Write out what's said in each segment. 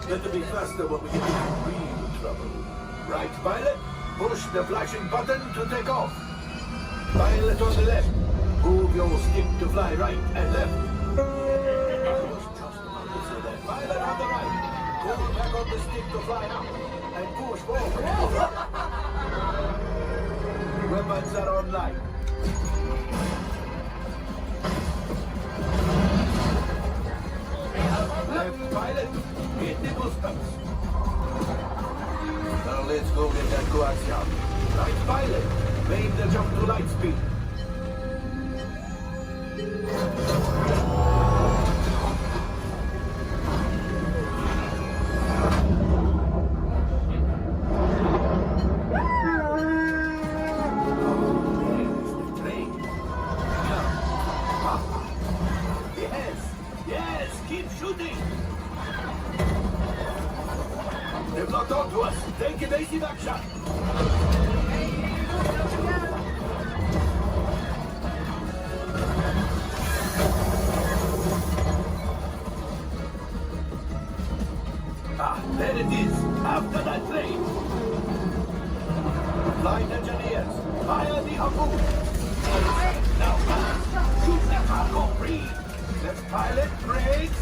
Better be faster when we get into real trouble. Right, pilot? Push the flashing button to take off. Pilot on the left. Move your stick to fly right and left. Pilot on the right. Go back on the stick to fly up. And push forward. Weapons are online. Left pilot. Hit the boosters. Now let's go get that coaxium. Right pilot. Make the jump to light speed. Yes, keep shooting. They've locked onto us. Take evasive action. There it is, after that train. Flight engineers, fire the harpoon. Now, shoot the cargo free. Left pilot, brakes.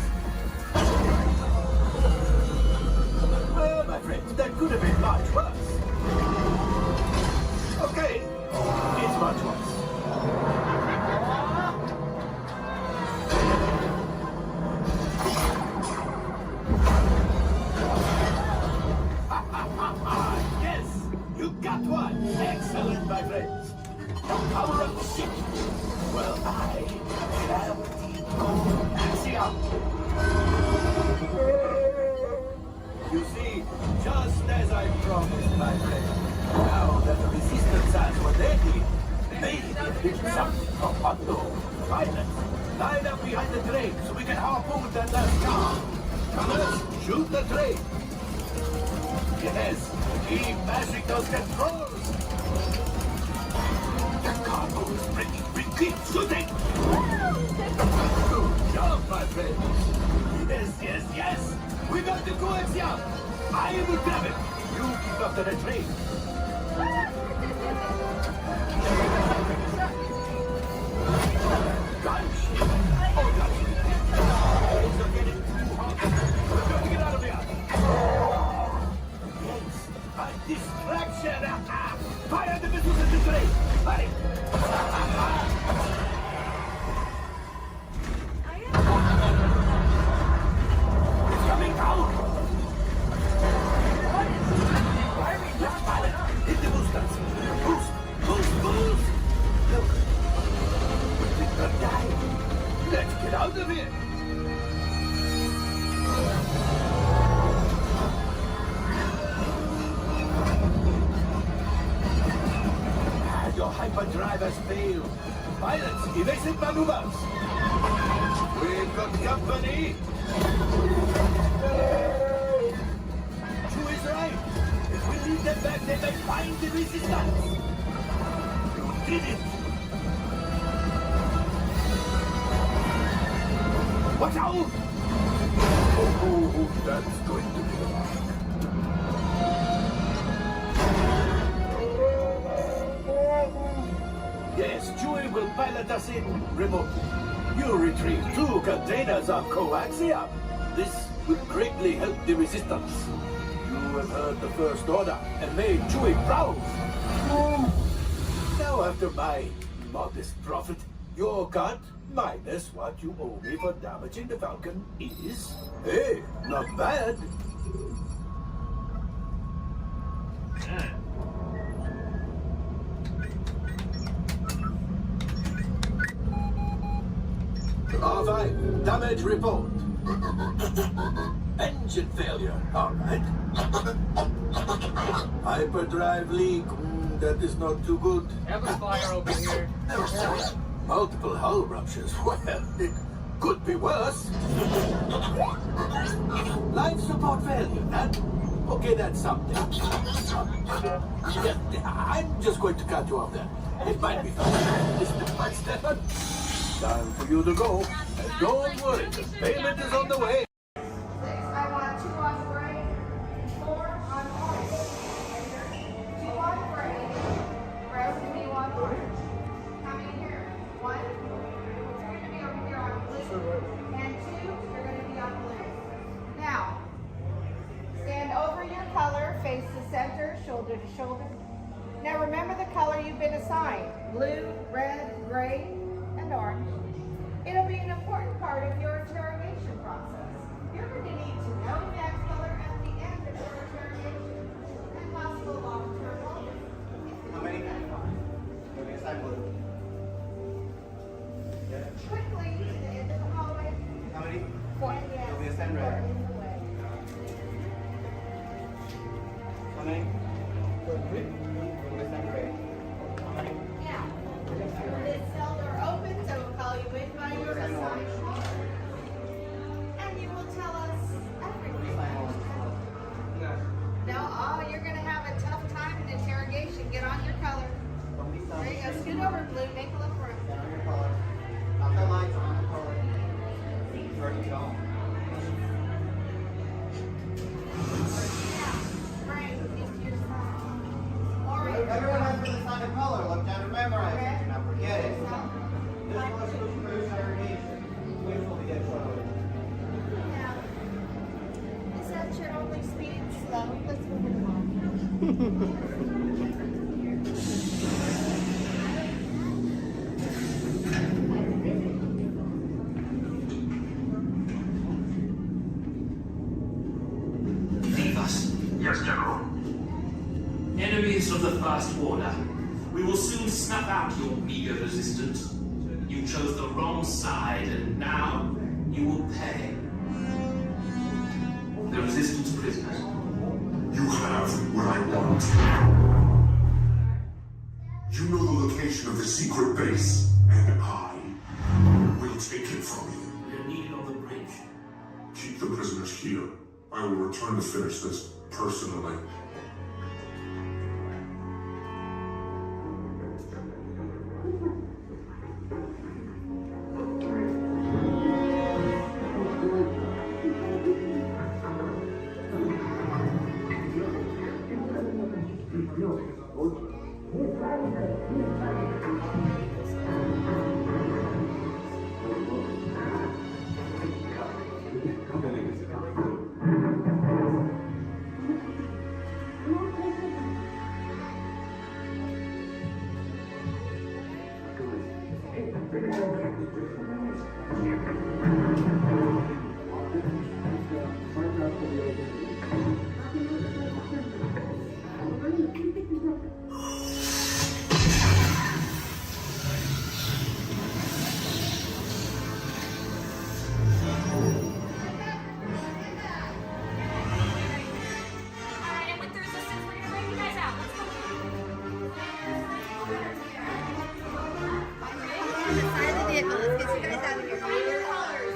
Well, my friends, that could have been much worse. Okay, it's much worse. Yes, you got one. Excellent, my friends. Power up the ship. Well, I have the axiom. You see, just as I promised, my friend, now that the resistance has what they need, maybe it's something from unknown. Pilots, line up behind the train so we can harpoon that last car. Colors, shoot the train. Yes, keep mashing those controls. The cargo is ready. We keep shooting. Good job, my friends. Yes. We got the coaxium. I will grab it. You keep after the train. Gunship. Oh, gunship. Things are getting too hot. We've got to get out of here. A distraction! Fire the missiles at the train! Hurry! It's coming out! Left pilot! Hit the boosters! Boost! Look! We did not die! Let's get out of here! Your hyperdrive has failed. Pilots, evasive maneuvers. We've got company. Chu is right. If we leave them back, they may find the resistance. You did it. Watch out! Oh, that's going to be a lot. Yes, Chewie will pilot us in remotely. You retrieve 2 containers of coaxium. This will greatly help the resistance. You have heard the First Order and made Chewie proud. Now, after my modest profit, your cut minus what you owe me for damaging the Falcon is, hey, not bad. R5, damage report. Engine failure, all right. Hyperdrive leak, that is not too good. Have a fire over here. Multiple hull ruptures, well, it could be worse. Life support failure, that? Okay, that's something. I'm just going to cut you off there. It might be fun. Mr. Buxton. Time for you to go. And don't worry, the payment is on the way. I want 2 on shoulder to shoulder. Now remember the color you've been assigned: blue, red, gray, and orange. It'll be an important part of your interrogation process. You're going to need to know that color at the end of your interrogation and possible long-term motive. How many? Okay, assign blue. Quickly to the end of the hallway. How many? 4. Yes. You'll be assigned red. In the way. How many? You'll be assigned gray. How many? Yeah. This cell door opens, so we'll call you in by your assigned color. And you will tell us everything. Assign orange. No, oh, you're going to have a tough time in interrogation. Get on your color. Don't be There you go. selfish. Scoot over, blue. Make a little room. Get on your color. Not the lights, on the color. Start to go. Yeah. Right. Into your side. Orange. Everyone has been assigned a color. Look down and memorize it. Do not forget it. This Now, was for interrogation. Which will be at color. is that your only speed? Slow. Let's move it along. Leave us. Yes, General. Enemies of the First Order. We will soon snuff out your meager resistance. You chose the wrong side, and now you will pay. The resistance prisoners. You have what I want. You know the location of the secret base, and I will take it from you. We're needed on the bridge. Keep the prisoners here. I will return to finish this personally. Alright, and with the resistance, we're gonna break you guys out. Let's go. On the side of the vehicle. Let's get you guys out of here. Find your colors.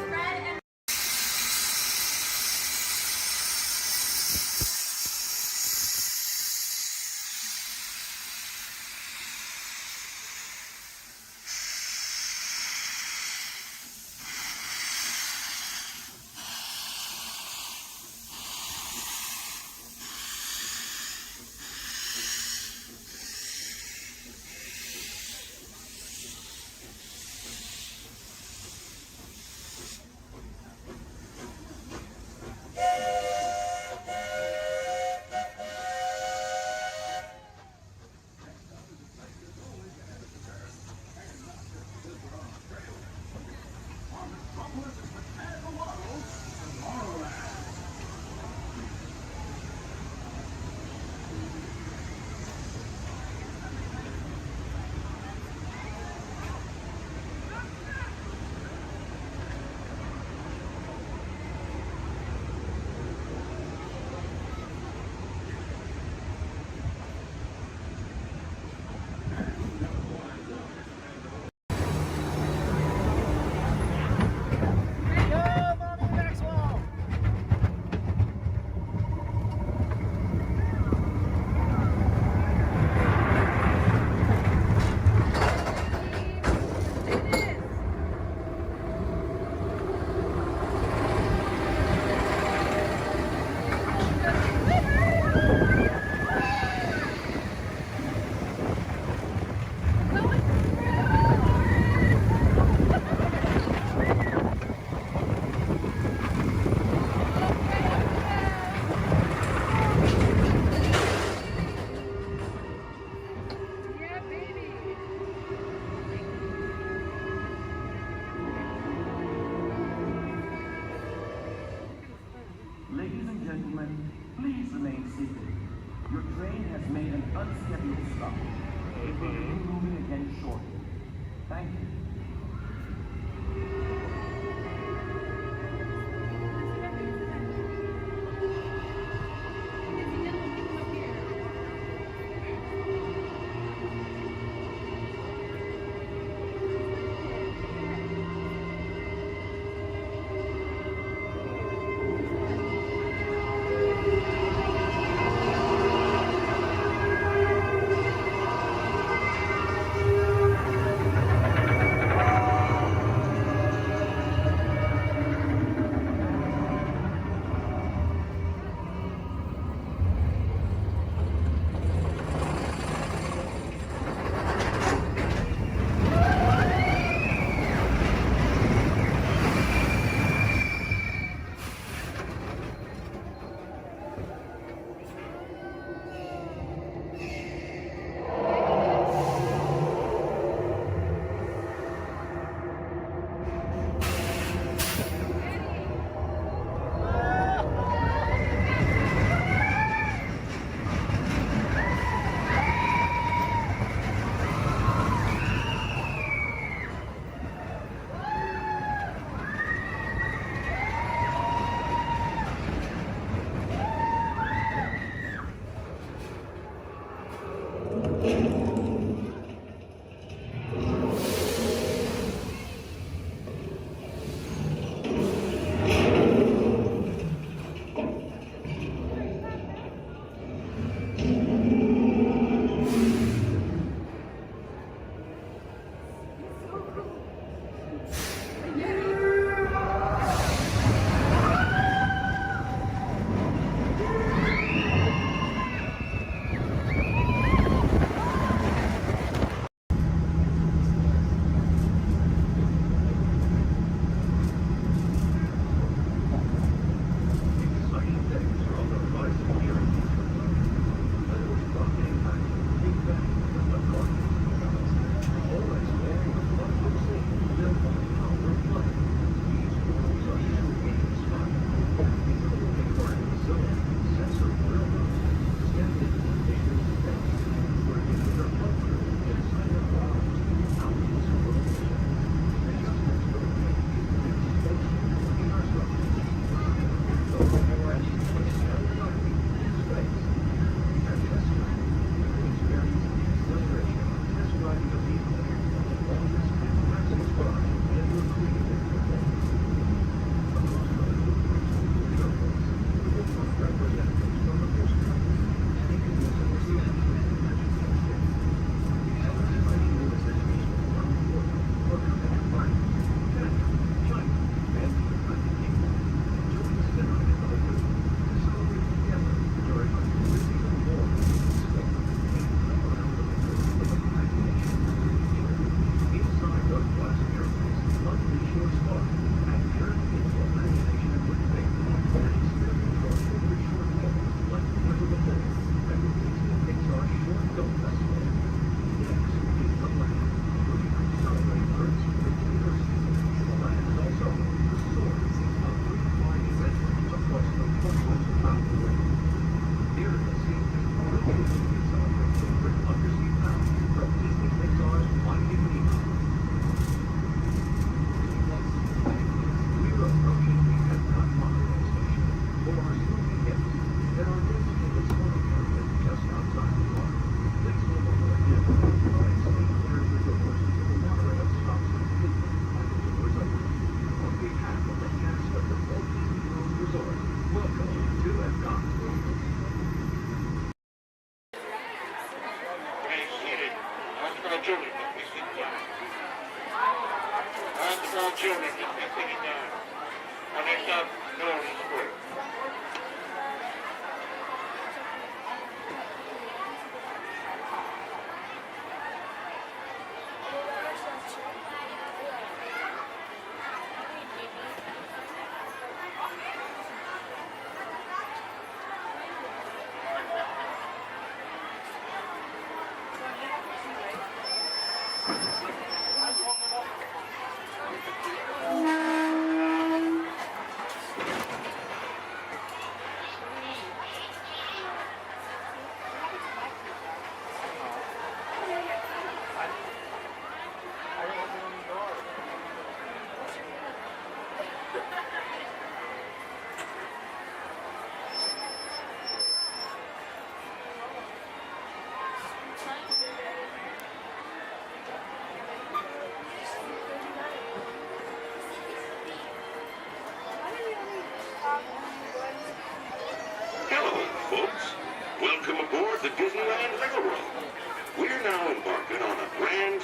unscheduled stuff. We'll be moving again shortly. Thank you.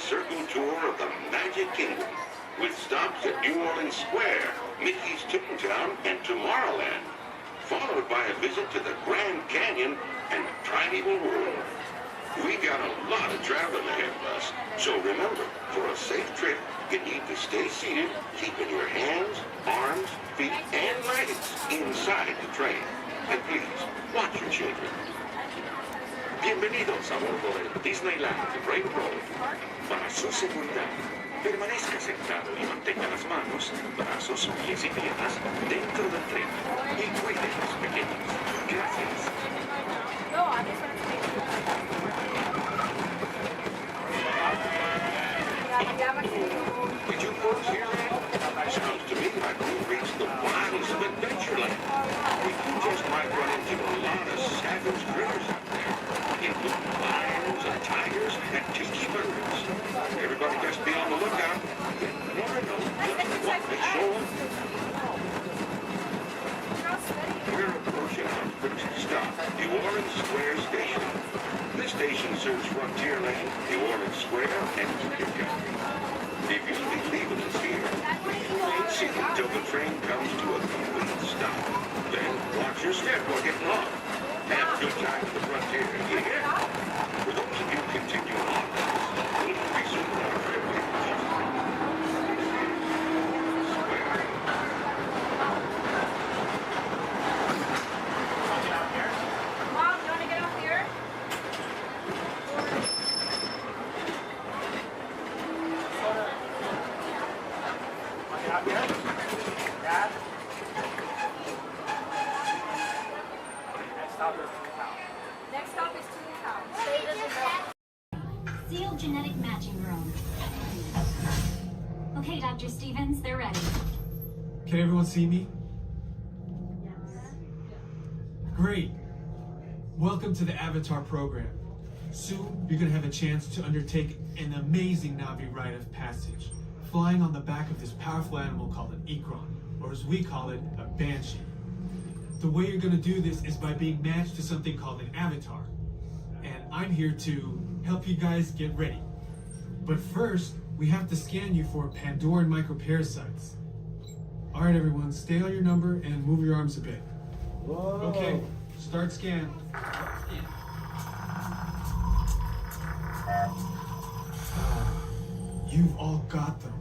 circle tour of the Magic Kingdom, with stops at New Orleans Square, Mickey's Toontown, and Tomorrowland, followed by a visit to the Grand Canyon and Primeval World. We got a lot of traveling ahead of us, so remember, for a safe trip, you need to stay seated, keeping your hands, arms, feet, and legs inside the train. And please, watch your children. Bienvenidos a bordo del Disneyland Railroad. Para su seguridad, permanezca sentado y mantenga las manos, brazos, pies y piernas dentro del tren. Y cuide a los pequeños. Gracias. Did you folks hear that? Sounds to me like we've reached the wilds of Adventureland. We just might run into a lot of savage critters out there. Including lions and tigers and tiki birds. Everybody just be on the lookout. You never know just what may show up. We're approaching our first stop, New Orleans Square Station. This station serves Frontierland, New Orleans Square, and Utica. If you'll be leaving us here, wait see until the train comes to a complete stop. Then watch your step while getting off. Have a good time at the frontier, yeah? For those of you continuing on, we'll resume our trip in just a moment. Square. Mom, you want to get off here? Get out here. Dad. Next stop is Toontown. Stay visible. Sealed genetic matching room. Okay, Dr. Stevens, they're ready. Can everyone see me? Great. Welcome to the Avatar program. Soon, you're going to have a chance to undertake an amazing Na'vi rite of passage, flying on the back of this powerful animal called an Ikron, or as we call it, a Banshee. The way you're going to do this is by being matched to something called an avatar. And I'm here to help you guys get ready. But first, we have to scan you for Pandoran microparasites. All right, everyone, stay on your number and move your arms a bit. Whoa. Okay, start scan. You've all got them.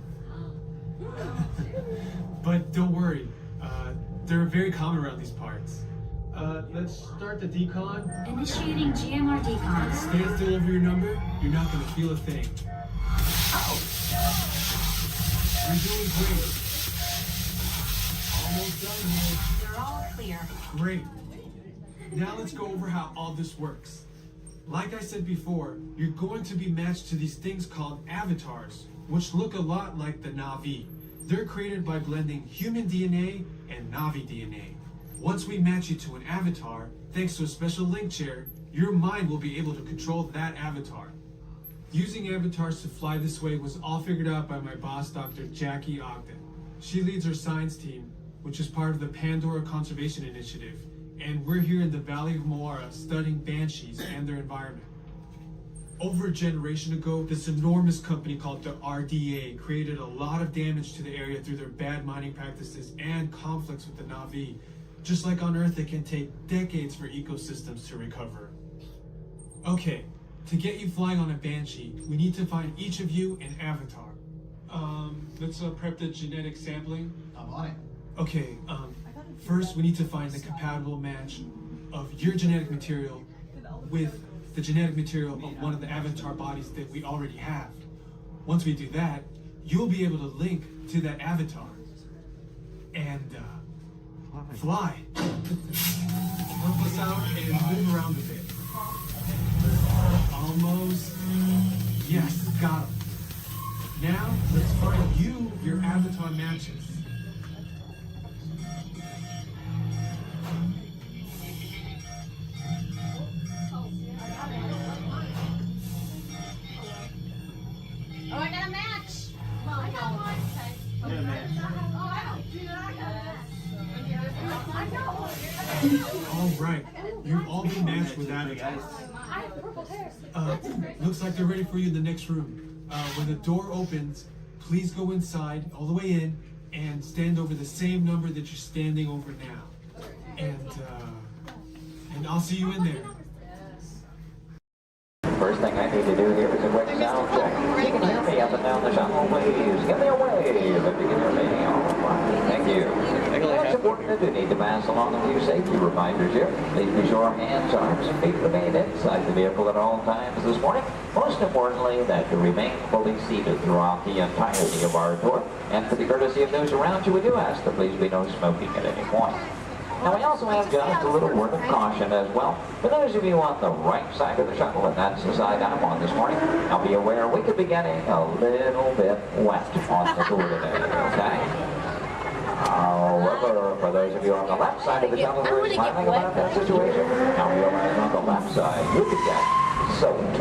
But don't worry, they're very common around these parts. Let's start the decon. Initiating GMR decon. Stay still over your number. You're not going to feel a thing. You're doing great. Almost done here. You're all clear. Great. Now let's go over how all this works. Like I said before, you're going to be matched to these things called avatars, which look a lot like the Na'vi. They're created by blending human DNA and Na'vi DNA. Once we match you to an avatar, thanks to a special link chair, your mind will be able to control that avatar. Using avatars to fly this way was all figured out by my boss, Dr. Jackie Ogden. She leads our science team, which is part of the Pandora Conservation Initiative, and we're here in the Valley of Moara studying banshees and their environment. Over a generation ago, this enormous company called the RDA created a lot of damage to the area through their bad mining practices and conflicts with the Na'vi. Just like on Earth, it can take decades for ecosystems to recover. Okay, to get you flying on a Banshee, we need to find each of you an avatar. Let's prep the genetic sampling. I'm on it. Okay, first we need to find the compatible match of your genetic material with the genetic material of one of the avatar bodies that we already have. Once we do that, you'll be able to link to that avatar and fly. Help us out and move around a bit. Almost. Yes, got him. Now, let's find you your avatar matches. Oh, I got a match. Well, I got one. I got a match. Oh, I don't do that. I got one. All right, you've all been matched with avatars. I have purple hair. Looks like they're ready for you in the next room. when the door opens, please go inside all the way in and stand over the same number that you're standing over now. And I'll see you in there. First thing I need to do here is a quick sound check. You can hear me up and down the shuttle waves. Give me a wave if you can hear me. All right. Thank you. It's important that you need to pass along a few safety reminders here. Please be sure hands, arms, and feet remain inside the vehicle at all times this morning. Most importantly, that you remain fully seated throughout the entirety of our tour. And for the courtesy of those around you, we do ask that please be no smoking at any point. Now we also have just a little word of caution as well. For those of you on the right side of the shuttle, and that's the side I'm on this morning, now be aware we could be getting a little bit wet on the tour today, okay? However, for those of you on the left side of the shuttle who are smiling about that situation, now realize on the left side you could get soaked.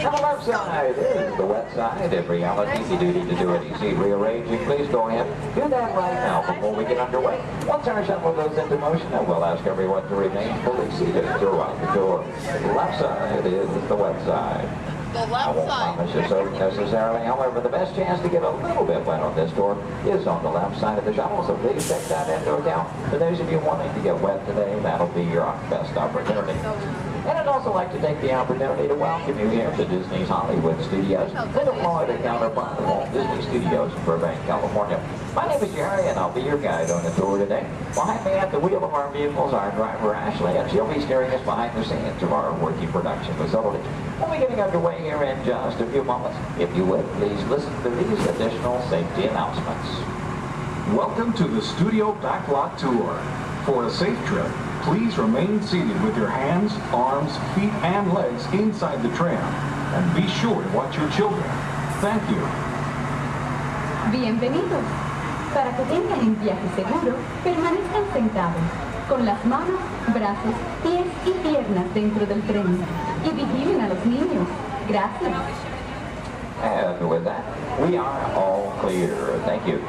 On the left side is the wet side. In reality, if you do need to do any seat rearranging, please go ahead. Do that right now before we get underway. Once our shuttle goes into motion, then we'll ask everyone to remain fully seated throughout the tour. The left side is the wet side. The left I won't promise you so necessarily. However, the best chance to get a little bit wet on this tour is on the left side of the shuttle, so please take that into account. For those of you wanting to get wet today, that'll be your best opportunity. And I'd also like to take the opportunity to welcome you here to Disney's Hollywood Studios, with a Florida counterpart of Walt Disney Studios in Burbank, California. My name is Jerry, and I'll be your guide on the tour today. Behind me at the wheel of our vehicles, our driver Ashley, and she'll be steering us behind the scenes of our working production facility. We'll be getting underway here in just a few moments. If you would, please listen to these additional safety announcements. Welcome to the Studio Backlot Tour. For a safe trip, please remain seated with your hands, arms, feet, and legs inside the tram. And be sure to watch your children. Thank you. Bienvenidos. Para que tengan un viaje seguro, permanezcan sentados, con las manos, brazos, pies y piernas dentro del tren. Y vigilen a los niños. Gracias. And with that, we are all clear. Thank you.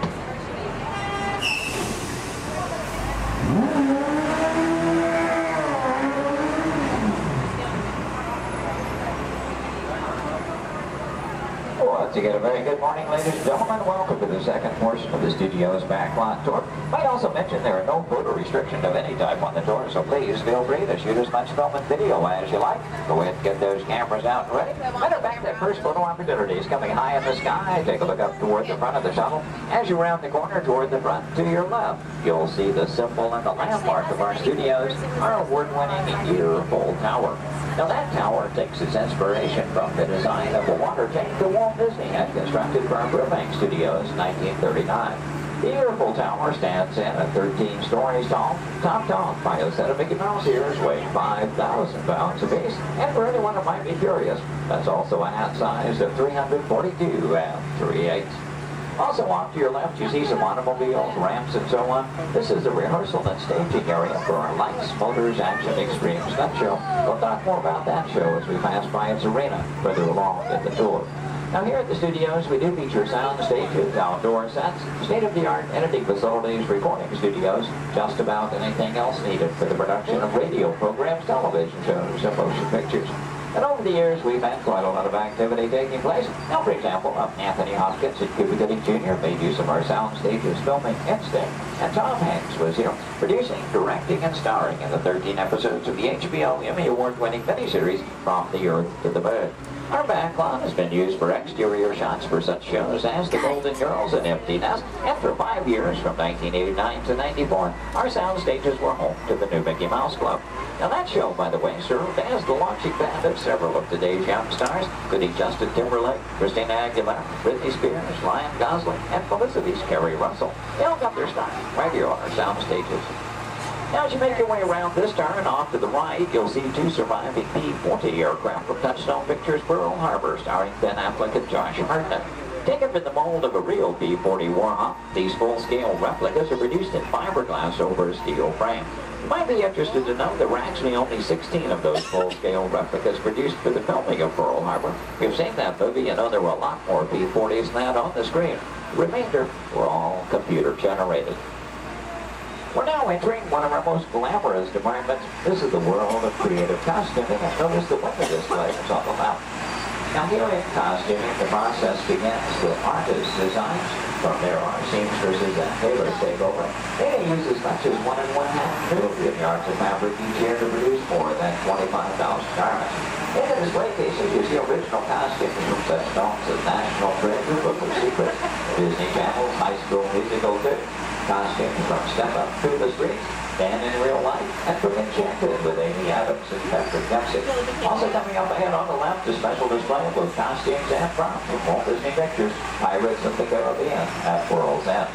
Once again, a very good morning, ladies and gentlemen. Welcome to the second portion of the studio's backlot tour. Might also mention there are no photo restrictions of any type on the tour, so please feel free to shoot as much film and video as you like. Go ahead and get those cameras out and ready. Matter of fact, that first photo opportunity is coming high in the sky. Take a look up toward the front of the shuttle. As you round the corner toward the front to your left, you'll see the symbol and the landmark of our studios, our award-winning Earful Tower. Now that tower takes its inspiration from the design of a water tank that Walt Disney had constructed for our Burbank studios in 1939. The Earful Tower stands in at 13 stories tall, topped off by a set of Mickey Mouse ears weighing 5,000 pounds apiece. And for anyone who might be curious, that's also a hat size of 342 3/8. Also off to your left, you see some automobiles, ramps, and so on. This is the rehearsal and staging area for our Lights, Motors, Action Extreme Stunt Show. We'll talk more about that show as we pass by its arena further along in the tour. Now here at the studios, we do feature sound stages, outdoor sets, state-of-the-art editing facilities, recording studios, just about anything else needed for the production of radio programs, television shows, and motion pictures. And over the years, we've had quite a lot of activity taking place. Now, for example, Anthony Hopkins and Cuba Gooding Jr. made use of our sound stages filming Instinct. And Tom Hanks was here, producing, directing, and starring in the 13 episodes of the HBO Emmy Award-winning miniseries From the Earth to the Moon. Our backlot has been used for exterior shots for such shows as The Golden Girls and Empty Nest, and for 5 years, from 1989 to 94, our sound stages were home to the new Mickey Mouse Club. Now that show, by the way, served as the launching pad of several of today's young stars, including Justin Timberlake, Christina Aguilera, Britney Spears, Ryan Gosling, and Felicity's Kerry Russell. They all got their start right here on our sound stages. Now, as you make your way around this turn, off to the right, you'll see 2 surviving P-40 aircraft from Touchstone Pictures Pearl Harbor, starring Ben Affleck and Josh Hartnett. Taken from the mold of a real P-40 Warhawk, these full-scale replicas are produced in fiberglass over a steel frame. You might be interested to know there were actually only 16 of those full-scale replicas produced for the filming of Pearl Harbor. If you've seen that movie, you know there were a lot more P-40s than that on the screen. The remainder were all computer-generated. We're now entering one of our most glamorous departments. This is the world of creative costuming, and notice the window displays on the left. Now here in costuming, the process begins with artist designs. From there on, seamstresses and tailors take over. They may use as much as 1 1/2 million yards of fabric each year to produce more than 25,000 garments. In the display cases, you see original costumes from such films as National Treasure, Book of Secrets, Disney Channel's High School Musical 2, costumes from Step Up Through the Streets, Dan in Real Life, and from Enchanted with Amy Adams and Patrick Dempsey. Also coming up ahead on the left, a special display of both costumes and props from Walt Disney Pictures, Pirates of the Caribbean at World's End.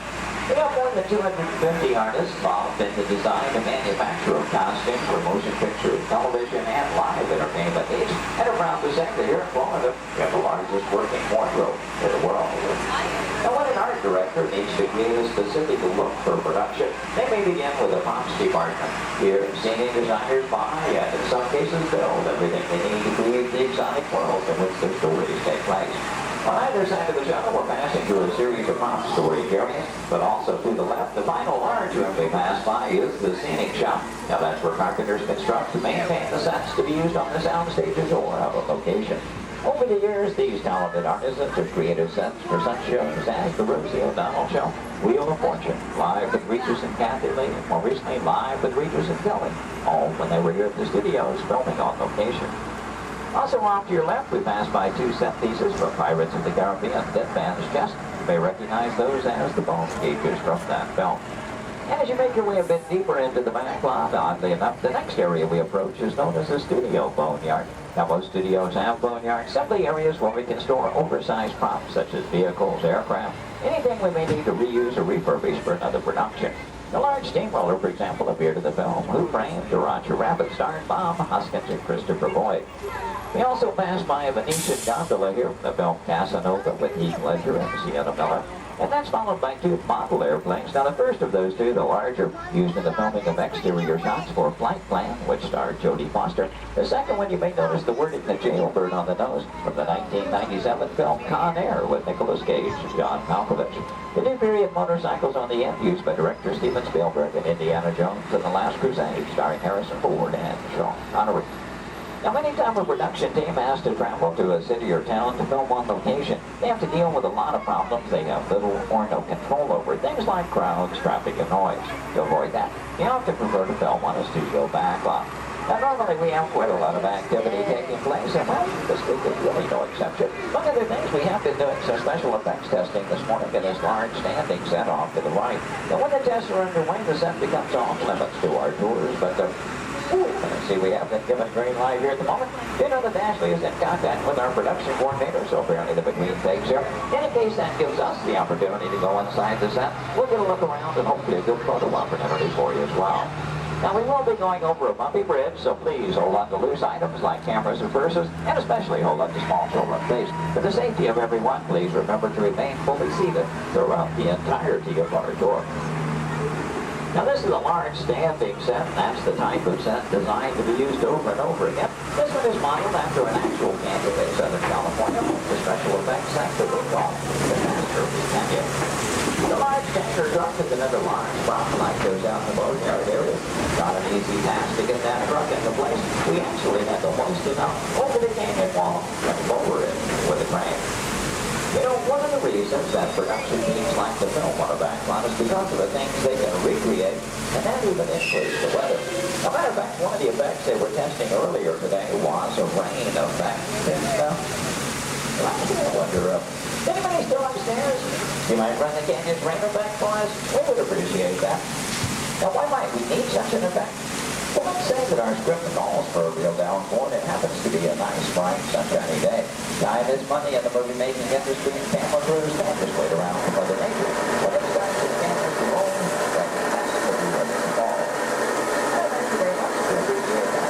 We have more than 250 artists involved in the design and manufacture of costumes for motion picture, television, and live entertainment needs. And are proud to say that here in Florida, we have the largest working wardrobe in the world. Now, when an art director needs to create a specific look for production, they may begin with a props department. Here, scenic designers buy and in some cases build everything they need to create the exotic world in which their stories take place. On either side of the channel, we're passing through a series of prop story areas, but also to the left, the final large room we pass by is the scenic shop. Now that's where carpenters construct and maintain the sets to be used on the sound stages or of a location. Over the years, these talented artisans have created sets for such shows as the Rosie O'Donnell Show, Wheel of Fortune, Live with Regis and Kathy Lee, and more recently Live with Regis and Kelly, all when they were here at the studios filming on location. Also off to your left, we pass by 2 set pieces from Pirates of the Caribbean, Dead Man's Chest. You may recognize those as the bone cages from that film. And as you make your way a bit deeper into the back lot, oddly enough, the next area we approach is known as the studio boneyard. Now, most studios have boneyards, simply areas where we can store oversized props such as vehicles, aircraft, anything we may need to reuse or refurbish for another production. The large steamroller, for example, appeared in the film Who Framed Roger Rabbit, starring Bob Hoskins and Christopher Lloyd. We also passed by a Venetian gondola here from the film Casanova with Heath Ledger and Sienna Miller. And that's followed by 2 model airplanes. Now the first of those 2, the larger, used in the filming of exterior shots for Flight Plan, which starred Jodie Foster. The second one, you may notice the wording The Jailbird on the nose from the 1997 film Con Air with Nicolas Cage and John Malkovich. The new period motorcycles on the end used by director Steven Spielberg in Indiana Jones and The Last Crusade, starring Harrison Ford and Sean Connery. Now, anytime a production team has to travel to a city or town to film on location, they have to deal with a lot of problems they have little or no control over. Things like crowds, traffic, and noise. To avoid that, we often prefer to film on a studio backlot. Now, normally we have quite a lot of activity taking place, and well, this week is really no exception. One of the things, we have been doing some special effects testing this morning in this large standing set off to the right. Now, when the tests are underway, the set becomes off limits to our tours, but see, we have been given green light here at the moment. You know that Ashley is in contact with our production coordinator, so apparently the between takes here. In case that gives us the opportunity to go inside the set, we'll get a look around and hopefully a good photo opportunity for you as well. Now, we will be going over a bumpy bridge, so please hold on to loose items like cameras and purses, and especially hold on to small children, please. For the safety of everyone, please remember to remain fully seated throughout the entirety of our tour. Now, this is a large standing set, and that's the type of set designed to be used over and over again. This one is modeled after an actual camping in Southern California, the special effects set that we call the Master Canyon. The large tanker truck is another large prop like goes out in the boatyard area. Not an easy task to get that truck into place. We actually had to hoist it up over the canyon wall and lower it with a crane. You know, one of the reasons that production teams like to film on a backlot is because of the things they can recreate and then even influence the weather. As a matter of fact, one of the effects they were testing earlier today was a rain effect. And, I wonder, anybody still upstairs? You might run the canyon's rain effect for us? We would appreciate that. Now, why might we need such an effect? Well, let's say that our script calls for a real downpour and it happens to be a nice, bright, sunshiny day. Time is money in the movie-making industry, and camera crews can't just wait around for Mother Nature. When it starts to cameras to roll, then it has to be ready to fall. Well, thank you very much for appreciate that.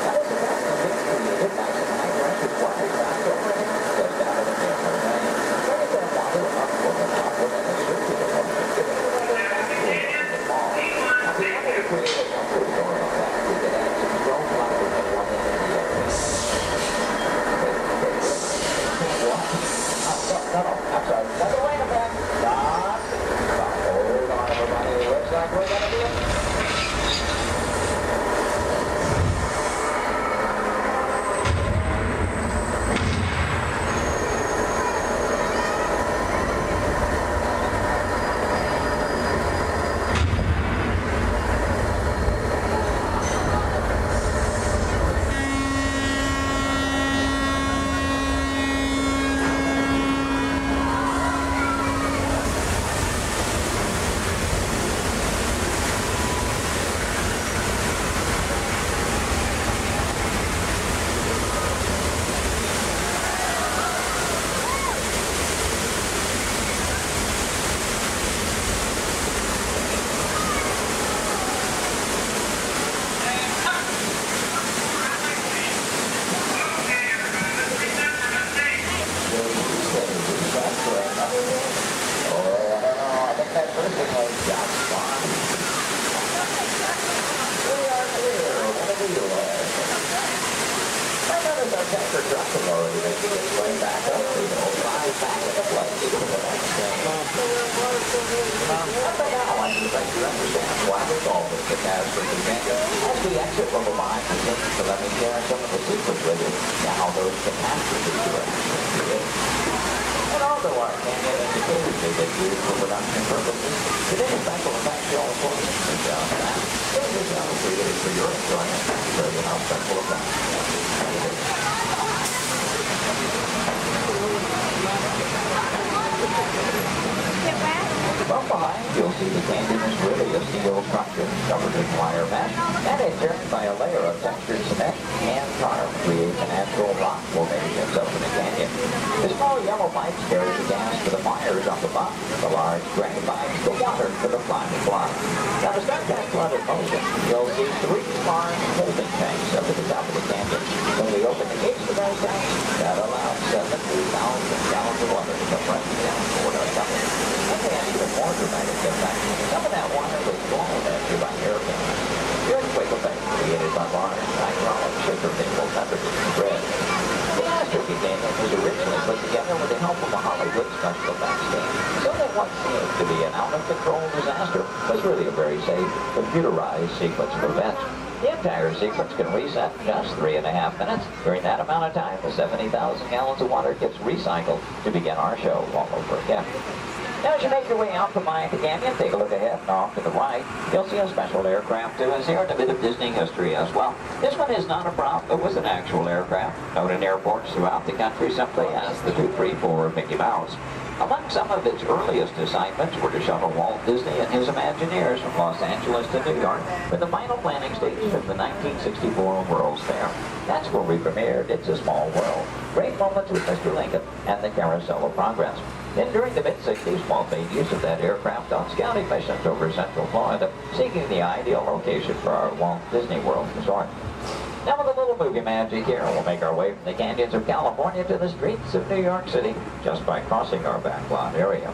Now, this effect is being created by some high-pressure water trapped over it, just out of the camera lane. When it then water upward and outward and a circular motion, giving the weather back to the fall. Now, we wanted to create a comfort zone of that. We could add some strobe lighting and one in the air. No, I'm sorry. Another rain effect. for trucking already. They can get way back up. They can drive back into place for the next thing. But now I think you understand why we call this the catastrophe canyon. As we exit from behind the scenes, so let me share some of the secrets with you and how those catastrophes are actually created. And although our canyon indicators may get used for production purposes, today's special effects show of course is just that. This is created for your enjoyment, so you know special effects. From behind, you'll see the canyon is really a steel structure covered in wire mesh, and adjoined by a layer of textured cement and tar creates a natural rock formations up in the canyon. The small yellow pipes carry the gas to the fires on the bottom. The large gray pipes the water to the flying block. Now to start that flooded motion, you'll see 3 large holding tanks up at the top of the canyon. When we open the gates to those tanks, that allows 70,000 gallons of water to come right down toward our tunnel. And they have even more dramatic impact. Some of that water was blown at you by hurricanes. The earthquake effect created by large hydraulic shiver minerals underneath the bridge. The catastrophe canyon was originally put together with the help of a Hollywood special effects team, so that what seemed to be an out-of-control disaster was really a very safe, computerized sequence of events. The entire sequence can reset in just 3.5 minutes. During that amount of time, the 70,000 gallons of water gets recycled to begin our show all over again. Now, as you make your way out from behind the canyon, take a look ahead and off to the right. You'll see a special aircraft to us here and a bit of Disney history as well. This one is not a prop, it was an actual aircraft, known in airports throughout the country simply as the 234 Mickey Mouse. Among some of its earliest assignments were to shuttle Walt Disney and his Imagineers from Los Angeles to New York for the final planning stages of the 1964 World's Fair. That's where we premiered It's a Small World. Great moments with Mr. Lincoln and the Carousel of Progress. Then during the mid-60s, Walt made use of that aircraft on scouting missions over Central Florida, seeking the ideal location for our Walt Disney World resort. Now with a little movie magic here, we'll make our way from the canyons of California to the streets of New York City, just by crossing our backlot area.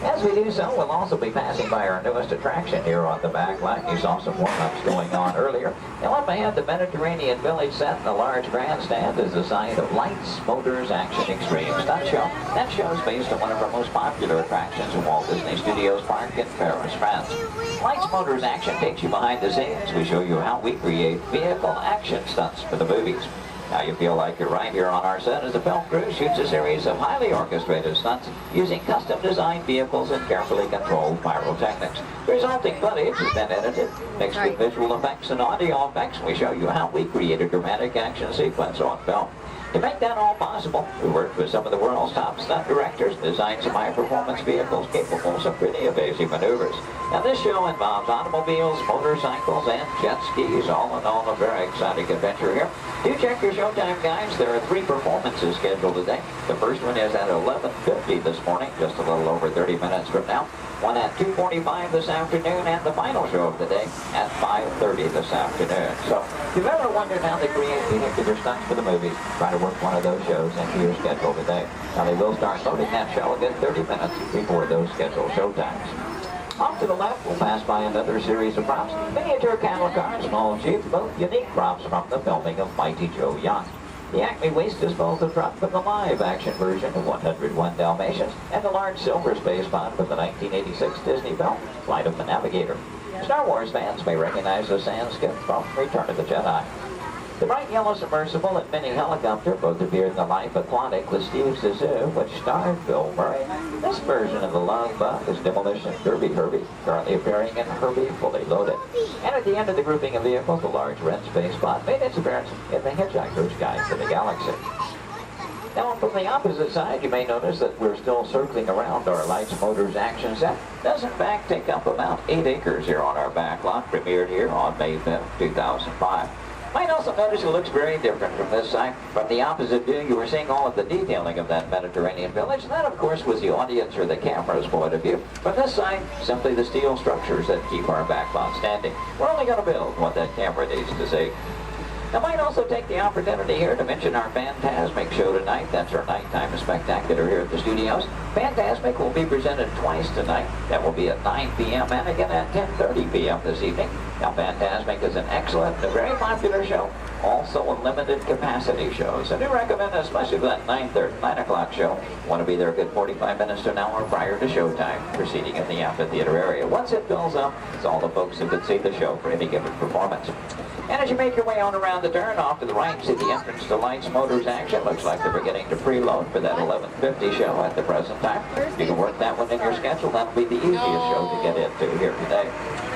As we do so, we'll also be passing by our newest attraction here on the backlot. You saw some warm-ups going on earlier. Now up ahead, the Mediterranean Village set in a large grandstand is the site of Lights, Motors, Action Extreme Stunt Show. That show is based on one of our most popular attractions in Walt Disney Studios Park in Paris, France. Lights, Motors, Action takes you behind the scenes. We show you how we create vehicle action stunts for the movies. Now you feel like you're right here on our set as the film crew shoots a series of highly orchestrated stunts using custom-designed vehicles and carefully controlled pyrotechnics. The resulting footage has been edited, mixed with visual effects and audio effects. We show you how we create a dramatic action sequence on film. To make that all possible, we worked with some of the world's top stunt directors, designed some high-performance vehicles capable of some pretty evasive maneuvers. Now this show involves automobiles, motorcycles, and jet skis, all in all a very exciting adventure here. Do check your showtime guides. There are 3 performances scheduled today. The first one is at 11:50 this morning, just a little over 30 minutes from now. One at 2:45 this afternoon, and the final show of the day at 5:30 this afternoon. So if you've ever wondered how they create vehicular stunts for the movies, try to work one of those shows into your schedule today. Now they will start loading that show again 30 minutes before those scheduled showtimes. Off to the left, we'll pass by another series of props. Miniature cattle cars, small jeep, both unique props from the filming of Mighty Joe Yacht. The Acme Waste Disposal truck from the live-action version of 101 Dalmatians, and the large silver space pod from the 1986 Disney film, Flight of the Navigator. Star Wars fans may recognize the sand skip from Return of the Jedi. The bright yellow submersible and mini helicopter both appeared in the Life Aquatic with Steve Zissou, which starred Bill Murray. This version of the Love Bug is Demolition Derby Herbie, currently appearing in Herbie Fully Loaded. And at the end of the grouping of vehicles, the large red space pod made its appearance in The Hitchhiker's Guide to the Galaxy. Now from the opposite side, you may notice that we're still circling around our Lights, Motors, Action set. Does in fact take up about 8 acres here on our backlot, premiered here on May 5th, 2005. Might also notice it looks very different from this side. From the opposite view, you were seeing all of the detailing of that Mediterranean village. And that, of course, was the audience or the camera's point of view. From this side, simply the steel structures that keep our backlot standing. We're only going to build what that camera needs to see. I might also take the opportunity here to mention our Fantasmic show tonight. That's our nighttime spectacular here at the studios. Fantasmic will be presented twice tonight. That will be at 9 p.m. and again at 10:30 p.m. this evening. Now, Fantasmic is an excellent and very popular show, Also a limited capacity show. So I do recommend, especially for that 9:30, 9 o'clock show, want to be there a good 45 minutes to an hour prior to showtime, proceeding in the amphitheater area. Once it fills up, it's all the folks who could see the show for any given performance. And as you make your way on around the turn, off to the right, see the entrance to Lights, Motors, Action. Looks like they're beginning to preload for that 11:50 show at the present time. You can work that one in your schedule. That'll be the easiest show to get into here today.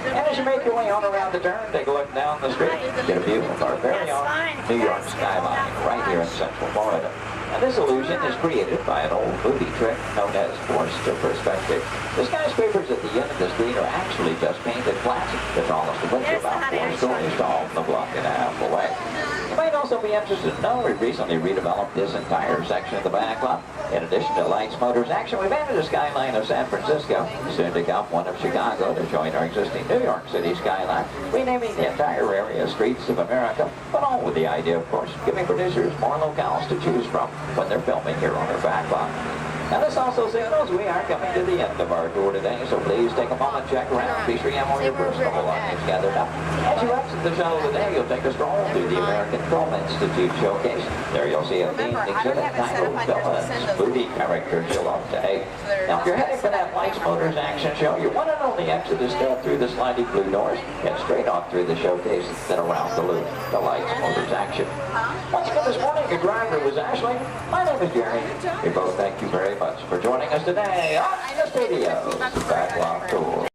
And as you make your way on around the turn, take a look down the street, get a view of our very own New York skyline right here in Central Florida. And this illusion is created by an old movie trick known as forced perspective. The skyscrapers at the end of the street are actually just painted plastic. The tallest of which are about 4 stories tall from a block and a half away. You might also be interested to know we recently redeveloped this entire section of the back lot. In addition to Lights, Motors, Action, we've added a skyline of San Francisco. Soon to come one of Chicago to join our existing New York City skyline, renaming the entire area Streets of America, but all with the idea, of course, giving producers more locales to choose from when they're filming here on our back lot. Now this also signals we are coming to the end of our tour today, so please take a moment, check around, be sure you have all your personal belongings gathered up. As you exit the shuttle today, you'll take a stroll through the American Film Institute showcase. There you'll see a themed exhibit titled Villains, movie characters you love to hate. Now if you're heading for that Lights, Motors, Action show, your one and only exit is still through the sliding blue doors, head straight off through the showcase, then around the loop, the Lights, Motors, Action. Once again this morning, your driver was Ashley. My name is Jerry. We both thank you very much for joining us today on the Studios Backlot Tour.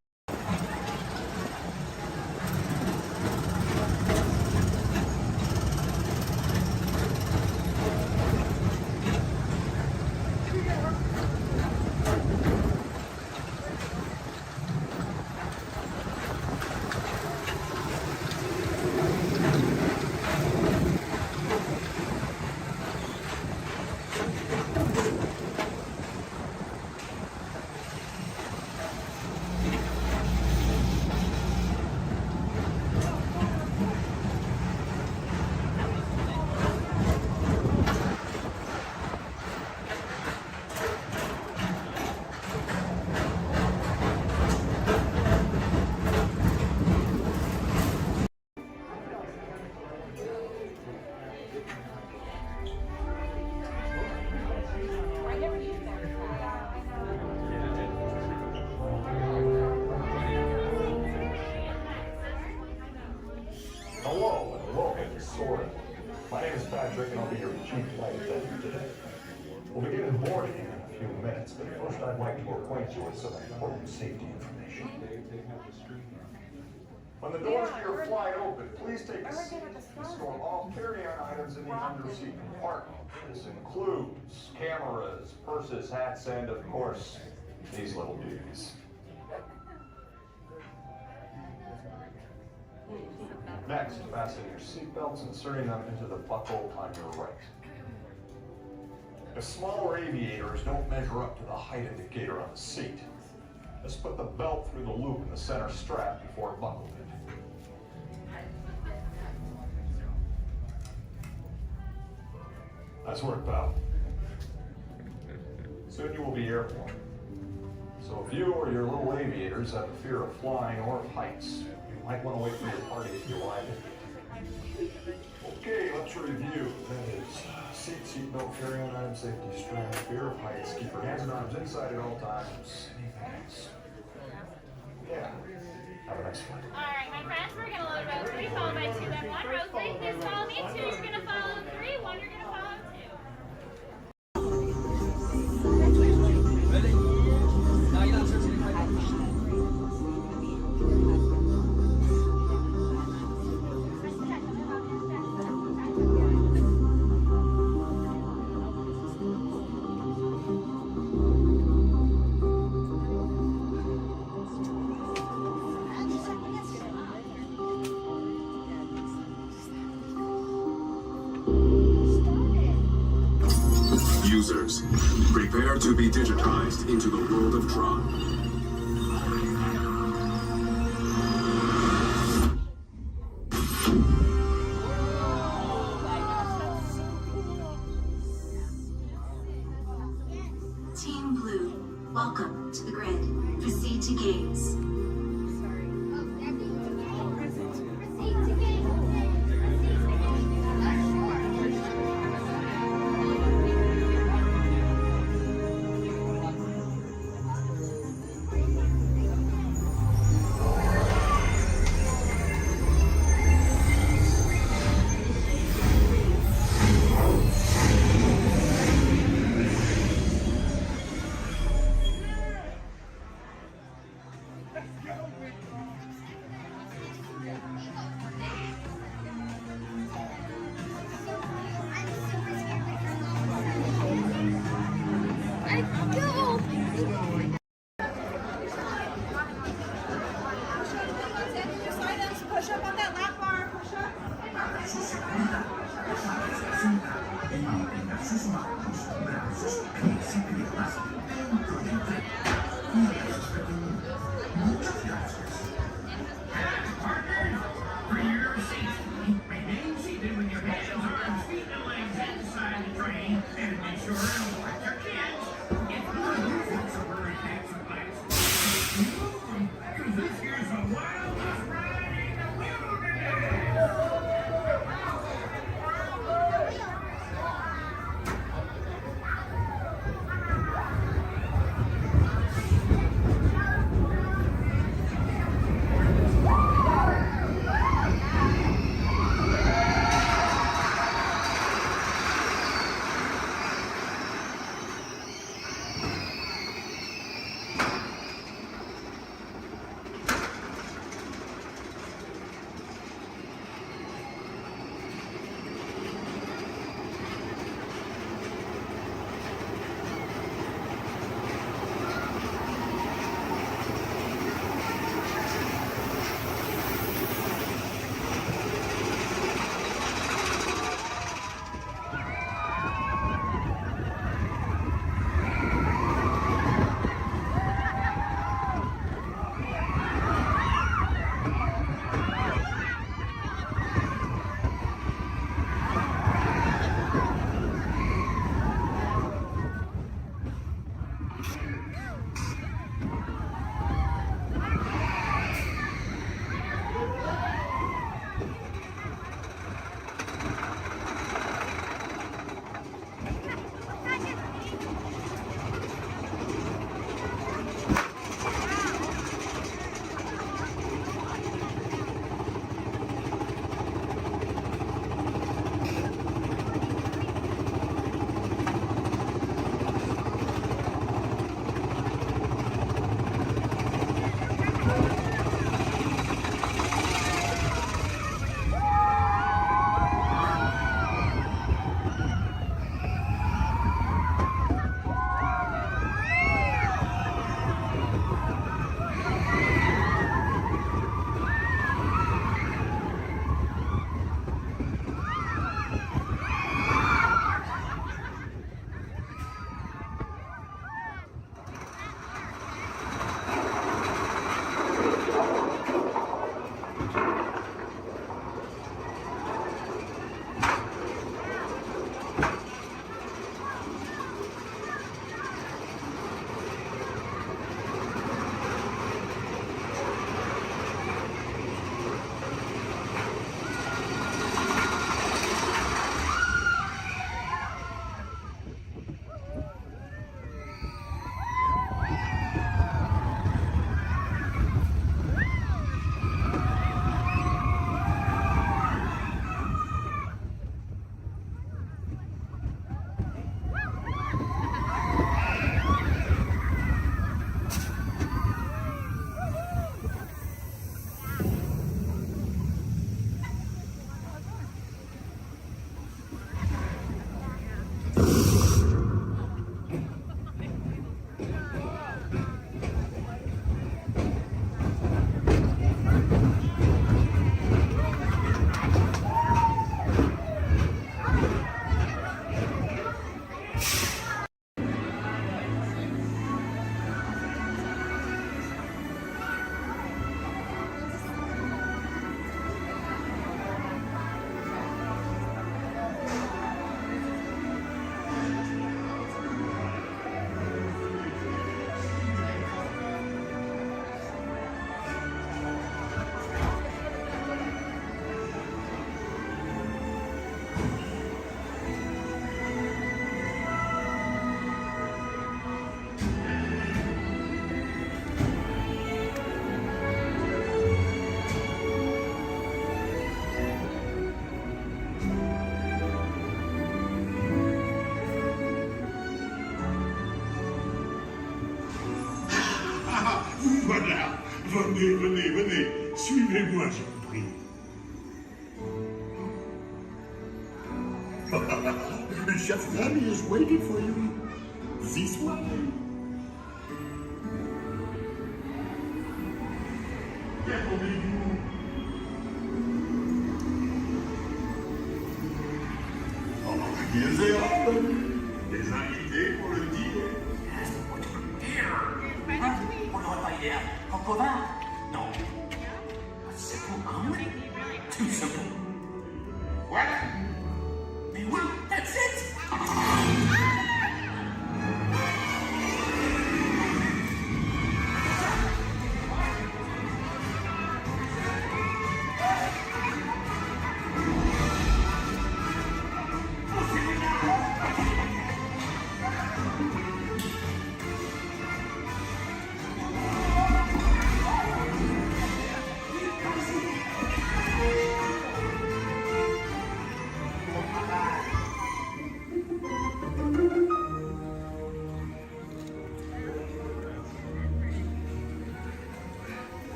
My name is Patrick, and I'll be your chief flight attendant today. We'll begin boarding in a few minutes, but first I'd like to acquaint you with some important safety information. When the doors to your flight open, please take a seat and store all carry-on items in the under-seat compartment. This includes cameras, purses, hats, and, of course, these little dudes. Next, fasten your seatbelts, inserting them into the buckle on your right. If smaller aviators don't measure up to the height indicator on the seat, just put the belt through the loop in the center strap before buckling it. Nice work, pal. Soon you will be airborne. So if you or your little aviators have a fear of flying or of heights, you might want to wait for your party if you like. Okay, let's review. That is seatbelt, carry-on item, safety strap, fear of heights, keep your hands and arms inside at all times. Anything else? Yeah. Have a nice flight. All right, my friends, we're going to load row 3, followed by 2, then 1. Row 3, please follow me. 2, you're going to follow 3. 1, you're going to follow 2. Users, prepare to be digitized into the world of Tron. Team Blue, welcome to the grid. Proceed to gates. sus manos, brazos, pies y piernas dentro de usted. Y eso es todo. Muchas gracias. Partners, for your safety, remain seated with your hands, arms, feet, and legs inside the train, and be sure to watch your kids. It's not usual for bird tax advice. Because this here's the wildest ride in the wilderness. Voilà, venez, venez, venez, suivez-moi, je vous prie. Chef Danny is waiting for you. This way. Oh, Ils aient revenu des invités pour le dîner. On n'aurait pas idée en commun? Non. C'est pour un oui. Tout ce bon. Voilà. Mais oui, that's it.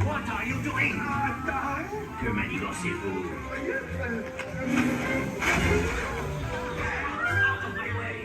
What are you doing? Que manigancez-vous? Out of my way!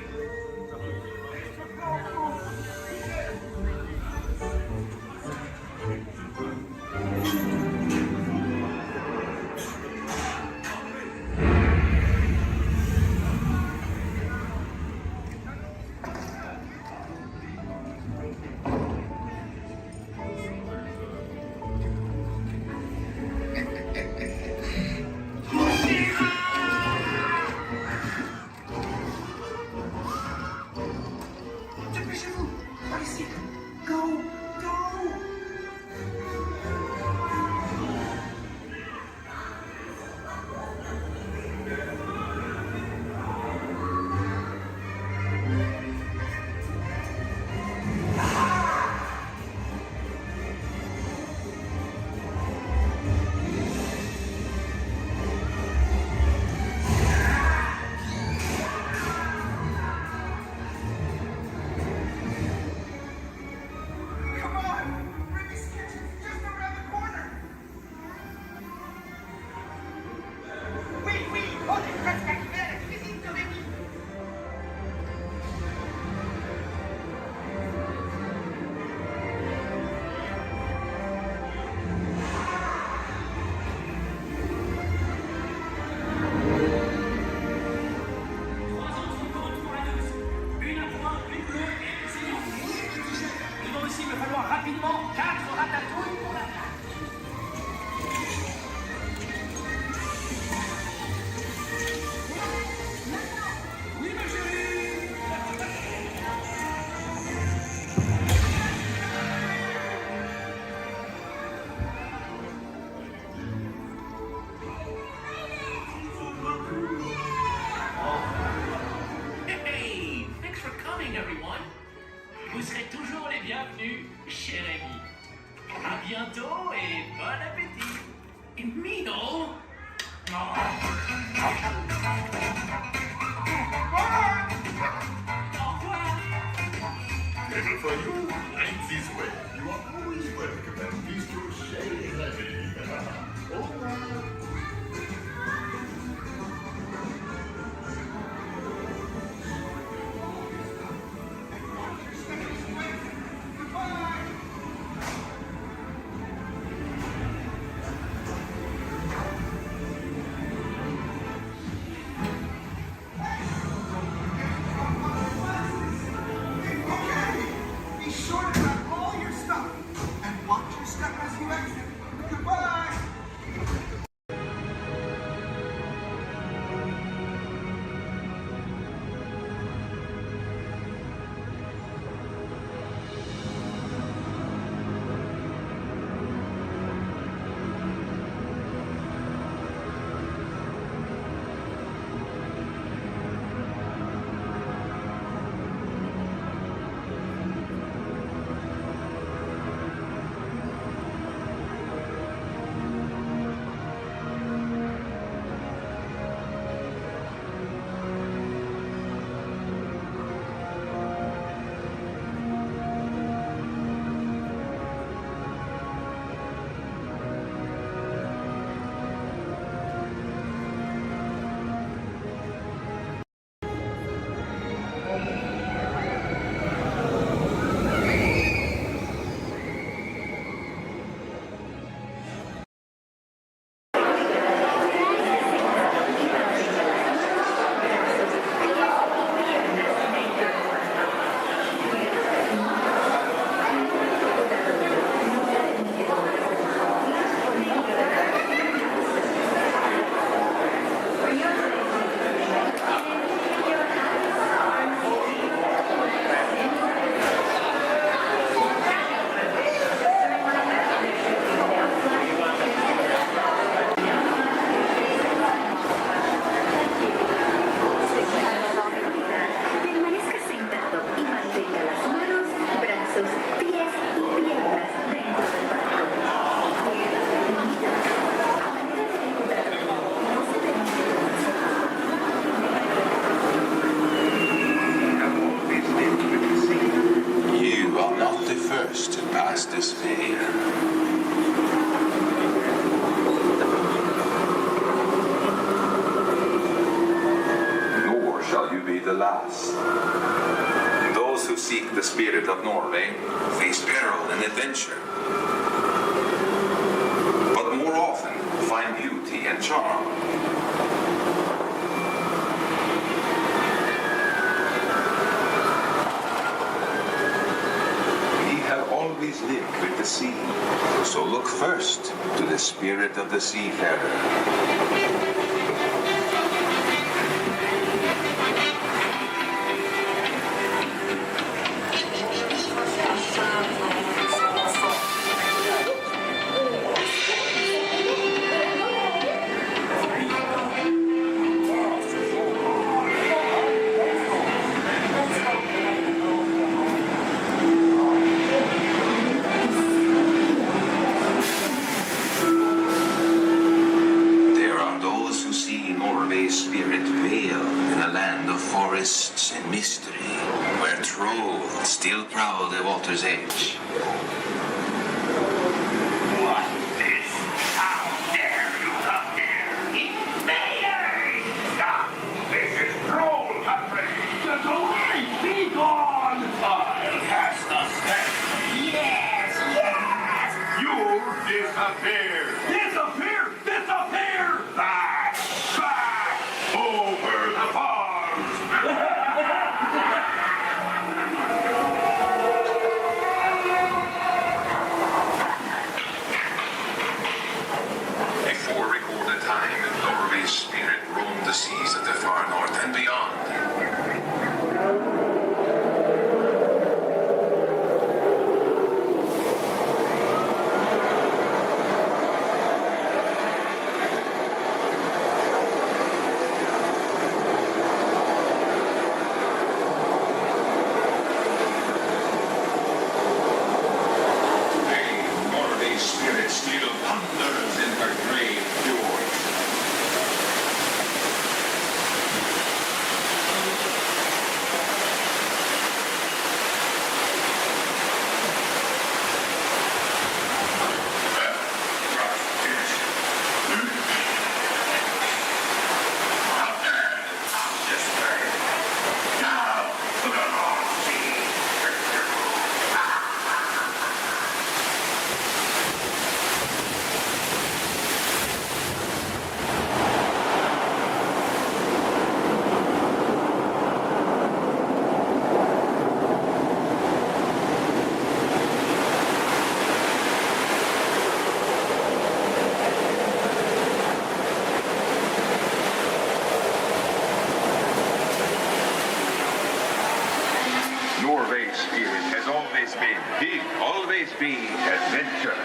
Vous serez toujours les bienvenus, cher ami. À bientôt et bon appétit. Et Mino? Oh. Au revoir. Little for you, right this way. You are always welcome and feast your shade heavy. Au revoir. despair. Nor shall you be the last. Those who seek the spirit of Norway face peril and adventure, but more often find beauty and charm. Always lived with the sea, so look first to the spirit of the seafarer. Spirit veiled in a land of forests and mystery, where trolls still prowl the water's edge. What is? How dare you come here? Invaders! Stop! This is troll country! Get away! Be gone! I'll cast the spell. Yes! Yes! You disappear! Disappear! Disappear! Back! Back! Over the farms! Before recorded time, Norway's spirit roamed the seas of the far north and beyond. Norway's spirit still thunders in her grave fjords. Norway's spirit has always been, will always be adventure.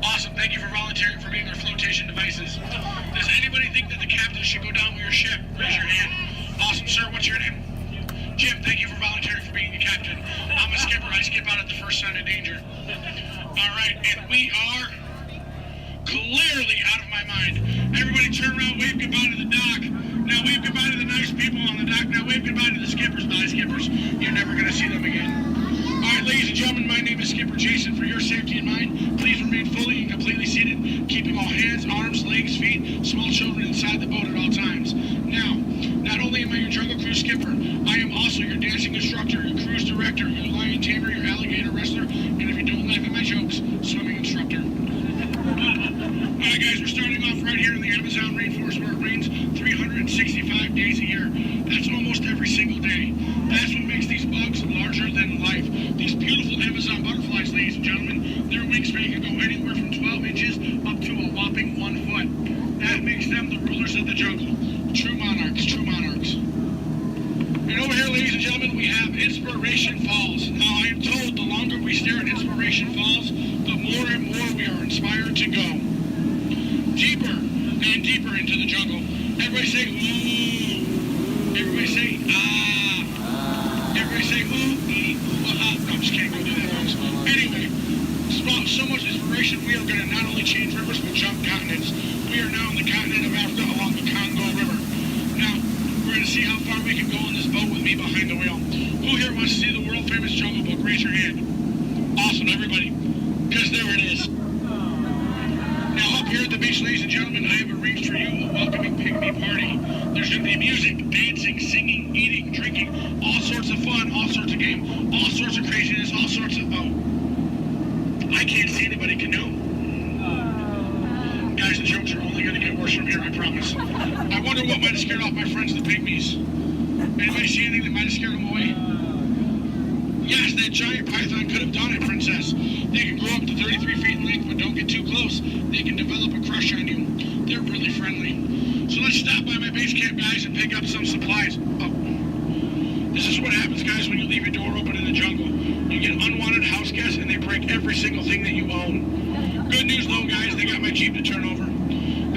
Awesome, thank you for volunteering for being our flotation devices. Does anybody think that the captain should go down with your ship? Raise your hand. Awesome, sir, what's your name? Jim, thank you for volunteering for being the captain. I'm a skipper, I skip out at the first sign of danger. Alright, and we are clearly out of my mind. Everybody turn around, wave goodbye to the dock. Now wave goodbye to the nice people on the dock. Now wave goodbye to the skippers. Bye, skippers. You're never going to see them again. Alright, ladies and gentlemen, my name is Skipper Jason. For your safety and mine, please remain fully and completely seated, keeping all hands, arms, legs, feet, small children inside the boat at all times. Now, not only am I your jungle cruise skipper, I am also your dancing instructor, your cruise director, your lion tamer, your alligator wrestler, and if you don't laugh at my jokes, swimming instructor. Alright guys, we're starting off right here in the Amazon rainforest where it rains 365 days a year. That's almost every single day. That's what makes these bugs larger than life. These beautiful Amazon butterflies, ladies and gentlemen, their wingspan can go anywhere from 12 inches up to a whopping 1 foot. That makes them the rulers of the jungle. True monarchs, true monarchs. And over here, ladies and gentlemen, we have Inspiration Falls. Now, I am told the longer we stare at Inspiration Falls, the more and more we are inspired to go. Deeper and deeper into the jungle. Everybody say, ooh. Everybody say, ah. Everybody say, ooh, ee, ooh, ah. No, I'm just kidding. Don't do that, folks. Anyway, so much inspiration, we are going to not only change rivers, but jump continents. We are now in the continent of Africa along the Congo River. Now, we're going to see how far we can go in this boat with me behind the wheel. Who here wants to see the world-famous Jungle Book? Raise your hand. Awesome, everybody. Because there it is. Now, up here at the beach, ladies and gentlemen, I have arranged for you a welcoming pygmy party. There's going to be music, dancing, singing, eating, drinking, all sorts of fun, all sorts of game, all sorts of craziness, all sorts of... Oh, I can't see anybody canoe. Guys, the jokes are only going to get worse from here, I promise. I wonder what might have scared off my friends, the pygmies. Anybody see anything that might have scared them away? Yes, that giant python could have done it, princess. They can grow up to 33 feet in length, but don't get too close. They can develop a crush on you. They're really friendly. So let's stop by my base camp, guys, and pick up some supplies. Oh. This is what happens, guys, when you leave your door open in the jungle. You get unwanted house guests, and they break every single thing that you own. Good news, though, guys, they got my Jeep to turn over.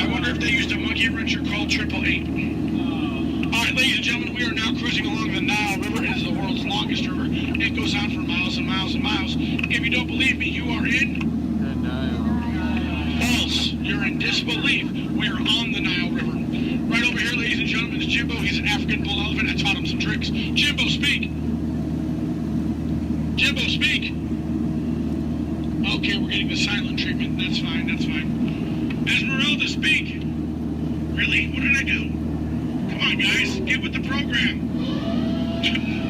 I wonder if they used a monkey wrencher called 888. Alright, ladies and gentlemen, we are now cruising along the Nile River. It is the world's longest river. It goes on for miles and miles and miles. If you don't believe me, you are in... the Nile. False. You're in disbelief. We are on the Nile River. Right over here, ladies and gentlemen, is Jimbo. He's an African bull elephant. I taught him some tricks. Jimbo, speak. Jimbo, speak. Okay, we're getting the silent treatment. That's fine, that's fine. Esmeralda, speak. Really? What did I do? Come on, guys. Get with the program.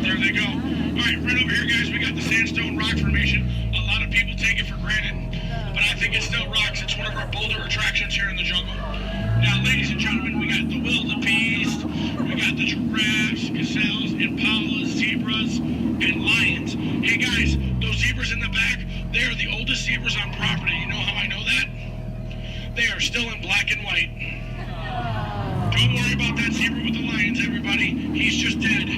There they go. Alright, right over here, guys, we got the sandstone rock formation. A lot of people take it for granted, but I think it still rocks. It's one of our bolder attractions here in the jungle. Now, ladies and gentlemen, we got the wildebeest, we got the giraffes, gazelles, impalas, zebras, and lions. Hey guys, those zebras in the back, they are the oldest zebras on property. You know how I know that? They are still in black and white. Don't worry about that zebra with the lions, everybody. He's just dead.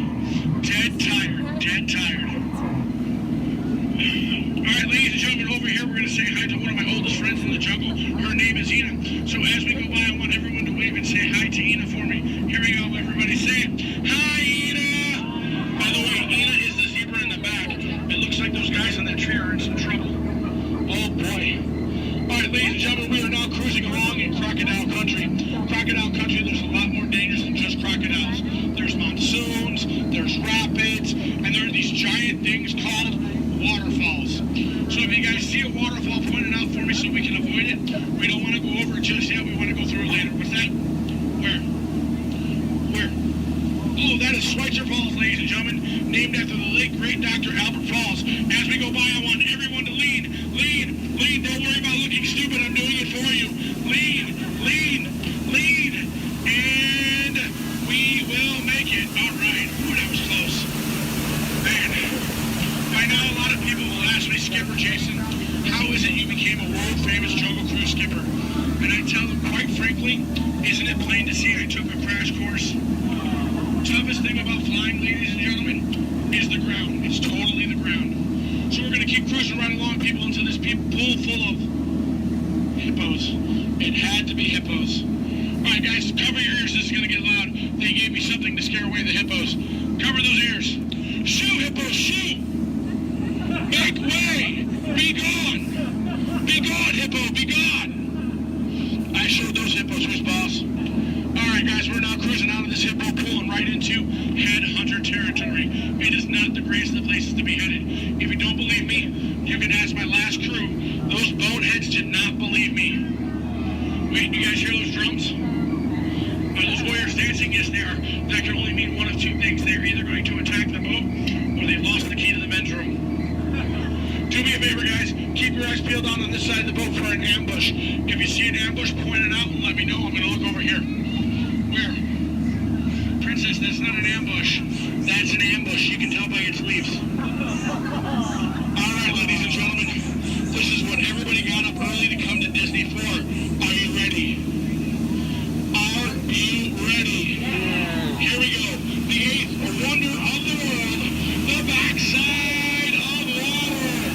Dead tired. Dead tired. Alright, ladies and gentlemen, over here we're going to say hi to one of my oldest friends in the jungle. Her name is Ina. So as we go by, I want everyone to wave and say hi to Ina for me. Here we go, everybody. Say it. Hi, Ina! By the way, Ina is the zebra in the back. It looks like those guys on that tree are in some trouble. Oh, boy. Alright, ladies and gentlemen, we are now cruising along in crocodile country. Crocodile country, there's a lot more dangers than just crocodiles. There's monsoons, there's rapids, and there are these giant things called waterfalls. So if you guys see a waterfall, point it out for me so we can avoid it. We don't want to go over it just yet, we want to go through it later. What's that? Where? Where? Oh, that is Schweitzer Falls, ladies and gentlemen, named after the late great Dr. Albert Falls. As we go by, I want everyone to lean. Lean, lean, don't worry about looking stupid, I'm doing it for you. Lean, lean, lean, and we will make it. All right, ooh, that was close. Man, I know a lot of people will ask me, Skipper Jason, how is it you became a world-famous Jungle Cruise skipper? And I tell them, quite frankly, isn't it plain to see I took a crash course? Toughest thing about flying, ladies and gentlemen, is the ground. It's totally the ground. So we're going to keep cruising right along, people, until this pool full of hippos. It had to be hippos. All right, guys, cover your ears. This is going to get loud. They gave me something to scare away the hippos. Cover those ears. Shoo, hippos, shoo! Make way! Be gone! Be gone, hippo, be gone! I showed those hippos who's boss. All right, guys, we're now cruising out of this hippo pool and right into headhunter territory. It is not the greatest of places to be headed. If you don't believe me, you can ask my last crew. Those boneheads did not believe me. Wait, you guys hear those drums? Are those warriors dancing? Yes, they are. That can only mean one of two things. They're either going to attack the boat or they've lost the key to the men's room. Do me a favor, guys. Keep your eyes peeled out on this side of the boat for an ambush. If you see an ambush, point it out and let me know. I'm going to look over here. Where? Princess, that's not an ambush. That's an ambush. You can tell by its leaves. All right, ladies and gentlemen. This is what everybody got up early to come to Disney for. Are you ready? Are you ready? Here we go. The eighth wonder of the world. The backside of water.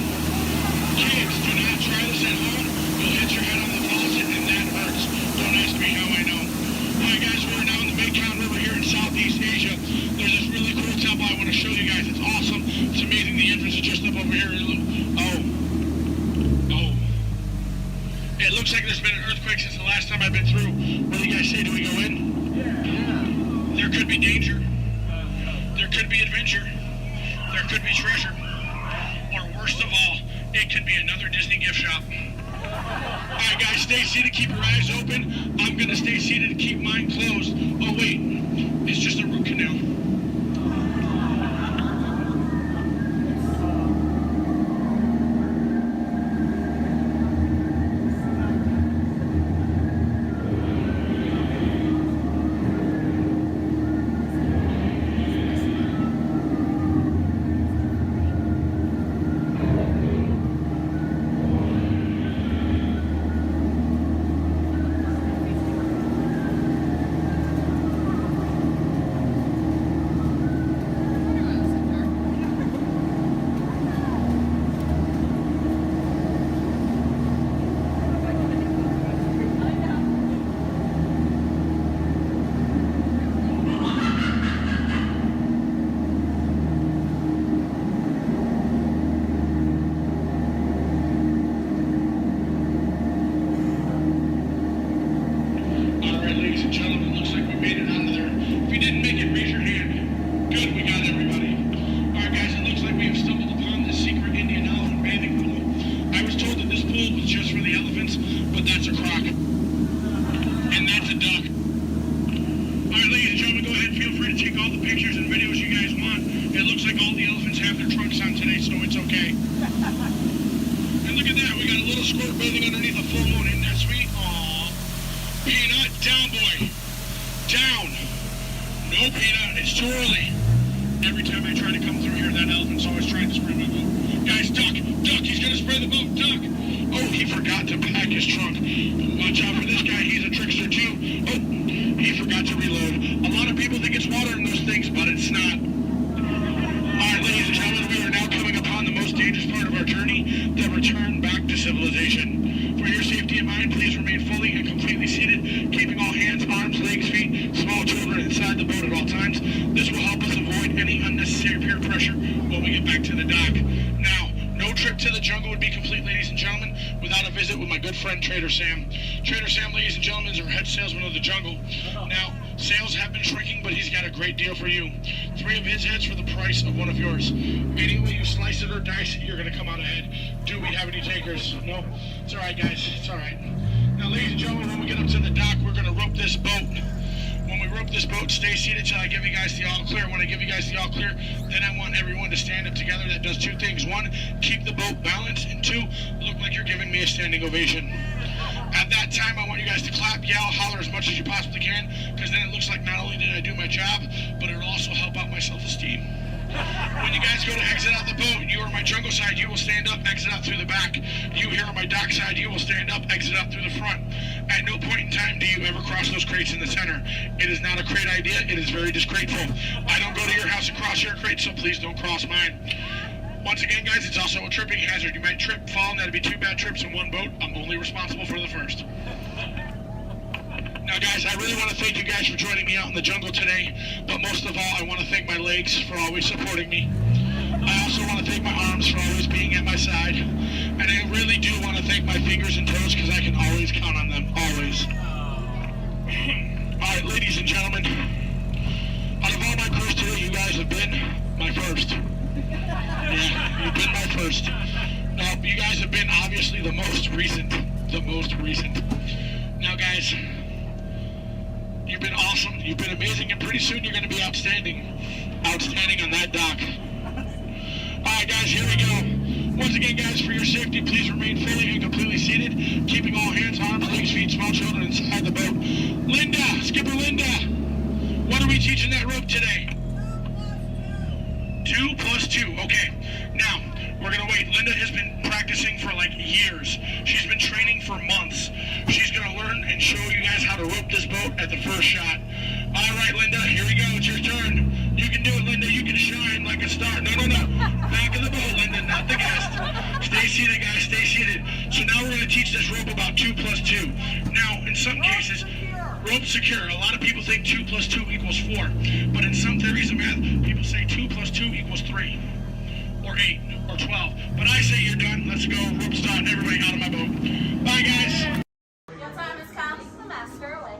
Kids, do not try this at home. You'll hit your head on the faucet and that hurts. Don't ask me how I know. Alright guys, we're now in the Mekong River here in Southeast Asia. There's this really cool temple I want to show you guys. It's awesome. It's amazing. The entrance is just up over here. Oh. It looks like there's been an earthquake since the last time I've been through. What do you guys say? Do we go in? Yeah. There could be danger. There could be adventure. There could be treasure. Or worst of all, it could be another Disney gift shop. Alright guys, stay seated, keep your eyes open. I'm gonna stay seated and keep mine closed. Oh wait, it's just a root canal. elephants have their trunks on today, so it's okay. And look at that, we got a little squirt bathing underneath a full moon. Isn't that sweet? Aww. Peanut, down, boy. Down. No, Peanut, it's too early. Every time I try to come through here, that elephant's always trying to spray my boat. Guys, duck, he's gonna spray the boat, duck. Oh, he forgot to pack his trunk. Watch out for this guy, he's a trickster too. Oh, he forgot to reload. A lot of people think it's water in those things, but it's not. Alright, ladies and gentlemen, we are now coming upon the most dangerous part of our journey, the return back to civilization. For your safety and mine, please remain fully and completely seated, keeping all hands, arms, legs, feet, small children inside the boat at all times. This will help us avoid any unnecessary peer pressure when we get back to the dock. Now, no trip to the jungle would be complete, ladies and gentlemen, without a visit with my good friend Trader Sam. Trader Sam, ladies and gentlemen, is our head salesman of the jungle. Now, sales have been shrinking, but he's got a great deal for you. 3 of his heads for the price of 1 of yours. Any way you slice it or dice it, you're going to come out ahead. Do we have any takers? No? It's all right, guys. It's all right. Now, ladies and gentlemen, when we get up to the dock, we're going to rope this boat. When we rope this boat, stay seated till I give you guys the all clear. When I give you guys the all clear, then I want everyone to stand up together. That does 2 things. 1, keep the boat balanced, and 2, look like you're giving me a standing ovation. At that time, I want you guys to clap, yell, holler as much as you possibly can, because then it looks like not only did I do my job, but it'll also help out my self-esteem. When you guys go to exit out the boat, you are my jungle side, you will stand up, exit out through the back. You here on my dock side, you will stand up, exit out through the front. At no point in time do you ever cross those crates in the center. It is not a crate idea, it is very disgraceful. I don't go to your house and cross your crate, so please don't cross mine. Once again, guys, it's also a tripping hazard. You might trip, fall, and that'd be 2 bad trips in one boat. I'm only responsible for the first. Now, guys, I really want to thank you guys for joining me out in the jungle today, but most of all, I want to thank my legs for always supporting me. I also want to thank my arms for always being at my side, and I really do want to thank my fingers and toes because I can always count on them, always. All right, ladies and gentlemen, out of all my crews today, you guys have been my first. Yeah, you've been my first. Now, you guys have been obviously the most recent. Now, guys, you've been awesome, you've been amazing, and pretty soon you're going to be outstanding on that dock. Alright, guys, here we go. Once again, guys, for your safety, please remain fully and completely seated, keeping all hands, arms, legs, feet, small children inside the boat. Linda, Skipper Linda, what are we teaching that rope today? 2 plus 2, okay. Now, we're going to wait. Linda has been practicing for like years. She's been training for months. She's going to learn and show you guys how to rope this boat at the first shot. All right, Linda, here we go. It's your turn. You can do it, Linda. You can shine like a star. No. Back of the boat, Linda, not the guest. Stay seated, guys. Stay seated. So now we're going to teach this rope about 2 plus 2. Now, in some cases, rope secure. A lot of people think 2 plus 2 equals 4. But in some theories of math, people say 2 plus 2 equals 3. Or 8. Or 12. But I say you're done. Let's go. Rope start. Everybody out of my boat. Bye, guys. Your time has come. The master away.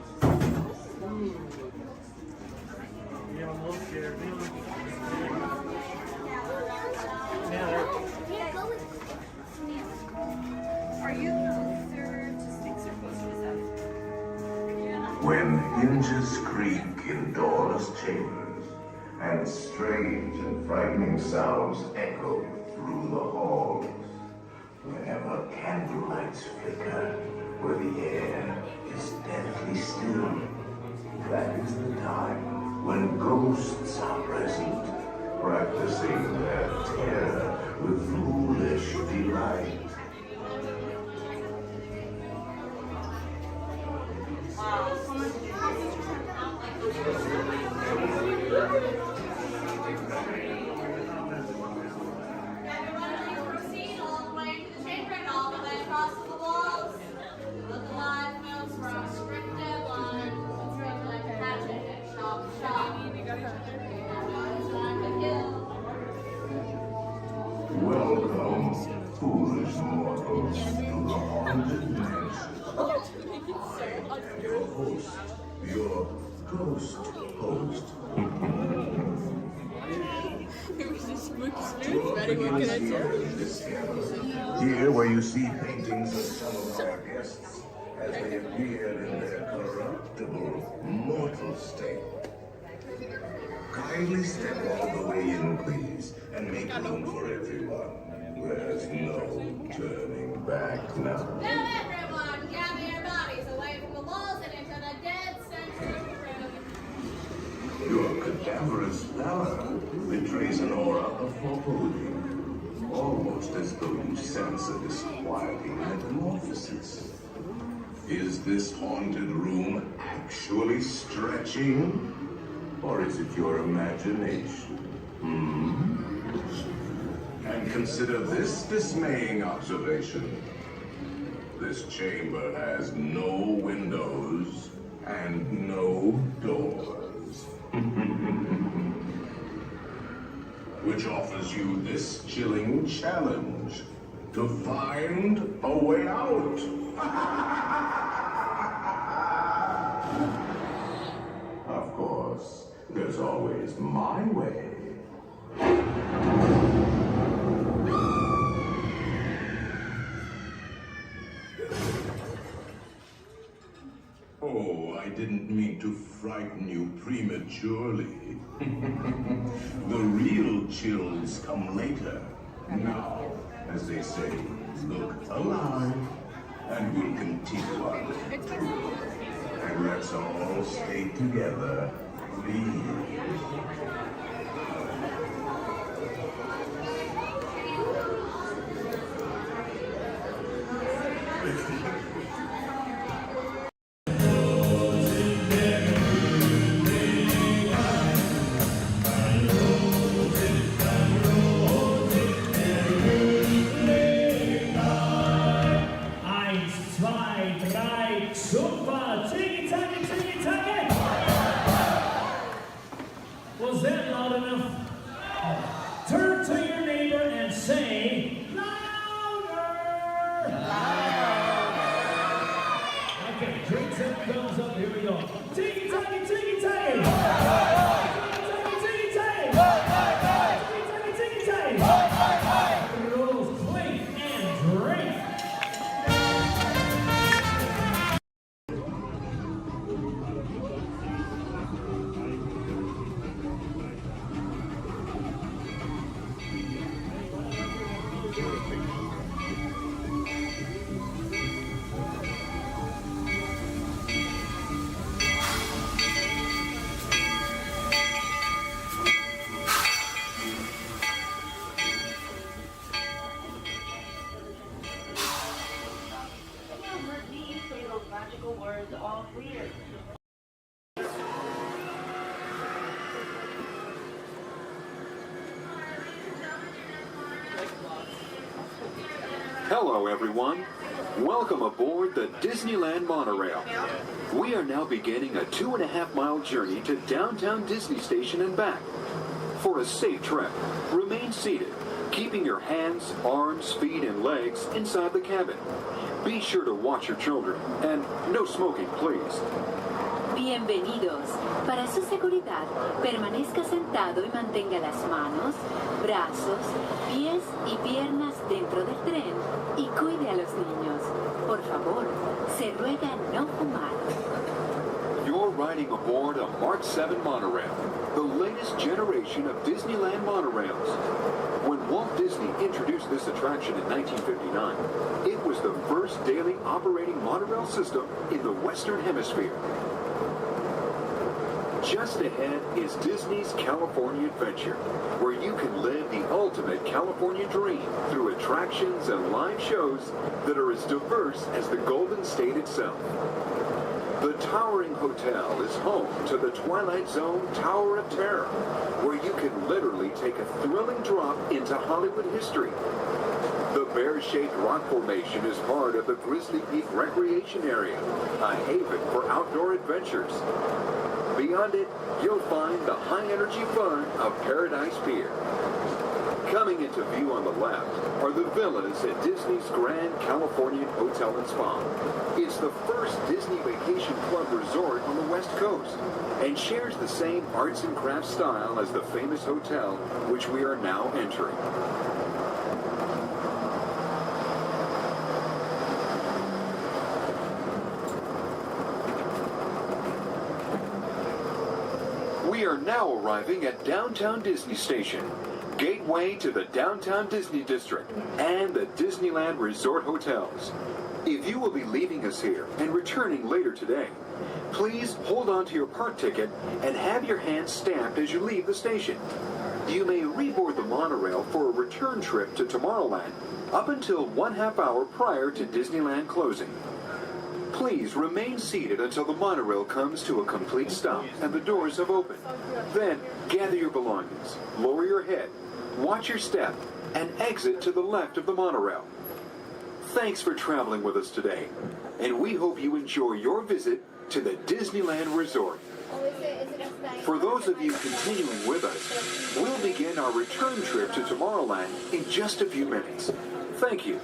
Are you closer to sticks or closer to 7? When hinges creak in doors chambers, and strange and frightening sounds echo through the halls, whenever candlelights flicker, where the air is deathly still, that is the time when ghosts are present, practicing their terror with foolish delight. Welcome, foolish mortals, to the haunted mansion. Your host, your ghost host. Here where you see paintings of some of our guests as they appeared in their corruptible, mortal state. Kindly step all the way in, please, and make room for everyone. There's no turning back now. Now everyone, gather your bodies away from the walls and into the dead center of the room. Your cadaverous pallor betrays an aura of foreboding, almost as though you sense a disquieting metamorphosis. Is this haunted room actually stretching? Or is it your imagination? And consider this dismaying observation. This chamber has no windows and no doors. Which offers you this chilling challenge to find a way out. Of course, there's always my way. Oh, I didn't mean to frighten you prematurely. The real chills come later. Now, as they say, look alive, and we'll continue on. And let's all stay together, please. Was that loud enough? Turn to your neighbor and say, louder! Okay, drinks up, thumbs up, here we go. Tiki-taki, tiki-taki! Tiki-taki, tiki-taki! Tiki-taki, tiki-taki! Rolls clean and drink! Words all clear. Hello, everyone. Welcome aboard the Disneyland monorail. We are now beginning a 2.5-mile journey to downtown Disney Station and back. For a safe trip, remain seated, keeping your hands, arms, feet, and legs inside the cabin. Be sure to watch your children, and no smoking, please. Bienvenidos. Para su seguridad, permanezca sentado y mantenga las manos, brazos, pies y piernas dentro del tren y cuide a los niños. Por favor, se ruega no fumar. You're riding aboard a Mark 7 monorail, the latest generation of Disneyland monorails. When Walt Disney introduced this attraction in 1959, it was the first daily operating monorail system in the Western Hemisphere. Just ahead is Disney's California Adventure, where you can live the ultimate California dream through attractions and live shows that are as diverse as the Golden State itself. The towering hotel is home to the Twilight Zone Tower of Terror, where you can literally take a thrilling drop into Hollywood history. The bear-shaped rock formation is part of the Grizzly Peak Recreation Area, a haven for outdoor adventures. Beyond it, you'll find the high-energy fun of Paradise Pier. Coming into view on the left are the villas at Disney's Grand Californian Hotel and Spa. It's the first Disney Vacation Club resort on the West Coast and shares the same arts and crafts style as the famous hotel which we are now entering. We are now arriving at downtown Disney Station. gateway to the downtown Disney District and the Disneyland Resort Hotels. If you will be leaving us here and returning later today, please hold on to your park ticket and have your hand stamped as you leave the station. You may reboard the monorail for a return trip to Tomorrowland up until 1/2 hour prior to Disneyland closing. Please remain seated until the monorail comes to a complete stop and the doors have opened. Then gather your belongings, lower your head, watch your step, and exit to the left of the monorail. Thanks for traveling with us today, and we hope you enjoy your visit to the Disneyland Resort. For those of you continuing with us, we'll begin our return trip to Tomorrowland in just a few minutes. Thank you.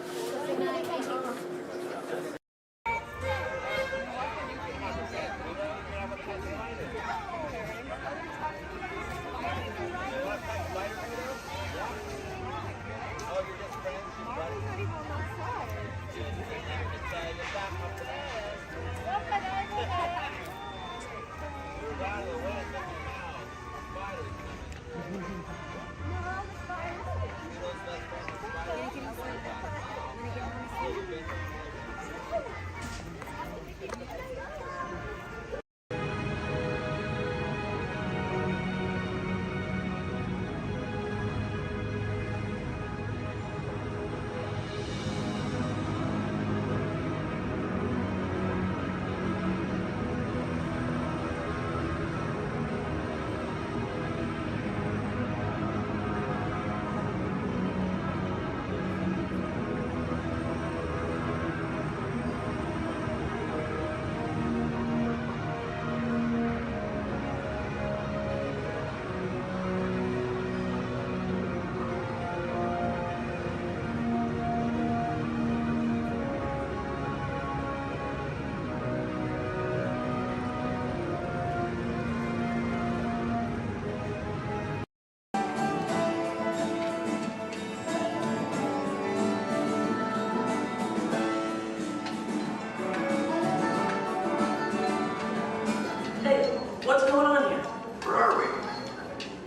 What's going on here? Where are we?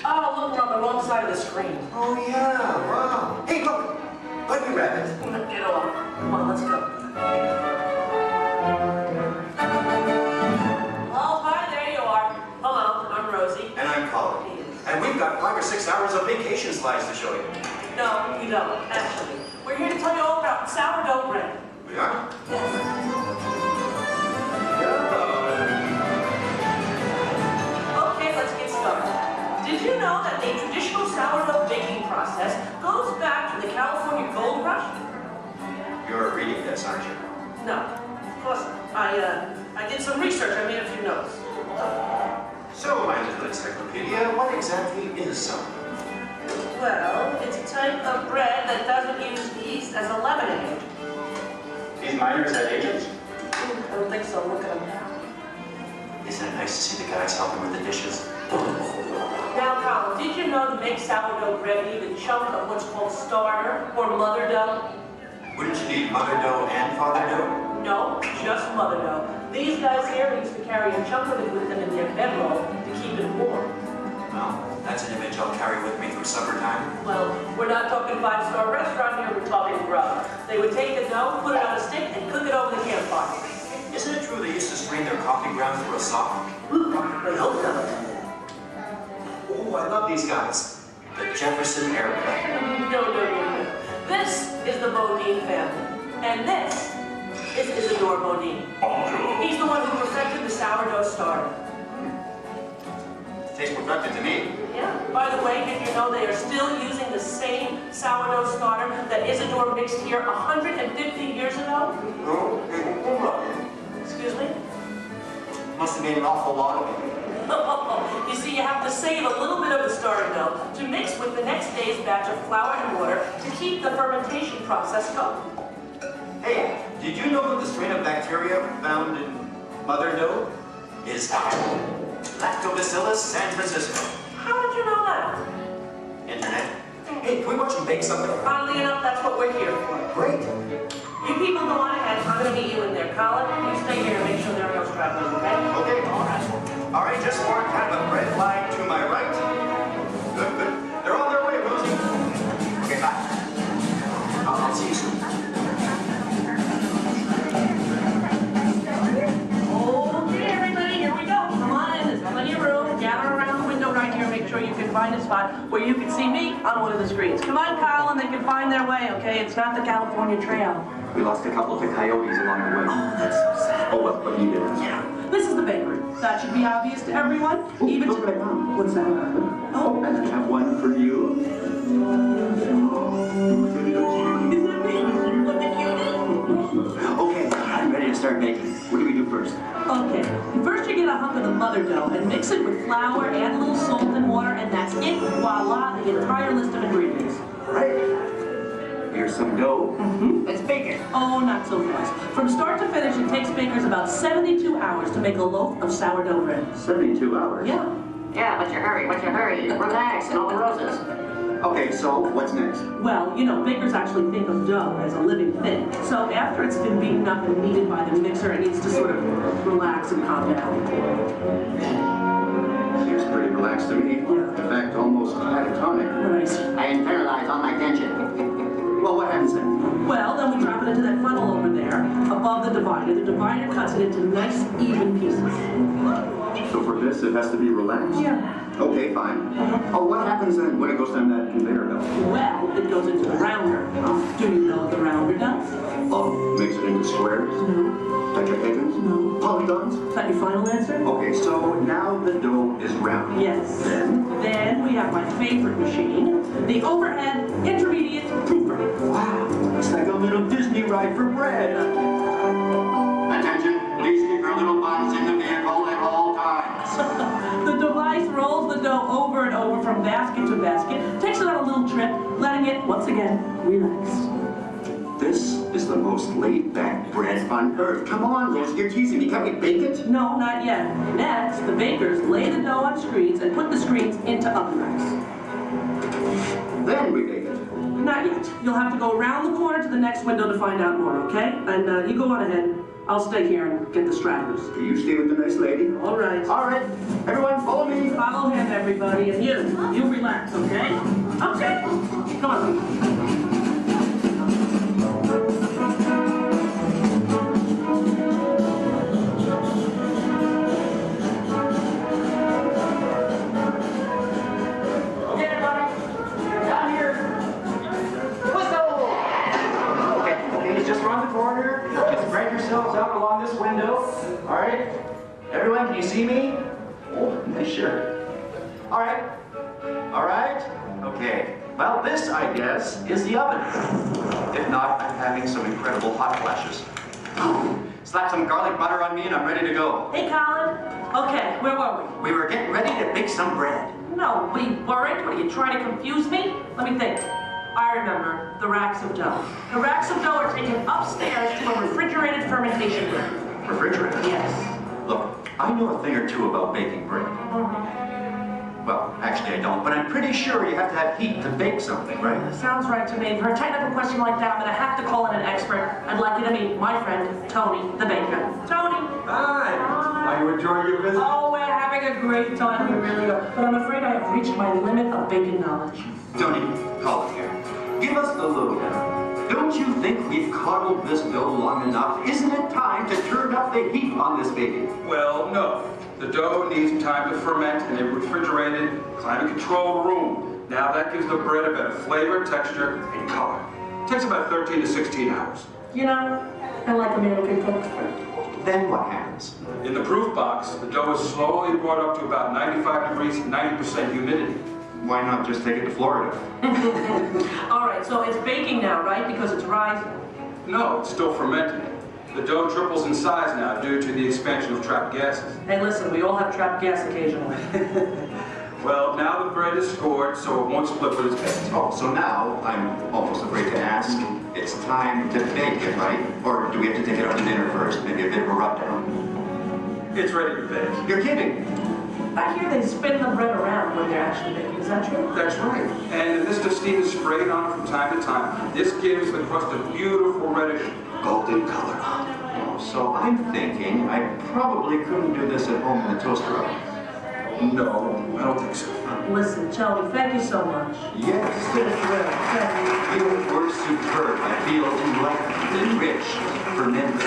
Oh, look, we're on the wrong side of the screen. Oh, yeah, wow. Hey, look, Bunny Rabbit. Get off. Come on, let's go. Oh, hi, there you are. Hello, I'm Rosie. And I'm Colin. And we've got 5 or 6 hours of vacation slides to show you. No, you don't, actually. We're here to tell you all about sourdough bread. We are? Okay, let's get started. Did you know that a traditional sourdough baking process goes back to the California Gold Rush? You're reading this, aren't you? No, of course not. I did some research. I made a few notes. So, my little encyclopedia, what exactly is sourdough? Well, it's a type of bread that doesn't use yeast as a leavening agent. These miners had agents? I don't think so. Look at them. Isn't it nice to see the guys helping with the dishes? Now, Colin, did you know to make sourdough bread you need a chunk of what's called starter or mother dough? Wouldn't you need mother dough and father dough? No, just mother dough. These guys here used to carry a chunk of it with them in their bedroll to keep it warm. Well, that's an image I'll carry with me through supper time. Well, we're not talking five-star restaurant here, we're talking grub. They would take the dough, put it on a stick, and cook it over the campfire. Isn't it true they used to strain their coffee grounds through a saw? I hope so. Oh, I love these guys. The Jefferson Airplane. No. This is the Bodine family. And this is Isidore Bodine. He's the one who perfected the sourdough starter. Tastes perfected to me. Yeah. By the way, did you know they are still using the same sourdough starter that Isidore mixed here 150 years ago? Excuse me? Must have made an awful lot of it. You see, you have to save a little bit of the starter dough to mix with the next day's batch of flour and water to keep the fermentation process going. Hey, did you know that the strain of bacteria found in mother dough is Lactobacillus San Francisco? How did you know that? Internet. Hey, can we watch them bake something? Oddly enough, that's what we're here for. Great. You people go on ahead. I'm going to meet you in there. Colin, you stay here to make sure there are no travelers, okay? Okay, all right. All right, just more kind of a red line to my right. Good. They're on their way, Rosie. screens. Come on, Colin, they can find their way, okay? It's not the California Trail. We lost a couple to coyotes along the way. Oh, that's so sad. Oh, well, but you did. Yeah. This is the bakery. That should be obvious to everyone. Even to... What's that? Oh, and I have one for you. Is that me? What the cutie? Okay, I'm ready to start baking. What do we do first? Okay, first you get a hunk of the mother dough and mix it with flour, add a little salt and water, and that's it. Voila, the entire list of ingredients. Right. Here's some dough. Let's bake it. Oh, not so fast. From start to finish, it takes bakers about 72 hours to make a loaf of sourdough bread. 72 hours? Yeah. Yeah, what's your hurry? What's your hurry? Relax, and all the roses. Okay, so what's next? Well, you know, bakers actually think of dough as a living thing. So after it's been beaten up and kneaded by the mixer, it needs to sort of relax and calm down. Seems pretty relaxed to me. Yeah. In fact, almost catatonic. Right. I internalize all my tension. Well, what happens then? Well, then we drop it into that funnel over there, above the divider. The divider cuts it into nice, even pieces. So for this, it has to be relaxed? Yeah. Okay, fine. Oh, what happens then when it goes down that conveyor belt? Well, it goes into the rounder. Do you know what the rounder does? Oh, makes it into squares? No. Tetrahedrons? No. Polygons? Is that your final answer? Okay, so now the dough is round. Yes. Then we have my favorite machine, the overhead intermediate proofer. Wow, it's like a little Disney ride for bread. Attention, please keep your little buns in the vehicle at all times. The device rolls the dough over and over from basket to basket, takes it on a little trip, letting it, once again, relax. This is the most laid-back bread on earth. Come on, Rose, you're teasing me. Can't we bake it? No, not yet. Next, the bakers lay the dough on screens and put the screens into oven racks. Then we bake it. Not yet. You'll have to go around the corner to the next window to find out more, okay? And you go on ahead. I'll stay here and get the stragglers. You stay with the nice lady. All right. All right. Everyone, follow me. Follow him, everybody. And you relax, okay? Okay. Come on. Out along this window. All right. Everyone, can you see me? Oh, nice shirt. All right. All right. Okay. Well, this, I guess, is the oven. If not, I'm having some incredible hot flashes. Slap some garlic butter on me and I'm ready to go. Hey, Colin. Okay, where were we? We were getting ready to bake some bread. No, we weren't. What, are you trying to confuse me? Let me think. I remember the racks of dough. The racks of dough are taken upstairs to a refrigerated fermentation room. Refrigerated? Yes. Look, I know a thing or two about baking bread. Well, actually I don't, but I'm pretty sure you have to have heat to bake something, right? Sounds right to me. For a technical question like that, I'm going to have to call in an expert. I'd like you to meet my friend, Tony, the baker. Tony! Hi! Are you enjoying your visit? Oh, we're having a great time. We really are. But I'm afraid I have reached my limit of baking knowledge. Tony, call it here. Give us the lowdown. Don't you think we've coddled this dough long enough? Isn't it time to turn up the heat on this baby? Well, no. The dough needs time to ferment in a refrigerated, climate-controlled room. Now that gives the bread a better flavor, texture, and color. It takes about 13 to 16 hours. You know, I like a man who can cook. Then what happens? In the proof box, the dough is slowly brought up to about 95 degrees, 90% humidity. Why not just take it to Florida? All right, so it's baking now, right? Because it's rising. No, it's still fermenting. The dough triples in size now due to the expansion of trapped gases. Hey, listen, we all have trapped gas occasionally. Well, now the bread is scored, so it won't split when it's baked. Oh, so now, I'm almost afraid to ask, it's time to bake it, right? Or do we have to take it out to dinner first? Maybe a bit of a rub-down? It's ready to bake. You're kidding. I hear they spin the bread around when they're actually baking. Is that true? That's right. And this steam is sprayed on it from time to time. This gives the crust a beautiful reddish golden color. Oh, so I'm thinking I probably couldn't do this at home in the toaster oven. No, I don't think so. Listen, Tony, thank you so much. Yes. It's been a thrill. Thank you. You were superb. I feel enlightened and rich, fermented.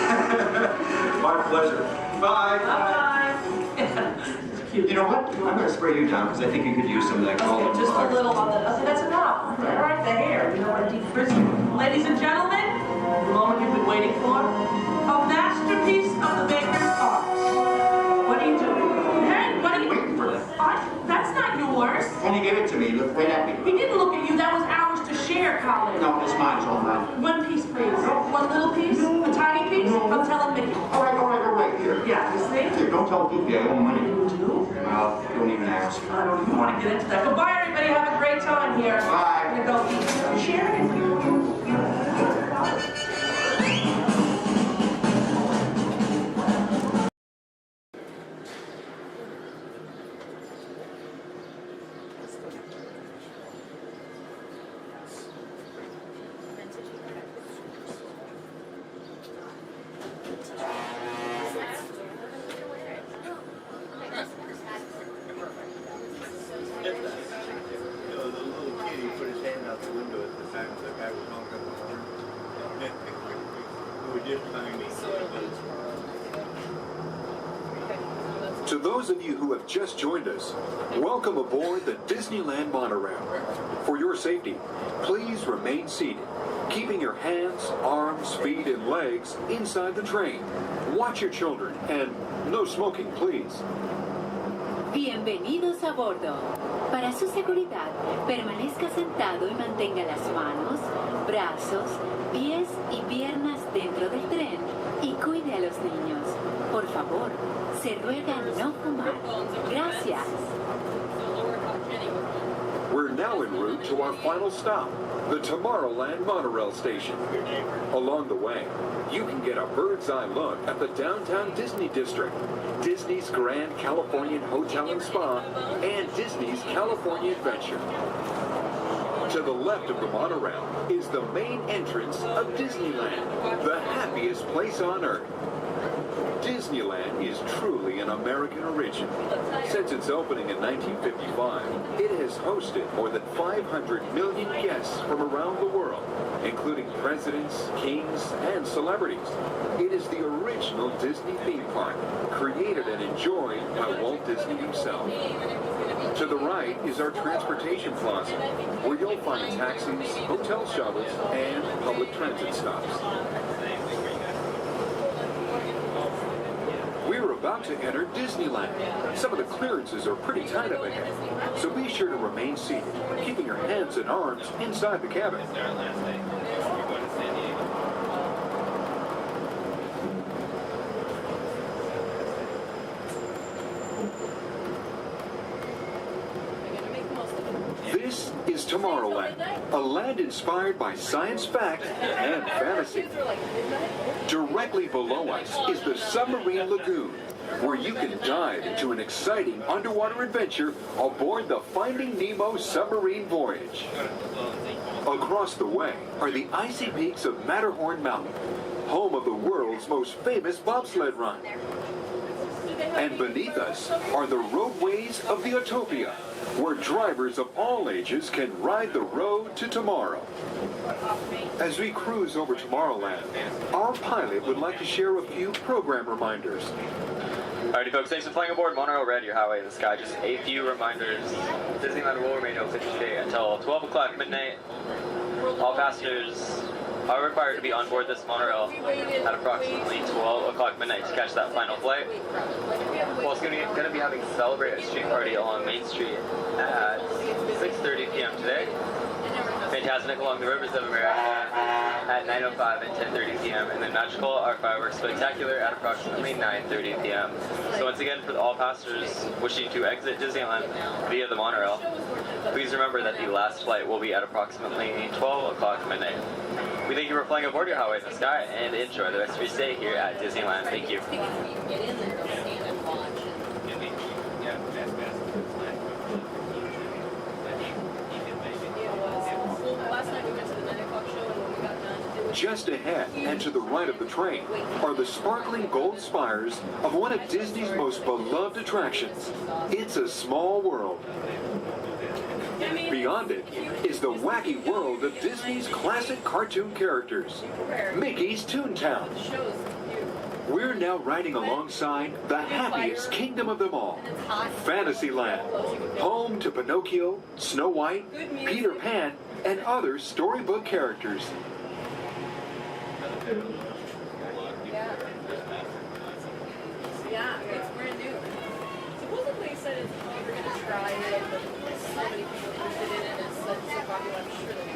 My pleasure. Bye. Bye-bye. cute. You know what? I'm going to spray you down because I think you could use some of that gold. Okay, just a little on the, okay, that's enough. All right, the hair, you know what, deep frizzy. Ladies and gentlemen, the moment you've been waiting for, a masterpiece of the maker's art. What are you doing? Hey, what are you? Waiting for that. That's not yours. When you gave it to me, you looked right at me. He didn't look at you, that was ours to share, Colin. No, it's mine, it's all mine. One piece, please. One little piece? A tiny piece? I'm telling Mickey. All right, here. Yeah, you see? Here, don't tell Goofy I owe money. You do? Well, don't even ask. I don't even want to get into that. Goodbye, everybody. Have a great time here. Bye. I'm going to go eat. Sharon. To those of you who have just joined us, welcome aboard the Disneyland monorail. For your safety, please remain seated, keeping your hands, arms, feet, and legs inside the train. Watch your children, and no smoking, please. Bienvenidos a bordo. Para su seguridad, permanezca sentado y mantenga las manos, brazos, pies y piernas dentro del tren y cuide a los niños. Por favor, se ruega no fumar. Gracias. We're now en route to our final stop, the Tomorrowland monorail station. Along the way, you can get a bird's eye look at the downtown Disney district, Disney's Grand Californian Hotel and Spa, and Disney's California Adventure. To the left of the monorail is the main entrance of Disneyland, the happiest place on earth. Disneyland is truly an American origin. Since its opening in 1955, it has hosted more than 500 million guests from around the world, including presidents, kings, and celebrities. It is the original Disney theme park, created and enjoyed by Walt Disney himself. To the right is our transportation plaza, where you'll find taxis, hotel shuttles, and public transit stops. We're about to enter Disneyland. Some of the clearances are pretty tight up ahead, so be sure to remain seated, keeping your hands and arms inside the cabin. This is Tomorrowland, a land inspired by science fact and fantasy. Directly below us is the Submarine Lagoon, where you can dive into an exciting underwater adventure aboard the Finding Nemo submarine voyage. Across the way are the icy peaks of Matterhorn Mountain, home of the world's most famous bobsled run. And beneath us are the roadways of the Utopia, where drivers of all ages can ride the road to tomorrow. As we cruise over Tomorrowland, our pilot would like to share a few program reminders. Alrighty folks, thanks for flying aboard Monorail Red, your highway in the sky. Just a few reminders. Disneyland will remain open today until 12 o'clock midnight. All passengers are required to be on board this monorail at approximately 12 o'clock midnight to catch that final flight. We're also going to be having a Celebrate a Street Party along Main Street at 6:30 p.m. today. Fantastic along the Rivers of America at 9:05 and 10:30 p.m. and then Magical, our fireworks spectacular, at approximately 9:30 p.m. So once again, for all passengers wishing to exit Disneyland via the monorail, please remember that the last flight will be at approximately 12 o'clock midnight. We thank you for flying aboard your highway in the sky and enjoy the rest of your stay here at Disneyland. Thank you. Just ahead and to the right of the train are the sparkling gold spires of one of Disney's most beloved attractions. It's a Small World. Beyond it is the wacky world of Disney's classic cartoon characters, Mickey's Toontown. We're now riding alongside the happiest kingdom of them all, Fantasyland, home to Pinocchio, Snow White, Peter Pan, and other storybook characters. Yeah, it's brand new. Supposedly he said it's we're gonna try it, but so many people interested in it and it's such so popular, I'm sure they'll be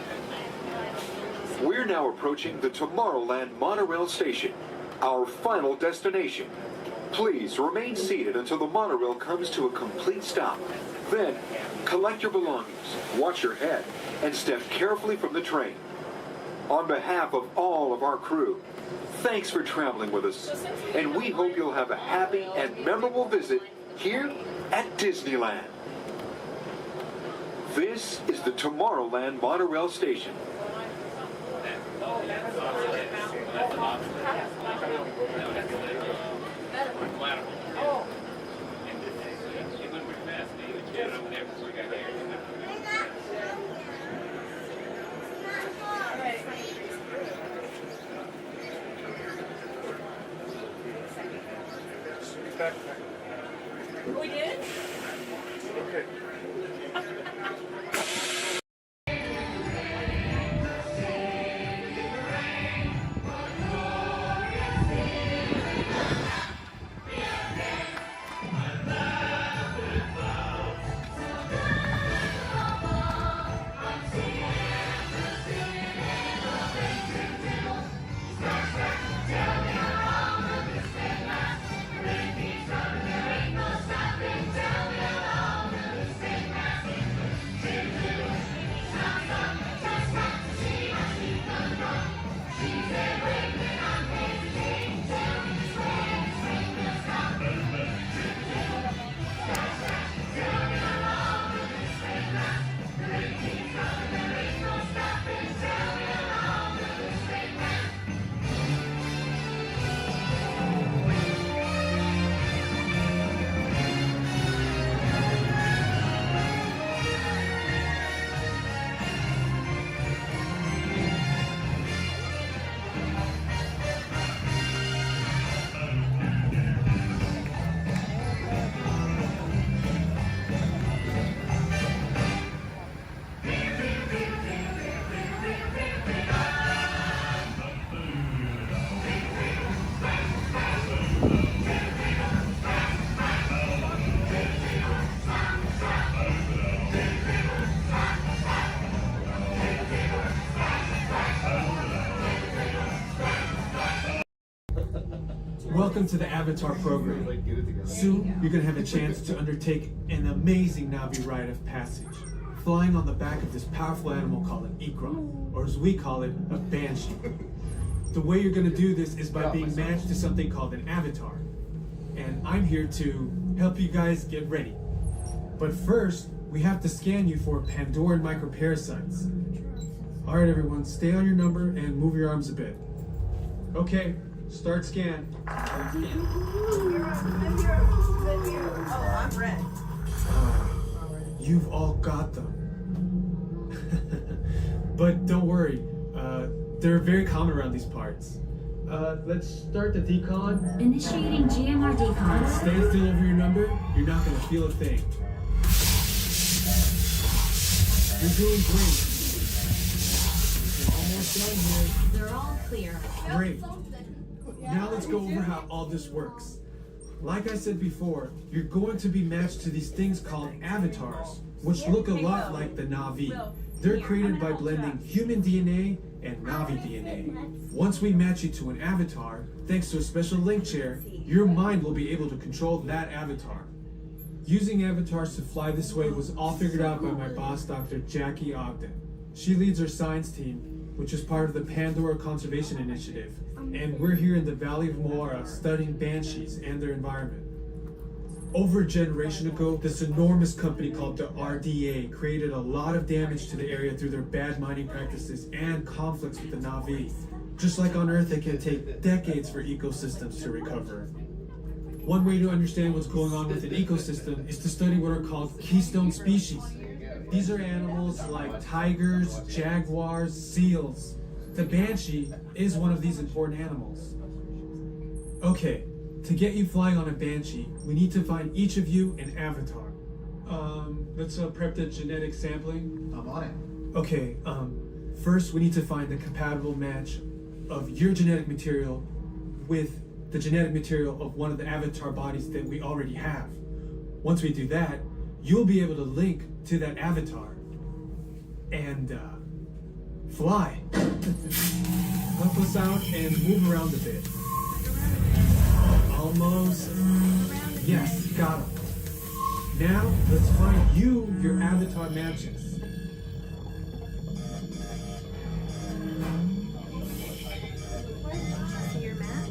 good. We're now approaching the Tomorrowland monorail station, our final destination. Please remain seated until the monorail comes to a complete stop. Then, collect your belongings, watch your head, and step carefully from the train. On behalf of all of our crew, thanks for traveling with us, and we hope you'll have a happy and memorable visit here at Disneyland. This is the Tomorrowland monorail station. We did? Okay. Welcome to the Avatar program. Soon, you're going to have a chance to undertake an amazing Navi rite of passage, flying on the back of this powerful animal called an Ikron, or as we call it, a Banshee. The way you're going to do this is by being matched to something called an avatar. And I'm here to help you guys get ready. But first, we have to scan you for Pandoran microparasites. Alright everyone, stay on your number and move your arms a bit. Okay, start scan. I'm here. Oh, I'm red. You've all got them. But don't worry, they're very common around these parts. Let's start the decon. Initiating GMR decon. Stay still over your number, you're not gonna feel a thing. You're doing great. You're almost done here. They're all clear. Great. Now let's go over how all this works. Like I said before, you're going to be matched to these things called avatars, which look a lot like the Navi. They're created by blending human DNA and Navi DNA. Once we match you to an avatar, thanks to a special link chair, your mind will be able to control that avatar. Using avatars to fly this way was all figured out by my boss, Dr. Jackie Ogden. She leads our science team, which is part of the Pandora Conservation Initiative, and we're here in the Valley of Moara studying banshees and their environment. Over a generation ago, this enormous company called the RDA created a lot of damage to the area through their bad mining practices and conflicts with the Navi. Just like on Earth, it can take decades for ecosystems to recover. One way to understand what's going on with an ecosystem is to study what are called keystone species. These are animals like tigers, jaguars, seals. The banshee is one of these important animals. Okay, to get you flying on a Banshee, we need to find each of you an avatar. Let's prep the genetic sampling. I'm on it. Okay, first we need to find the compatible match of your genetic material with the genetic material of one of the avatar bodies that we already have. Once we do that, you'll be able to link to that avatar and fly. Help us out and move around a bit. Almost. Yes, got him. Now, let's find you your avatar matches. See your match?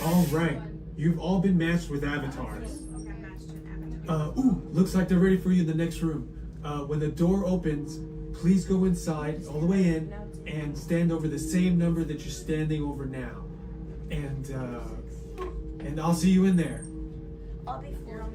All right, you've all been matched with avatars. Looks like they're ready for you in the next room. When the door opens, please go inside all the way in and stand over the same number that you're standing over now. And I'll see you in there. I'll be for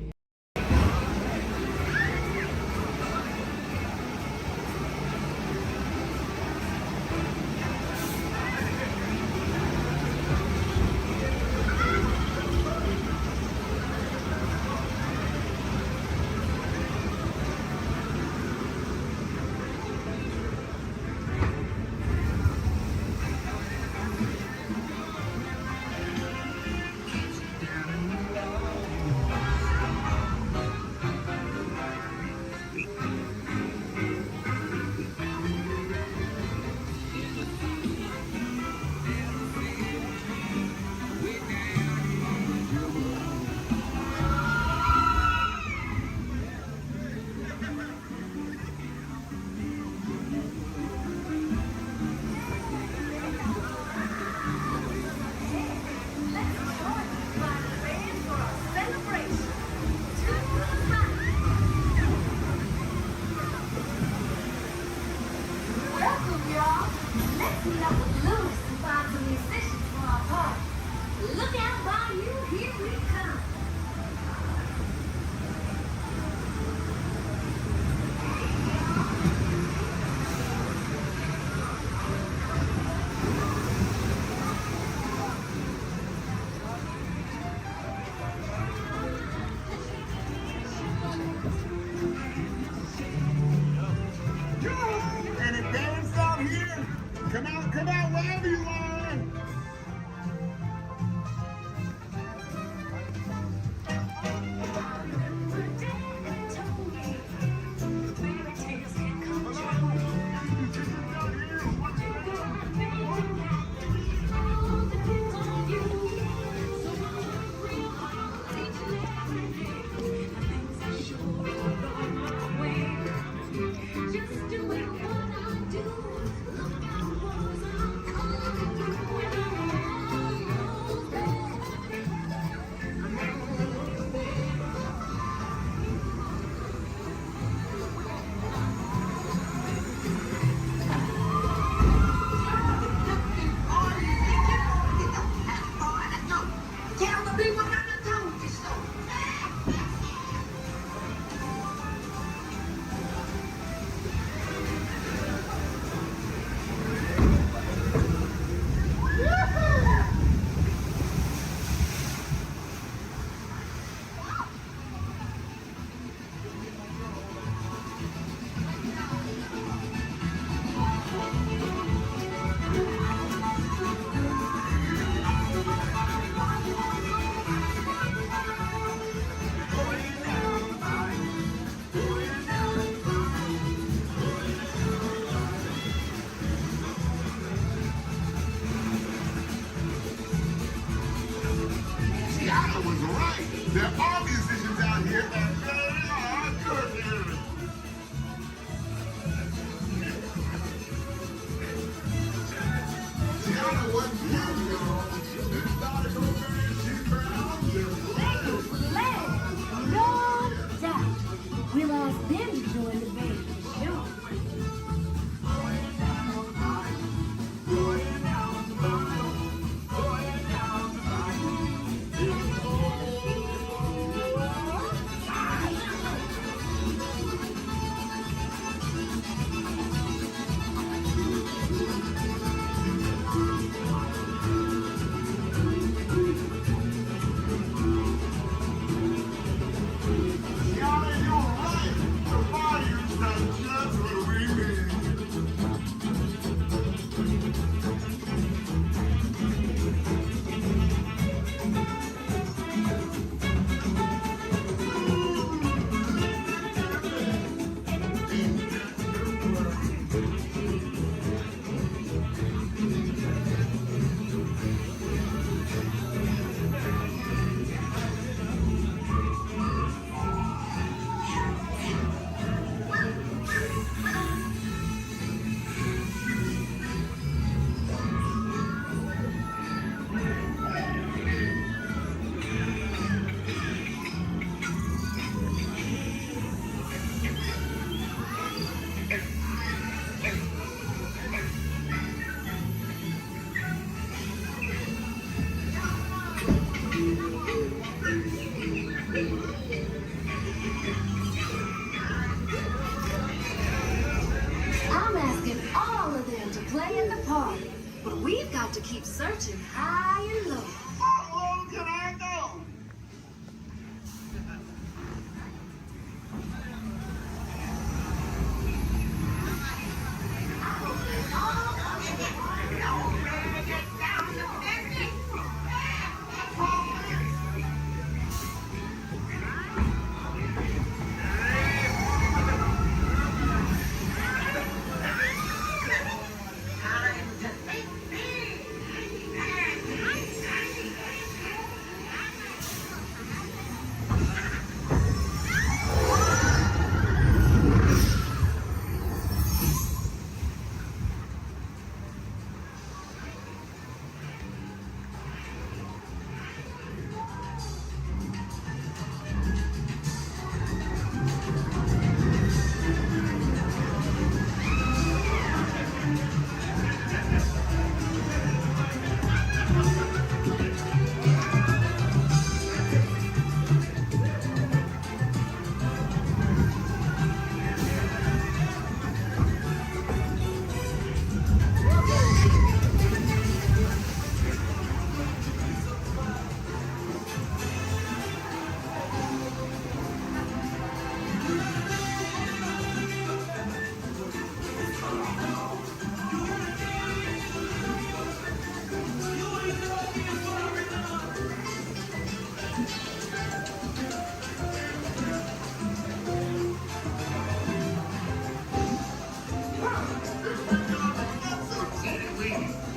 Come out, wherever you are. There are musicians out here and they are good. Tiana wasn't here, y'all. This started over and she found No doubt. We'll ask them to join the band for sure. keep searching high and low. How low can I go?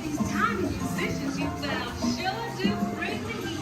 These tiny musicians you found sure do bring the heat.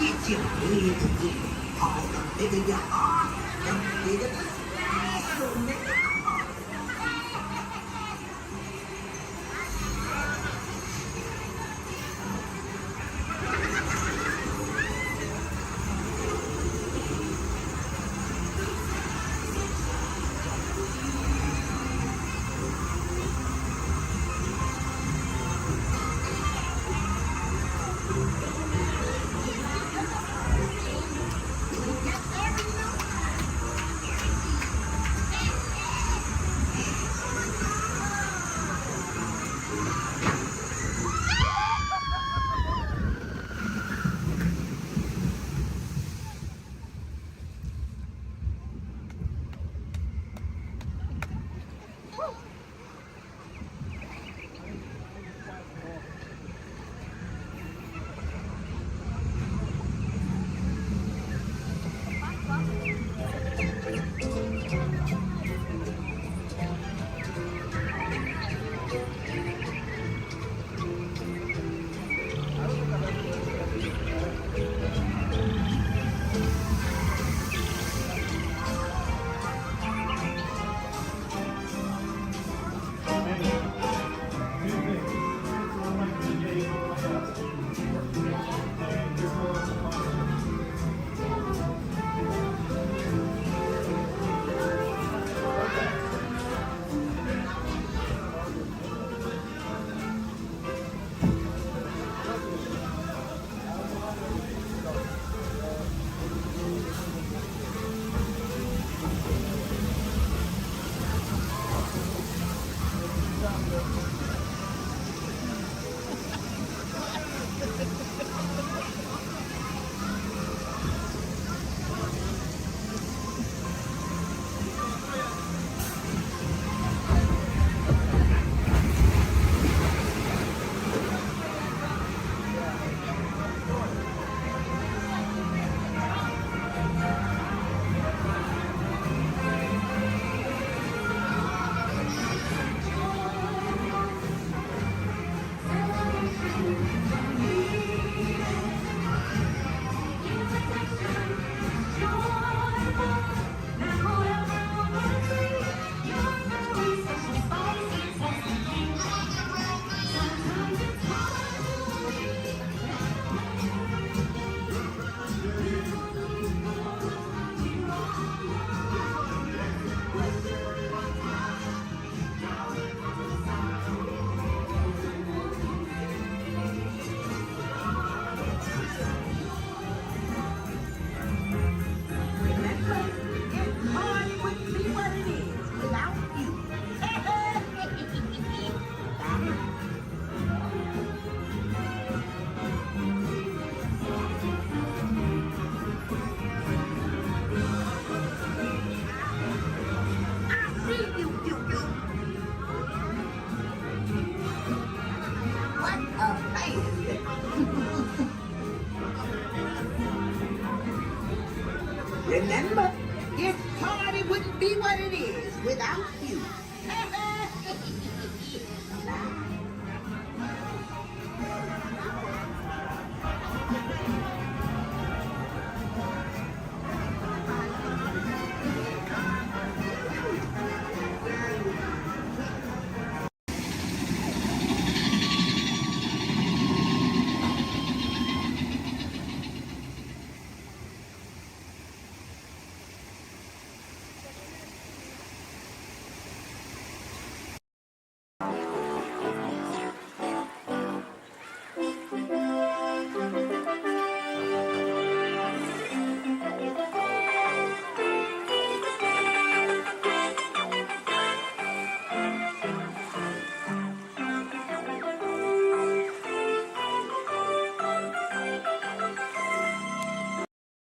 Get your head together. All the bigger you are, the bigger the splash, nigga. Remember, this party wouldn't be what it is without you.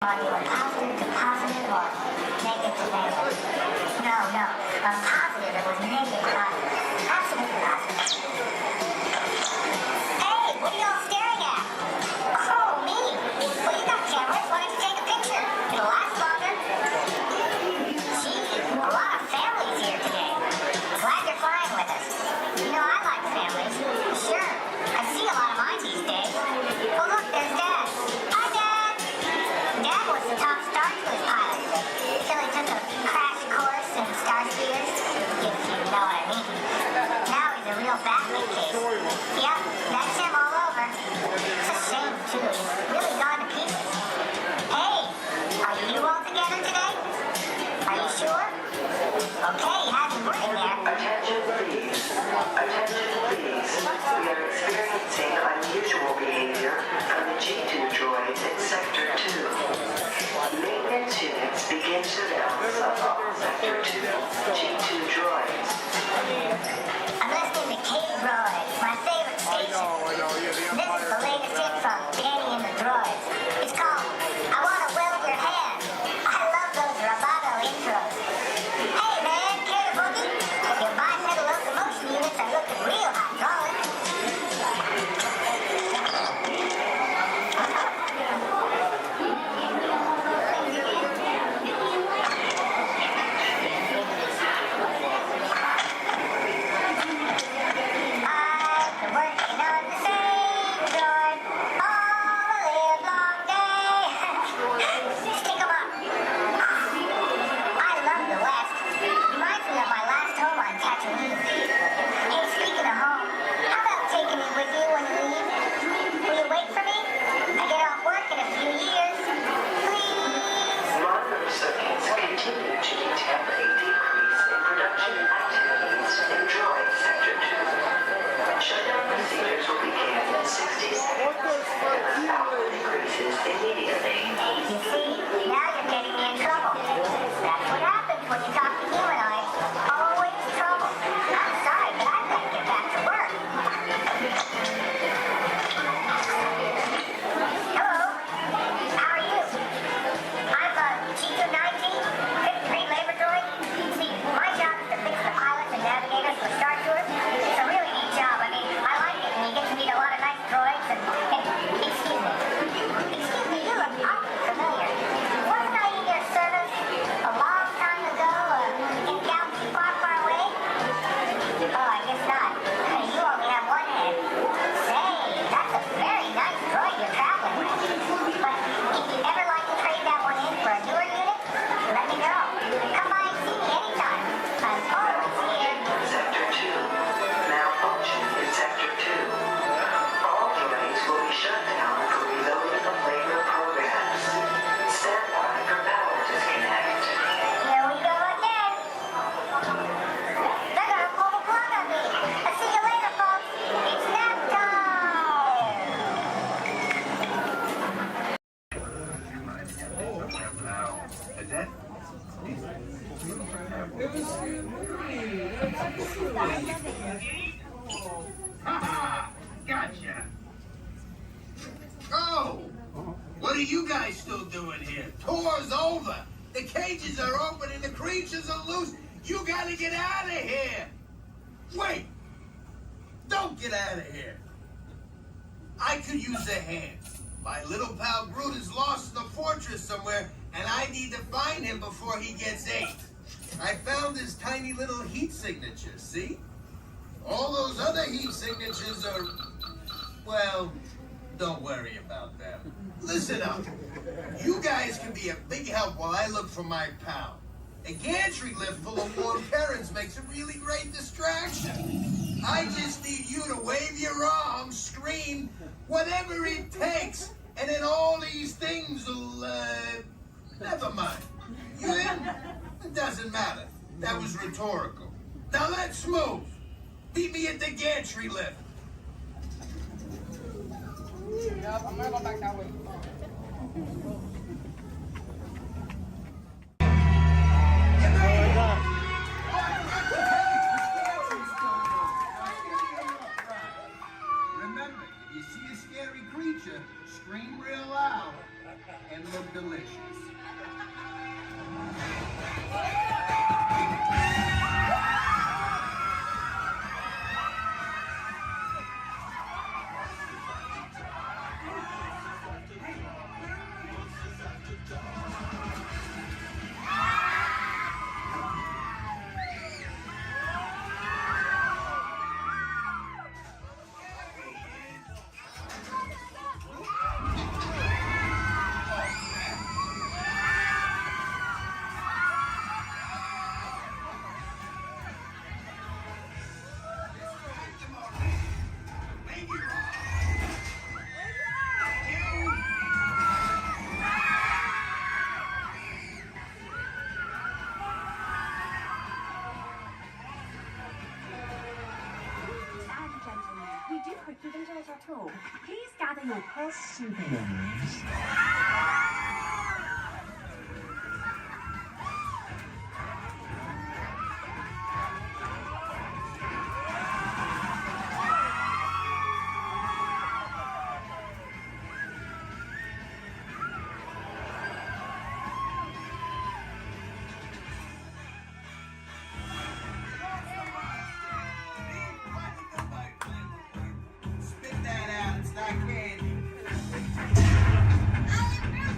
Positive to positive or negative to negative? No, a positive that was negative to positive. Absolutely positive. Hey, what are y'all staring at? Oh, me. Well, you got cameras. Why don't you take a picture? It'll last longer. Gee, a lot of families here today. Glad you're flying with us. You know, I like families. Sure. I see a lot of mine these days. Oh, look, there's Dad. Hi, Dad. Dad was the top Star Tours pilot until he took a crash course in Star Speeders, if you know what I mean. Now he's a real Batman case. Yep, that's him all over. It's a shame, too. He's really gone to pieces. Hey, are you all together today? Are you sure? Okay, you have me working there. Attention, please. Attention, please. We are experiencing unusual behavior from the G2 droids in Sector 2. Maintenance units begin surveillance of all Sector 2 G2 droids. I'm listening to K-Droids, my favorite station. I know, This is the latest hit from Danny and the Droids. It's called I Wanna Weld Your Hand. I love those Roboto intros. Hey man, care to boogie? Your bipedal locomotion units are looking real hydraulic. Gotcha. Oh, what are you guys still doing here? Tour's over. The cages are open and the creatures are loose. You gotta get out of here. Wait. Don't get out of here. I could use a hand. My little pal Groot is lost in the fortress somewhere, and I need to find him before he gets ate. I found his tiny little heat signature, see? All those other heat signatures are, well, don't worry about them. Listen up. You guys can be a big help while I look for my pal. A gantry lift full of warm parents makes a really great distraction. I just need you to wave your arms, scream, whatever it takes, and then all these things will, never mind. You in? It doesn't matter. That was rhetorical. Now let's move. Meet me at the gantry lift. Yep, I'm gonna go back that way. Remember, if you see a scary creature, scream real loud and look delicious. You've enjoyed our tour. Please gather your purse souvenirs.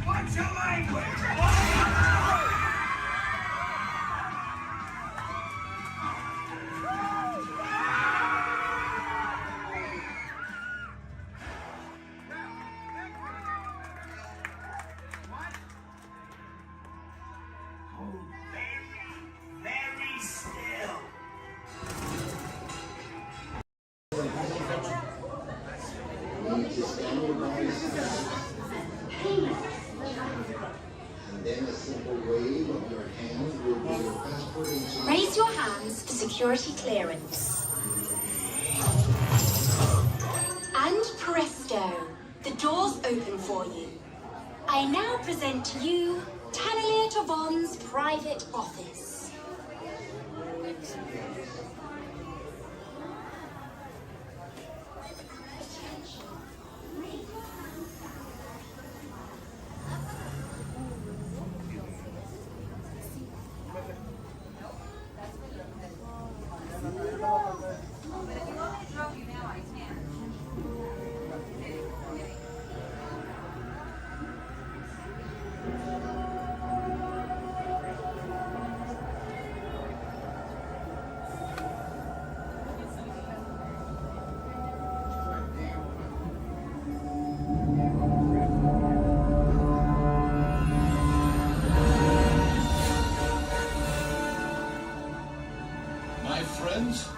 What's your language? Very still. Then a simple wave of your hand will be your passport into... Raise your hands for security clearance. And presto, the doors open for you. I now present to you Tannelier Tavon's private office. My friends,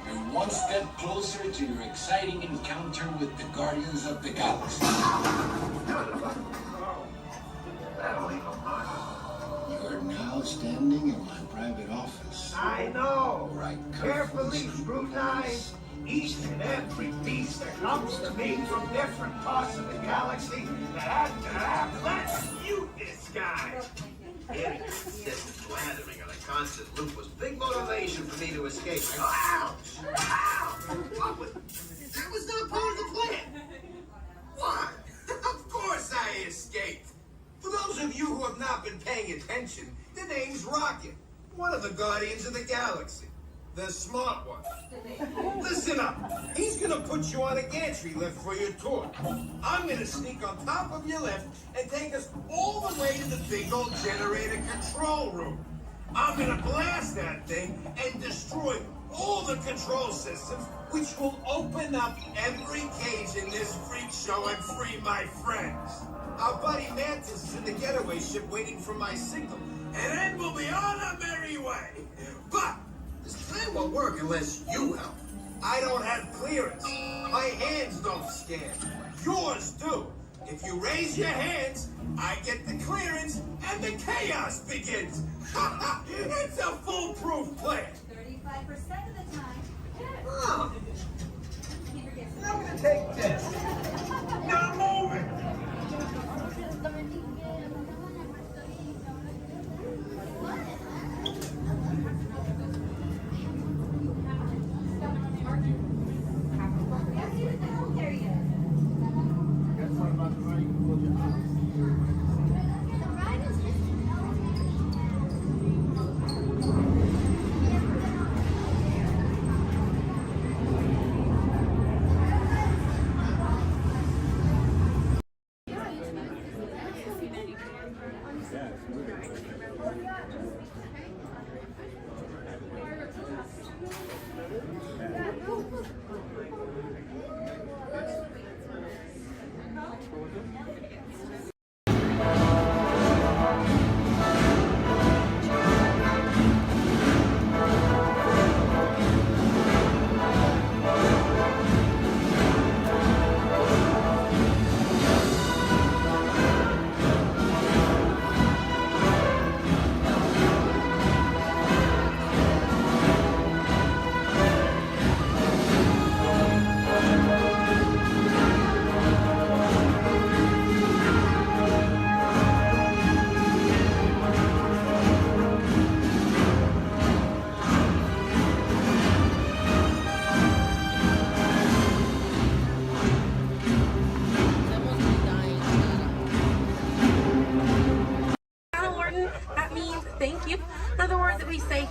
you're one step closer to your exciting encounter with the Guardians of the Galaxy. You're now standing in my private office. I know. Right, Carefully scrutinize each and every piece that comes to me from different parts of the galaxy that let's mute this guy. Getting consistent flattering on a constant loop was big motivation for me to escape. Ouch! Ow! That was not part of the plan. What? Of course I escaped. For those of you who have not been paying attention, the name's Rocket, one of the Guardians of the Galaxy. The smart one. Listen up. He's gonna put you on a gantry lift for your tour. I'm gonna sneak on top of your lift and take us all the way to the big old generator control room. I'm gonna blast that thing and destroy all the control systems, which will open up every cage in this freak show and free my friends. Our buddy Mantis is in the getaway ship waiting for my signal, and then we'll be on our merry way. But this plan won't work unless you help. I don't have clearance. My hands don't scan. Yours do. If you raise your hands, I get the clearance and the chaos begins. It's a foolproof plan. 35% of the time. Oh. I'm gonna take this. Now move it.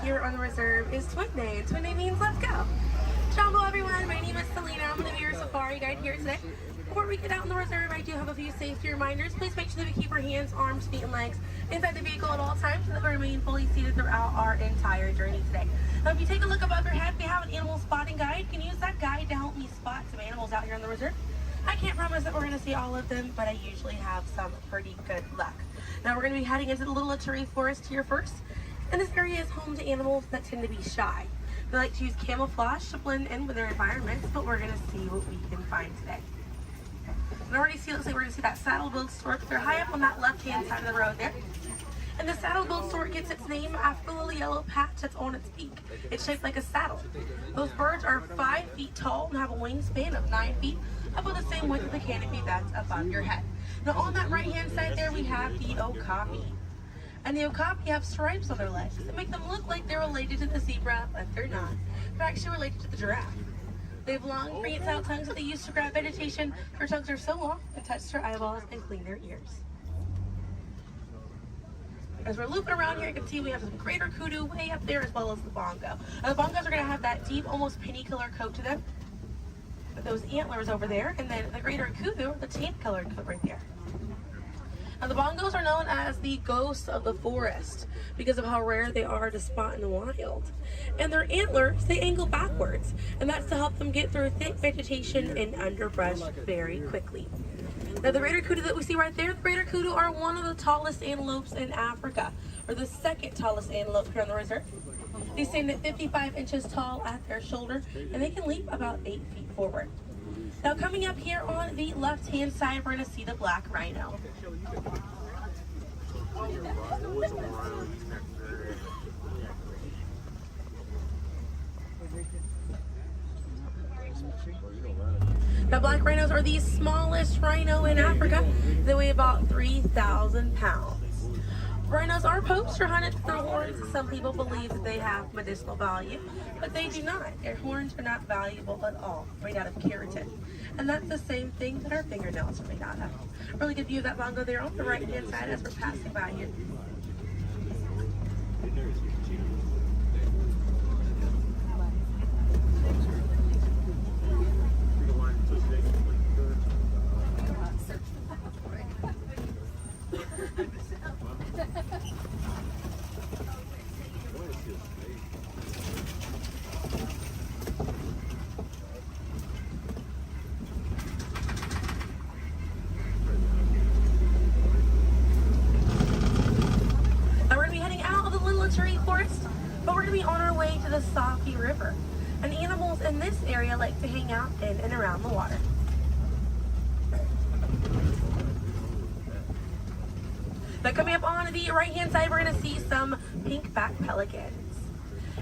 here on the reserve is Twin Day. Twin Day means let's go. Jumbo everyone, my name is Selena. I'm going to be your safari guide here today. Before we get out on the reserve, I do have a few safety reminders. Please make sure that we keep our hands, arms, feet, and legs inside the vehicle at all times so that we remain fully seated throughout our entire journey today. Now, if you take a look above your head, we have an animal spotting guide. You can use that guide to help me spot some animals out here on the reserve. I can't promise that we're going to see all of them, but I usually have some pretty good luck. Now, we're going to be heading into the Little Ituri Forest here first. And this area is home to animals that tend to be shy. They like to use camouflage to blend in with their environments, but we're going to see what we can find today. And already see, looks like we're going to see that saddle-billed stork. They're high up on that left-hand side of the road there. And the saddle-billed stork gets its name after the little yellow patch that's on its beak. It's shaped like a saddle. Those birds are 5 feet tall and have a wingspan of 9 feet, about the same width of the canopy that's above your head. Now on that right-hand side there, we have the okapi. And the okapi have stripes on their legs that make them look like they're related to the zebra, but they're not. They're actually related to the giraffe. They have long, prehensile tongues that they use to grab vegetation. Their tongues are so long, they touch their eyeballs and clean their ears. As we're looping around here, you can see we have some greater kudu way up there, as well as the bongo. Now, the bongos are going to have that deep, almost penny color coat to them, with those antlers over there, and then the greater kudu, the tan colored coat right there. Now, the bongos are known as the ghosts of the forest because of how rare they are to spot in the wild. And their antlers, they angle backwards, and that's to help them get through thick vegetation and underbrush very quickly. Now, the greater kudu that we see right there, the greater kudu are one of the tallest antelopes in Africa, or the second tallest antelope here on the reserve. They stand at 55 inches tall at their shoulder, and they can leap about 8 feet forward. Now, coming up here on the left-hand side, we're going to see the black rhino. Now, black rhinos are the smallest rhino in Africa. They weigh about 3,000 pounds. Rhinos are poached or hunted for their horns. Some people believe that they have medicinal value, but they do not. Their horns are not valuable at all, made out of keratin. And that's the same thing that our fingernails are made out of. Really good view of that bongo there on the right-hand side as we're passing by here. the Safi River, and animals in this area like to hang out in and around the water. Now coming up on the right-hand side, we're going to see some pink-back pelicans.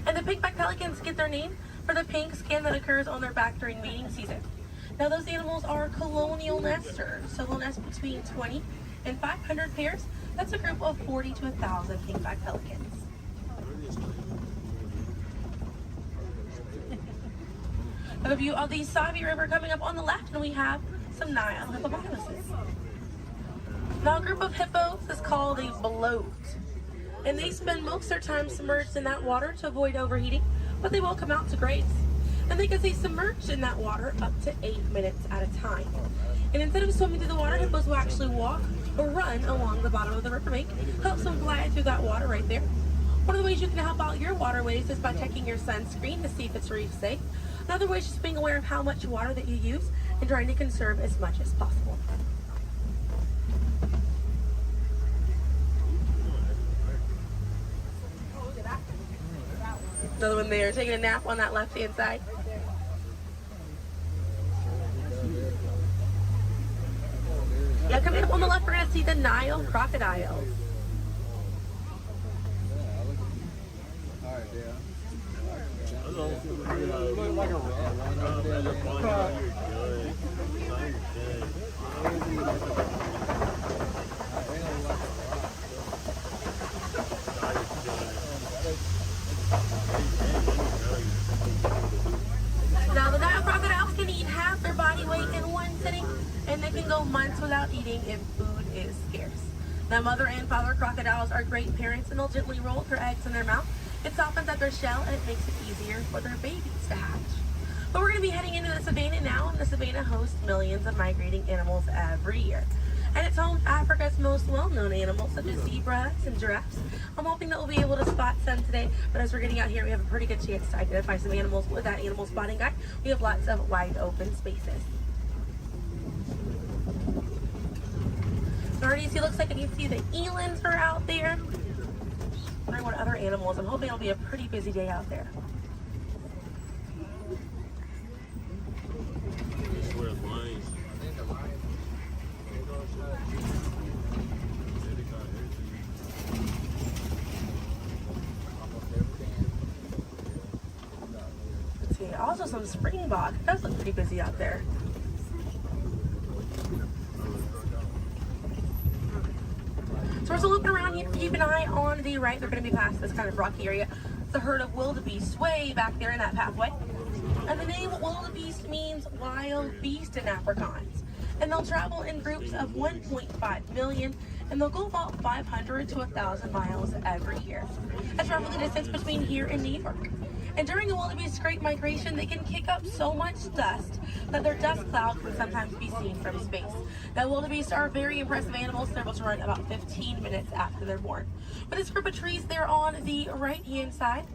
And the pink-back pelicans get their name for the pink skin that occurs on their back during mating season. Now those animals are colonial nesters, so they'll nest between 20 and 500 pairs. That's a group of 40 to 1,000 pink-back pelicans. A view of the Savi River coming up on the left, and we have some Nile hippopotamuses. Now a group of hippos is called a bloat, and they spend most of their time submerged in that water to avoid overheating, but they will come out to graze. And they can stay submerged in that water up to 8 minutes at a time. And instead of swimming through the water, hippos will actually walk or run along the bottom of the riverbank, helps them glide through that water right there. One of the ways you can help out your waterways is by checking your sunscreen to see if it's reef safe. Another way is just being aware of how much water that you use and trying to conserve as much as possible. Another one there, taking a nap on that left-hand side. Now coming up on the left, we're going to see the Nile crocodiles. Now the Nile crocodiles can eat half their body weight in one sitting, and they can go months without eating if food is scarce. Now mother and father crocodiles are great parents, and they'll gently roll their eggs in their mouth. It softens up their shell and it makes it easier for their babies to hatch. But we're going to be heading into the savannah now, and the savannah hosts millions of migrating animals every year. And it's home to Africa's most well-known animals, such as zebras and giraffes. I'm hoping that we'll be able to spot some today, but as we're getting out here, we have a pretty good chance to identify some animals with that animal spotting guide. We have lots of wide open spaces. Already, it looks like I can see the elands are out there. Wondering what other animals. I'm hoping it'll be a pretty busy day out there. Let's see, also some springbok. It does look pretty busy out there. So we're still looking around here. Keep an eye on the right. They're going to be past this kind of rocky area. It's a herd of wildebeest way back there in that pathway. And the name wildebeest means wild beast in Afrikaans. And they'll travel in groups of 1.5 million, and they'll go about 500 to 1,000 miles every year. That's roughly the distance between here and New York. And during a wildebeest great migration, they can kick up so much dust that their dust cloud can sometimes be seen from space. Now, wildebeest are very impressive animals. They're able to run about 15 minutes after they're born. But this group of trees there on the right-hand side,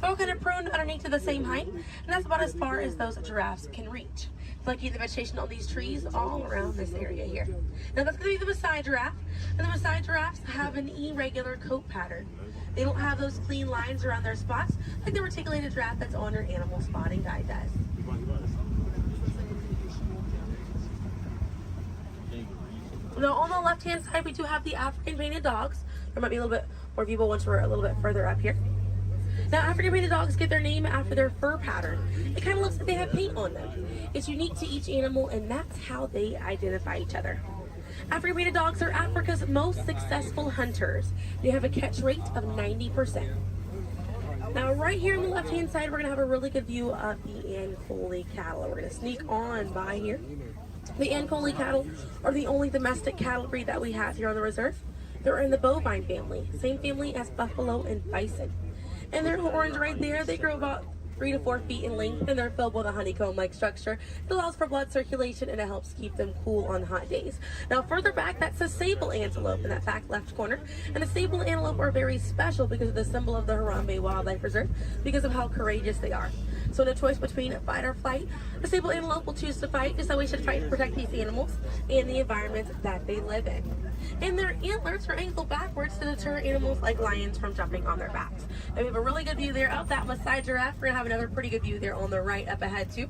they're all kind of pruned underneath to the same height, and that's about as far as those giraffes can reach. Looking at the vegetation on these trees all around this area here. Now that's going to be the Maasai giraffe, and the Maasai giraffes have an irregular coat pattern. They don't have those clean lines around their spots like the reticulated giraffe that's on your animal spotting guide does. Now on the left-hand side, we do have the African painted dogs. There might be a little bit more people once we're a little bit further up here. Now, African painted dogs get their name after their fur pattern. It kind of looks like they have paint on them. It's unique to each animal, and that's how they identify each other. African painted dogs are Africa's most successful hunters. They have a catch rate of 90%. Now, right here on the left-hand side, we're going to have a really good view of the Ankole cattle. We're going to sneak on by here. The Ankole cattle are the only domestic cattle breed that we have here on the reserve. They're in the bovine family, same family as buffalo and bison. And their horns right there, they grow about 3 to 4 feet in length, and they're filled with a honeycomb-like structure. It allows for blood circulation, and it helps keep them cool on hot days. Now, further back, that's a sable antelope in that back left corner. And the sable antelope are very special because of the symbol of the Harambe Wildlife Reserve, because of how courageous they are. So in a choice between fight or flight, the sable antelope will choose to fight, just so we should fight to protect these animals and the environment that they live in. And their antlers are angled backwards to deter animals like lions from jumping on their backs. And we have a really good view there of that Maasai giraffe. We're gonna have another pretty good view there on the right up ahead too.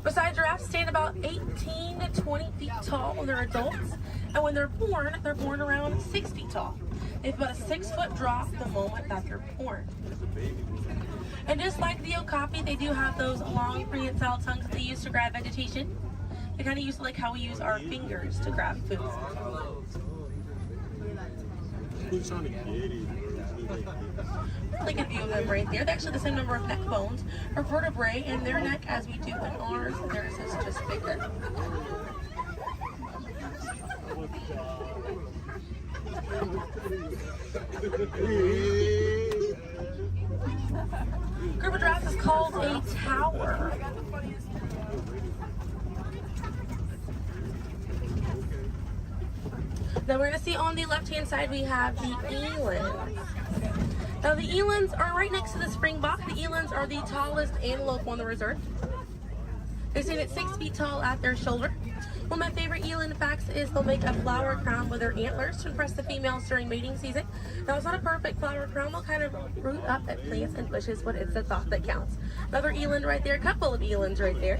Maasai giraffes stand about 18 to 20 feet tall when they're adults, and when they're born around 6 feet tall. They have about a 6-foot drop the moment that they're born. And just like the okapi, they do have those long prehensile tongues that they use to grab vegetation. They kind of use like how we use our fingers to grab food. Really good view of them right there. They're actually the same number of neck bones or vertebrae in their neck as we do in ours. Theirs is just bigger. Group of giraffes is called a tower. Now we're going to see on the left-hand side we have the elands. Now the elands are right next to the springbok. The elands are the tallest antelope on the reserve. They stand at 6 feet tall at their shoulder. One of my favorite eland facts is they'll make a flower crown with their antlers to impress the females during mating season. Now it's not a perfect flower crown. They'll kind of root up at plants and bushes, but it's the thought that counts. Another eland right there, a couple of elands right there.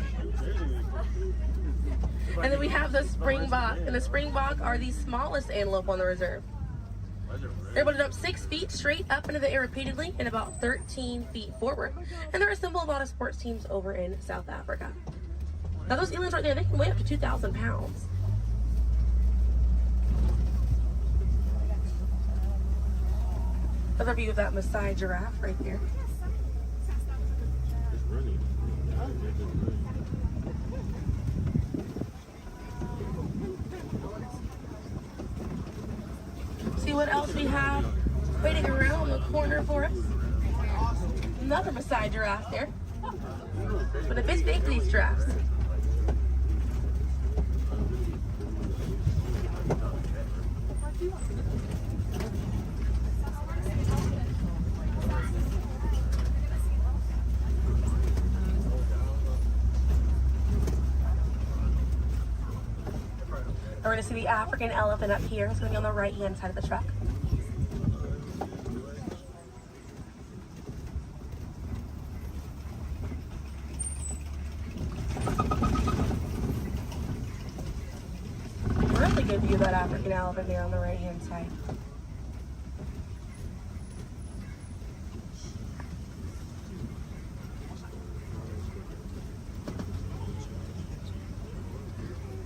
And then we have the springbok, and the springbok are the smallest antelope on the reserve. They're able to jump 6 feet straight up into the air repeatedly and about 13 feet forward. And they're a symbol of a lot of sports teams over in South Africa. Now those elands right there, they can weigh up to 2,000 pounds. Another view of that Maasai giraffe right there. See what else we have waiting around the corner for us. Another Maasai giraffe there. But a bit big for these giraffes. We're going to see the African elephant up here. It's going to be on the right-hand side of the truck. Really good view of that African elephant there on the right-hand side.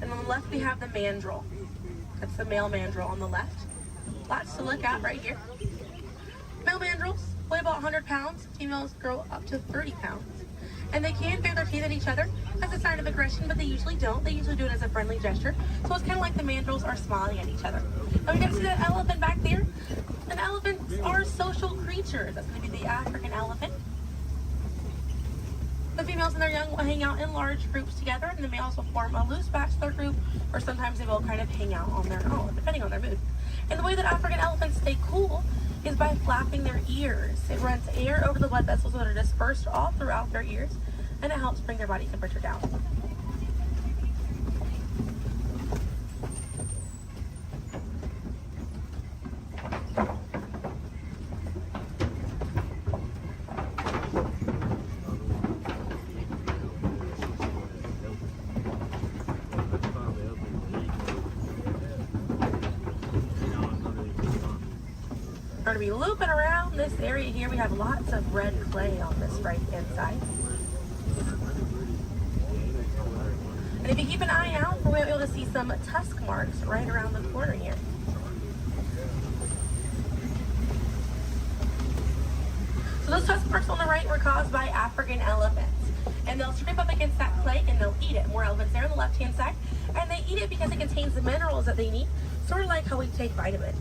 And on the left we have the mandrill. That's the male mandrill on the left. Lots to look at right here. Male mandrills weigh about 100 pounds. Females grow up to 30 pounds. And they can bare their teeth at each other as a sign of aggression, but they usually don't. They usually do it as a friendly gesture. So it's kind of like the mandrills are smiling at each other. Now we got to see that elephant back there. And elephants are social creatures. That's going to be the African elephant. The females and their young will hang out in large groups together, and the males will form a loose bachelor group, or sometimes they will kind of hang out on their own, depending on their mood. And the way that African elephants stay cool is by flapping their ears. It runs air over the blood vessels that are dispersed all throughout their ears, and it helps bring their body temperature down. We're going to be looping around this area here. We have lots of red clay on this right-hand side. And if you keep an eye out, we'll be able to see some tusk marks right around the corner here. So those tusk marks on the right were caused by African elephants. And they'll scrape up against that clay and they'll eat it. More elephants there on the left-hand side. And they eat it because it contains the minerals that they need, sort of like how we take vitamins.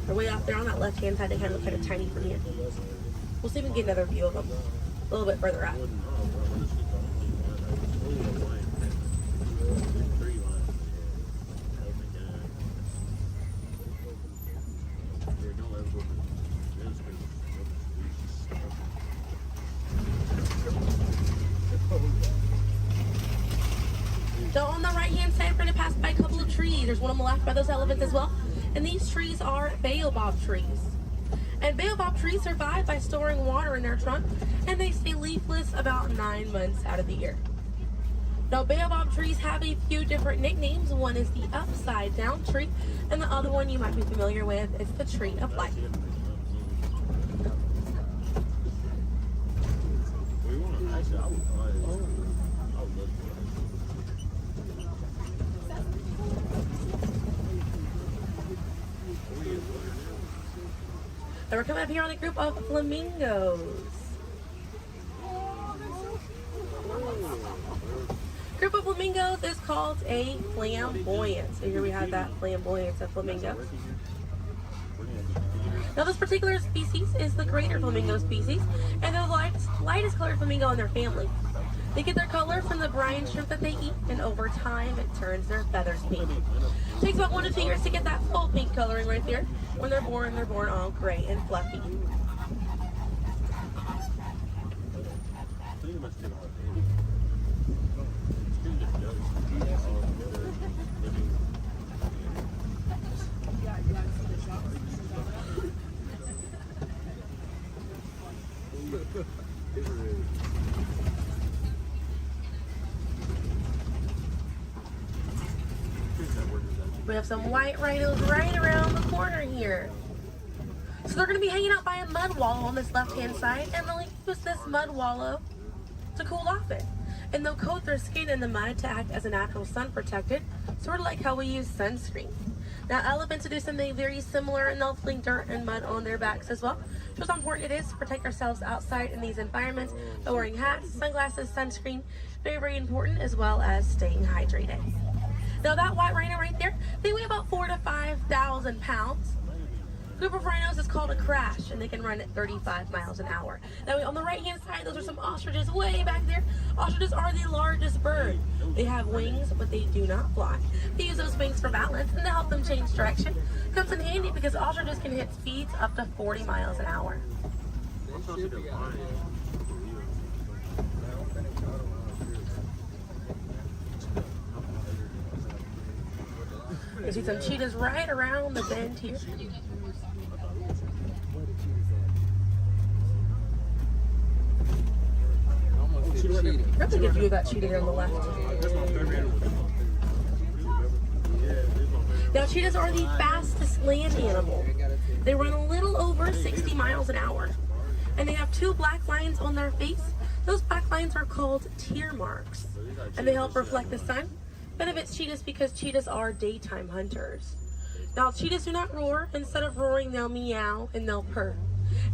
They're way out there on that left-hand side. They kind of look kind of tiny from here. We'll see if we can get another view of them a little bit further out. There's one on the left by those elephants as well. And these trees are baobab trees. And baobab trees survive by storing water in their trunk, and they stay leafless about 9 months out of the year. Now, baobab trees have a few different nicknames. One is the upside down tree, and the other one you might be familiar with is the tree of life. And we're coming up here on a group of flamingos. Group of flamingos is called a flamboyant. So here we have that flamboyant of flamingos. Now this particular species is the greater flamingo species, and they're the lightest colored flamingo in their family. They get their color from the brine shrimp that they eat, and over time it turns their feathers pink. It takes about 1 to 2 years to get that full pink coloring right there. When they're born all gray and fluffy. We have some white rhinos right around the corner here. So they're going to be hanging out by a mud wallow on this left-hand side, and they'll use this mud wallow to cool off it. And they'll coat their skin in the mud to act as a natural sun protectant, sort of like how we use sunscreen. Now elephants do something very similar, and they'll fling dirt and mud on their backs as well. Just how important it is to protect ourselves outside in these environments by wearing hats, sunglasses, sunscreen. Very, very important, as well as staying hydrated. Now that white rhino right there, they weigh about 4,000 to 5,000 pounds. Group of rhinos is called a crash, and they can run at 35 miles an hour. Now on the right hand side, those are some ostriches way back there. Ostriches are the largest bird. They have wings, but they do not fly. They use those wings for balance and to help them change direction. Comes in handy because ostriches can hit speeds up to 40 miles an hour. You see some cheetahs right around the bend here. That's a good view of that cheetah there on the left. Now cheetahs are the fastest land animal. They run a little over 60 miles an hour. And they have 2 black lines on their face. Those black lines are called tear marks. And they help reflect the sun. Benefits cheetahs because cheetahs are daytime hunters. Now cheetahs do not roar. Instead of roaring, they'll meow and they'll purr.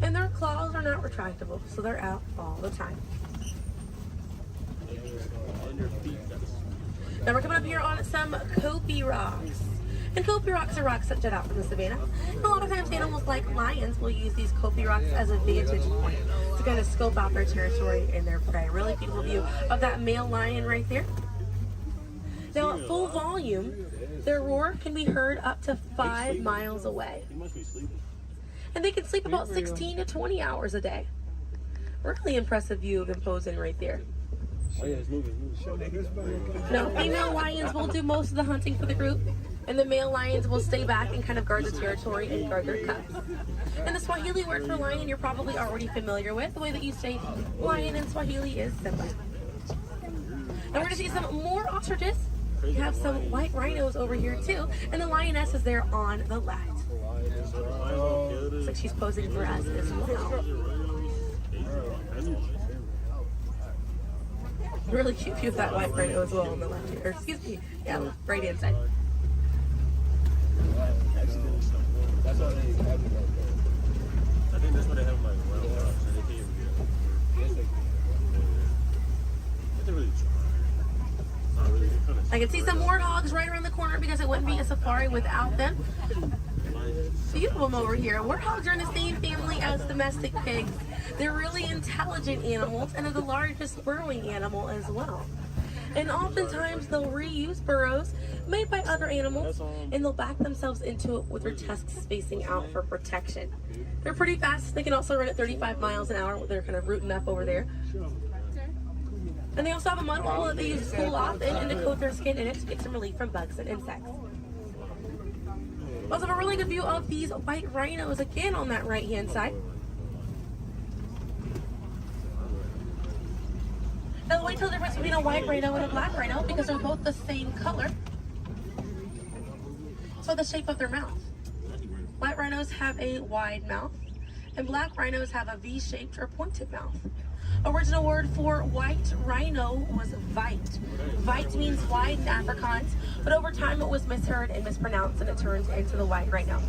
And their claws are not retractable, so they're out all the time. Now we're coming up here on some Kopi rocks. And Kopi rocks are rocks that jut out from the savannah. And a lot of times animals like lions will use these Kopi rocks as a vantage point to kind of scope out their territory and their prey. Really beautiful view of that male lion right there. Now at full volume, their roar can be heard up to 5 miles away. And they can sleep about 16 to 20 hours a day. Really impressive view of imposing right there. Now, female lions will do most of the hunting for the group, and the male lions will stay back and kind of guard the territory and guard their cubs. And the Swahili word for lion you're probably already familiar with. The way that you say lion in Swahili is Simba. And we're going to see some more ostriches. We have some white rhinos over here too, and the lioness is there on the left. Looks like she's posing for us as well. Really cute view of that white rhino as well on the left here. Or, excuse me, yeah, right hand side. I think that's what they have like round rocks, and they can't even get. They really try. Not really. I can see some warthogs right around the corner because it wouldn't be a safari without them. Few of them over here. Warthogs are in the same family as domestic pigs. They're really intelligent animals and are the largest burrowing animal as well. And oftentimes they'll reuse burrows made by other animals and they'll back themselves into it with their tusks spacing out for protection. They're pretty fast. They can also run at 35 miles an hour. They're kind of rooting up over there. And they also have a mud wall that they use to cool off and to coat their skin in it to get some relief from bugs and insects. We also have a really good view of these white rhinos again on that right hand side. Now the way to tell the difference between a white rhino and a black rhino, because they're both the same color, so the shape of their mouth. White rhinos have a wide mouth, and black rhinos have a V-shaped or pointed mouth. Original word for white rhino was vite. Vite means wide in Afrikaans, but over time it was misheard and mispronounced, and it turned into the white rhino.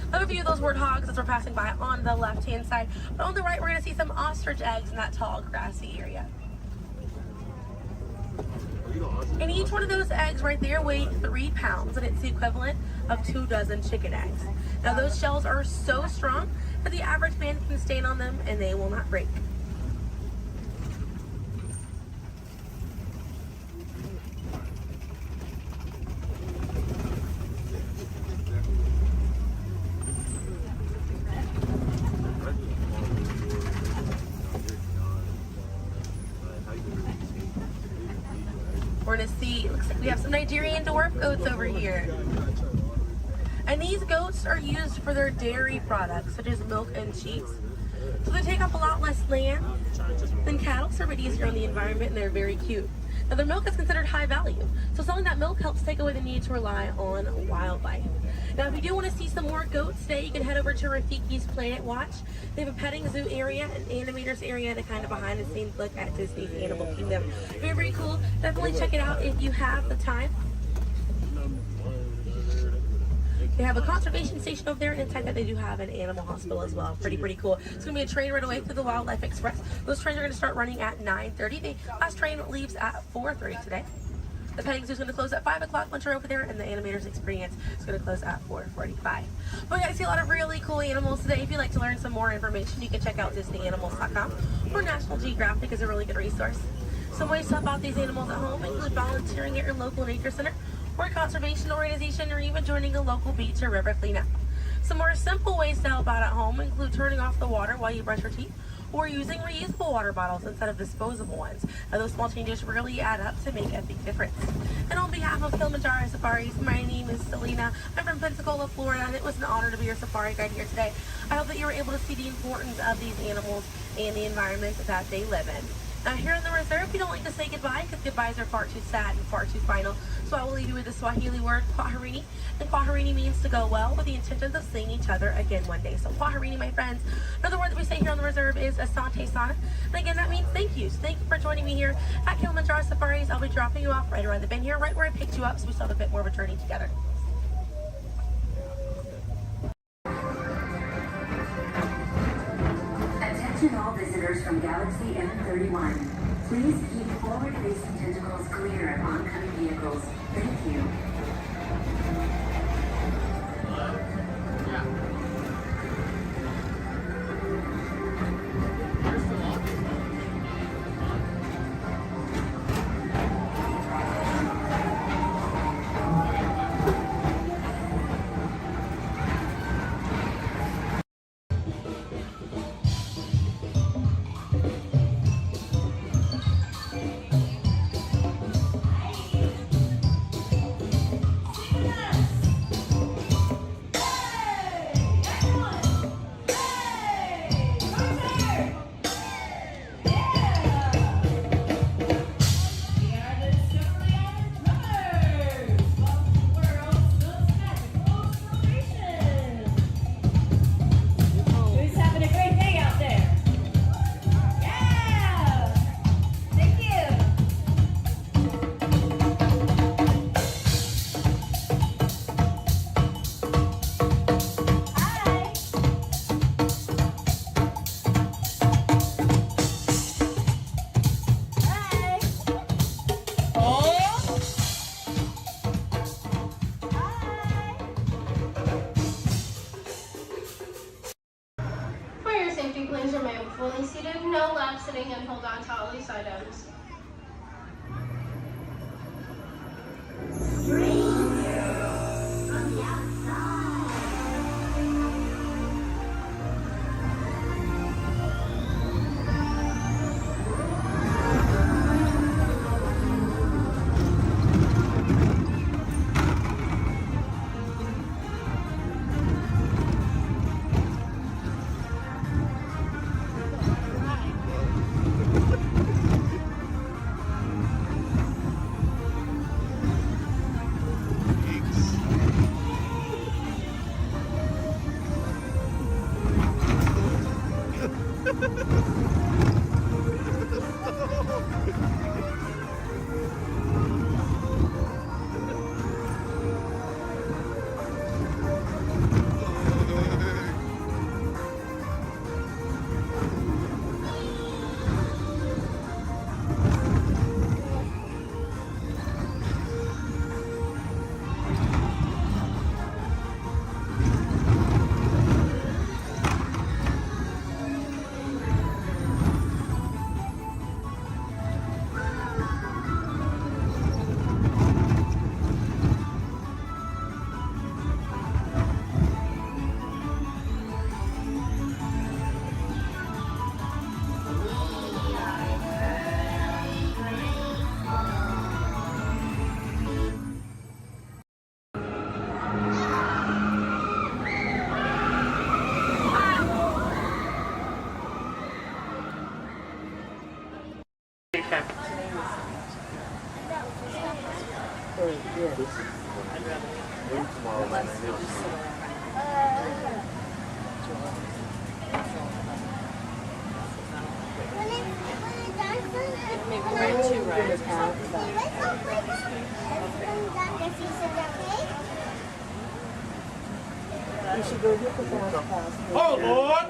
Another view of those warthogs as we're passing by on the left-hand side, but on the right we're going to see some ostrich eggs in that tall grassy area. And each one of those eggs right there weigh 3 pounds, and it's the equivalent of 2 dozen chicken eggs. Now those shells are so strong that the average man can stand on them and they will not break. We're gonna see, looks like we have some Nigerian dwarf goats over here. And these goats are used for their dairy products, such as milk and cheese. So they take up a lot less land than cattle, so they're easier on the environment, and they're very cute. Now their milk is considered high value, so selling that milk helps take away the need to rely on wildlife. Now if you do want to see some more goats today, you can head over to Rafiki's Planet Watch. They have a petting zoo area, an animators area, and a kind of behind the scenes look at Disney's Animal Kingdom. Very, very cool. Definitely check it out if you have the time. They have a conservation station over there, and inside that they do have an animal hospital as well. Pretty cool. It's going to be a train right away through the Wildlife Express. Those trains are going to start running at 9:30. The last train leaves at 4:30 today. The petting zoo is going to close at 5 o'clock once you're over there, and the animators experience is going to close at 4:45. But we got to see a lot of really cool animals today. If you'd like to learn some more information, you can check out DisneyAnimals.com, or National Geographic is a really good resource. Some ways to help out these animals at home include volunteering at your local nature center, or a conservation organization, or even joining a local beach or river cleanup. Some more simple ways to help out at home include turning off the water while you brush your teeth, or using reusable water bottles instead of disposable ones. Now, those small changes really add up to make a big difference. And on behalf of Kilimanjaro Safaris, my name is Selena. I'm from Pensacola, Florida, and it was an honor to be your safari guide here today. I hope that you were able to see the importance of these animals and the environment that they live in. Now here in the reserve, we don't like to say goodbye because goodbyes are far too sad and far too final. So I will leave you with the Swahili word, kwaherini. And kwaherini means to go well, with the intentions of seeing each other again one day. So kwaherini, my friends. Another word that we say here on the reserve is asante sana. And again, that means thank you. So thank you for joining me here at Kilimanjaro Safaris. I'll be dropping you off right around the bend here, right where I picked you up, so we still have a bit more of a journey together. Attention all visitors from Galaxy M31. Please keep forward-facing tentacles clear of oncoming vehicles. Thank you. Please remain fully seated, no lap sitting, and hold on to all loose items. You should go hit the fast pass. Oh, Lord!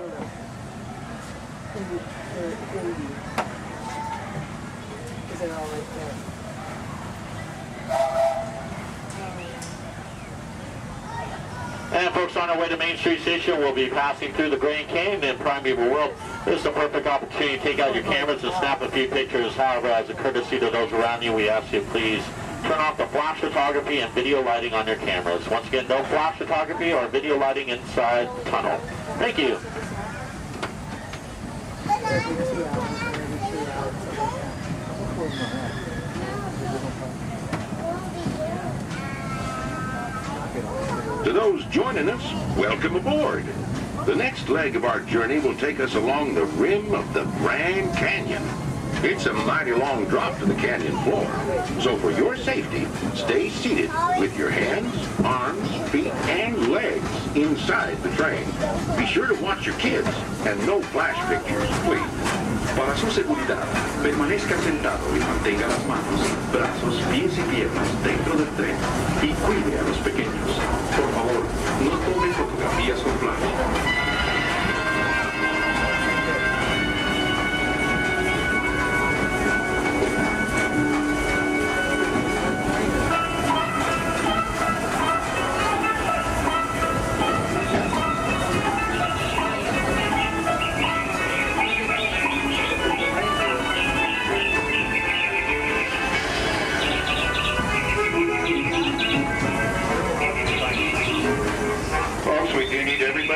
Because they're all right there. And folks, on our way to Main Street Station, we'll be passing through the Grand Canyon and Primeval World. This is a perfect opportunity to take out your cameras and snap a few pictures. However, as a courtesy to those around you, we ask you please turn off the flash photography and video lighting on your cameras. Once again, no flash photography or video lighting inside the tunnel. Thank you. To those joining us, welcome aboard. The next leg of our journey will take us along the rim of the Grand Canyon. It's a mighty long drop to the canyon floor. So for your safety, stay seated with your hands, arms, feet, and legs inside the train. Be sure to watch your kids and no flash pictures, please. Para su seguridad, permanezca sentado y mantenga las manos, brazos, pies y piernas dentro del tren y cuide a los pequeños. Por favor, no tome fotografías con flash.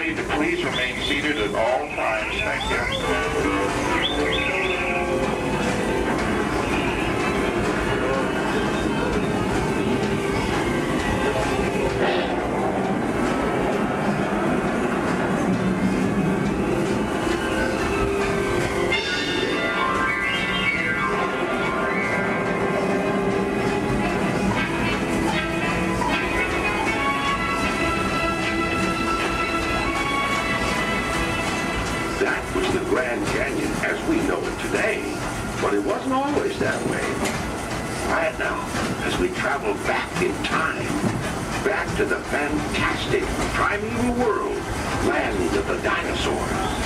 To please remain seated at all times. Thank you. Grand Canyon as we know it today, but it wasn't always that way. Right now, as we travel back in time, back to the fantastic primeval world, land of the dinosaurs.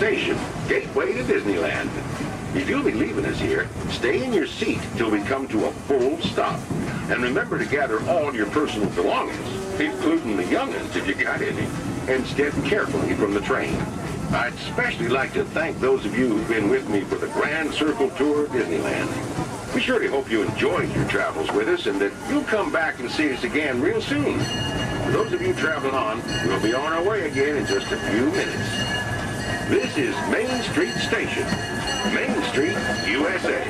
station, gateway to Disneyland. If you'll be leaving us here, stay in your seat till we come to a full stop. And remember to gather all your personal belongings, including the young'uns if you got any, and step carefully from the train. I'd especially like to thank those of you who've been with me for the Grand Circle Tour of Disneyland. We surely hope you enjoyed your travels with us and that you'll come back and see us again real soon. For those of you traveling on, we'll be on our way again in just a few minutes. This is Main Street Station, Main Street, USA.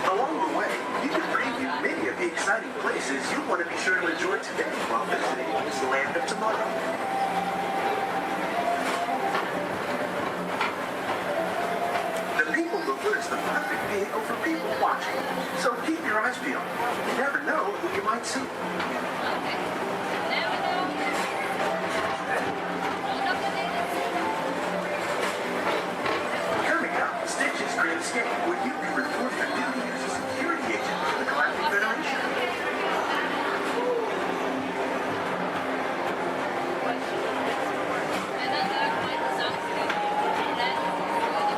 Along the way, you can preview many of the exciting places you want to be sure to enjoy today while visiting this land of tomorrow. The People Mover is the perfect vehicle for people watching, so keep your eyes peeled. You never know who you might see. Coming up, Stitch's Great Escape, where you can report your duty as a security agent for the Galactic Federation.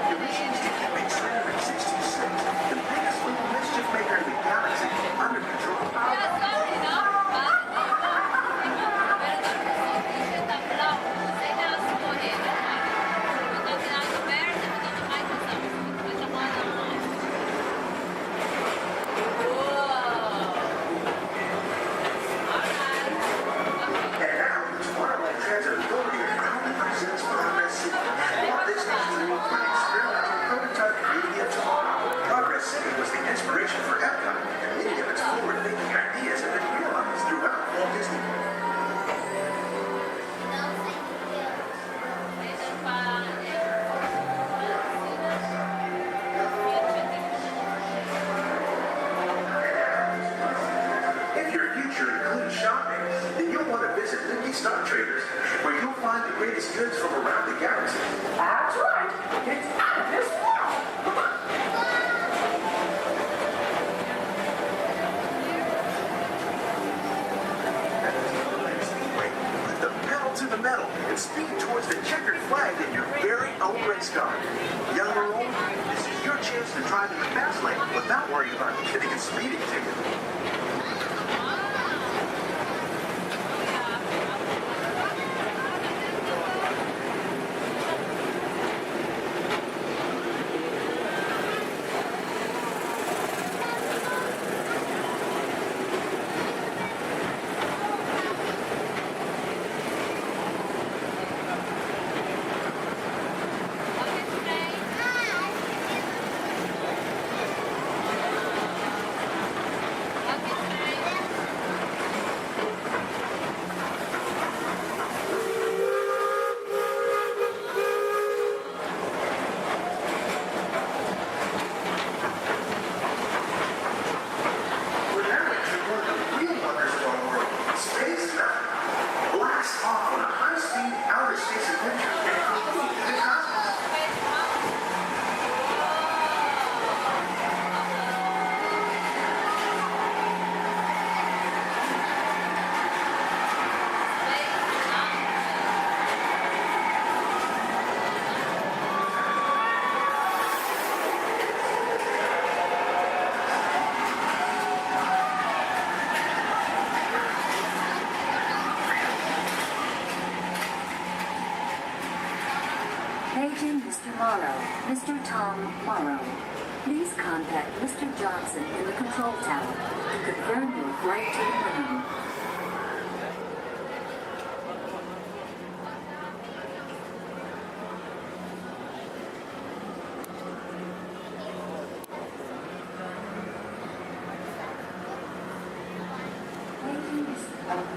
Your mission is to keep Excitement 66, the biggest little mischief maker in the galaxy, under control. And now, Tomorrowland Transit Authority proudly presents Progress City, Walt Disney's dream for an experimental prototype community of tomorrow. Progress City was the inspiration for Epcot, and many of its forward-thinking ideas have been realized throughout Walt Disney World. If your future includes shopping, then you'll want to visit Lindy Stock Traders, where you'll find the greatest goods from around the galaxy. That's right. It's out of this world. Put the pedal to the metal and speed towards the checkered flag in your very own race car. Young or old, this is your chance to drive in the fast lane without worrying about getting a speeding ticket. We're now entering one of the real wonders of our world, Space Mountain. Blast off on a high-speed outer space adventure and compete in the cosmos. Paging Mr. Morrow, Mr. Tom Morrow. Please contact Mr. Johnson in the control tower to confirm your flight to the moon. Welcome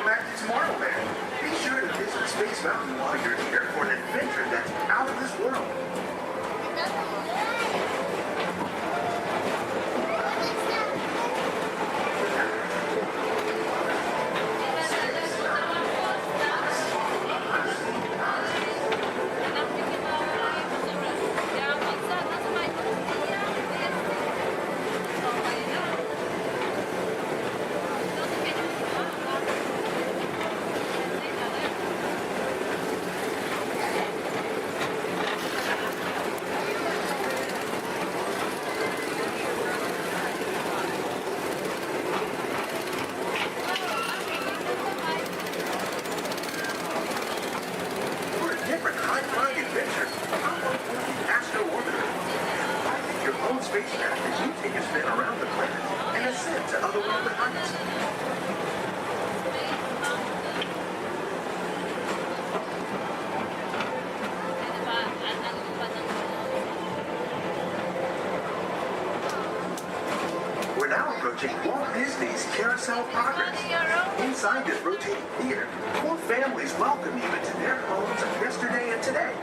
back to Tomorrowland. Be sure to visit Space Mountain while you're here for an adventure that's out of this world. For a different high-flying adventure, hop on board the Astro Orbiter. Pilot your own spacecraft as you take a spin around the planet and ascend to otherworldly heights. We're now approaching Walt Disney's Carousel Progress. Inside this rotating theater, 4 families welcome you into their homes of yesterday and today,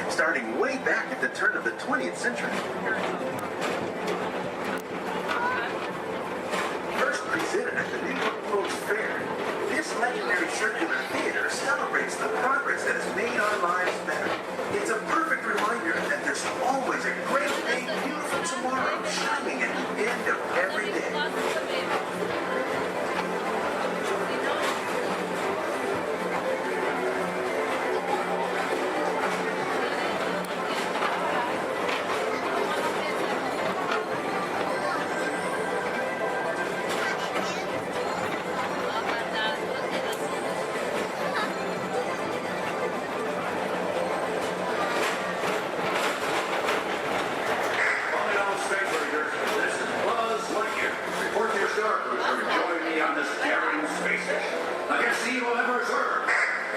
starting way back at the turn of the 20th century. First presented at the New York World's Fair, this legendary circular theater celebrates the progress that has made our lives better. It's a perfect reminder that there's always a great, big, beautiful tomorrow shining at the end of every day.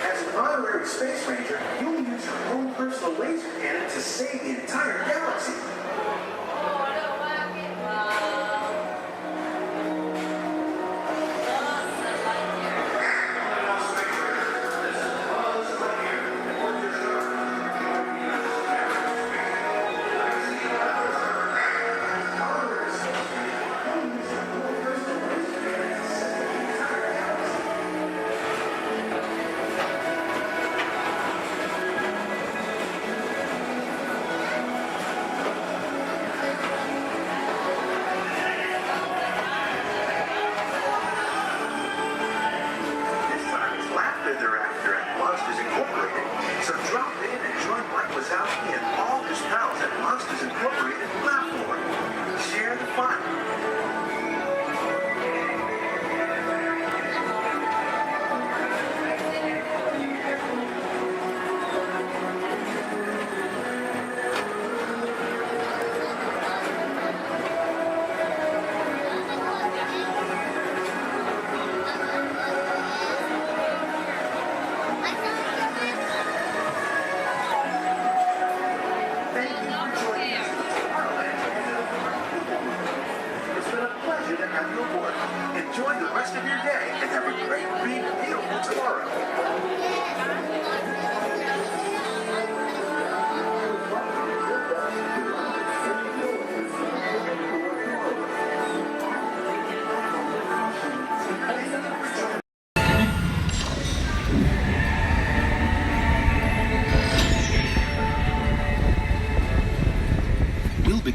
As an honorary space ranger, you'll use your own personal laser cannon to save the entire galaxy.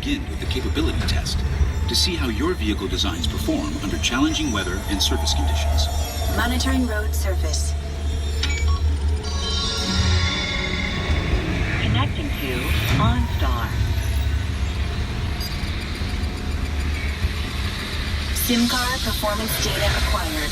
begin with the capability test to see how your vehicle designs perform under challenging weather and surface conditions. Monitoring road surface. Connecting to OnStar. SIM card performance data acquired.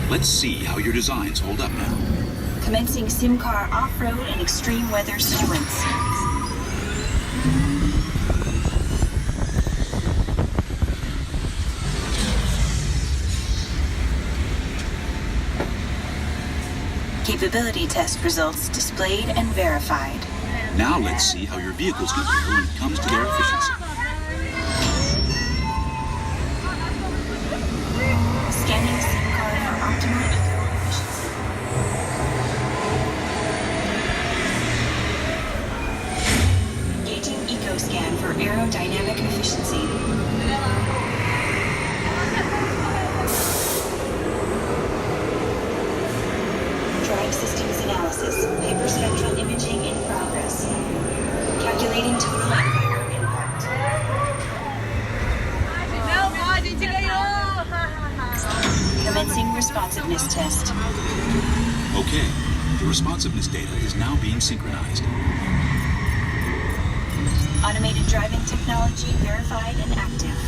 Let's see how your designs hold up now. Commencing SIM car off-road and extreme weather sequence. Capability test results displayed and verified. Now let's see how your vehicles compare when it comes to their efficiency. Scanning SIM card for optimal fuel efficiency. Engaging EcoScan for aerodynamic efficiency. Drive systems analysis. Hyperspectral imaging in progress. Calculating total environment impact. Commencing responsiveness test. Okay, the responsiveness data is now being synchronized. Automated driving technology verified and active.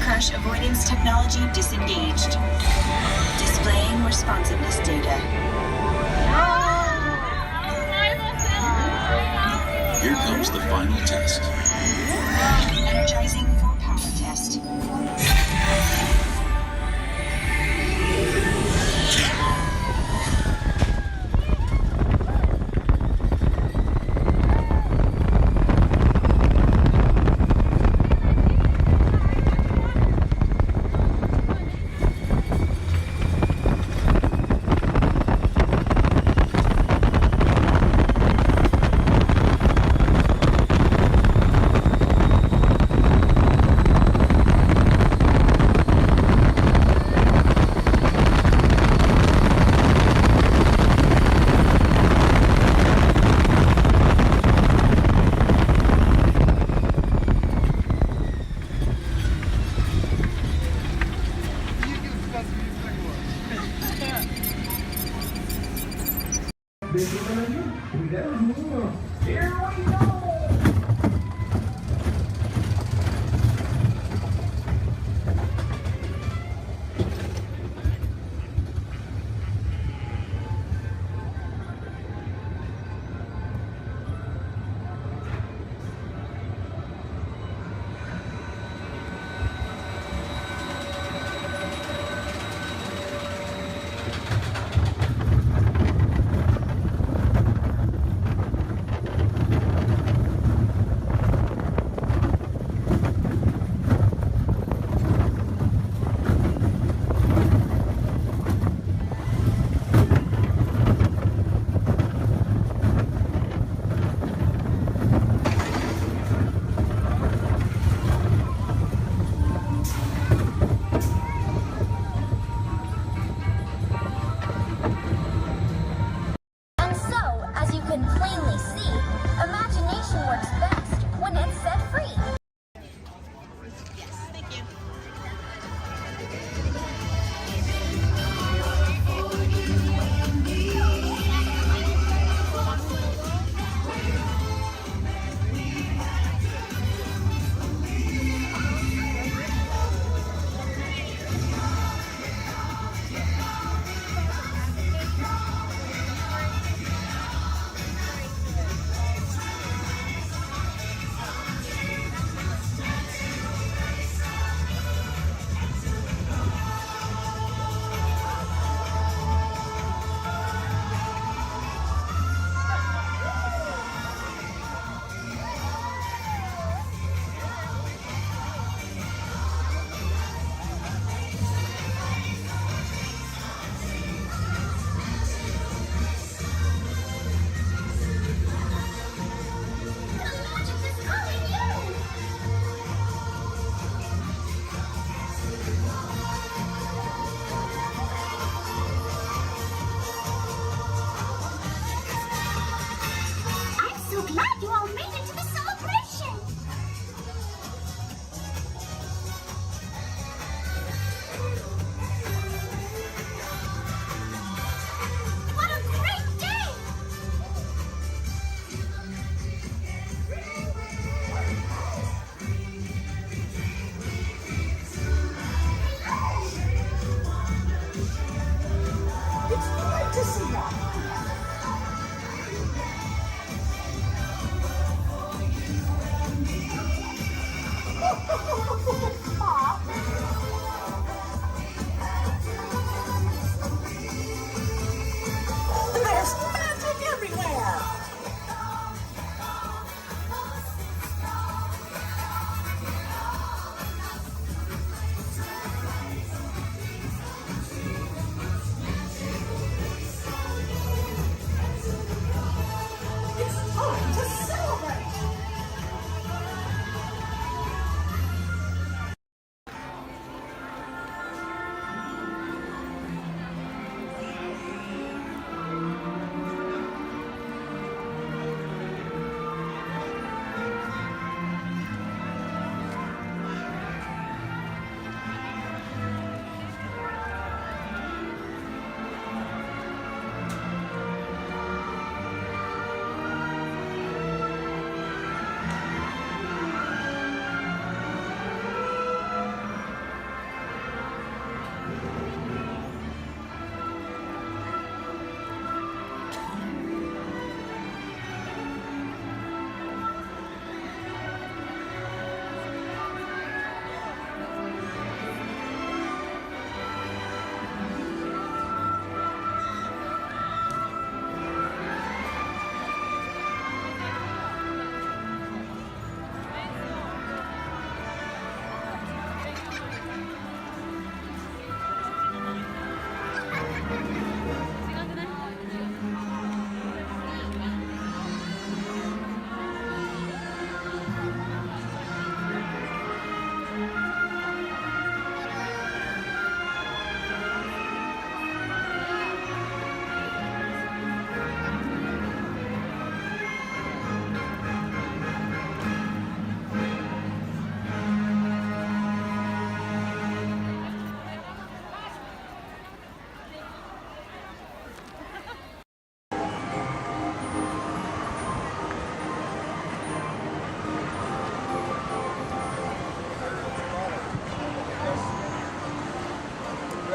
Crash avoidance technology disengaged. Displaying responsiveness data. Here comes the final test. Energizing for power test.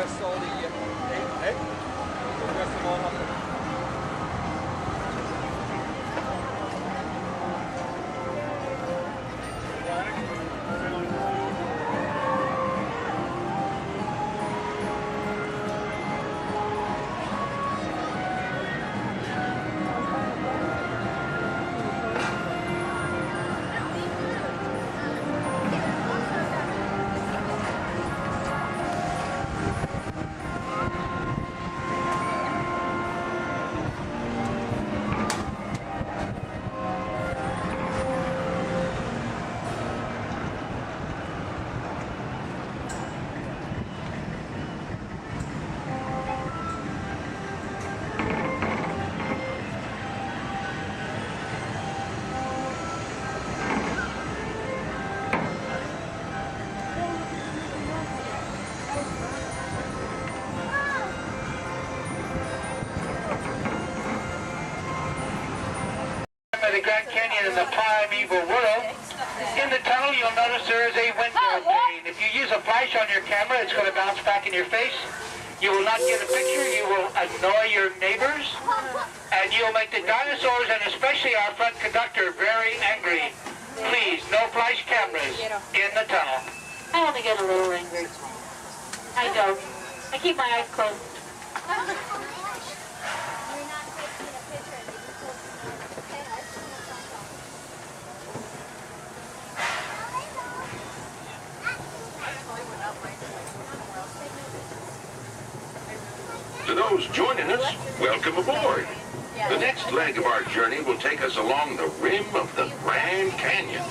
Tuossa oli, ei, myös samalla. The Grand Canyon in the primeval world. In the tunnel, you'll notice there is a window pane. If you use a flash on your camera, it's going to bounce back in your face. You will not get a picture. You will annoy your neighbors. And you'll make the dinosaurs, and especially our front conductor, very angry. Please, no flash cameras in the tunnel. I only get a little angry. I don't. I keep my eyes closed. To those joining us, welcome aboard. The next leg of our journey will take us along the rim of the Grand Canyon.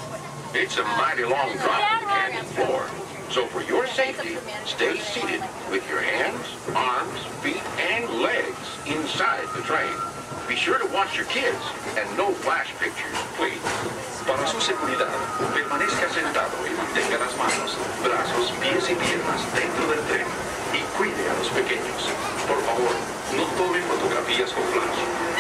It's a mighty long drop to the canyon floor. So for your safety, stay seated with your hands, arms, feet, and legs inside the train. Be sure to watch your kids and no flash pictures, please. Para su seguridad, permanezca sentado y mantenga las manos, brazos, pies y piernas dentro del tren y cuide a los pequeños. Por favor, no tome fotografías con flash.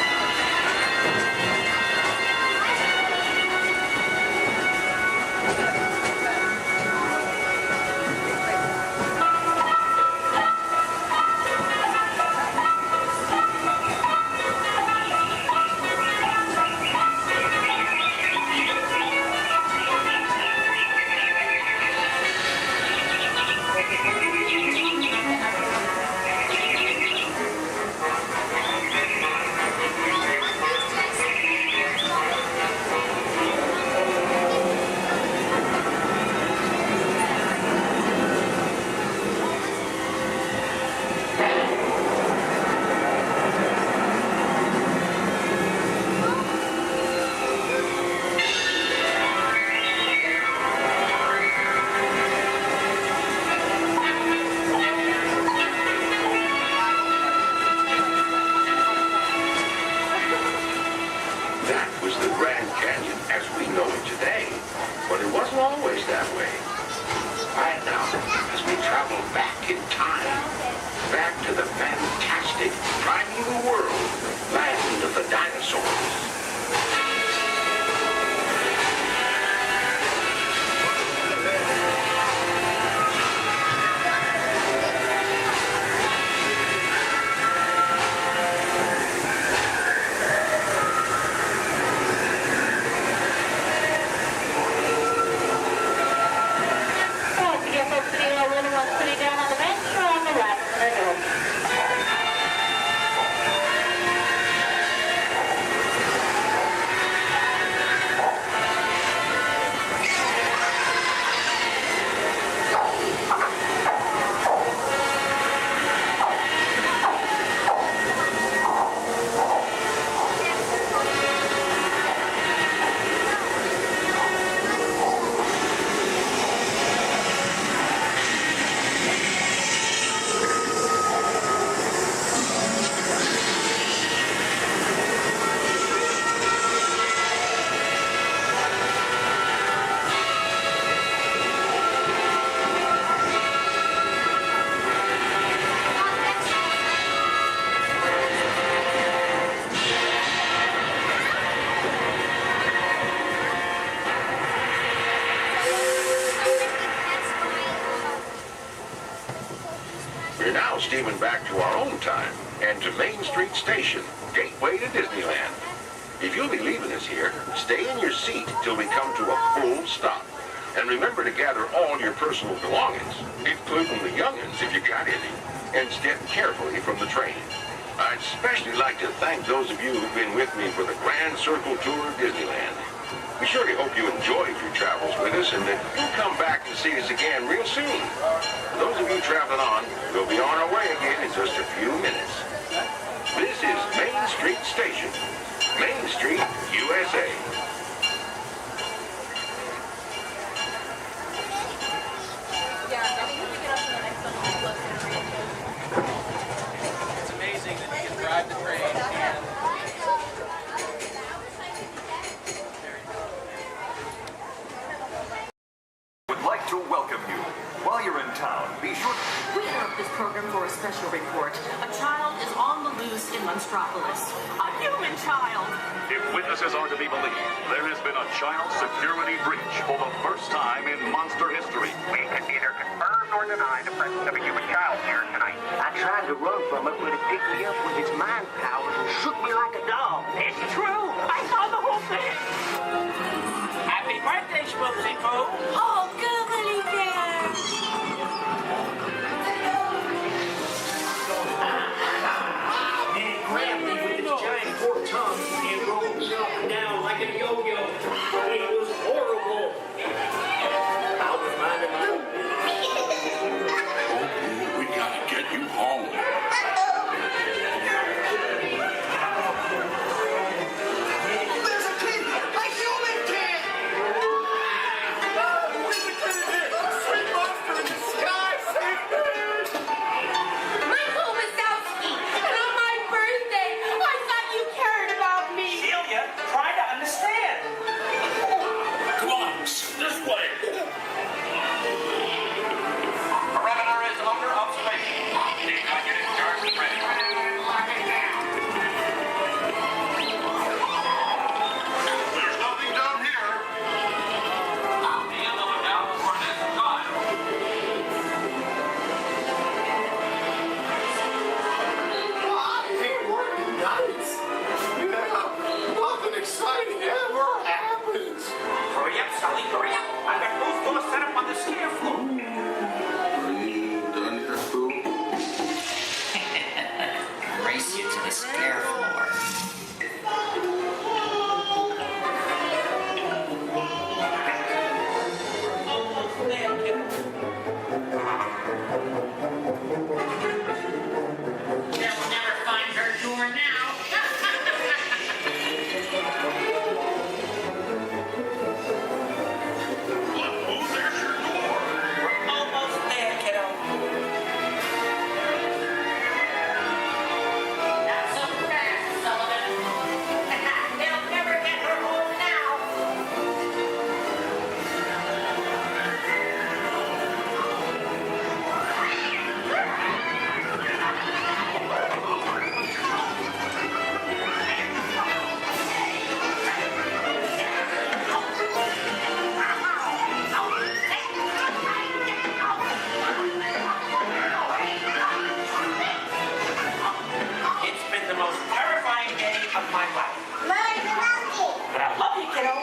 now steaming back to our own time and to Main Street Station, gateway to Disneyland. If you'll be leaving us here, stay in your seat till we come to a full stop. And remember to gather all your personal belongings, including the young'uns if you got any, and step carefully from the train. I'd especially like to thank those of you who've been with me for the Grand Circle Tour of Disneyland. We surely hope you enjoyed your travels with us and that you'll come back to see us again real soon. For those of you traveling on, we'll be on our way again in just a few minutes. This is Main Street Station, Main Street, USA. It's amazing that you can drive the train and would like to welcome you. While you're in town, be sure We interrupt this program for a special report. A child is on the loose in Monstropolis. A human child! If witnesses are to be believed, there has been a child security breach for the first time in monster history. We can neither confirm nor deny the presence of a human child here tonight. I tried to run from it, but it picked me up with its mind powers and shook me like a dog. It's true! I saw the whole thing! Happy birthday, Schmoozy Poo! Oh, googly bear! It grabbed me with its giant forked tongue and rolled me up and down like a yo-yo. It was horrible. I was minding my own business. We gotta get you home. There's a kid! A human kid! Where's the kid here? Sweet monster in the sky! Save me! My home is Wazowski, and on my birthday, I thought you cared about me. Celia, try to understand. Come on, this way. Perimeter is under observation. Need I get in charge of ready? There's nothing down here. I'll be on the lookout for this child. I hate working nights. Yeah, nothing exciting ever happens. Hurry up, Sully, hurry up. I've got both doors set up on the stair floor. Are you done here, Boo? Race you to the stair floor. Almost there, kiddo. They'll never find her door now. Oh, there's your door. We're almost there, kiddo. Not so fast, Sullivan. They'll never get her home now. It's been the most terrifying day of my life. But I love you, kiddo.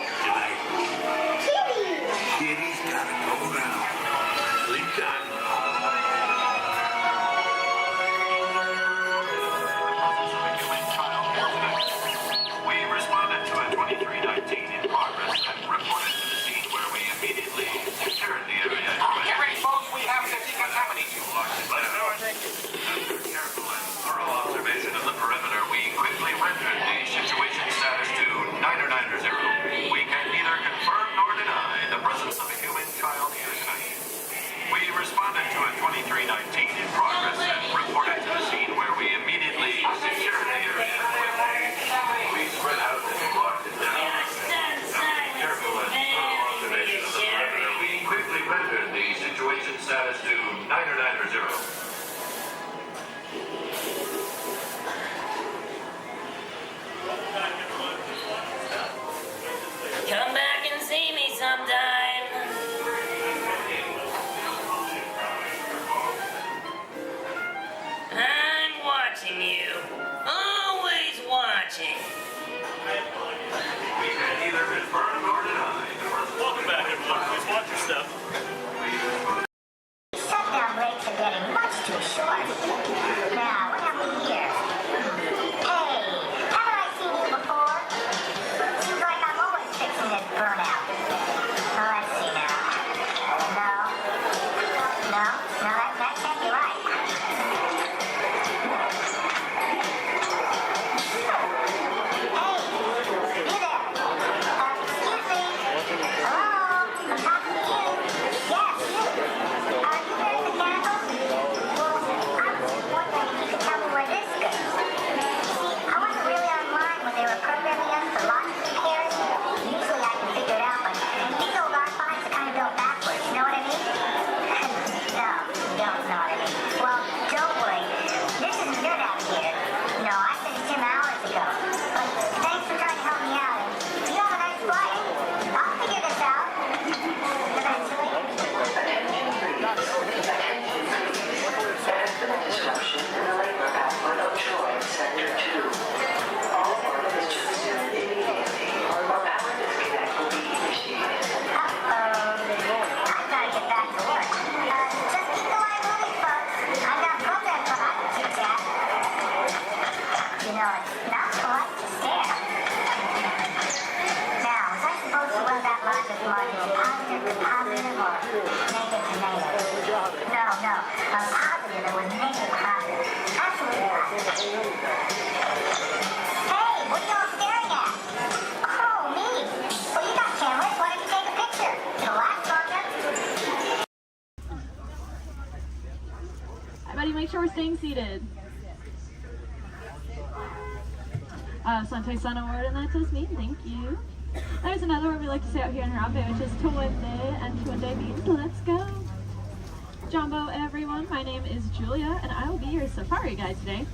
Kitty's gotta go now. Sleep time. We responded to a 2319 in progress and reported to the scene where we immediately secured the area. Get ready, folks. We have to decontaminate you. After careful and thorough observation of the perimeter, we quickly rendered the situation status to 990. We can neither confirm nor deny the presence of a human child here tonight. We responded to a 2319 in progress and reported to the scene where we immediately secured the area. We spread out and blocked it down. After careful and thorough observation of the perimeter, we quickly rendered the situation status to 990. Come back and see me sometime. stuff. Shutdown breaks are getting much too short. Now, what have we here? Hey, haven't I seen you before? Seems like I'm always fixing this burnout. Well, let's see now. No, that can't be right. Everybody make sure we're staying seated. Sante Sun Award, and that says me. Thank you. There's another word we like to say out here in her outfit, which is Tuwende, and Tuwende means let's go. Jumbo, everyone. My name is Julia, and I will be your safari guide today.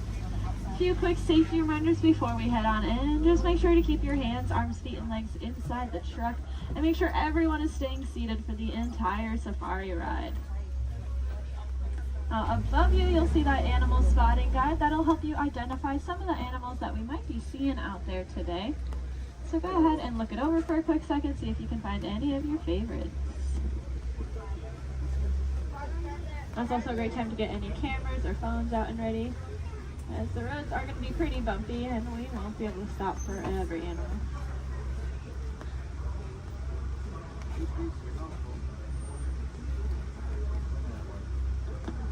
A few quick safety reminders before we head on in. Just make sure to keep your hands, arms, feet, and legs inside the truck, and make sure everyone is staying seated for the entire safari ride. Above you, you'll see that animal spotting guide. That'll help you identify some of the animals that we might be seeing out there today. So go ahead and look it over for a quick second, see if you can find any of your favorites. That's also a great time to get any cameras or phones out and ready, as the roads are going to be pretty bumpy and we won't be able to stop for every animal.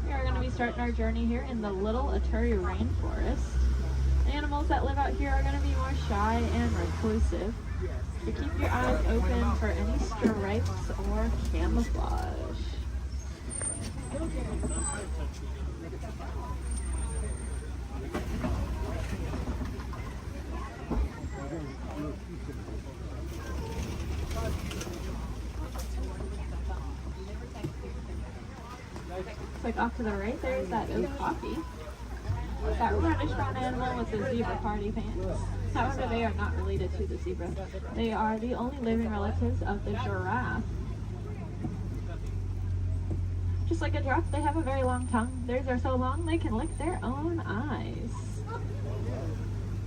We are going to be starting our journey here in the Little Aturi Rainforest. Animals that live out here are going to be more shy and reclusive, so keep your eyes open for any stripes or camouflage. Like off to the right, there's that oak coffee. That reddish brown animal with the zebra party pants. However, they are not related to the zebra. They are the only living relatives of the giraffe. Just like a giraffe, they have a very long tongue. Theirs are so long they can lick their own eyes.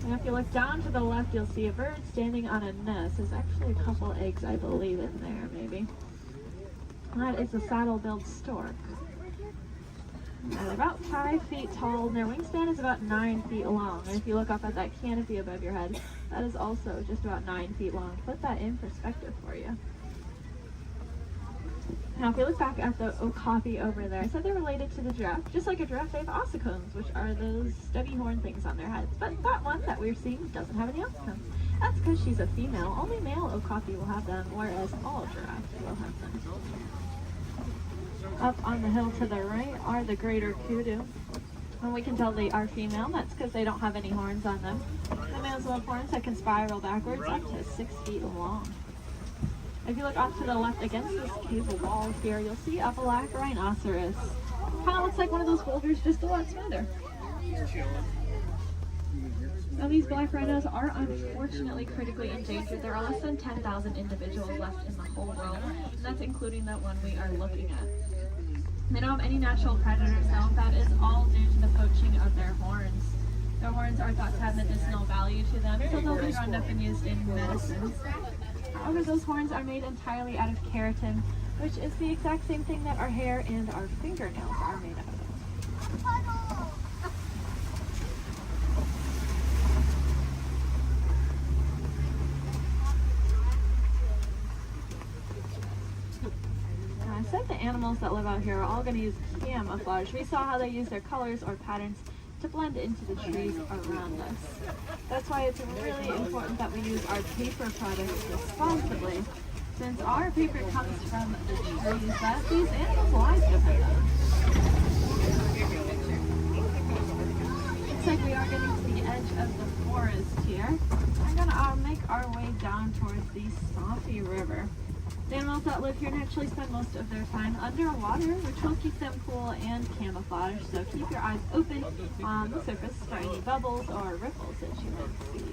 And if you look down to the left, you'll see a bird standing on a nest. There's actually a couple eggs, I believe, in there, maybe. That is a saddle-billed stork. They're about 5 feet tall, and their wingspan is about 9 feet long. And if you look up at that canopy above your head, that is also just about 9 feet long. Put that in perspective for you. Now, if you look back at the okapi over there, I said they're related to the giraffe. Just like a giraffe, they have ossicones, which are those stubby horn things on their heads. But that one that we're seeing doesn't have any ossicones. That's because she's a female. Only male okapi will have them, whereas all giraffes will have them. Up on the hill to the right are the greater kudu. And we can tell they are female. That's because they don't have any horns on them. The males will have horns that can spiral backwards up to 6 feet long. If you look off to the left against this cable wall here, you'll see a black rhinoceros. Kind of looks like one of those boulders, just a lot smoother. Now, these black rhinos are unfortunately critically endangered. There are less than 10,000 individuals left in the whole world, and that's including the one we are looking at. They don't have any natural predators, though. That is all due to the poaching of their horns. Their horns are thought to have medicinal value to them, so they'll be ground up and used in medicines. However, those horns are made entirely out of keratin, which is the exact same thing that our hair and our fingernails are made out of. I said the animals that live out here are all going to use camouflage. We saw how they use their colors or patterns to blend into the trees around us. That's why it's really important that we use our paper products responsibly, since our paper comes from the trees that these animals' lives depend on. Looks like we are getting to the edge of the forest here. We're going to make our way down towards the Swampy River. The animals that live here naturally spend most of their time underwater, which will keep them cool and camouflaged, so keep your eyes open on the surface for any bubbles or ripples that you might see.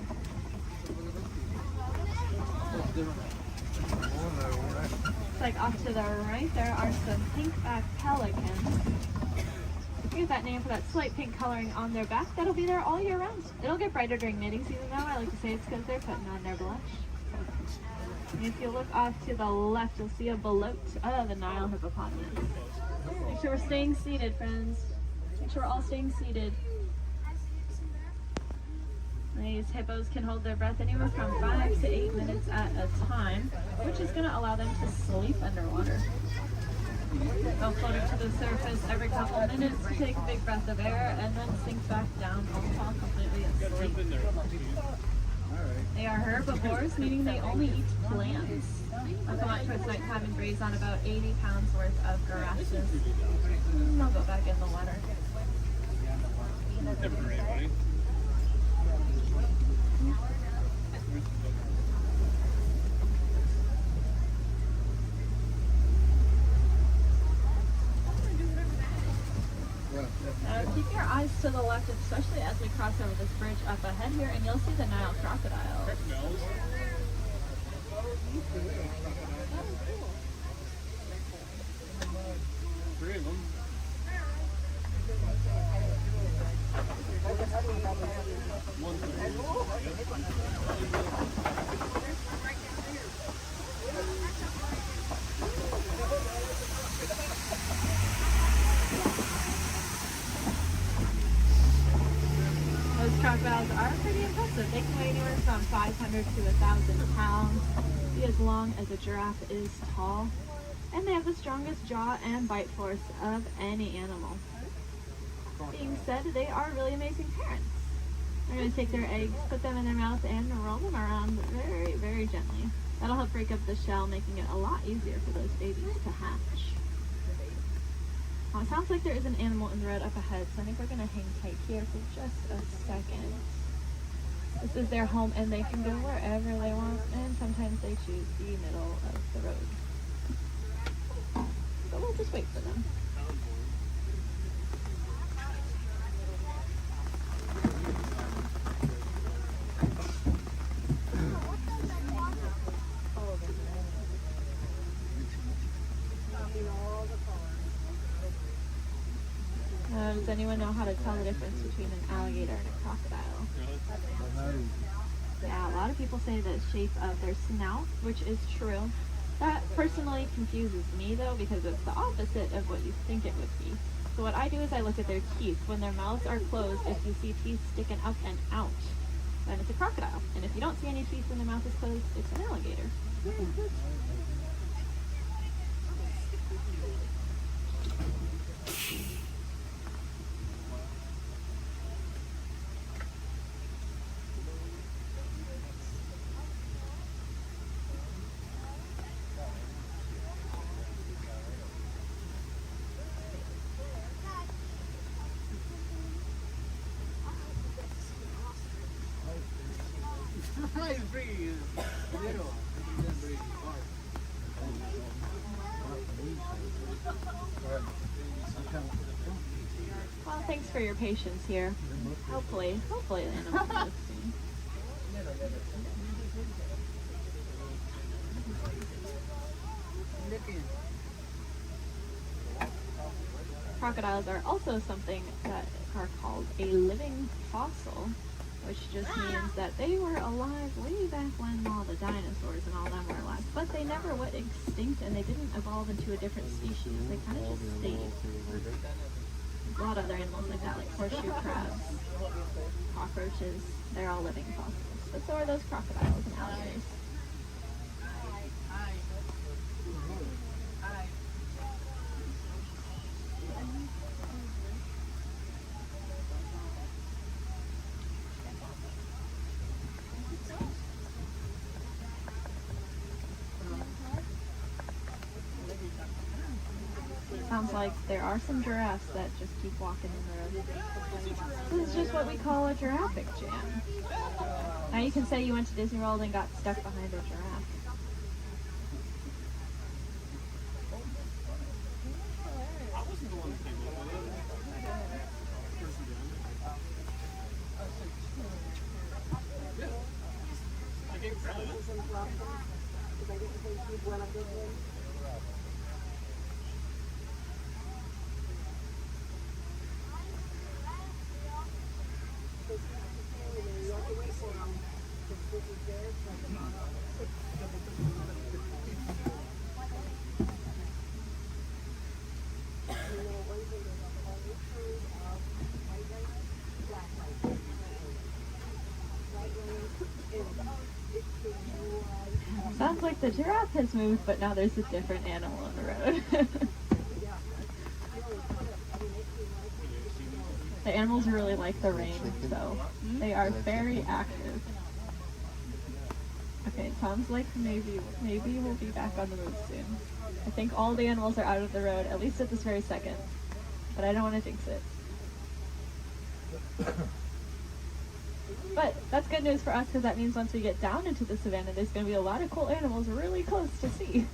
Looks like off to the right there are some pink-backed pelicans. We get that name for that slight pink coloring on their back. That'll be there all year round. It'll get brighter during mating season though. I like to say it's because they're putting on their blush. And if you look off to the left, you'll see a belote of the Nile hippopotamus. Make sure we're staying seated, friends. Make sure we're all staying seated. These hippos can hold their breath anywhere from 5 to 8 minutes at a time, which is going to allow them to sleep underwater. They'll float up to the surface every couple of minutes to take a big breath of air and then sink back down and fall completely asleep. They are herbivores, meaning they only eat plants. They'll come out towards nighttime and graze on about 80 pounds worth of grasses. And they'll go back in the water. Keep your eyes to the left, especially as we cross over this bridge up ahead here, and you'll see the Nile crocodile. Three of them. Those crocodiles are pretty impressive. They can weigh anywhere from 500 to 1,000 pounds, be as long as a giraffe is tall, and they have the strongest jaw and bite force of any animal. Being said, they are really amazing parents. They're going to take their eggs, put them in their mouth, and roll them around very, very gently. That'll help break up the shell, making it a lot easier for those babies to hatch. It sounds like there is an animal in the road up ahead, so I think we're going to hang tight here for just a second. This is their home, and they can go wherever they want, and sometimes they choose the middle of the road. So we'll just wait for them. Does anyone know how to tell the difference between an alligator and a crocodile? Yeah, a lot of people say the shape of their snout, which is true. That personally confuses me though, because it's the opposite of what you think it would be. So what I do is I look at their teeth. When their mouths are closed, if you see teeth sticking up and out, then it's a crocodile. And if you don't see any teeth when their mouth is closed, it's an alligator. Well, thanks for your patience here. Hopefully the animals will soon. Crocodiles are also something that are called a living fossil. which just means that they were alive way back when all the dinosaurs and all them were alive. But they never went extinct, and they didn't evolve into a different species. They kind of just stayed. There's a lot of other animals like that, like horseshoe crabs, cockroaches. They're all living fossils. But so are those crocodiles and alligators. Sounds like there are some giraffes that just keep walking in the road. This is just what we call a giraffe jam. Now you can say you went to Disney World and got stuck behind a giraffe. Sounds like the giraffe has moved, but now there's a different animal on the road. The animals really like the rain, so they are very active. Okay, Tom's like, maybe we'll be back on the road soon. I think all the animals are out of the road, at least at this very second. But I don't want to jinx it. But that's good news for us, because that means once we get down into the savannah, there's going to be a lot of cool animals really close to see.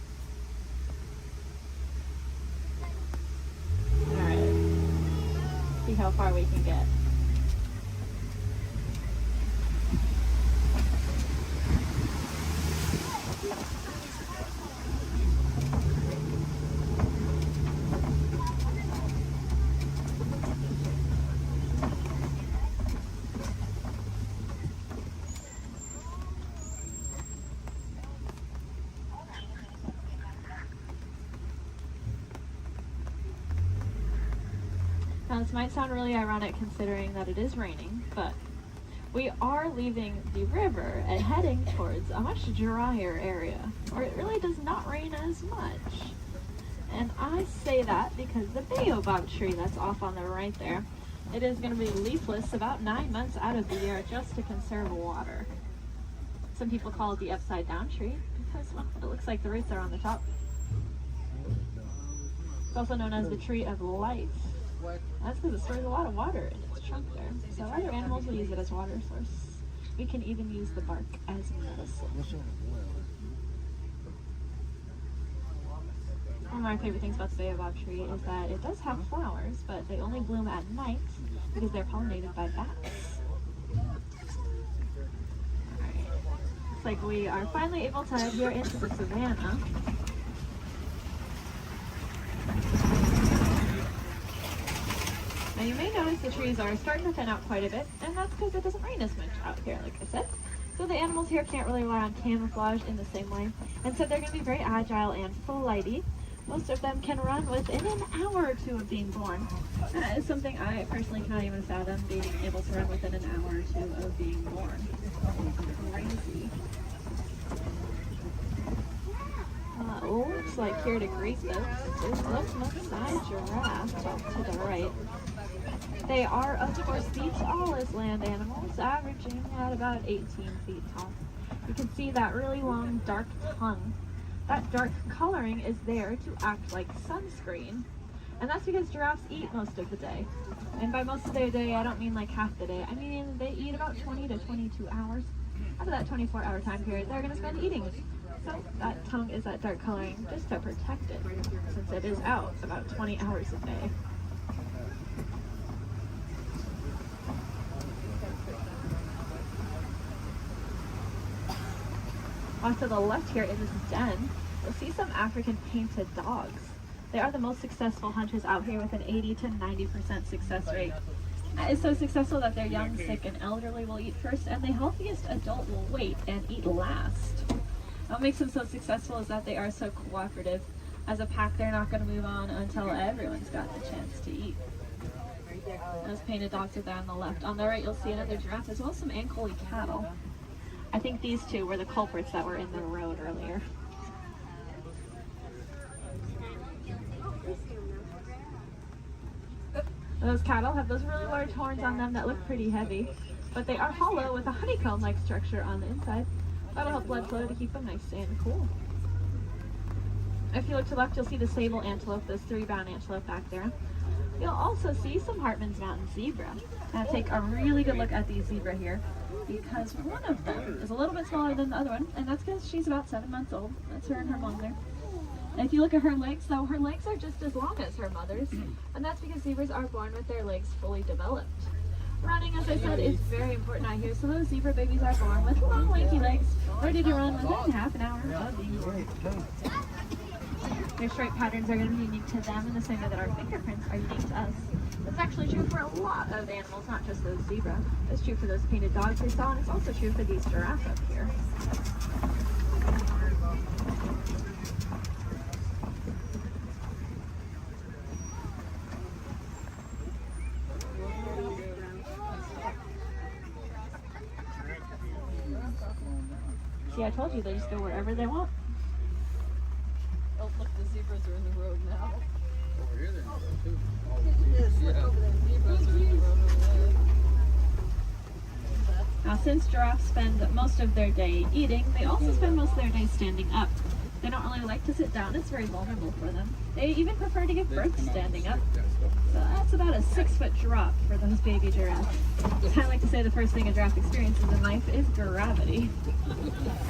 Alright. See how far we can get. Now this might sound really ironic considering that it is raining, but we are leaving the river and heading towards a much drier area, where it really does not rain as much. And I say that because the baobab tree that's off on the right there, it is going to be leafless about 9 months out of the year just to conserve water. Some people call it the upside down tree because, well, it looks like the roots are on the top. It's also known as the tree of life. That's because it stores a lot of water in its trunk there. So other animals will use it as water source. We can even use the bark as medicine. One of my favorite things about the baobab tree is that it does have flowers, but they only bloom at night because they're pollinated by bats. Alright. Looks like we are finally able to head here into the savannah. Now you may notice the trees are starting to thin out quite a bit, and that's because it doesn't rain as much out here, like I said. So the animals here can't really rely on camouflage in the same way, and so they're going to be very agile and flighty. Most of them can run within an hour or two of being born. That is something I personally cannot even fathom, being able to run within an hour or two of being born. Crazy. Looks like here to greet us is the Maasai giraffe off to the right. They are, of course, the tallest land animals, averaging at about 18 feet tall. You can see that really long, dark tongue. That dark coloring is there to act like sunscreen. And that's because giraffes eat most of the day. And by most of their day, I don't mean like half the day. I mean they eat about 20 to 22 hours. Out of that 24-hour time period, they're going to spend eating. So that tongue is that dark coloring just to protect it, since it is out about 20 hours a day. Off to the left here in this den, you'll see some African painted dogs. They are the most successful hunters out here with an 80 to 90% success rate. is so successful that their young, sick, and elderly will eat first, and the healthiest adult will wait and eat last. What makes them so successful is that they are so cooperative. As a pack, they're not going to move on until everyone's got the chance to eat. Those painted dogs are there on the left. On the right, you'll see another giraffe, as well as some Ankole cattle. I think these two were the culprits that were in the road earlier. Those cattle have those really large horns on them that look pretty heavy, but they are hollow with a honeycomb-like structure on the inside. That'll help blood flow to keep them nice and cool. If you look to the left, you'll see the sable antelope, those 3 brown antelope back there. You'll also see some Hartman's Mountain zebra. Now take a really good look at these zebra here, because one of them is a little bit smaller than the other one, and that's because she's about 7 months old. That's her and her mom there. And if you look at her legs, though, her legs are just as long as her mother's, and that's because zebras are born with their legs fully developed. Running, as I said, is very important out here, so those zebra babies are born with long, lanky legs, ready to run within half an hour of being born. Their stripe patterns are going to be unique to them in the same way that our fingerprints are unique to us. That's actually true for a lot of animals, not just those zebra. It's true for those painted dogs we saw, and it's also true for these giraffes up here. See, I told you they just go wherever they want. Oh, look, the zebras are in the road now. Over here they're in the road too. Look over there, zebras are in the road over there. Now, since giraffes spend most of their day eating, they also spend most of their day standing up. They don't really like to sit down. It's very vulnerable for them. They even prefer to give birth standing up. So that's about a 6-foot drop for those baby giraffes. I like to say the first thing a giraffe experiences in life is gravity.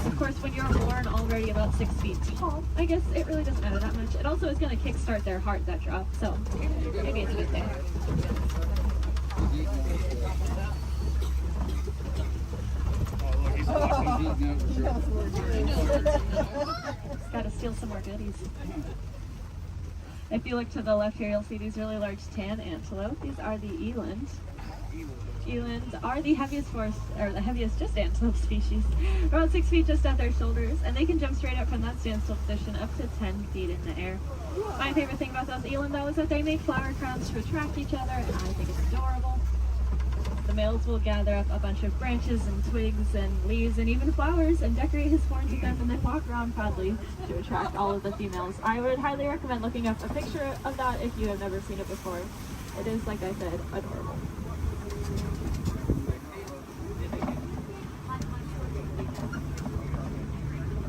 Of course, when you're born already about 6 feet tall, I guess it really doesn't matter that much. It also is going to kickstart their heart, that drop. So maybe it's a good thing. Gotta steal some more goodies. If you look to the left here, you'll see these really large tan antelope. These are the eland. Elands are the heaviest just antelope species. About 6 feet just at their shoulders, and they can jump straight up from that standstill position up to 10 feet in the air. My favorite thing about those eland, though, is that they make flower crowns to attract each other, and I think it's adorable. The males will gather up a bunch of branches and twigs and leaves and even flowers and decorate his horns with them, and then walk around proudly to attract all of the females. I would highly recommend looking up a picture of that if you have never seen it before. It is, like I said, adorable.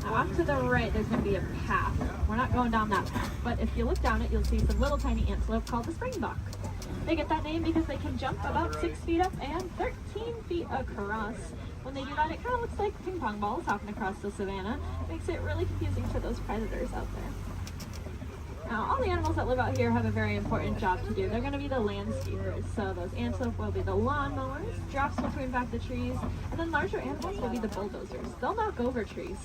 Now off to the right, there's going to be a path. We're not going down that path, but if you look down it, you'll see some little tiny antelope called the springbok. They get that name because they can jump about 6 feet up and 13 feet across. When they do that, it kind of looks like ping pong balls hopping across the savannah. It makes it really confusing for those predators out there. Now, all the animals that live out here have a very important job to do. They're going to be the landscapers. So those antelope will be the lawnmowers, giraffes will prune back the trees, and then larger animals will be the bulldozers. They'll knock over trees.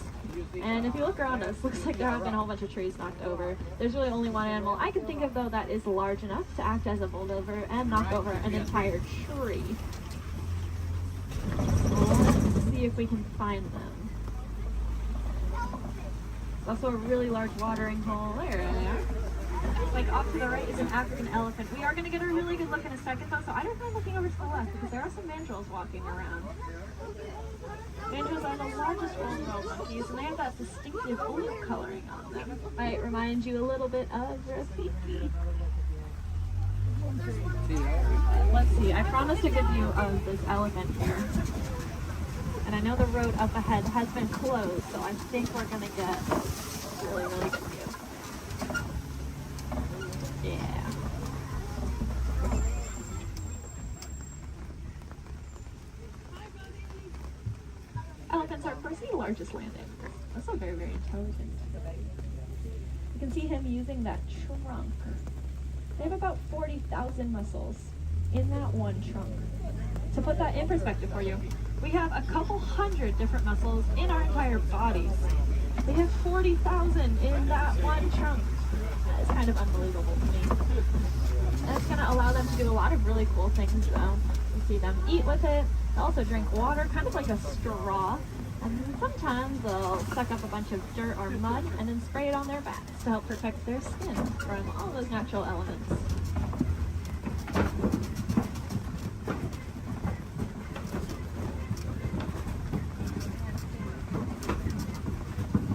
And if you look around us, looks like there have been a whole bunch of trees knocked over. There's really only one animal I can think of, though, that is large enough to act as a bulldozer and knock over an entire tree. Let's see if we can find them. There's also a really large watering hole. There they are. Like off to the right is an African elephant. We are going to get a really good look in a second, though, so I don't mind looking over to the left because there are some mandrills walking around. Mandrills are the largest old-world monkeys, and they have that distinctive olive coloring on them. Might remind you a little bit of Rafiki. Let's see, I promised a good view of this elephant here. And I know the road up ahead has been closed, so I think we're going to get a really, really good view. Yeah. Elephants are, of course, the largest land animal. Also very, very intelligent. You can see him using that trunk. They have about 40,000 muscles in that one trunk. To put that in perspective for you, we have a couple hundred different muscles in our entire bodies. They have 40,000 in that one trunk. That is kind of unbelievable to me. And it's going to allow them to do a lot of really cool things though. You see them eat with it. They also drink water, kind of like a straw. And then sometimes they'll suck up a bunch of dirt or mud and then spray it on their backs to help protect their skin from all those natural elements.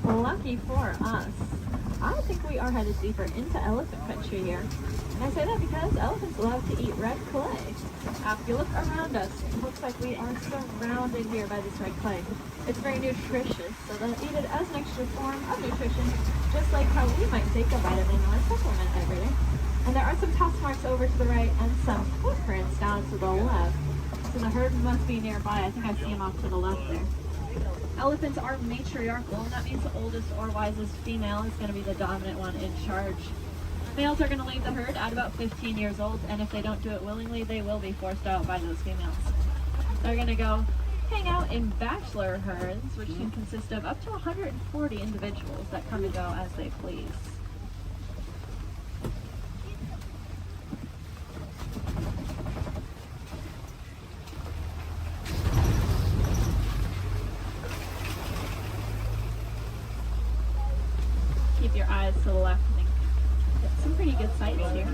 Lucky for us, I think we are headed deeper into elephant country here. And I say that because elephants love to eat red clay. If you look around us, it looks like we are surrounded here by this red clay. It's very nutritious, so they'll eat it as an extra form of nutrition, just like how we might take a vitamin or a supplement every day. And there are some tusk marks over to the right and some footprints down to the left. So the herd must be nearby. I think I see them off to the left there. Elephants are matriarchal, and that means the oldest or wisest female is going to be the dominant one in charge. Males are going to leave the herd at about 15 years old, and if they don't do it willingly, they will be forced out by those females. They're going to go hang out in bachelor herds, which can consist of up to 140 individuals that come and go as they please. Keep your eyes to the left and get some pretty good sights here.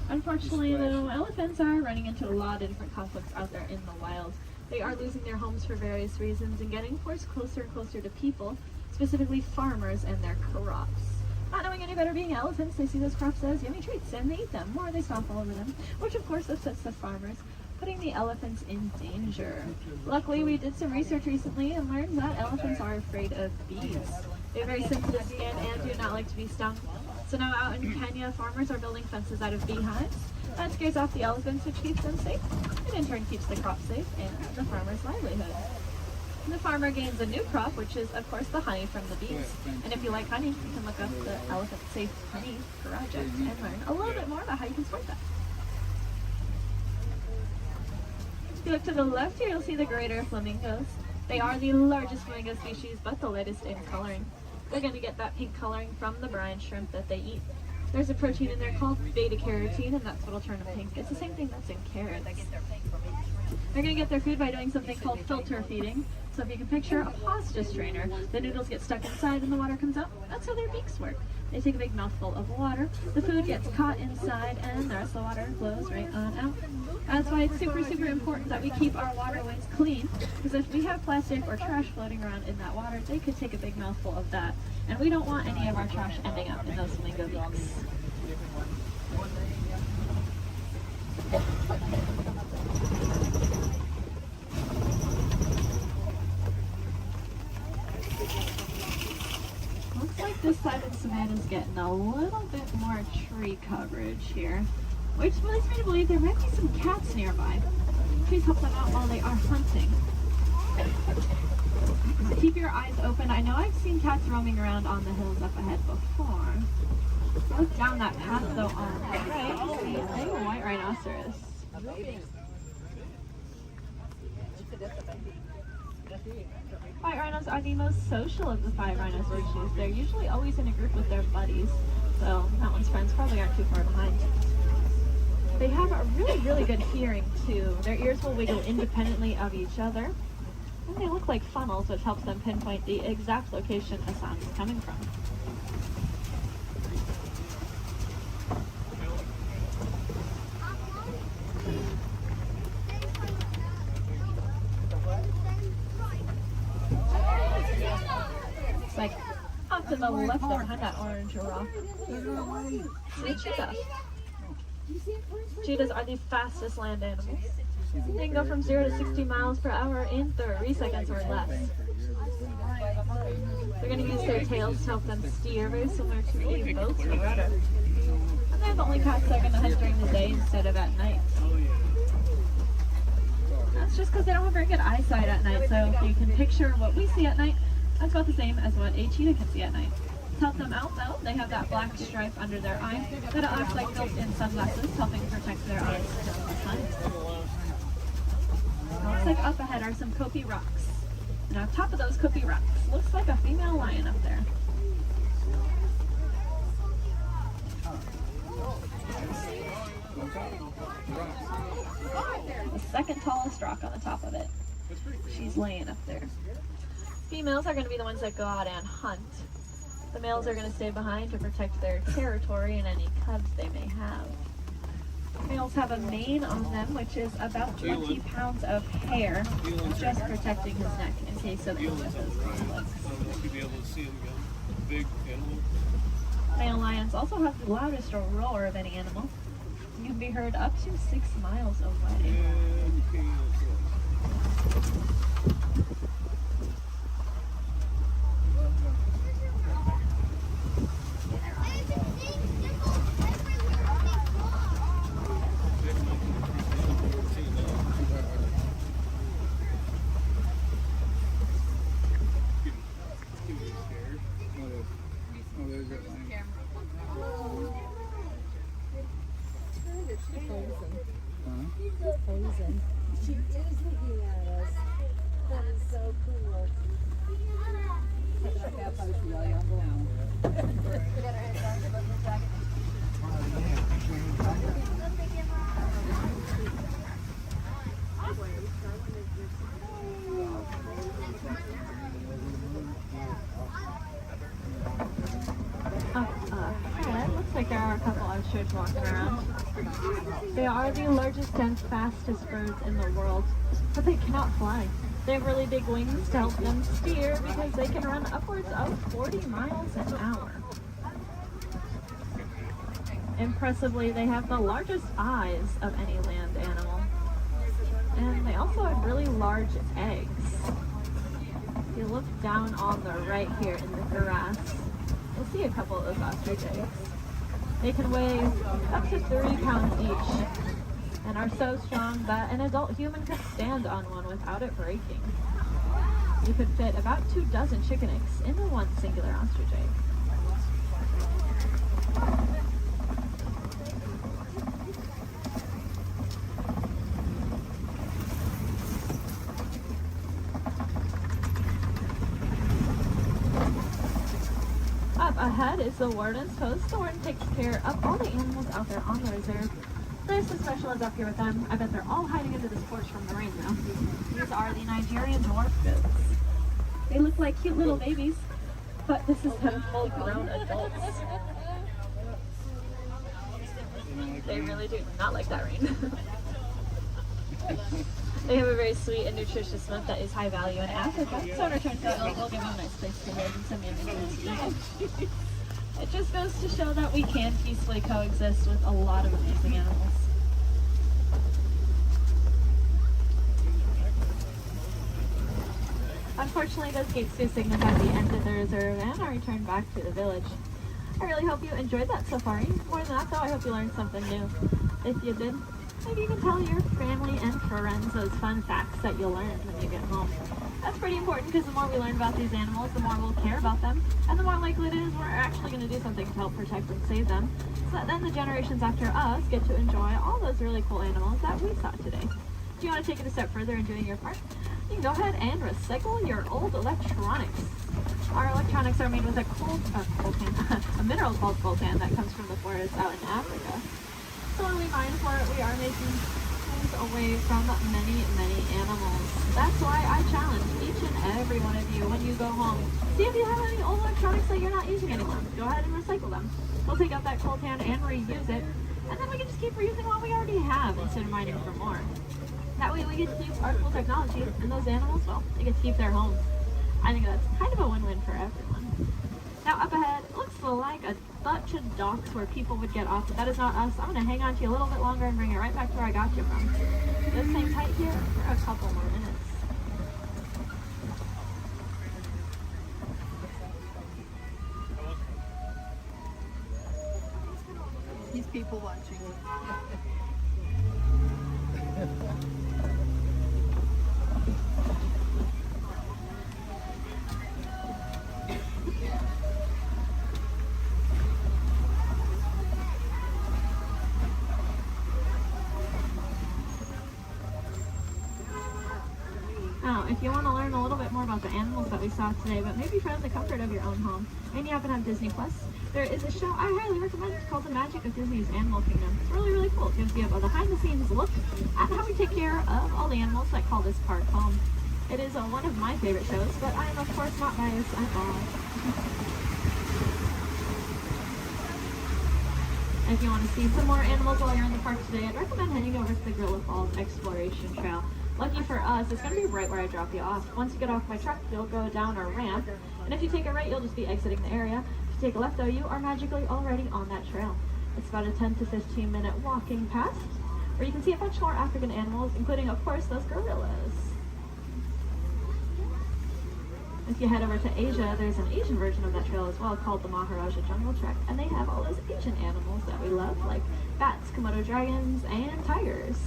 Unfortunately, though, elephants are running into a lot of different conflicts out there in the wild. They are losing their homes for various reasons and getting forced closer and closer to people, specifically farmers and their crops. Not knowing any better being elephants, they see those crops as yummy treats and they eat them, or they stomp all over them, which of course upsets the farmers, putting the elephants in danger. Luckily, we did some research recently and learned that elephants are afraid of bees. They have very sensitive skin and do not like to be stung. So now out in Kenya, farmers are building fences out of beehives. That scares off the elephants, which keeps them safe, and in turn keeps the crop safe and the farmer's livelihood. And the farmer gains a new crop, which is, of course, the honey from the bees. And if you like honey, you can look up the Elephant Safe Honey Project and learn a little bit more about how you can support that. If you look to the left here, you'll see the greater flamingos. They are the largest flamingo species, but the lightest in coloring. They're going to get that pink coloring from the brine shrimp that they eat. There's a protein in there called beta-carotene, and that's what'll turn them pink. It's the same thing that's in carrots. They're going to get their food by doing something called filter feeding. So if you can picture a pasta strainer, the noodles get stuck inside and the water comes out. That's how their beaks work. They take a big mouthful of water, the food gets caught inside, and the rest of the water flows right on out. That's why it's super, super important that we keep our waterways clean, because if we have plastic or trash floating around in that water, they could take a big mouthful of that. And we don't want any of our trash ending up in those flamingo beaks. Looks like this side of the savannah is getting a little bit more tree coverage here, which leads me to believe there might be some cats nearby. Please help them out while they are hunting. So keep your eyes open. I know I've seen cats roaming around on the hills up ahead before. Look down that path though on the right, you see a white rhinoceros. White rhinos are the most social of the 5 rhino species. They're usually always in a group with their buddies, so that one's friends probably aren't too far behind. They have a really, really good hearing too. Their ears will wiggle independently of each other, and they look like funnels, which helps them pinpoint the exact location a sound is coming from. It's like off to the left behind that orange rock. See a cheetah. Cheetahs are the fastest land animals. They can go from 0 to 60 miles per hour in 30 seconds or less. They're going to use their tails to help them steer, very similar to a boat's rudder. And they're the only cats that are going to hunt during the day instead of at night. That's just because they don't have very good eyesight at night, so if you can picture what we see at night, that's about the same as what a cheetah can see at night. To help them out though, they have that black stripe under their eye that acts like built-in sunglasses, helping protect their eyes from the sun. Looks like up ahead are some Kopi rocks. And on top of those Kopi rocks, looks like a female lion up there. second tallest rock on the top of it. She's laying up there. Females are going to be the ones that go out and hunt. The males are going to stay behind to protect their territory and any cubs they may have. Males have a mane on them, which is about 20 pounds of hair, just protecting his neck in case of any of those conflicts. You'll be able to see them again. Big animal. Male lions also have the loudest roar of any animal. You can be heard up to 6 miles away. She is looking at us. That is so cool. Looks like there are a couple ostriches walking around. They are the largest and fastest birds in the world, but they cannot fly. They have really big wings to help them steer because they can run upwards of 40 miles an hour. Impressively, they have the largest eyes of any land animal. And they also have really large eggs. If you look down on the right here in the grass, you'll see a couple of those ostrich eggs. They can weigh up to 30 pounds each and are so strong that an adult human could stand on one without it breaking. You could fit about 24 chicken eggs into one singular ostrich egg. Up ahead is the warden's post. The warden takes care of all the animals out there on the reserve. There's some special ones up here with them. I bet they're all hiding under this porch from the rain now. These are the Nigerian dwarf goats. They look like cute little babies, but this is them full-grown adults. They really do not like that rain. They have a very sweet and nutritious milk that is high value in Africa, so in return for it, we'll give them a nice place to live and some amenities to eat. It just goes to show that we can peacefully coexist with a lot of amazing animals. Unfortunately, those gates do signify the end of the reserve and our return back to the village. I really hope you enjoyed that safari. More than that, though, I hope you learned something new. If you did, maybe you can tell your family and friends those fun facts that you'll learn when you get home. That's pretty important because the more we learn about these animals, the more we'll care about them, and the more likely it is we're actually going to do something to help protect and save them, so that then the generations after us get to enjoy all those really cool animals that we saw today. Do you want to take it a step further in doing your part? You can go ahead and recycle your old electronics. Our electronics are made with a mineral called coltan that comes from the forest out in Africa. So when we mine for it, we are making things away from many, many animals. That's why I challenge each and every one of you when you go home. See if you have any old electronics that you're not using anymore. Go ahead and recycle them. We'll take out that coltan and reuse it, and then we can just keep reusing what we already have instead of mining for more. That way we get to keep our cool technology, and those animals, well, they get to keep their homes. I think that's kind of a win-win for everyone. Now up ahead, it looks like a bunch of docks where people would get off, but that is not us. I'm going to hang on to you a little bit longer and bring it right back to where I got you from. Just hang tight here for a couple more minutes. He's people watching. Now, if you want to learn a little bit more about the animals that we saw today, but maybe from the comfort of your own home, and you happen to have Disney Plus, there is a show I highly recommend. It's called The Magic of Disney's Animal Kingdom. It's really, really cool. It gives you a behind-the-scenes look at how we take care of all the animals that call this park home. It is one of my favorite shows, but I am, of course, not biased at all. If you want to see some more animals while you're in the park today, I'd recommend heading over to the Gorilla Falls Exploration Trail. Lucky for us, it's going to be right where I drop you off. Once you get off my truck, you'll go down a ramp, and if you take a right, you'll just be exiting the area. If you take a left, though, you are magically already on that trail. It's about a 10 to 15 minute walking past, where you can see a bunch more African animals, including, of course, those gorillas. If you head over to Asia, there's an Asian version of that trail as well called the Maharaja Jungle Trek, and they have all those Asian animals that we love, like bats, Komodo dragons, and tigers.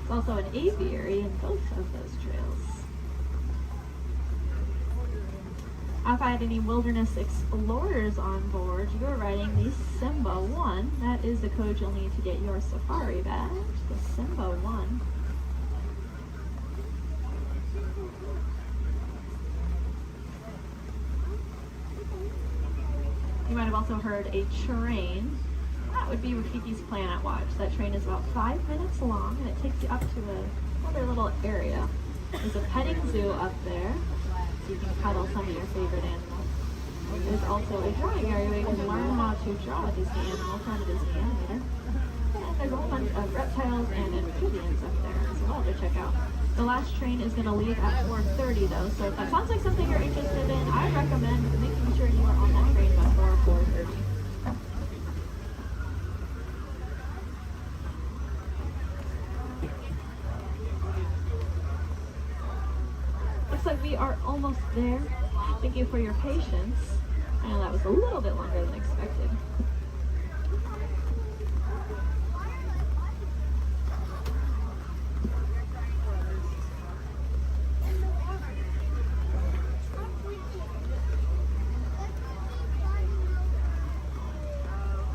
There's also an aviary in both of those trails. If I had any wilderness explorers on board, you are riding the Simba 1. That is the code you'll need to get your safari badge, the Simba 1. You might have also heard a train. That would be Rafiki's Planet Watch. That train is about 5 minutes long, and it takes you up to another little area. There's a petting zoo up there, so you can cuddle some of your favorite animals. There's also a drawing area where you can learn how to draw a Disney animal from a Disney animator. And there's a whole bunch of reptiles and amphibians up there as well to check out. The last train is going to leave at 4:30 though, so if that sounds like something you're interested in, I recommend making sure you are on that train before 4:30. Looks like we are almost there. Thank you for your patience. I know that was a little bit longer than expected.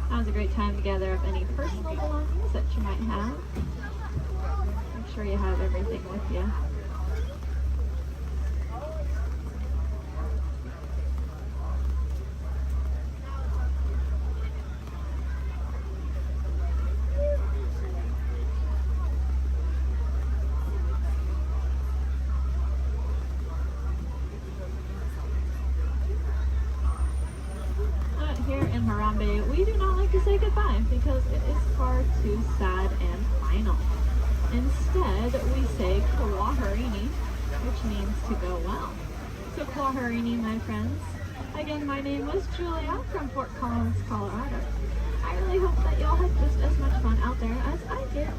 Now's a great time to gather up any personal belongings that you might have. Make sure you have everything with you. Here in Harambe, we do not like to say goodbye because it is far too sad and final. Instead, we say Kwaherini, which means to go well. So Kwaherini, my friends. Again, my name was Julia from Fort Collins, Colorado. I really hope that y'all had just as much fun out there as I did.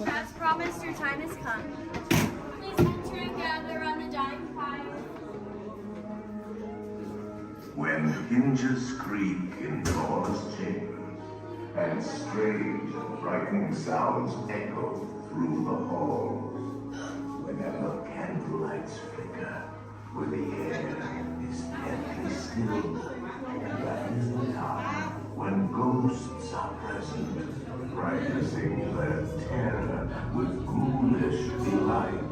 As promised, your time has come. Please enter and gather around the dying fire. When hinges creak in doors chambers, and strange and frightening sounds echo through the halls, whenever candlelights flicker, where the air is deadly still, that is the time when ghosts are present, practicing their terror with ghoulish delight.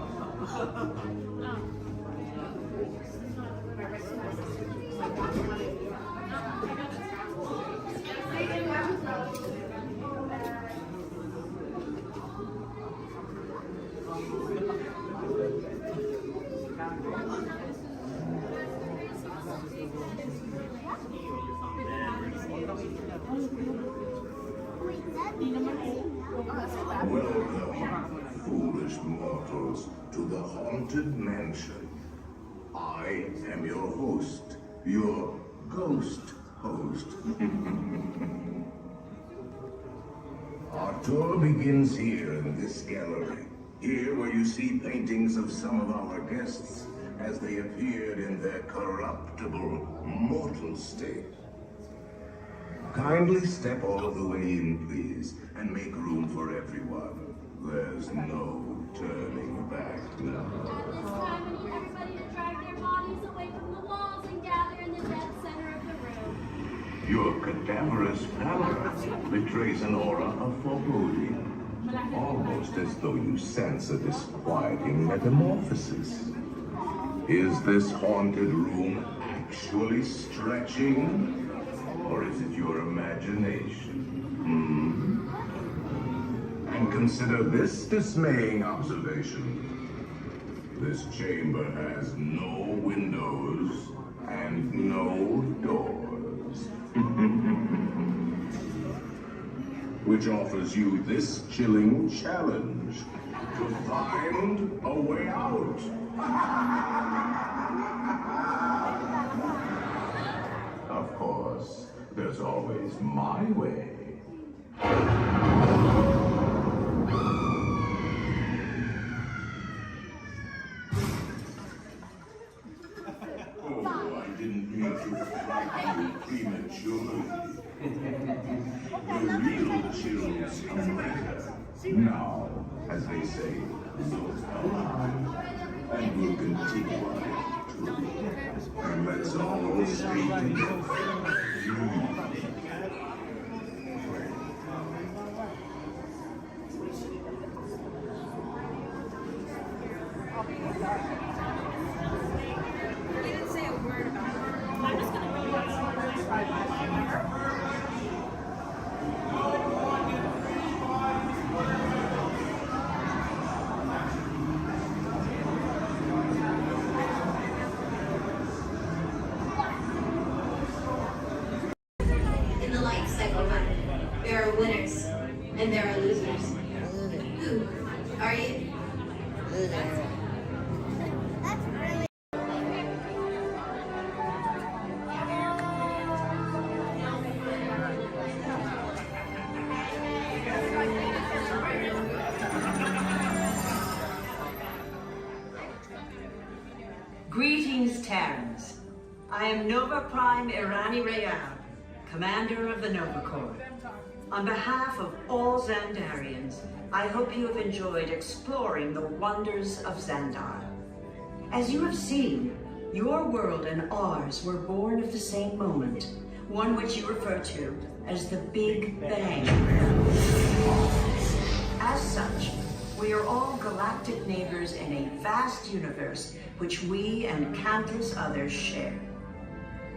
Welcome, foolish mortals, to the Haunted Mansion. I am your host, your ghost host. Our tour begins here in this gallery. Here where you see paintings of some of our guests as they appeared in their corruptible, mortal state. Kindly step all the way in, please, and make room for everyone. There's no turning back now. At this time, I need everybody to drag their bodies away from the walls and gather in the dead center of the room. Your cadaverous pallor betrays an aura of foreboding, almost as though you sense a disquieting metamorphosis. Is this haunted room actually stretching? Or is it your imagination? And consider this dismaying observation. This chamber has no windows and no doors. Which offers you this chilling challenge to find a way out. Of course, there's always my way. Oh, I didn't mean to frighten you prematurely. The real chills come later. Now, as they say, look alive, and we'll continue on it too. And let's all stay together. You didn't say a word about it. I'm just gonna go In the life cycle, there are winners and there are losers. Who are you? Greetings, Terrans. I am Nova Prime Irani Real, Commander of the Nova Corps. On behalf of all Xandarians, I hope you have enjoyed exploring the wonders of Xandar. As you have seen, your world and ours were born of the same moment, one which you refer to as the Big Bang. As such, we are all galactic neighbors in a vast universe which we and countless others share.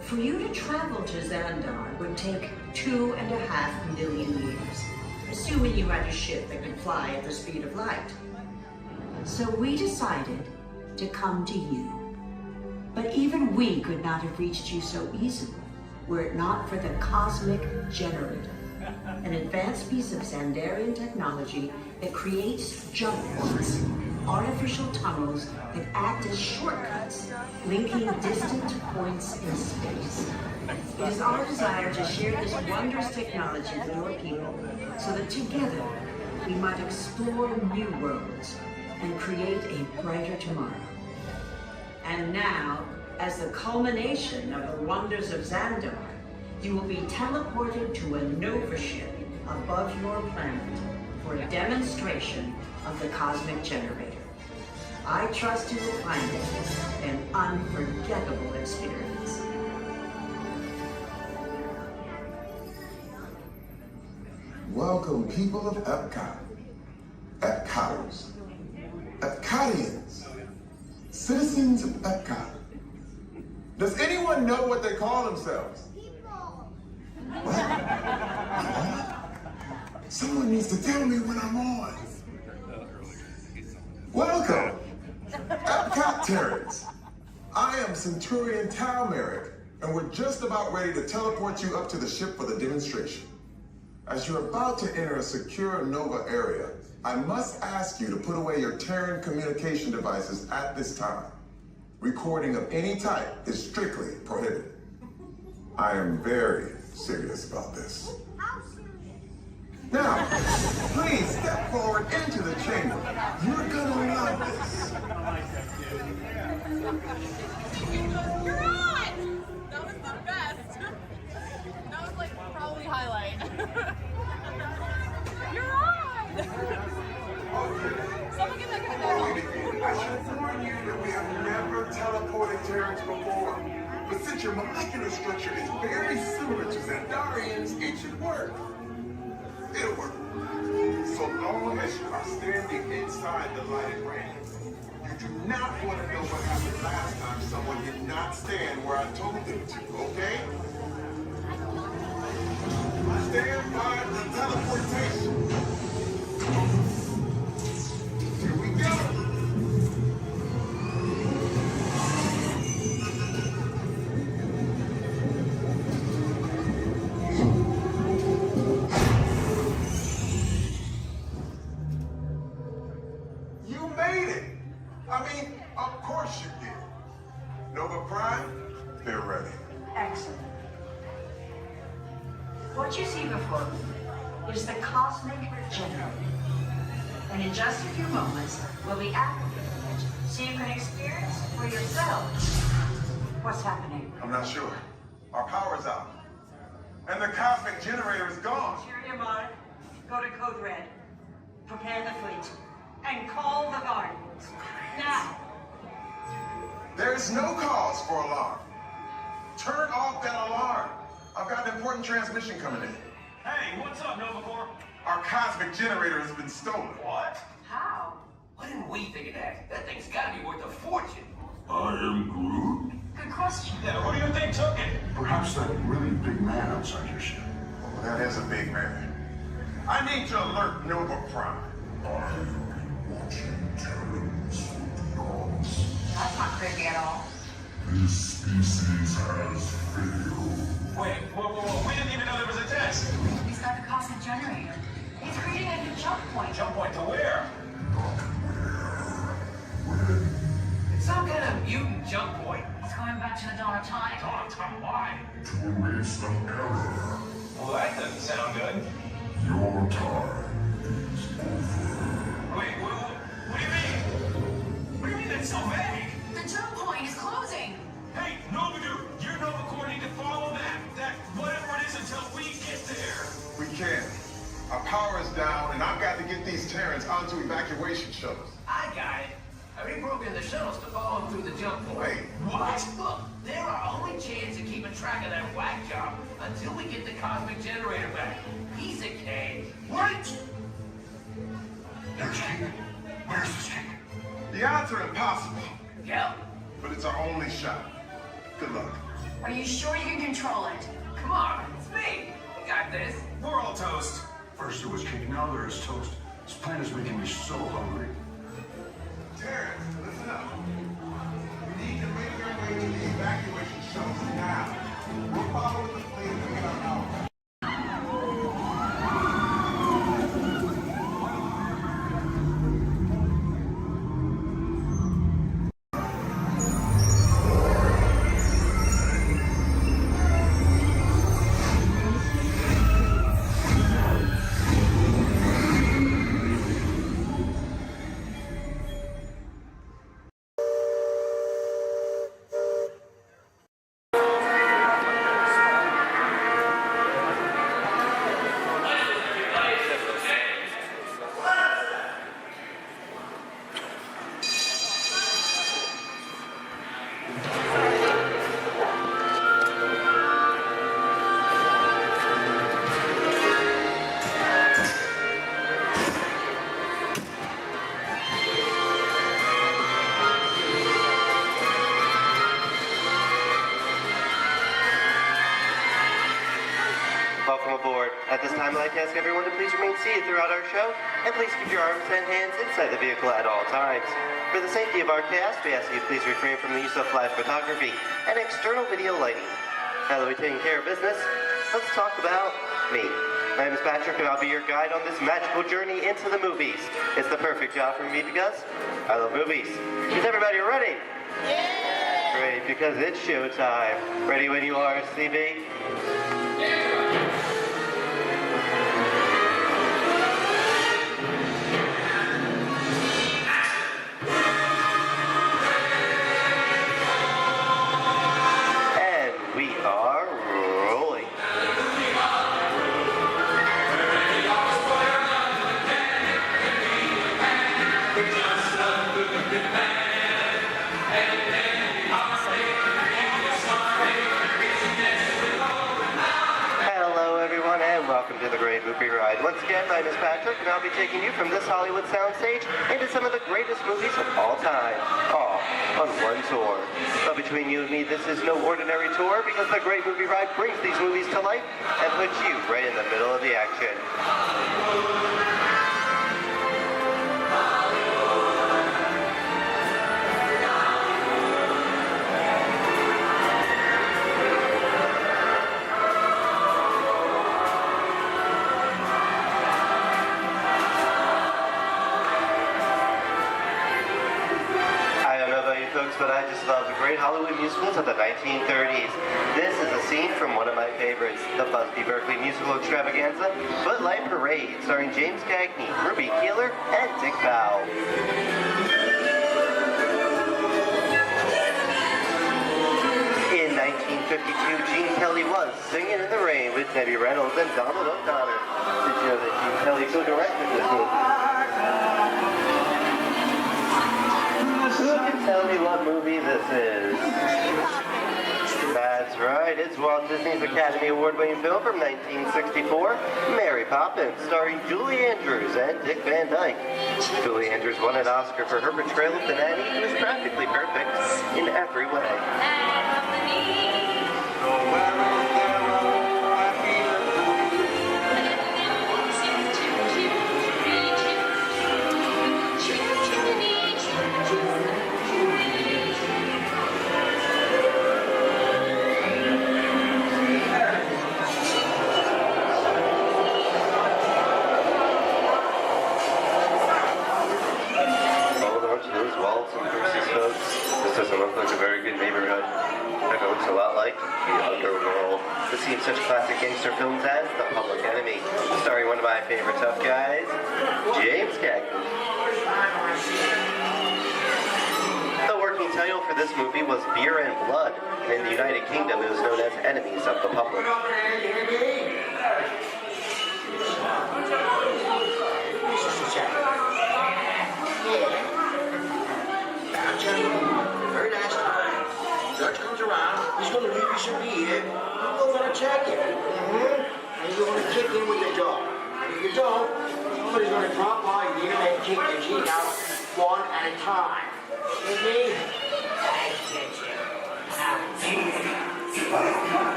For you to travel to Xandar would take 2.5 million years, assuming you had a ship that could fly at the speed of light. So we decided to come to you. But even we could not have reached you so easily were it not for the Cosmic Generator, an advanced piece of Xandarian technology that creates jump points, artificial tunnels that act as shortcuts, linking distant points in space. It is our desire to share this wondrous technology with your people so that together we might explore new worlds and create a brighter tomorrow. And now, as the culmination of the wonders of Xandar, you will be teleported to a Nova ship above your planet for a demonstration of the Cosmic Generator. I trust you will find it an unforgettable experience. Welcome, people of Epcot, Epcoters, Epcotians, citizens of Epcot. Does anyone know what they call themselves? What? Someone needs to tell me when I'm on. Welcome, Epcot Terrans. I am Centurion Tal Merrick, and we're just about ready to teleport you up to the ship for the demonstration. As you're about to enter a secure Nova area, I must ask you to put away your Terran communication devices at this time. Recording of any type is strictly prohibited. I am very serious about this. Now, please step forward into the chamber. You're gonna love this. You're on! That was the best. That was like probably have never teleported Terrence before, but since your molecular structure is very similar to Xandarian's, it should work. It'll work. So long as you are standing inside the lighted ring. You do not want to know what happened last time someone did not stand where I told them to, okay? Stand by the teleportation. Here we go. You made it. I mean, of course you did. Nova Prime, they're ready. Excellent. What you see before you is the cosmic generator. And in just a few moments, we'll be activating it so you can experience for yourselves what's happening. I'm not sure. Our power's out. And the cosmic generator is gone. Cheer Mark, go to Code Red. Prepare the fleet. And call the Guardians. Now. There is no cause for alarm. Turn off that alarm. I've got an important transmission coming in. Hey, what's up, Nova Corps? Our cosmic generator has been stolen. What? How? Why didn't we think of that? That thing's gotta be worth a fortune. I am Groot. Good question. Yeah, who do you think took it? Perhaps that really big man outside your ship. Oh, that is a big man. I need to alert Nova Prime. I'm watching Terrans dogs. That's not creepy at all. This species has failed. Wait, whoa, we didn't even know there was a test. He's got the cosmic generator. He's creating a new jump point. Jump point to where? Not where. When? It's some kind of mutant jump point. He's going back to the dawn of time. Dawn of time, why? To erase the error. Well, that doesn't sound good. Your time is over. Wait, what do you mean? What do you mean that's so vague? The jump point is closing. Hey, Nova Dude, you Nova Corps need to follow that whatever it is until we get there. We can. Our power is down, and I've got to get these Terrans onto evacuation shuttles. I got it. I reprogrammed the shuttles to follow them through the jump point. Wait, What? Look, they're our only chance of keeping track of that whack job until we get the cosmic generator back. Piece of cake. Wait! There's King. Where's this King? The odds are impossible, Yep. but it's our only shot. Good luck. Are you sure you can control it? Come on, it's me. We got this. We're all toast. First there was King, now there is toast. This plan is making me so hungry. Terrence, listen up. We need to make our way to the evacuation shuttles now. We're following the fleet to get our power. Welcome aboard. At this time, I'd like to ask everyone to please remain seated throughout our show, and please keep your arms and hands inside the vehicle at all times. For the safety of our cast, we ask you to please refrain from the use of flash photography and external video lighting. Now that we've taken care of business, let's talk about me. My name is Patrick, and I'll be your guide on this magical journey into the movies. It's the perfect job for me because I love movies. Is everybody ready? Yeah! Great, because it's showtime. Ready when you are, CB? to the Great Movie Ride. Once again, my name is Patrick, and I'll be taking you from this Hollywood soundstage into some of the greatest movies of all time, all on one tour. But between you and me, this is no ordinary tour, because the Great Movie Ride brings these movies to life and puts you right in the middle of the action. But I just love the great Hollywood musicals of the 1930s. This is a scene from one of my favorites, the Busby Berkeley musical extravaganza, Footlight Parade, starring James Cagney, Ruby Keeler, and Dick Bow. In 1952, Gene Kelly was Singing in the Rain with Debbie Reynolds and Donald O'Connor. Did you know that Gene Kelly co-directed this movie? Who can tell me what movie this is? That's right, it's Walt Disney's Academy Award-winning film from 1964, Mary Poppins, starring Julie Andrews and Dick Van Dyke. Julie Andrews won an Oscar for her portrayal of the nanny, who is practically perfect in every way. Doesn't look like a very good neighborhood. It looks a lot like the underworld. This seems such classic gangster films as The Public Enemy, starring one of my favorite tough guys, James Cagney. The working title for this movie was Beer and Blood, and in the United Kingdom it was known as Enemies of the Public. Very nice time. Judge comes around, he's going to leave you some beer. You're going to check it. And you're going to kick in with your dog. And if you don't, somebody's going to drop by here and kick your teeth out one at a time. With me? I get you.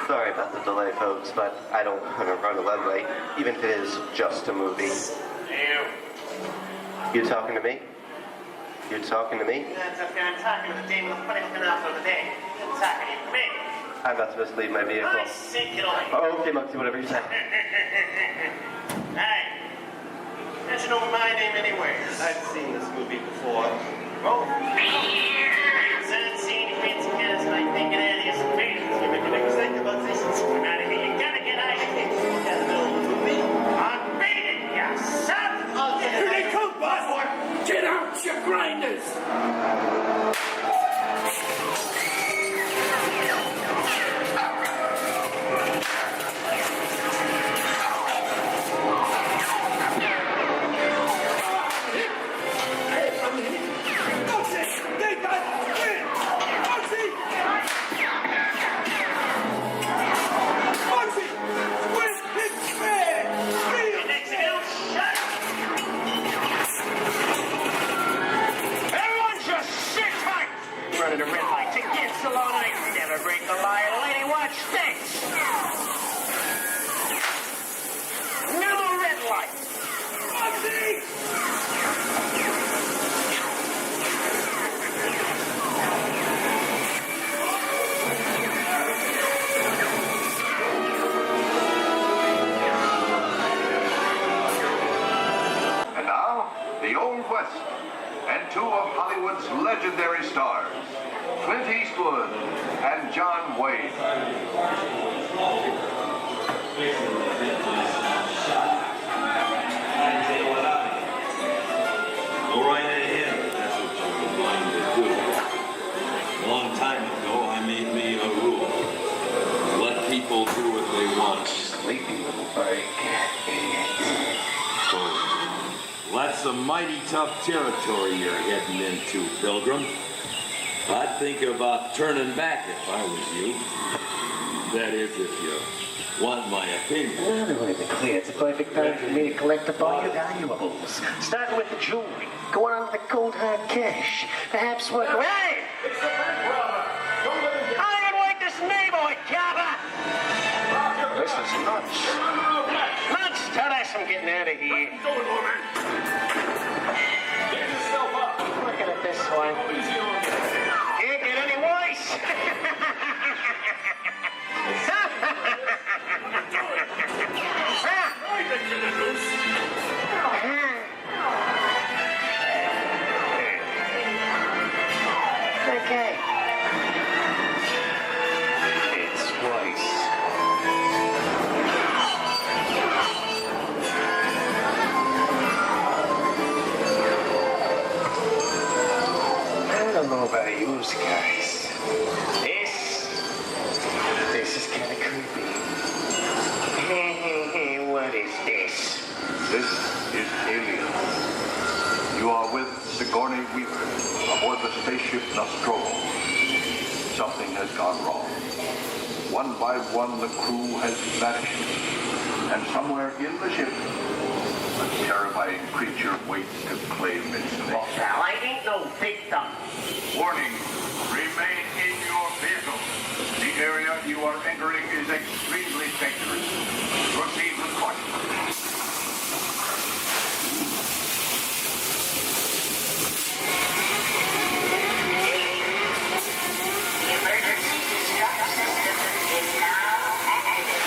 Sorry about the delay, folks, but I don't want to run a red light, even if it is just a movie. You talking to me? You talking to me? That's okay. I'm talking to the demon of punishment for the day. I'm talking to me. I'm not supposed to leave my vehicle. I say, get away. Oh, okay, Muggsy, whatever you say. Hey, how'd you know my name anyway? I've seen this movie before. Oh. I've seen fancy cats like thinking at his face. You make a big mistake about this. Come out of here. You gotta get out of here. You gotta know the movie. I'm beating you, son. Here they come, boy. Get out, you grinders. Running a red light to get so long I never break the lion. Lady, watch this. Another red light. And now, the Old West, and two of Hollywood's legendary stars, Clint Eastwood and John Wayne. Go right ahead, that's what you're going to do. A long time ago, I made me a rule. Let people do what they want. Sleepy little bird. So, let's That's some mighty tough territory you're heading into, Pilgrim. I'd think about turning back if I was you. That is, if you want my opinion. Now to make it clear, it's a perfect time for me to collect up all your valuables. Starting with the jewelry, going on to the cold hard cash. Perhaps work... Hey! It's the bank robber. Don't let him get... I don't like this neighborhood, Jabba! This is nuts. Nuts! Tell us I'm getting out of here. Where you going, old man? Get yourself up. Looking at this one. Easy on me. Can't get any worse. Okay. It's twice. I don't know about you guys. This is kind of creepy. What is this? This is Alien. You are with Sigourney Weaver aboard the spaceship Nostromo. Something has gone wrong. One by one, the crew has vanished. And somewhere in the ship, a terrifying creature waits to claim its name. Well, I ain't no victim. Warning, remain in your vehicle. The area you are entering is extremely dangerous. Proceed with caution. The emergency distress system is now active.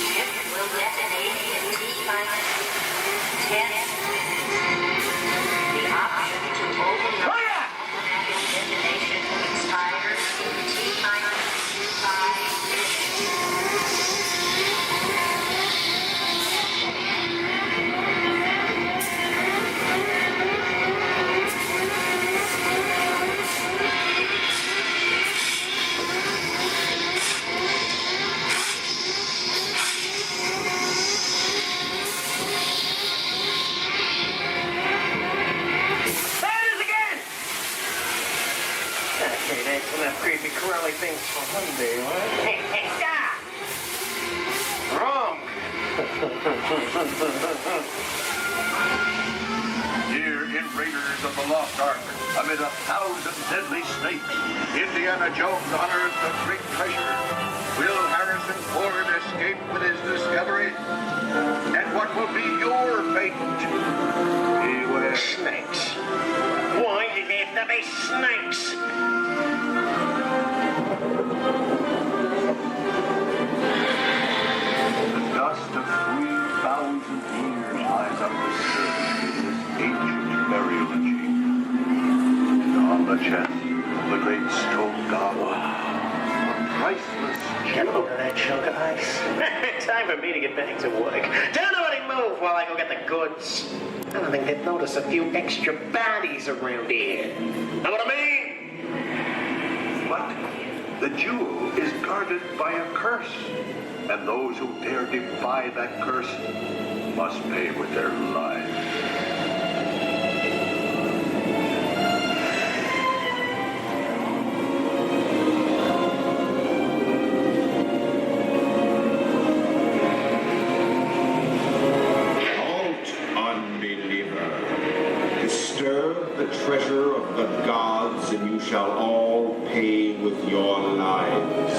Ship will detonate in T-minus 10. The option to override automatic detonation expires in T-minus 5 Okay, that's enough creepy crawly things for one day, right? Hey, stop! Wrong! Here in Raiders of the Lost Ark, amid 1,000 deadly snakes, Indiana Jones unearthed a great treasure. Will Harrison Ford escape with his discovery? And what will be your fate? Beware. Snakes. Why did they have to be snakes? The dust of 3,000 years lies undisturbed in this ancient burial chamber. And on the chest of the great stone god, a priceless Get a load of that chunk of ice. Time for me to get back to work. Don't nobody move while I go get the goods. I don't think they'd notice a few extra bodies around here. Know what I mean? But the jewel is guarded by a curse, and those who dare defy that curse must pay with their lives. Halt, unbeliever. Disturb the treasure of the gods, and you shall all pay with your lives.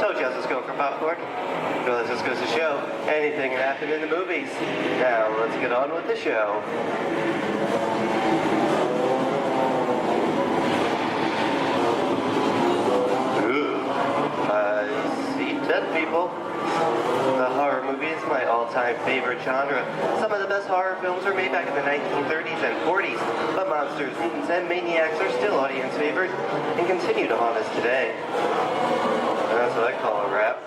So just let's go for popcorn. So this just goes to show anything can happen in the movies. Now let's get on with the show. Ooh, I see 10 people. The horror movie movie is my all-time favorite genre. Some of the best horror films were made back in the 1930s and 40s, but monsters, mutants, and maniacs are still audience favorites and continue to haunt us today. And that's what I call a wrap.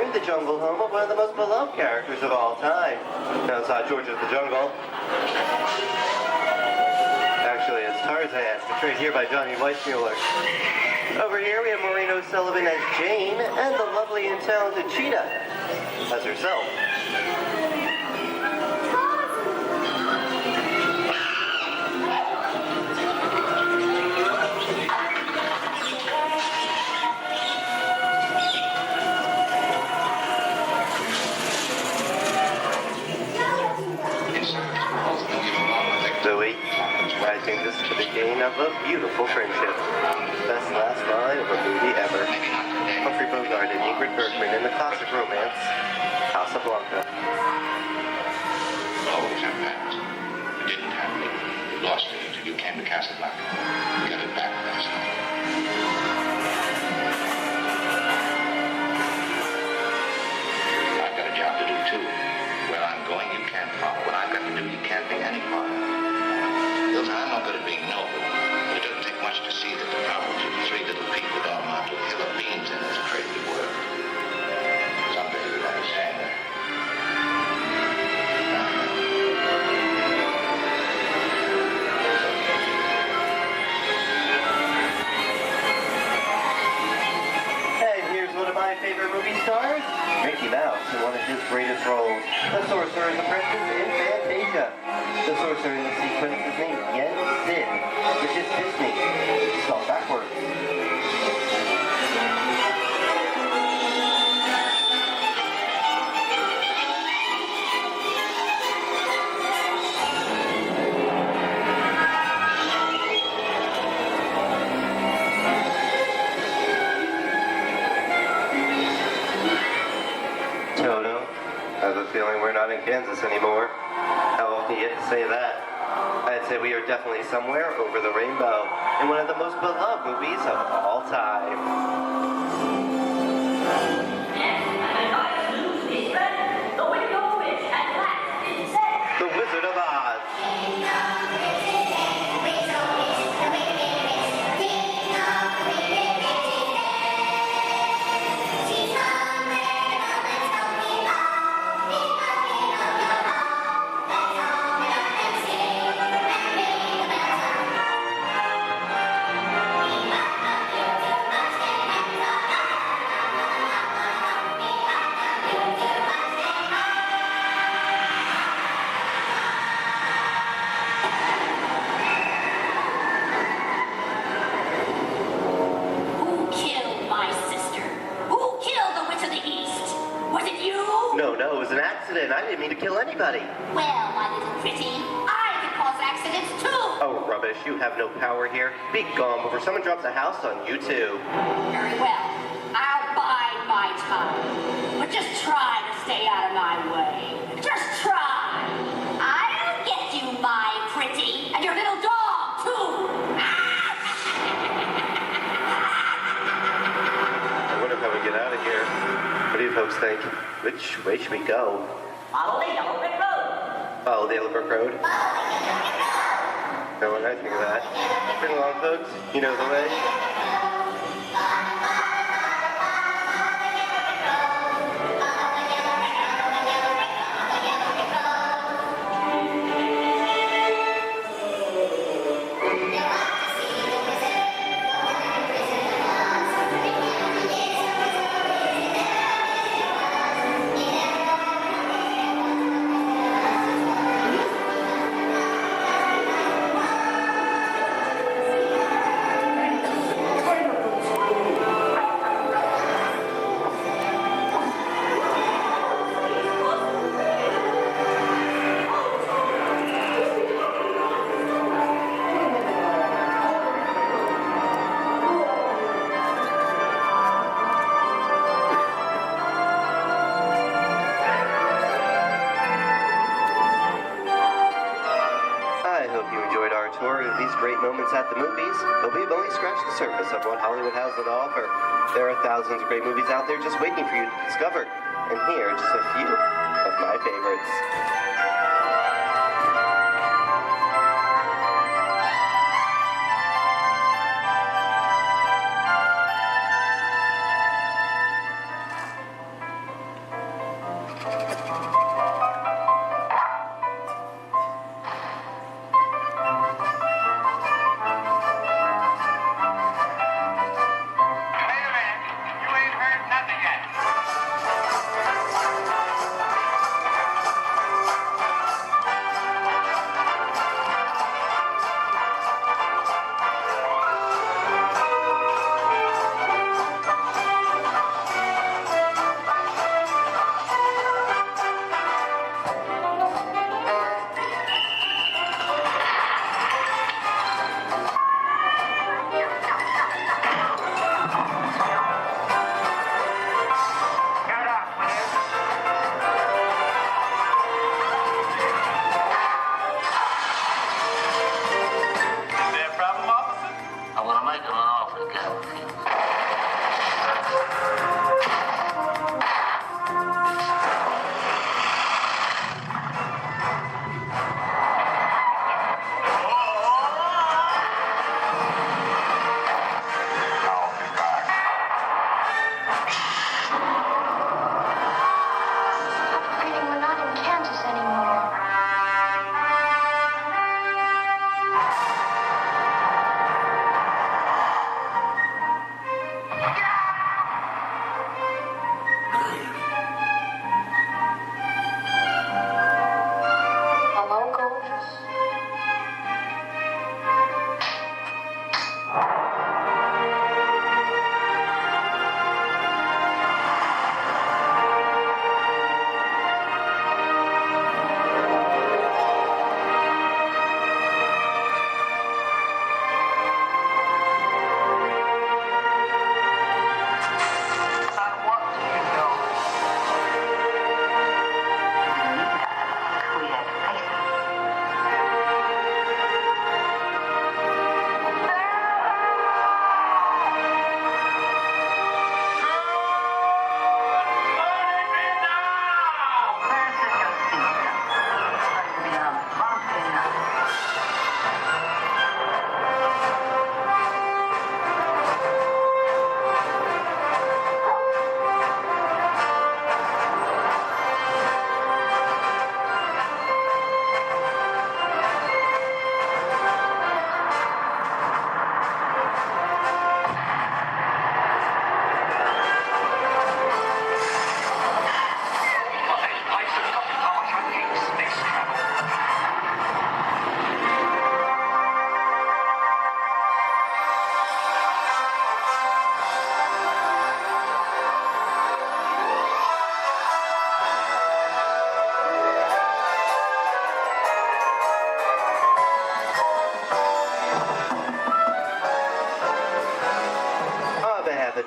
The jungle home of one of the most beloved characters of all time. Now it's not George of the Jungle. Actually, it's Tarzan, portrayed here by Johnny Weissmuller. Over here we have Maureen O'Sullivan as Jane, and the lovely and talented Cheetah as herself. I think this is the beginning of a beautiful friendship. Best last line of a movie ever. Humphrey Bogart and Ingrid Bergman in the classic romance, Casablanca. Oh, happened. It didn't happen. You lost it until you came to Casablanca. You got it back last night. I've got a job to do too. Where I'm going, you can't follow. What I've got to do, you can't be any part of. Hilton, I'm not good at being noble, but it doesn't take much to see that the problems of three little people don't amount to a hill of beans in this crazy world. Someday you'll understand that. And here's one of my favorite movie stars, Mickey Mouse, in one of his greatest roles, the Sorcerer's Apprentice in Fantasia. The sorcerer in the sequence is named Yen Sid, which is Disney, spelled backwards. Toto, I have a feeling we're not in Kansas anymore. How often do you get to say that? I'd say we are definitely somewhere over the rainbow in one of the most beloved movies of all time. The Wizard of Oz. No, it was an accident. I didn't mean to kill anybody. Well, my little pretty, I can cause accidents too. Oh, rubbish. You have no power here. Be gone before someone drops a house on you, too. Very well. I'll bide my time. But just try to stay out of my way. Just try. I'll get you, my pretty. And your little dog, too. I wonder how we get out of here. What do you folks think? Which way should we go? Follow the Yellow Brick Road. Follow the Yellow Brick Road? No one, I think of that. Bring along, folks. You know the way. at the movies, but we've only scratched the surface of what Hollywood has to offer. There are thousands of great movies out there just waiting for you to discover. And here are just a few of my favorites.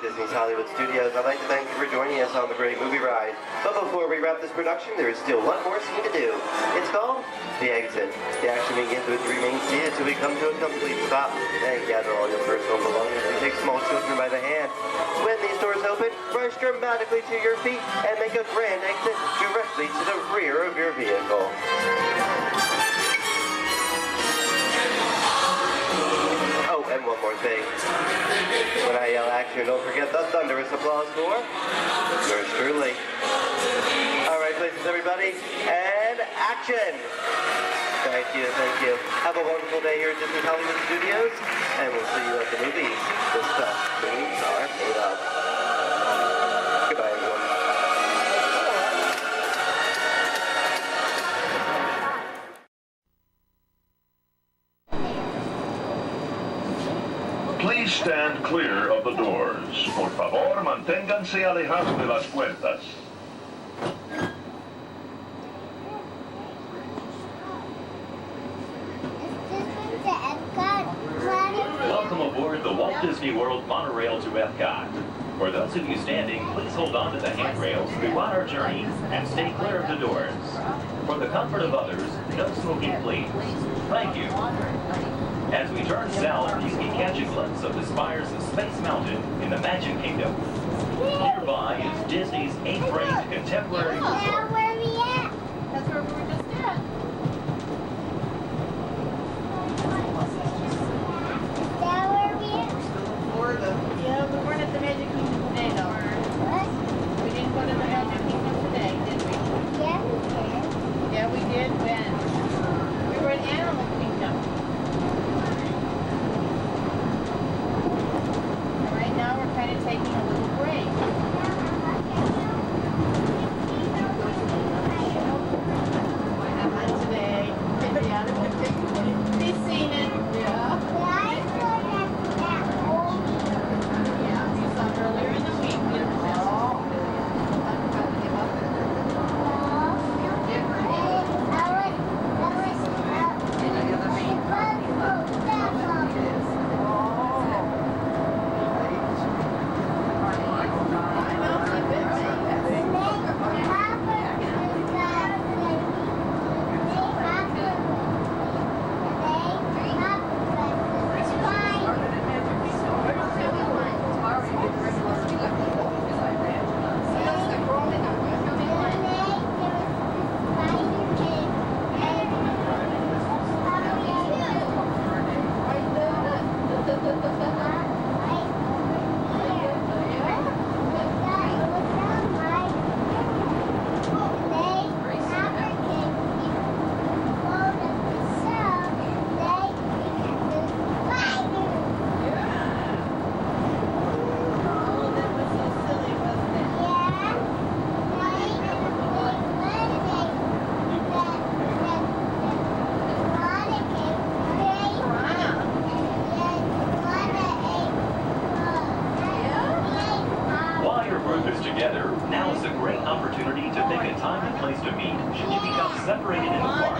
Disney's Hollywood Studios, I'd like to thank you for joining us on the Great Movie Ride. But before we wrap this production, there is still one more scene to do. It's called The Exit. The action begins with three main scenes until we come to a complete stop. Then gather all your personal belongings and take small children by the hand. When these doors open, rush dramatically to your feet and make a grand exit directly to the rear of your vehicle. Oh, and one more thing. When I yell action, don't forget the thunderous applause for yours truly. All right, places, everybody, and action! Thank you, thank you. Have a wonderful day here at Disney's Hollywood Studios, and we'll see you at the movies. The stuff movies are made of. Goodbye, everyone. Please stand clear of the doors. Por favor, manténganse alejados de las puertas. Welcome aboard the Walt Disney World monorail to Epcot. For those of you standing, please hold on to the handrails throughout our journey and stay clear of the doors. For the comfort of others, no smoking, please. Thank you. As we turn south, you can catch a glimpse of the spires of Space Mountain in the Magic Kingdom. Nearby is Disney's 8th-ranked contemporary resort. Now where we at? That's where we were just at. Now where we at? Florida. Yeah, we weren't at the Magic Kingdom today, though. What? We didn't go to the Magic Kingdom today, did we? Yeah, we did. Yeah, we did. When? We were in Animal Kingdom. And right now we're kind of taking a little break. What happened today? Yeah, we've seen it. Yeah. Yeah, we saw it earlier in the week. While your group is together, now is a great opportunity to pick a time and place to meet should you become separated in the park.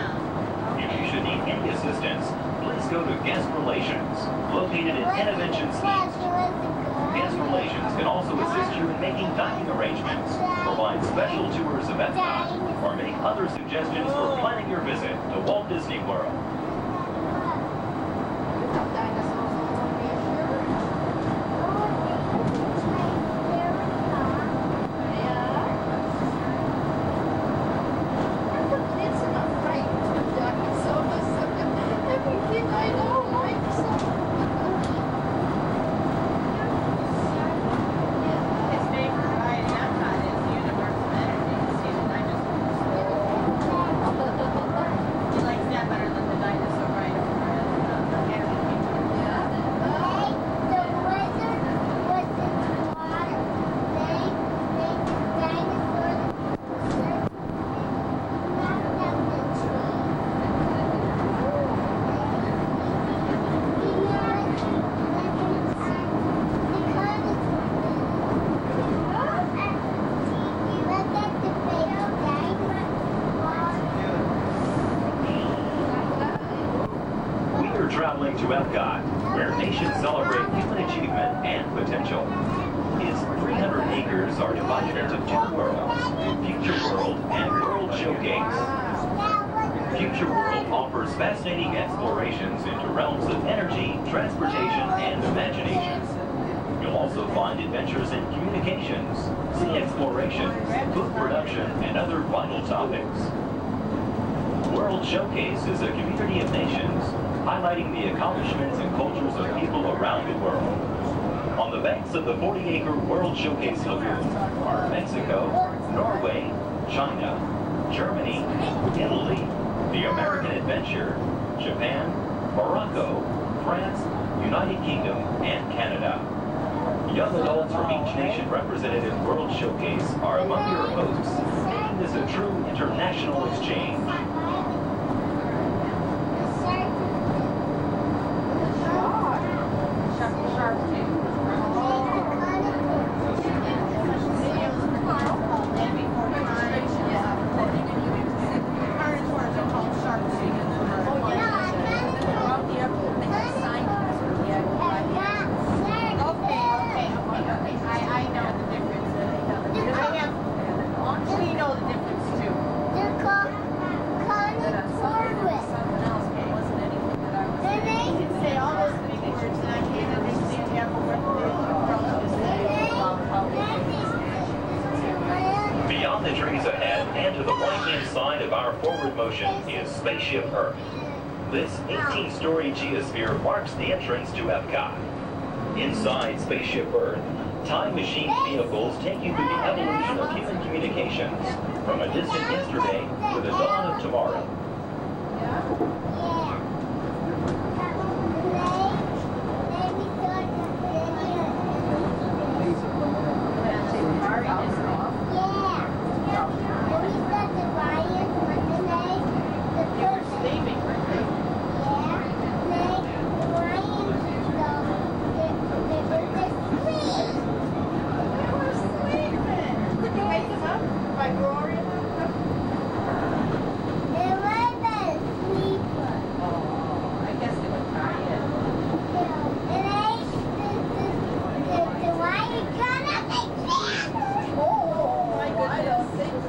If you should need any assistance, please go to Guest Relations, located in Interventions East. Guest Relations can also assist you in making dining arrangements, provide special tours of Epcot, or make other suggestions for planning your visit to Walt Disney World. His favorite ride in Epcot is the Universe of Energy to see the dinosaurs. He likes that better than the dinosaur ride over at Animal Kingdom. The wizard was in the water. They made the dinosaur knocked out the tree. We are traveling to Epcot, where nations celebrate human achievement and potential. Its 300 acres are divided into two worlds, Future World and World Showcase. Future World offers fascinating explorations into realms of energy, transportation, and imagination. You'll also find adventures in communications, sea exploration, food production, and other vital topics. World Showcase is a community of nations, highlighting the accomplishments and cultures of people around the world. On the banks of the 40-acre World Showcase Lagoon are Mexico, Norway, China, Germany, Italy, the American Adventure, Japan, Morocco, France, United Kingdom, and Canada. Young adults from each nation represented in World Showcase are among your hosts, making this a true international exchange. They're called Beyond the trees ahead and to the right-hand side of our forward motion is Spaceship Earth. This 18-story geosphere marks the entrance to Epcot. Inside Spaceship Earth, time machine vehicles take you through the evolution of human communications, from a distant yesterday to the dawn of tomorrow.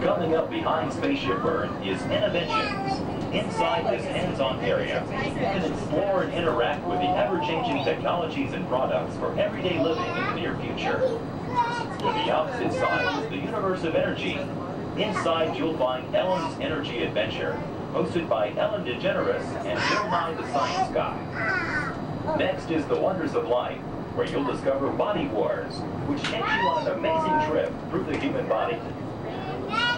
Coming up behind Spaceship Earth is Innovations. Inside this hands-on area, you can explore and interact with the ever-changing technologies and products for everyday living in the near future. To the opposite side is the universe of energy. Inside, you'll find Ellen's Energy Adventure, hosted by Ellen DeGeneres and Bill Nye the Science Guy. Next is The Wonders of Life, where you'll discover Body Wars, which takes you on an amazing trip through the human body.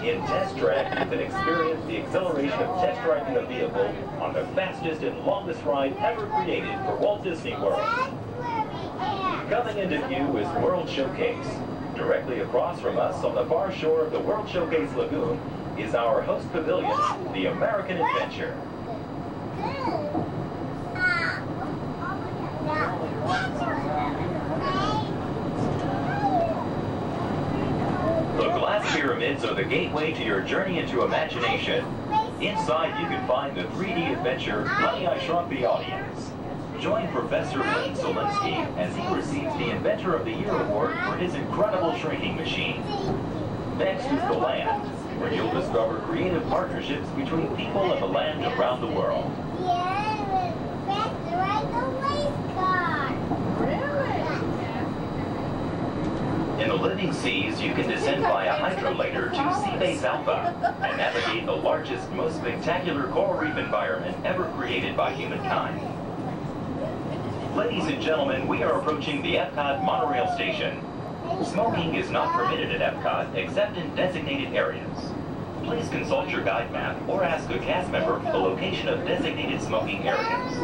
In Test Track, you can experience the acceleration of test driving a vehicle on the fastest and longest ride ever created for Walt Disney World. Coming into view is World Showcase. Directly across from us on the far shore of the World Showcase Lagoon is our host pavilion, the American Adventure. The glass pyramids are the gateway to your journey into imagination. Inside, you can find the 3D adventure, Honey, I Shrunk the Audience. Join Professor Wayne Zelinsky as he receives the Inventor of the Year award for his incredible shrinking machine. Next is The Land, where you'll discover creative partnerships between people and the land around the world. In the living seas, you can descend via hydrolator to Seabase Alpha and navigate the largest, most spectacular coral reef environment ever created by humankind. Ladies and gentlemen, we are approaching the Epcot monorail station. Smoking is not permitted at Epcot except in designated areas. Please consult your guide map or ask a cast member for the location of designated smoking areas.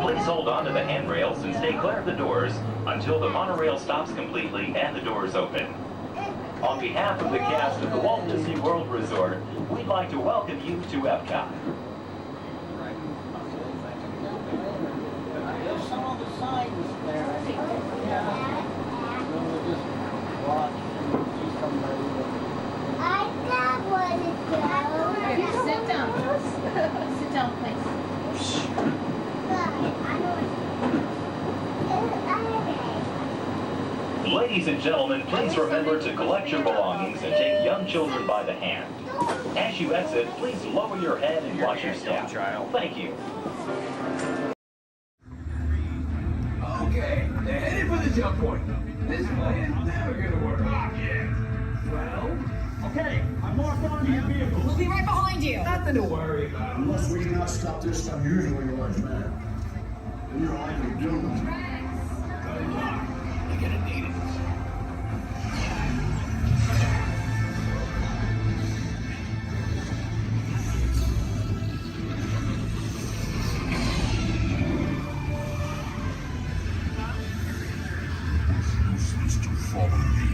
Please hold on to the handrails and stay clear of the doors until the monorail stops completely and the doors open. On behalf of the cast of the Walt Disney World Resort, we'd like to welcome you to Epcot. There's some of the signs there. We'll just watch and see somebody. I got one to go. Sit down. Sit down, please. Ladies and gentlemen, please remember to collect your belongings and take young children by the hand. As you exit, please lower your head and watch your step. Thank you. Okay, they're headed for the jump point. This plan is never gonna work. Well, okay, I'm locked onto your vehicle. We'll be right behind you. Nothing to worry about. Unless we cannot stop this unusually large man. We are likely doomed. Good luck. You're gonna need it. Useless to follow me.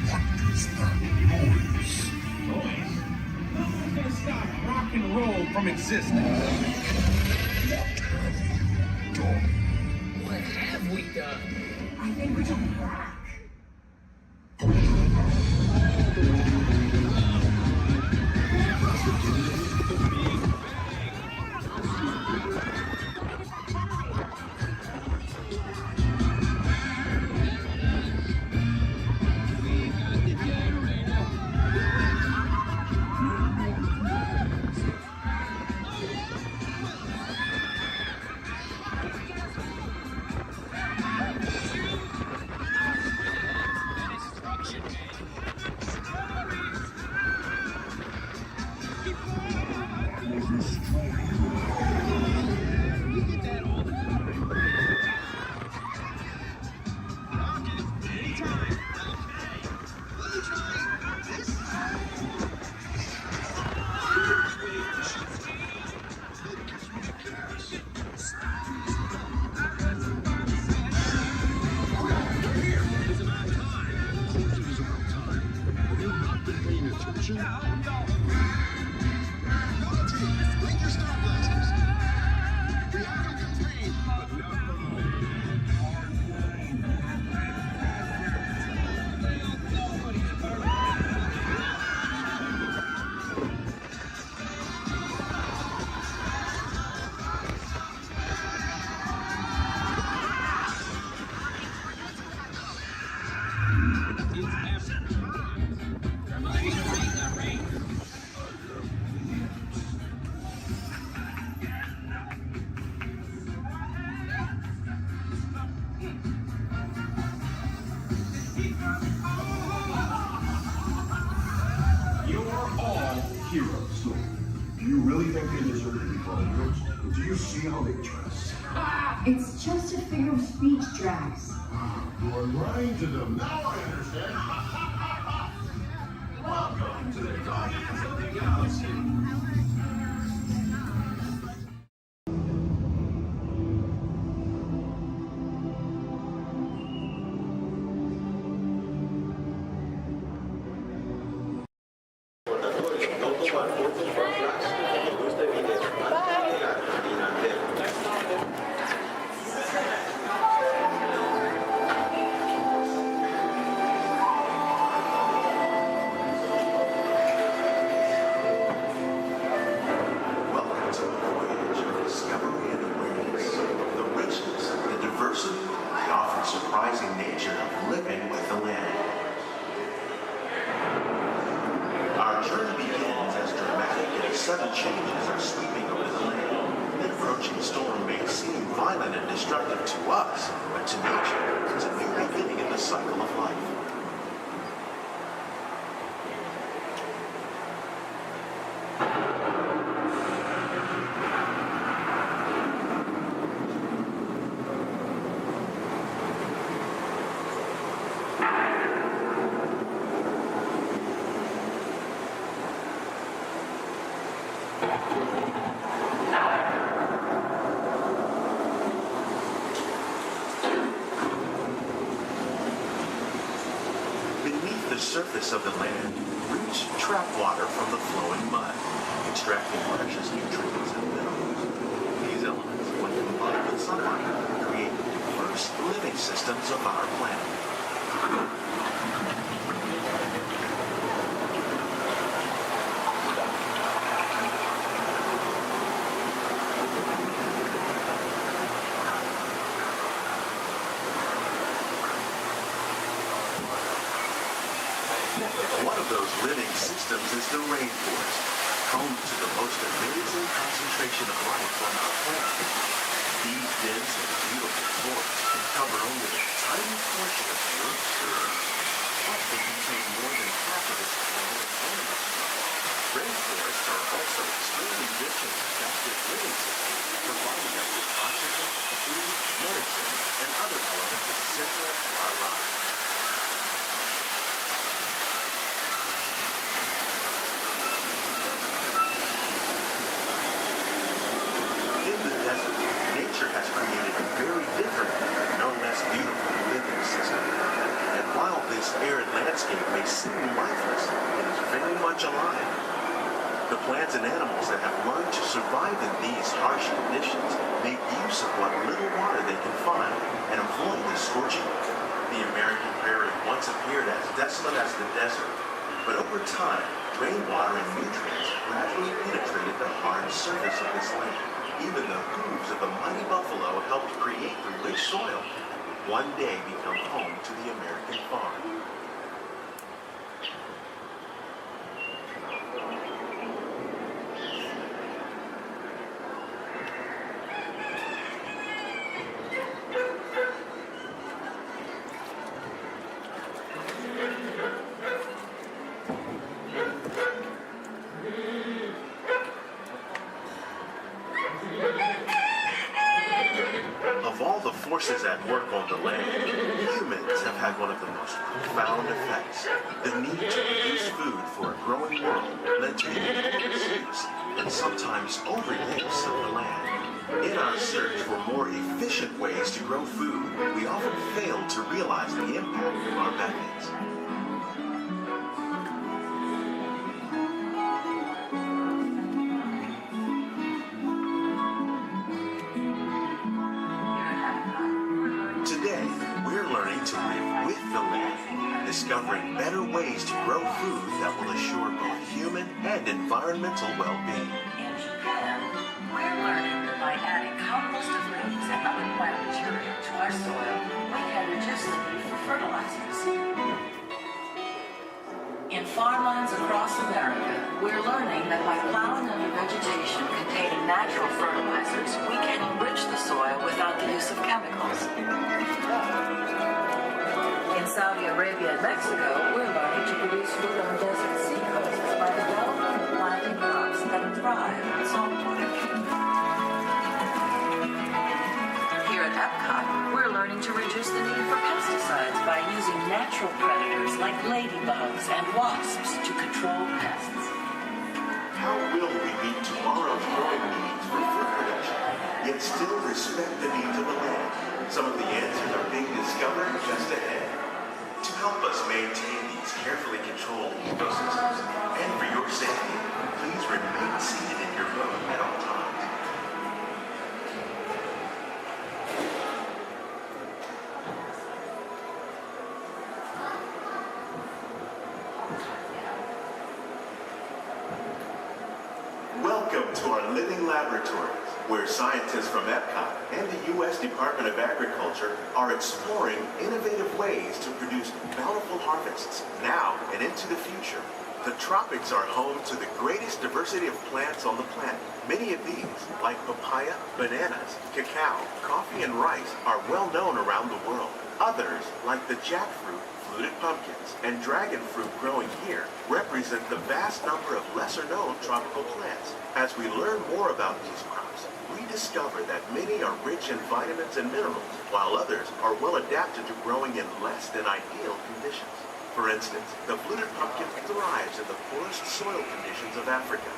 What is that noise? Noise? Nothing's gonna stop rock and roll from existing. What have we done? I think we took rock. promotion? Bring your star blasters. We have no campaign, but no You're all heroes. Do you really think they deserve to be called heroes? Do you see how they dress? It's just a figure of speech, Drax. You are lying to them. Now I understand. Welcome to the Guardians of the Galaxy. Welcome to the voyage of discovery and awareness. The richness, the diversity, the often surprising nature of living with the land. Our journey begins as dramatic and sudden changes are sweeping over the land. An approaching storm may seem violent and destructive to us, but to nature, it's a new beginning in the cycle of life. Beneath the surface of the land, roots trap water from the flowing mud, extracting precious nutrients and minerals. These elements, when combined with sunlight, create the diverse living systems of our planet. One of those living systems is the rainforest, home to the most amazing concentration of life on our planet. These dense and beautiful forests cover only a tiny portion of the Earth's surface, but they contain more than half of its plant and animal life. Rainforests are also extremely rich and productive living systems, providing us with oxygen, food, medicine, and other elements essential to our lives. Nature has created a very different, no less beautiful living system. And while this arid landscape may seem lifeless, it is very much alive. The plants and animals that have learned to survive in these harsh conditions make use of what little water they can find and avoid the scorching. The American prairie once appeared as desolate as the desert, but over time, rainwater and nutrients gradually penetrated the hard surface of this land. Even the hooves of the mighty buffalo helped create the rich soil, one day become home to the American farm. Of all the forces at work on the land, humans have had one of the most profound effects. The need to produce food for a growing world led to the enormous use and sometimes overuse of the land. In our search for more efficient ways to grow food, we often fail to realize the impact of our methods. discovering better ways to grow food that will assure both human and environmental well-being. In Japan, we're learning that by adding compost of leaves and other plant material to our soil, we can reduce the need for fertilizers. In farmlands across America, we're learning that by plowing under vegetation containing natural fertilizers, we can enrich the soil without the use of chemicals. In Saudi Arabia and Mexico, we're learning to produce food on desert seacoasts by developing and planting crops that thrive on saltwater. Here at Epcot, we're learning to reduce the need for pesticides by using natural predators like ladybugs and wasps to control pests. How will we meet tomorrow's growing needs for food production, yet still respect the needs of the land? Some of the answers are being discovered just ahead. To help us maintain these carefully controlled ecosystems, and for your safety, please remain seated in your boat at all times. Welcome to our living laboratories, where scientists from Epcot and the U.S. Department of Agriculture are exploring innovative ways to produce bountiful harvests now and into the future. The tropics are home to the greatest diversity of plants on the planet. Many of these, like papaya, bananas, cacao, coffee, and rice, are well known around the world. Others, like the jackfruit, fluted pumpkins, and dragon fruit growing here, represent the vast number of lesser-known tropical plants. As we learn more about these crops, we discover that many are rich in vitamins and minerals, while others are well adapted to growing in less than ideal conditions. For instance, the fluted pumpkin thrives in the poorest soil conditions of Africa.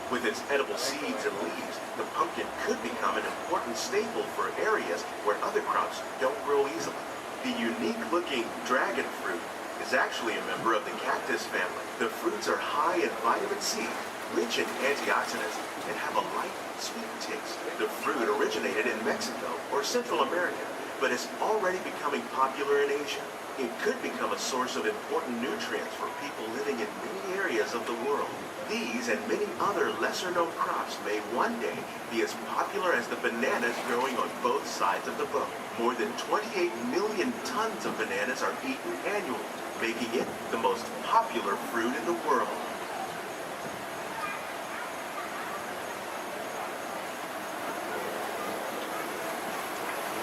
With its edible seeds and leaves, the pumpkin could become an important staple for areas where other crops don't grow easily. The unique-looking dragon fruit is actually a member of the cactus family. The fruits are high in vitamin C, rich in antioxidants, and have a light, sweet taste. The fruit originated in Mexico or Central America, but is already becoming popular in Asia. It could become a source of important nutrients for people living in many areas of the world. These and many other lesser-known crops may one day be as popular as the bananas growing on both sides of the boat. More than 28 million tons of bananas are eaten annually, making it the most popular fruit in the world.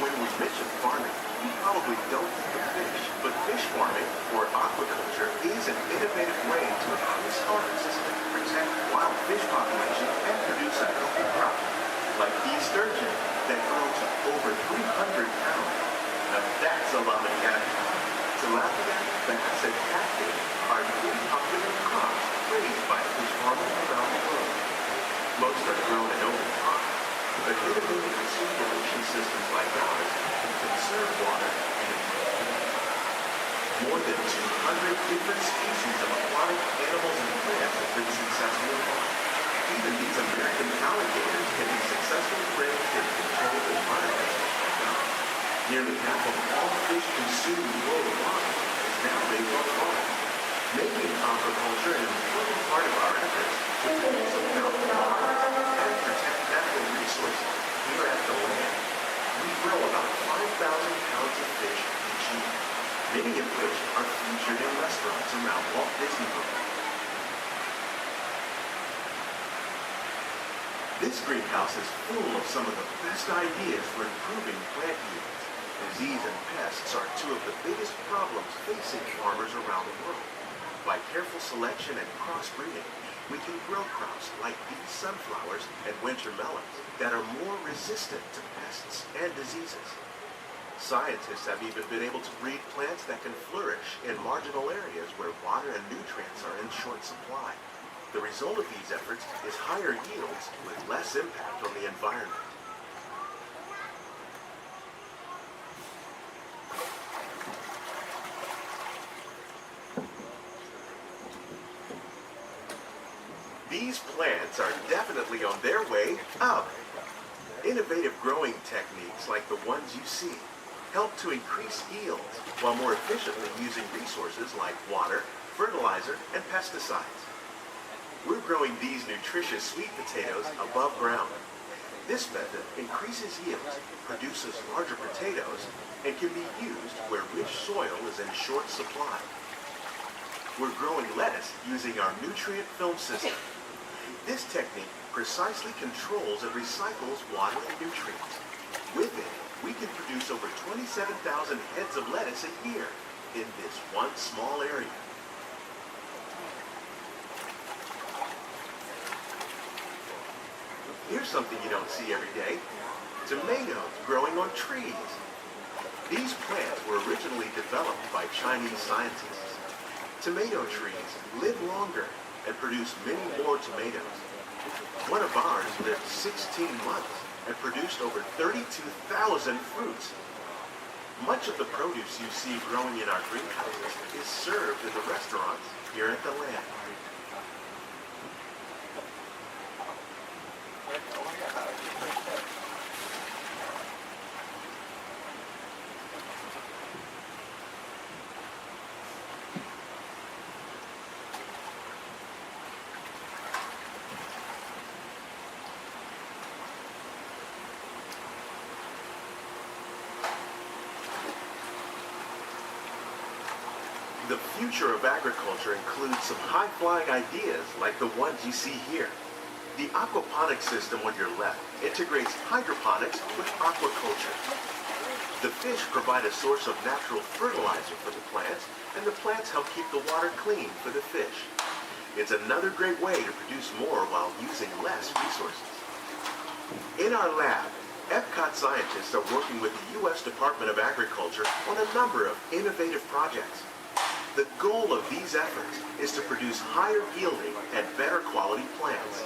When we mention farming, you probably don't think of fish, but fish farming, or aquaculture, is an innovative way to increase harvests, protect wild fish populations, and produce a healthy crop, like these sturgeon that grow to over 300 pounds. Now that's a lot of cattle. Tilapia, bass, and catfish are really popular crops raised by fish farmers around the world. Most are grown in open ponds, but innovative recirculation systems like ours can conserve water and environment. More than 200 different species of aquatic animals and plants have been successfully farmed. Even these American alligators can be successfully raised in controlled environments. Nearly half of all fish consumed worldwide is now raised on farms, making aquaculture an important part of our efforts to produce a bountiful harvest and protect natural resources here at the land. We grow about 5,000 pounds of fish each year, many of which are featured in restaurants around Walt Disney World. This greenhouse is full of some of the best ideas for improving plant yields. Disease and pests are two of the biggest problems facing farmers around the world. By careful selection and crossbreeding, we can grow crops like these sunflowers and winter melons that are more resistant to pests and diseases. Scientists have even been able to breed plants that can flourish in marginal areas where water and nutrients are in short supply. The result of these efforts is higher yields with less impact on the environment. These plants are definitely on their way up. Innovative growing techniques like the ones you see help to increase yields while more efficiently using resources like water, fertilizer, and pesticides. We're growing these nutritious sweet potatoes above ground. This method increases yields, produces larger potatoes, and can be used where rich soil is in short supply. We're growing lettuce using our nutrient film system. This technique precisely controls and recycles water and nutrients. With it, we can produce over 27,000 heads of lettuce a year in this one small area. Here's something you don't see every day. Tomatoes growing on trees. These plants were originally developed by Chinese scientists. Tomato trees live longer and produce many more tomatoes. One of ours lived 16 months and produced over 32,000 fruits. Much of the produce you see growing in our greenhouses is served in the restaurants here at the land. The future of agriculture includes some high-flying ideas like the ones you see here. The aquaponics system on your left integrates hydroponics with aquaculture. The fish provide a source of natural fertilizer for the plants, and the plants help keep the water clean for the fish. It's another great way to produce more while using less resources. In our lab, Epcot scientists are working with the U.S. Department of Agriculture on a number of innovative projects. The goal of these efforts is to produce higher yielding and better quality plants.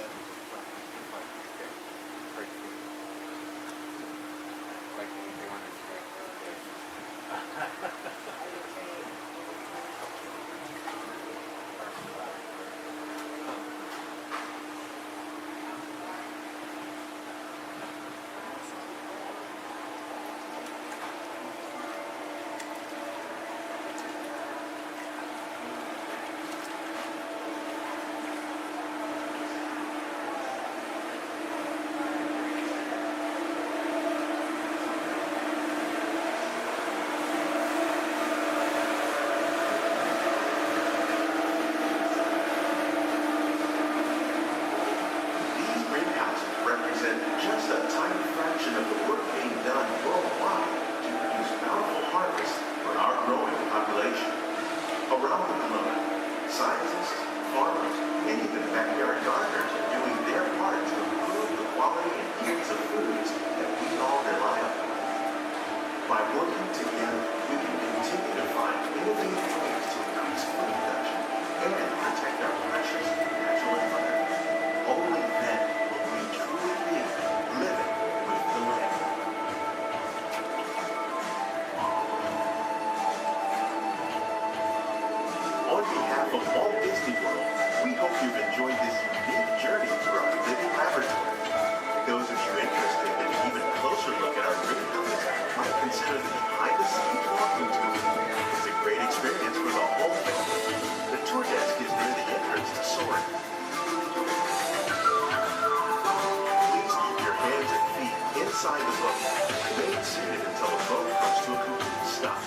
Just a tiny fraction of the work being done worldwide to produce bountiful harvests for our growing population. Around the globe, scientists, farmers, and even backyard gardeners are doing their part to improve the quality and yields of foods that we all rely on. By working together, we can continue to find innovative ways to increase food production and protect our precious natural environment. Only then will we truly be living with the land. On behalf of Walt Disney World, we hope you've enjoyed this unique journey through our living laboratory. Those of you interested in an even closer look at our greenhouses might consider the behind-the-scenes walking tour. It's a great experience for the whole family. The tour desk is near the entrance to Soaring. Please keep your hands and feet inside the boat. Remain seated until the boat comes to a complete stop.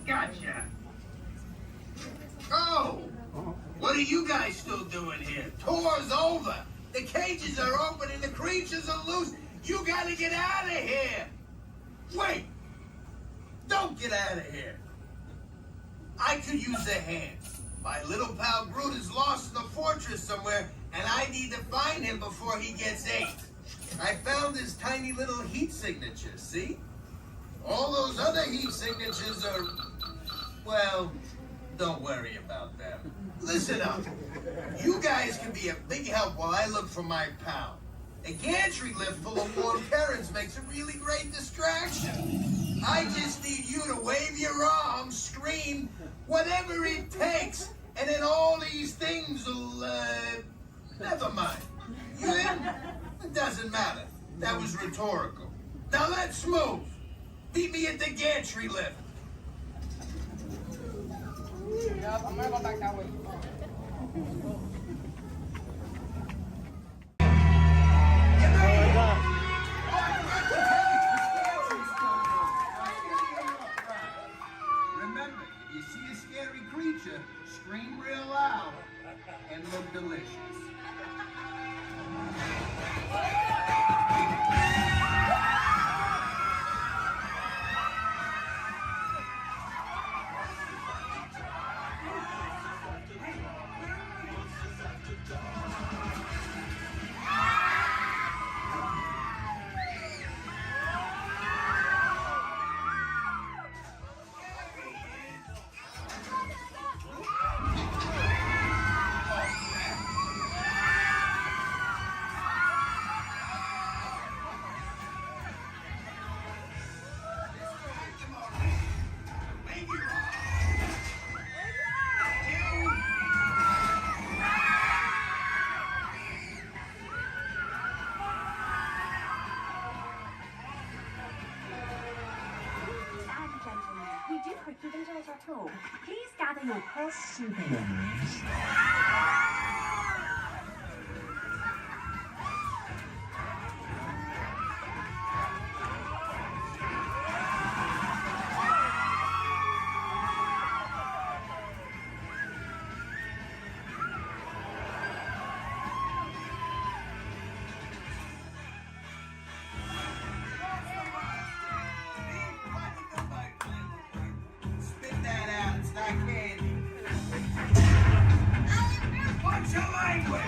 Gotcha. Oh! What are you guys still doing here? Tour's over. The cages are open and the creatures are loose. You gotta get out of here. Wait. Don't get out of here. I could use a hand. My little pal Groot is lost in the fortress somewhere, and I need to find him before he gets ate. I found his tiny little heat signature, see? All those other heat signatures are, well, don't worry about them. Listen up. You guys can be a big help while I look for my pal. A gantry lift full of warm Karens makes a really great distraction. I just need you to wave your arms, scream, whatever it takes, and then all these things will, never mind. You in? It doesn't matter. That was rhetorical. Now let's move. Meet me at the gantry lift. Yeah, I'm gonna go back that way. Remember, if you see a scary creature, scream real loud and look delicious. We do hope you've enjoyed our tour. Please gather your purse souvenirs. Spit that out, it's not candy. What's your language?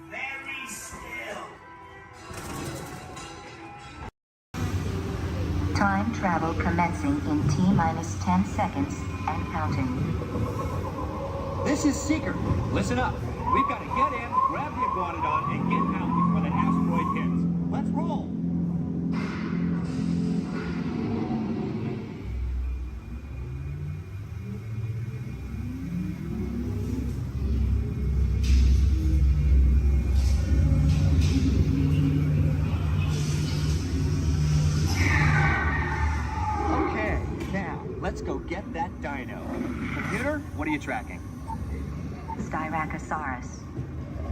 Very still. Time travel commencing in T-minus 10 seconds and counting. This is Seeker. Listen up. We've got to get in, grab the iguanodon, and get out before the asteroid hits. Let's roll. Okay, now let's go get that dino. Computer, what are you tracking? Styracosaurus.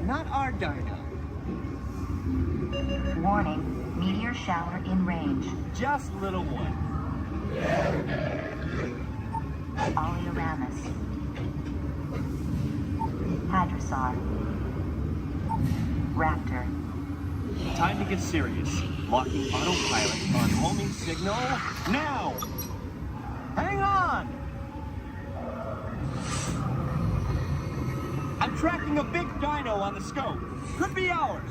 Not our dino. Warning, meteor shower in range. Just little one. Oleoramus. Hadrosaur. Raptor. Time to get serious. Locking autopilot on homing signal now. Hang on. I'm tracking a big dino on the scope. Could be ours.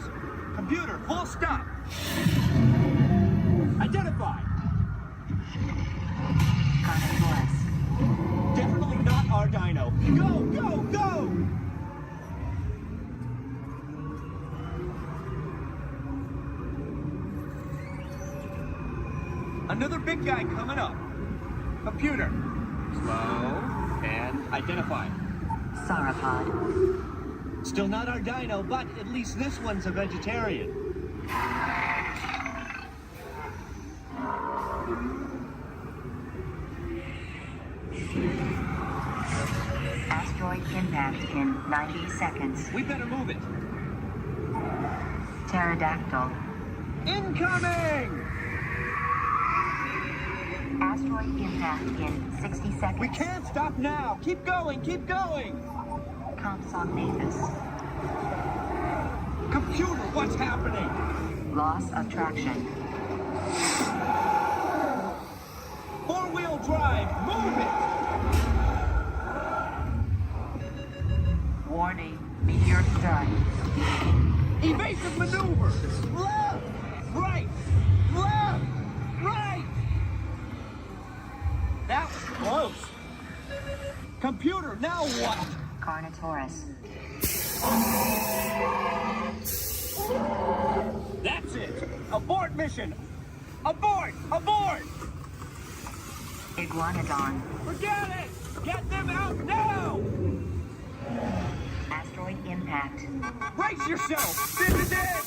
Computer, full stop. Identified. Definitely not our dino. Go, go, go! Another big guy coming up. Computer. Slow and identify. Sauropod. Still not our dino, but at least this one's a vegetarian. Asteroid impact in 90 seconds. We better move it. Pterodactyl. Incoming! Asteroid impact in 60 seconds. We can't stop now. Keep going, keep going. Compsognathus. Computer, what's happening? Loss of traction. Four-wheel drive, move it! Warning, meteor strike. Evasive maneuver! Left! Right! Left! Right! That was close. Computer, now what? Carnotaurus. That's it! Abort mission! Abort! Abort! Iguanodon. Forget it! Get them out now! Asteroid impact. Brace yourself! This is it!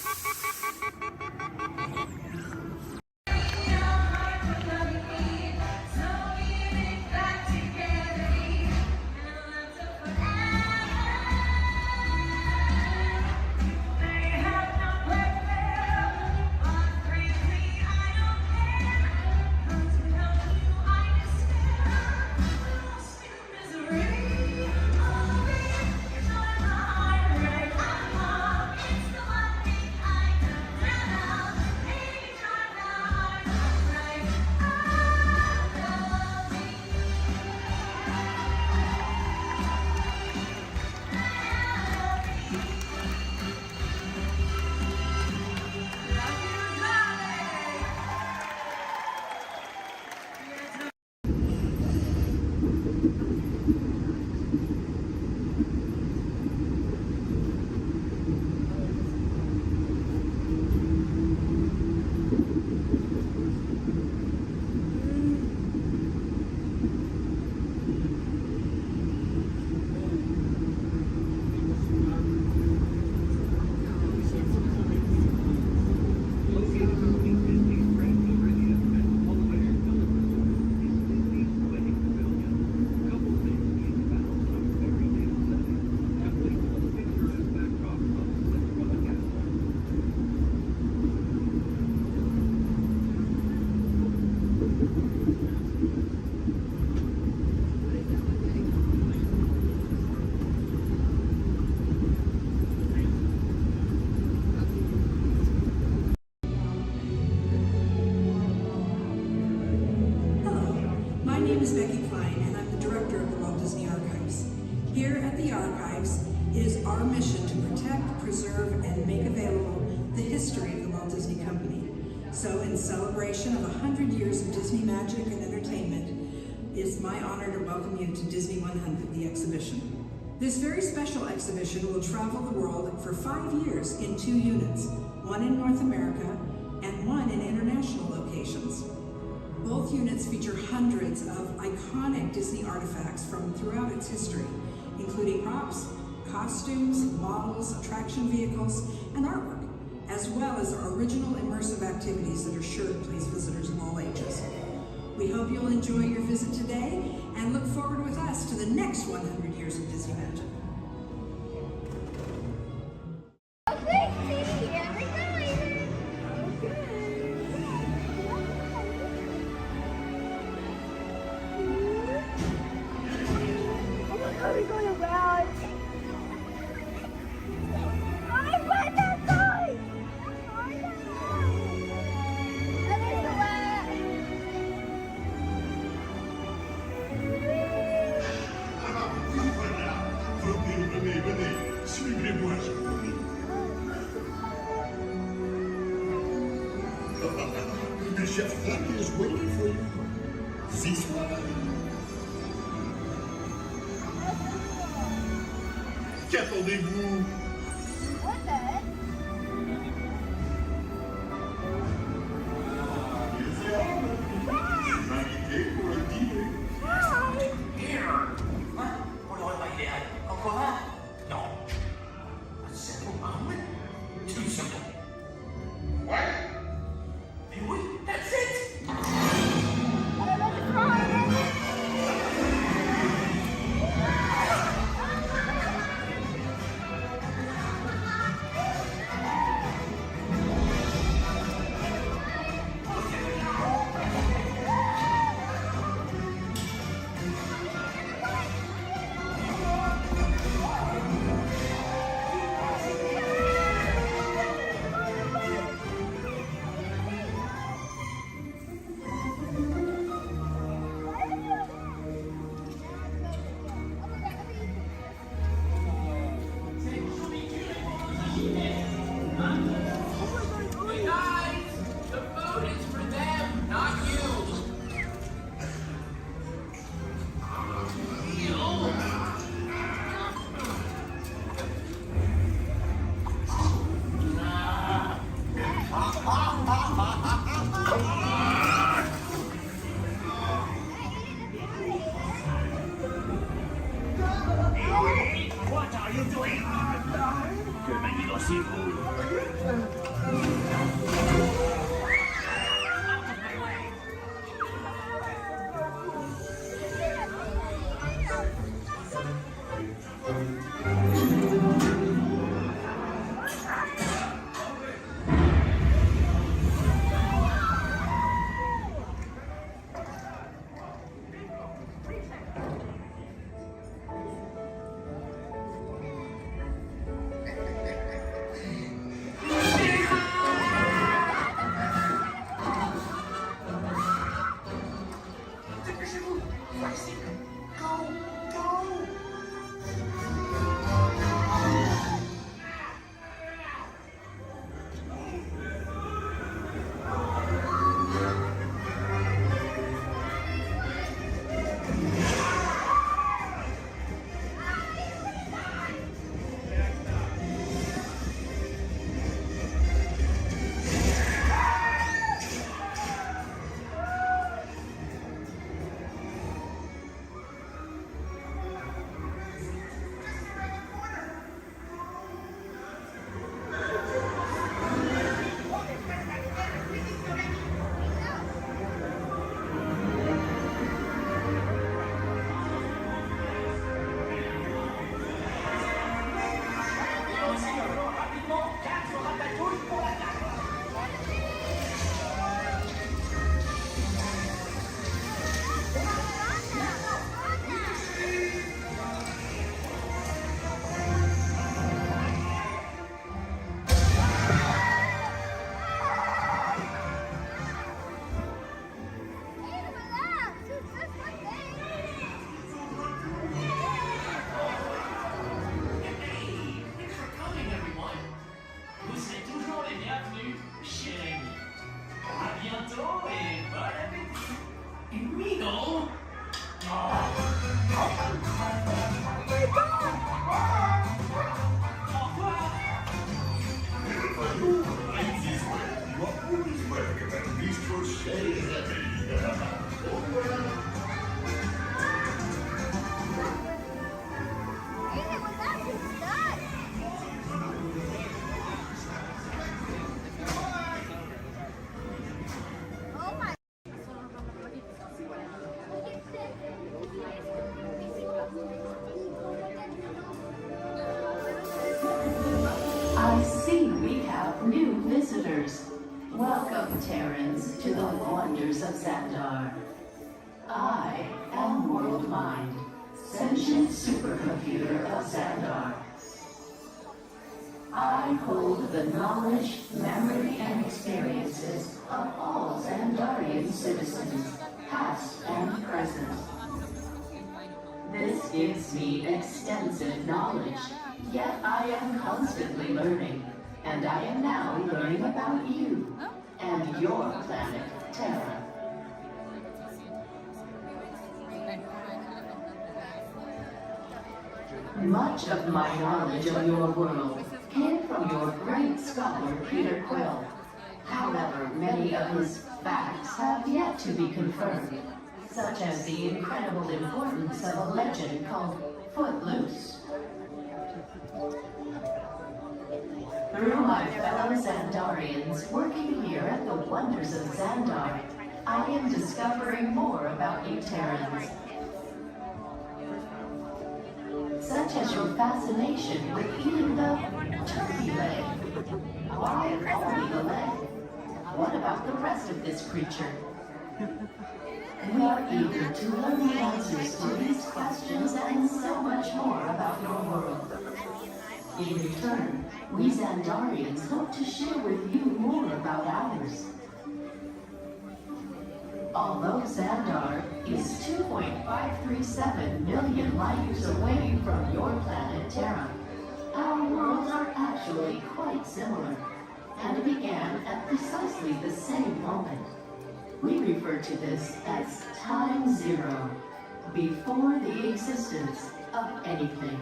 My name is Becky Klein, and I'm the director of the Walt Disney Archives. Here at the Archives, it is our mission to protect, preserve, and make available the history of the Walt Disney Company. So in celebration of 100 years of Disney magic and entertainment, it is my honor to welcome you to Disney 100, the exhibition. This very special exhibition will travel the world for 5 years in 2 units, one in North America and one in international locations. Both units feature hundreds of iconic Disney artifacts from throughout its history, including props, costumes, models, attraction vehicles, and artwork, as well as our original immersive activities that are sure to please visitors of all ages. We hope you'll enjoy your visit today and look forward with us to the next 100 years of Disney magic. Are we going around? I read that sign! That is the way! Venez, suivez-moi, je vous prie. The chef is waiting for you. This one. Qu'attendez-vous? What the? Invité pour le dîner. Pour le repas idéal. Encore un? Non. Que me quedo sin I see we have new visitors. Welcome, Terrans, to the wonders of Xandar. I am World Mind, sentient supercomputer of Xandar. I hold the knowledge, memory, and experiences of all Xandarian citizens, past and present. This gives me extensive knowledge, yet I am constantly learning, and I am now learning about you and your planet, Terra. Much of my knowledge of your world came from your great scholar, Peter Quill. However, many of his facts have yet to be confirmed, such as the incredible importance of a legend called Footloose. Through my fellow Xandarians working here at the wonders of Xandar, I am discovering more about you Terrans. Such as your fascination with eating the turkey leg. Why only the leg? What about the rest of this creature? We are eager to learn the answers to these questions and so much more about your world. In return, we Xandarians hope to share with you more about ours. Although Xandar is 2.537 million light years away from your planet Terra, our worlds are actually quite similar and began at precisely the same moment. We refer to this as time zero, before the existence of anything.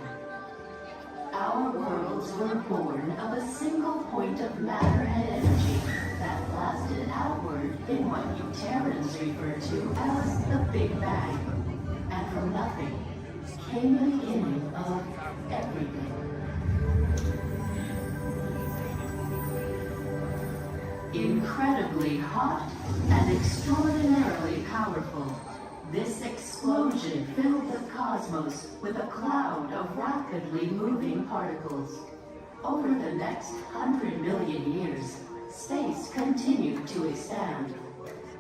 Our worlds were born of a single point of matter and energy that blasted outward in what you Terrans refer to as the Big Bang. And from nothing, came the beginning of everything. Incredibly hot and extraordinarily powerful, this explosion filled the cosmos with a cloud of rapidly moving particles. Over the next 100 million years, space continued to expand,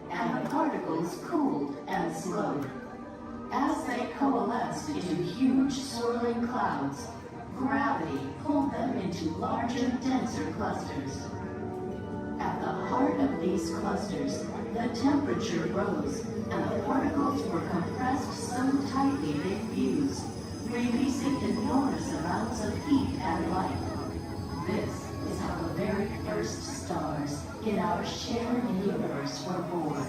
and the particles cooled and slowed. As they coalesced into huge swirling clouds, gravity pulled them into larger, denser clusters. At the heart of these clusters, the temperature rose, and the particles were compressed so tightly they fused, releasing enormous amounts of heat and light. This is how the very first stars in our shared universe were born.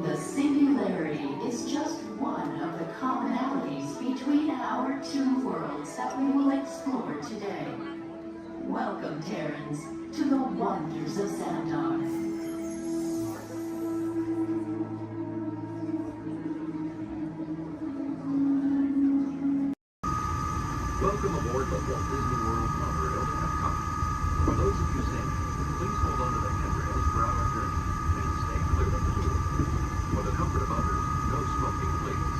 The singularity is just one of the commonalities between our two worlds that we will explore today. Welcome, Terrans, to the wonders of Xandar. Welcome aboard the Walt Disney World monorail to Epcot. For those of you standing, please hold on to the handrails throughout our journey and stay clear of the door. For the comfort of others, no smoking, please.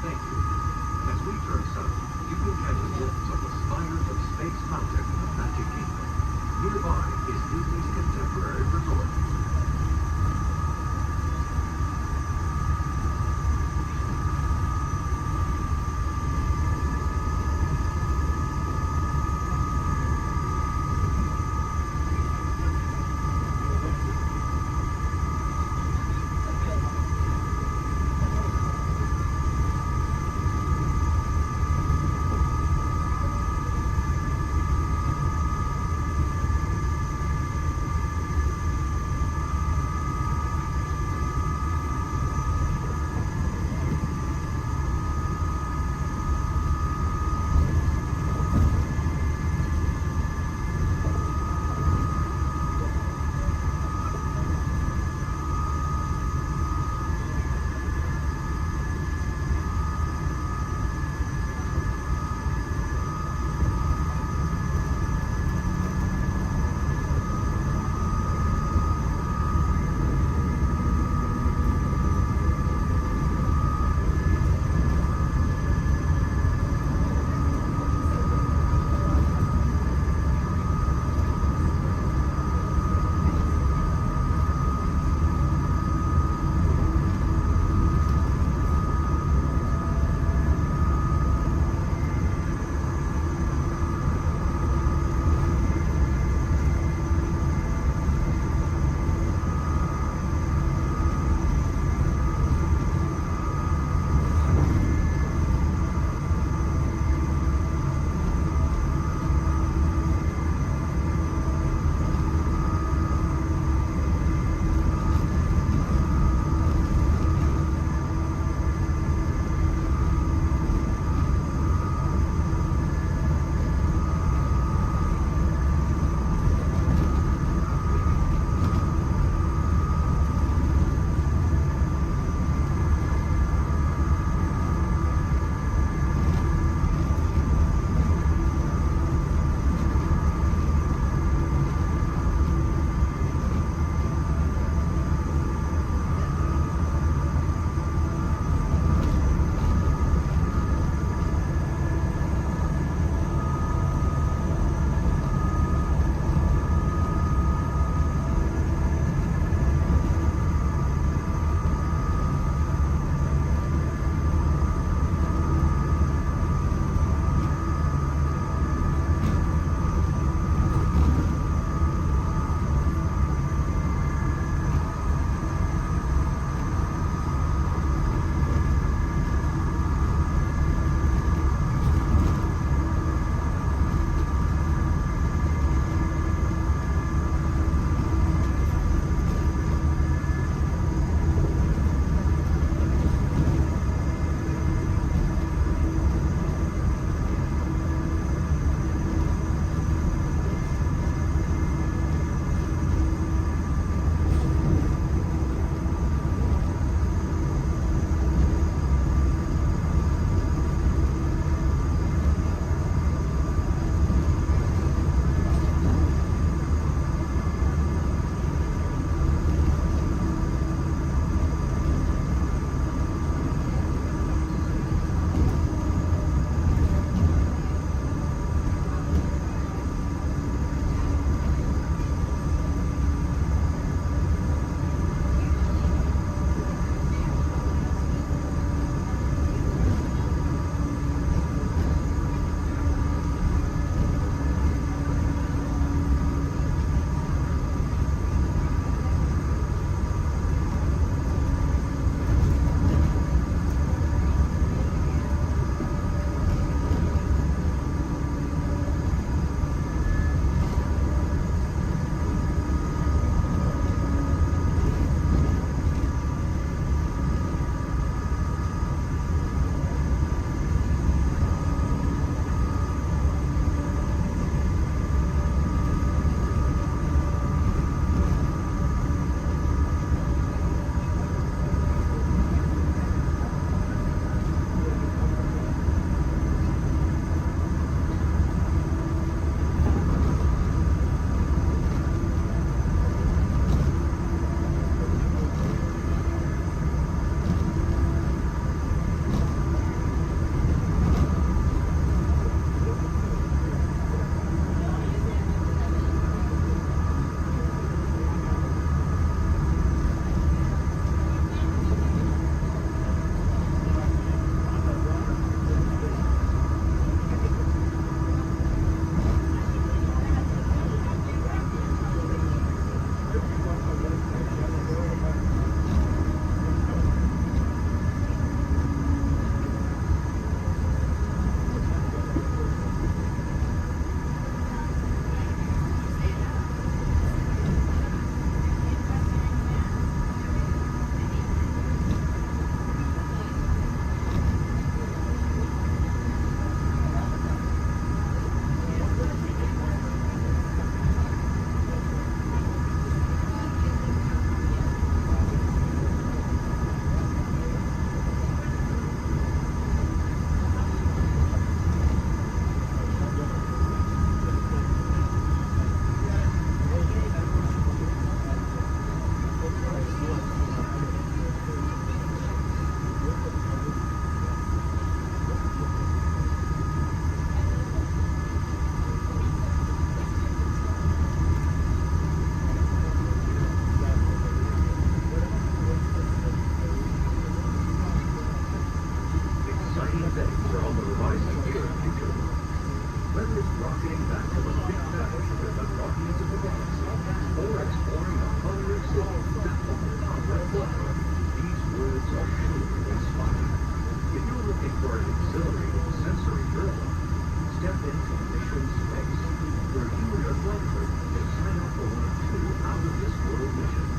Thank you. As we turn south, you can catch a glimpse of the spires of Space Mountain in the Magic Kingdom. Nearby is Disney's contemporary resort. just rocketing back to the big vanish with the Guardians of the Galaxy, or exploring a hungry city baffled on red blood. These words are truly inspiring. If you're looking for an exhilarating sensory thrill, step into Mission Space, where you and your flight crew can sign up for one of 2 out-of-this-world missions.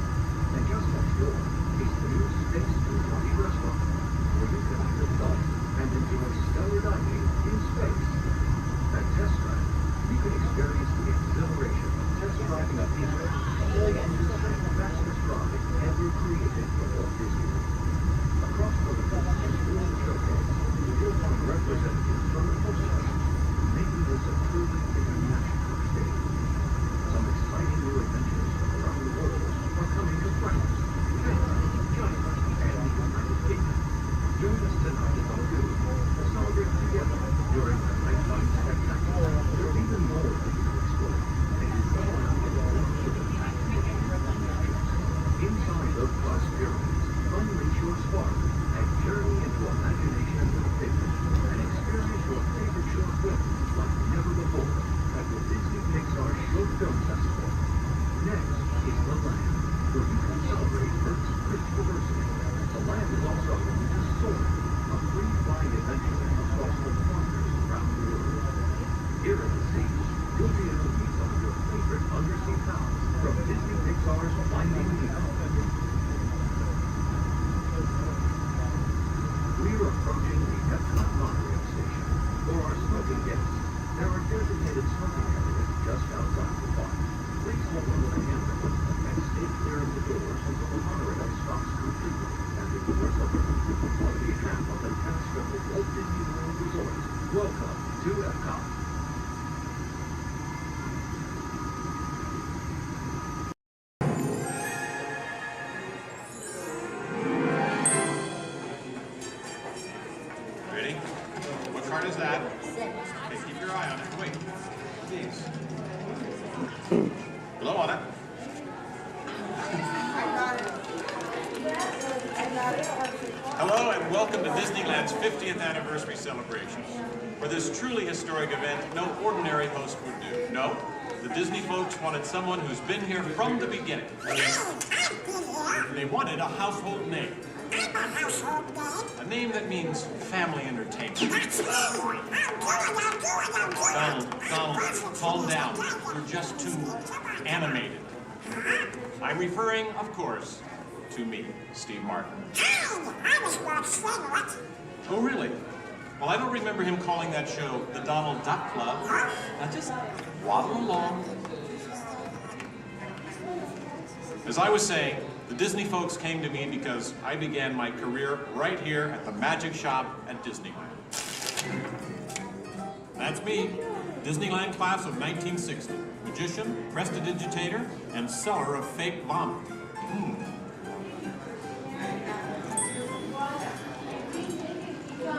And just next door is the new Space 220 restaurant, where you can eat adult and enjoy stellar dining in space. At Test Drive, you can experience the exhilaration of test driving a pizza, all on the fastest ride ever created for Walt Disney. Across from the World Showcase, you'll find representatives from the Postal, making this a truly international stage. Some exciting new adventures from around the world are coming to France, Canada, China, and the United Kingdom. Join us tonight on Good to celebrate together during the nighttime spectacular. There's even more that you can explore, and you can find it all inside the Plus Pyramids. Unleash your spark and journey into imagination with pictures and experience your favorite short films like never before at the Disney Pixar Short Film Festival. Next is The Land, where you can celebrate Earth's rich diversity. The Land is also home to Soar, a free flying adventure across the wonders around the world. Here at the sea, you'll be able to meet some of your favorite undersea pals from Disney Pixar's Finding Nemo. We're approaching the Epcot monorail station. For our smoking guests, there are designated smoking areas just outside the park. Please hold onto the handrail and stay clear of the doors until the monorail stops completely and the doors open. On behalf of the cast of the Walt Disney World Resort, welcome to Epcot. Ready? What card is that? Okay, keep your eye on it. Wait. Please. Blow on it. Hello and welcome to Disneyland's 50th anniversary celebration. For this truly historic event, no ordinary host would do. No, the Disney folks wanted someone who's been here from the beginning. They wanted a household name. A name that means family entertainment. Donald, calm down. You're just too animated. I'm referring, of course, to me, Steve Martin. Oh, really? Well, I don't remember him calling that show the Donald Duck Club. Now just waddle along. As I was saying, the Disney folks came to me because I began my career right here at the Magic Shop at Disneyland. That's me, Disneyland class of 1960. Magician, prestidigitator, and seller of fake vomit.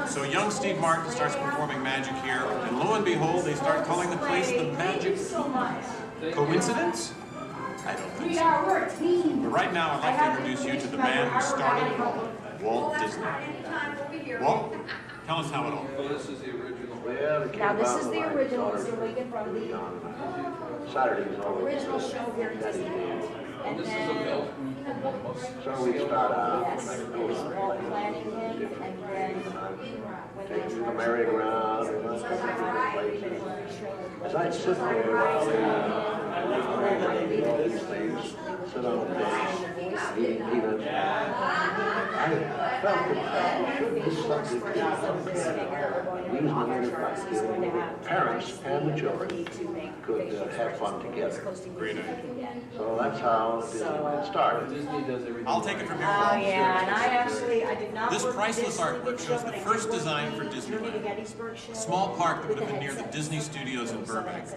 So young Steve Martin starts performing magic here, and lo and behold, they start calling the place the Magic Kingdom. Coincidence? I don't think so. But right now, I'd like to introduce you to the man who started it all, Walt Disney. Walt, tell us how it all began. Now this is the original, Mr. Lincoln, from the original show here at Disneyland. And then, So we start out planning him, and then taking the merry-go-round and a couple of places. As I sit there while they all these things, sit on the bench, eating peanuts, I felt that this subject we the parents and the children could have fun together. Great idea. So that's how Disneyland started. I'll take it from here. Oh yeah, and I did not. This priceless artwork shows the first design for Disneyland. A small park that would have been near the Disney Studios in Burbank.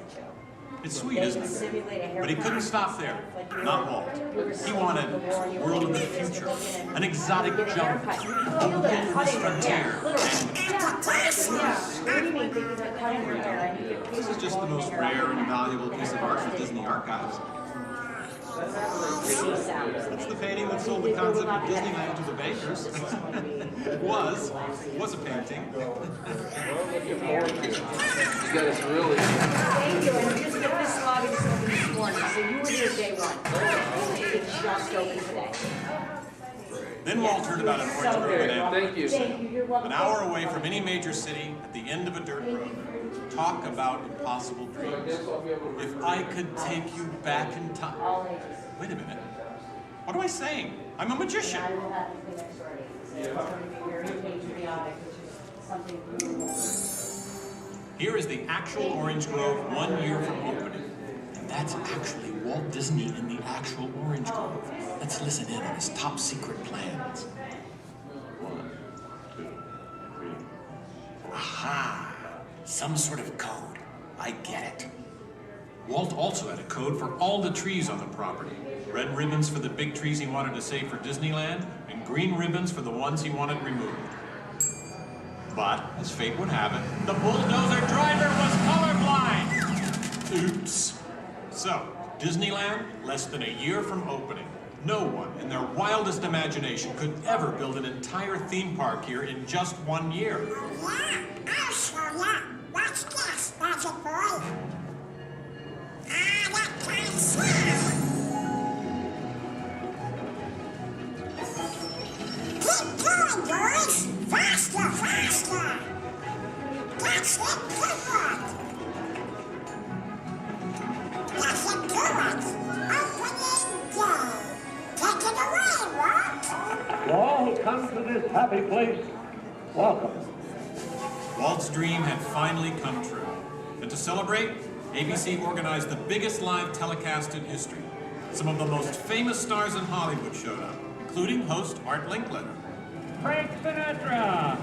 It's sweet, isn't it? But he couldn't stop there. Not Walt. He wanted a world of the future, an exotic jungle, a wilderness frontier. This is just the most rare and valuable piece of art for Disney Archives. That's the painting that sold the concept of Disneyland to the bakers. It was a painting. You guys really. Thank you, and we just get this lobby just open this morning, so you were here day one. It's just open today. Then Walt heard about an orange grove in Anaheim. Thank you. Thank you, you're welcome. An hour away from any major city, at the end of a dirt road. Talk about impossible dreams. If I could take you back in time. Wait a minute. What am I saying? I'm a magician. Here is the actual orange grove 1 year from opening. And that's actually Walt Disney in the actual orange grove. Let's listen in on his top secret plans. 1, 2, 3. Aha! Some sort of code. I get it. Walt also had a code for all the trees on the property. Red ribbons for the big trees he wanted to save for Disneyland, and green ribbons for the ones he wanted removed. But, as fate would have it, the bulldozer driver was colorblind! Oops. So, Disneyland, less than a year from opening. No one, in their wildest imagination, could ever build an entire theme park here in just 1 year. Yeah, I'll show ya. Watch this, magic boy. That kind of sound. Keep going, boys. Faster, faster. That's it, good work. That's it, good work. Opening day. Take it away, Walt. To all who come to this happy place, welcome. Walt's dream had finally come true. And to celebrate, ABC organized the biggest live telecast in history. Some of the most famous stars in Hollywood showed up, including host Art Linkletter. Frank Sinatra.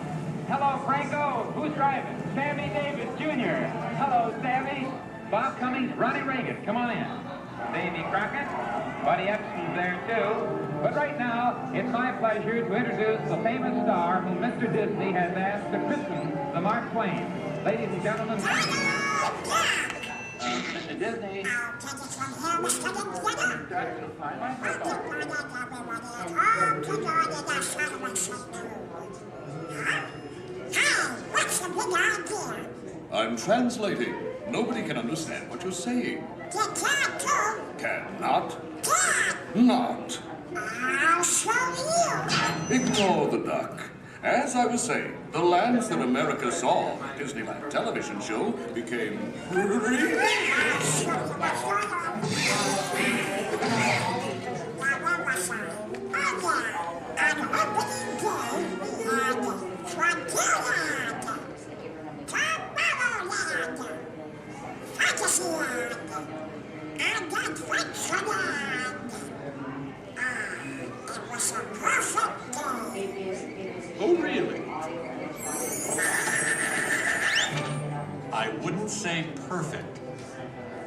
Hello, Franco. Who's driving? Sammy Davis Jr. Hello, Sammy. Bob Cummings, Ronnie Reagan. Come on in. Davy Crockett. Buddy Epson's there, too. But right now, it's my pleasure to introduce the famous star whom Mr. Disney has asked to christen the Mark Twain. Ladies and gentlemen, Mr. Disney. I'll take it from here, Mr. Linkletter. Hey, what's the big idea? I'm translating. Nobody can understand what you're saying. You can't too. Cannot. Can't. Not. I'll show you. Ignore the duck. As I was saying, the lands that America saw on the Disneyland television show became Oh, really? I wouldn't say perfect.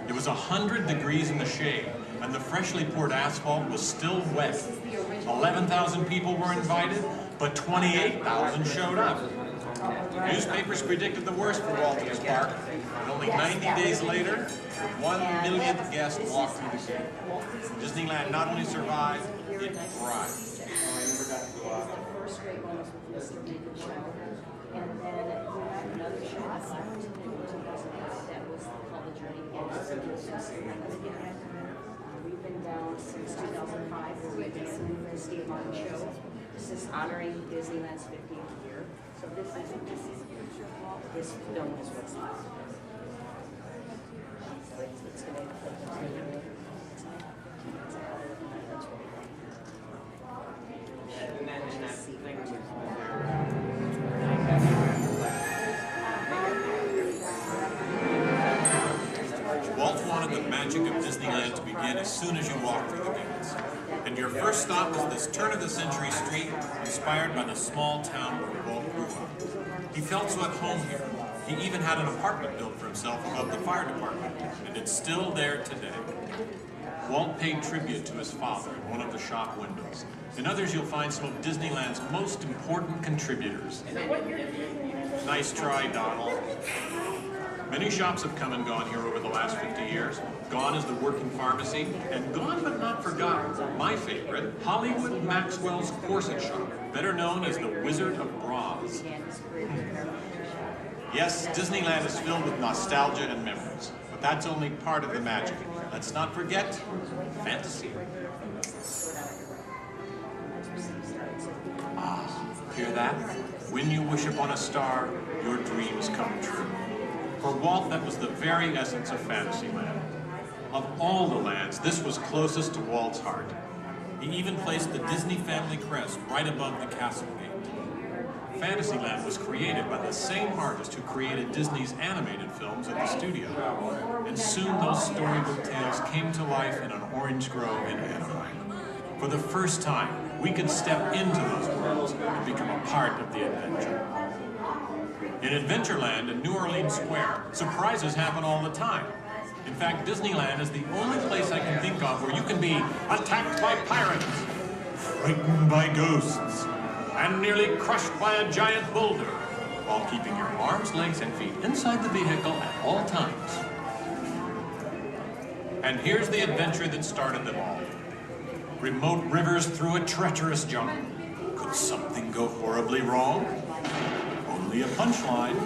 It was 100 degrees in the shade, and the freshly poured asphalt was still wet. 11,000 people were invited, but 28,000 showed up. Newspapers predicted the worst for Walt Disney Park, and only 90 days later, 1 millionth guest walked through the gate. Disneyland not only survived, it thrived. First grade one was with Mr. Lincoln Show, and then we had another show that was called The Journey. We've been down since 2005, where we've been doing the Steve Martin Show. This is honoring Disneyland's 50th year. So this film is what's left. It's going to Walt wanted the magic of Disneyland to begin as soon as you walked through the gates. And your first stop was this turn-of-the-century street inspired by the small town where Walt grew up. He felt so at home here. He even had an apartment built for himself above the fire department, and it's still there today. Walt paid tribute to his father in one of the shop windows. In others, you'll find some of Disneyland's most important contributors. Nice try, Donald. Many shops have come and gone here over the last 50 years. Gone is the working pharmacy, and gone but not forgotten, my favorite, Hollywood Maxwell's corset shop, better known as the Wizard of Bras. Yes, Disneyland is filled with nostalgia and memories, but that's only part of the magic. Let's not forget fantasy. Ah, hear that? When you wish upon a star, your dreams come true. For Walt, that was the very essence of Fantasyland. Of all the lands, this was closest to Walt's heart. He even placed the Disney family crest right above the castle gate. Fantasyland was created by the same artist who created Disney's animated films at the studio. And soon those storybook tales came to life in an orange grove in Anaheim. For the first time, we could step into those worlds and become a part of the adventure. In Adventureland and New Orleans Square, surprises happen all the time. In fact, Disneyland is the only place I can think of where you can be attacked by pirates, frightened by ghosts, and nearly crushed by a giant boulder, while keeping your arms, legs, and feet inside the vehicle at all times. And here's the adventure that started them all. Remote rivers through a treacherous jungle. Could something go horribly wrong? Only a punchline.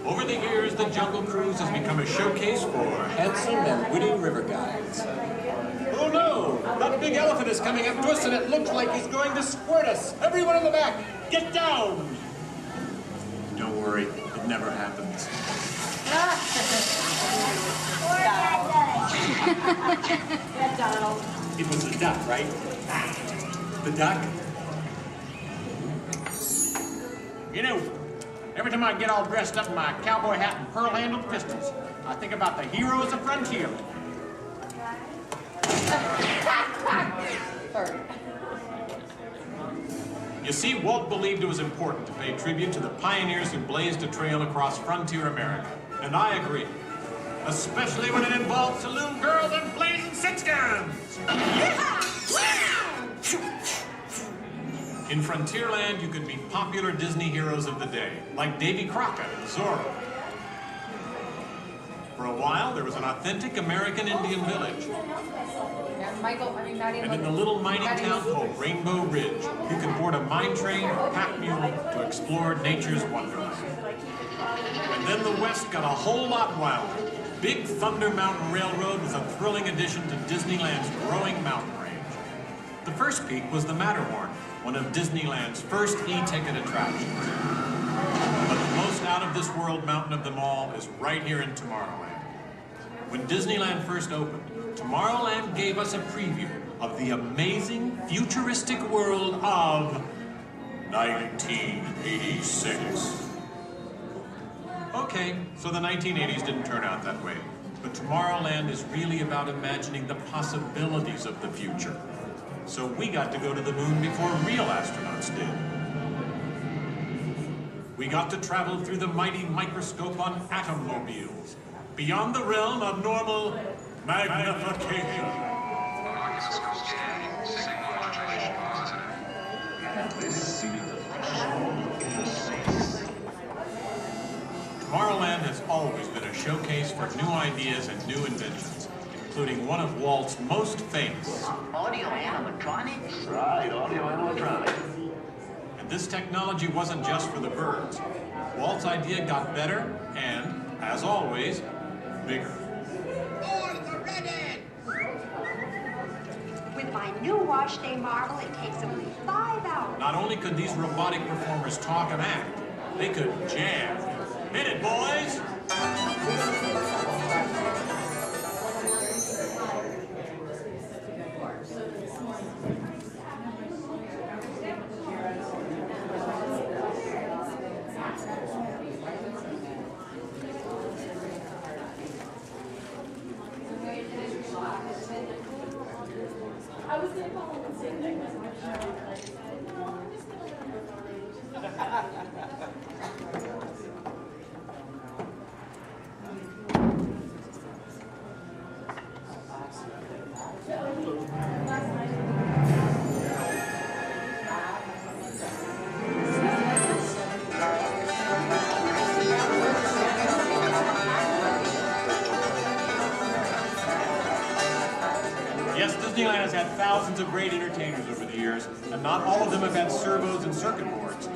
Over the years, the Jungle Cruise has become a showcase for handsome and witty river guides. Oh no! That big elephant is coming up to us and it looks like he's going to squirt us! Everyone in the back, get down! Don't worry, it never happens. Donald. It was the duck, right? The duck? You know, every time I get all dressed up in my cowboy hat and pearl-handled pistols, I think about the heroes of Frontier. You see, Walt believed it was important to pay tribute to the pioneers who blazed a trail across frontier America. And I agree. Especially when it involves saloon girls and blazing six-guns! In Frontierland, you could meet popular Disney heroes of the day, like Davy Crockett and Zorro. For a while, there was an authentic American Indian village. And in the little mining town called Rainbow Ridge, you could board a mine train or pack mule to explore nature's wonderland. And then the West got a whole lot wilder. Big Thunder Mountain Railroad was a thrilling addition to Disneyland's growing mountain range. The first peak was the Matterhorn, one of Disneyland's first e-ticket attractions. But the most out-of-this-world mountain of them all is right here in Tomorrowland. When Disneyland first opened, Tomorrowland gave us a preview of the amazing, futuristic world of 1986. Okay, so the 1980s didn't turn out that way. But Tomorrowland is really about imagining the possibilities of the future. So we got to go to the moon before real astronauts did. We got to travel through the mighty microscope on atommobiles, beyond the realm of normal magnification. Tomorrowland has always been a showcase for new ideas and new inventions, including one of Walt's most famous. Audio animatronics? Right, audio animatronics. And this technology wasn't just for the birds. Walt's idea got better and, as always, bigger. With my new wash day marvel, it takes only 5 hours. Not only could these robotic performers talk and act, they could jam. Hit it, boys! I was going to call him and say that. Yes, Disneyland has had thousands of great entertainers over the years, and not all of them have had servos and circuit boards.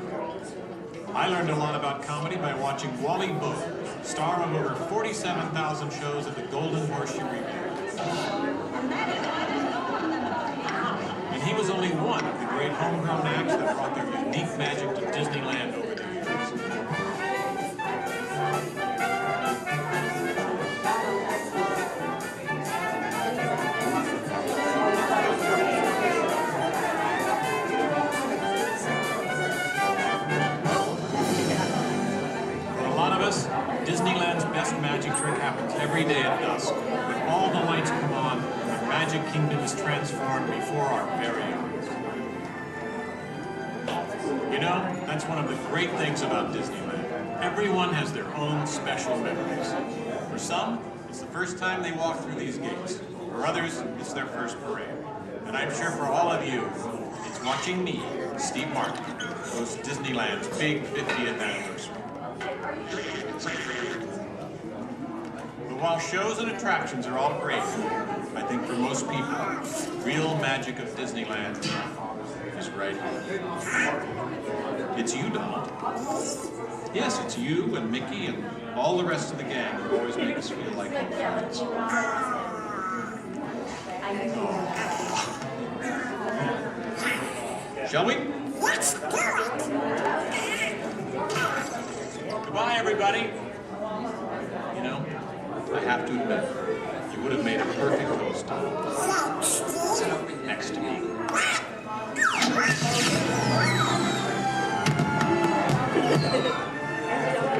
I learned a lot about comedy by watching Wally Boat, star of over 47,000 shows at the Golden Horseshoe Revue. And he was only one of the great homegrown acts that brought their unique magic to Disneyland over the years. Disneyland's best magic trick happens every day at dusk, when all the lights come on and the Magic Kingdom is transformed before our very eyes. You know, that's one of the great things about Disneyland. Everyone has their own special memories. For some, it's the first time they walk through these gates. For others, it's their first parade. And I'm sure for all of you, it's watching me, Steve Martin, host Disneyland's big 50th anniversary. But while shows and attractions are all great, I think for most people, the real magic of Disneyland is right here. It's you, Donald. Yes, it's you and Mickey and all the rest of the gang who always make us feel like home friends. Shall we? Let's do it! Goodbye, everybody. You know, I have to admit, you would have made a perfect host. Sit up next to me.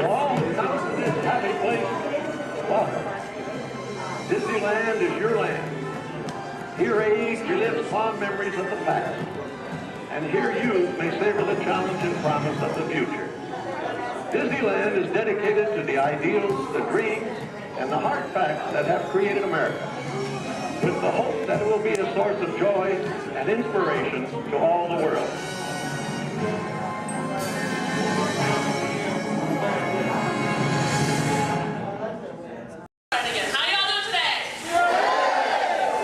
All come to this happy place. Welcome. Disneyland is your land. Here age relives fond memories of the past. And here youth may savor the challenge and promise of the future. Disneyland is dedicated to the ideals, the dreams, and the hard facts that have created America, with the hope that it will be a source of joy and inspiration to all the world. How y'all doing today?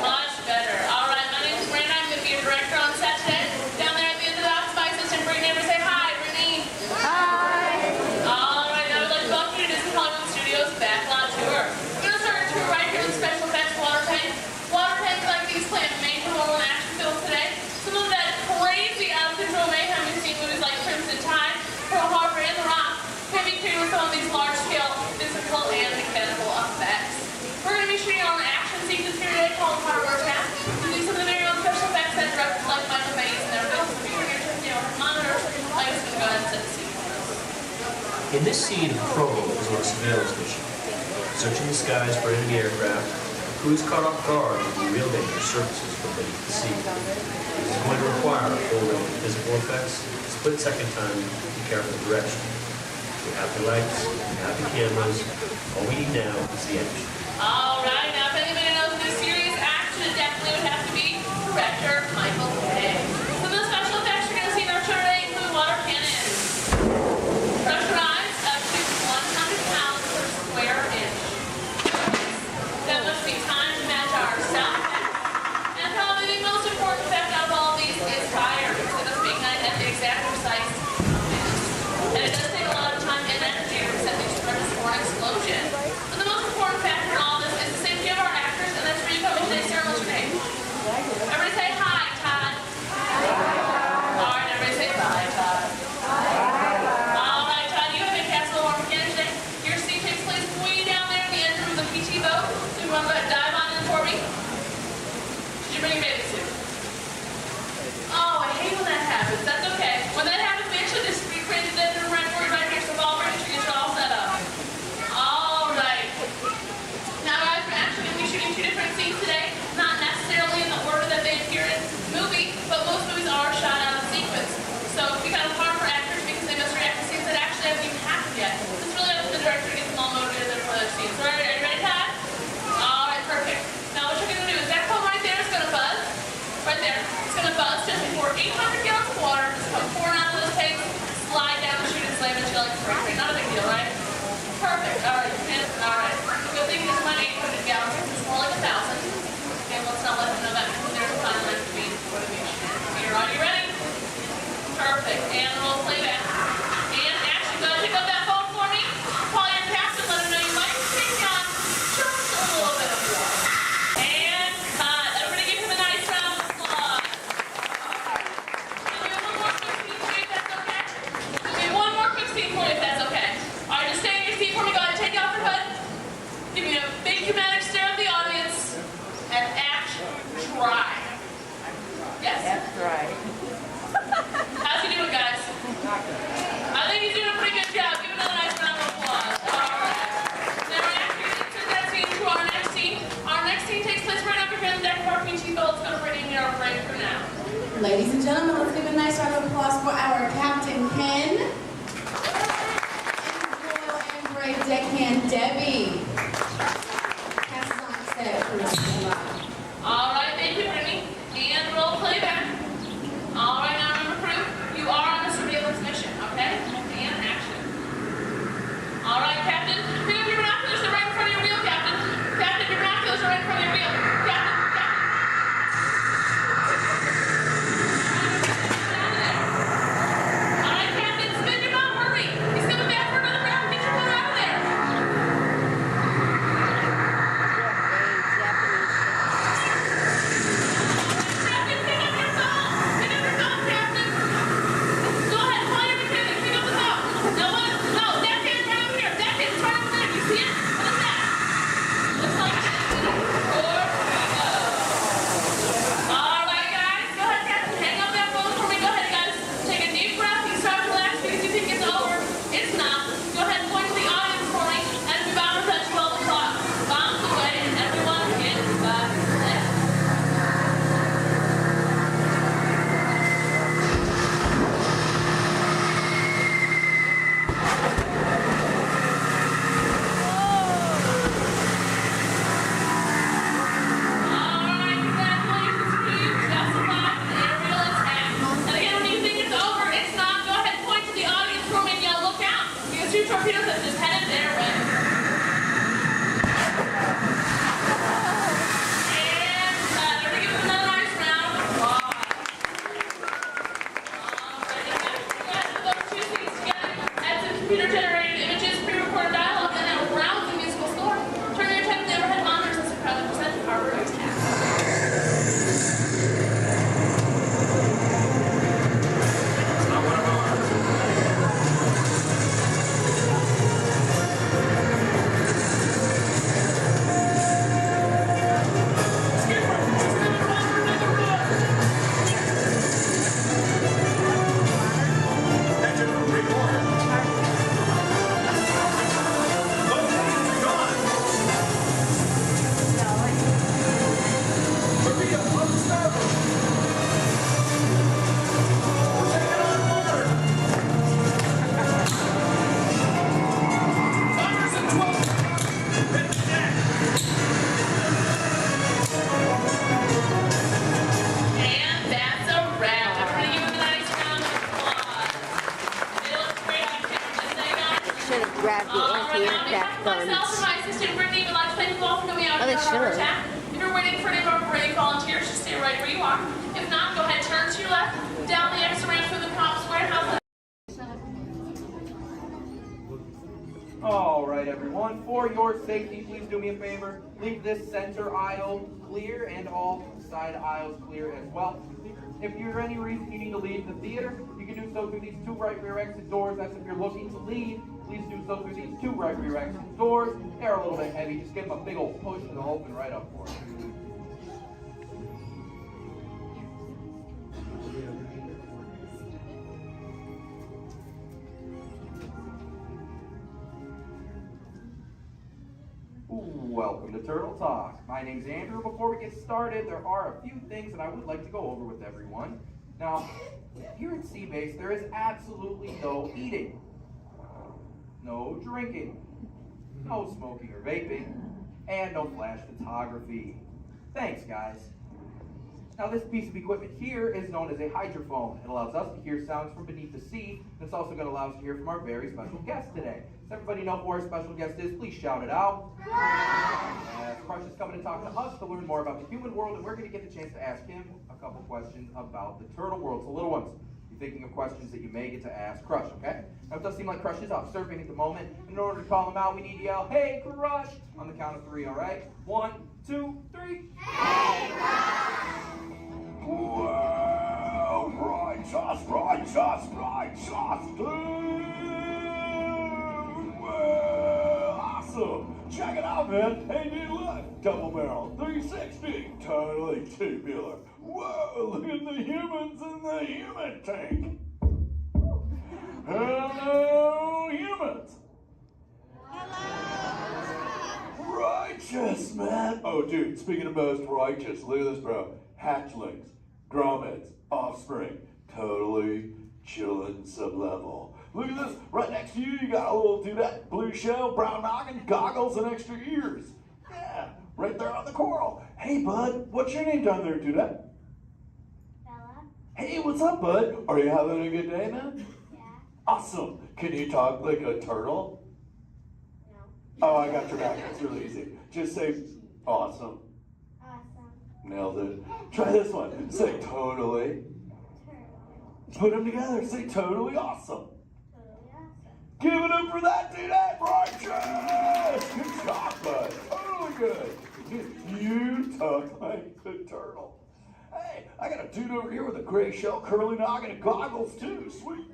Much better. All right, my name is Brandon. I'm going to be your director on set today. Down there at the end of the box, my assistant Brittany. Ever say hi, Brittany? Hi. All right, now we'd like to welcome you to Disney Hollywood Studios Backlot Tour. We're going to start our tour right here with special effects water tank. Water tanks like these play a major role in action films today. Some of that crazy out-of-control mayhem we've seen movies like Crimson Tide, Pearl Harbor, and The Rock can be created with some of these large-scale physical and mechanical effects. We're going to be shooting on an action sequence here today called Hardware Attack, using some of the very own special effects that directors like Michael Bay use in their films. If you're here to monitor, I'm just going to go ahead and set the scene for us. In this scene, Provo is on a surveillance mission, searching the skies for enemy aircraft. Who is caught off guard with the real danger surfaces from beneath the sea. This is going to require a full range of physical effects, split-second time, and careful direction. We have the lights, we have the cameras. All we need now is the action. All right, now if anybody knows this serious action, it definitely would have to be director Michael Bay. Some of the special effects you're going to see in our show today include water cannons, pressurized up to 100 pounds per square inch. That must be time to match our sound effects. And probably the most important effect out of all of these is fire, because it must be ignited at the exact precise minutes. And it does take a lot of time and energy to set these furnace for an explosion. But the most important factor in all this is the safety of our actors, and that's where you come in today. Sarah, what's your name? Everybody say hi, Todd. All right, everybody say bye, Todd. All right, Todd, you have been cast a little more mechanic today. Your scene takes place way down there in the engine room of the PT boat. So you want to go ahead and dive on in for me? Did you bring your bathing suit? Oh, I hate when that happens. That's okay. When that happens, we actually just recreated the engine room right for you right here. So ball break, you get you all set up. All right. Now, guys, we're actually going to be shooting two different scenes today. Not necessarily in the order that they appear in the movie, but most movies are shot out of sequence. So we kind of hard for actors because they must react to scenes that actually haven't even happened yet. It's really up to the director to get them all motivated for those scenes. So, are you ready, Todd? All right, perfect. Now, what you're going to do is that phone right there is going to buzz. Ladies and gentlemen, let's give a nice round of applause for our Captain Ken and Royal and Brave Deckhand Debbie. Pass it on to set for us. All right, thank you, Brittany. And roll playback. All right, now remember, crew, you are on a surveillance mission, okay? And action. All right, Captain. Pick up your binoculars. They're right in front of your wheel, Captain. Captain, your binoculars are right in front of your wheel. Captain. All right, Captain, spin your mouth, hurry. He's coming back for another round. Get your boat out of there. Captain, pick up your phone. Pick up your phone, Captain. Go ahead, call your mechanic. Pick up the phone. No, that hand's right over here. That hand's right over there. You see it? What is that? Looks like all right, guys. Go ahead, Captain. Hang up that phone for me. Go ahead, guys. Take a deep breath. You start to relax because you think it's over. It's not. Go ahead and point to the audience for me. As we bounce at 12 o'clock. Bounce away and everyone hit back left. Alright, congratulations to you. Just survived an aerial attack. And again, when you think it's over, it's not. Go ahead and point to the audience for me and yell, look out. Because two torpedoes have just headed their way. And everybody give them another nice round of applause. Alright, guys, put those two things together. Add some computer-generated images, pre-recorded dialogue, and then a rousing musical score. Turn your attention to the overhead monitors as we proudly present our first act. And that's a wrap. Everybody give them a nice round of applause. It looks great on camera, doesn't it, guys? Should have grabbed the anti-aircraft Myself and guns. my assistant Brittany would like to thank you all for coming out Oh, to they our harbor should. chat. If you're waiting for any of our brave volunteers, just stay right where you are. If not, go ahead, turn to your left, down the extra ramp through the cops warehouse. All right, everyone. For your safety, please do me a favor. Leave this center aisle clear and all side aisles clear as well. If for any reason you need to leave the theater, you can do so through these two right rear exit doors. That's if you're looking to leave. Please do so through these two right rear exit doors. They're a little bit heavy. Just give them a big old push and they'll open right up for you. Welcome to Turtle Talk. My name's Andrew. Before we get started, there are a few things that I would like to go over with everyone. Now, here at Sea Base, there is absolutely no eating, no drinking, no smoking or vaping, and no flash photography. Thanks, guys. Now, this piece of equipment here is known as a hydrophone. It allows us to hear sounds from beneath the sea, and it's also going to allow us to hear from our very special guest today. Does everybody know who our special guest is? Please shout it out. Crush is coming to talk to us to learn more about the human world, and we're going to get the chance to ask him a couple questions about the turtle world. So, little ones, you're thinking of questions that you may get to ask Crush, okay? Now, it does seem like Crush is off surfing at the moment. In order to call him out, we need to yell, "Hey, Crush!" on the count of 3, all right? 1, 2, 3. Hey, Crush! Well, righteous, well, awesome. Check it out, man. Hey, new look. Double barrel, 360, totally tubular. Whoa, look at the humans in the human tank. Hello, humans. Righteous, man. Oh, dude, speaking of most righteous, look at this, bro. Hatchlings. Grommets, offspring, totally chillin' sublevel. Look at this, right next to you got a little dudette, blue shell, brown noggin, goggles, and extra ears. Yeah, right there on the coral. Hey bud, what's your name down there, dudette? Bella? Hey, what's up bud? Are you having a good day, man? Yeah. Awesome. Can you talk like a turtle? No. Oh, I got your back, it's really easy. Just say, awesome. Awesome. Nailed it. Try this one. Say totally. Put them together. Say totally awesome. Totally awesome. Give it up for that dude. That righteous. Good job, bud. Totally good. You talk like the turtle. Hey, I got a dude over here with a gray shell, curly noggin, and goggles too. Sweet.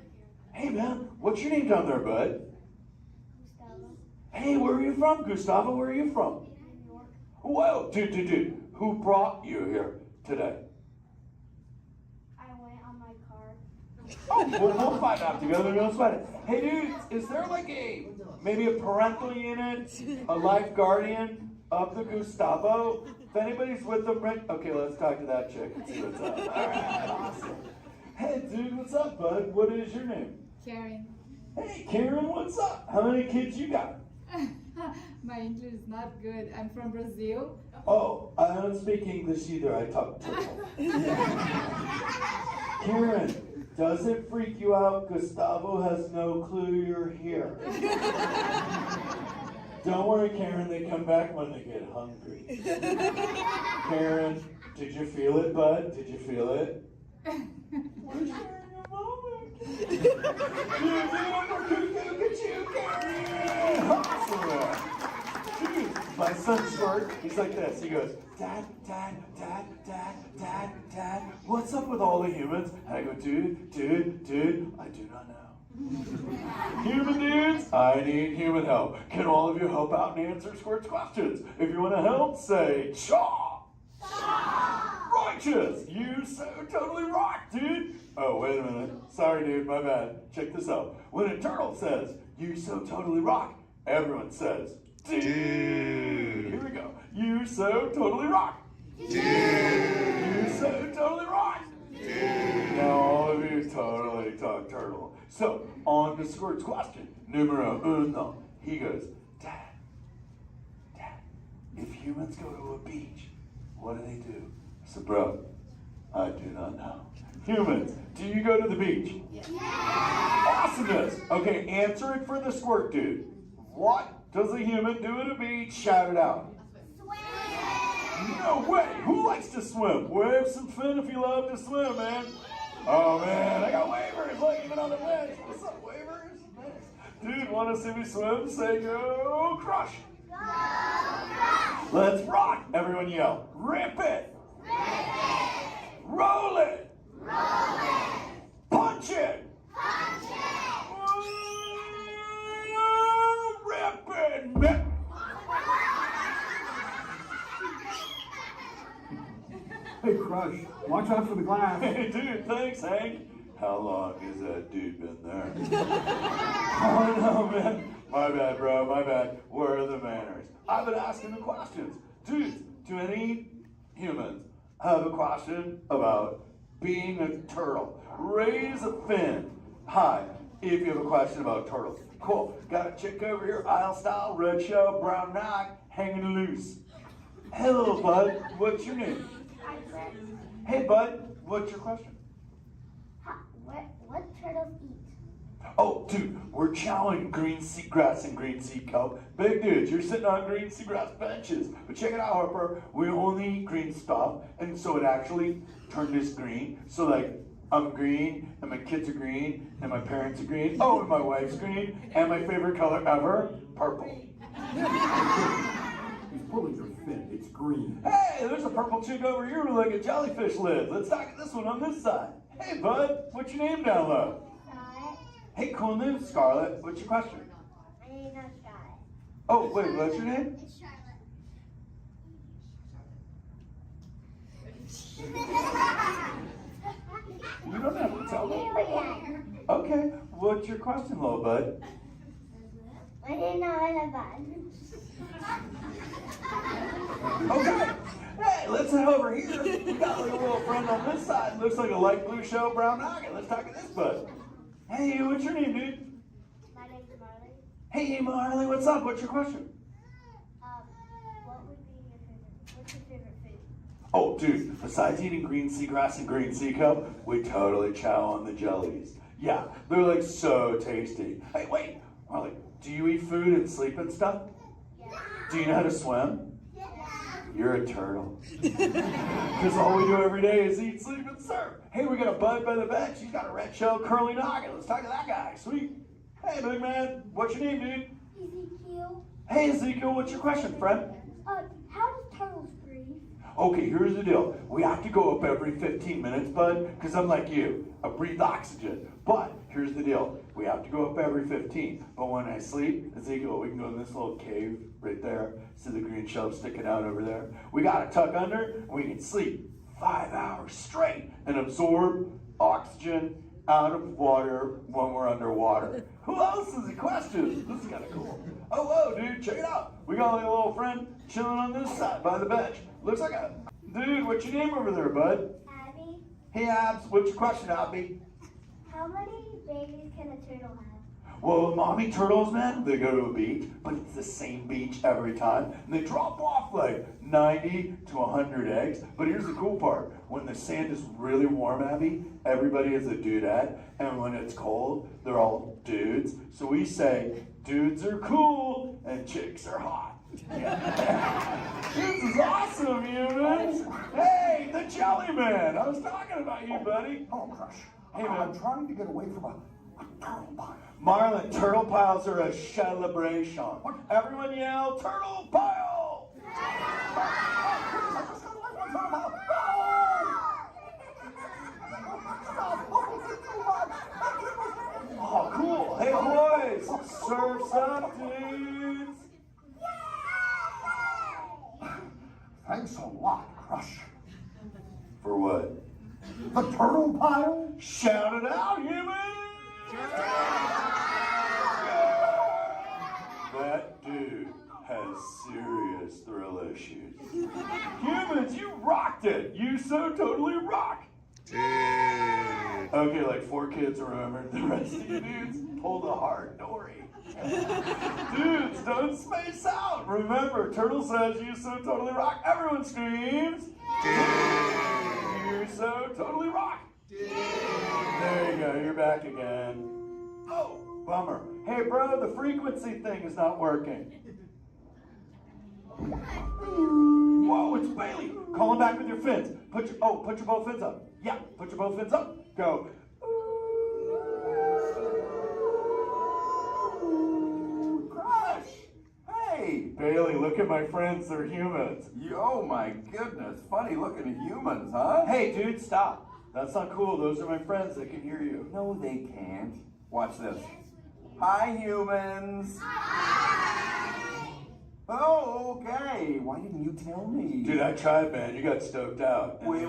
Hey man, what's your name down there, bud? Gustavo. Hey, where are you from, Gustavo? Where are you from? New York. Whoa, dude. Who brought you here today? I went on my car. Oh, we'll find out together. Don't sweat it. Hey, dudes, is there like maybe a parental unit, a life guardian of the Gustavo? If anybody's with them, right? Okay, let's talk to that chick and see what's up. All right, awesome. Hey, dude, what's up, bud? What is your name? Karen. Hey, Karen, what's up? How many kids you got? My English is not good. I'm from Brazil. Oh, I don't speak English either. I talk turtle. Karen, does it freak you out? Gustavo has no clue you're here. Don't worry, Karen. They come back when they get hungry. Karen, did you feel it, bud? Did you feel it? We're sharing a moment. Look at you, Karen. Awesome. My son Squirt, he's like this. He goes, Dad, what's up with all the humans? And I go, dude, I do not know. Human dudes, I need human help. Can all of you help out and answer Squirt's questions? If you want to help, say, Chaw! Righteous! You so totally rock, dude! Oh, wait a minute. Sorry, dude, my bad. Check this out. When a turtle says, you so totally rock, everyone says, dude! Here we go. You so totally rock! Dude! You so totally rock! Dude! Now all of you totally talk turtle. So, on to Squirt's question. Numero uno. He goes, Dad, if humans go to a beach, what do they do? I said, bro, I do not know. Humans, do you go to the beach? Yeah. Awesomeness. Okay, answer it for the Squirt dude. What does a human do at a beach? Shout it out. Swim. No way. Who likes to swim? Wave some fin if you love to swim, man. Oh, man, I got wavers. Look, even on the bench. What's up, wavers? Nice. Dude, want to see me swim? Say go crush. Go crush. Let's rock. Everyone yell. Rip it. Rip it. Roll it. Roll it. Punch it. Punch it. Rip it. Rip. Hey, Crush, watch out for the glass. Hey, dude, thanks, Hank. How long has that dude been there? Oh, no, man. My bad, bro, my bad. Where are the manners? I've been asking the questions. Dudes, do any humans have a question about being a turtle? Raise a fin. Hi, if you have a question about turtles. Cool. Got a chick over here, aisle style, red shell, brown knock, hanging loose. Hello, bud. What's your name? Hey, bud. What's your question? What turtles eat? Oh, dude, we're chowing green seagrass and green sea kelp. Big dudes, you're sitting on green seagrass benches. But check it out, Harper. We only eat green stuff, and so it actually turned us green. So, like, I'm green, and my kids are green, and my parents are green. Oh, and my wife's green, and my favorite color ever, purple. He's pulling your fin. It's green. Hey, there's a purple chick over here with like a jellyfish lid. Let's talk at this one on this side. Hey, bud, what's your name down low? Scarlet. Hey, cool name, Scarlet. What's your question? My name is not Scarlet. Oh, wait, what's your name? It's Charlotte. You don't have to tell me. Okay, what's your question, little bud? My name is not a bud. Okay, hey, let's head over here. We got like a little friend on this side. Looks like a light blue shell brown noggin. Let's talk to this bud. Hey, what's your name, dude? My name's Marley. Hey, Marley, what's up? What's your question? What's your favorite food? Oh, dude, besides eating green seagrass and green sea cup, we totally chow on the jellies. Yeah, they're like so tasty. Hey, wait, Marley, do you eat food and sleep and stuff? Yeah. Do you know how to swim? Yeah. You're a turtle. Because all we do every day is eat, sleep, and surf. Hey, we got a bud by the bench. He's got a red shell curly noggin. Let's talk to that guy. Sweet. Hey, big man. What's your name, dude? Ezekiel. Hey, Ezekiel. What's your question, friend? How do turtles breathe? Okay, here's the deal. We have to go up every 15 minutes, bud, because I'm like you. I breathe oxygen. But here's the deal. We have to go up every 15. But when I sleep, Ezekiel, we can go in this little cave right there. See the green shelf sticking out over there? We got to tuck under, and we can sleep 5 hours straight and absorb oxygen out of water when we're underwater. Who else has a question? This is kind of cool. Oh, whoa, dude, check it out. We got like a little friend chilling on this side by the bench. Looks like a... Dude, what's your name over there, bud? Abby. Hey, Abs, what's your question, Abby? How many babies can a turtle have? Well, mommy turtles, man, they go to a beach, but it's the same beach every time. And they drop off like 90 to 100 eggs. But here's the cool part. When the sand is really warm, Abby, everybody is a dudette. And when it's cold, they're all dudes. So we say, dudes are cool and chicks are hot. Yeah. This is awesome, humans. Hey, the Jelly Man. I was talking about you, buddy. Oh, Crush. Hey, man. I'm trying to get away from a turtle pile. Marlin, turtle piles are a celebration. Everyone yell, turtle pile! Oh, cool. Hey, boys, surf's up, dudes. Thanks a lot, Crush. For what? The turtle pile? Shout it out, humans! That dude has serious thrill issues. Humans, you rocked it! You so totally rock! Okay, like 4 kids remembered. The rest of you dudes pulled a hard Dory. Dudes, don't space out! Remember, Turtle says you so totally rock. Everyone screams! You so totally rock! There you go, you're back again. Oh, bummer. Hey, bro, the frequency thing is not working. Whoa, it's Bailey. Call him back with your fins. Put your both fins up. Yeah, put your both fins up. Go. Crush! Hey! Bailey, look at my friends. They're humans. Oh my goodness, funny looking humans, huh? Hey, dude, stop. That's not cool. Those are my friends. They can hear you. No, they can't. Watch this. Hi, humans. Oh, okay. Why didn't you tell me? Dude, I tried, man. You got stoked out. Wait.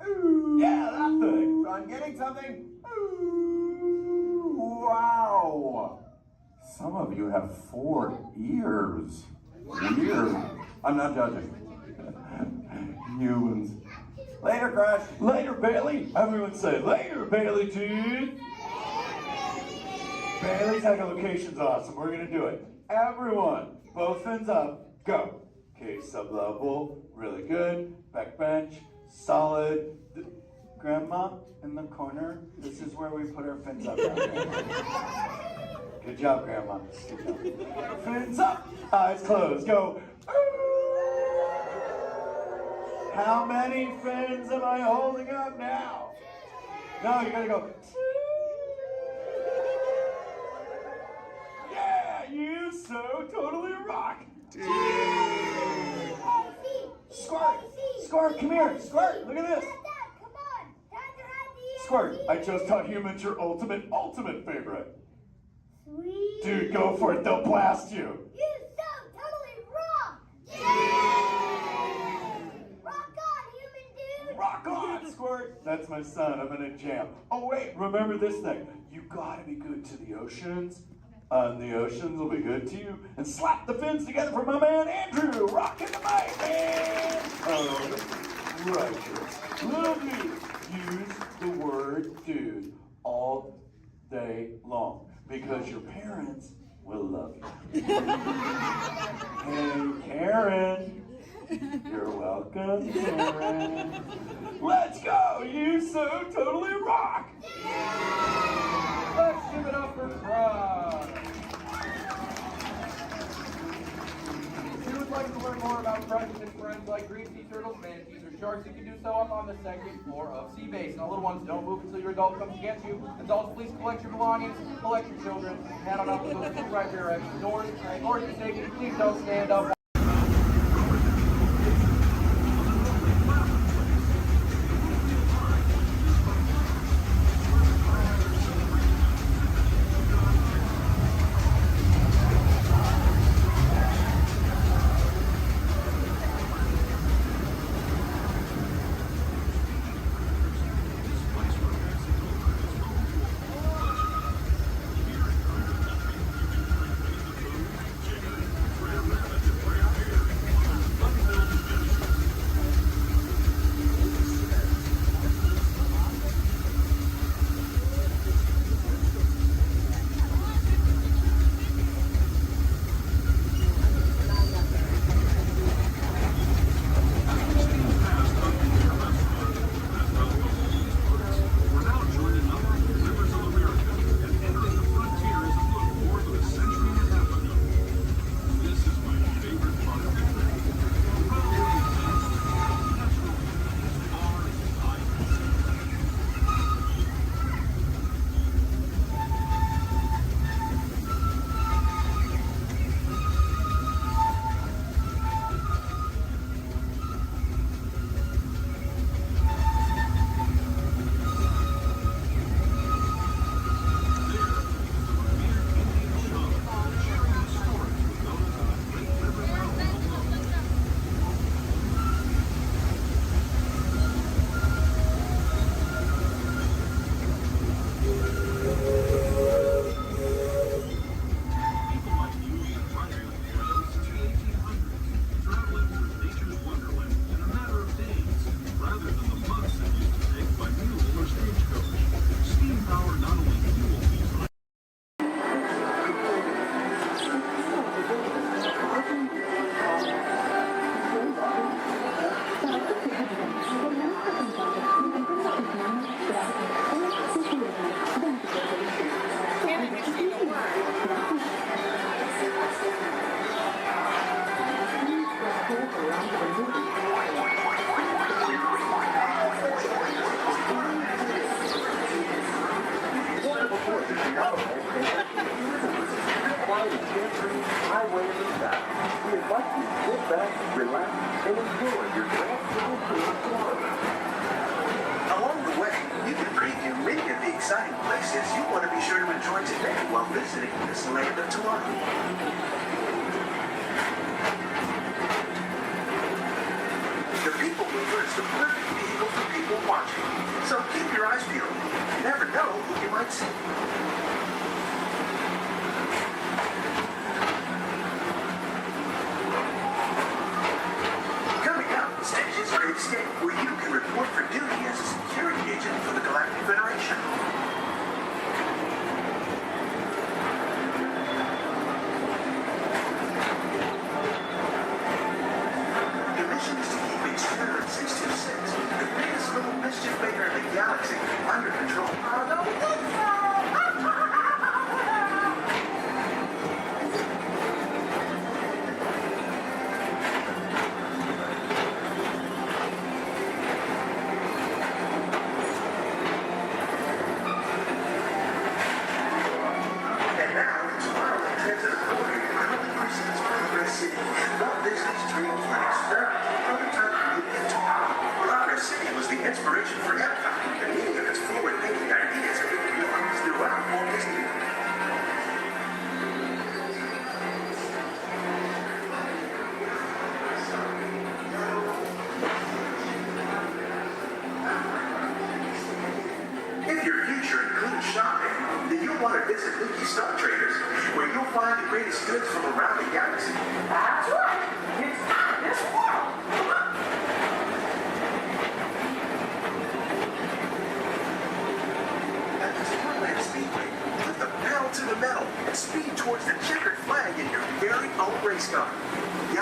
Ooh. Yeah, that thing. I'm getting something. Ooh, wow. Some of you have 4 ears. Weird. I'm not judging. Humans. Later, Crush. Later, Bailey. Everyone say, later, Bailey, dude. Bailey's echolocation's awesome. We're going to do it. Everyone, both fins up. Go. Okay, sub-level. Really good. Back bench. Solid. Grandma, in the corner. This is where we put our fins up. Good job, Grandma. Good job. Fins up. Eyes closed. Go. How many fins am I holding up now? No, you gotta go. Yeah, you so totally rock. Squirt, come here. Squirt, look at this. Squirt, I just taught humans your ultimate favorite. Sweet. Dude, go for it. They'll blast you. You so totally rock. Yeah. Rock on, human dude. Rock on, Squirt. That's my son. I'm in a jam. Oh, wait. Remember this thing. You gotta be good to the oceans. And the oceans will be good to you. And slap the fins together for my man, Andrew. Rockin' the mic, man. Oh, love you. Hey, Karen. You're welcome, Karen. Let's go! You so totally rock! Let's give it up for Crush. If you would like to learn more about Crush and his friends like green sea turtles, manatees, or sharks, you can do so up on the second floor of Sea Base. Now, little ones, don't move until your adult comes to get you. Adults, please collect your belongings, collect your children, head on up to those two right there exit doors. Or if you're safety, please don't stand up. Along the way, you can preview many of the exciting places you want to be sure to enjoy today while visiting this land of tomorrow. The People Mover is the perfect vehicle for people watching, so keep your eyes peeled. You never know who you might see. Coming up, Stage's Great Escape, where you can report for duty as a security agent for the Galactic Federation. The mission is to keep Experiment 626, the biggest little mischief maker in the galaxy, under control.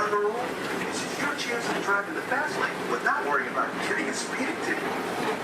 on the roll? This is your chance to drive in the fast lane without worrying about getting a speeding ticket.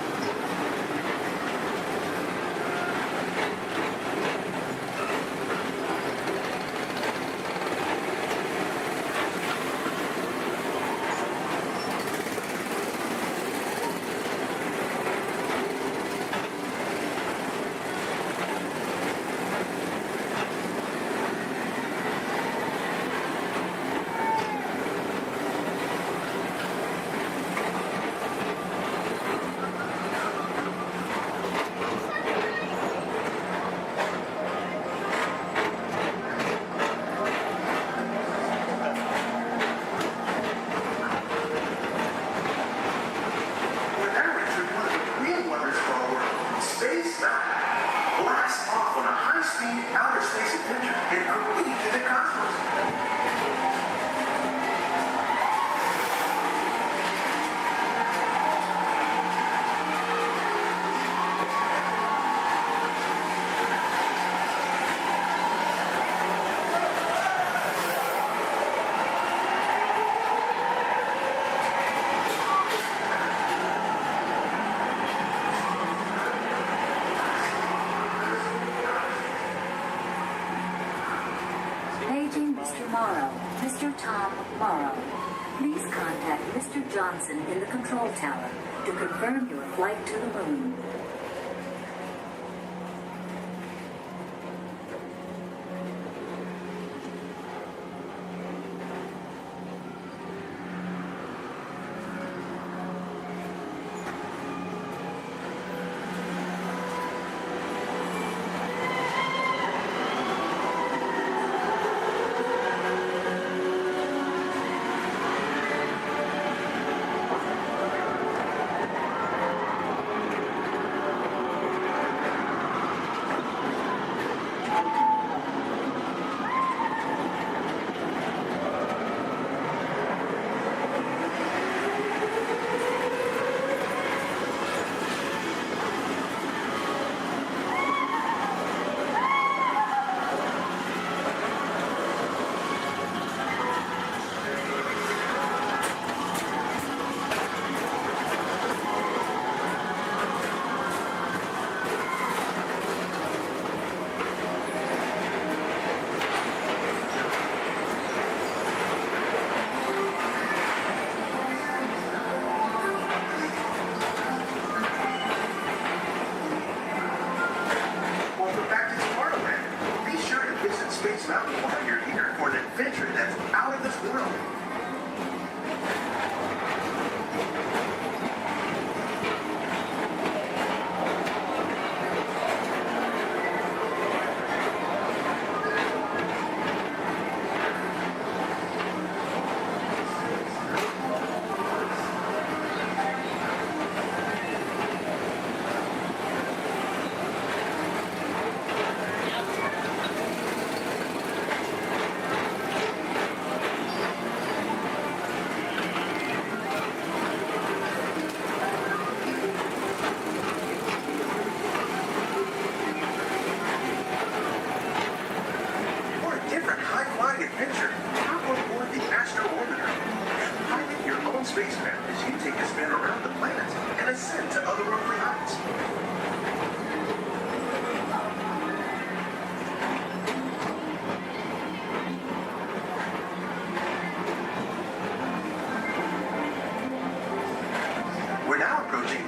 Johnson in the control tower to confirm your flight to the moon.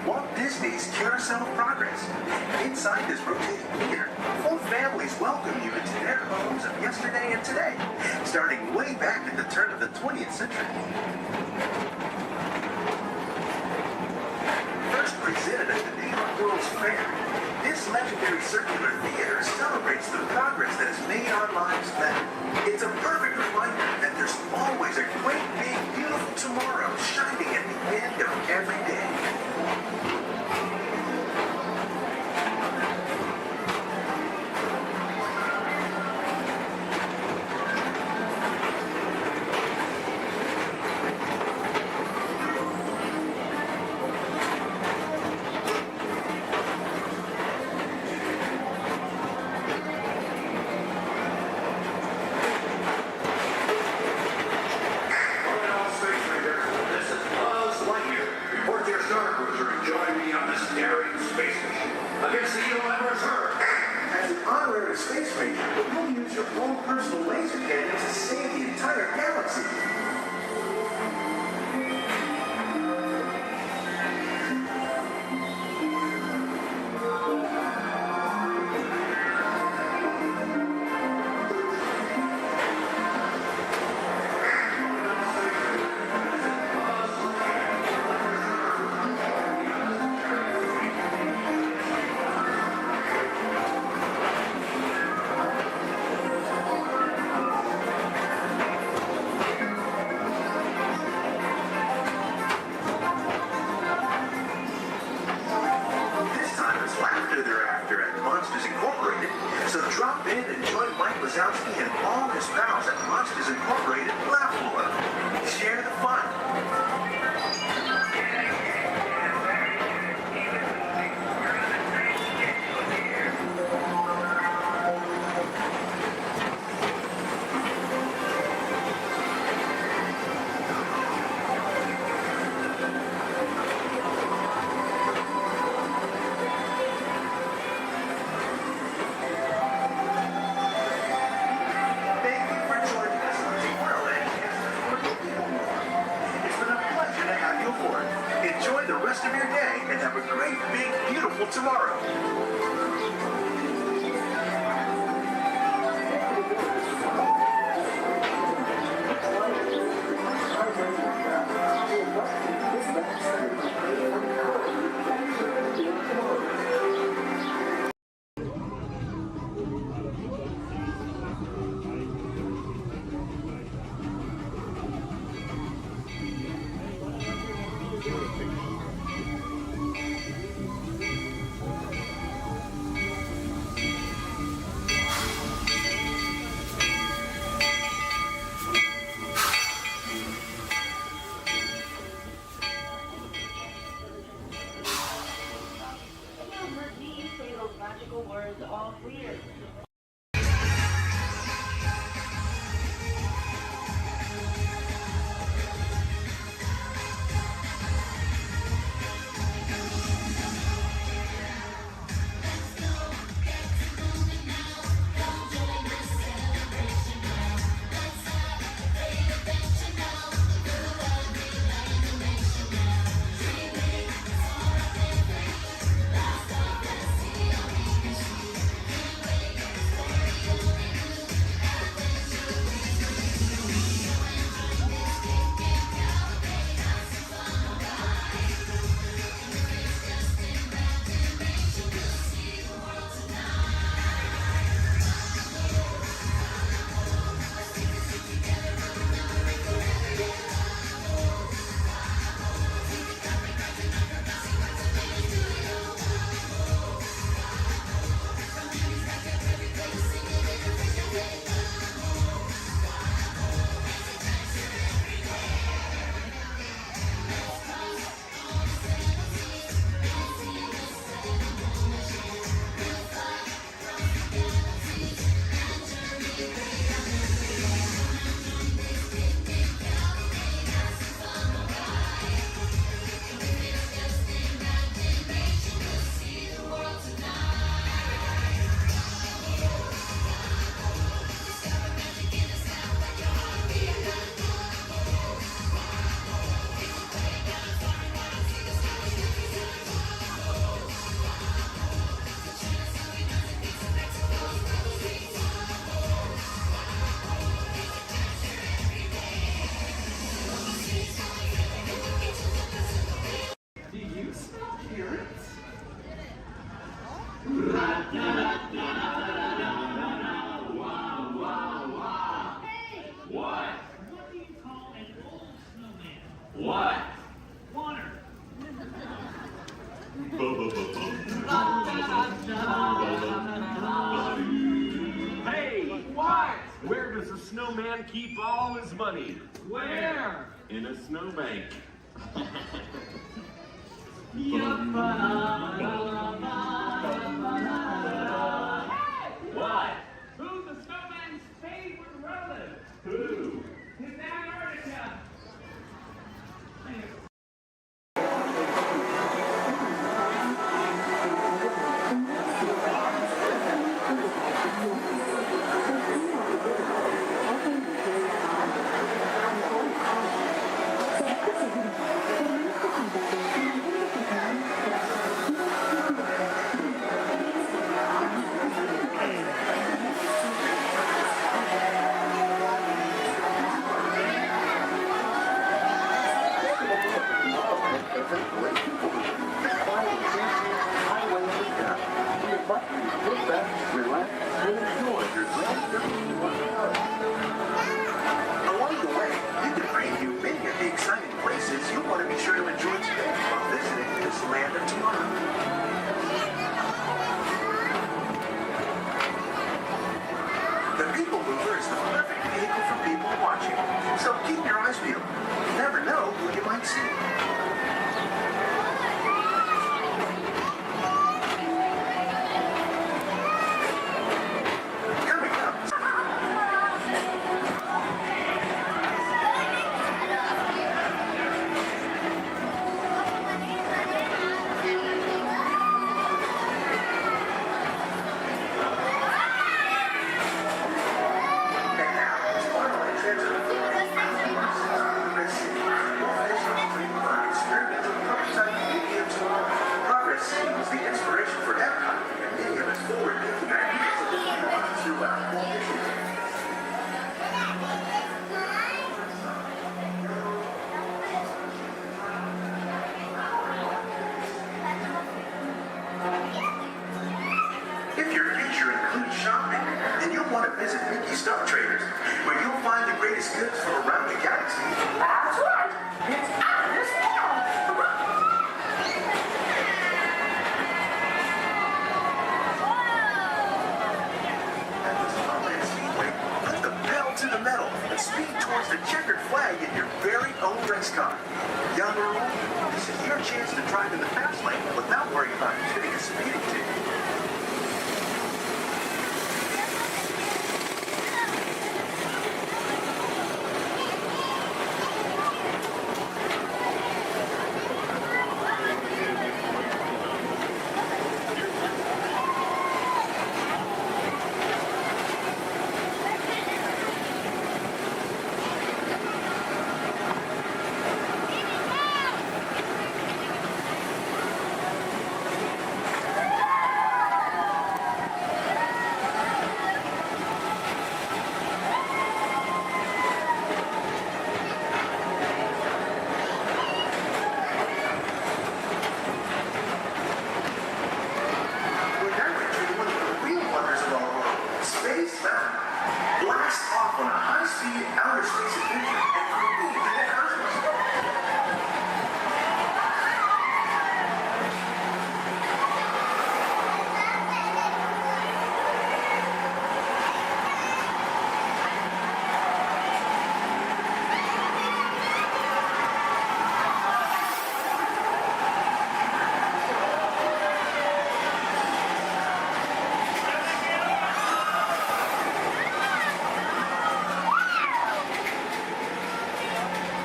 Walt Disney's Carousel of Progress. Inside this rotating theater, full families welcome you into their homes of yesterday and today, starting way back at the turn of the 20th century. First presented at the New York World's Fair, this legendary circular theater celebrates the progress that has made our lives better. It's a perfect reminder that there's always a great, big, beautiful tomorrow shining at the end of every day. in and join Mike Wazowski and all his pals at Monsters Incorporated Laugh Floor. Share the fun. Thank you for joining us on Tomorrowland. It's been a pleasure to have you aboard. Enjoy the rest of your day and have a great, big, beautiful tomorrow. Hey, what? Where does a snowman keep all his money? Where? In a snowbank. What? Who's the snowman's favorite relative? Who? His Antarctica. unseen. Coming up. And now, tomorrow in transit. Experimental prototype medium tomorrow. Progress seems the inspiration for Epcot, and many of its forward-thinking ideas have been utilized throughout Walt Disneyland. If your future includes shopping, then you'll want to visit Mickey Stuff Traders, where you'll find the greatest goods from around the galaxy. That's right. It's out of this world. At the Disneyland Speedway, put the pedal to the metal and speed towards the checkered flag in your very own race car. Young or old, this is your chance to drive in the fast lane without worrying about getting a speeding ticket. We're now entering one of the real wonders of our world, Space Mountain. Blast off on a high-speed outer space adventure and cruise in the cosmos.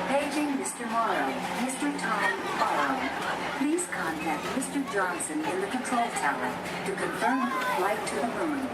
Paging Mr. Morrow. Mr. Tom Morrow. Please contact Mr. Johnson in the control tower to confirm your flight to the moon.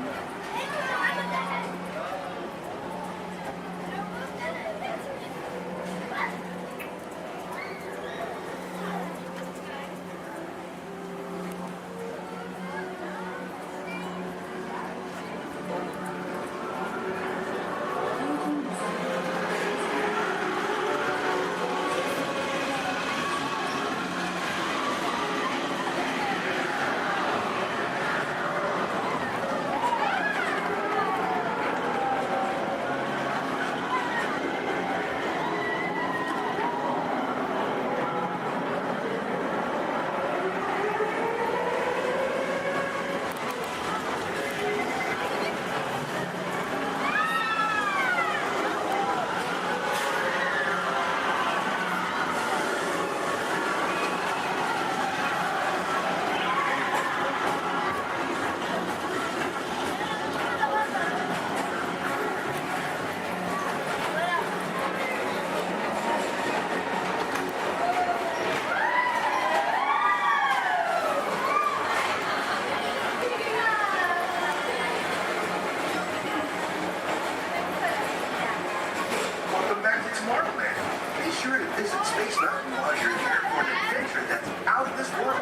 Welcome back to Tomorrowland. Be sure to visit Space Mountain while you're here for an adventure that's out of this world.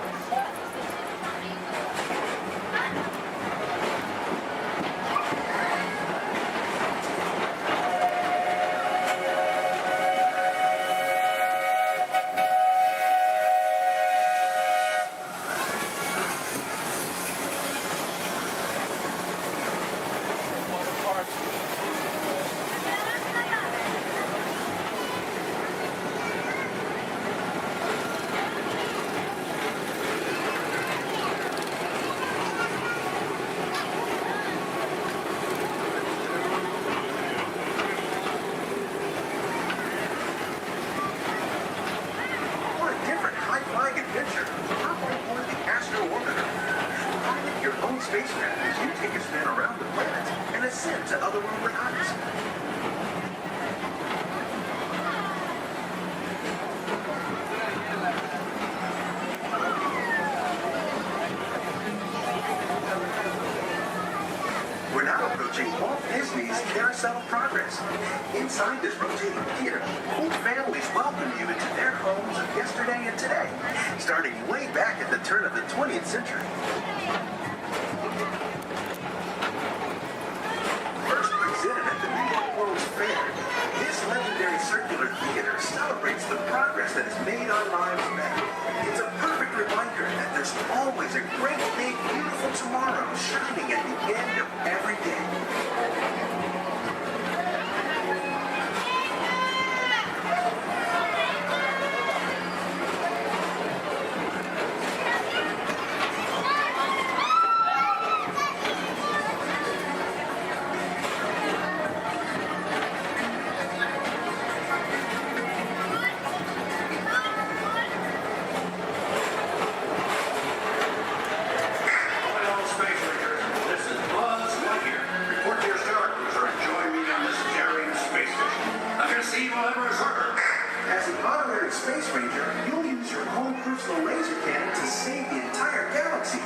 sent to otherworldly heights. We're now approaching Walt Disney's Carousel of Progress. Inside this rotating theater, whole families welcome you into their homes of yesterday and today, starting way back at the turn of the 20th century. First presented at the New York World's Fair, this legendary circular theater celebrates the progress that has made our lives better. It's a perfect reminder that there's always a great, big, beautiful tomorrow shining at the end of every day. As an honorary space ranger, you'll use your own personal laser cannon to save the entire galaxy.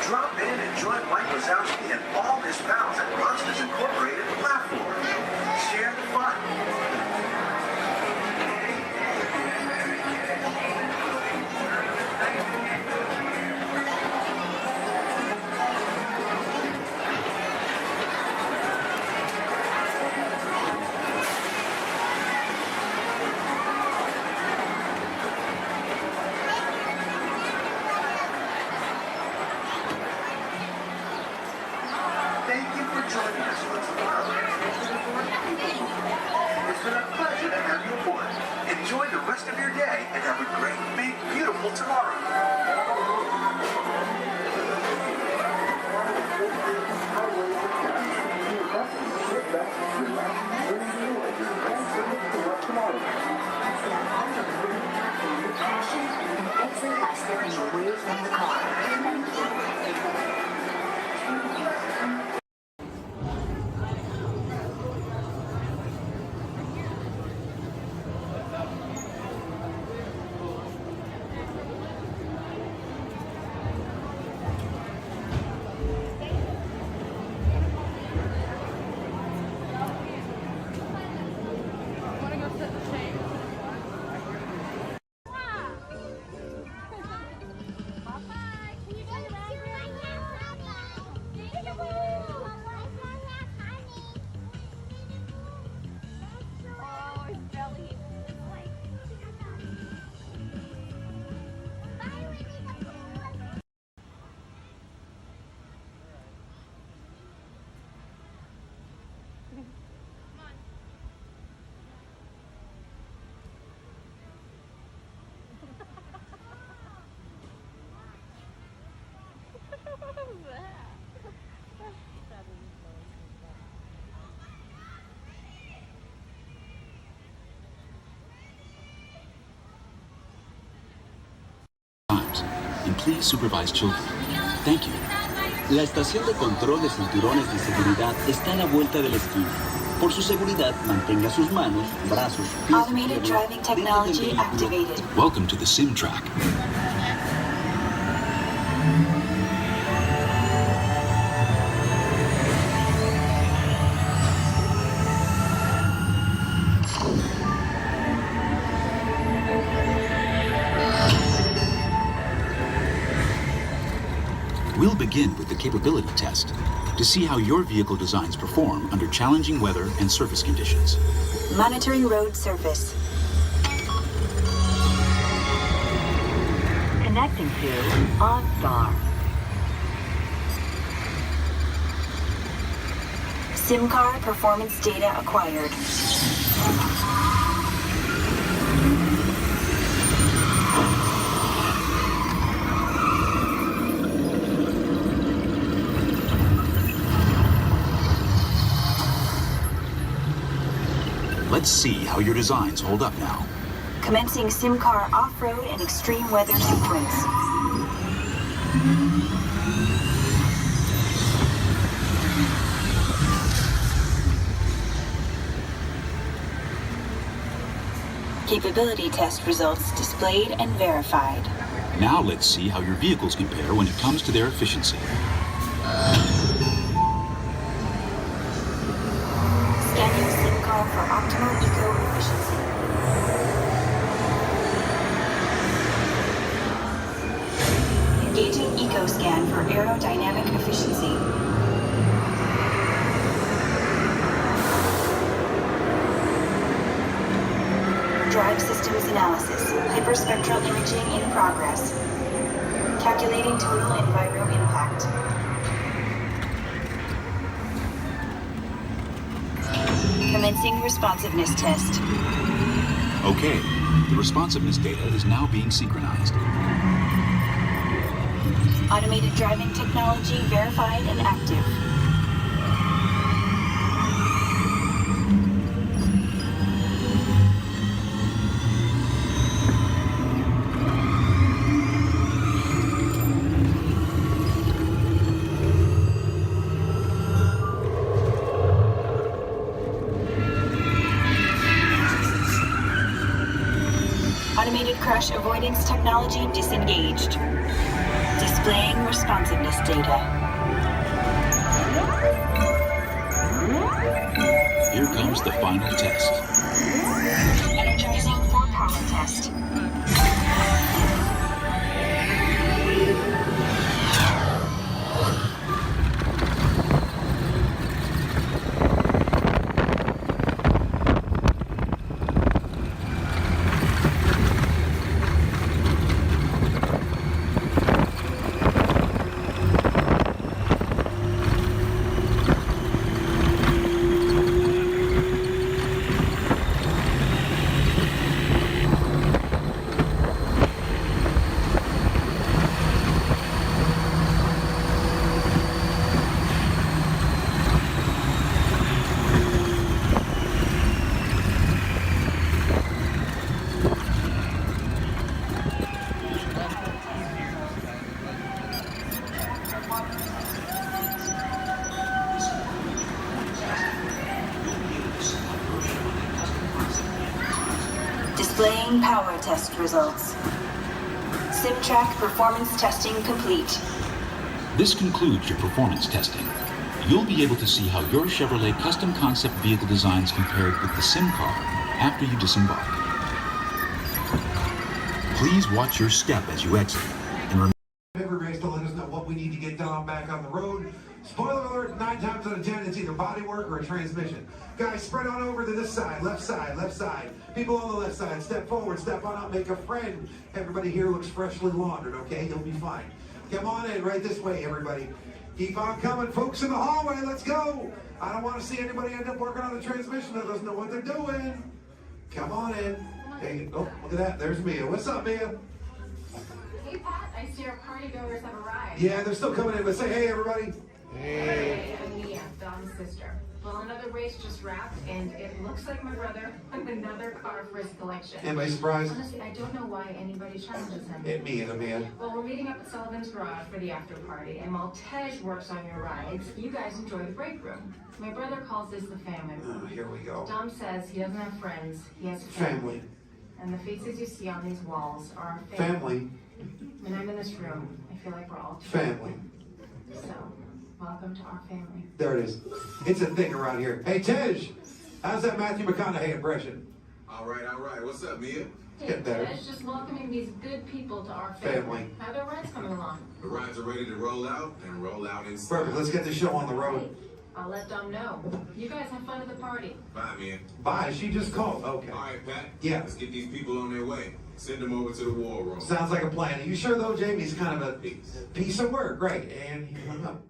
Drop in and join Mike Wazowski and all his pals at Monsters Incorporated platform. Share the fun. Thank you for joining us for tomorrow. It's been a pleasure to have you aboard. Enjoy the rest of your day and have a great, big, beautiful tomorrow. Exit by stepping away from the car. And please supervise children. Thank you. La estación de control de cinturones de seguridad está a la vuelta de la esquina. Por su seguridad, mantenga sus manos, brazos, pies Automated driving technology activated. Welcome to the sim track. We'll begin with the capability test to see how your vehicle designs perform under challenging weather and surface conditions. Monitoring road surface. Connecting to OnStar. SIM card performance data acquired. Let's see how your designs hold up now. Commencing SIM car off-road and extreme weather sequence. Capability test results displayed and verified. Now let's see how your vehicles compare when it comes to their efficiency. Scanning SIM car for optimal eco-efficiency. Engaging EcoScan for aerodynamic efficiency. Drive systems analysis. Hyperspectral imaging in progress. Calculating total enviro impact. Commencing responsiveness test. Okay, the responsiveness data is now being synchronized. Automated driving technology verified and active. Automated crash avoidance technology disengaged. Displaying responsiveness data. Here comes the final test. Energizing for power test. Displaying power test results. SimTrack performance testing complete. This concludes your performance testing. You'll be able to see how your Chevrolet custom concept vehicle designs compared with the SIM car after you disembark. Please watch your step as you exit. And remember every race to let us know what we need to get done back on the road. Spoiler alert, 9 times out of 10, it's either body work or a transmission. Guys, spread on over to this side, left side, left side. People on the left side, step forward, step on up, make a friend. Everybody here looks freshly laundered, okay? You'll be fine. Come on in, right this way, everybody. Keep on coming, folks in the hallway, let's go. I don't want to see anybody end up working on the transmission that doesn't know what they're doing. Come on in. Hey, oh, look at that, there's Mia. What's up, Mia? Hey, Pat, I see our partygoers have arrived. Yeah, they're still coming in, but say hey, everybody. Hey, I'm Mia, Dom's sister. Well, another race just wrapped, and it looks like my brother with another car for his collection. Anybody surprised? Honestly, I don't know why anybody challenges him. Hit me in the man. Well, we're meeting up at Sullivan's Garage for the after party, and while Tej works on your rides, you guys enjoy the break room. My brother calls this the family room. Oh, here we go. Dom says he doesn't have friends, he has Family. And the faces you see on these walls are our Family. When I'm in this room, I feel like we're all Family. So, welcome to our family. There it is. It's a thing around here. Hey, Tej, how's that Matthew McConaughey impression? All right, all right. What's up, Mia? Get better. Tej, just welcoming these good people to our family. How are their rides coming along? The rides are ready to roll out and roll out inside. Perfect. Let's get the show on the road. I'll let Dom know. You guys have fun at the party. Bye, Mia. Bye. She just called. Okay. All right, Pat. Yeah. Let's get these people on their way. Send him over to the war room. Sounds like a plan. Are you sure though, Jamie? He's kind of a piece of work, right? And he hung up.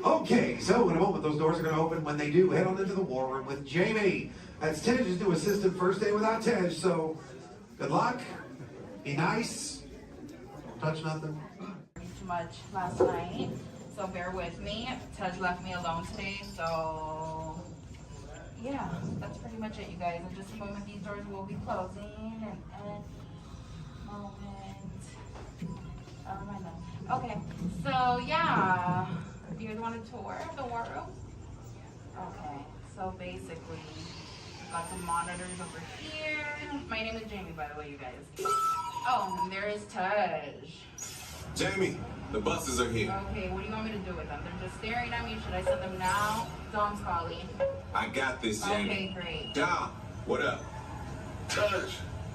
Okay, so in a moment, those doors are going to open. When they do, head on into the war room with Jamie. That's Tej's new assistant, first day without Tej, so good luck. Be nice. Don't touch nothing. Too much last night, so bear with me. Tej left me alone today, so yeah, that's pretty much it, you guys. In just a moment, these doors will be closing, and okay, so yeah, you guys want a tour of the war room? Okay, so basically, got some monitors over here. My name is Jamie, by the way, you guys. Oh, and there is Tej. Jamie, the buses are here. Okay, what do you want me to do with them? They're just staring at me. Should I send them now? Dom's calling. I got this, Jamie. Okay, great. Dom, what up? Tej,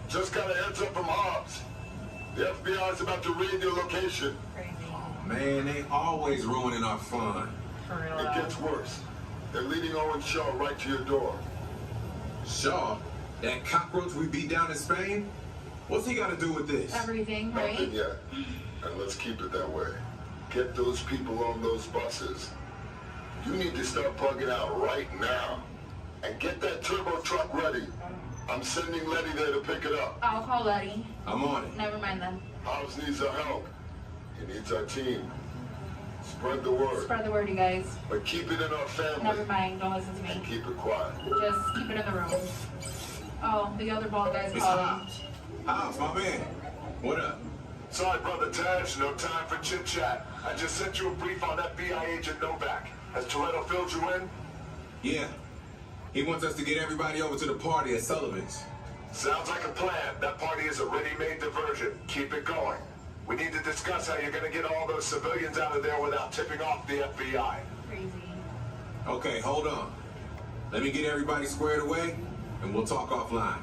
just got a heads up from Hobbs. The FBI's about to raid your location. Crazy. Man, they always ruining our fun. For real. It gets worse. They're leading Owen Shaw right to your door. Shaw? That cockroach we beat down in Spain? What's he got to do with this? Everything, right? Nothing yet. And let's keep it that way. Get those people on those buses. You need to start bugging out right now. And get that turbo truck ready. I'm sending Letty there to pick it up. I'll call Letty. I'm on it. Never mind then. Hobbs needs our help. He needs our team. Spread the word. Spread the word, you guys. But keep it in our family. Never mind. Don't listen to me. And keep it quiet. Just keep it in the room. Oh, the other bald guy's It's calling. Hobbs, my man. What up? Sorry, Brother Tej, no time for chit-chat. I just sent you a brief on FBI agent Novak. Has Toretto filled you in? Yeah. He wants us to get everybody over to the party at Sullivan's. Sounds like a plan. That party is a ready-made diversion. Keep it going. We need to discuss how you're going to get all those civilians out of there without tipping off the FBI. Crazy. Okay, hold on. Let me get everybody squared away, and we'll talk offline.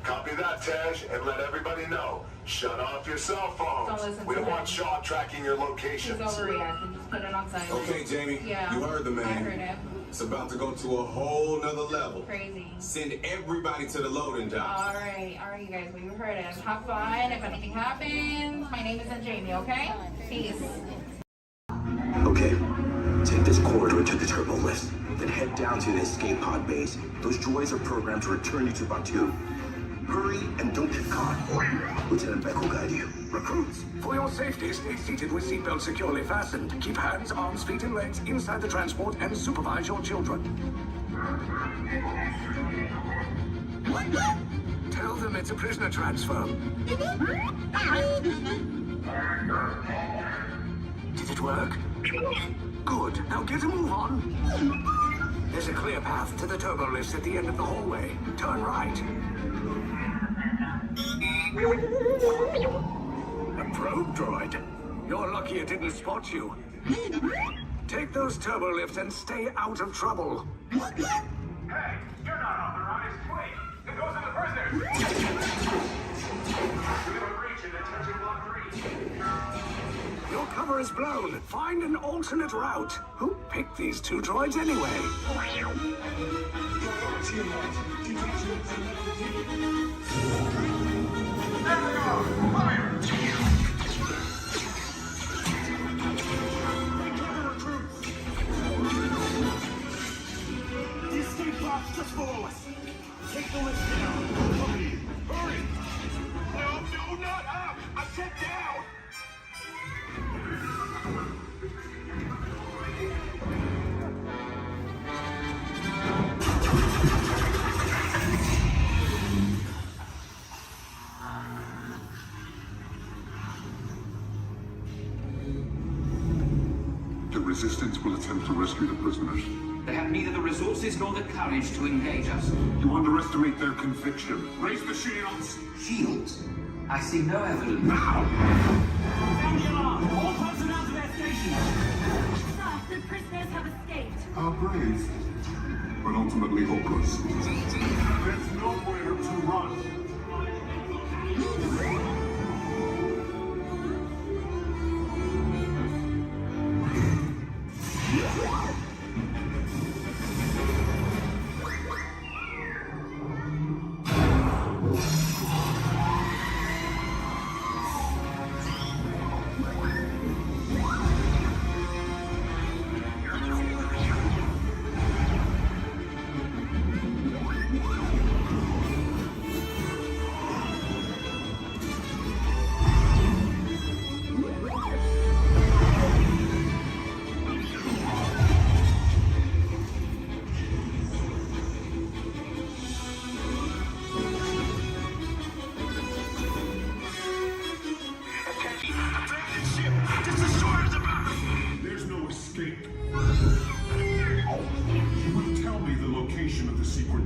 Copy that, Tej, and let everybody know. Shut off your cell phones. Don't listen We to don't him. want Shaw tracking your He's locations. overreacting. Just put it on silent. Okay, Jamie, Yeah. you heard the man. I heard him. It's about to go to a whole nother level. Crazy. Send everybody to the loading dock. All right, you guys. Well, you heard it. Have fun. If anything happens, my name isn't Jamie. Okay? Peace. Okay, take this corridor to the turbo lift, then head down to the escape pod base. Those droids are programmed to return you to Batu. Hurry and don't get caught. Lieutenant Beck will guide you. Recruits, for your safety, stay seated with seatbelts securely fastened. Keep hands, arms, feet, and legs inside the transport and supervise your children. Tell them it's a prisoner transfer. Did it work? Good. Now get a move on. There's a clear path to the turbo lifts at the end of the hallway. Turn right. A probe droid. You're lucky it didn't spot you. Take those turbo lifts and stay out of trouble. Hey, you're not authorized. Wait, it goes in the prisoners. We have a breach in attention block 3. Your cover is blown. Find an alternate route. Who picked these two droids anyway? The escape box just below us. Take the lift down. Hurry! Hurry! No, not up! I said down! The Resistance will attempt to rescue the prisoners. They have neither the resources nor the courage to engage us. You underestimate their conviction. Raise the shields! Shields? I see no evidence. Now! Sound the alarm! All personnel to their stations! Sir, the prisoners have escaped. How brave, but ultimately hopeless. There's nowhere to run.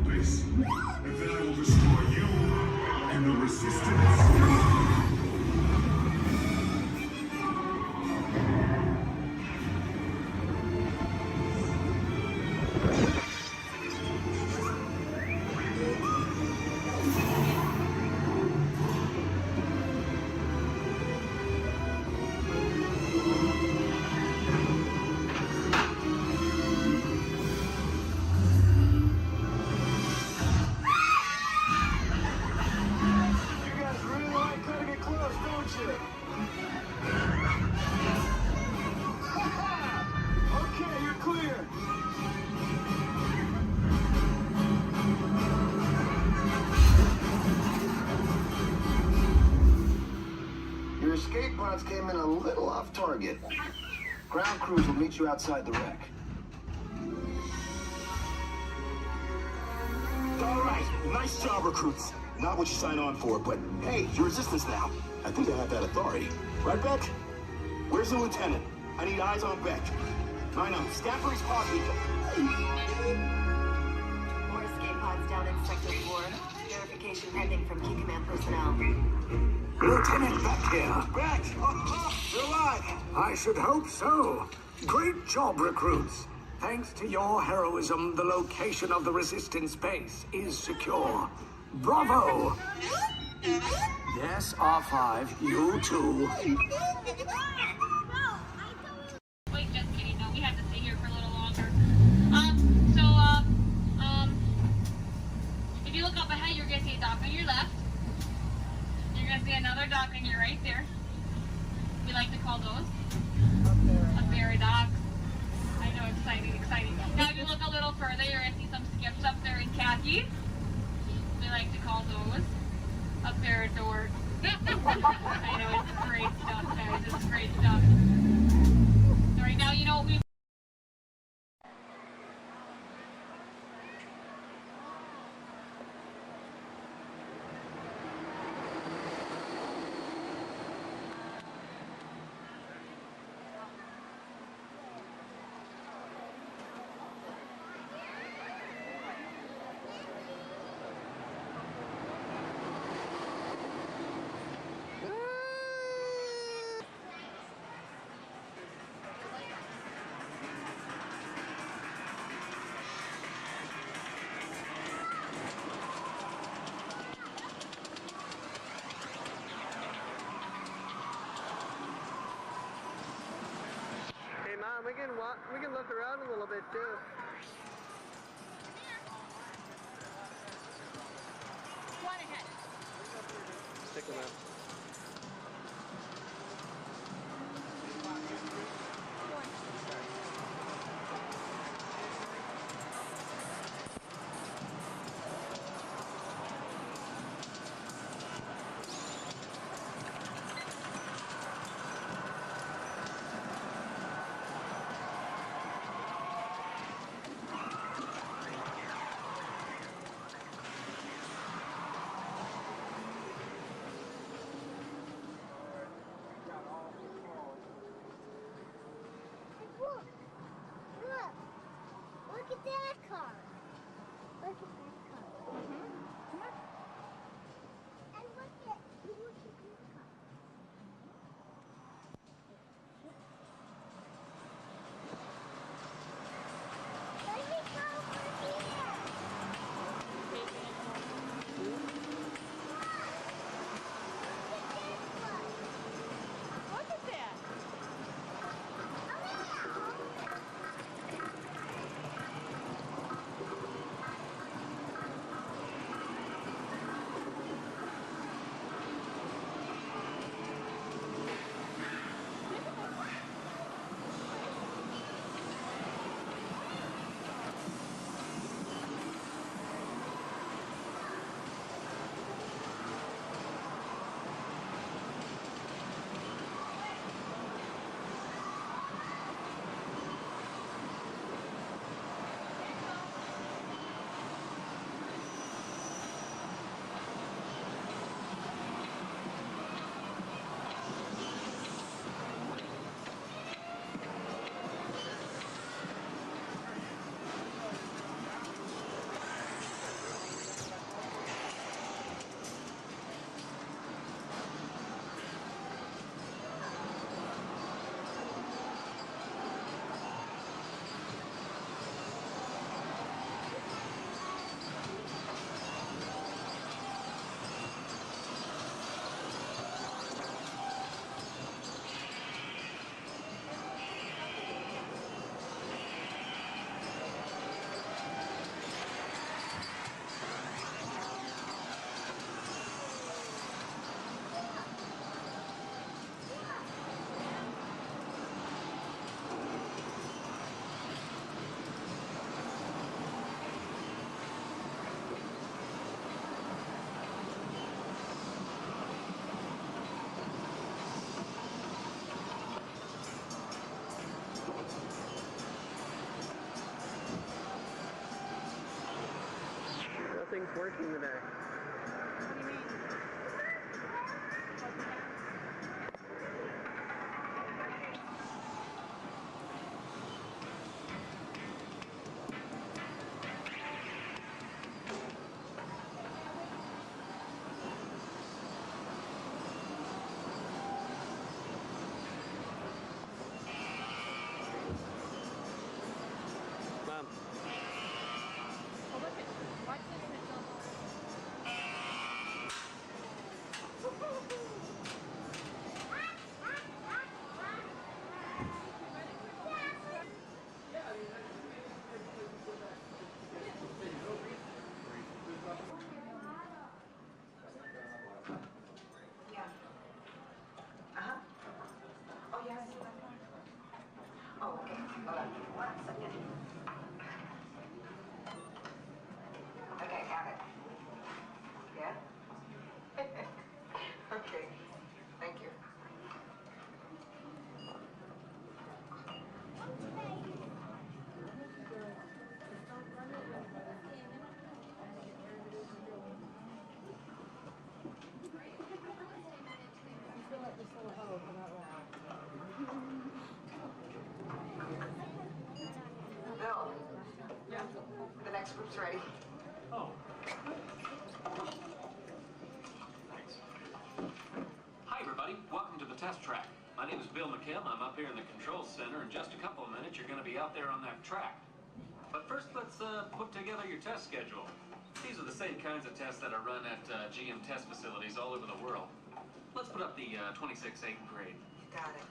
base. And then I will destroy you and the resistance. Your escape pods came in a little off target. Ground crews will meet you outside the wreck. All right, nice job, recruits. Not what you signed on for, but hey, you're resistance now. I think I have that authority. Right, Beck? Where's the lieutenant? I need eyes on Beck. I know, Scampery's pod beacon. More escape pods down in Sector 4. Verification pending from Key Command personnel. Lieutenant Beck here. Beck! You're alive! I should hope so. Great job, recruits. Thanks to your heroism, the location of the resistance base is secure. Bravo! Yes, R5, you too. Wait, just kidding. No, we have to stay here for a little longer. If you look up ahead, you're gonna see a dock on your left. You're gonna see another dock on your right there. We like to call those a ferry dock. I know, exciting. Now if you look a little further, you're gonna see some skips up there in khaki. We like to call those a ferry door. I know, it's great stuff, guys. It's great stuff. So right now, you know what we we can look around a little bit too. One ahead. Stick them out. everything's working today. Mom. Oh, look at, watch this, Yeah. Uh-huh. Oh, yes. Oh, okay. Hold on. 1 second. Okay, got it. Yeah? Okay. Thank you. Bill. Yeah. The next group's ready. Oh. Hi, everybody. Welcome to the test track. My name is Bill McKim. I'm up here in the control center. In just a couple of minutes, you're going to be out there on that track. But first, let's put together your test schedule. These are the same kinds of tests that are run at GM test facilities all over the world. Let's put up the 26-8 grade. You got it.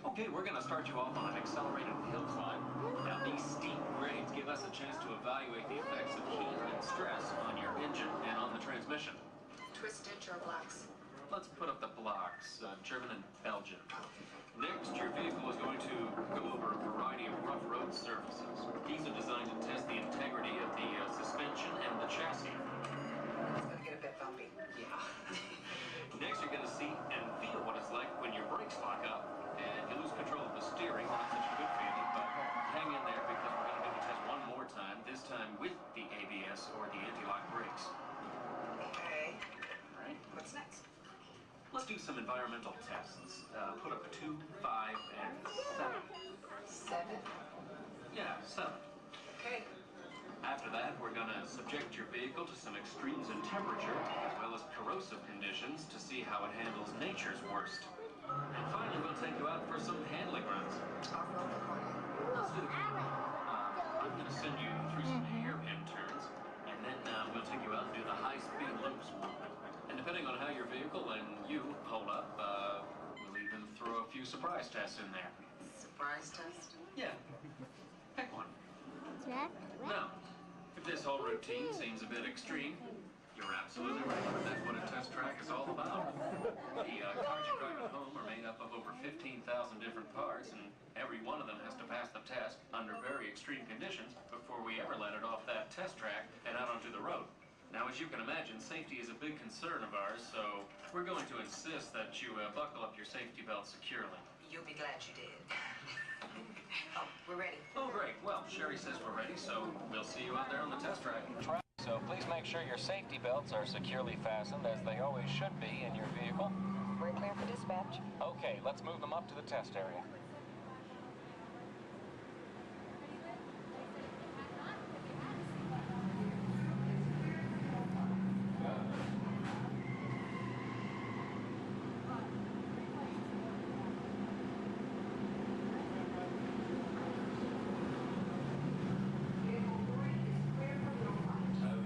Okay, we're going to start you off on an accelerated hill climb. Now, these steep grades give us a chance to evaluate the effects of heat and stress on your engine and on the transmission. Twisted or blocks? Let's put up the blocks, German and Belgian. Next, your vehicle is going to go over a variety of rough road surfaces. These are designed to test the integrity of the suspension and the chassis. It's going to get a bit bumpy. Yeah. Next, you're going to see and feel what it's like when your brakes lock up and you lose control of the steering. Not such a good feeling, but hang in there because we're going to do the test one more time, this time with the ABS or the anti-lock brakes. Okay. All right. What's next? Let's do some environmental tests. Put up 2, 5, and 7. 7? Yeah, 7. Okay. After that, we're going to subject your vehicle to some extremes in temperature, as well as corrosive conditions to see how it handles nature's worst. And finally, we'll take you out for some handling runs. Off-road recording. Let's do the I'm going to send you through some hairpin turns, and then we'll take you out and do the high-speed loops. And depending on how your vehicle and you hold up, we'll even throw a few surprise tests in there. Surprise test? Yeah. Pick one. Check. Now, if this whole routine seems a bit extreme, you're absolutely right. That's what a test track is all about. The cars you drive at home are made up of over 15,000 different parts, and every one of them has to pass the test under very extreme conditions before we ever let it off that test track and out onto the road. Now, as you can imagine, safety is a big concern of ours, so we're going to insist that you buckle up your safety belt securely. You'll be glad you did. Oh, we're ready. Oh, great. Well, Sherry says we're ready, so we'll see you out there on the test track. So please make sure your safety belts are securely fastened, as they always should be in your vehicle. We're clear for dispatch. Okay, let's move them up to the test area.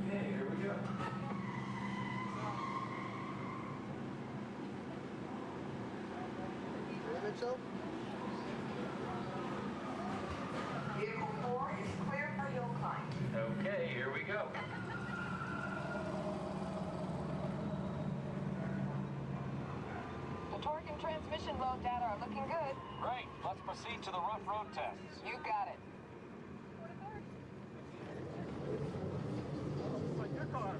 Okay, here we go. Mitchell? Vehicle 4 is clear for hill climb. Okay, here we go. The torque and transmission load data are looking good. Great, let's proceed to the rough road tests. You got it. Like your car.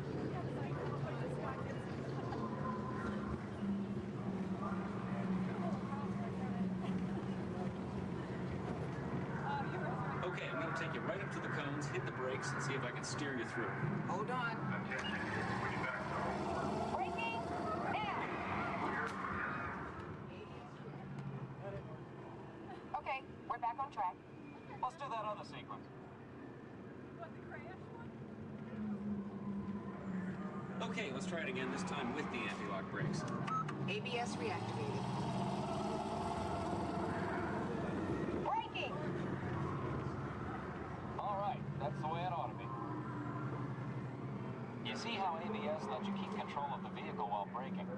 Okay, I'm going to take you right up to the cones, hit the brakes, and see if I can steer you through. Hold on. Braking now. Okay, we're back on track. Let's do that other sequence. Okay, let's try it again, this time with the anti-lock brakes. ABS reactivated. Braking. All right, that's the way it ought to be. You see how ABS lets you keep control of the vehicle while braking?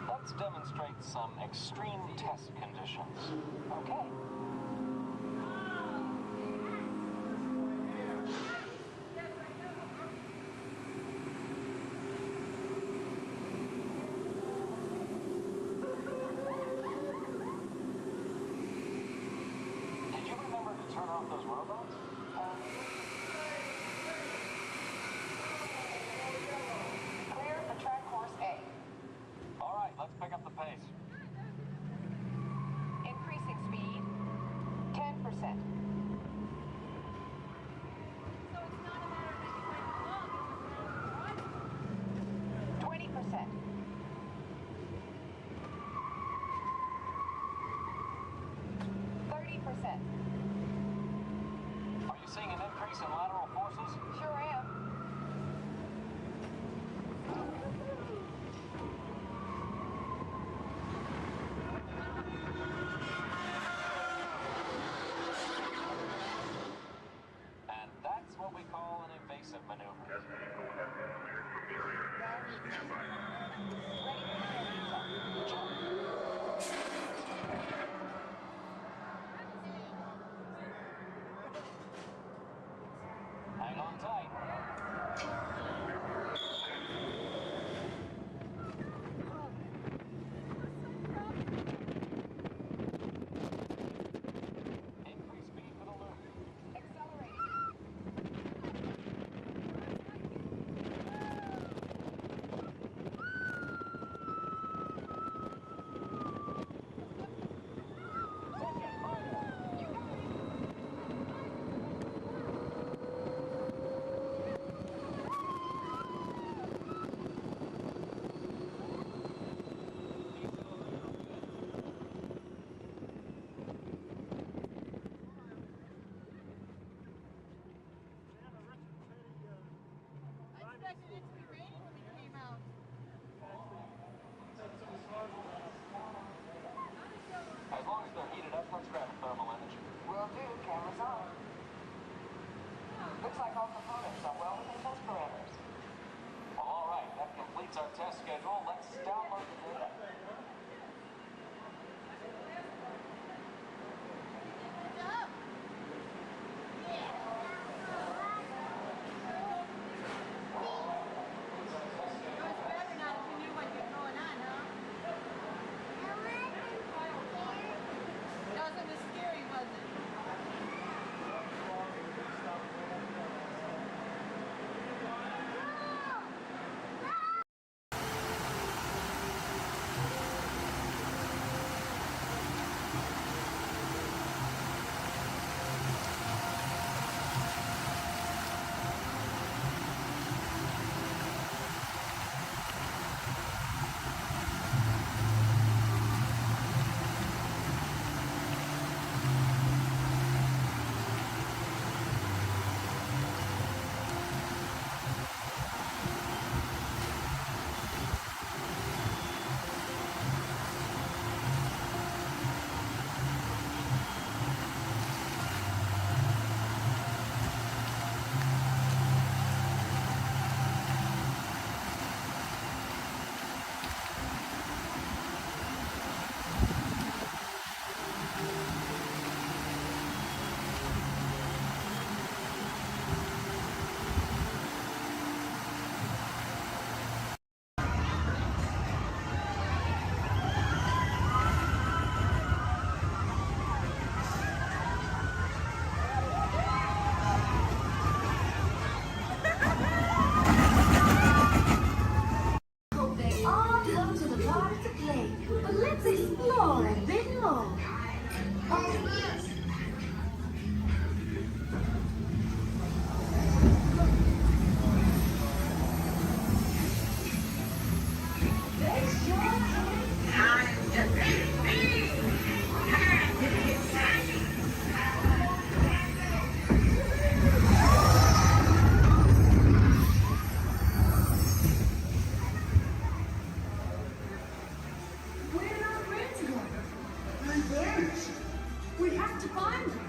Let's demonstrate some extreme test conditions. Okay. Did you remember to turn off those robots? Clear for track course A. All right, let's pick up the pace. Increasing speed 10%. So it's not a matter of making way long, it's 20%. 30%. Are you seeing an increase in lateral forces? Sure am. Explore, venlo. We have to find her.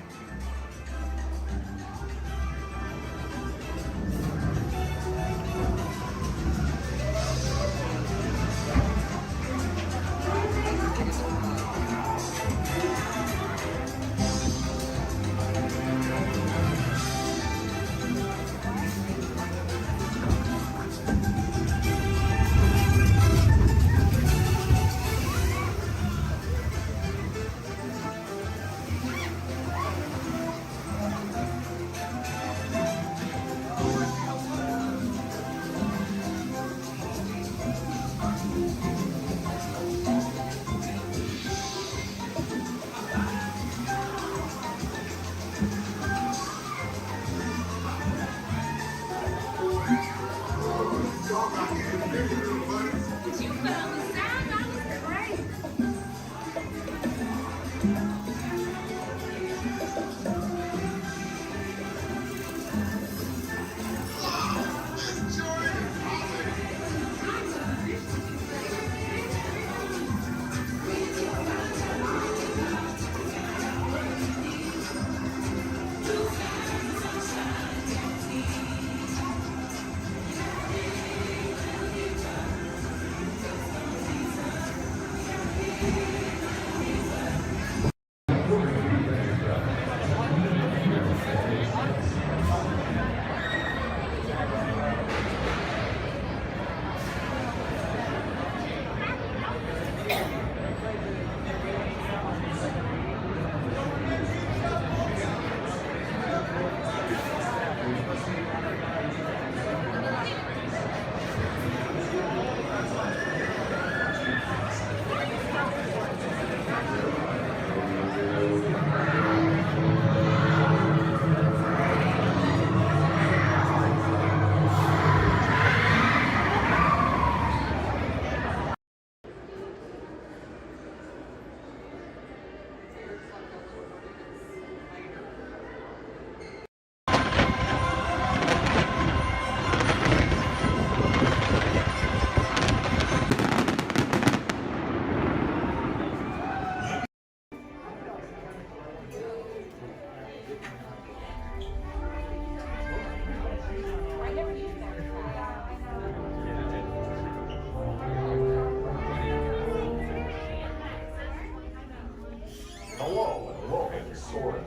Hello and welcome to Soarin'.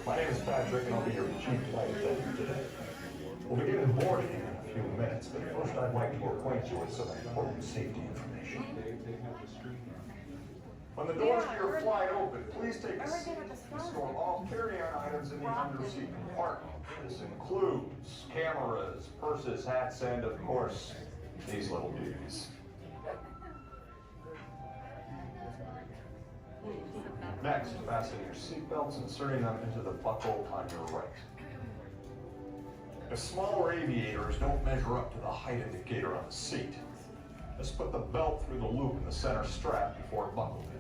My name is Patrick and I'll be your chief flight attendant today. We'll begin boarding in a few minutes, but first I'd like to acquaint you with some important safety information. When the doors to your flight open, please take a seat and store all carry-on items in the under-seat compartment. This includes cameras, purses, hats, and of course, these little beauties. Next, fasten your seatbelts, inserting them into the buckle on your right. If smaller aviators don't measure up to the height indicator on the seat, just put the belt through the loop in the center strap before buckling it.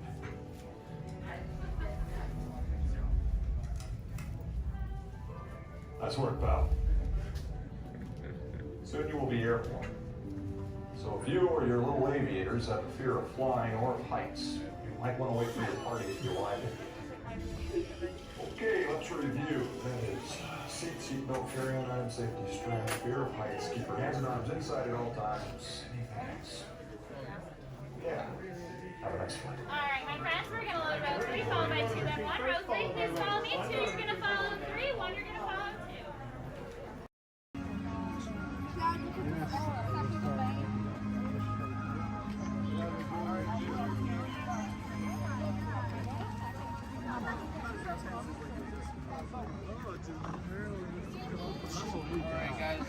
Nice work, pal. Soon you will be airborne. So if you or your little aviators have a fear of flying or of heights, you might want to wait for your party to arrive. Okay, let's review. That is seat belt, carry-on item, safety strap, fear of heights, keep your hands and arms inside at all times. Anything else? Yeah. Have a nice flight. All right, my friends, we're going to load row 3, followed by 2, then 1. Row 3, please follow me. 2, you're going to follow 3. 1, you're going to follow 2. Alright guys,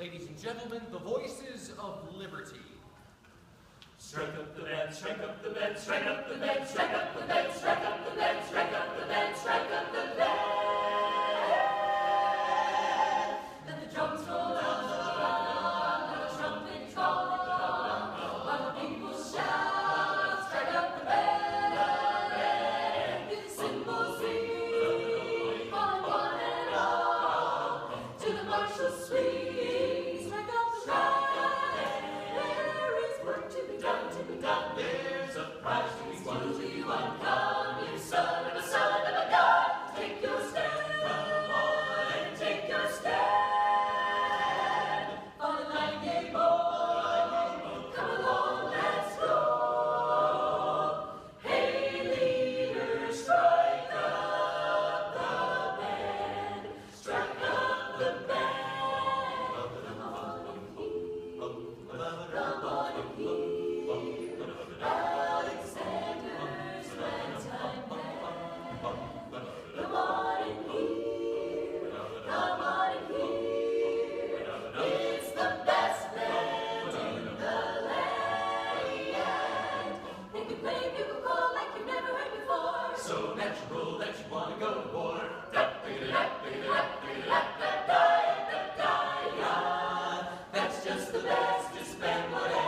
Ladies and gentlemen, the voices of liberty. Strike up the band, strike up the band, strike up the band, strike up the band, strike up the band, strike up the band, strike up the band. Let the drums roll on, let the trumpets call, while the people shout, strike up the band. Hear the cymbals ring, calling one and all to the martial swing. Strike up the band. There's a prize to be won. Come, you son of a god. Take your stand, come on and take your stand. On the nightingale boy, come along, let's go. Hey, leader, strike up the band. Strike up the band. Come on and hear. Come on and hear. Alexander's ragtime band. Come on and hear, come on and hear. It's the best band in the land. They can play bugle call like you've never heard before. So natural that you want to go to war. That's just the bestest band, whatever.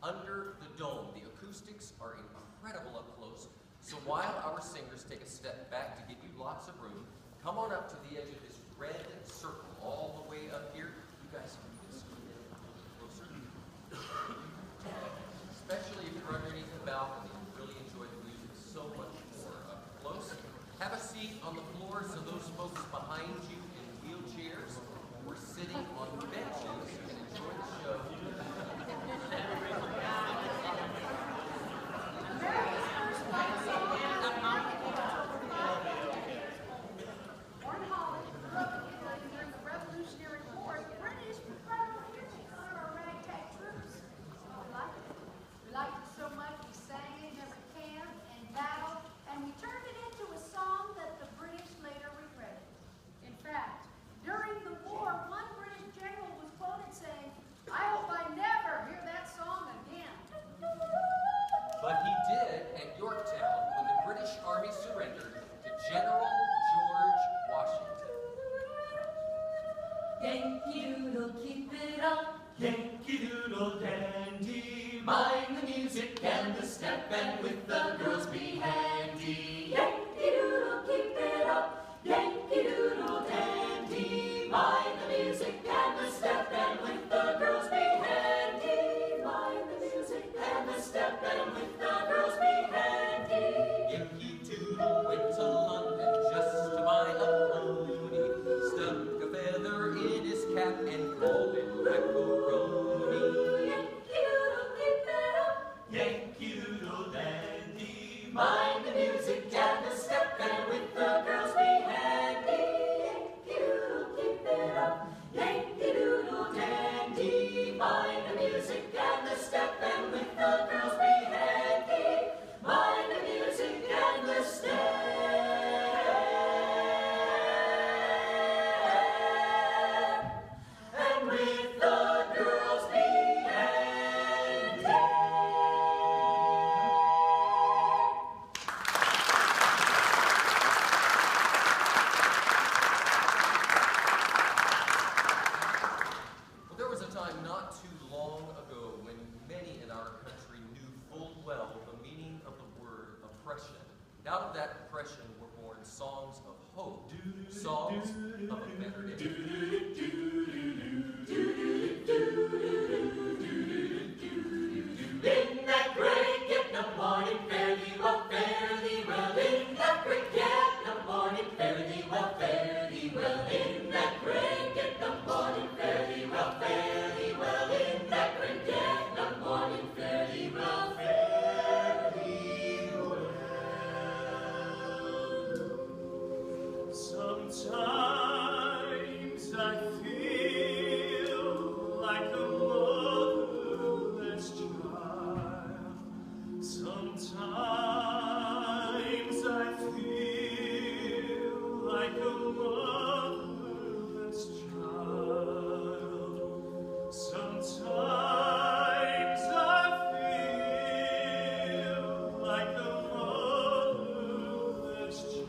Under the dome. The acoustics are incredible up close. So while our singers take a step back to give you lots of room, come on up to the edge of this red circle all the way up here. You guys can just get a little closer. Especially if you're underneath the balcony, you really enjoy the music so much more up close. Have a seat on the floor so those folks behind you in wheelchairs or sitting on benches can enjoy the show. Yankee Doodle, keep it up. Yankee Doodle dandy. Mind the music and the step, and with the girls be handy. Yankee Doodle, keep it up. Yankee Doodle dandy. Mind the music and the step, and with the girls be handy. Mind the music and the step, and with the girls be handy. Yankee Doodle went to London just to buy a pony. Stuck a feather in his cap and called it macaroni. Yankee Doodle, keep it up. Yankee Doodle dandy. Mind the music and the step, and with the girls be handy. Yankee Doodle, keep it up. Yankee Doodle dandy. Mind the music and the step, and with the girls be handy. Mind the music and the step. Out of that depression were born songs of hope, songs of a better day. In that great get the morning, fare thee well, fare thee well. In that great get the morning, fare thee well, fare thee well. In that great get the morning, fare thee well, fare thee well. In that great get the morning, fare thee well, fare thee well. Sometimes I feel like a motherless child. Sometimes I feel like a motherless child. Sometimes I feel like a motherless child.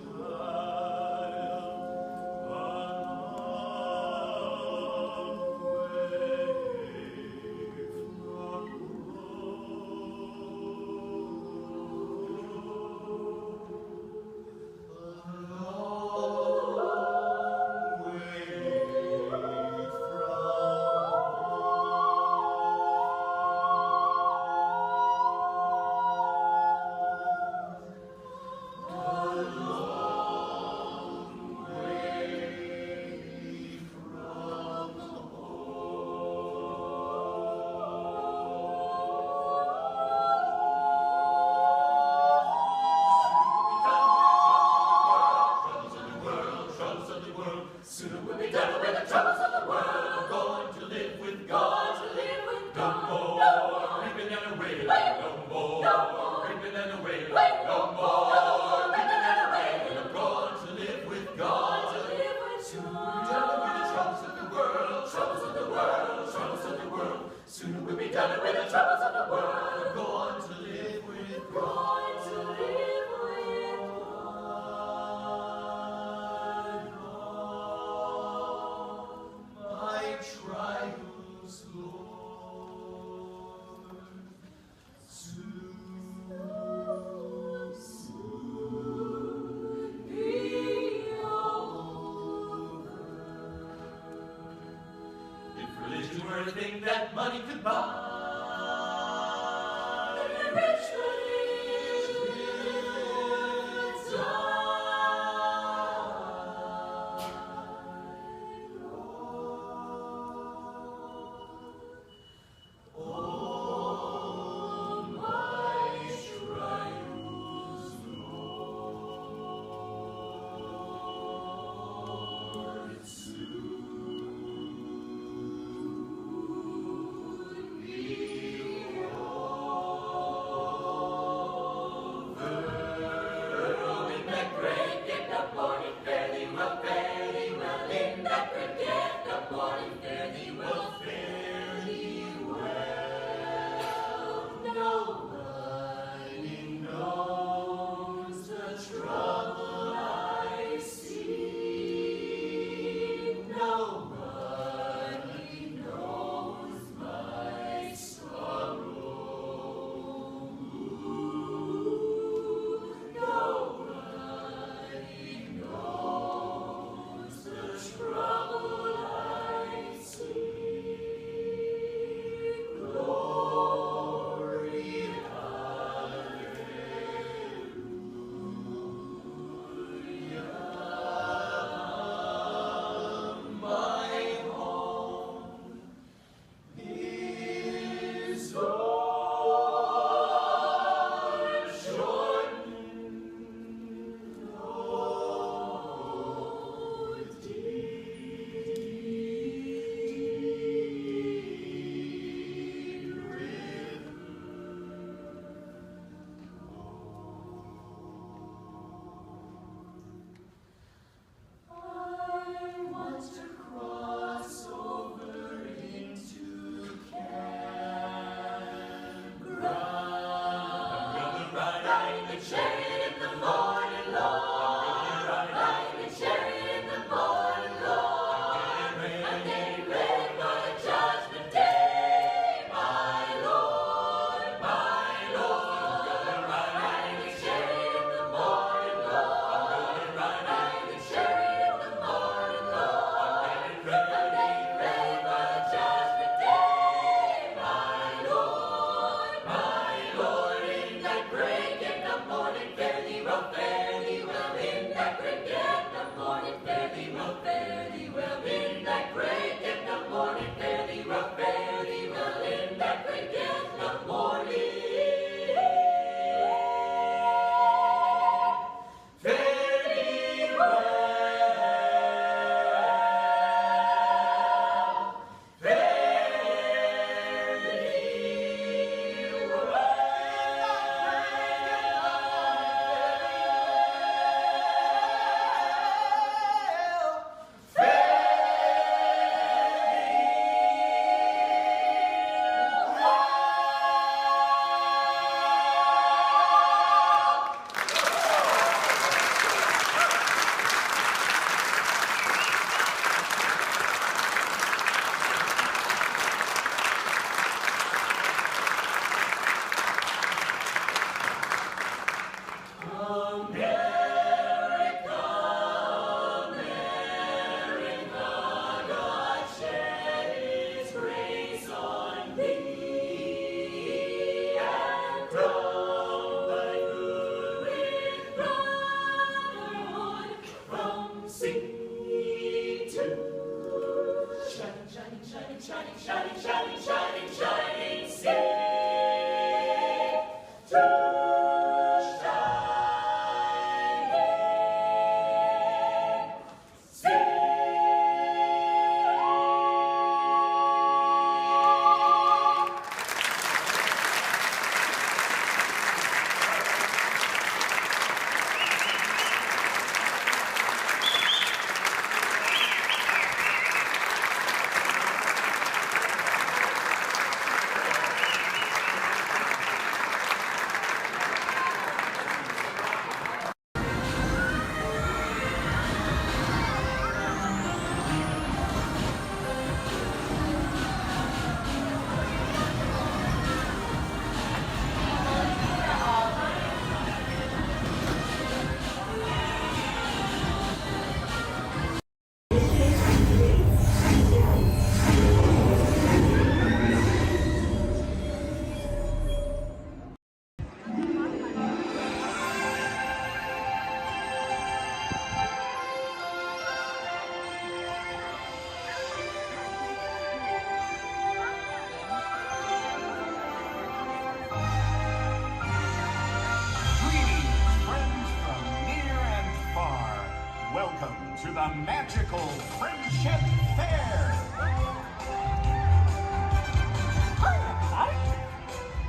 Soon we'll be done with the troubles of the world. Going to live with God. To live with God. No more reaping and away. No more reaping and away. No more reaping and away. I'm going to live with God. To live with God. Soon we'll be done with the troubles of the world. Troubles of the world. Troubles of the world. Soon we'll be done with the troubles of the world. I'm going to live with God. To live with God. Trials, Lord, soon be over. If religion were a thing that money could buy, rich religion die. the magical Friendship Fair. Hi, everybody.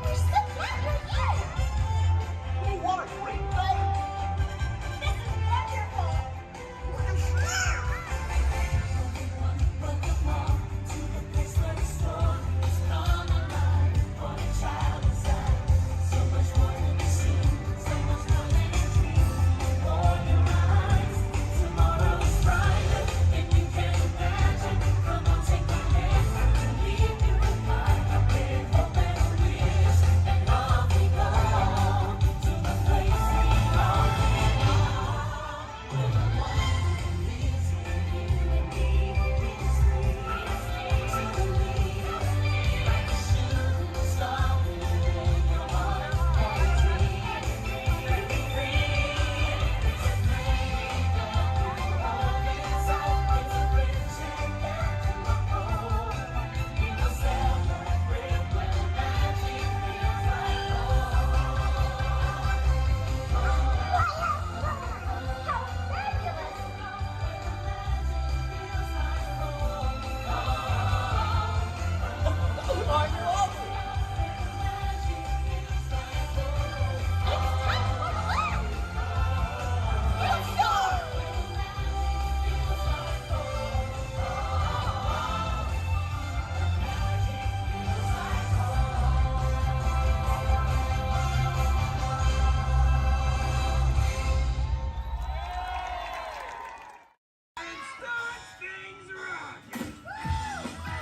We're so glad you're here. Oh, what a great day. This is wonderful. Welcome all to the place where the stories come alive. For a child inside, so much more than a scene, so much more than a dream. Before your eyes, tomorrow is brighter than you can imagine. Come on, take my hand, and lead me with fire, with hope and a wish, and off we go to the place we all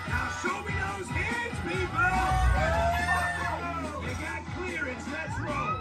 Now show me those hands, people! You got clearance, let's roll!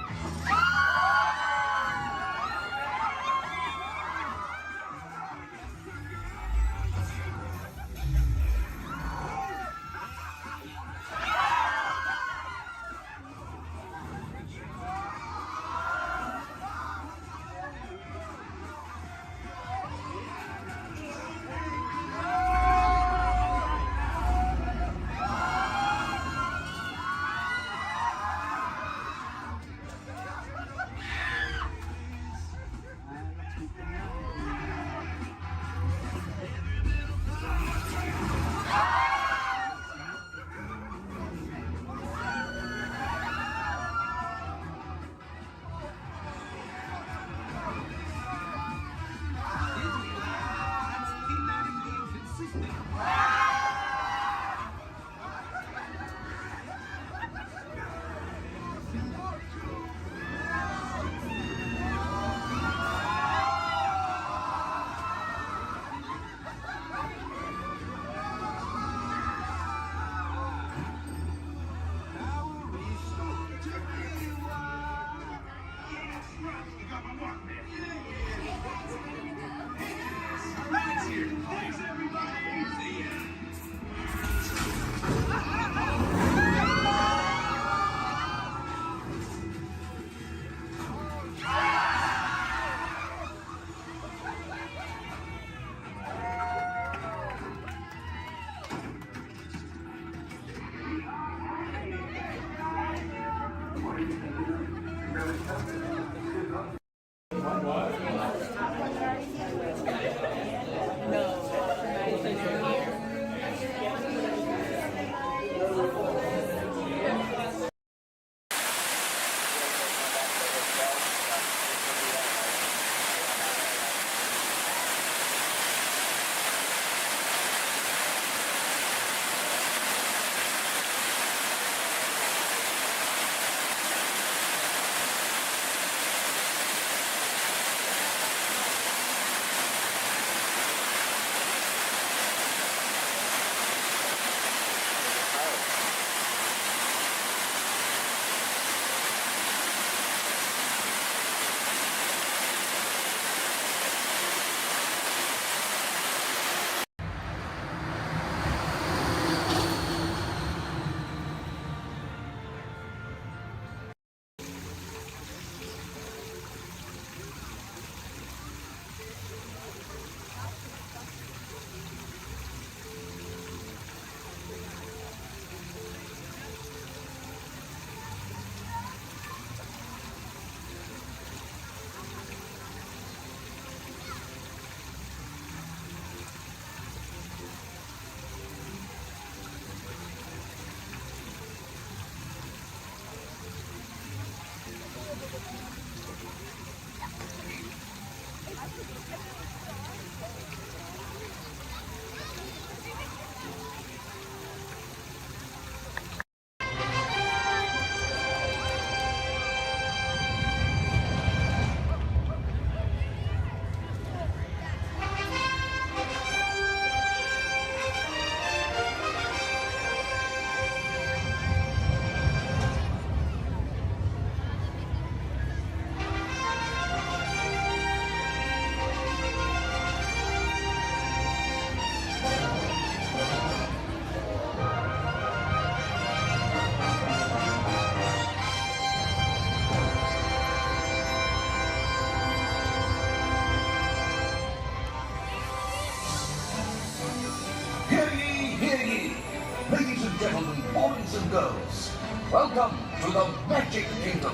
Welcome to the Magic Kingdom.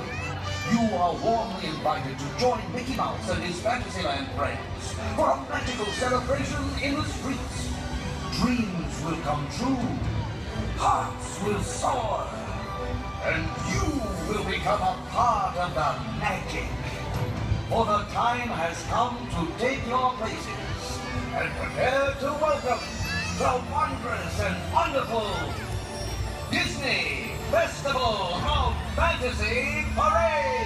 You are warmly invited to join Mickey Mouse and his Fantasyland friends for a magical celebration in the streets. Dreams will come true, hearts will soar, and you will become a part of the magic. For the time has come to take your places and prepare to welcome the wondrous and wonderful Disney Festival of Fantasy Parade!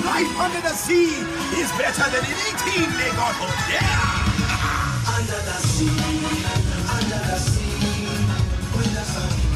Life under the sea is better than any team they got home. Yeah! Under the sea, with the sun.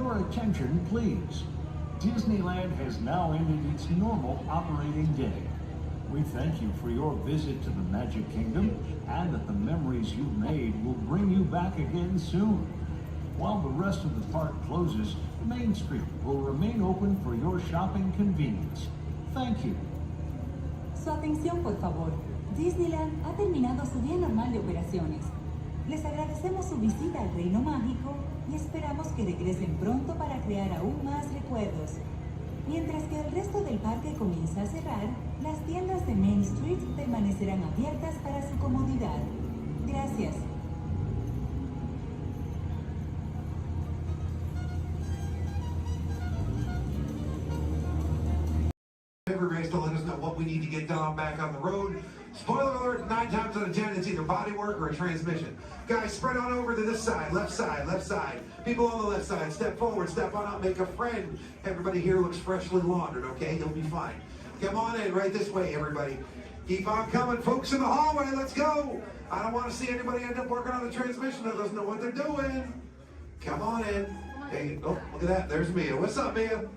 Your attention, please. Disneyland has now ended its normal operating day. We thank you for your visit to the Magic Kingdom and that the memories you've made will bring you back again soon. While the rest of the park closes, Main Street will remain open for your shopping convenience. Thank you. Su atención, por favor. Disneyland ha terminado su día normal de operaciones. Les agradecemos su visita al Reino Mágico y esperamos que regresen pronto para crear aún más recuerdos. Mientras que el resto del parque comienza a cerrar, las tiendas de Main Street permanecerán abiertas para su comodidad. Gracias. Everybody's to let us know what we need to get done back on the road. Spoiler alert, 9 times out of 10, it's either bodywork or a transmission. Guys, spread on over to this side, left side, left side. People on the left side, step forward, step on up, make a friend. Everybody here looks freshly laundered, okay? You'll be fine. Come on in, right this way, everybody. Keep on coming, folks in the hallway, let's go. I don't want to see anybody end up working on the transmission that doesn't know what they're doing. Come on in. Hey, oh, look at that, there's Mia. What's up, Mia?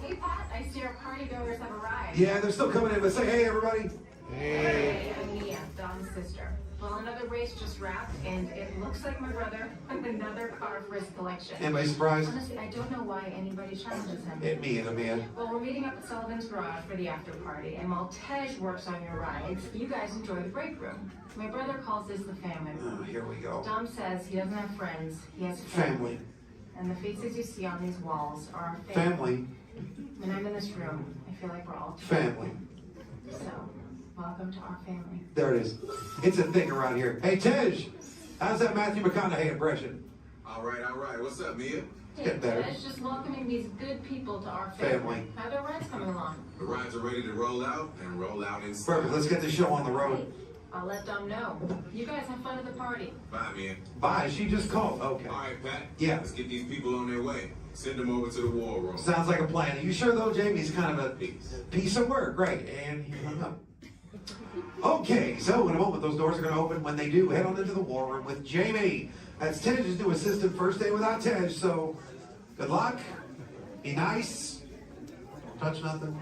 Hey, Pat, I see our party goers have arrived. Yeah, they're still coming in, but say hey, everybody. Hey, I'm Mia, Dom's sister. Well, another race just wrapped, and it looks like my brother with another car for his collection. Anybody surprised? Honestly, I don't know why anybody challenges him. Hit me in a man. Well, we're meeting up at Sullivan's Garage for the after party, and while Tej works on your rides, you guys enjoy the break room. My brother calls this the family room. Oh, here we go. Dom says he doesn't have friends, he has Family. And the faces you see on these walls are our Family. When I'm in this room, I feel like we're all Family. So, welcome to our family. There it is. It's a thing around here. Hey, Tej, how's that Matthew McConaughey impression? All right. What's up, Mia? Get better. Tej, just welcoming these good people to our family. How are their rides coming along? The rides are ready to roll out and roll out in style. Perfect. Let's get the show on the road. I'll let Dom know. You guys have fun at the party. Bye, Mia. Bye. She just called. Okay. All right, Pat. Yeah. Let's get these people on their way. Send them over to the war room. Sounds like a plan. Are you sure, though, Jamie's kind of a piece of work? Great. And he hung up. Okay, so in a moment, those doors are going to open. When they do, head on into the war room with Jamie. That's Tej's new assistant. First day without Tej, so good luck. Be nice. Don't touch nothing.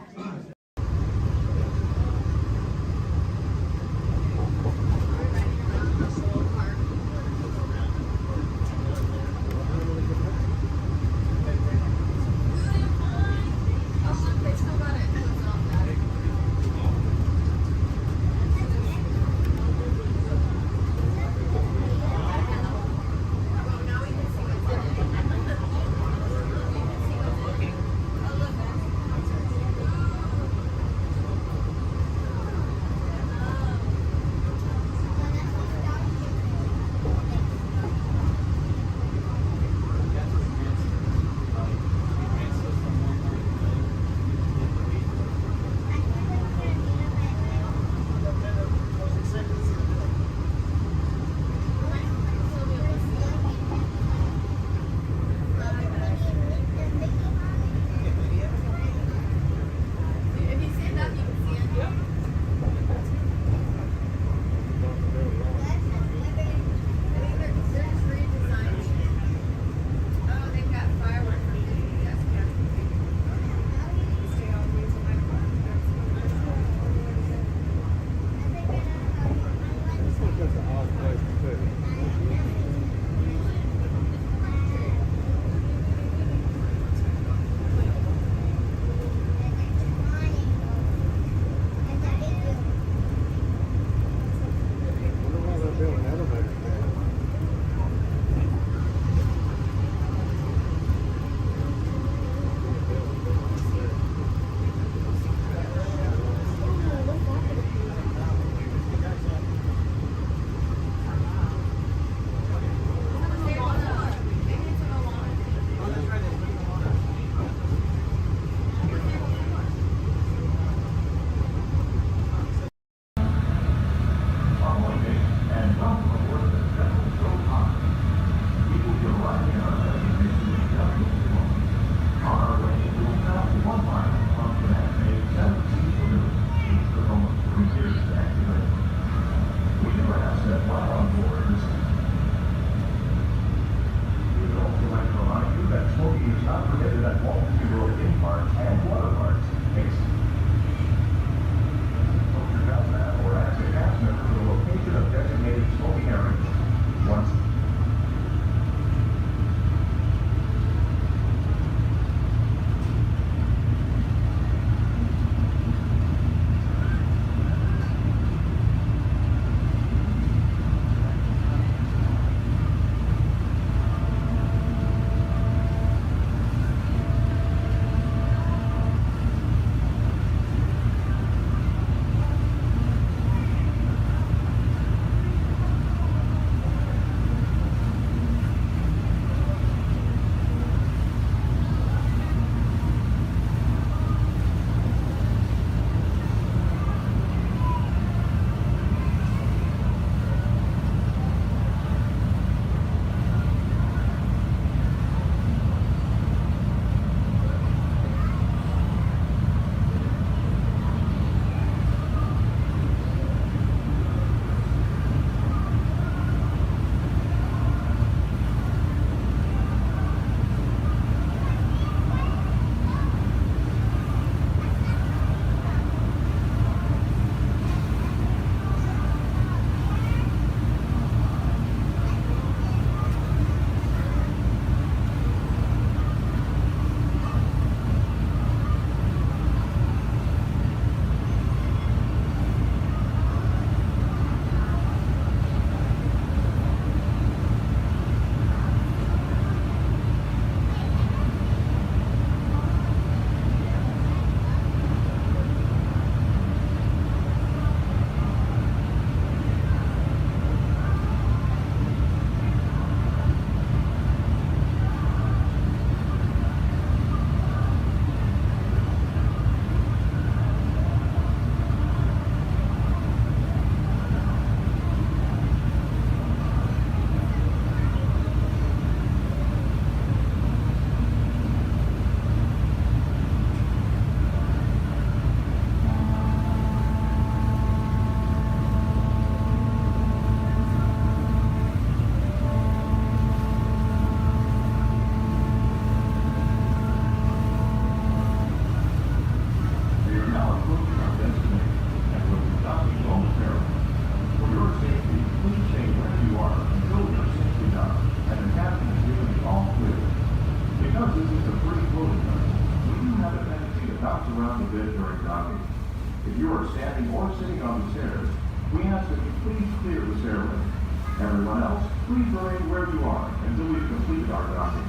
please remain where you are until we complete our docking.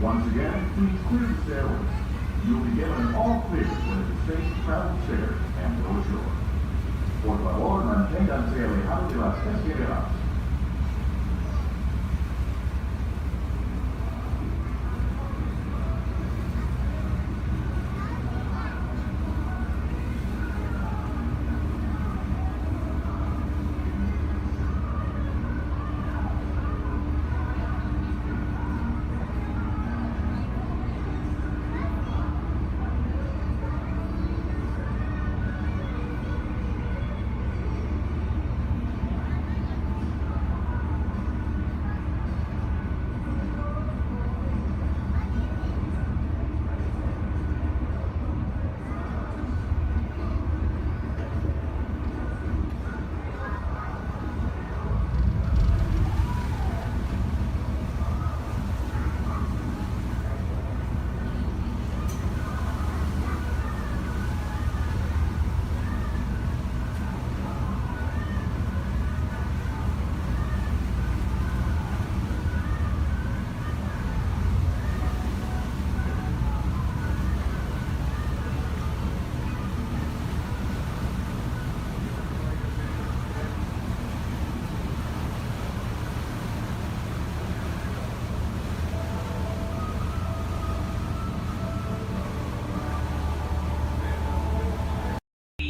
Once again, please clear the stairways. You'll be given an all clear when it is safe to travel stairs and go ashore. Por favor, manténganse alejados de las escaleras.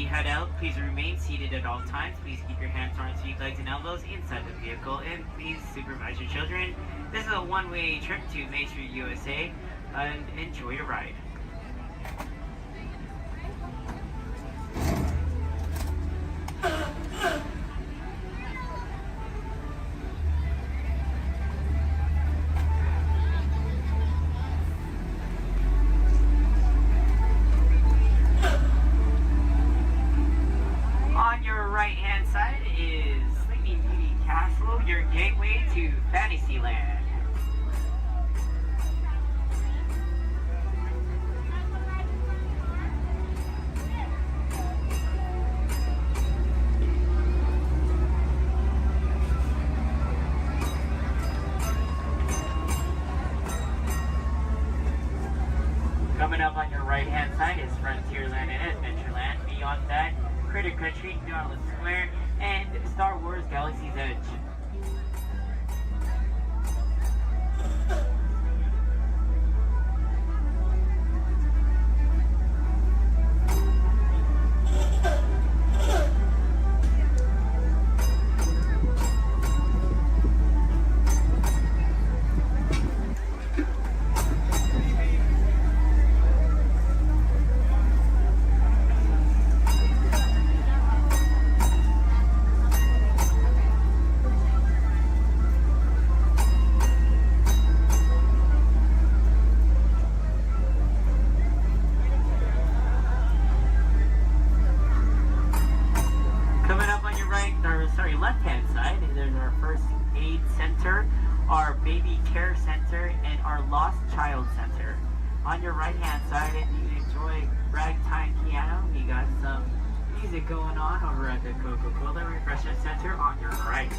Head out, please remain seated at all times. Please keep your hands, arms, feet, legs, and elbows inside the vehicle, and please supervise your children. This is a one-way trip to Main Street, USA, and enjoy your ride. Right-hand side is Sleeping Beauty Castle, your gateway to Fantasyland. Coming up on your right-hand side is Frontierland and Adventureland. Beyond that, Critter Country, Darla Square, and Star Wars Galaxy's Edge. Left-hand side, there's our first aid center, our baby care center, and our lost child center. On your right-hand side, if you enjoy ragtime piano, you got some music going on over at the Coca-Cola Refreshment Center on your right.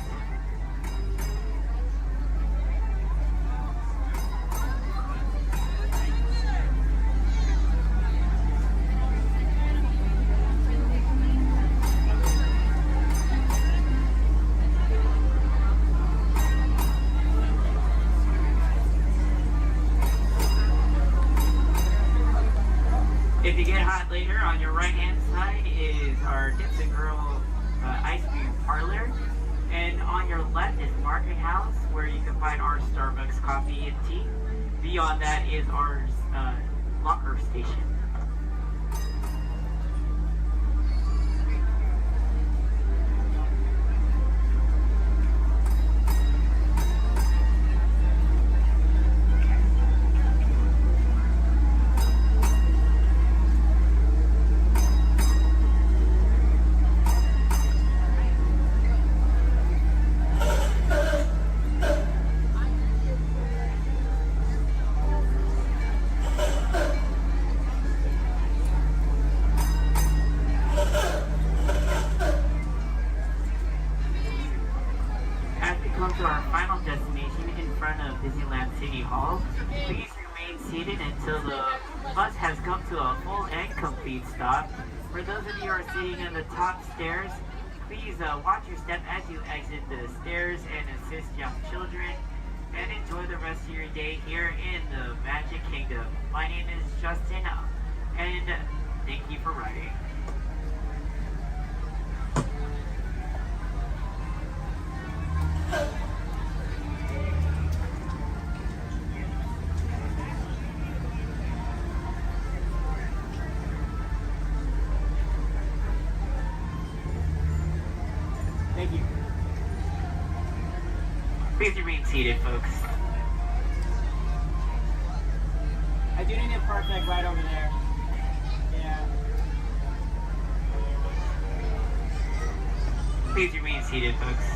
If you get hot later, on your right-hand side is our Dips and Grill ice cream parlor. And on your left is Market House, where you can find our Starbucks coffee and tea. Beyond that is our locker station. final destination in front of Disneyland City Hall. Please remain seated until the bus has come to a full and complete stop. For those of you who are sitting in the top stairs, please watch your step as you exit the stairs and assist young children. And enjoy the rest of your day here in the Magic Kingdom. My name is Justin, and thank you for riding. Thank you. Please remain seated, folks. I do need to park like right over there. Yeah. Please remain seated, folks.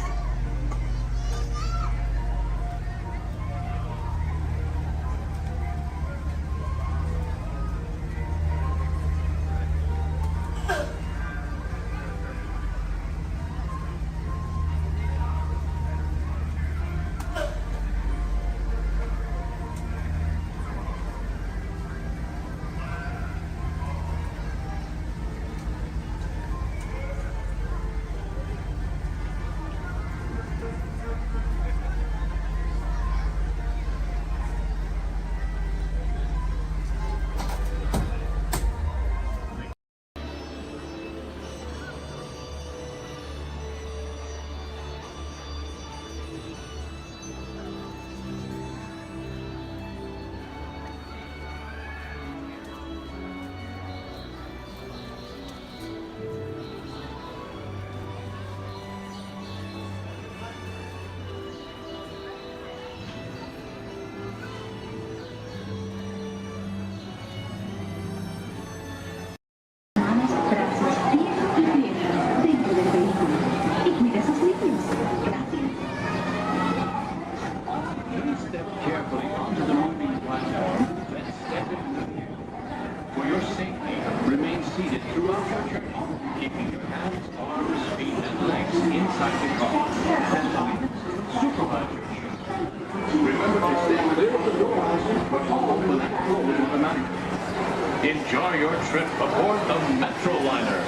Enjoy your trip aboard the Metroliner.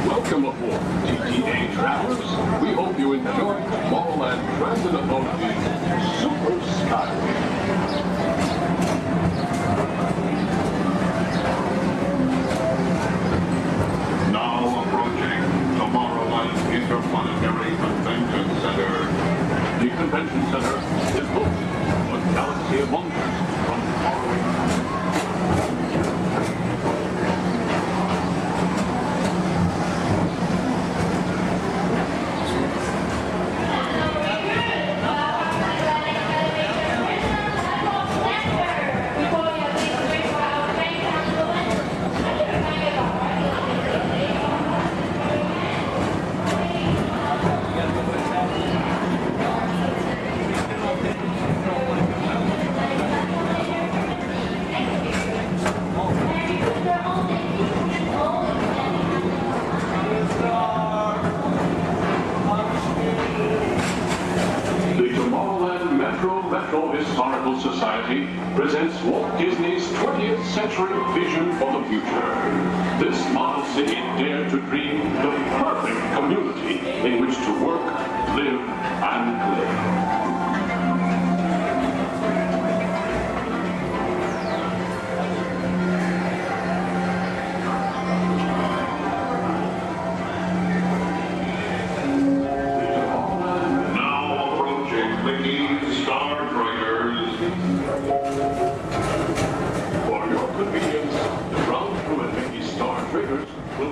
Welcome aboard, TTA travelers. We hope you enjoy Tomorrowland Transit Authority's Super Skyway. Now approaching Tomorrowland Interplanetary Convention Center. The convention center is home to a galaxy of wonders from faraway. Historical Society presents Walt Disney's 20th century vision for the future. This model city dared to dream the perfect community in which to work, live, and play.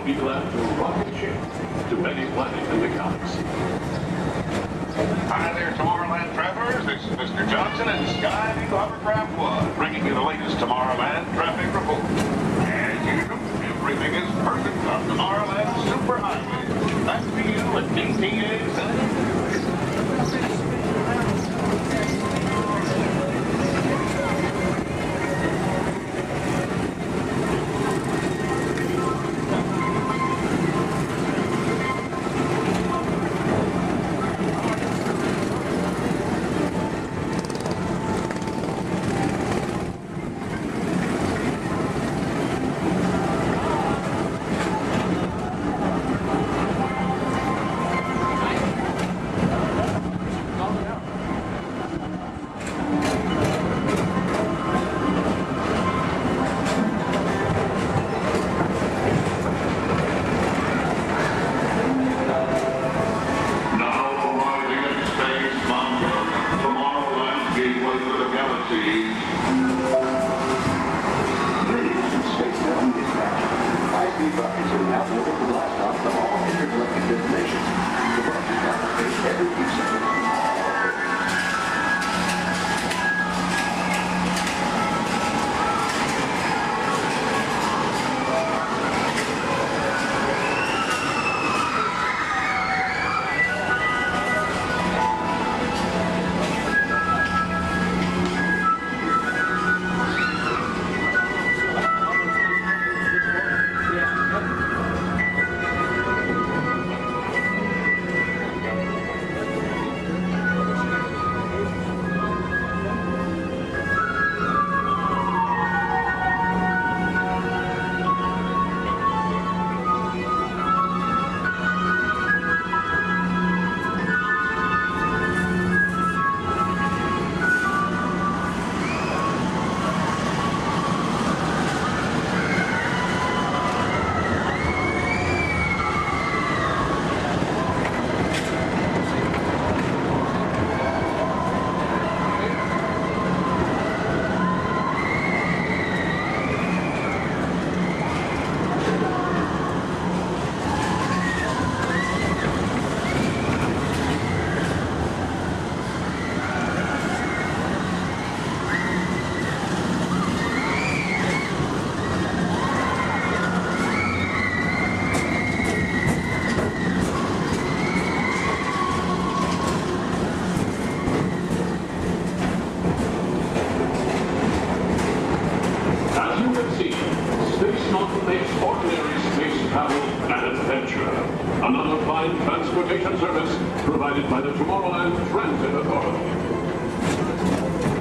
Be glad to rocket ship to any planet in the galaxy. Hi there, Tomorrowland travelers. This is Mr. Johnson and Sky Eagle Hovercraft One, bringing you the latest Tomorrowland Tomorrowland traffic report. As usual, everything is perfect on Tomorrowland Superhighway. Back to you at DTA Center. Transportation service provided by the Tomorrowland Transit Authority.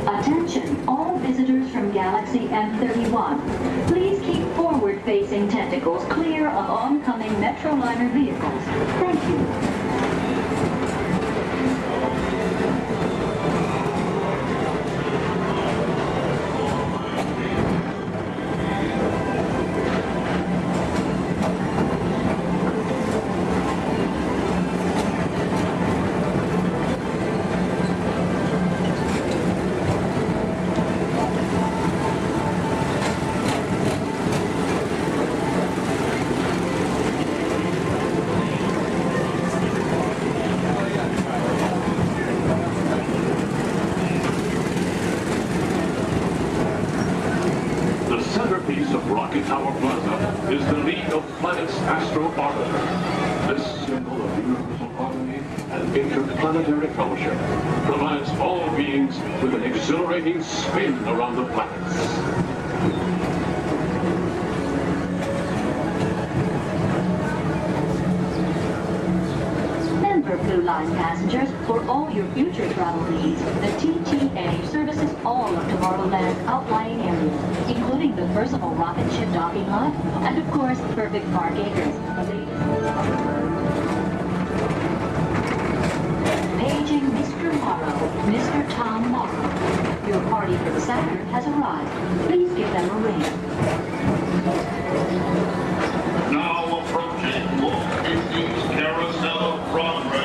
Attention, all visitors from Galaxy M31. Please keep forward-facing tentacles clear of oncoming Metroliner vehicles. Thank you. Is the League of Planets Astro Orbiter. This symbol of universal harmony and interplanetary fellowship provides all beings with an exhilarating spin around the planets. Blue Line passengers, for all your future travel needs, the TTA services all of Tomorrowland's outlying areas, including the personal rocket ship docking lot, and of course, perfect park acres. Paging Mr. Morrow, Mr. Tom Morrow. Your party for the Saturn has arrived. Please give them a ring. Now approaching Walt Disney's Carousel of Progress.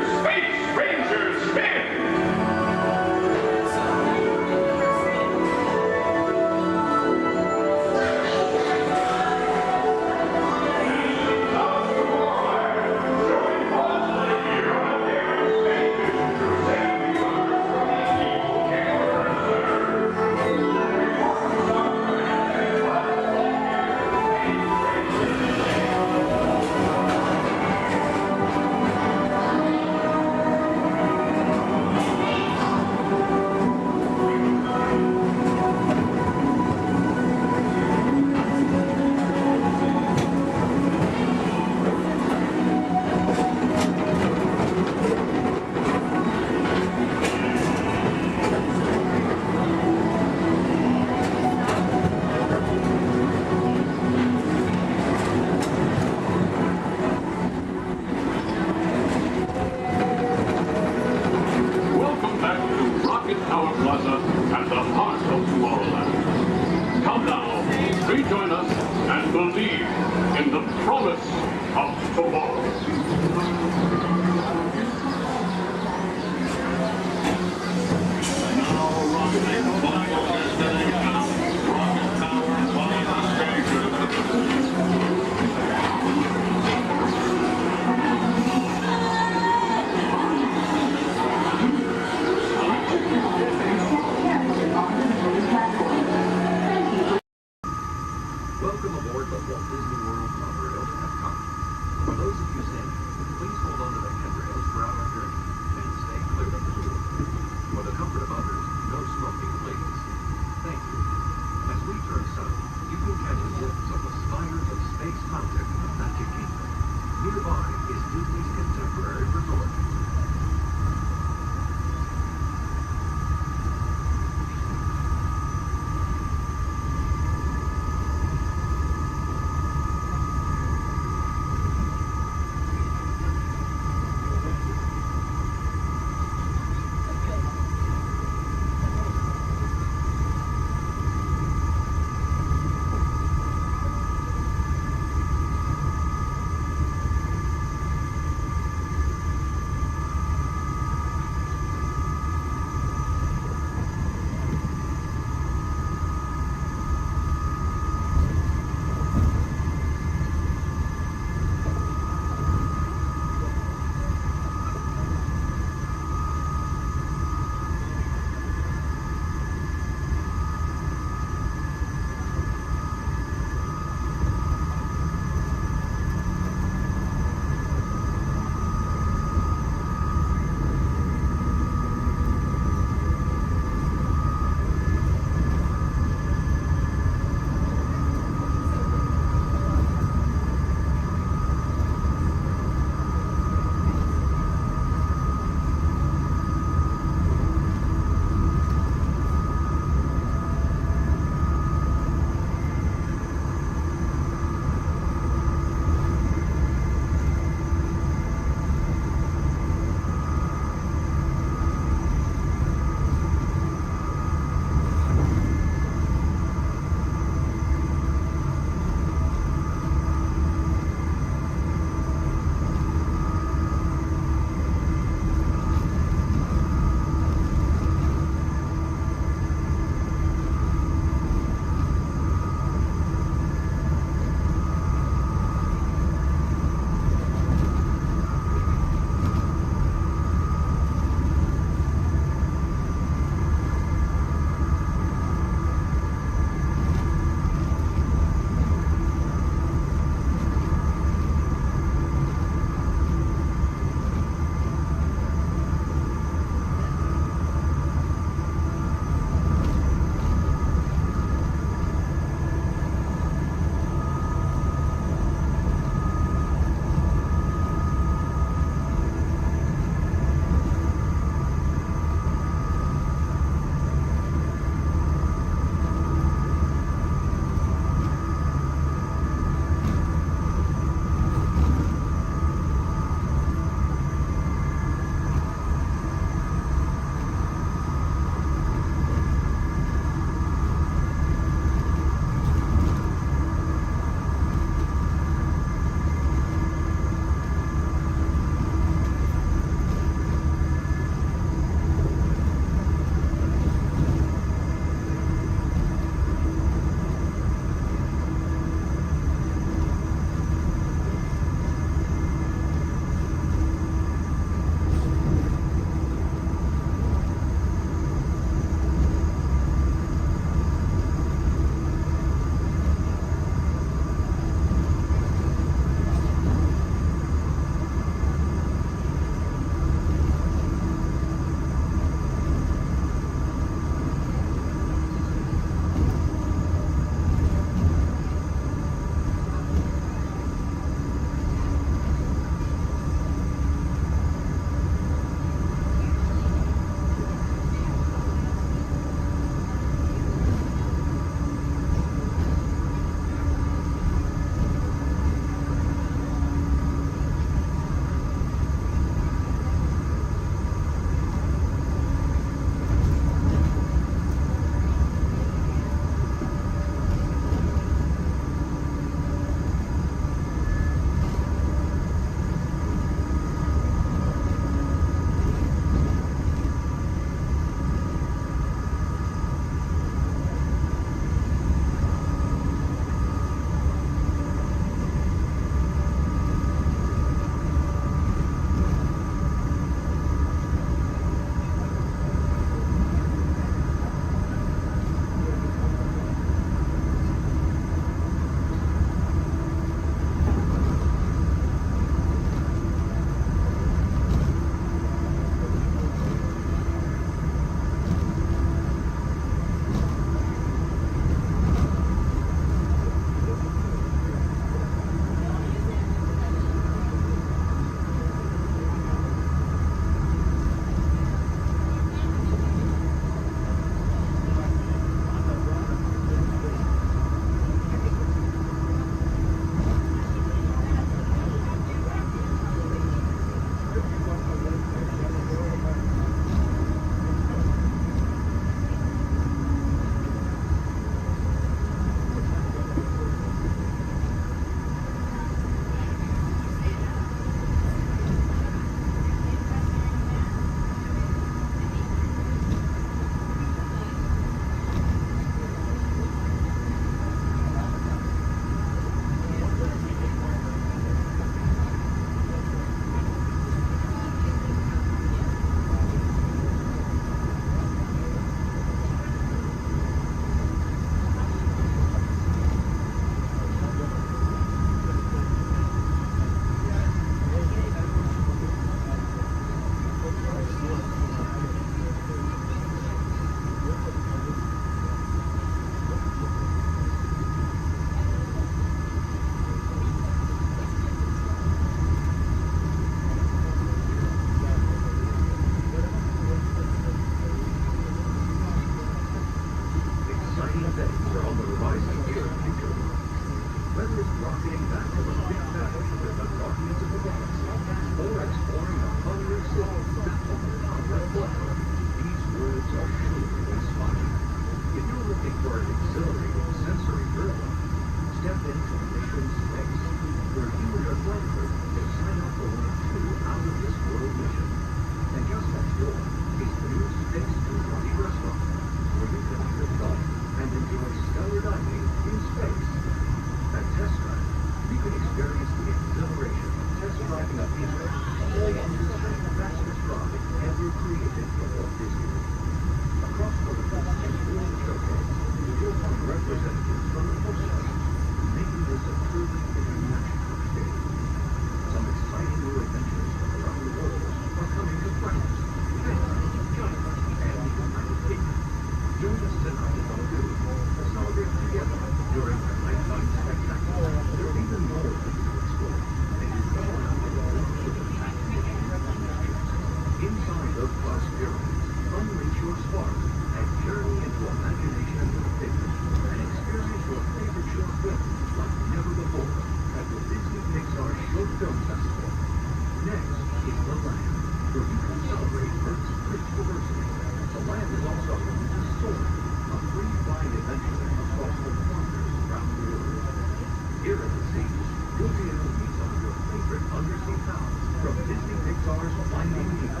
undersea towns from Disney Pixar's Finding Nemo.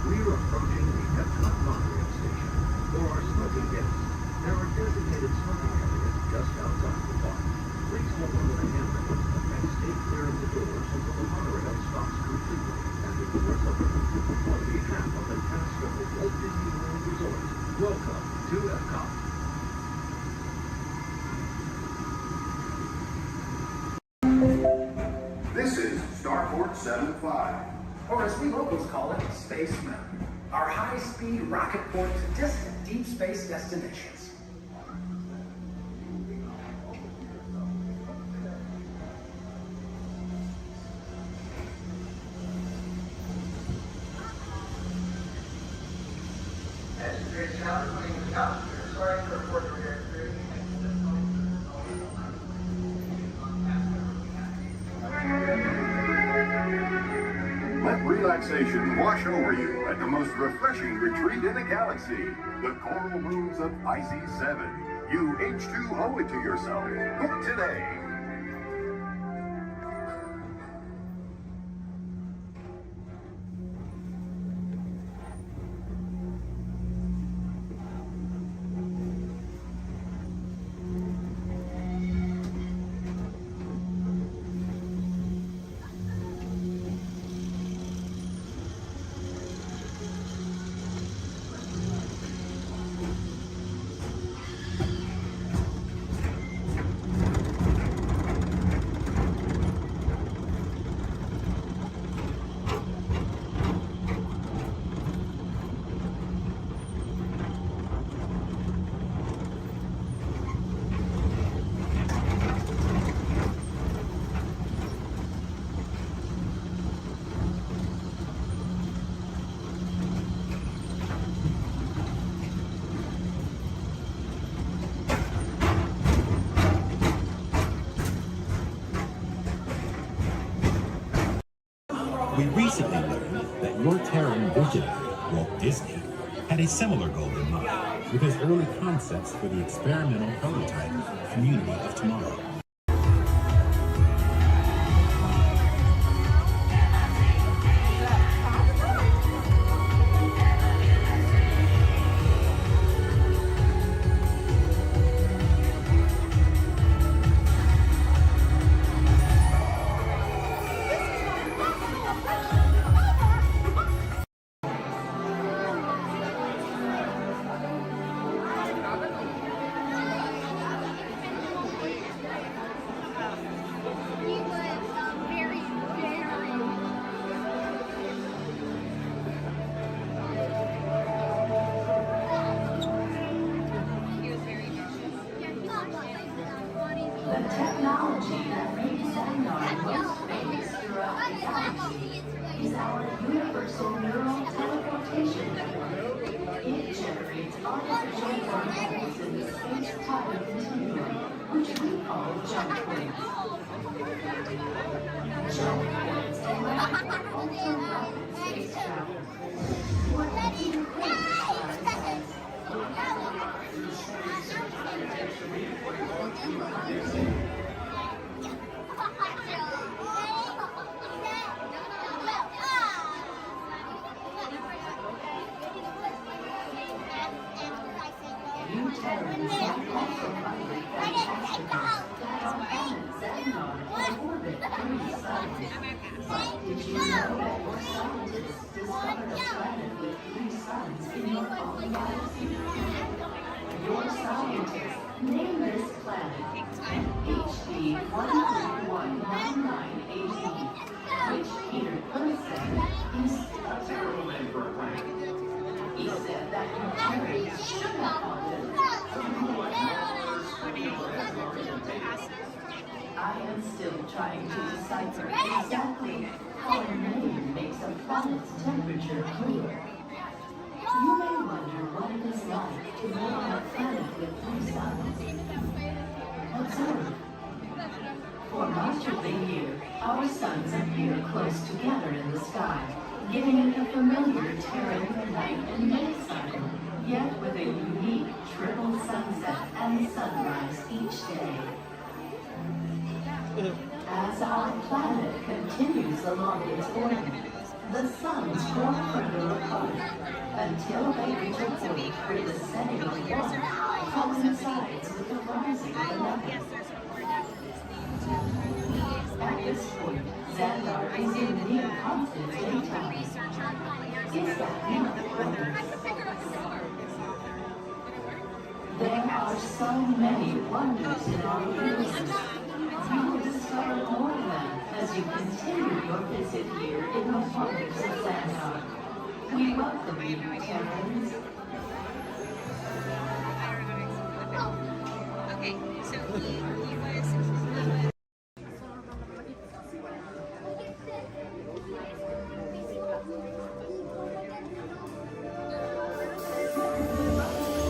We're approaching the Epcot monorail station. For our smoking guests, there are designated smoking areas just outside the park. Please hold on to the handrails and stay clear of the doors until the monorail stops completely and the doors open. On behalf of the cast of the Walt Disney World Resort, welcome to Epcot. This is Starport 75, or as we locals call it, Space Mountain, our high-speed rocket port to distant deep space destinations. Let relaxation wash over you at the most refreshing retreat in the galaxy, the coral moons of Pisces 7. You H2O it to yourself. Book today. We recently learned that your Terran visionary, Walt Disney, had a similar goal in mind with his early concepts for the experimental prototype Community of Tomorrow. technology that makes Xenon most famous throughout the galaxy is our universal neural teleportation network. It generates artificial particles in the space-time continuum, which we call jump points. Jump points allow for ultra-rapid space travel. What do you think Did you know that more scientists discovered a planet with 3 suns in your own galaxy? Your scientists name this planet HD 13199AZ, which Peter Quinn said is a terrible name for a planet. He said that you Terrans should have called it I am still trying to decipher exactly how a name makes a planet's temperature cooler. You may wonder what it is like to live on a planet with 3 suns. Observe. For much of the year, our suns appear close together in the sky, giving it a familiar Terran night and day cycle, yet with a unique triple sunset and sunrise each day. continues along its orbit. The suns grow further apart until they reach a point where the setting of one coincides with the rising of another. At this point, Xandar is in near constant daytime. Is that not wonderful? There are so many wonders in our universe. You will discover more of them as you continue your visit here in the wonders of Xandar. We welcome you, Terrans. Okay, so he was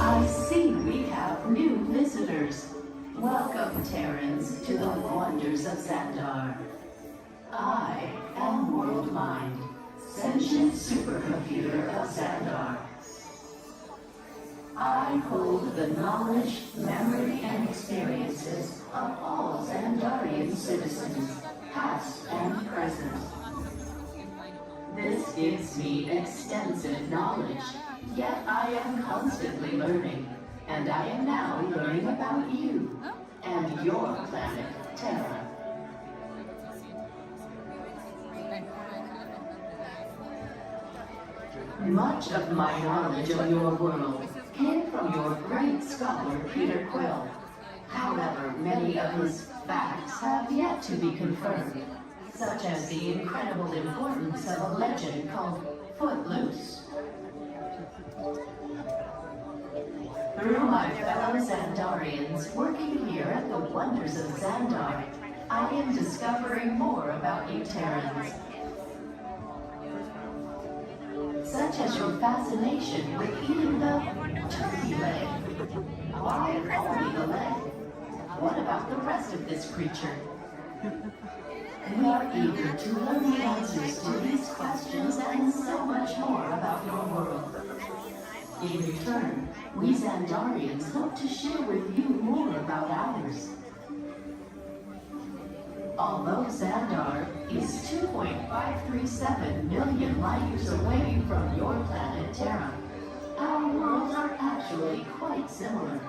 I see we have new visitors. Welcome, Terrans, to the wonders of Xandar. I am World Mind, sentient supercomputer of Xandar. I hold the knowledge, memory, and experiences of all Xandarian citizens, past and present. This gives me extensive knowledge, yet I am constantly learning, and I am now learning about you and your planet, Terra. Much of my knowledge of your world came from your great scholar, Peter Quill. However, many of his facts have yet to be confirmed, such as the incredible importance of a legend called Footloose. Through my fellow Xandarians working here at the wonders of Xandar, I am discovering more about you Terrans. Such as your fascination with eating the turkey leg. Why only the leg? What about the rest of this creature? We are eager to learn the answers to these questions and so much more about your world. In return, we Xandarians hope to share with you more about ours. Although Xandar is 2.537 million light years away from your planet Terra, our worlds are actually quite similar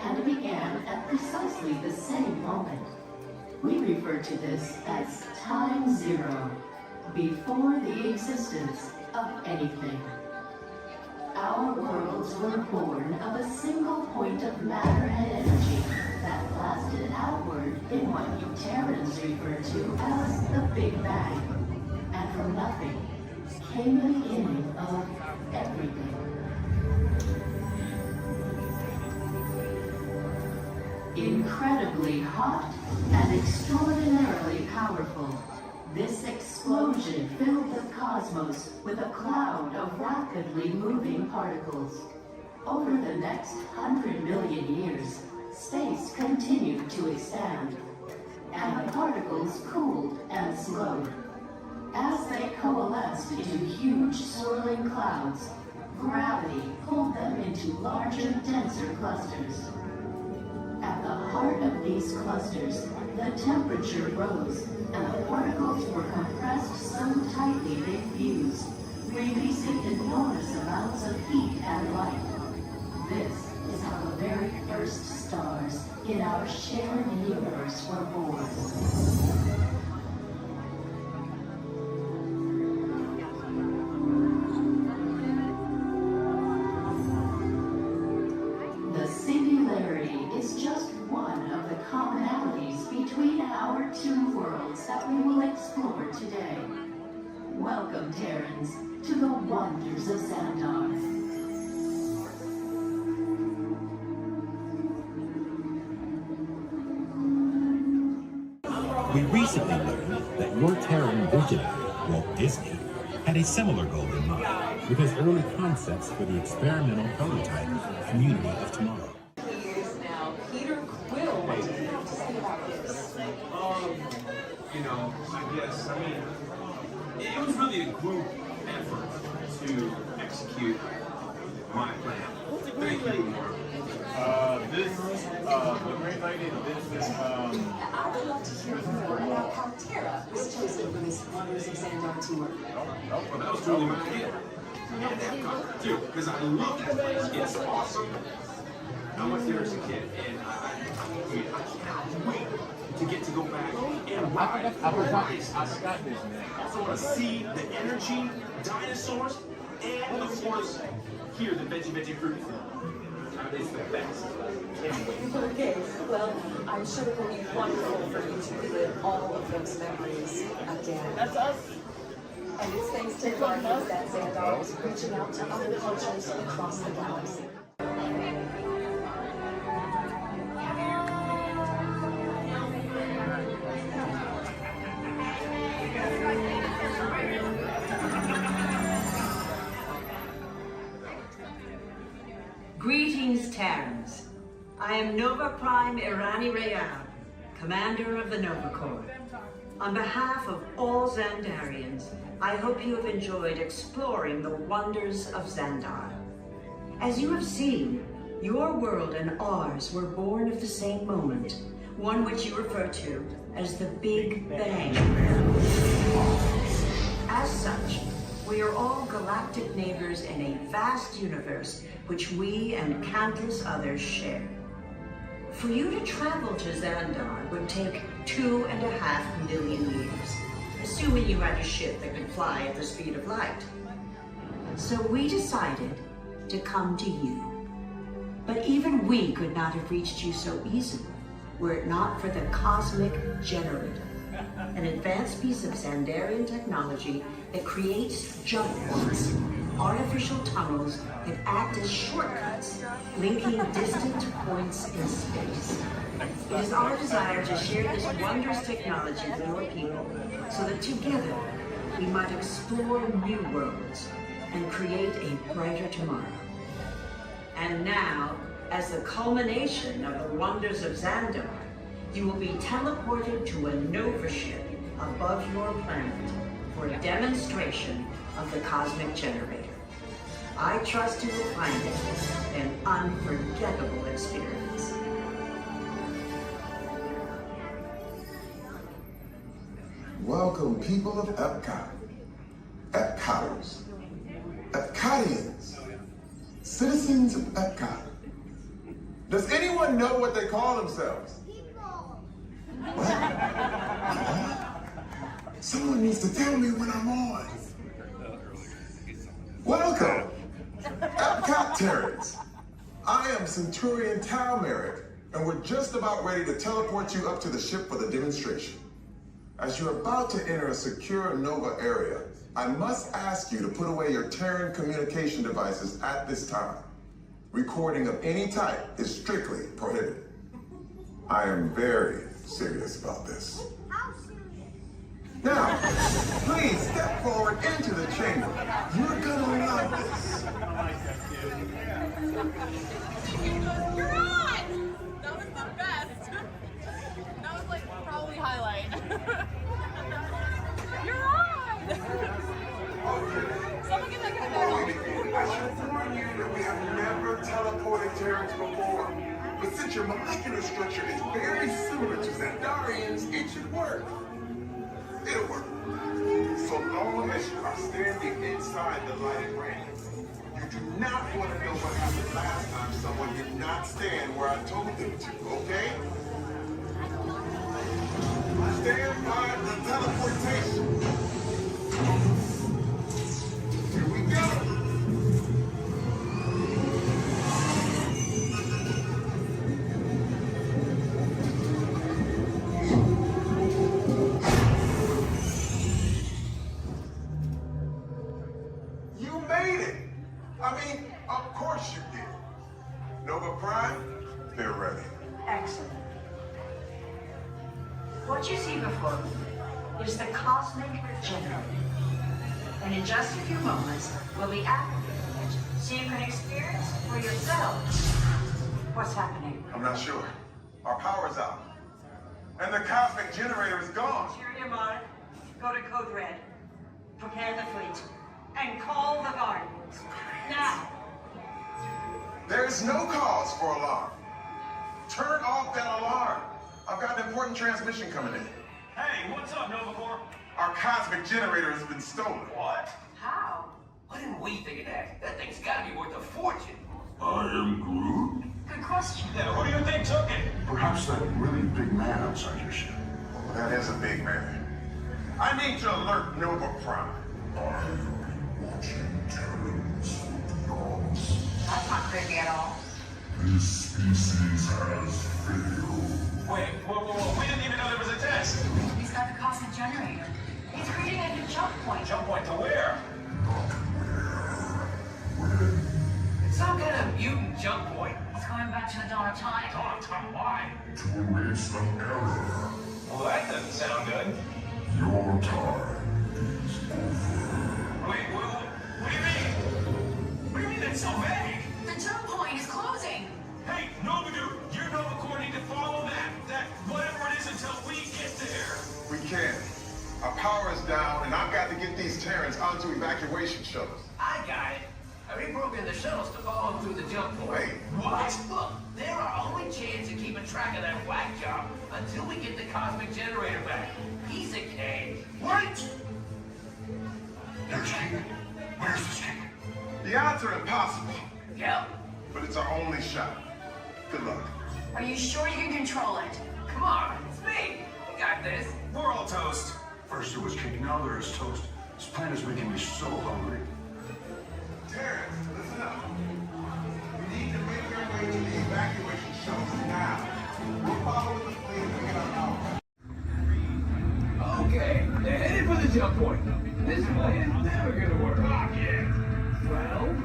and began at precisely the same moment. We refer to this as time zero, before the existence of anything. Our worlds were born of a single point of matter and energy that blasted outward in what you Terrans refer to as the Big Bang. And from nothing came the beginning of everything. Incredibly hot and extraordinarily powerful, this explosion filled the cosmos with a cloud of rapidly moving particles. Over the next 100 million years, space continued to expand, and the particles cooled and slowed. As they coalesced into huge swirling clouds, gravity pulled them into larger, denser clusters. At the heart of these clusters, the temperature rose, and the particles were compressed so tightly they fused, releasing enormous amounts of heat and light. This is how the very first stars in our shared universe were born. The singularity is just one of the commonalities between our two worlds that we will explore today. Welcome, Terrans, to the wonders of Xandar. We recently learned that your Terran visionary, Walt Disney, had a similar goal in mind with his early concepts for the experimental prototype Community of Tomorrow. Now, Peter Quill, what do you have to say about this? You know, I mean, it was really a group effort to execute my plan. What's the green lady? The green lady, I would love to hear from about how Tara was chosen for this Wonders of Xandar tour. Well, that was totally my idea. And Epcot, too, because I love that place. It's awesome. I went there as a kid, and I can't wait to get to go back and ride. I forgot Disneyland. Also want to see the energy, dinosaurs, and of course, hear the veggie fruit. It's the best. Okay, well, I'm sure it will be wonderful for you to relive all of those memories again. That's us. And it's thanks to Guardians that Xandar is reaching out to other cultures across the galaxy. Greetings, Terrans. I am Nova Prime Irani Real, commander of the Nova Corps. On behalf of all Xandarians, I hope you have enjoyed exploring the wonders of Xandar. As you have seen, your world and ours were born of the same moment, one which you refer to as the Big Bang. As such, we are all galactic neighbors in a vast universe which we and countless others share. For you to travel to Xandar would take 2.5 million years, assuming you had a ship that could fly at the speed of light. So we decided to come to you. But even we could not have reached you so easily were it not for the Cosmic Generator, an advanced piece of Xandarian technology that creates jump points, artificial tunnels that act as shortcuts, linking distant points in space. It is our desire to share this wondrous technology with your people so that together we might explore new worlds and create a brighter tomorrow. And now, as the culmination of the wonders of Xandar, you will be teleported to a Nova ship above your planet for a demonstration of the Cosmic Generator. I trust you will find it an unforgettable experience. Welcome, people of Epcot, Epcoters, Epcotians, citizens of Epcot. Does anyone know what they call themselves? Someone needs to tell me when I'm on. Welcome, Epcot Terrans. I am Centurion Tal Merrick, and we're just about ready to teleport you up to the ship for the demonstration. As you're about to enter a secure Nova area, I must ask you to put away your Terran communication devices at this time. Recording of any type is strictly prohibited. I am very serious about this. Now, please step forward into the chamber. You're gonna love this. You're on! That was the best. That was like probably highlight. You're on! Someone get that guy back on. I should warn you that we have never teleported Terrans before. But since your molecular structure is very similar to Xandarians, it should work. It'll work. So long as you are standing inside the lighted ring. You do not want to know what happened last time someone did not stand where I told them to, okay? Stand by the teleportation. Here we go. You made it. I mean, of course you did. Nova Prime, they're ready. Excellent. What you see before you is the Cosmic Generator. And in just a few moments, we'll be activating it so you can experience for yourselves what's happening. I'm not sure. Our power's out. And the Cosmic Generator is gone. Interior Mark, go to Code Red. Prepare the fleet. And call the Guardians. Now. There is no cause for alarm. Turn off that alarm. I've got an important transmission coming in. Hey, what's up, Novacore? Our cosmic generator has been stolen. What? How? Why didn't we think of that? That thing's gotta be worth a fortune. I am Groot. Good question. Yeah, who do you think took it? Perhaps that really big man outside your ship. Oh, that is a big man. I need to alert Nova Prime. I'm watching Terrans beyond. That's not creepy at all. This species has failed. Wait, whoa, we didn't even know there was a test. He's got the cosmic generator. He's creating a new jump point. Jump point to where? It's some kind of mutant jump point. He's going back to the dawn of time. Dawn of time, why? To erase the error. Well, that doesn't sound good. Your time is over. Wait, what do you mean? What do you mean that's so vague? The jump point is closing. Hey, Nova Dude, you're Novacore need to follow that whatever it is until we get there. We can. Our power is down, and I've got to get these Terrans onto evacuation shuttles. I got it. I reprogrammed the shuttles to follow them through the jump point. Wait, what? Look, they're our only chance of keeping track of that whack job until we get the cosmic generator back. Piece of cake. What? There's King. Where's this King? The odds are impossible, Yep. but it's our only shot. Good luck. Are you sure you can control it? Come on, it's me. We got this. We're all toast. First there was King, now there is toast. This plan is making me so hungry. Terrans, listen up. We need to make our way to the evacuation shuttles now. We'll follow the fleet and get our power. Okay, they're headed for the jump point. This plan's never gonna work. Well,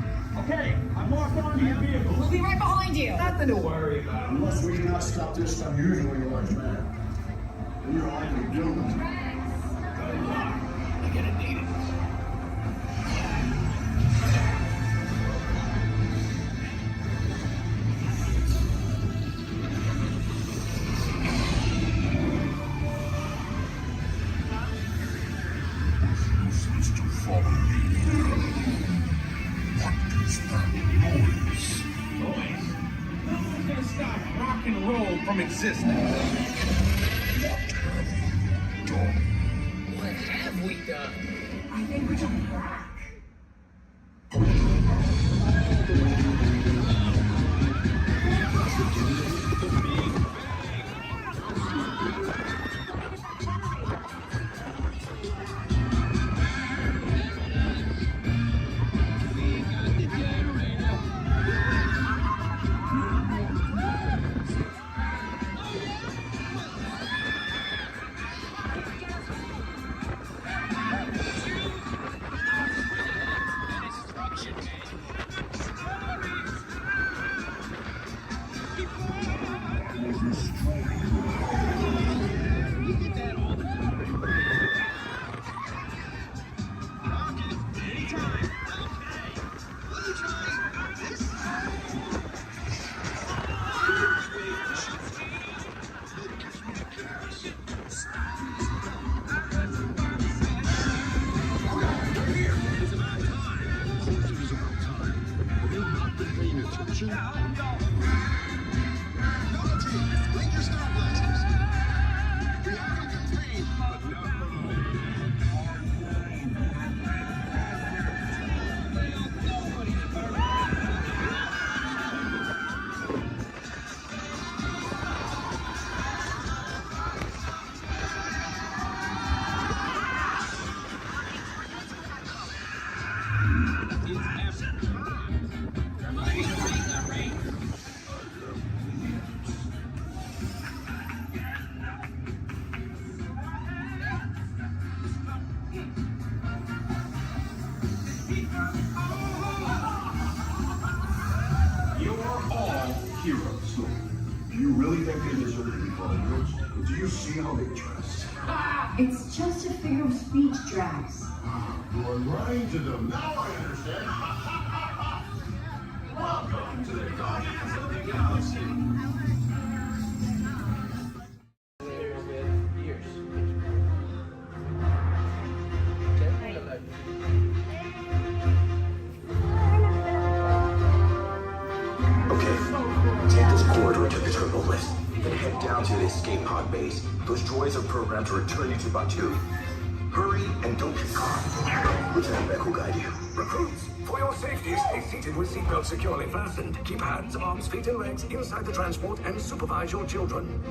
Okay, I'm locked onto your vehicle. We'll be right behind you. nothing to worry about. Unless we cannot stop this unusually large man, we are likely doomed. Good luck. You're gonna need it. Useless to follow me. What is that noise? Boys, no one's gonna stop rock and roll from existence. What have we done? I think we can crack. Heroes. Do you really think they deserve to be called heroes? Do you see how they dress? It's just a figure of speech, Drax. You are lying to them. Now I understand. Welcome to the Guardians of the Galaxy. Okay, take this corridor to the terminal list, then head down to the escape pod base. Those droids are programmed to return you to Batu. Hurry and don't get caught. Lieutenant Beck will guide you. Recruits, for your safety, stay seated with seatbelts securely fastened. Keep hands, arms, feet, and legs inside the transport and supervise your children.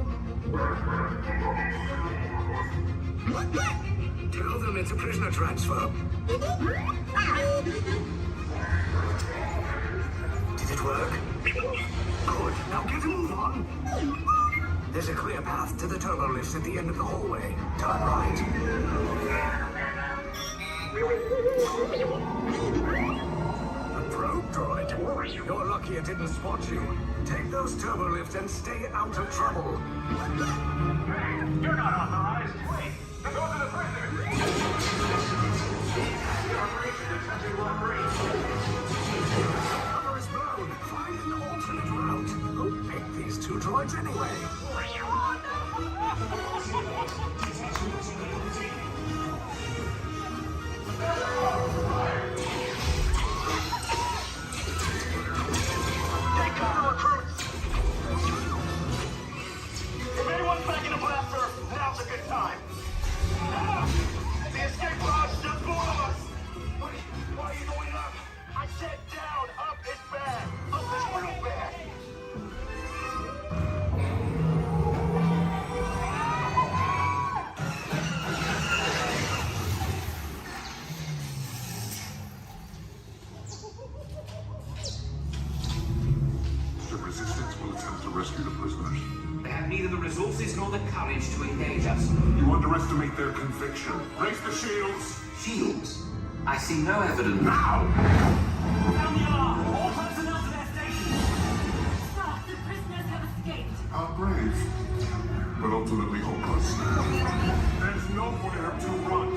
Tell them it's a prisoner transfer. Did it work? Good. Now get a move on. There's a clear path to the turbo lifts at the end of the hallway. Turn right. A probe droid. You're lucky it didn't spot you. Take those turbo lifts and stay out of trouble. You're not authorized. Wait, those are the prisoners. The operation is touching one breach. Cover is blown. Find an alternate route. Who picked these two droids anyway? Take cover, recruits! If anyone's back in a blaster, now's a good time. The escape pod's just below us! Why are you going up? I said down! Up is bad! Up is real bad! The resistance will attempt to rescue the prisoners. They have neither the resources nor the courage to engage us. You underestimate their conviction. Raise the shields! Shields? I see no evidence. Now! Sound the alarm! All personnel to their stations! Stop! The prisoners have escaped! How brave, but ultimately hopeless. There's nowhere to run.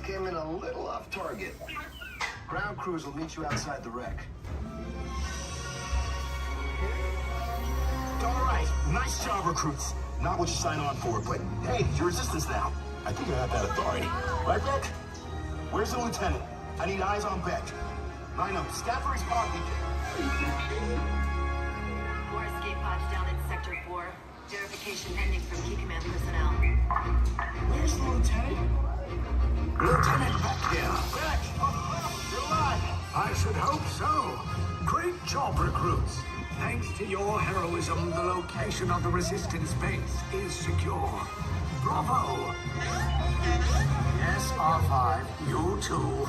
Came in a little off target. Ground crews will meet you outside the wreck. All right, nice job, recruits. Not what you signed on for, but hey, you're resistance now. I think I have that authority. Right, Beck? Where's the lieutenant? I need eyes on Beck. Line up, scout for his pod beacon. More escape pods down in Sector 4. Verification pending from key command personnel. Where's the lieutenant? Lieutenant Beck here. Beck! You're alive! I should hope so. Great job, recruits. Thanks to your heroism, the location of the resistance base is secure. Bravo! Yes, R5, you too.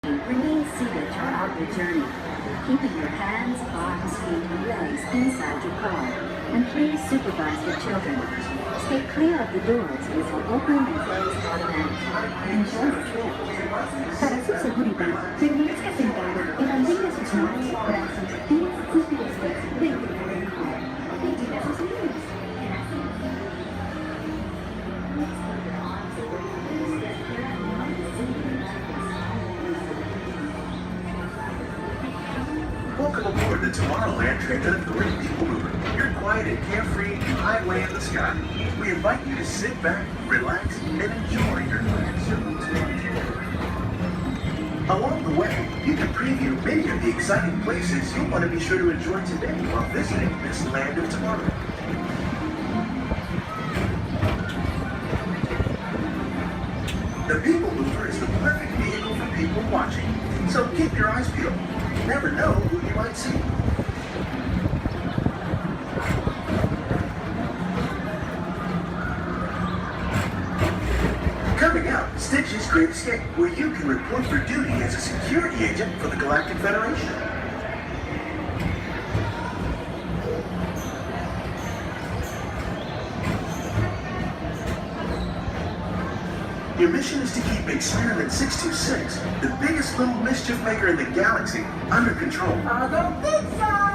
Remain seated throughout your journey. keeping your hands, arms, feet, and legs inside your car. And please supervise the children. Stay clear of the doors, which will open and close automatically. Enjoy the trip. Para su seguridad, permanezca sentado y mantenga sus manos, brazos, pies y pies dentro del car. Vigila a sus niños. Welcome aboard the Tomorrowland Transit Authority People Mover. Your quiet and carefree highway in the sky. We invite you to sit back, relax, and enjoy your next Along the way, you can preview many of the exciting places you'll want to be sure to enjoy today while visiting this land of tomorrow. The People Mover is the perfect vehicle for people watching, so keep your eyes peeled. You never know who you might see. Coming up, Stitch's Great Escape, where you can report for duty as a security agent for the Galactic Federation. Your mission is to keep Experiment 626, the biggest little mischief maker in the galaxy, under control. I don't think so!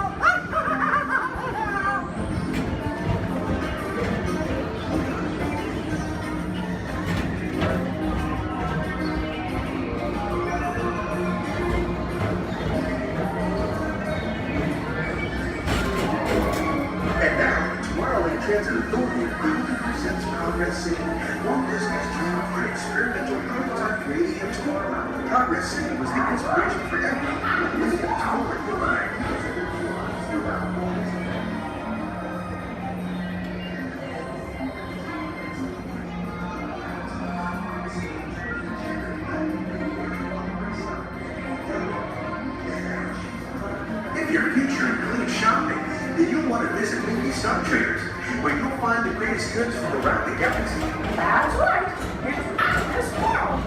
And now, the Tomorrowland Transit Authority proudly presents Progress City, Walt Disney's dream for experimental prototype radio tomorrow. Progress City was the inspiration for everything. Leading us forward with If your future includes shopping, then you'll want to visit Mindy Star Traders, where you'll find the greatest goods from around the galaxy. That's right! It's after tomorrow!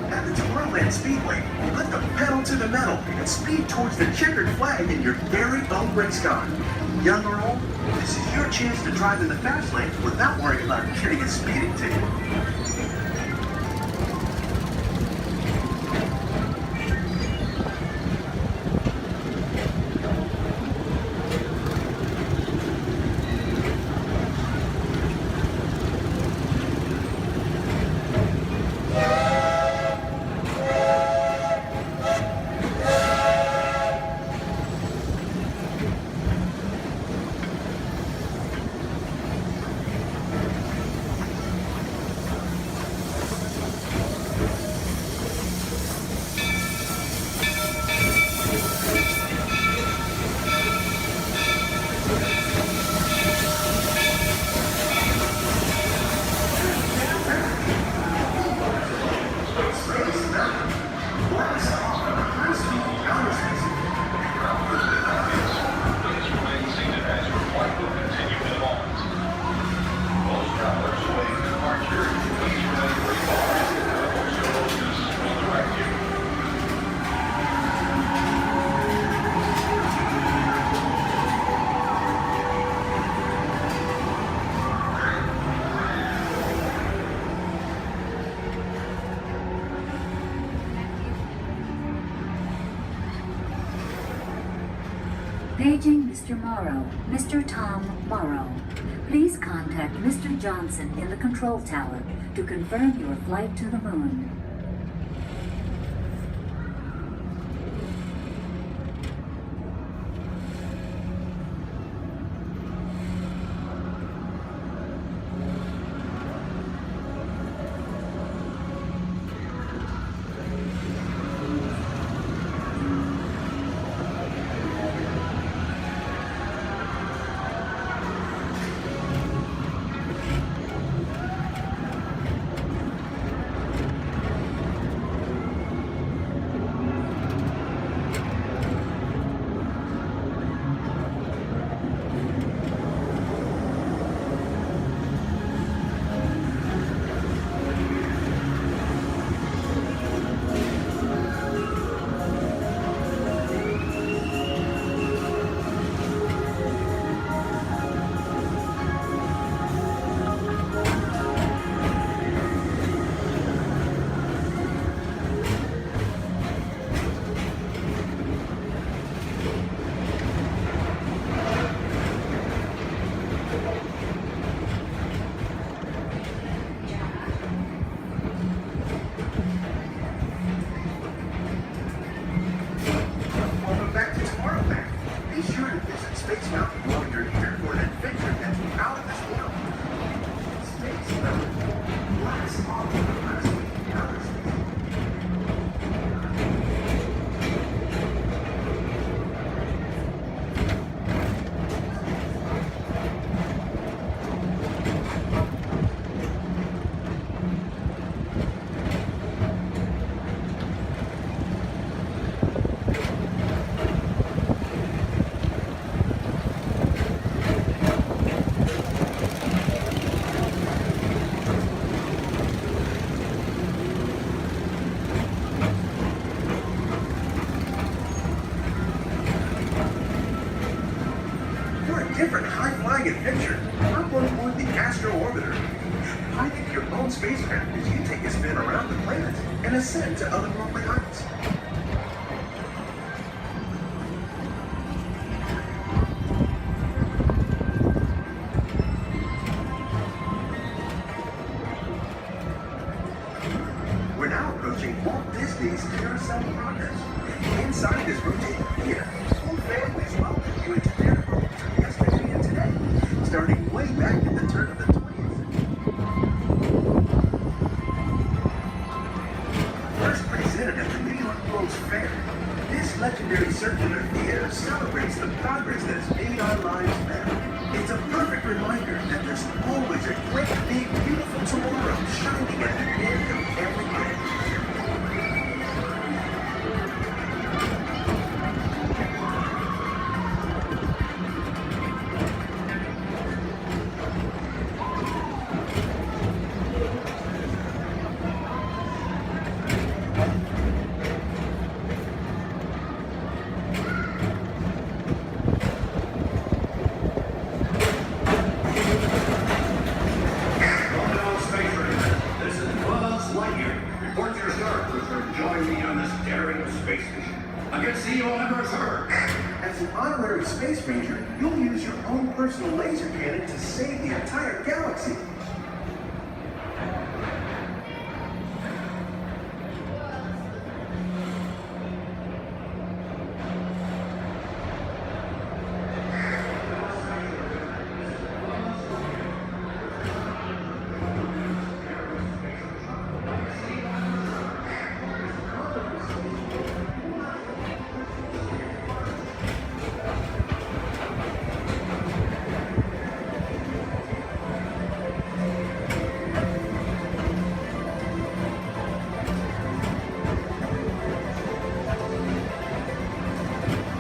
At the Tomorrowland Speedway, put the pedal to the metal and speed towards the checkered flag in your very own race car. Young or old, this is your chance to drive in the fast lane without worrying about getting a speeding ticket. Paging Mr. Morrow, Mr. Tom Morrow. Please contact Mr. Johnson in the control tower to confirm your flight to the moon. flying adventure, hop on board the Astro Orbiter. Pilot your own spacecraft as you take a spin around the planet and ascend to otherworldly heights. We're now approaching Walt Disney's Carousel of Progress. Inside this rotating theater, whole families welcome you into their world from yesterday and today, starting way back at the turn of the 20th century. First presented at the New York World's Fair, this legendary circular theater celebrates the progress that has made our lives better. It's a perfect reminder that there's always a great, big, beautiful tomorrow shining at the end of every day. As an honorary space ranger, you'll use your own personal laser cannon to save the entire galaxy.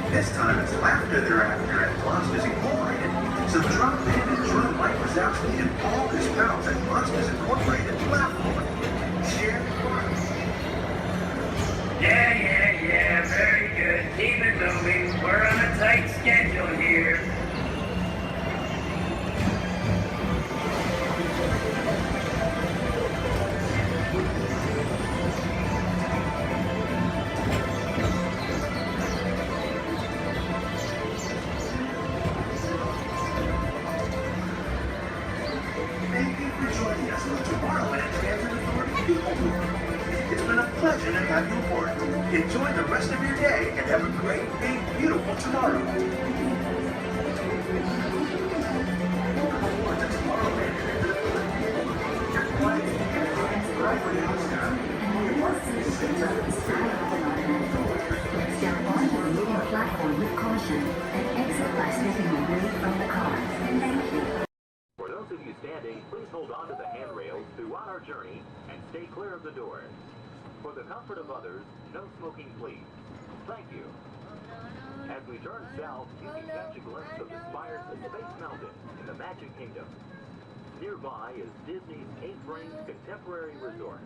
This time it's laughter they're after at Monsters Incorporated. So drop in and join Mike Wazowski and all his pals at Monsters Incorporated platform. Share the fun. Yeah, very good. Keep it moving. We're on a tight schedule here. Thank you for joining us on the Tomorrowland Transit Authority People Mover. It's been a pleasure to have you aboard. Enjoy the rest of your day and have a great, big, beautiful tomorrow. Welcome aboard the Tomorrowland Transit Authority People Mover. Your flight is right now, Scott. Your parking is set up. Step onto the moving platform with caution and exit by stepping away from the car. Thank you. For those of you standing, please hold on to the handrails throughout our journey and stay clear of the doors. For the comfort of others, no smoking, please. Thank you. As we turn south, you can catch a glimpse of the spires of Space Mountain in the Magic Kingdom. Nearby is Disney's 8th-ranked contemporary resort.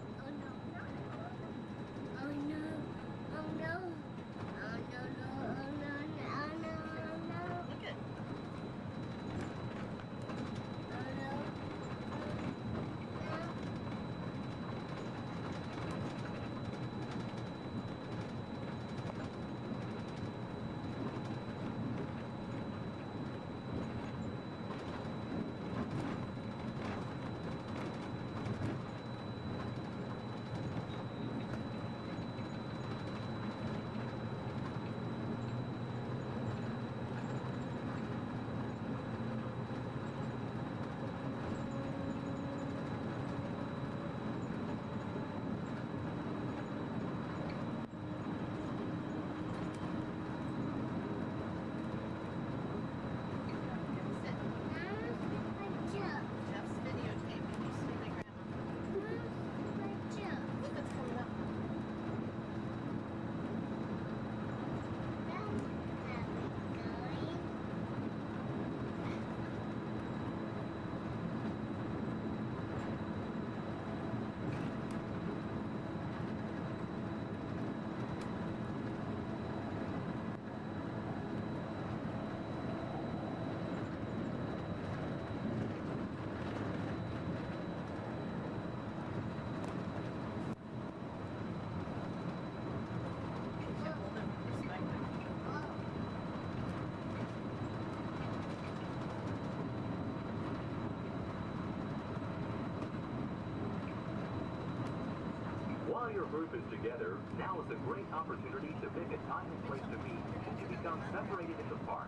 your group is together, now is a great opportunity to pick a time and place to meet and become separated in the park.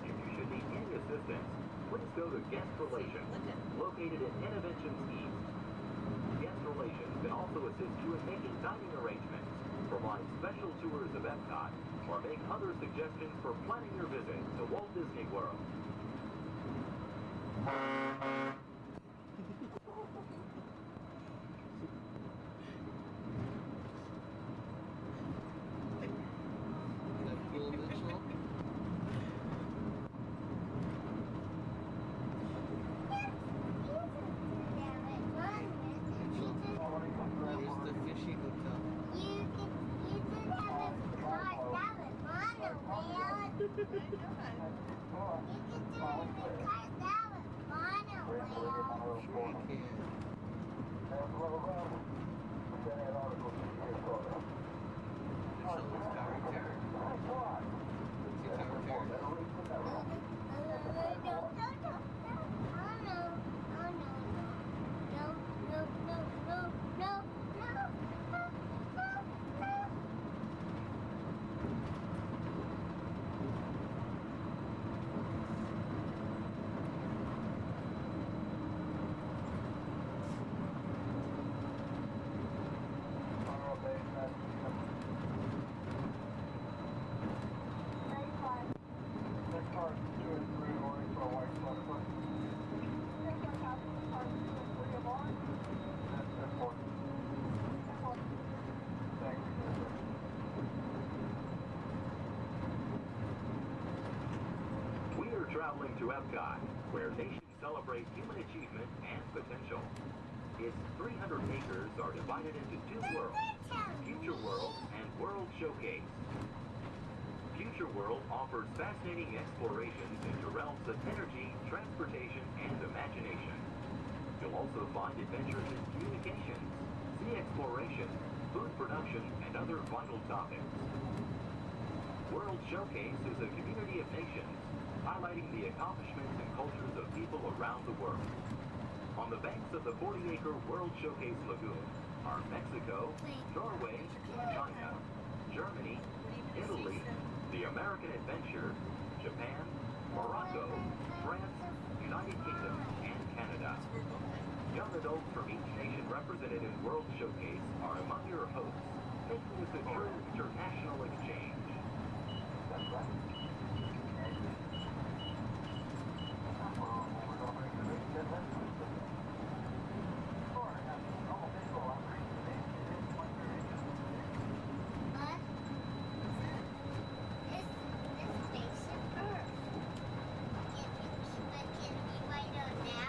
If you should need any assistance, please go to Guest Relations, located in Interventions East. Guest Relations can also assist you in making dining arrangements, provide special tours of Epcot, or make other suggestions for planning your visit to Walt Disney World. Traveling to Epcot, where nations celebrate human achievement and potential. Its 300 acres are divided into two worlds, Future World and World Showcase. Future World offers fascinating explorations into realms of energy, transportation, and imagination. You'll also find adventures in communications, sea exploration, food production, and other vital topics. World Showcase is a community of nations, highlighting the accomplishments and cultures of people around the world. On the banks of the 40-acre World Showcase Lagoon are Mexico, Norway, China, Germany, Italy, the American Adventure, Japan, Morocco, France, United Kingdom, and Canada. Young adults from each nation represented in World Showcase are among your hosts, making this a true international exchange.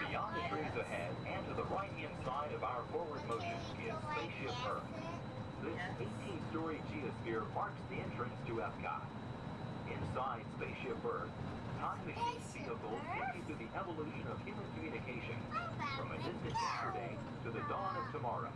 Beyond the trees ahead and to the right-hand side of our forward motion is Spaceship Earth. This 18-story geosphere marks the entrance to Epcot. Inside Spaceship Earth, time machine vehicles take you to the evolution of human communication, from a distant yesterday to the dawn of tomorrow.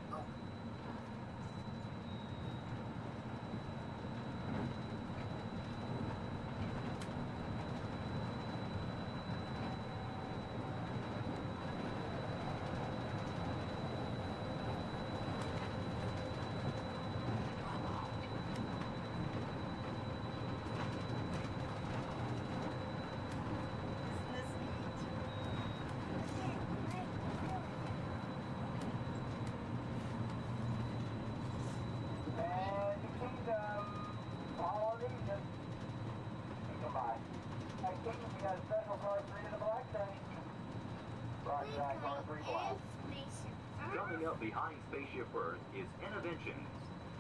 Coming up behind Spaceship Earth is Interventions.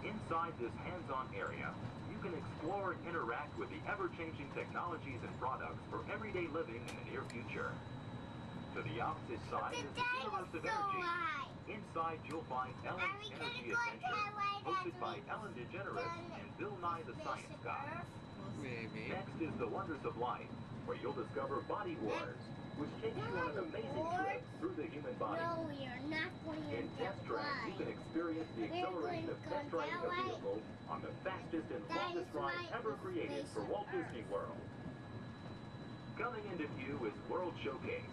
Inside this hands-on area, you can explore and interact with the ever-changing technologies and products for everyday living in the near future. To the opposite side is the Universe of Energy. Inside, you'll find Ellen's Energy Adventure, hosted by Ellen DeGeneres and Bill Nye the Science Guy. Next is The Wonders of Life, where you'll discover Body Wars, which takes you on an amazing trip through the human body. No, we are not going to In Test Track, you can experience the acceleration of test driving a vehicle on the fastest and longest ride ever created for Walt Disney World. Coming into view is World Showcase.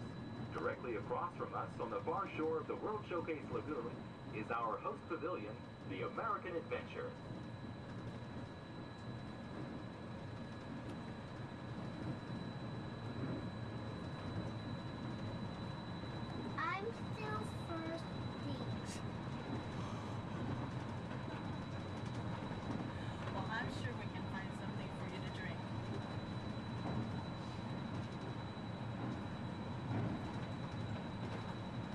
Directly across from us on the far shore of the World Showcase Lagoon is our host pavilion, the American Adventure. I'm still thirsty. Well, I'm sure we can find something for you to drink.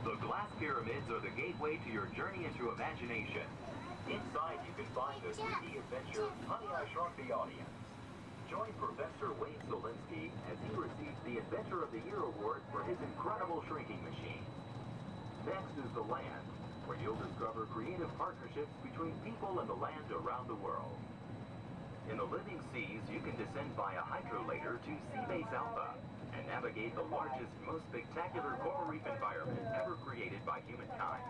The glass pyramids are the gateway to your journey into imagination. Inside you can find the 3D adventure Honey, I Shrunk the Audience. Join Professor Wayne Solinsky as he receives the Adventure of the Year award for his incredible shrinking machine. Next is the land, where you'll discover creative partnerships between people and the land around the world. In the living seas, you can descend via hydrolator to Seabase Alpha and navigate the largest, most spectacular coral reef environment ever created by humankind.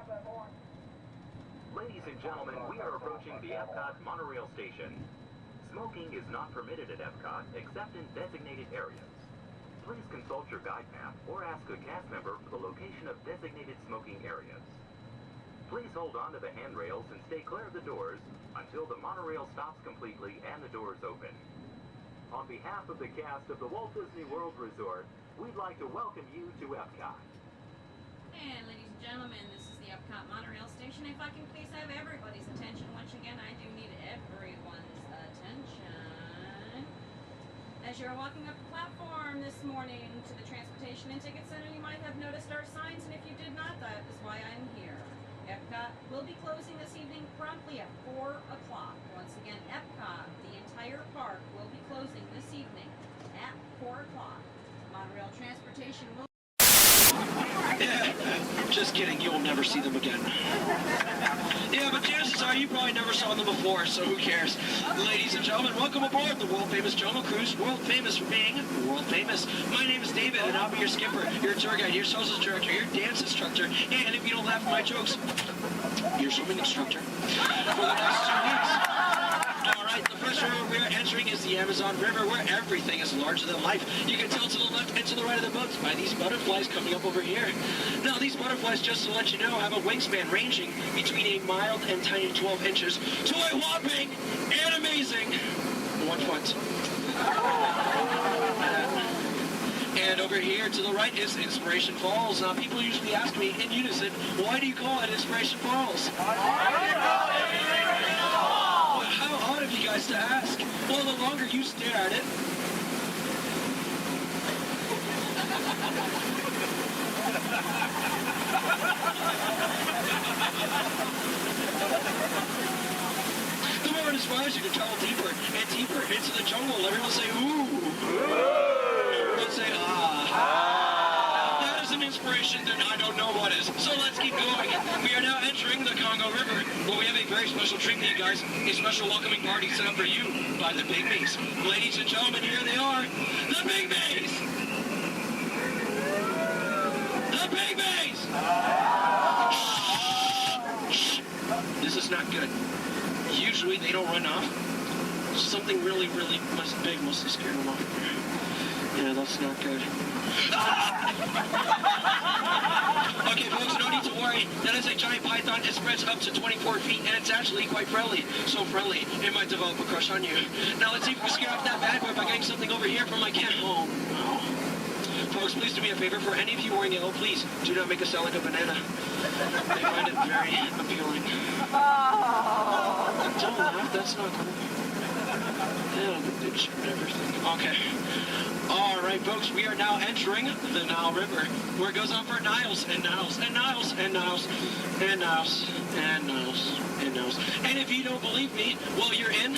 Ladies and gentlemen, we are approaching the Epcot monorail station. Smoking is not permitted at Epcot except in designated areas. Please consult your guide map or ask a cast member for the location of designated smoking areas. Please hold on to the handrails and stay clear of the doors until the monorail stops completely and the doors open. On behalf of the cast of the Walt Disney World Resort, we'd like to welcome you to Epcot. And ladies and gentlemen, this is the Epcot monorail station. If I can please have everybody's attention. Once again, I do need everyone's attention. As you're walking up the platform this morning to the Transportation and Ticket Center, you might have noticed our signs, and if you did not, that is why I'm here. Epcot will be closing this evening promptly at 4 o'clock. Once again, Epcot, the entire park, will be closing this evening at 4 o'clock. Monorail transportation will... Just kidding, you'll never see them again. Yeah, but chances are you probably never saw them before, so who cares? Ladies and gentlemen, welcome aboard the world-famous Jungle Cruise, world famous for being world famous. My name is David, and I'll be your skipper, your tour guide, your social director, your dance instructor, and if you don't laugh at my jokes, your swimming instructor for the next 2 weeks. Alright, the first river we're entering is the Amazon River, where everything is larger than life. You can tell to the left and to the right of the boats by these butterflies coming up over here. Now, these butterflies, just to let you know, have a wingspan ranging between a mild and tiny 12 inches to a whopping and amazing 1 foot. And over here to the right is Inspiration Falls. Now, people usually ask me in unison, why do you call it Inspiration Falls? How odd of you guys to ask. Well, the longer you stare at it, the more it inspires you to travel deeper and deeper into the jungle. Everyone say, ooh. Everyone say, ah. That is an inspiration that I don't know what is. So let's keep going. We are now entering the Congo River, where we have a very special treat for you guys. A special welcoming party set up for you by the Pygmies. Ladies and gentlemen, here they are. The Pygmies! The Pygmies! Shh. This is not good. Usually they don't run off. Something really big must have scared them off. Yeah, that's not good. Okay, folks, no need to worry. That is a giant python. It spreads up to 24 feet, and it's actually quite friendly. So friendly, it might develop a crush on you. Now, let's see if we can scare off that bad boy by getting something over here from my cat home. Folks, please do me a favor. For any of you wearing yellow, please do not make us sound like a banana. They find it very appealing. Don't laugh, that's not cool. Yeah, the bitch and everything. Okay. Alright, folks, we are now entering the Nile River, where it goes on for Niles and Niles and Niles and Niles and Niles and Niles and Niles. And if you don't believe me, well, you're in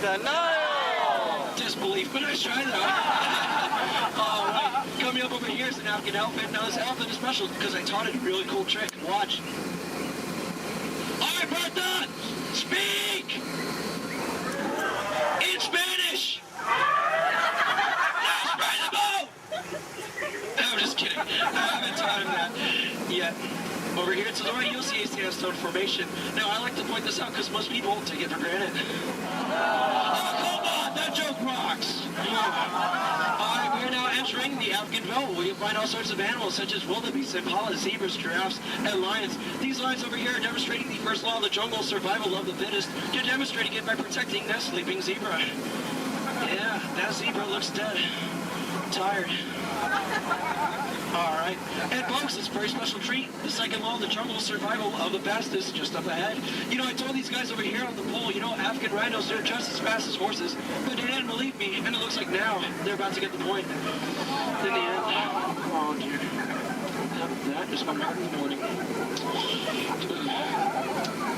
the Nile! Disbelief, but nice try, though. Alright, coming up over here is an African elephant. Now, this elephant is special because I taught it a really cool trick. Watch. Alright, Bertha! Speak! In Spanish! I'm just kidding. I haven't taught him that yet. Over here to the right, you'll see a sandstone formation. Now, I like to point this out because most people take it for granted. Oh, come on! That joke rocks! Alright, we're now entering the African belt, where you'll find all sorts of animals such as wildebeest, impalas, zebras, giraffes, and lions. These lions over here are demonstrating the first law of the jungle, survival of the fittest. You're demonstrating it by protecting that sleeping zebra. Yeah, that zebra looks dead. Tired. Alright. And folks, it's a very special treat. The second law of the jungle, survival of the fastest, just up ahead. You know, I told these guys over here on the pole, you know, African rhinos, they're just as fast as horses. But they didn't believe me, and it looks like now they're about to get the point. In the end, oh dear. That is my heart in the morning.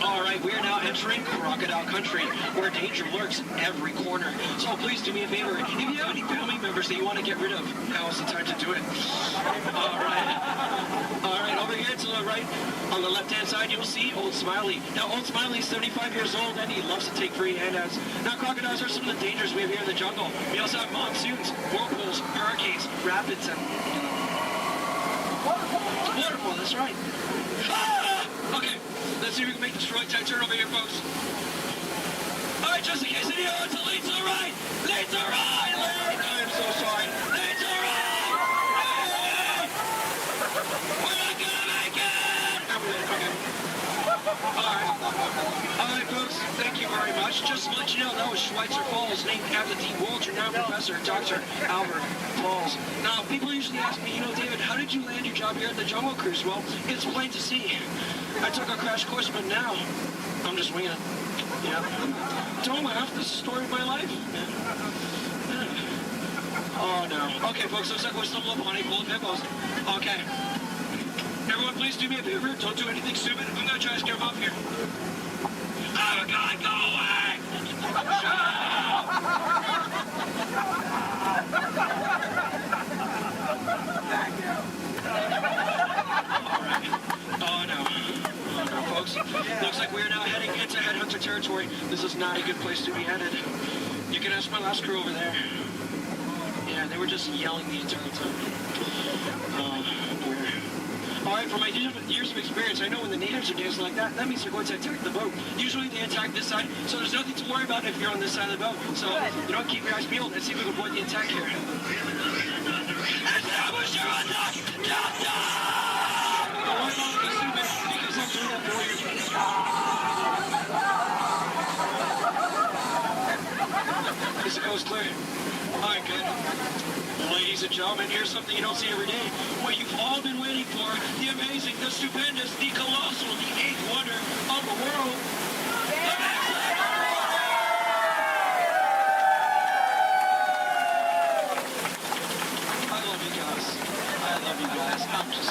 Alright, we are now entering crocodile country, where danger lurks every corner. So please do me a favor, if you have any family members that you want to get rid of, now is the time to do it. Alright, over here to the right, on the left-hand side, you'll see Old Smiley. Now, Old Smiley is 75 years old, and he loves to take free handouts. Now, crocodiles are some of the dangers we have here in the jungle. We also have monsoons, whirlpools, hurricanes, rapids, and waterfall, that's right. Ah! Okay, let's see if we can make this right turn over here, folks. Alright, just in case any odds, lead to the right! Lead to the right! I am so sorry. Lead to the right! Hey! We're not gonna make it! Okay. Alright, folks, thank you very much. Just to let you know, that was Schweitzer Falls, named after the world-renowned professor, Dr. Albert Falls. Now, people usually ask me, you know, David, how did you land your job here at the Jungle Cruise? Well, it's plain to see. I took a crash course, but now I'm just winging it. Yeah. Don't laugh, this is the story of my life. Oh, no. Okay, folks, looks like we're stumbling upon a pool of hippos. Okay. Everyone, please do me a favor. Don't do anything stupid. I'm going to try to scare them off here. Oh, God, go away! Oh, no. Oh, no, folks. Looks like we're now heading into headhunter territory. This is not a good place to be headed. You can ask my last crew over there. Yeah, they were just yelling the entire time. Oh, dear. Alright, from my years of experience, I know when the natives are dancing like that, that means they're going to attack the boat. Usually they attack this side, so there's nothing to worry about if you're on this side of the boat. So, you know, keep your eyes peeled and see if we can avoid the attack here. Establish your attack! Don't worry about looking stupid, because I'm doing that for you. Is the coast clear? Alright, good. Ladies and gentlemen, here's something you don't see every day. What you've all been waiting for, the amazing, the stupendous, the colossal, the eighth wonder of the world. I love you guys. I'm just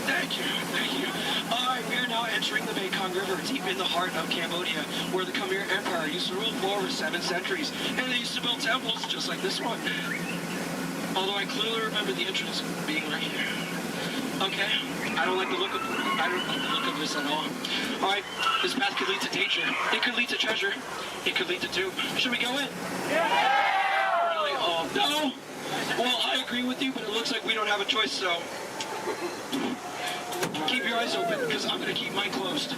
thank you. Alright, we are now entering the Mekong River, deep in the heart of Cambodia, where the Khmer Empire used to rule for over 7 centuries, and they used to build temples just like this one. Although I clearly remember the entrance being right here. Okay, I don't like the look of this at all. Alright, this path could lead to danger. It could lead to treasure. It could lead to doom. Should we go in? Yeah! Really? Oh, no? Well, I agree with you, but it looks like we don't have a choice, so keep your eyes open, because I'm going to keep mine closed.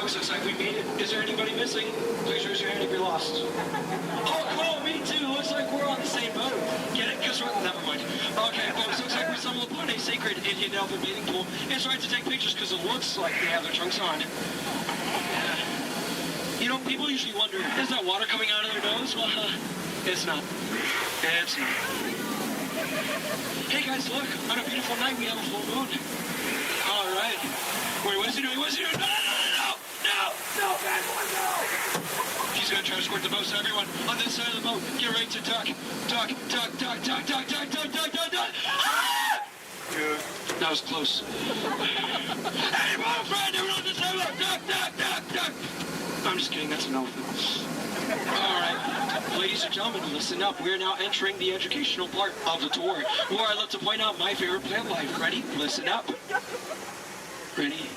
Looks like we made it. Is there anybody missing? Please raise your hand if you're lost. Oh, cool, me too. Looks like we're on the same boat. Get it? Because we're... Never mind. Okay, folks, looks like we stumbled upon a sacred Indian elephant bathing pool. It's right to take pictures because it looks like they have their trunks on. You know, people usually wonder, is that water coming out of their nose? Well, it's not. It's not. Hey guys, look, on a beautiful night we have a full moon. All right. Wait, what's he doing? What's he doing? No, bad boy, no! He's gonna try to squirt the boat, so everyone on this side of the boat, get ready to duck. Duck. Ah! That was close. Hey, boat friend, everyone on this side of the boat, duck. I'm just kidding, that's an elephant. All right, ladies and gentlemen, listen up. We're now entering the educational part of the tour, where I love to point out my favorite plant life. Ready? Listen up. Ready?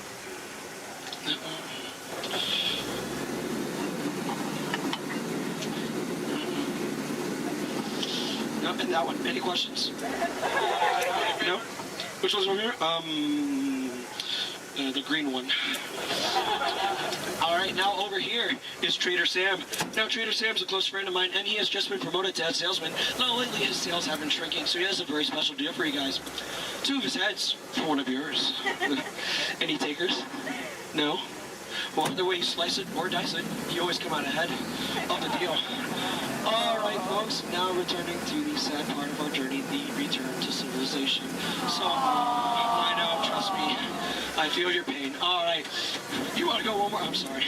No, and that one. Any questions? No? Which one's over here? The green one. All right, now over here is Trader Sam. Now, Trader Sam's a close friend of mine, and he has just been promoted to head salesman. Now, lately, his sales have been shrinking, so he has a very special deal for you guys. 2 of his heads for one of yours. Any takers? No? Well, either way you slice it or dice it, you always come out ahead of the deal. All right, folks, now returning to the sad part of our journey, the return to civilization. So, I know, trust me, I feel your pain. All right, you want to go one more? I'm sorry.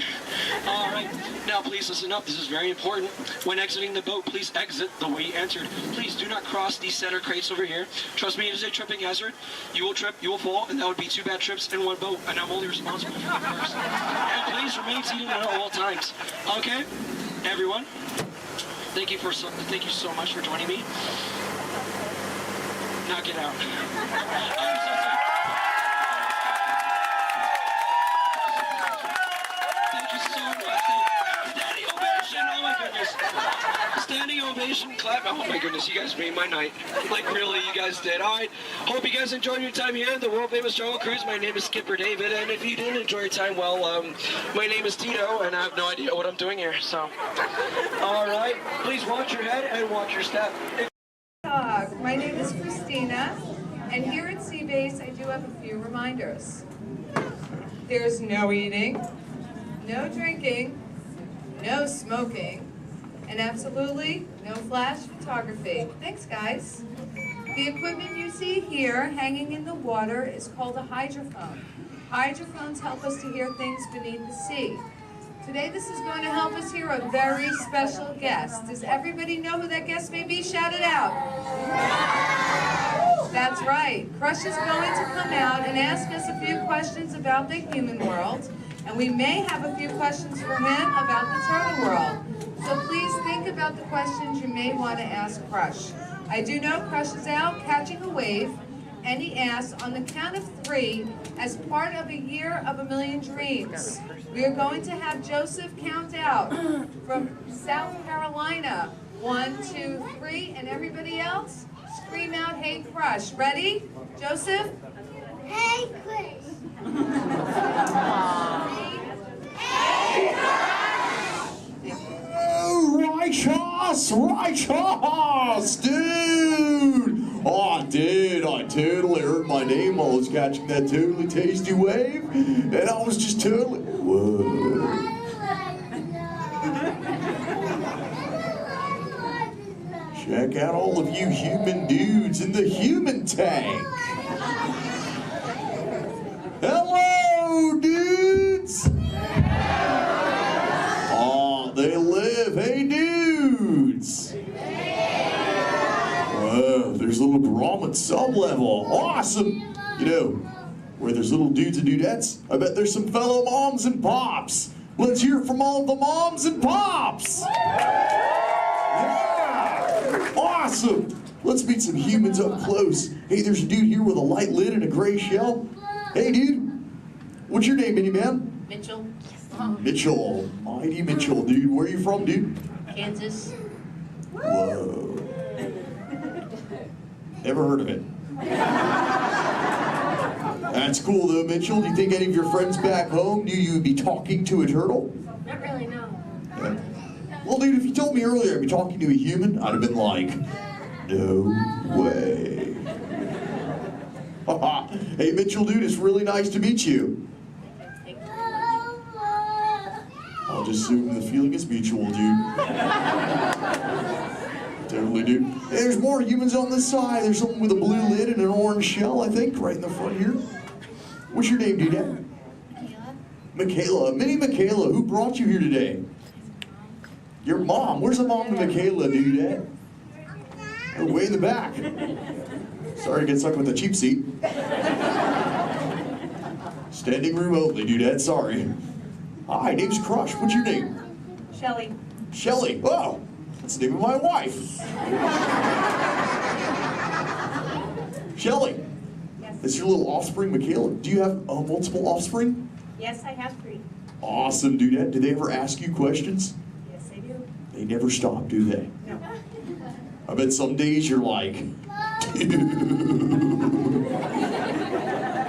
All right, now please listen up. This is very important. When exiting the boat, please exit the way you entered. Please do not cross these center crates over here. Trust me, it is a tripping hazard. You will trip, you will fall, and that would be 2 bad trips in one boat, and I'm only responsible for the first. And please remain seated at all times. Okay, everyone? Thank you so much for joining me. Now get out. I'm so sorry. Thank you so much. Standing ovation. Oh my goodness. Standing ovation, clap. Oh my goodness, you guys made my night. Like really, you guys did. All right. Hope you guys enjoyed your time here at the world famous Jungle Cruise. My name is Skipper David, and if you didn't enjoy your time, well, my name is Tito, and I have no idea what I'm doing here. So, all right. Please watch your head and watch your step. My name is Christina, and here at Seabase, I do have a few reminders. There's no eating, no drinking, no smoking, and absolutely no flash photography. Thanks, guys. The equipment you see here hanging in the water is called a hydrophone. Hydrophones help us to hear things beneath the sea. Today, this is going to help us hear a very special guest. Does everybody know who that guest may be? Shout it out. That's right. Crush is going to come out and ask us a few questions about the human world, and we may have a few questions for him about the turtle world. So please think about the questions you may want to ask Crush. I do know Crush is out catching a wave, and he asks, on the count of 3, as part of a year of a million dreams, we are going to have Joseph count out from South Carolina. 1, 2, 3, and everybody else, scream out, hey Crush. Ready? Joseph? Hey, Chris. Hey, righteous, dude! Oh, dude, I totally heard my name while I was catching that totally tasty wave, and I was just totally, whoa. Check out all of you human dudes in the human tank. Hello, dudes! Oh, they live. Hey, dudes! Whoa, there's a little Brahmin sub-level. Awesome! You know, where there's little dudes and dudettes, I bet there's some fellow moms and pops. Let's hear from all the moms and pops! Yeah! Awesome! Let's meet some humans up close. Hey, there's a dude here with a light lid and a gray shell. Hey, dude. What's your name, Minnie Man? Mitchell. Mitchell. Mighty Mitchell, dude. Where are you from, dude? Kansas. Whoa. Never heard of it. That's cool, though, Mitchell. Do you think any of your friends back home knew you would be talking to a turtle? Not really, no. Yeah. Well, dude, if you told me earlier I'd be talking to a human, I'd have been like, no way. Hey, Mitchell, dude, it's really nice to meet you. I'll Just assume the feeling is mutual, dude. Totally, dude. Hey, there's more humans on this side. There's someone with a blue lid and an orange shell, I think, right in the front here. What's your name, dude? Michaela. Mini Michaela, who brought you here today? Your mom. Where's the mom of Michaela, dude? Oh, way in the back. Sorry to get stuck with the cheap seat. Standing room only, dude. Sorry. Hi, name's Crush. What's your name? Shelly. Shelly. Oh, that's the name of my wife. Shelly. Yes. That's your little offspring, Michaela. Do you have multiple offspring? Yes, I have 3. Awesome, dude. Do they ever ask you questions? Yes, I do. They never stop, do they? No. I bet some days you're like, dude.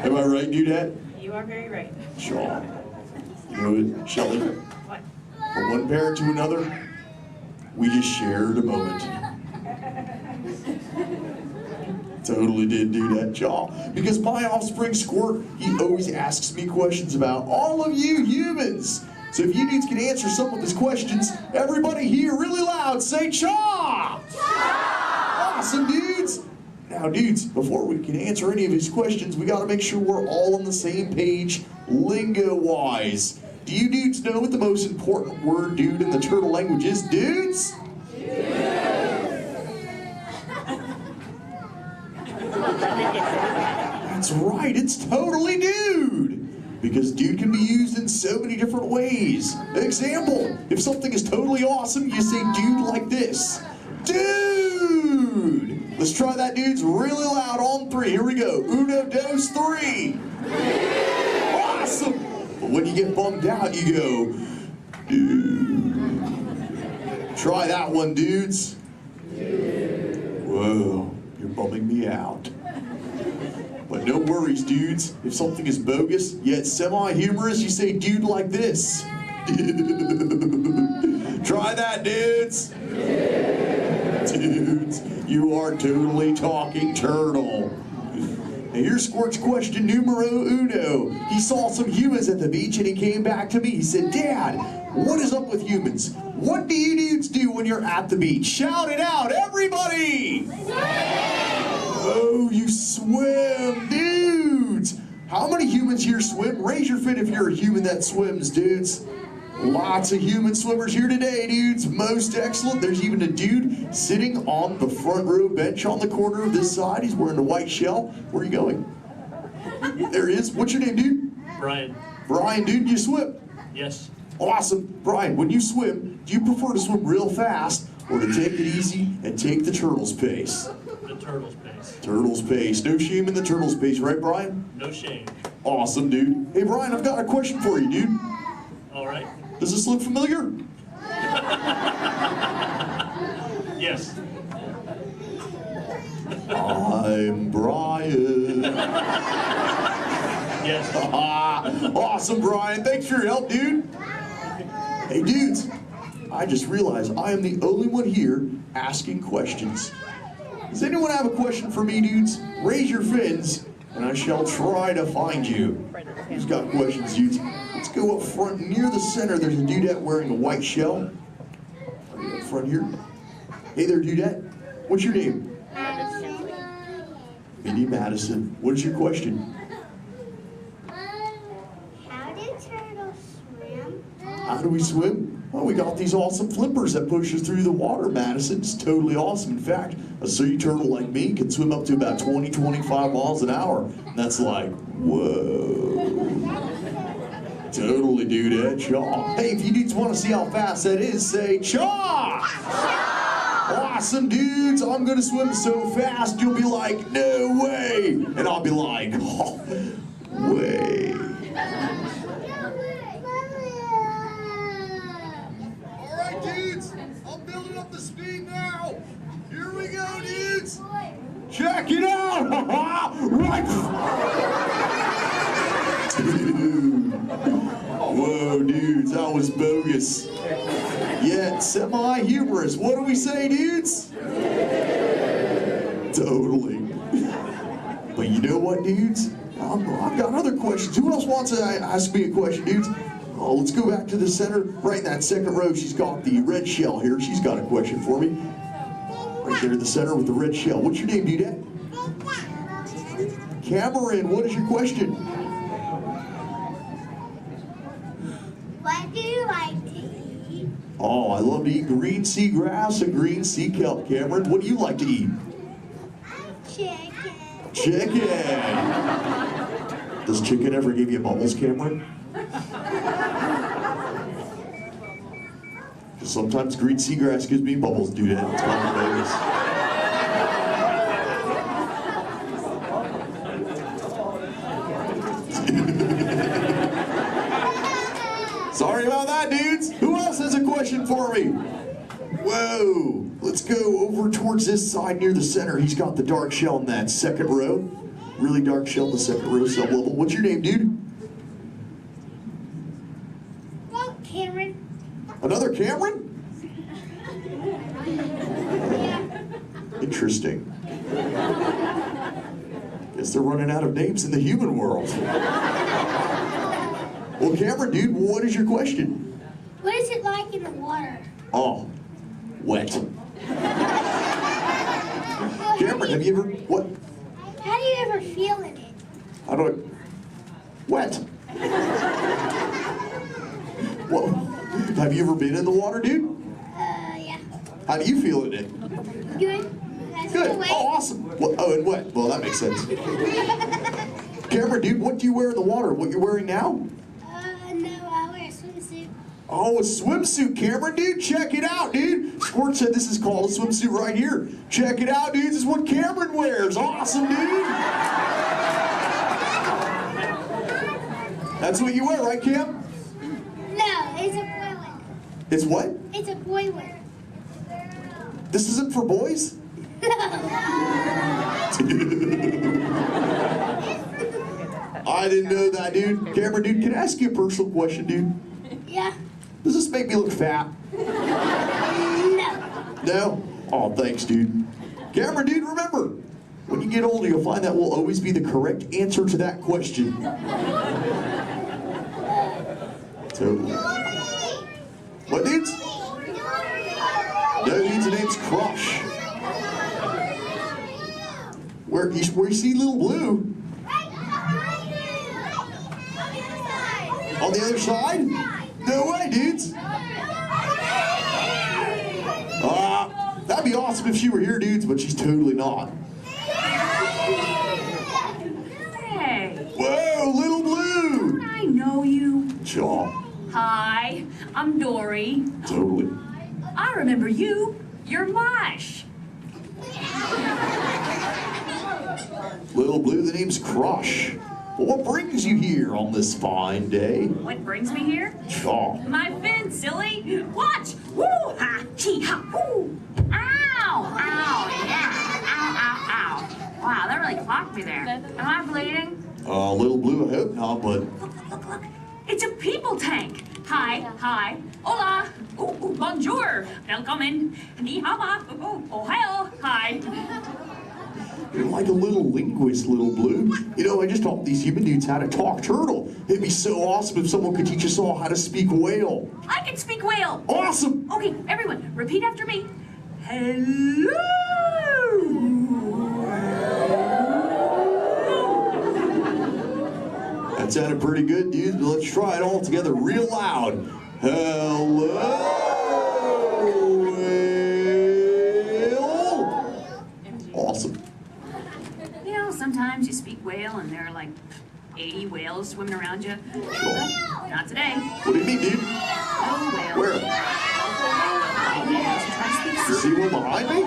Am I right, dudette? You are very right. Sure. You know what, Shelly? What? From one parent to another, we just shared a moment. Totally did do that, y'all. Because my offspring Squirt, he always asks me questions about all of you humans. So if you dudes can answer some of his questions, everybody here really loud say Chaw! Awesome, dudes! Now, dudes, before we can answer any of his questions, we gotta make sure we're all on the same page, lingo-wise. Do you dudes know what the most important word, dude, in the turtle language is, dudes? That's right, it's totally dude! Because dude can be used in so many different ways. Example, if something is totally awesome, you say dude like this. Dude! Let's try that, dudes, really loud on 3. Here we go. 1, 2, 3. Awesome! But when you get bummed out, you go, dude. Try that one, dudes. Whoa, you're bumming me out. But no worries, dudes. If something is bogus, yet semi-humorous, you say dude like this. Try that, dudes. Dudes, you are totally talking turtle. Now here's Squirt's question numero uno. He saw some humans at the beach and he came back to me. He said, Dad, what is up with humans? What do you dudes do when you're at the beach? Shout it out, everybody! Oh, you swim, dudes! How many humans here swim? Raise your fin if you're a human that swims, dudes. Lots of human swimmers here today, dudes. Most excellent. There's even a dude sitting on the front row bench on the corner of this side. He's wearing a white shell. Where are you going? There he is. What's your name, dude? Brian. Brian, dude, you swim? Yes. Awesome. Brian, when you swim, do you prefer to swim real fast or to take it easy and take the turtle's pace? The turtle's pace. Turtle's pace. No shame in the turtle's pace, right, Brian? No shame. Awesome, dude. Hey, Brian, I've got a question for you, dude. All right. Does this look familiar? Yes. I'm Brian. Yes. Awesome, Brian. Thanks for your help, dude. Hey, dudes. I just realized I am the only one here asking questions. Does anyone have a question for me, dudes? Raise your fins, and I shall try to find you. Who's got questions, dudes? Let's go up front near the center. There's a dudette wearing a white shell. Right up front here. Hey there, dudette. What's your name? Madison. Minnie Madison. What is your question? How do turtles swim? How do we swim? Well, we got these awesome flippers that push us through the water, Madison. It's totally awesome. In fact, a sea turtle like me can swim up to about 20, 25 miles an hour. And that's like, whoa. Totally, dude, chaw. Hey, if you dudes want to see how fast that is, say chaw! Awesome, dudes. I'm going to swim so fast, you'll be like, no way. And I'll be like, oh, way. All right, dudes. I'm building up the speed now. Here we go, dudes. Check it out. Right. Dude. Whoa, dudes, that was bogus. Yet semi-humorous. What do we say, dudes? Totally. But you know what, dudes? I've got other questions. Who else wants to ask me a question, dudes? Oh, let's go back to the center. Right in that second row, she's got the red shell here. She's got a question for me. Right there in the center with the red shell. What's your name, Dudette? Cameron, what is your question? What do you like to eat? Oh, I love to eat green sea grass and green sea kelp. Cameron, what do you like to eat? Chicken. Chicken. Does chicken ever give you bubbles, Cameron? Because sometimes green seagrass gives me bubbles, dude. It's kind of bogus. Sorry about that, dudes. Who else has a question for me? Whoa. Let's go over towards this side near the center. He's got the dark shell in that second row. Really dark shell in the second row, sub-level. What's your name, dude? Cameron. Another Cameron? Interesting. Guess they're running out of names in the human world. Well, Cameron, dude, what is your question? What is it like in the water? Oh, wet. Cameron, have you ever, what? How do you ever feel in it? How do I, wet. Well, have you ever been in the water, dude? Yeah. How do you feel in it? Good. Good. Oh, awesome. Well, oh, and wet. Well, that makes sense. Cameron, dude, what do you wear in the water? What you're wearing now? No, I wear a swimsuit. Oh, a swimsuit, Cameron, dude. Check it out, dude. Squirt said this is called a swimsuit right here. Check it out, dude. This is what Cameron wears. Awesome, dude. That's what you wear, right, Cam? No, it's a boy one. It's what? It's a boy one. This isn't for boys? I didn't know that, dude. Cameron, dude, can I ask you a personal question, dude? Yeah. Does this make me look fat? No. No? Oh, thanks, dude. Cameron, dude, remember, when you get older, you'll find that will always be the correct answer to that question. Totally. What, dudes? No, dudes, the name's Crush. Where you see Little Blue? On the other side? No way, dudes. That'd be awesome if she were here, dudes, but she's totally not. Hey. Whoa, Little Blue. Don't I know you? Sure. Hi, I'm Dory. Totally. I remember you. You're Mush. Little Blue, the name's Crush. But what brings you here on this fine day? What brings me here? Sure. My fin, silly. Watch. Woo ha, chee ha, woo. Ow, ow, yeah. Ow, ow, ow. Wow, that really clocked me there. Am I bleeding? Little Blue, I hope not, but... Look. It's a people tank. Hi. Hola. Bonjour. Welcome. Ni hao ma. Ohio. Hi. You're like a little linguist, Little Blue. You know, I just taught these human dudes how to talk turtle. It'd be so awesome if someone could teach us all how to speak whale. I can speak whale. Awesome. Okay, everyone, repeat after me. Hello. That sounded pretty good, dudes, but let's try it all together real loud. Hello. Awesome. You know, sometimes you speak whale and there are like 80 whales swimming around you. Sure. Not today. What do you mean, dude? No whale. Where? You see one behind me?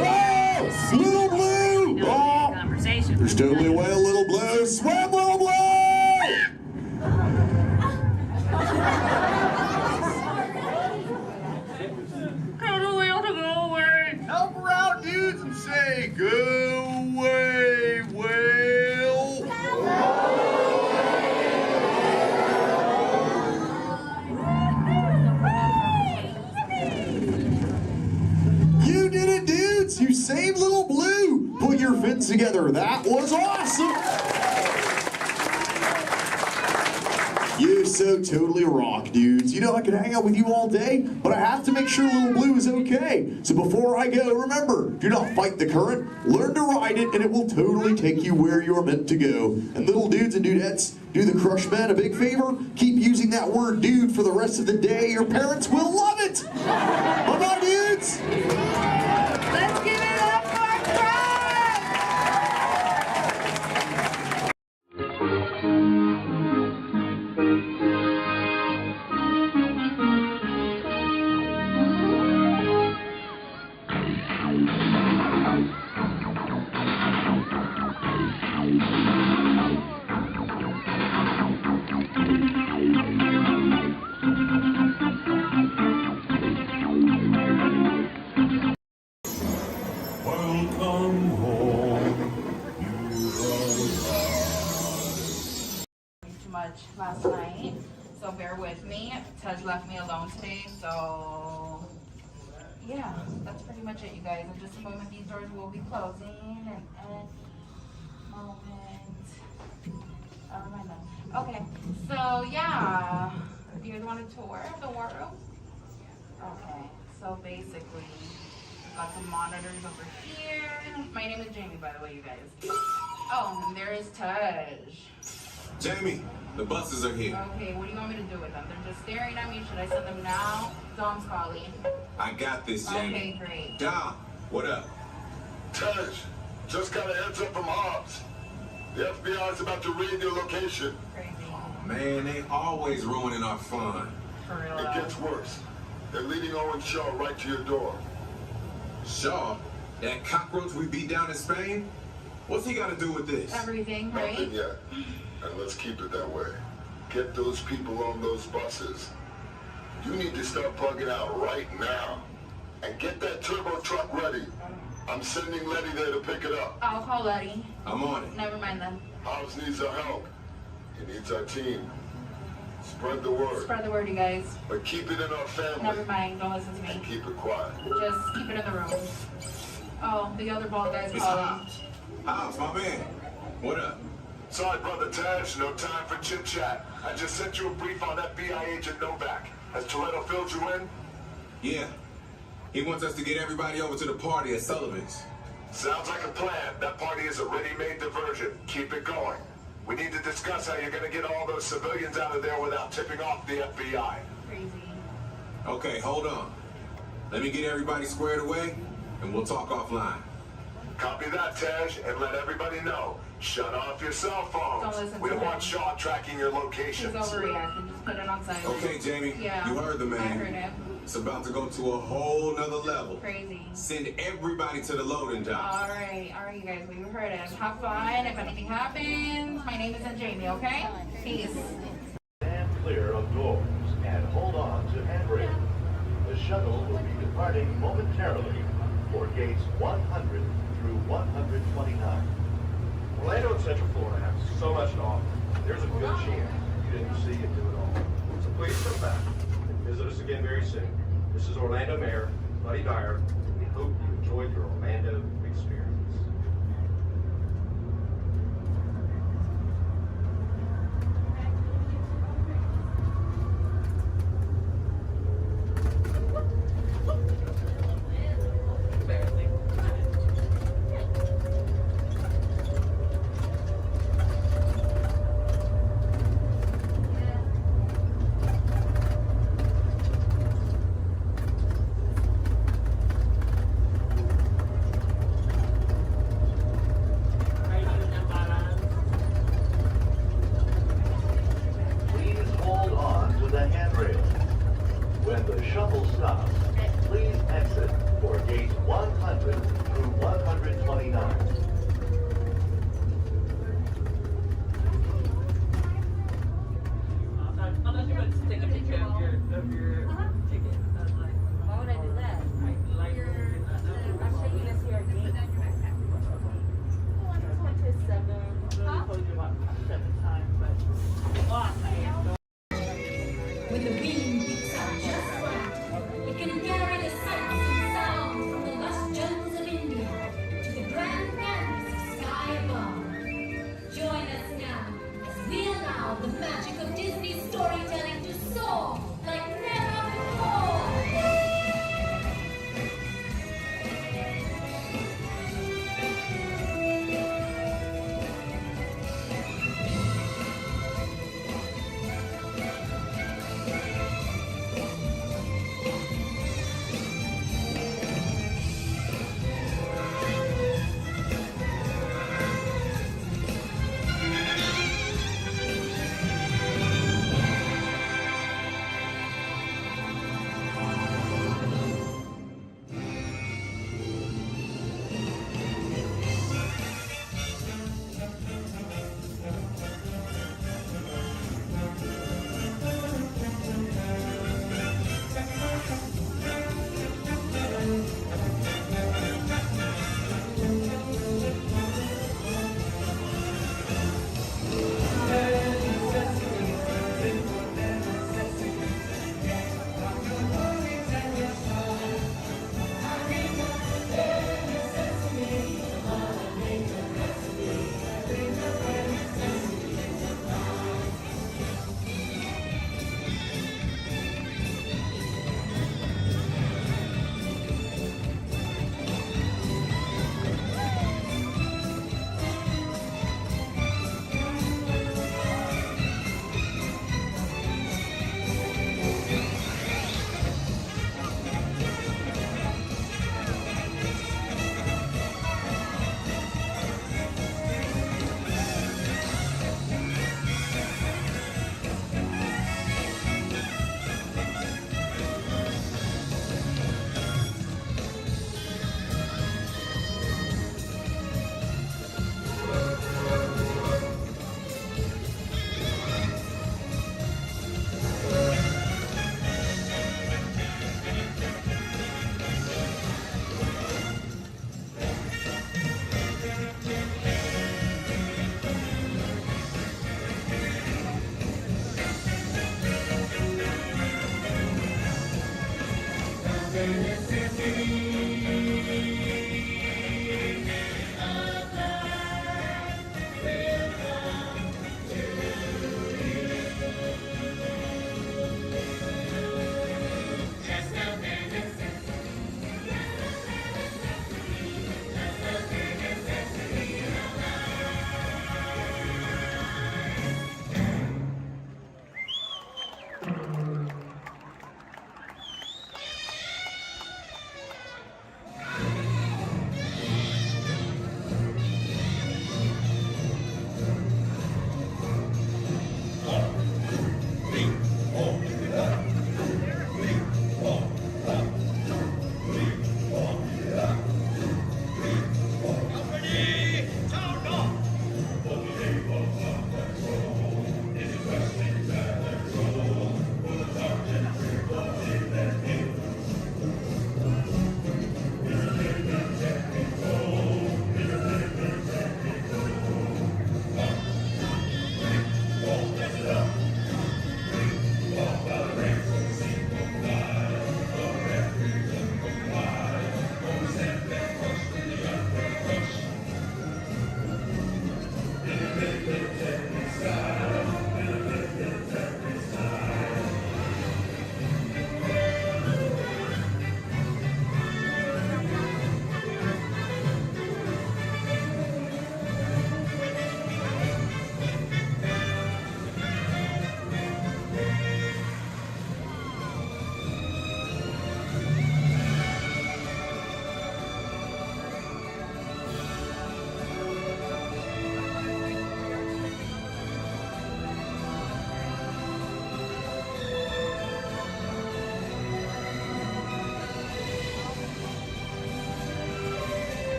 Oh! Little Blue! Oh! Conversation. There's totally a whale, Little Blue. Swim, Little Blue! Tell the whale to go away. Help her out, dudes, and say, go away, whale. You did it, dudes. You saved Little Blue. Put your fins together. That was awesome. Uno totally rock, dudes. You know, I could hang out with you all day, but I have to make sure Little Blue is okay. So before I go, remember, do not fight the current, learn to ride it, and it will totally take you where you're meant to go. And little dudes and dudettes, do the Crush Men a big favor. Keep using that word dude for the rest of the day. Your parents will love it. Bye-bye, dudes. Let's give it up for Crush! Welcome home. Too much last night, so bear with me. Tej left me alone today, so yeah, that's pretty much it, you guys. In just a moment, these doors will be closing, and moment. Oh, never mind then. Okay, so yeah, do you guys want a tour of the war room? Okay, so basically, we've got some monitors over here. My name is Jamie, by the way, you guys. Oh, and there is Tej. Jamie, the buses are here. Okay, what do you want me to do with them? They're just staring at me. Should I send them now? Dom's calling. I got this, Jamie. Okay, great. Dom, what up? Tej, just got a heads up from Hobbs. The FBI's about to raid your location. Man, they always ruining our fun. It gets worse. They're leading Owen Shaw right to your door. Shaw? That cockroach we beat down in Spain? What's he got to do with this? Everything, right? Nothing yet. And let's keep it that way. Get those people on those buses. You need to start plugging out right now. And get that turbo truck ready. I'm sending Letty there to pick it up. I'll call Letty. I'm on it. Never mind then. Hobbs needs our help. He needs our team. Spread the word. Spread the word, you guys. But keep it in our family. Never mind. Don't listen to me. And keep it quiet. Just keep it in the room. Oh, the other bald guy's It's calling. Hobbs. Hobbs, my man. What up? Sorry, Brother Tej. No time for chit-chat. I just sent you a brief on FBI agent Novak. Has Toretto filled you in? Yeah. He wants us to get everybody over to the party at Sullivan's. Sounds like a plan. That party is a ready-made diversion. Keep it going. We need to discuss how you're going to get all those civilians out of there without tipping off the FBI. Crazy. Okay, hold on. Let me get everybody squared away, and we'll talk offline. Copy that, Tej, and let everybody know. Shut off your cell phones. Don't listen We to don't him. want Shaw tracking your He's locations. overreacting. Just put it on silent. Okay, Jamie, Yeah. you heard the man. I heard him. It's about to go to a whole nother level. Crazy. Send everybody to the loading dock. All right, you guys. We heard him. Have fun. If anything happens, my name isn't Jamie. Okay? Peace. Stand clear of doors and hold on to handrails. The shuttle will be departing momentarily for gates 100 through 129. Orlando and Central Florida have so much to offer. There's a good chance you didn't see and do it all. So please come back and visit us again very soon. This is Orlando Mayor Buddy Dyer, and we hope you enjoyed your Orlando experience.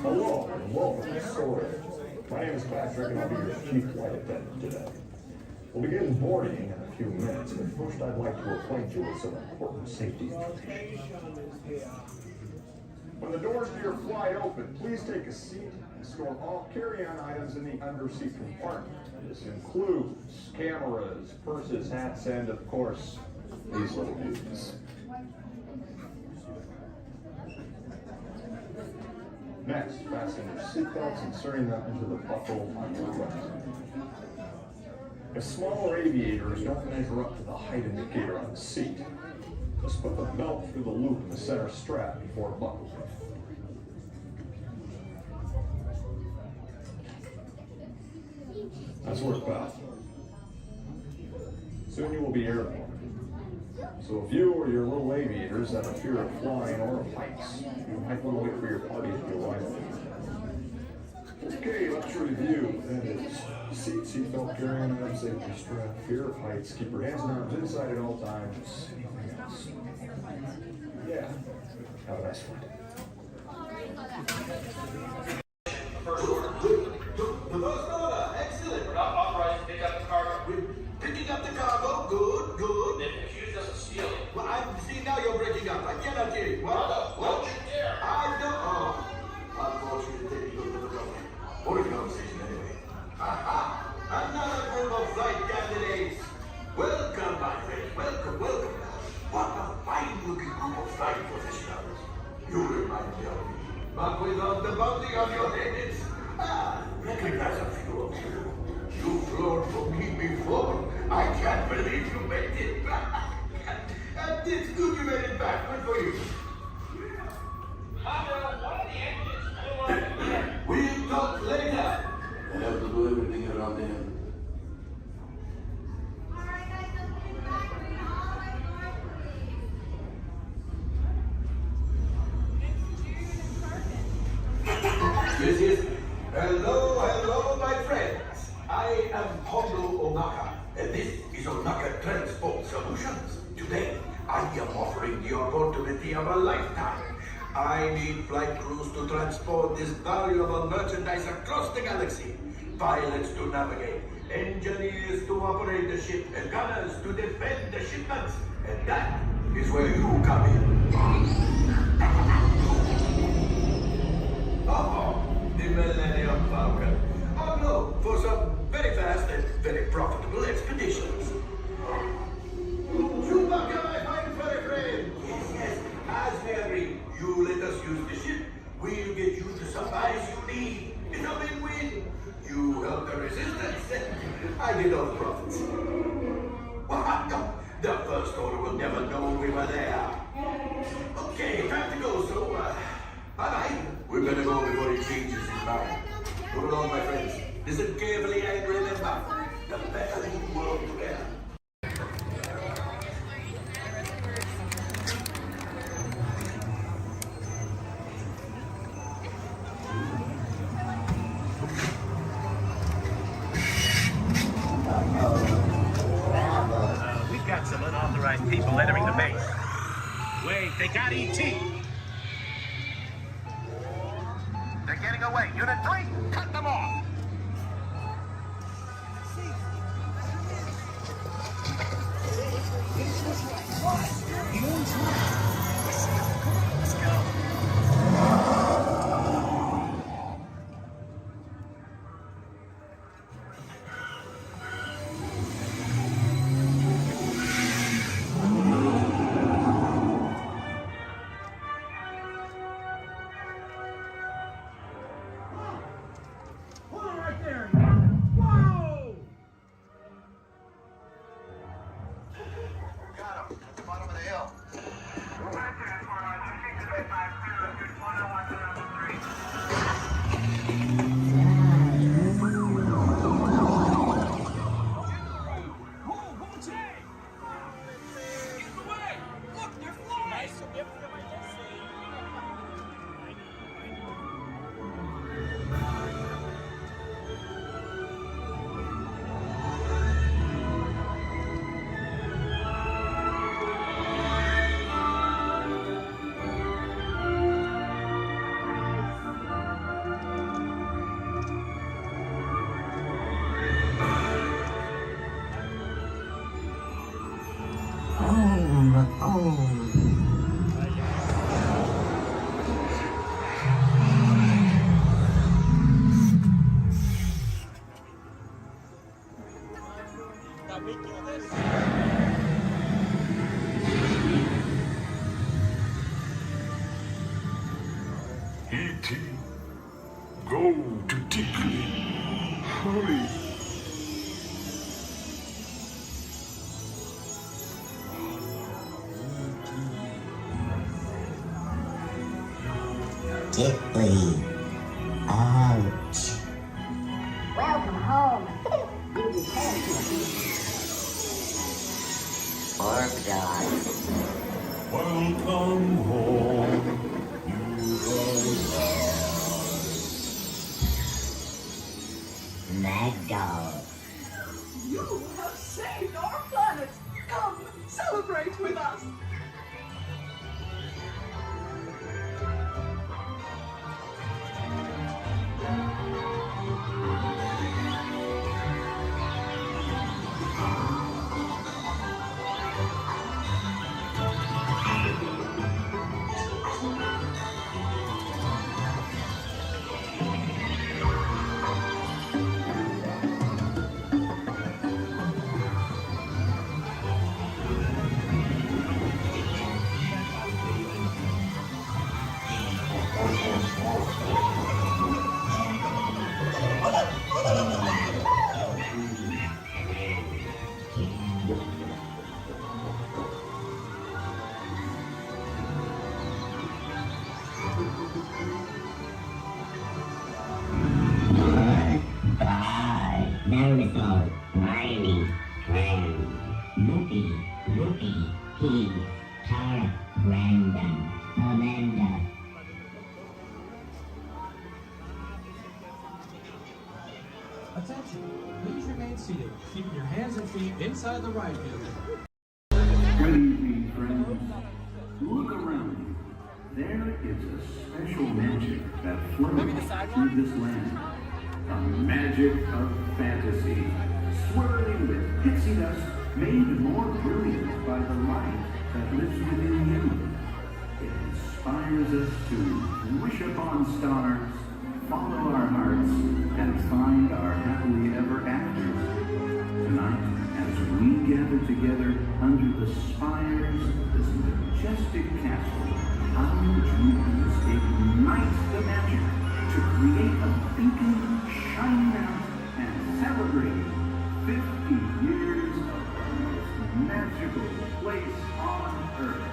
Hello and welcome to Storage. My name is Patrick and I'll be your chief flight attendant today. We'll begin boarding in a few minutes, but first I'd like to acquaint you with some important safety information. When the doors to your flight open, please take a seat and store all carry-on items in the underseat compartment. This includes cameras, purses, hats, and of course, these little dudes. Next, fasten your seatbelts, inserting them into the buckle on your right. If smaller aviators don't measure up to the height indicator on the seat, just put the belt through the loop in the center strap before buckling. Nice work, pal. Soon you will be airborne. So if you or your little aviators have a fear of flying or of heights, you might want to wait for your party to arrive. Okay, let's review. That is seatbelt, carry-on items, safety strap, fear of heights, keep your hands and arms inside at all times. Anything else? Yeah. Have a nice flight. First order. The first order. Excellent. We're not authorized to pick up the cargo. We're picking up the cargo. Good, good. They've accused us of stealing. Well, see, now you're breaking up. I cannot hear you. What? Don't you dare. I don't. Oh. Unfortunately, you don't know the government. Boarding conversation anyway. Aha! Another group of flight candidates. Welcome, my friend. Welcome, welcome. What a fine-looking group of flight professionals. You remind me of me. But without the bounty on your heads. Recognize a few of you. You've flown for me before. I can't believe you made it back. And it's good you made it back. Good for you. We'll talk later. I have to do everything around him. Yes. Hello, my friends. I am Hondo Onaka, and this is Onaka Transport Solutions. Today, I am offering the opportunity of a lifetime. I need flight crews to transport this valuable merchandise across the galaxy. Pilots to navigate, engineers to operate the ship, and gunners to defend the shipments. And that is where you come in. Oh, the Millennium Falcon. Oh no, for some very fast and very profitable expeditions. Chewbacca, my fine furry friend. Yes. As we agreed, you let us use the ship. We'll get you the supplies you need. It's a win-win. You help the resistance. I get all the profits. What? No, the First Order will never know we were there. Okay, time to go, so, bye-bye. We better go before he changes his mind. Hold on, my friends. Listen carefully and remember, the better you work together. We've got some unauthorized people entering the base. Wait, they got ET. They're getting away. Unit 3, cut them off. Let's go. What? Go to Tickly. Hurry. Tickly. Ouch. Welcome home. You deserve to Orb dog. Welcome home. Mad dog. You have saved our planet. Come, celebrate with us. Dinosaur, Riley, Fran, Loopy, Pete, Tara, Brandon, Amanda. Attention, please remain seated, keeping your hands and feet inside the ride vehicle. Good evening, friends. Look around you. There is a special magic that flows through this land. A magic of fantasy, swirling with pixie dust, made more brilliant by the light that lives within you. It inspires us to wish upon stars, follow our hearts, and find our happily ever afters. Tonight, as we gather together under the spires of this majestic castle, our dreams ignite the magic to create a beacon shining out and celebrate 50 years of the most magical place on earth.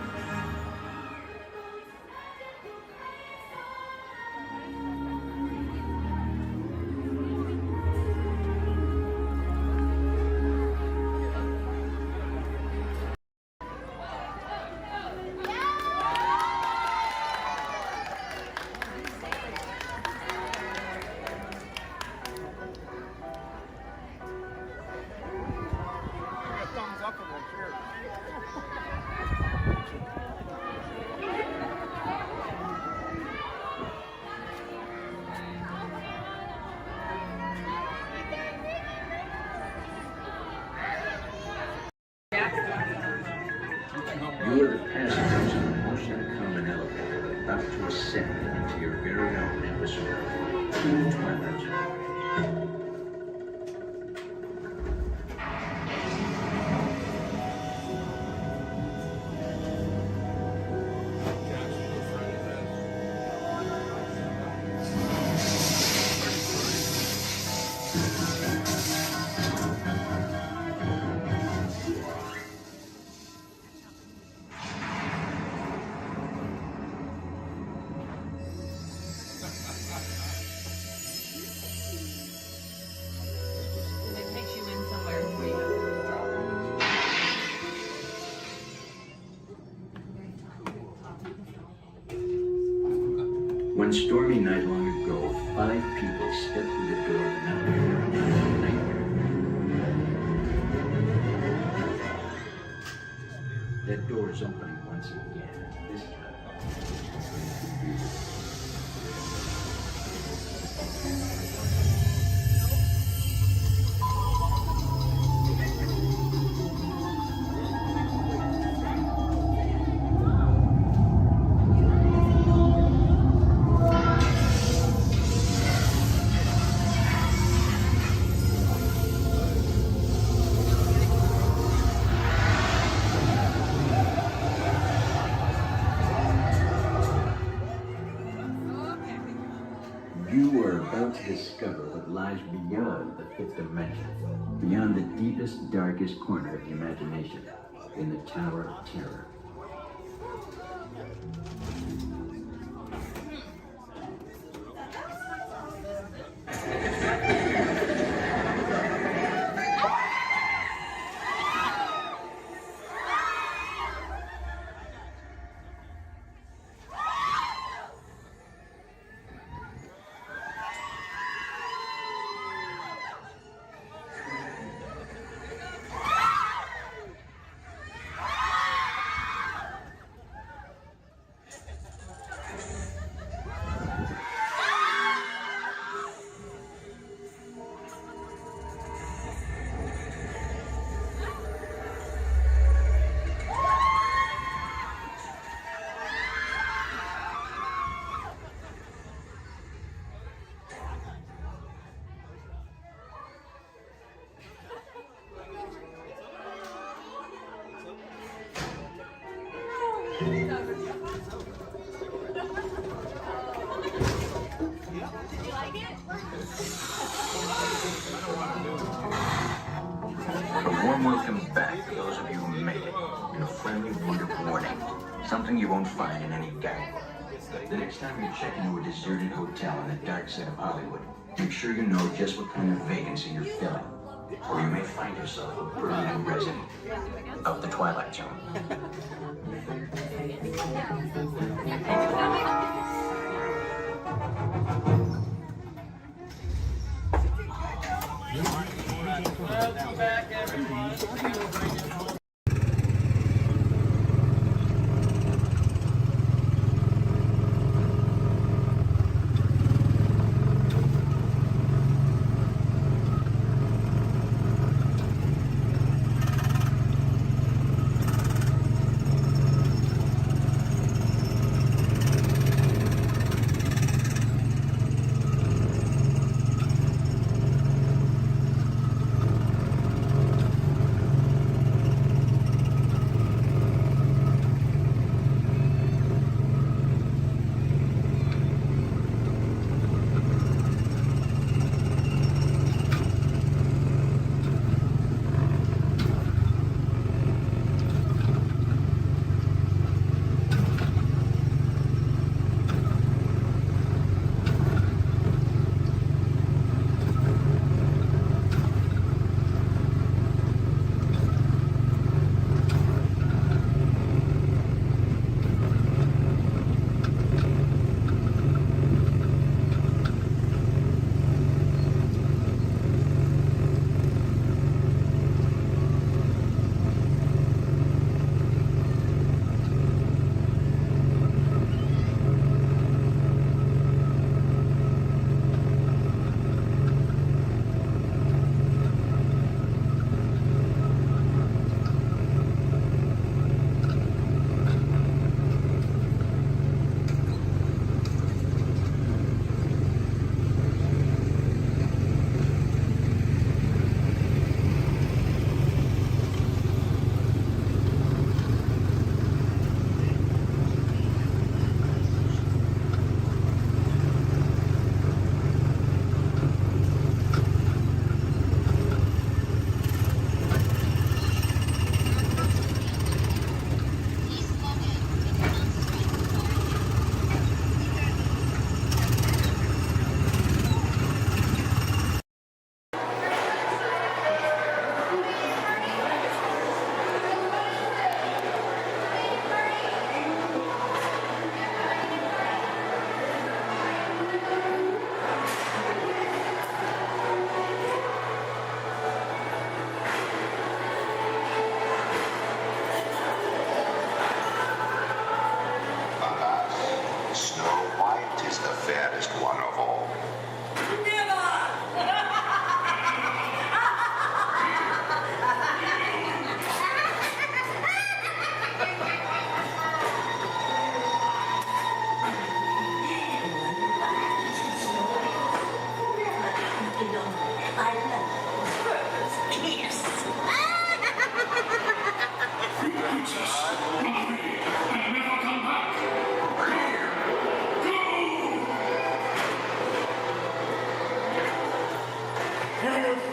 You are the passengers of a most uncommon elevator about to ascend into your very own episode of the Twilight Zone. It takes you in somewhere where you One stormy night long ago, 5 people stepped through the door of an elevator and had a nightmare. That door is opening once again, this time. are about to discover what lies beyond the fifth dimension, beyond the deepest, darkest corner of the imagination, in the Tower of Terror. A warm welcome back to those of you who made it, and a friendly word of warning. Something you won't find in any guidebook. The next time you check into a deserted hotel on the dark side of Hollywood, make sure you know just what kind of vacancy you're filling, or you may find yourself a permanent resident of the Twilight Zone. Welcome back, everyone.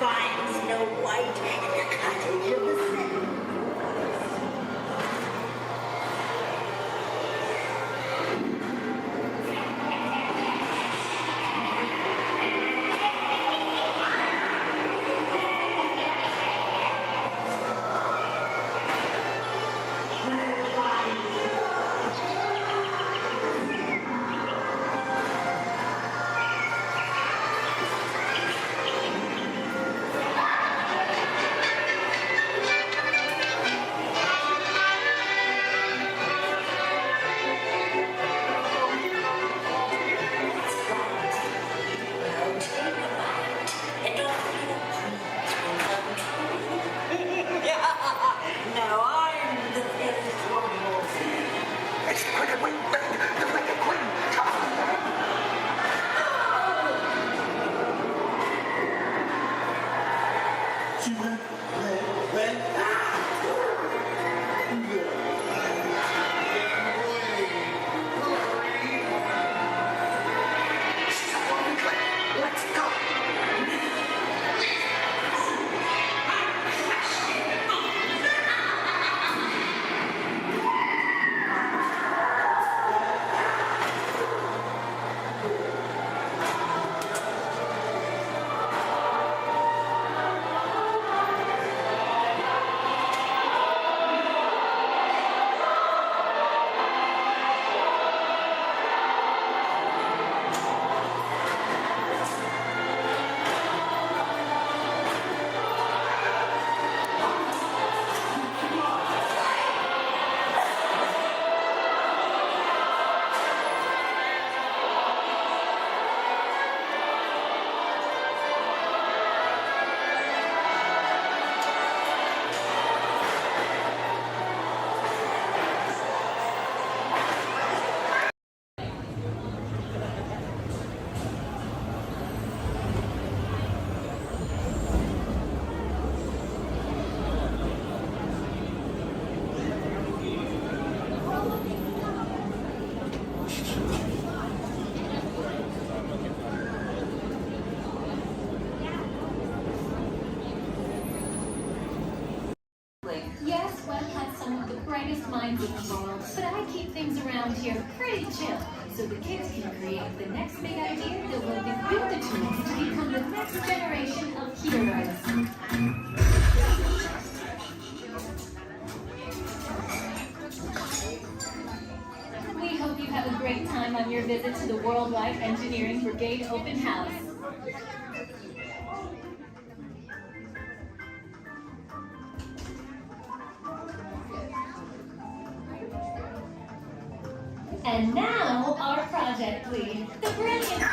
fine Snow White and the cottage of the sun. Now I'm the fifth one. It's pretty wing back to make a queen. Let's go. Yes, Walt has some of the brightest minds in the world, but I keep things around here pretty chill, so the kids can create the next big idea that will give you the tools to become the next generation of heroes. We hope you have a great time on your visit to the Worldwide Engineering Brigade Open House. And now, our project lead, the brilliant,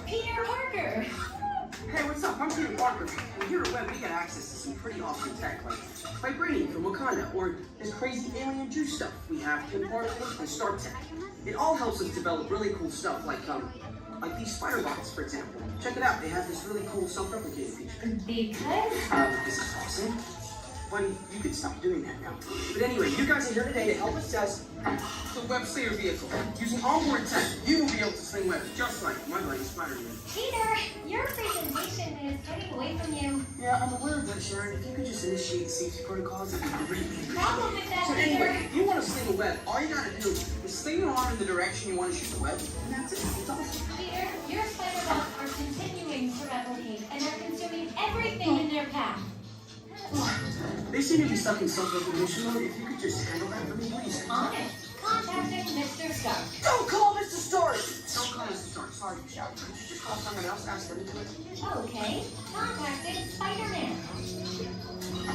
Peter Parker. Hey, what's up? I'm Peter Parker. And here at Web, we get access to some pretty awesome tech, like vibranium from Wakanda, or this crazy alien juice stuff. We have Kim particles and Star Tech. It all helps us develop really cool stuff, like these spider bots, for example. Check it out. They have this really cool self-replicating feature. Because? This is awesome. Buddy, you can stop doing that now. But anyway, you guys are here today to help us test the Web Slayer vehicle. Using onboard tech, you will be able to sling webs just like my buddy Spider-Man. Peter, your presentation is getting away from you. Yeah, I'm aware of that, Sharon. If you could just initiate the safety protocols, that'd be great. Problem with that, So Peter. anyway, if you want to sling a web, all you gotta do is sling your arm in the direction you want to shoot the web, and that's it. It's awesome. Peter, your spider bots are continuing to replicate and are consuming everything in their path. They seem to be stuck in self-recognition mode. If you could just handle that for me, please. On it. Contacting Mr. Stark. Don't call Mr. Stark! Don't call Mr. Stark. Sorry, you shout. Could you just call someone else? Ask them to do it. Okay. Contacting Spider-Man.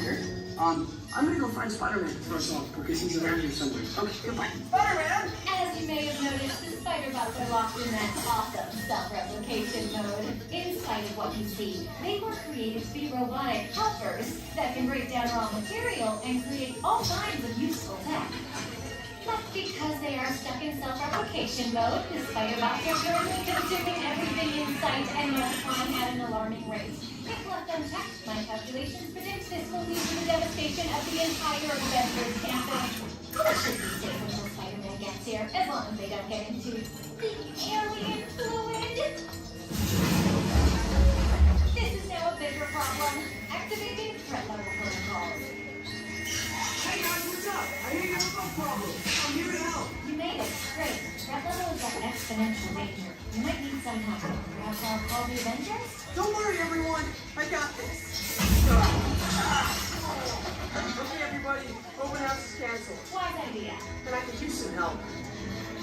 Here. I'm gonna go find Spider-Man first off, because he's around here somewhere. Okay, goodbye. Spider-Man! As you may have noticed, the spider bots are locked in that awesome self-replication mode. In spite of what you see, they were created to be robotic helpers that can break down raw material and create all kinds of useful tech. But because they are stuck in self-replication mode, the spider bots are currently consuming everything in sight and multiplying at an alarming rate. If left unchecked, my calculations predict this will lead to the devastation of the entire Avengers campus. It should be safe until Spider-Man gets here, as long as they don't get into the alien fluid. This is now exponential danger. You might need some help. Perhaps I'll call the Avengers? Don't worry, everyone. I got this. Okay, everybody. Open house is canceled. Wise idea. And I could use some help.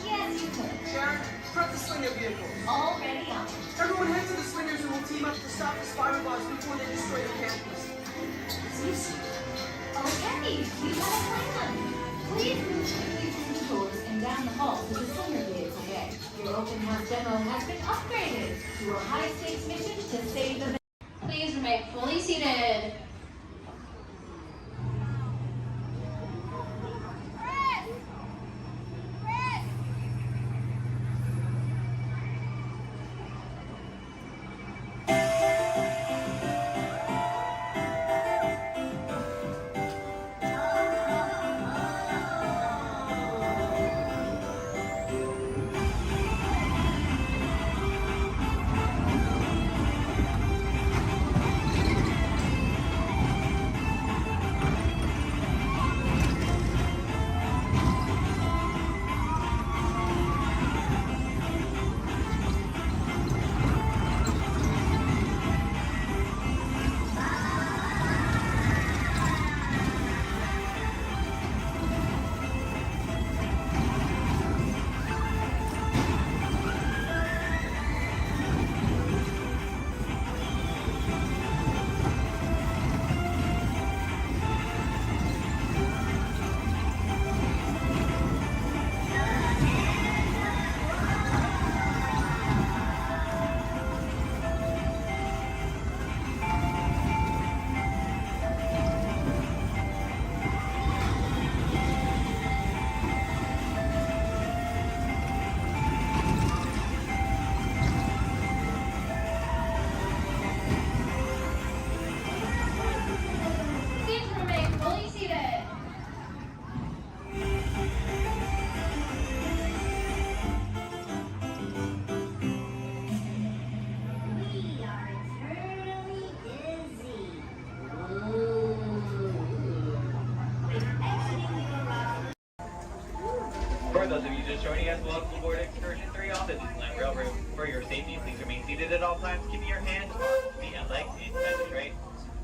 Yes, you could. Sharon, prep the slinger vehicle. Already on. Everyone head to the slingers and we'll team up to stop the spider bots before they destroy the campus. It's easy. Okay, we have a plan. Please move quickly through the doors and down the hall to the slinger vehicle bay. Your open house demo has been upgraded to a high-stakes mission to save the... Please remain fully seated. For those of you just joining us, welcome aboard Excursion 3 on the Disneyland Railroad. For your safety, please remain seated at all times, keeping your hands, arms, feet, and legs inside the train.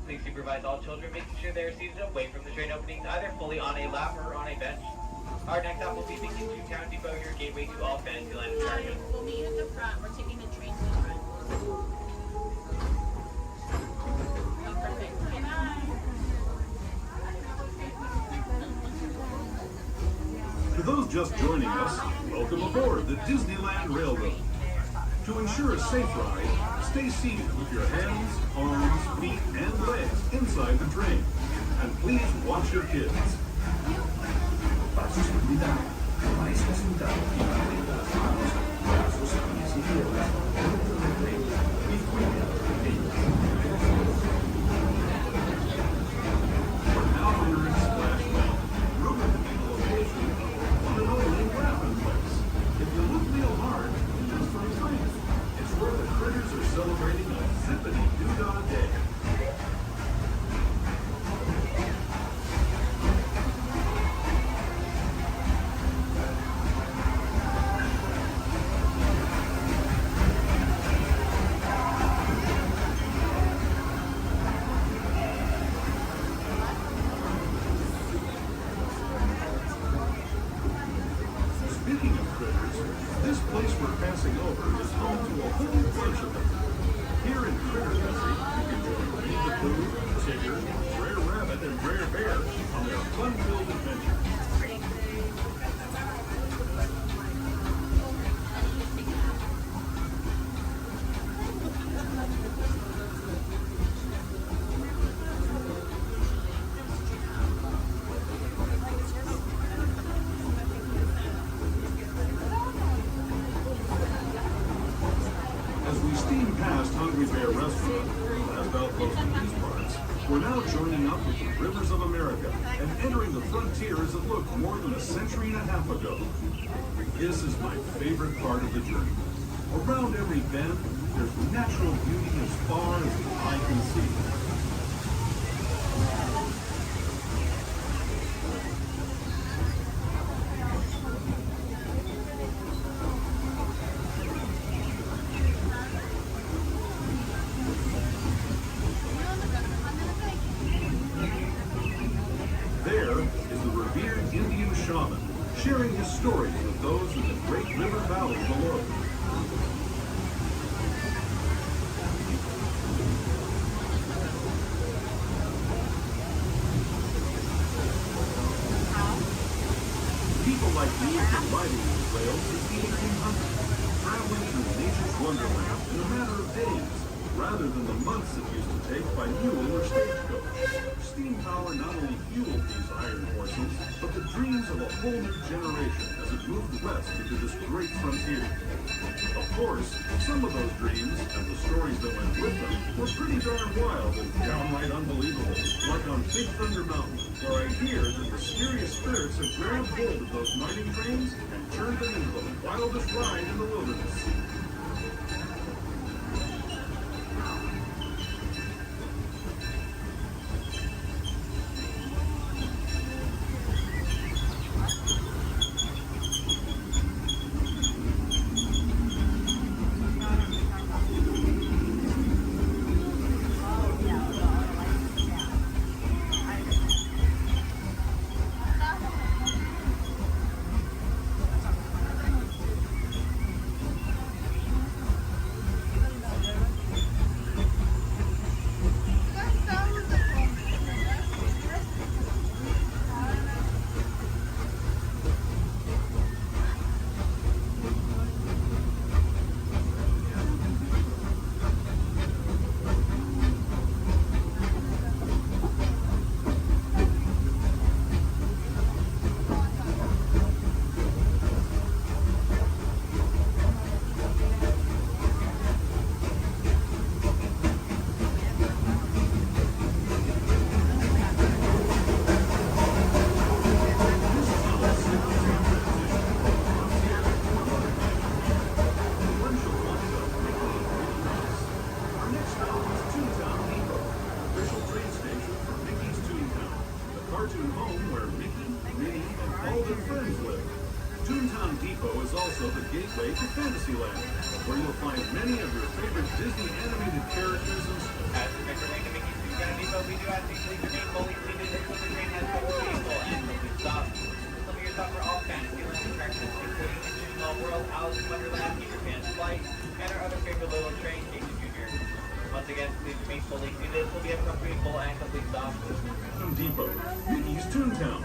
Please supervise all children, making sure they are seated away from the train openings, either fully on a lap or on a bench. Our next stop will be taking to Town Depot, your gateway to all Fantasyland attractions. We'll meet at the front. We're taking the train to the front. Perfect. Bye. To those just joining us, welcome aboard the Disneyland Railroad. To ensure a safe ride, stay seated with your hands, arms, feet, and legs inside the train. And please watch your kids. Pasos seguridad. Permanezca sentado y mantenga las manos, brazos, pies y piernas dentro del tren y cuide a los pequeños. We're now entering Splash Mountain, rumored to be the location of a one and only rapping place. If you look real hard, just for a moment, it's where the critters are celebrating a zippity-doo-dah day. Speaking of critters, this place we're passing over is home to a whole bunch of them. Here in Critter Country, you can join Winnie the Pooh, Tigger, Brer Rabbit, and Brer Bear on their fun-filled adventures. As we steam past Hungry Bear Restaurant, last outpost in these parts, we're now joining up with the rivers of America and entering the frontier as it looked more than a century and a half ago. This is my favorite part of the journey. Around every bend, there's natural beauty as far as the eye can see. stories of those in the Great River Valley below. People like me have been riding these rails since the 1800s, traveling through nature's wonderland in a matter of days, rather than the months it used to take by mule or stagecoach. Steam power not only fueled these iron horses, but the dreams of a whole new generation as it moved west into this great frontier. Of course, some of those dreams, and the stories that went with them, were pretty darn wild and downright unbelievable, like on Big Thunder Mountain, where I hear that mysterious spirits have grabbed hold of those mining trains and turned them into the wildest ride in the wilderness. Gateway to Fantasyland, where you'll find many of your favorite Disney animated characters and as we make our way to Mickey's Toontown Depot, we do ask you please remain fully seated until the train has come to a vehicle and simply stop. Some of your thoughts are all Fantasyland attractions, including Into Small World, Alice in Wonderland, Peter Pan's Flight, and our other favorite little train, Casey Jr. Once again, please remain fully seated until we have come to a full and complete stop. Depot, Mickey's Toontown.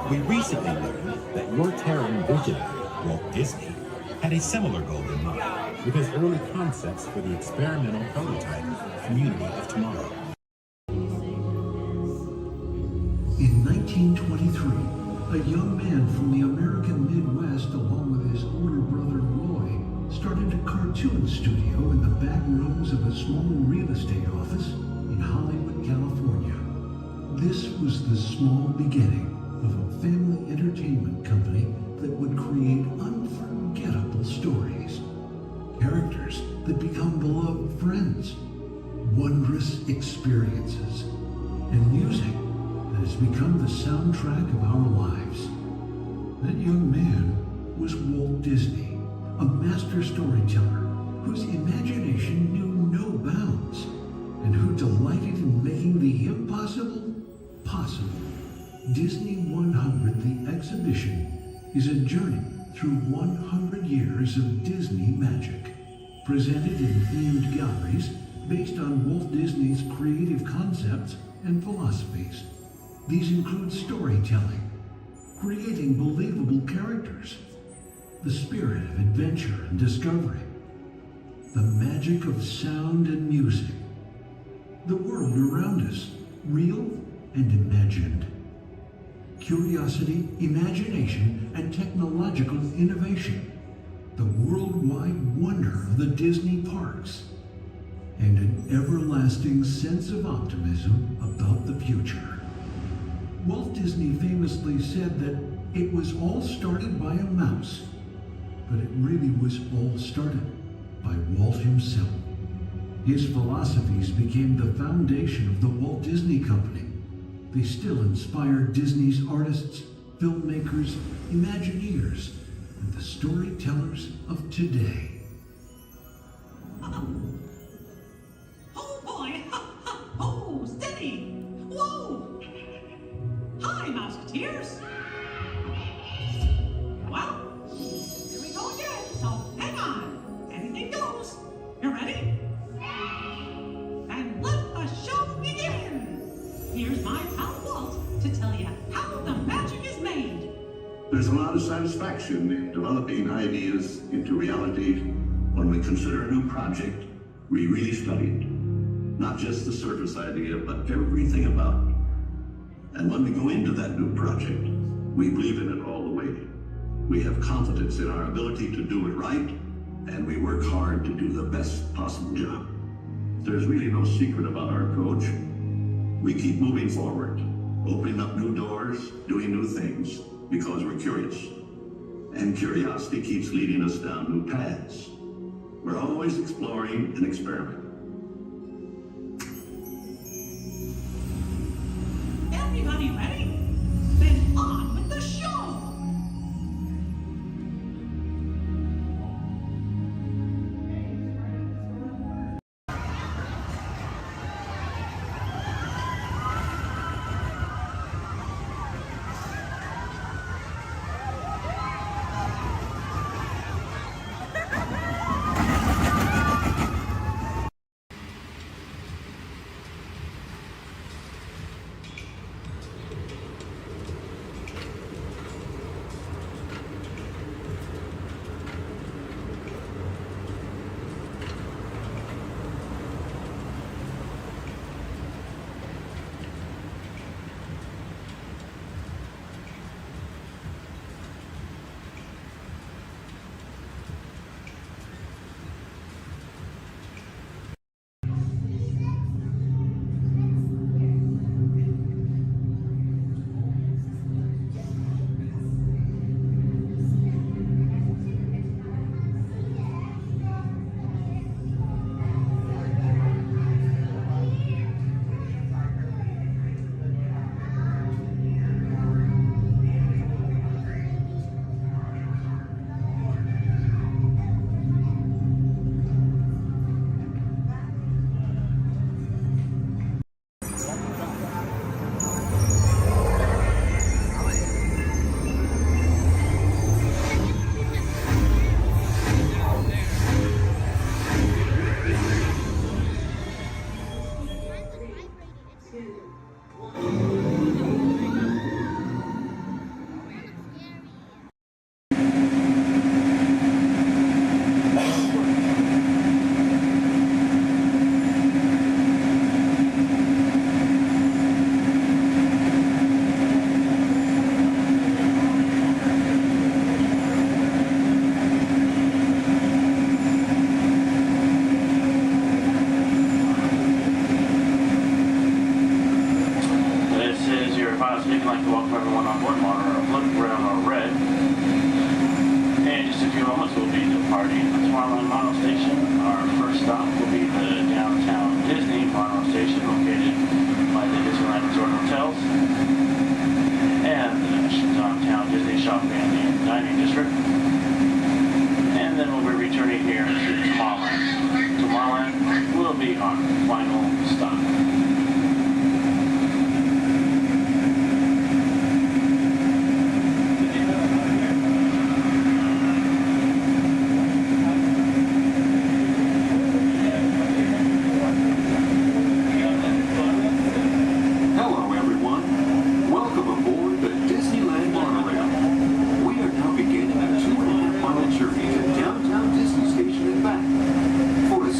We recently learned that your Terran visionary, Walt Disney, had a similar goal in mind with his early concepts for the experimental prototype Community of Tomorrow. In 1923, a young man from the American Midwest, along with his older brother Roy, started a cartoon studio in the back rooms of a small real estate office in Hollywood, California. This was the small beginning of a family entertainment company that would create unforgettable stories, characters that become beloved friends, wondrous experiences, and music that has become the soundtrack of our lives. That young man was Walt Disney, a master storyteller whose imagination knew no bounds and who delighted in making the impossible possible. Disney 100, the exhibition, is a journey through 100 years of Disney magic, presented in themed galleries based on Walt Disney's creative concepts and philosophies. These include storytelling, creating believable characters, the spirit of adventure and discovery, the magic of sound and music, the world around us, real and imagined, curiosity, imagination, and technological innovation, the worldwide wonder of the Disney parks, and an everlasting sense of optimism about the future. Walt Disney famously said that it was all started by a mouse, but it really was all started by Walt himself. His philosophies became the foundation of the Walt Disney Company. They still inspire Disney's artists, filmmakers, Imagineers, and the storytellers of today. Oh boy! Oh, steady! Whoa! Hi, Mouseketeers! Well, here we go again, so hang on. Anything goes. You ready? And let the show begin! Here's my pal Walt to tell you how the magic is made. There's a lot of satisfaction in developing ideas into reality when we consider a new project we really studied. Not just the surface idea, but everything about it. And when we go into that new project, we believe in it all the way. We have confidence in our ability to do it right, and we work hard to do the best possible job. There's really no secret about our approach. We keep moving forward, opening up new doors, doing new things, because we're curious. And curiosity keeps leading us down new paths. We're always exploring and experimenting. Everybody ready? Then on with the show!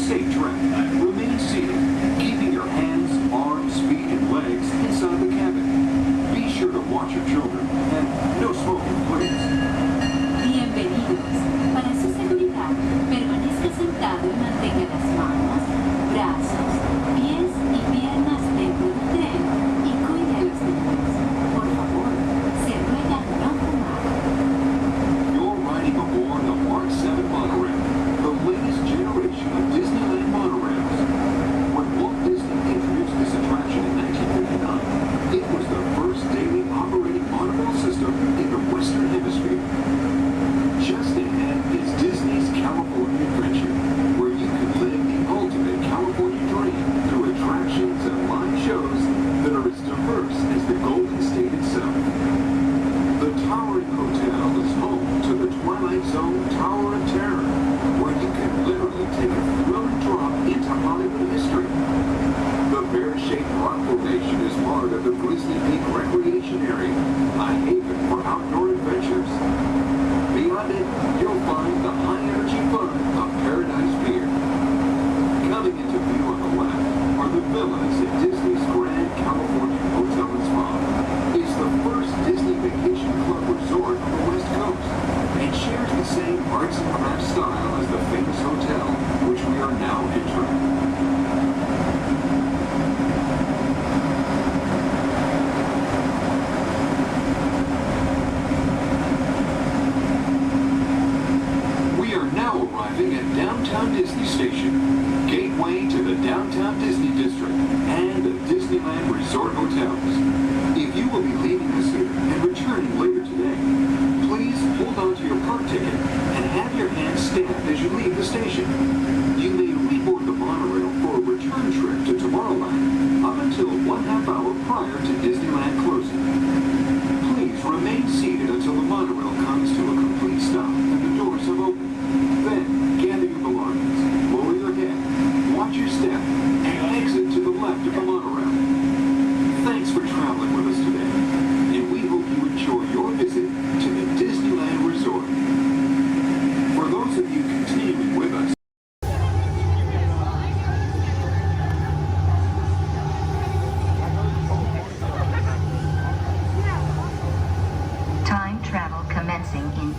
Safe track. Remain seated. Keep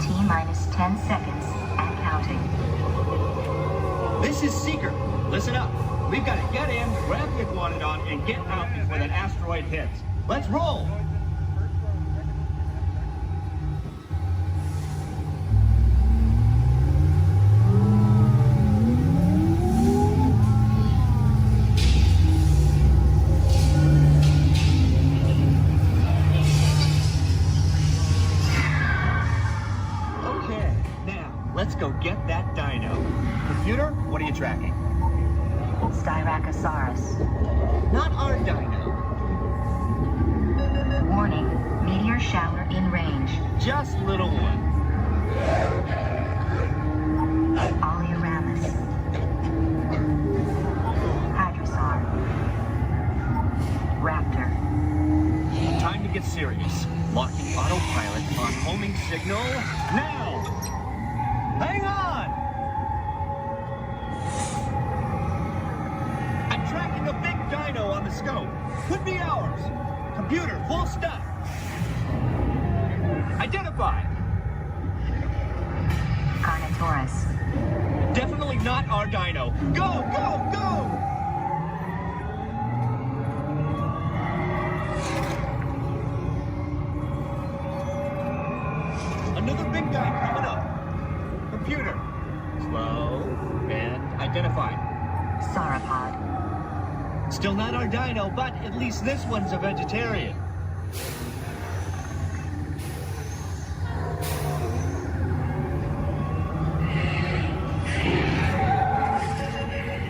T-minus 10 seconds and counting. This is Seeker. Listen up. We've got to get in, grab the iguanodon, and get out before that asteroid hits. Let's roll! Okay, now, let's go get that dino. Computer, what are you tracking? Styracosaurus. Not our dino. Warning, meteor shower in range. Just little one. Oleoramus. Hadrosaur. Raptor. Time to get serious. Locking autopilot on homing signal now! Hang on! I'm tracking a big dino on the scope. Could be ours. Computer, full stop. Identify. Carnotaurus. Definitely not our dino. Go, go, go! Another big guy coming up. Computer. Slow and identify. Sauropod. Still not our dino, but at least this one's a vegetarian.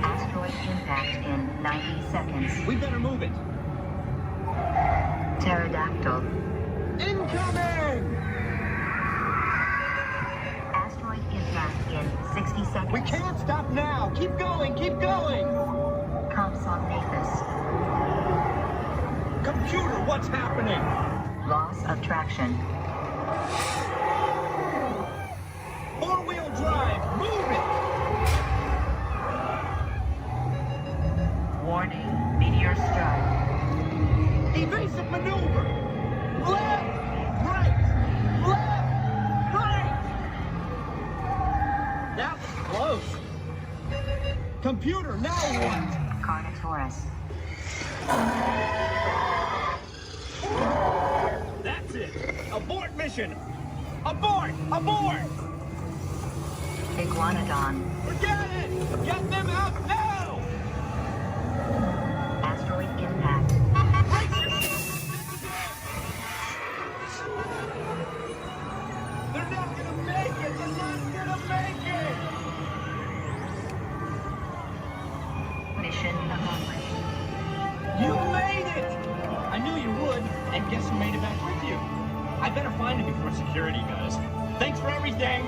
Asteroid impact in 90 seconds. We better move it. Pterodactyl. Incoming! Asteroid impact in 60 seconds. We can't stop now. Keep going, keep going. Compsognathus. Computer, what's happening? Loss of traction. Four-wheel drive, move it! Warning, meteor strike. Evasive maneuver! Left, right, left, right! That was close. Computer, now what? Carnotaurus. That's it! Abort mission! Abort! Abort! Iguanodon. Forget it! Get them out now! Asteroid impact. They're not gonna make it! They're not gonna make it! Mission accomplished. You made it! I knew you would, and guess who made it back with you? I better find him before security does. Thanks for everything!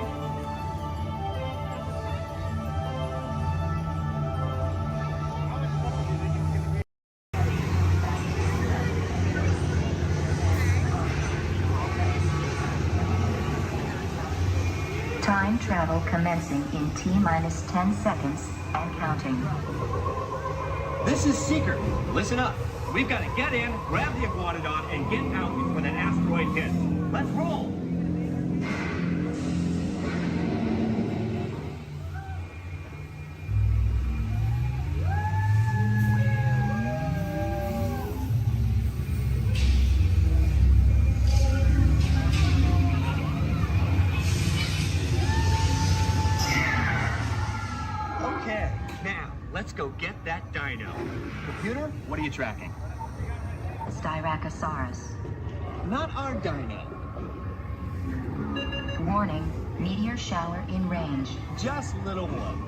Time travel commencing in T-minus 10 seconds and counting. This is Seeker. Listen up. We've got to get in, grab the iguanodon, and get out before that asteroid hits. Let's roll! Okay, now, let's go get that dino. Computer, what are you tracking? Styracosaurus. Not our dino. Warning, meteor shower in range. Just little one.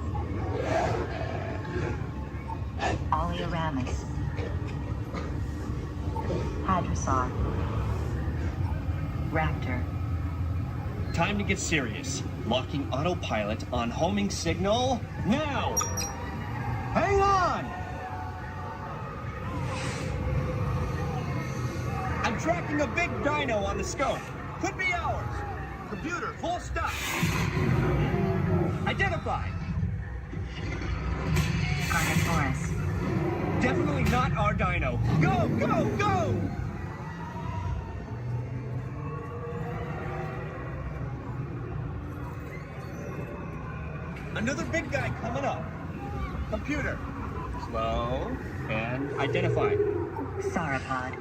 Oleoramus. Hadrosaur. Raptor. Time to get serious. Locking autopilot on homing signal now! Hang on! I'm tracking a big dino on the scope. Could be ours. Computer, full stop. Identify. Carnotaurus. Definitely not our dino. Go, go, go! Another big guy coming up. Computer. Slow and identify. Sauropod.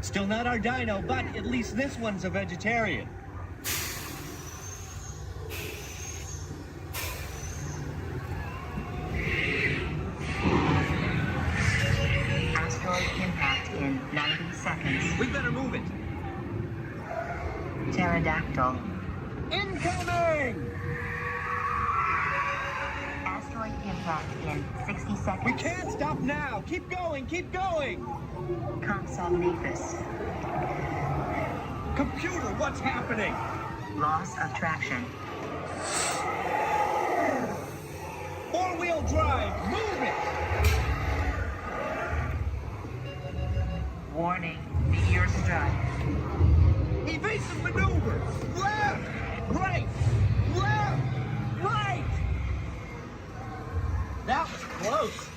Still not our dino, but at least this one's a vegetarian. Asteroid impact in 90 seconds. We better move it. Pterodactyl. Incoming! Asteroid impact in 60 seconds. We can't stop now. Keep going, keep going. Compsognathus. Computer, what's happening? Loss of traction. Four-wheel drive, move it! Warning, meteors drive. Evasive maneuver! Left! Right! Left! Right! That was close.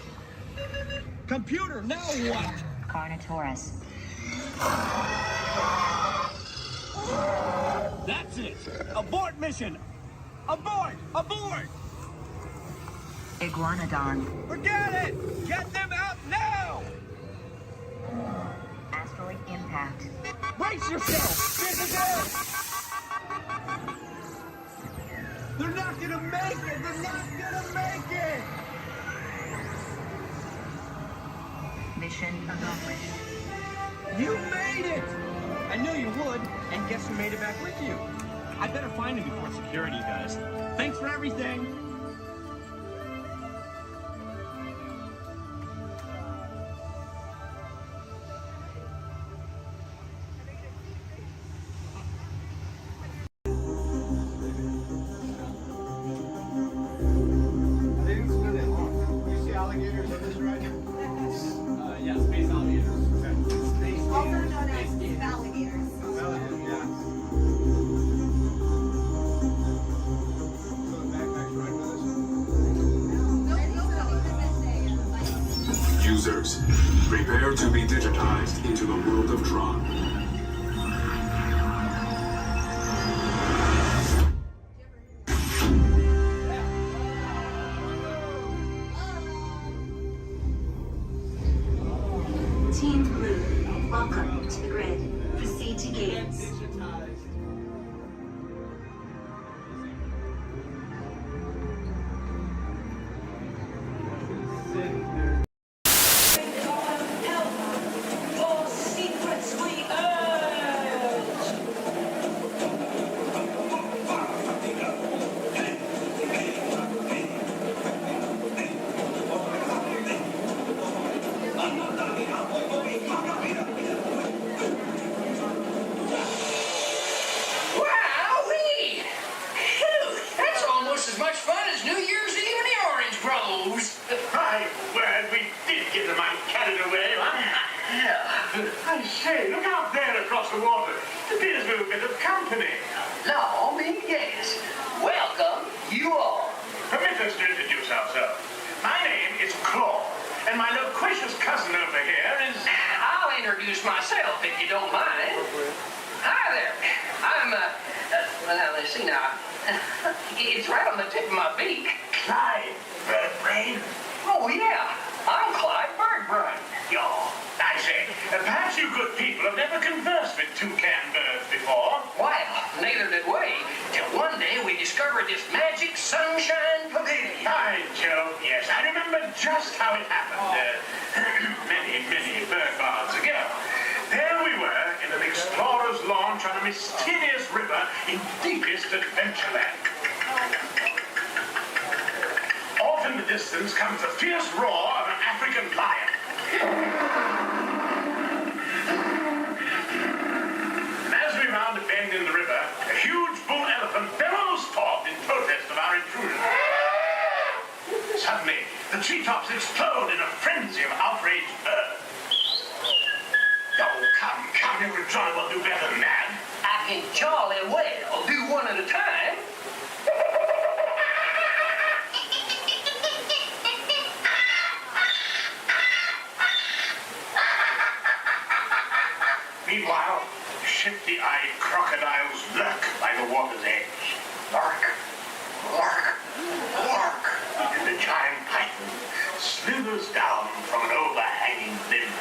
Computer, now what? Carnotaurus. That's it! Abort mission! Abort! Abort! Iguanodon. Forget it! Get them out now! Asteroid impact. Brace yourself! This is it! They're not gonna make it! They're not gonna make it! Mission accomplished. You made it! I knew you would, and guess who made it back with you? I better find him before security does. Thanks for everything! Alligators on this ride? Yeah, space alligators. Okay. Space Also known as alligators. Alligators, yeah. So the backpack's right with us? Users, prepare to be digitized into the world of Tron. Team Blue, welcome to the grid. Proceed to gates. Wowee! Phew, that's almost as much fun as New Year's Eve in the Orange Groves. Hi, well, we did get the mind carried away, I say, look out there across the water. There's a little bit of company. Law me, yes. Welcome, you all. Permit us to introduce ourselves. My name is Claw, and my loquacious cousin over here is... I'll introduce myself if you don't mind. Hi there. I'm, well, let's see now. It's right on the tip of my beak. Clyde Birdbrain. Oh, yeah. I'm Clyde Birdbrain. Y'all, I say, perhaps you good people have never conversed with toucan birds before. Well, neither did we, till one day we discovered this magic sunshine pavilion. By Jove, yes, I remember just how it happened. Many bird baths ago. There we were in an explorer's launch on a mysterious river in deepest Adventureland. Off in the distance comes the fierce roar of an African lion. And as we round a bend in the river, a huge bull elephant bellows forth in protest of our intrusion. Suddenly, the treetops explode in a frenzy of outraged birds. Oh, come, you and John will do better than that. I can jolly well do one at a time. Meanwhile, shifty-eyed crocodiles lurk by the water's edge. Lark, lark, Hark! And the giant python slithers down from an overhanging limb.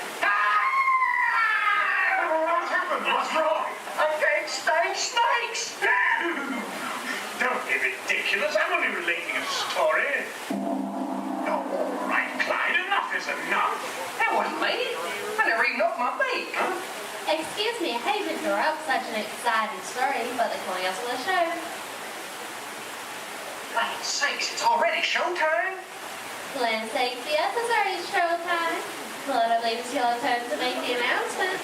What's happened? What's wrong? I can't stand snakes! Don't be ridiculous. I'm only relating a story. Oh, all right, Clyde. Enough is enough. That wasn't me. I never even opened my beak. Huh? Excuse me, I hate to interrupt such an exciting story, but they're calling us for the show. Land's sakes, it's already showtime. Land's sakes, yes, it's already showtime. Well, I believe it's your turn to make the announcement.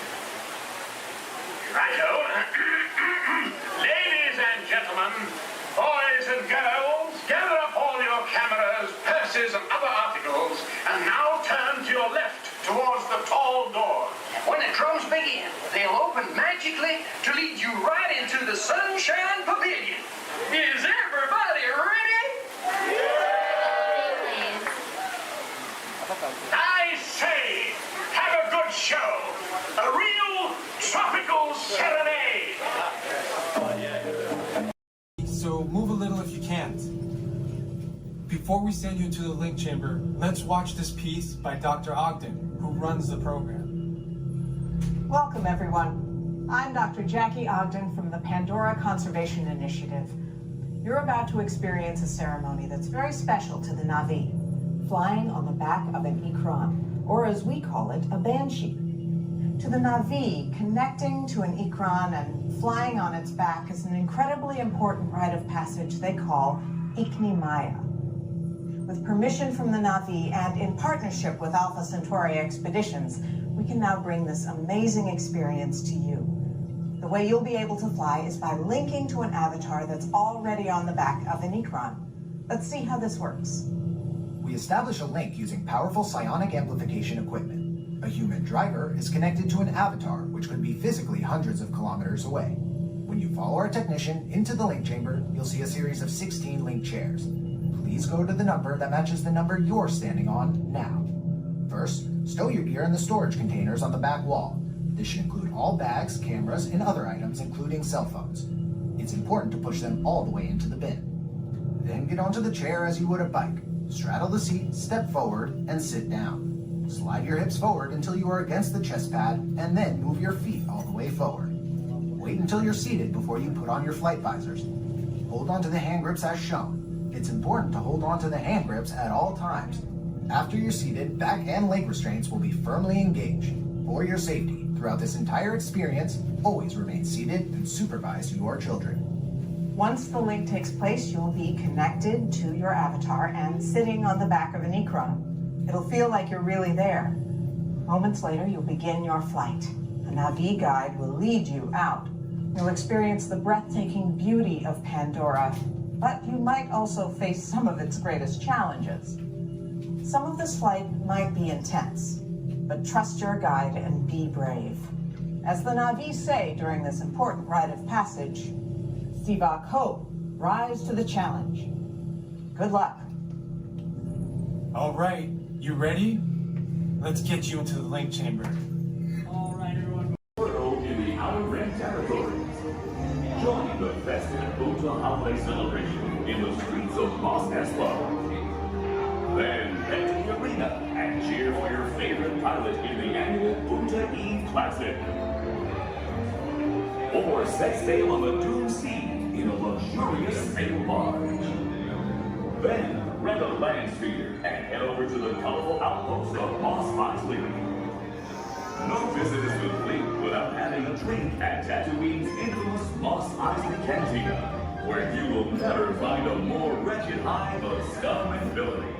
Righto. Ladies and gentlemen, boys and girls, gather up all your cameras, purses, and other articles, and now turn to your left towards the tall door. When the drums begin, they'll open magically to lead you right into the Sunshine Pavilion. Is everybody ready? I say, have a good show. A real tropical serenade. So move a little if you can't. Before we send you into the link chamber, let's watch this piece by Dr. Ogden, who runs the program. Welcome, everyone. I'm Dr. Jackie Ogden from the Pandora Conservation Initiative. You're about to experience a ceremony that's very special to the Na'vi, flying on the back of an ikran, or as we call it, a banshee. To the Na'vi, connecting to an ikran and flying on its back is an incredibly important rite of passage they call Ikni Maya. With permission from the Na'vi and in partnership with Alpha Centauri Expeditions, we can now bring this amazing experience to you. The way you'll be able to fly is by linking to an avatar that's already on the back of an ikran. Let's see how this works. We establish a link using powerful psionic amplification equipment. A human driver is connected to an avatar, which could be physically hundreds of kilometers away. When you follow our technician into the link chamber, you'll see a series of 16 link chairs. Please go to the number that matches the number you're standing on now. First, stow your gear in the storage containers on the back wall. This should include all bags, cameras, and other items, including cell phones. It's important to push them all the way into the bin. Then get onto the chair as you would a bike. Straddle the seat, step forward, and sit down. Slide your hips forward until you are against the chest pad, and then move your feet all the way forward. Wait until you're seated before you put on your flight visors. Hold on to the hand grips as shown. It's important to hold on to the hand grips at all times. After you're seated, back and leg restraints will be firmly engaged. For your safety, throughout this entire experience, always remain seated and supervise your children. Once the link takes place, you'll be connected to your avatar and sitting on the back of an ikran. It'll feel like you're really there. Moments later, you'll begin your flight. A Na'vi guide will lead you out. You'll experience the breathtaking beauty of Pandora, but you might also face some of its greatest challenges. Some of this flight might be intense, but trust your guide and be brave. As the Na'vi say during this important rite of passage, Sivak Ho, rise to the challenge. Good luck. All right, you ready? Let's get you into the link chamber. All right, everyone. World in the Outer Rim territories. Join the festive Buddha holiday celebration in the streets of Mos Espa. Then head to the arena and cheer for your favorite pilot in the annual Buddha Eve Classic. Or set sail on the Doom Sea in a luxurious sail barge. Then rent a land speeder and head over to the colorful outpost of Mos Eisley. No visit is complete without having a drink at Tatooine's infamous Mos Eisley Cantina, where you will never find a more wretched hive of scum and villainy.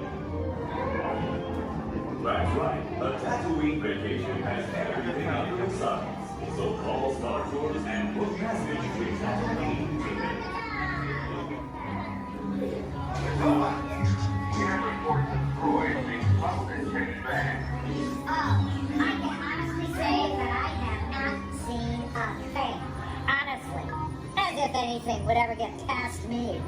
That's right, a Tatooine vacation has everything under the sun. So call Star Tours and book message to Tatooine today. I can honestly say that I have not seen a thing. Honestly. As if anything would ever get past me.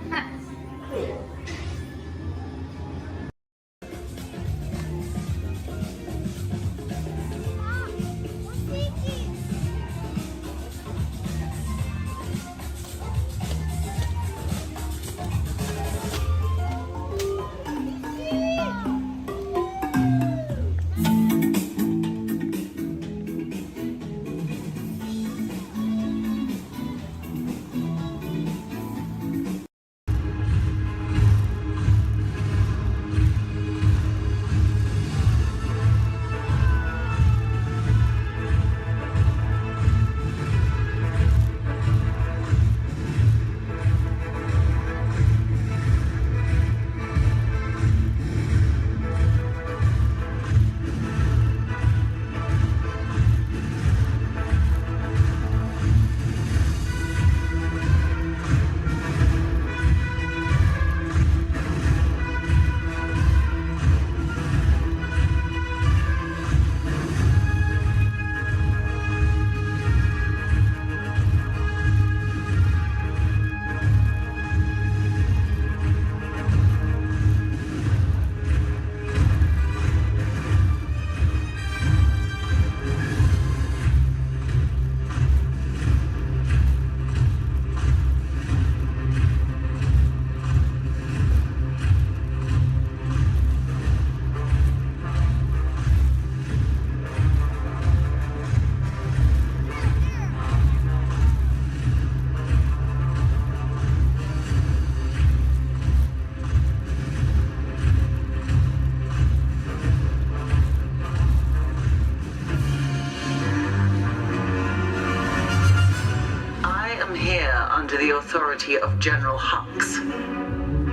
am here under the authority of General Hux.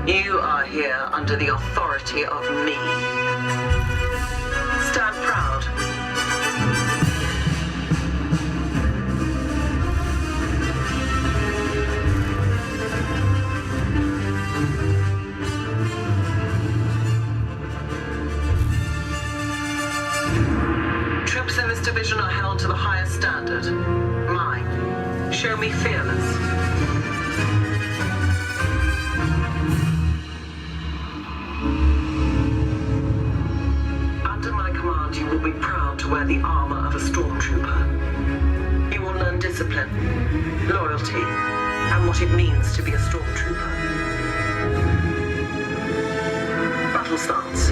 You are here under the authority of me. Stand proud. Troops in this division are held to the highest standard. Mine. Show me fearless. Under my command, you will be proud to wear the armor of a stormtrooper. You will learn discipline, loyalty, and what it means to be a stormtrooper. Battle starts.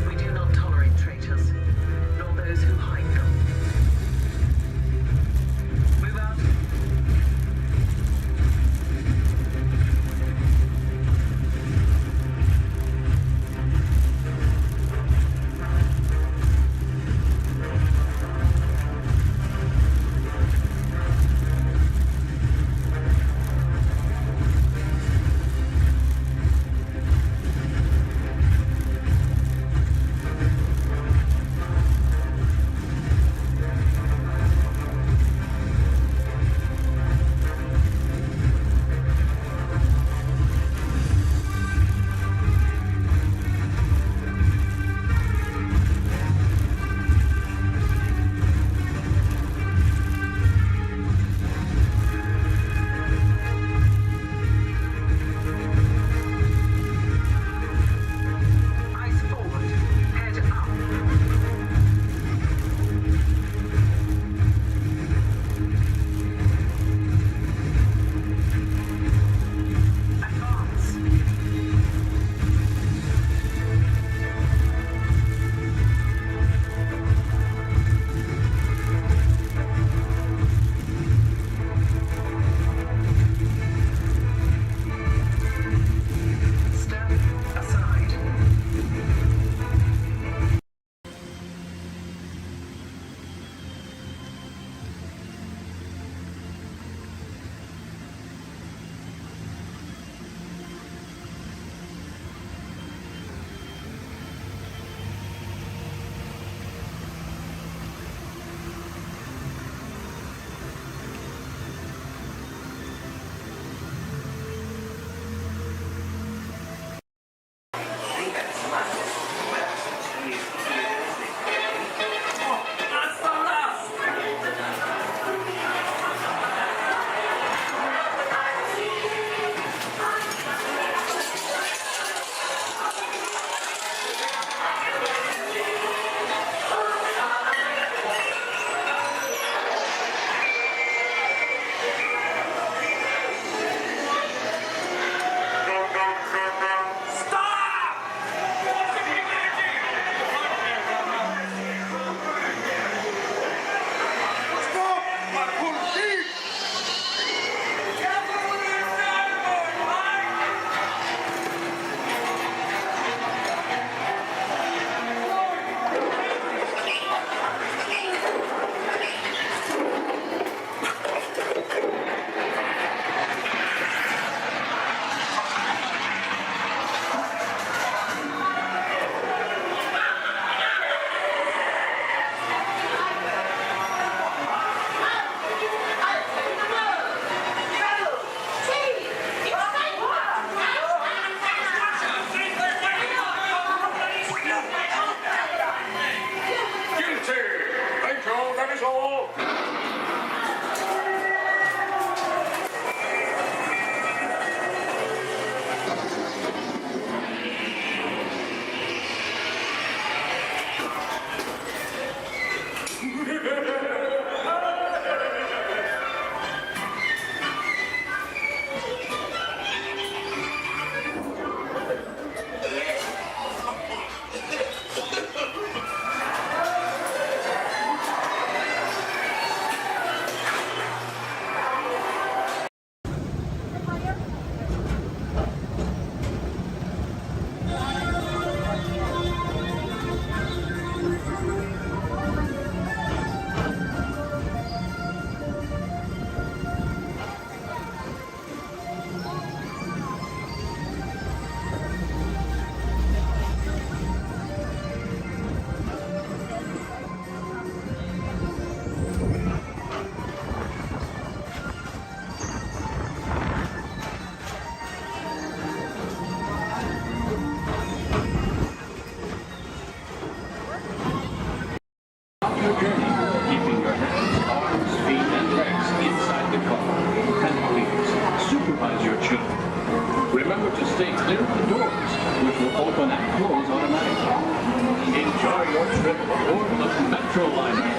We do not tolerate your children. Remember to stay clear of the doors, which will open and close automatically. Enjoy your trip aboard the Metro liner.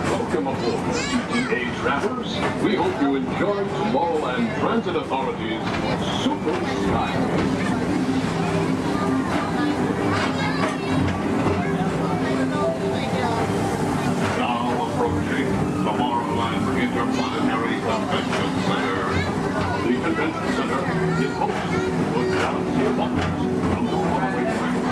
Welcome aboard, CTA travelers. We hope you enjoy Tomorrowland Transit Authority's Super Skyway. Now approaching Tomorrowland Interplanetary Convention Center. The convention center is host to a galaxy of wonders from the faraway planet.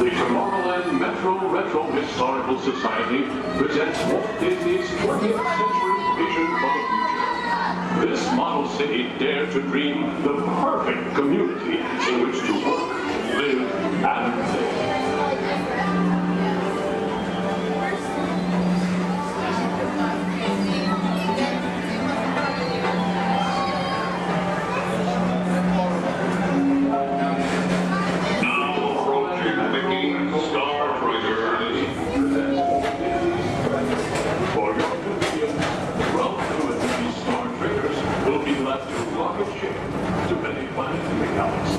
The Tomorrowland Metro Retro Historical Society presents Walt Disney's 20th century vision for the future. This model city dared to dream the perfect community in which to work, live, and play. To many planets in the galaxy.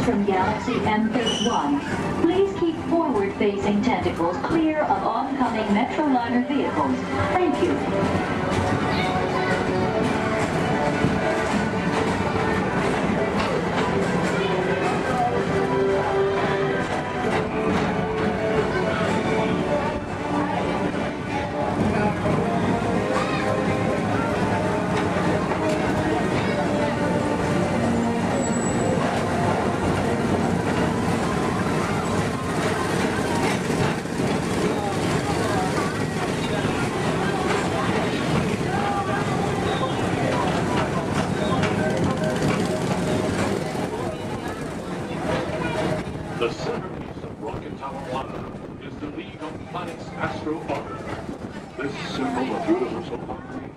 from Galaxy M31. Please keep forward-facing tentacles clear of oncoming Metroliner vehicles. Thank you. The centerpiece of Rocket Tower 1 is the League of Planets Astro Orbiter. This symbol of universal harmony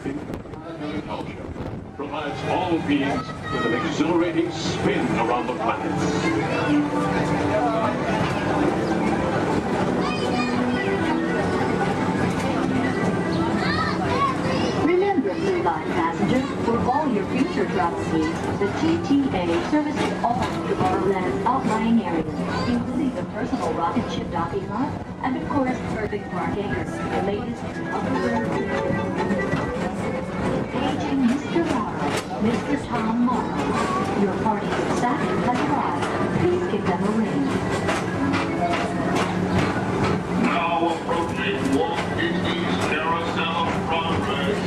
and fellowship provides all beings with an exhilarating spin around the planets. Remember, Blue Line passengers, for all your future travel needs, the GTA services all of Tomorrowland's outlying areas, including the personal rocket ship docking lot, and of course, perfect parking, the latest paging Mr. Morrow, Mr. Tom Morrow. Your party's exact has arrived. Please give them a ring. Now approaching Walt Disney's Carousel of Progress.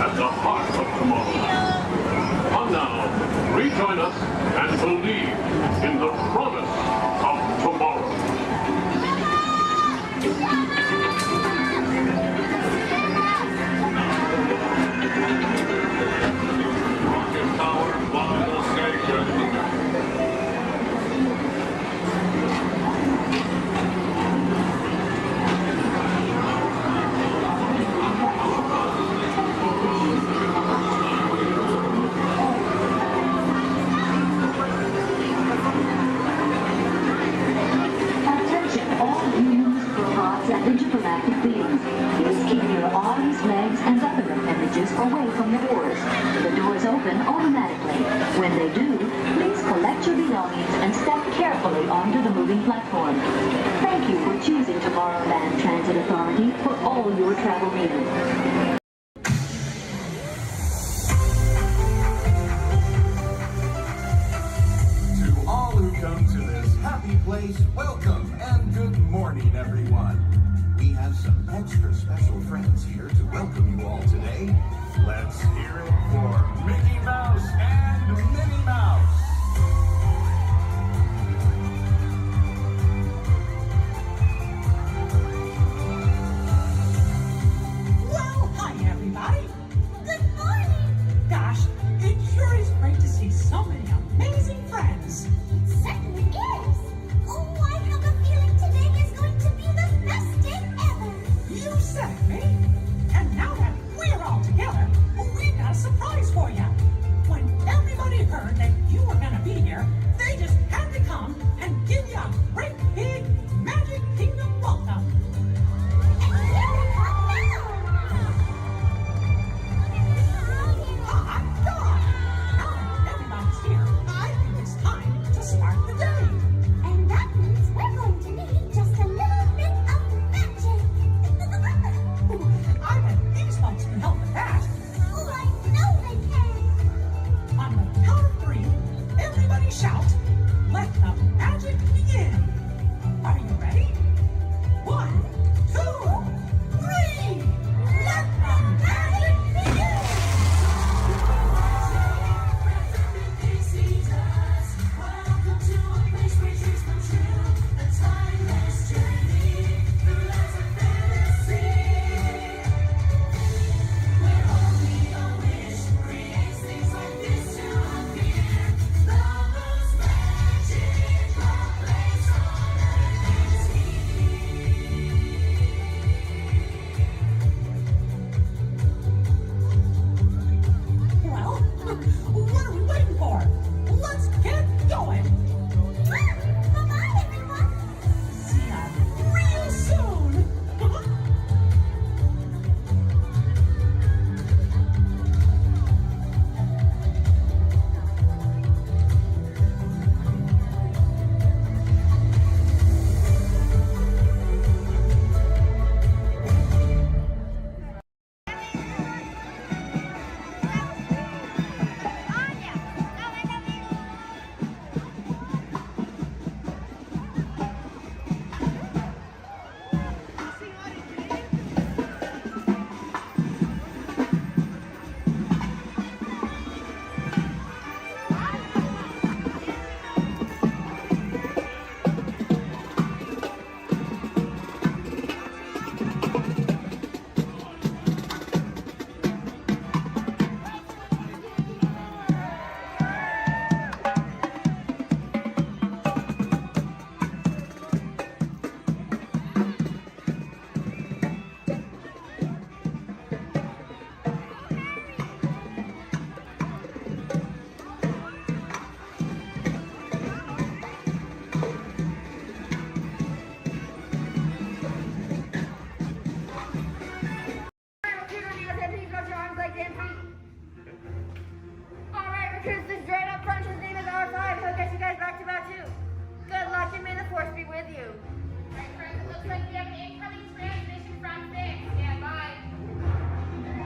At the heart of Tomorrowland. Come now, rejoin us and believe in the promise of tomorrow. Rocket Tower Final Station. Intergalactic beings. Please keep your arms, legs, and other appendages away from the doors. The doors open automatically. When they do, please collect your belongings and step carefully onto the moving platform. Thank you for choosing Tomorrowland Transit Authority for all your travel needs. All who come to this happy place, welcome and good morning, everyone. We have some extra special friends here to welcome you all today. Let's hear it for Mickey Mouse and Minnie Mouse. Well, hi, everybody. Good morning. Gosh, it sure is great to see so many amazing friends. It certainly is.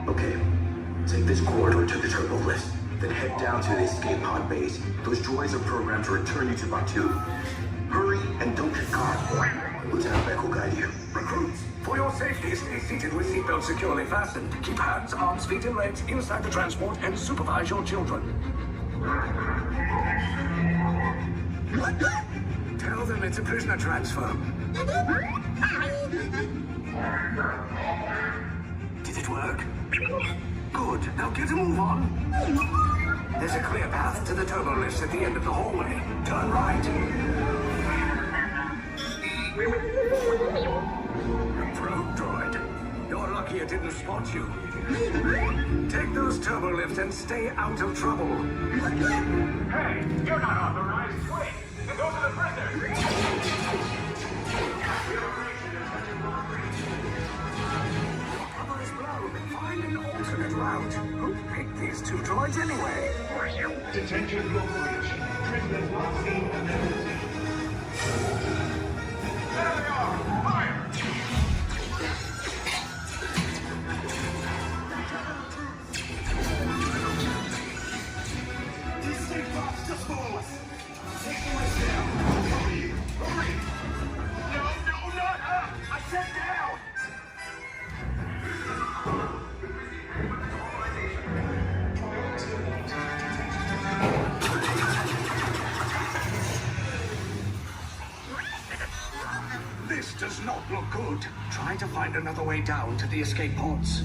Okay, take this corridor to the turbo lift, then head down to the escape pod base. Those droids are programmed to return you to Batu. Hurry and don't get caught. Lieutenant Beck will guide you. Recruits, for your safety, stay seated with seatbelts securely fastened. Keep hands, arms, feet, and legs inside the transport and supervise your children. Tell them it's a prisoner transfer. Did it work? Good. Now get a move on. There's a clear path to the turbo lifts at the end of the hallway. Turn right. A probe droid. You're lucky it didn't spot you. Take those turbo lifts and stay out of trouble. Hey, you're not authorized. Wait, those are the prisoners. Cover is blown. Find an alternate route. Who picked these two droids anyway? Detention local reach. Prisoners not seen and never seen. There they are! Fire! This does not look good. Try to find another way down to the escape pods.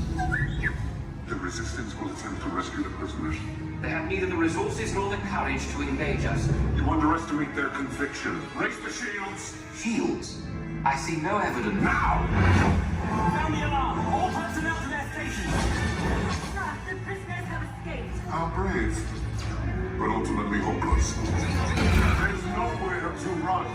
The Resistance will attempt to rescue the prisoners. They have neither the resources nor the courage to engage us. You underestimate their conviction. Raise the shields! Shields? I see no evidence. Now! Sound the alarm! All personnel to their stations! Sir, the prisoners have escaped. How brave, but ultimately hopeless. There's nowhere to run.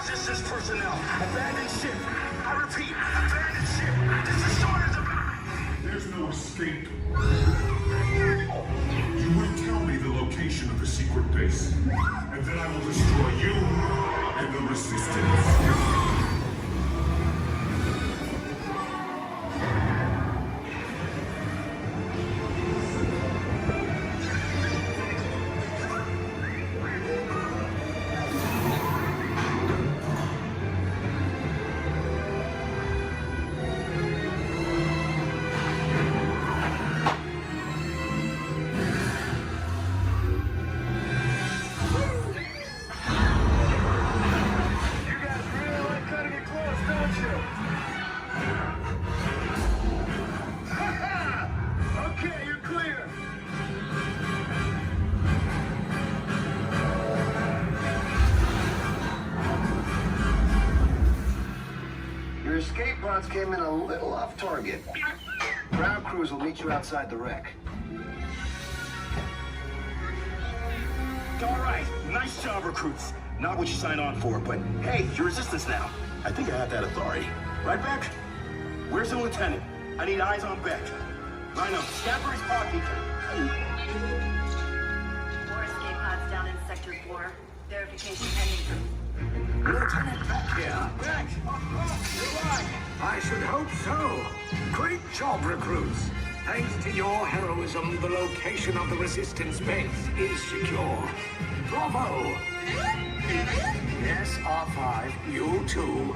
Resistance personnel, abandon ship. I repeat, abandon ship. This is short as a... There's no escape. You will tell me the location of the secret base, and then I will destroy you and the Resistance. Your escape pods came in a little off target. Ground crews will meet you outside the wreck. All right, nice job, recruits. Not what you signed on for, but hey, you're Resistance now. I think I have that authority. Right, Beck? Where's the lieutenant? I need eyes on Beck. Rhino, Scapper is talking. 4 escape pods down in Sector 4. Verification pending. Lieutenant Beck here. Beck! You're alive! I should hope so. Great job, recruits. Thanks to your heroism, the location of the Resistance base is secure. Bravo! Yes, R5, you too.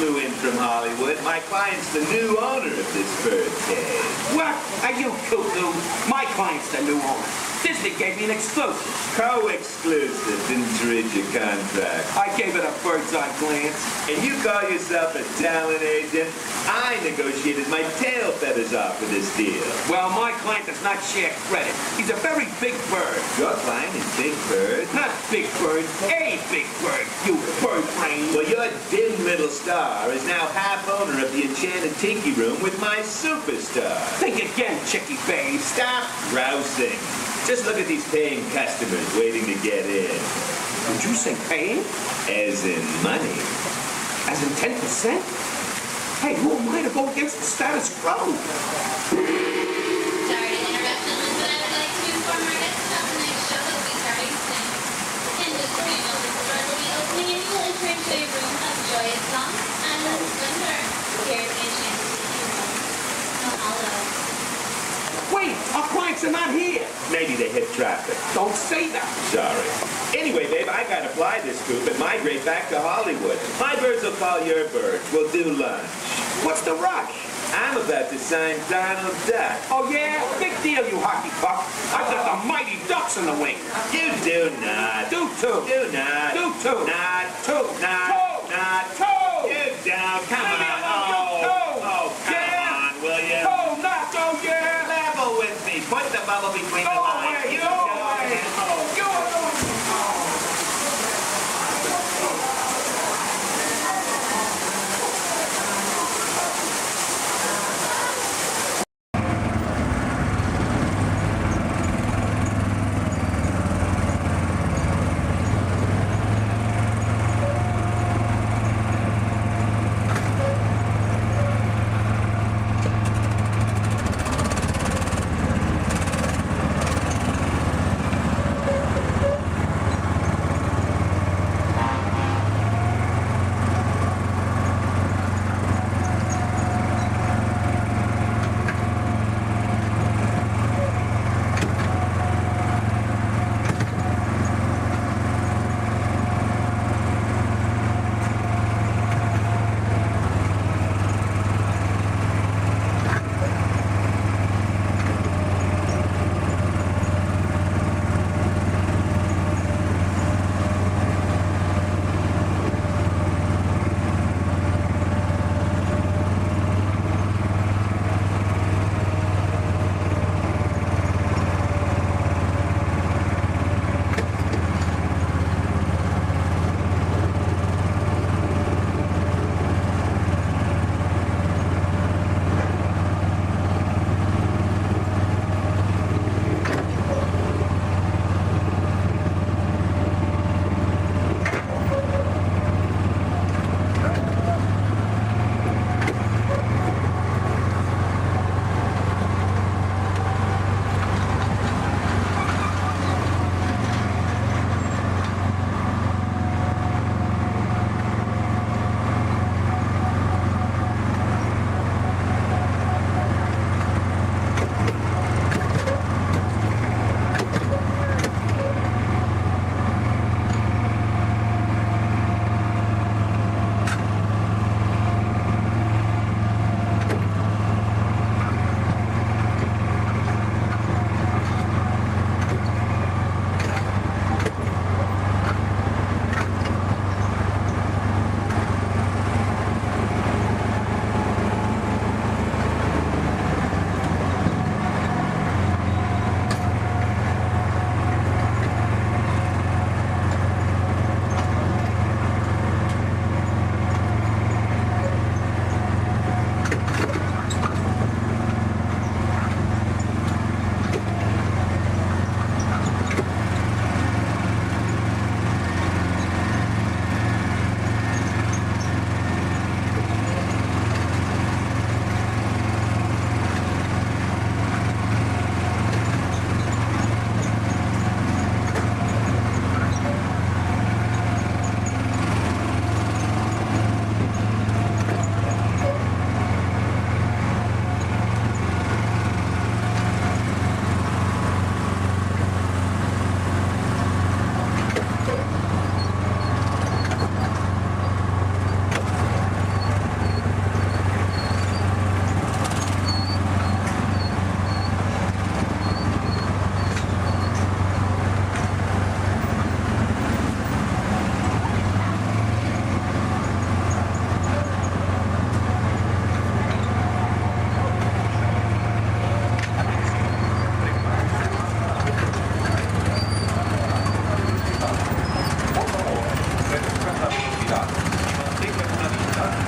flew in from Hollywood. My client's the new owner of this birdcage. What? Are you cuckoo? My client's the new owner. Disney gave me an exclusive. Co-exclusive. Didn't read your contract. I gave it a bird's eye glance. And you call yourself a talent agent? I negotiated my tail feathers off for this deal. Well, my client does not share credit. He's a very big bird. Your client is Big Bird? Not Big Bird, a big bird, you bird brain. Well, your dim little star is now half owner of the Enchanted Tiki Room with my superstar. Think again, chickie babe. Stop grousing. Just look at these paying customers waiting to get in. Did you say paying? As in money. As in 10%? Hey, who am I to go against the status quo? Sorry to interrupt, but I would like to inform our guests about the next show that will be starting soon. In just a few moments, the door will be opening and you will enter into a room of joyous songs and splendor. Here's the Enchanted Tiki Room. Mahalo. Wait, our clients are not here. Maybe they hit traffic. Don't say that. Sorry. Anyway, babe, I gotta fly this coop and migrate back to Hollywood. My birds will call your birds. We'll do lunch. What's the rush? I'm about to sign Donald Duck. Oh, yeah? Big deal, you hockey puck. I've got the mighty Ducks in the wing. You do not. Do too. Do not. Do too. Not. Two. Not. Two. Not. Two. You don't. Come Leave me on. alone, you two. Oh, come on, will you? Two, not go, yeah. Level with me. Put the bubble between the Go lines. away. You Go don't. away. Oh. Go away.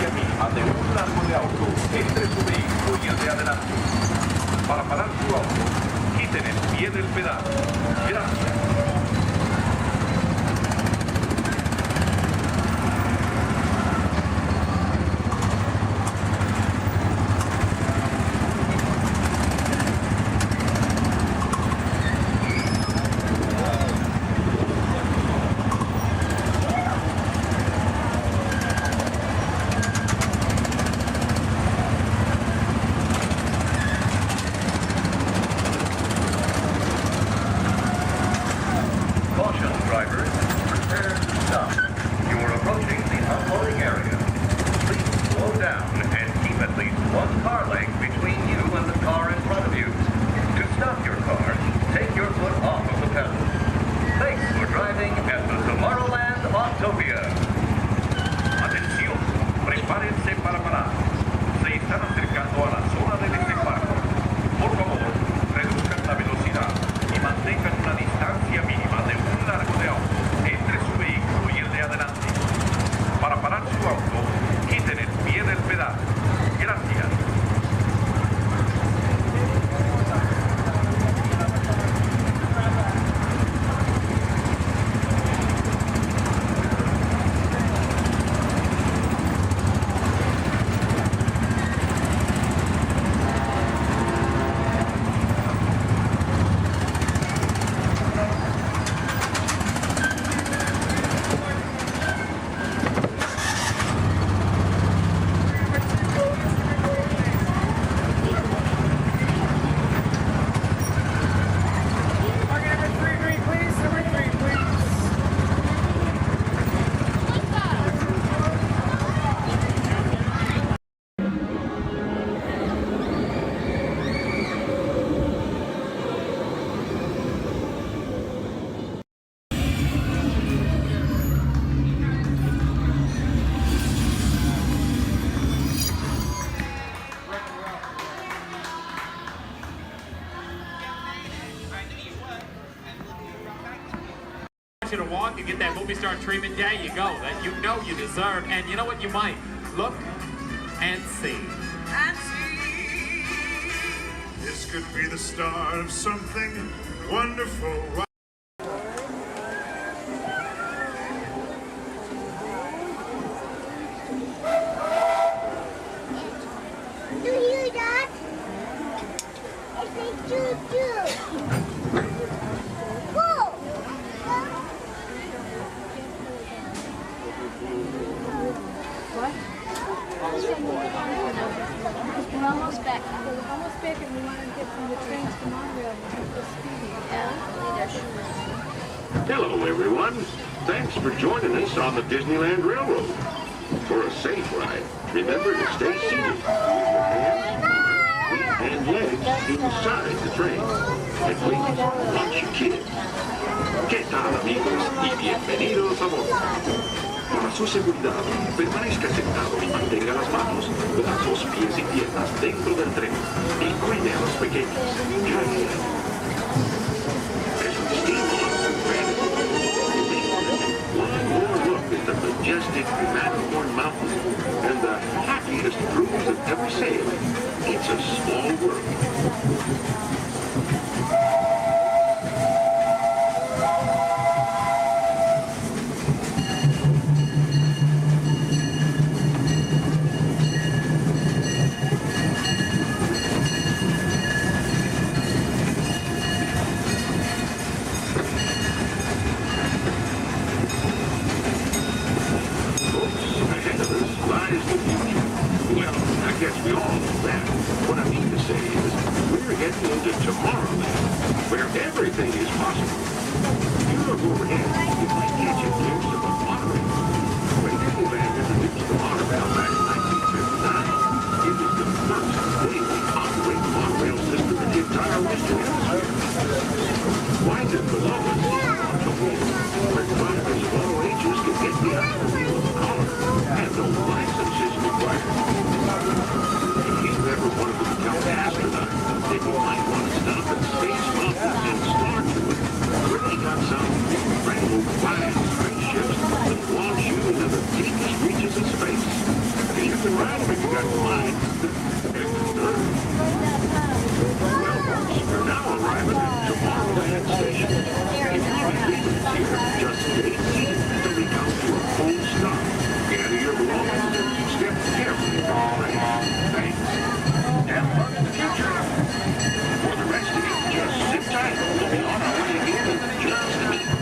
distancia mínima de un largo de auto entre su vehículo y el de adelante. Para parar su auto, quiten el pie del pedal. Gracias. To walk and get that movie star treatment, there you go, that you know you deserve. And you know what, you might look and see. And see. This could be the start of something wonderful. Do you hear that? It's a choo-choo. We're almost back. We're almost back, and we want to get from the trains to Montreal. Hello, everyone. Thanks for joining us on the Disneyland Railroad. For a safe ride, remember to stay seated with your hands, feet, and legs inside the train. And please, watch your kids. ¿Qué tal, amigos? Y bienvenidos a bordo. Para su seguridad, permanezca sentado y mantenga las manos, brazos, pies y piernas dentro del tren y cuide a los pequeños. Gracias. Es un estímulo. One more look at the majestic Matterhorn Mountain and the happiest cruise of ever sailed. It's a small world. messing around with you got flies. Well, folks, we're now arriving at Tomorrowland Station. If you're leaving here, just stay seated until we come to a full stop. Gather your belongings and step carefully from the train. Thanks. Have fun in the future. For the rest of you, just sit tight. We'll be on our way again in just a minute.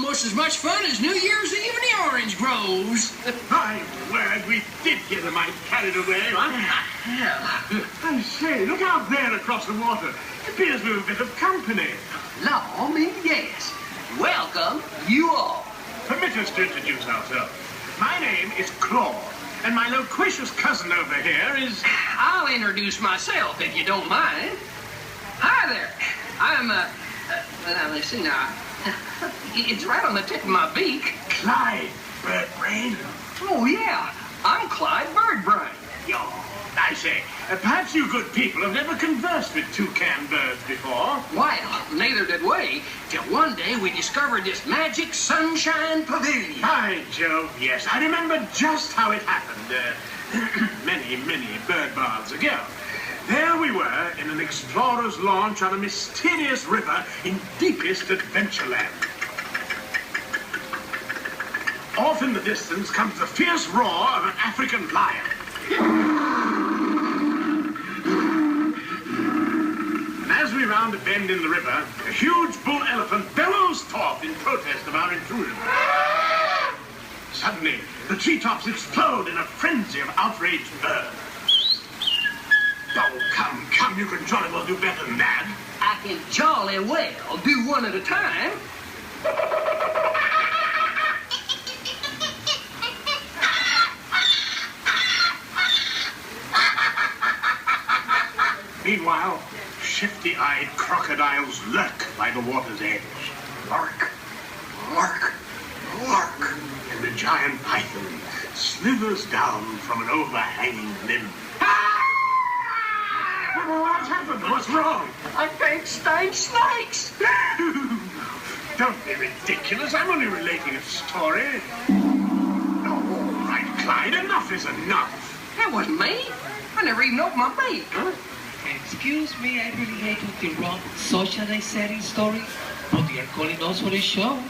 As much fun as New Year's Eve in the orange groves. My word, we did get a mite carried away, huh? Yeah. I say, look out there across the water. It appears we're a bit of company. Law me, yes. Welcome, you all. Permit us to introduce ourselves. My name is Claude, and my loquacious cousin over here is... I'll introduce myself, if you don't mind. Hi there. I'm, well, let's see now. It's right on the tip of my beak. Clyde Birdbrain. Oh, yeah. I'm Clyde Birdbrain. I say, perhaps you good people have never conversed with toucan birds before. Well, neither did we, till one day we discovered this magic sunshine pavilion. By Jove, yes. I remember just how it happened many, many bird baths ago. There we were in an explorer's launch on a mysterious river in deepest Adventureland. Off in the distance comes the fierce roar of an African lion. And as we round a bend in the river, a huge bull elephant bellows forth in protest of our intrusion. Suddenly, the treetops explode in a frenzy of outraged birds. Oh, come, you can jolly well do better than that. I can jolly well do one at a time. Meanwhile, shifty-eyed crocodiles lurk by the water's edge. Lurk, lurk, lurk. And the giant python slithers down from an overhanging limb. What's happened? What's wrong? I think snakes. Don't be ridiculous. I'm only relating a story. Oh, all right, Clyde. Enough is enough. That wasn't me. I never even opened my beak. Huh? Excuse me, I really hate to interrupt social setting story, but you're calling us for a show.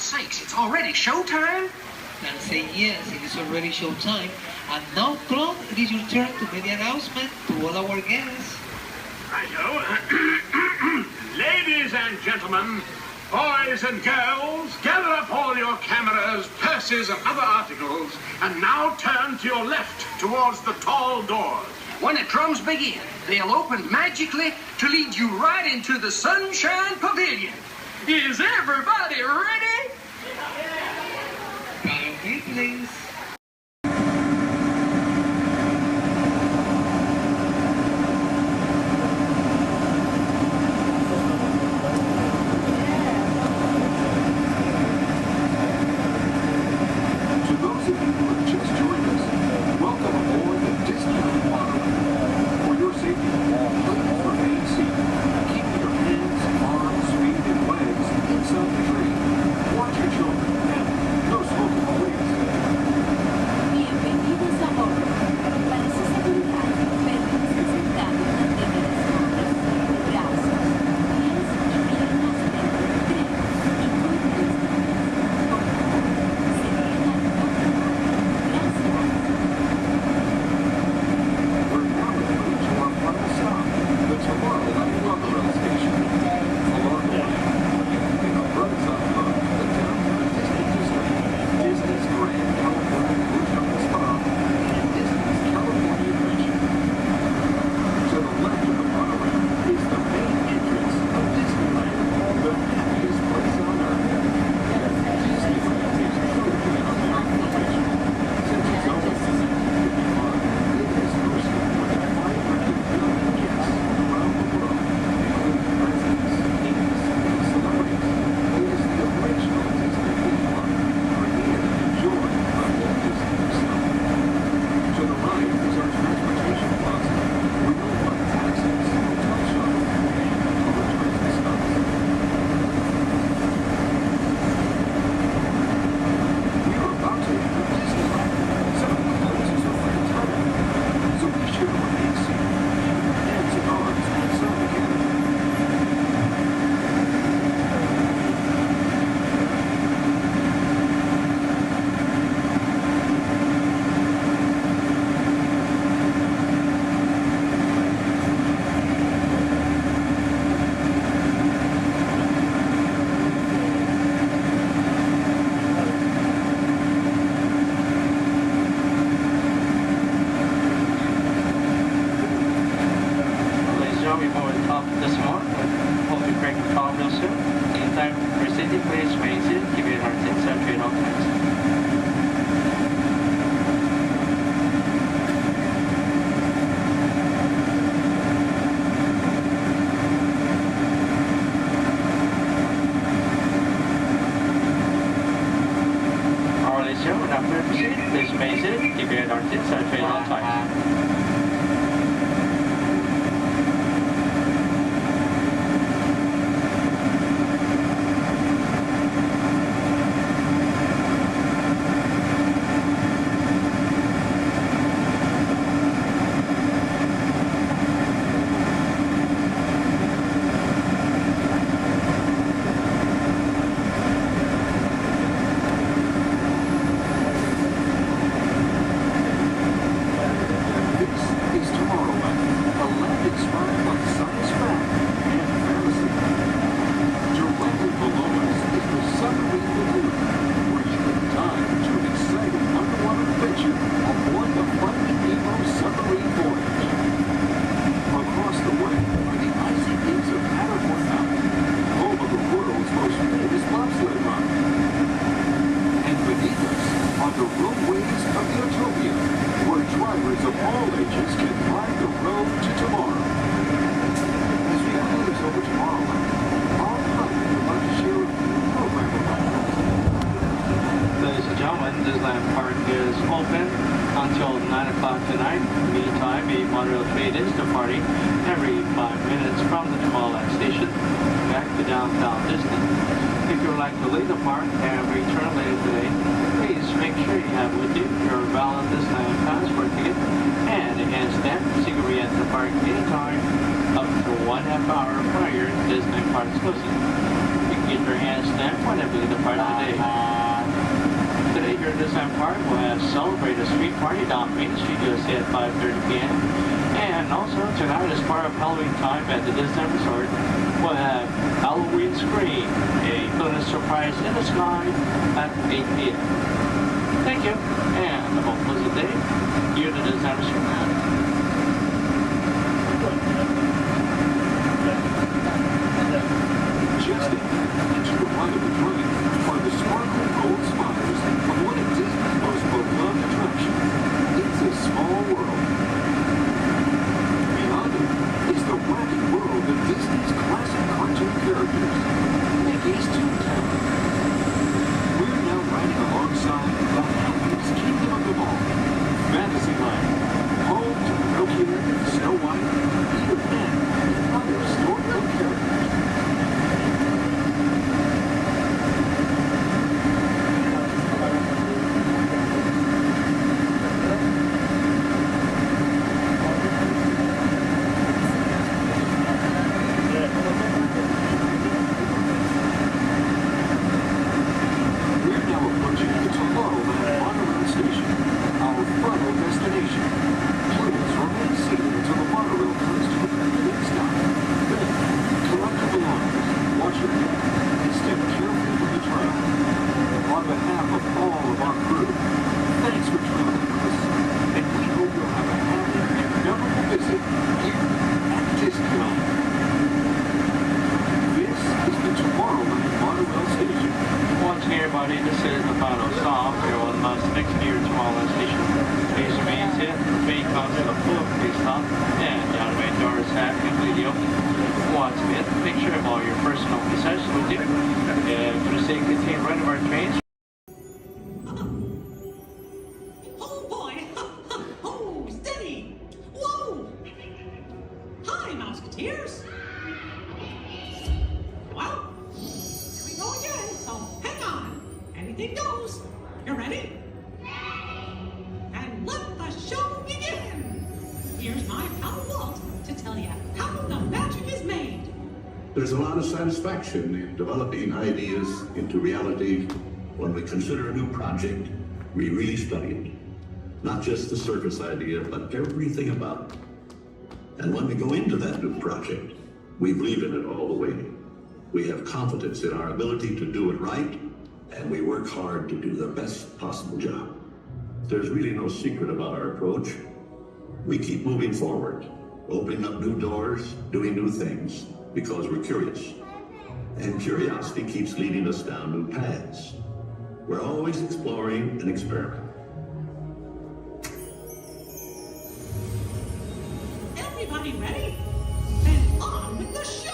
sakes, it's already showtime? And say yes, it is already showtime. And now, Claude, it is your turn to make the announcement to all our guests. Righto. Ladies and gentlemen, boys and girls, gather up all your cameras, purses, and other articles, and now turn to your left towards the tall doors. When the drums begin, they'll open magically to lead you right into the Sunshine Pavilion. Is everybody ready? Follow me, please. To those of you who have just joined us, welcome aboard the Disneyland Waterway. For your safety, please remain seated. Keep your hands, arms, feet, and legs inside the train. Watch your children and no smoking, please. Bienvenidos a bordo. Para su seguridad, permanezca sentado y mantenga desnudos sus brazos, pies y piernas dentro del tren y cuelgue las piernas. Por favor, se quedan gracias. We're now approaching to our final stop, the Tomorrowland Rockaway Station. Along the way, you can pick up bird's eye view of the downtown Disney District, Disney's Grand California Hotel and Spa, and Disney's California Adventure. To the left of the monorail is the main entrance of Disneyland, the happiest place on earth. Disneyland is truly an American tradition. Since its opening in 1955, it has hosted more than 500 million guests around the world, including presidents, kings, and celebrities. It is the original Disney theme park, created and enjoyed by Walt Disney himself. To the right is our transportation plaza, where you'll find taxis, hotel shuttles, and other transit stops. We are about to enter Disneyland, so the closes are fantastic. So be sure to remain seated, keep your hands and arms inside the cabin. Ladies and gentlemen, before we top this morning, hope you break the call real soon. Anytime for city, please remain seated. Keep your hearts in center at all times. All right, ladies and gentlemen, now clear for seat. Please remain seated. Keep your hearts in center at all times. This is Tomorrowland, a land inspired by science fact and fantasy. Directly below us is the submarine lagoon, where you can dive into an exciting underwater adventure aboard the Finding Nemo submarine voyage. Across the way are the icy peaks of Matterhorn Mountain, home of the world's most famous bobsled run. And beneath us are the roadways of Utopia, where drivers of all ages can ride the road to tomorrow. As we cruise over Tomorrowland, our pilot would like to share a new program about us. Ladies and gentlemen, Disneyland Park is open until 9 o'clock tonight. Meantime, a monorail train is departing every 5 minutes from the Tomorrowland station back to downtown Disney. If you would like to leave the park and return later today, please make sure you have with you your valid Disneyland passport ticket and a hand stamp so you can re-enter the park anytime up to 1.5 hours prior to Disneyland Park's closing. You can get your hand stamp whenever doing the party today. Today here at Disneyland Park, we'll have Celebrate a Street Party down Main Street USA at 5:30 p.m. And also tonight, as part of Halloween time at the Disneyland Resort, we'll have Halloween Scream, a bonus surprise in the sky at 8 p.m. Thank you, and have a pleasant day here at the Disneyland Resort. Just into the right of the train are the sparkling gold spires of one of Disney's most beloved attractions. It's a small world. Beyond it is the wacky world of Disney's classic cartoon characters, Mickey's Toontown. We're now riding alongside the happiest kingdom of them all, Fantasyland, home to Pinocchio, Snow White, Peter Pan, and other storybook characters. There's a lot of satisfaction in developing ideas into reality. When we consider a new project, we really study it. Not just the surface idea, but everything about it. And when we go into that new project, we believe in it all the way. We have confidence in our ability to do it right, and we work hard to do the best possible job. There's really no secret about our approach. We keep moving forward, opening up new doors, doing new things, because we're curious. And curiosity keeps leading us down new paths. We're always exploring and experimenting. Everybody ready? Then on with the show!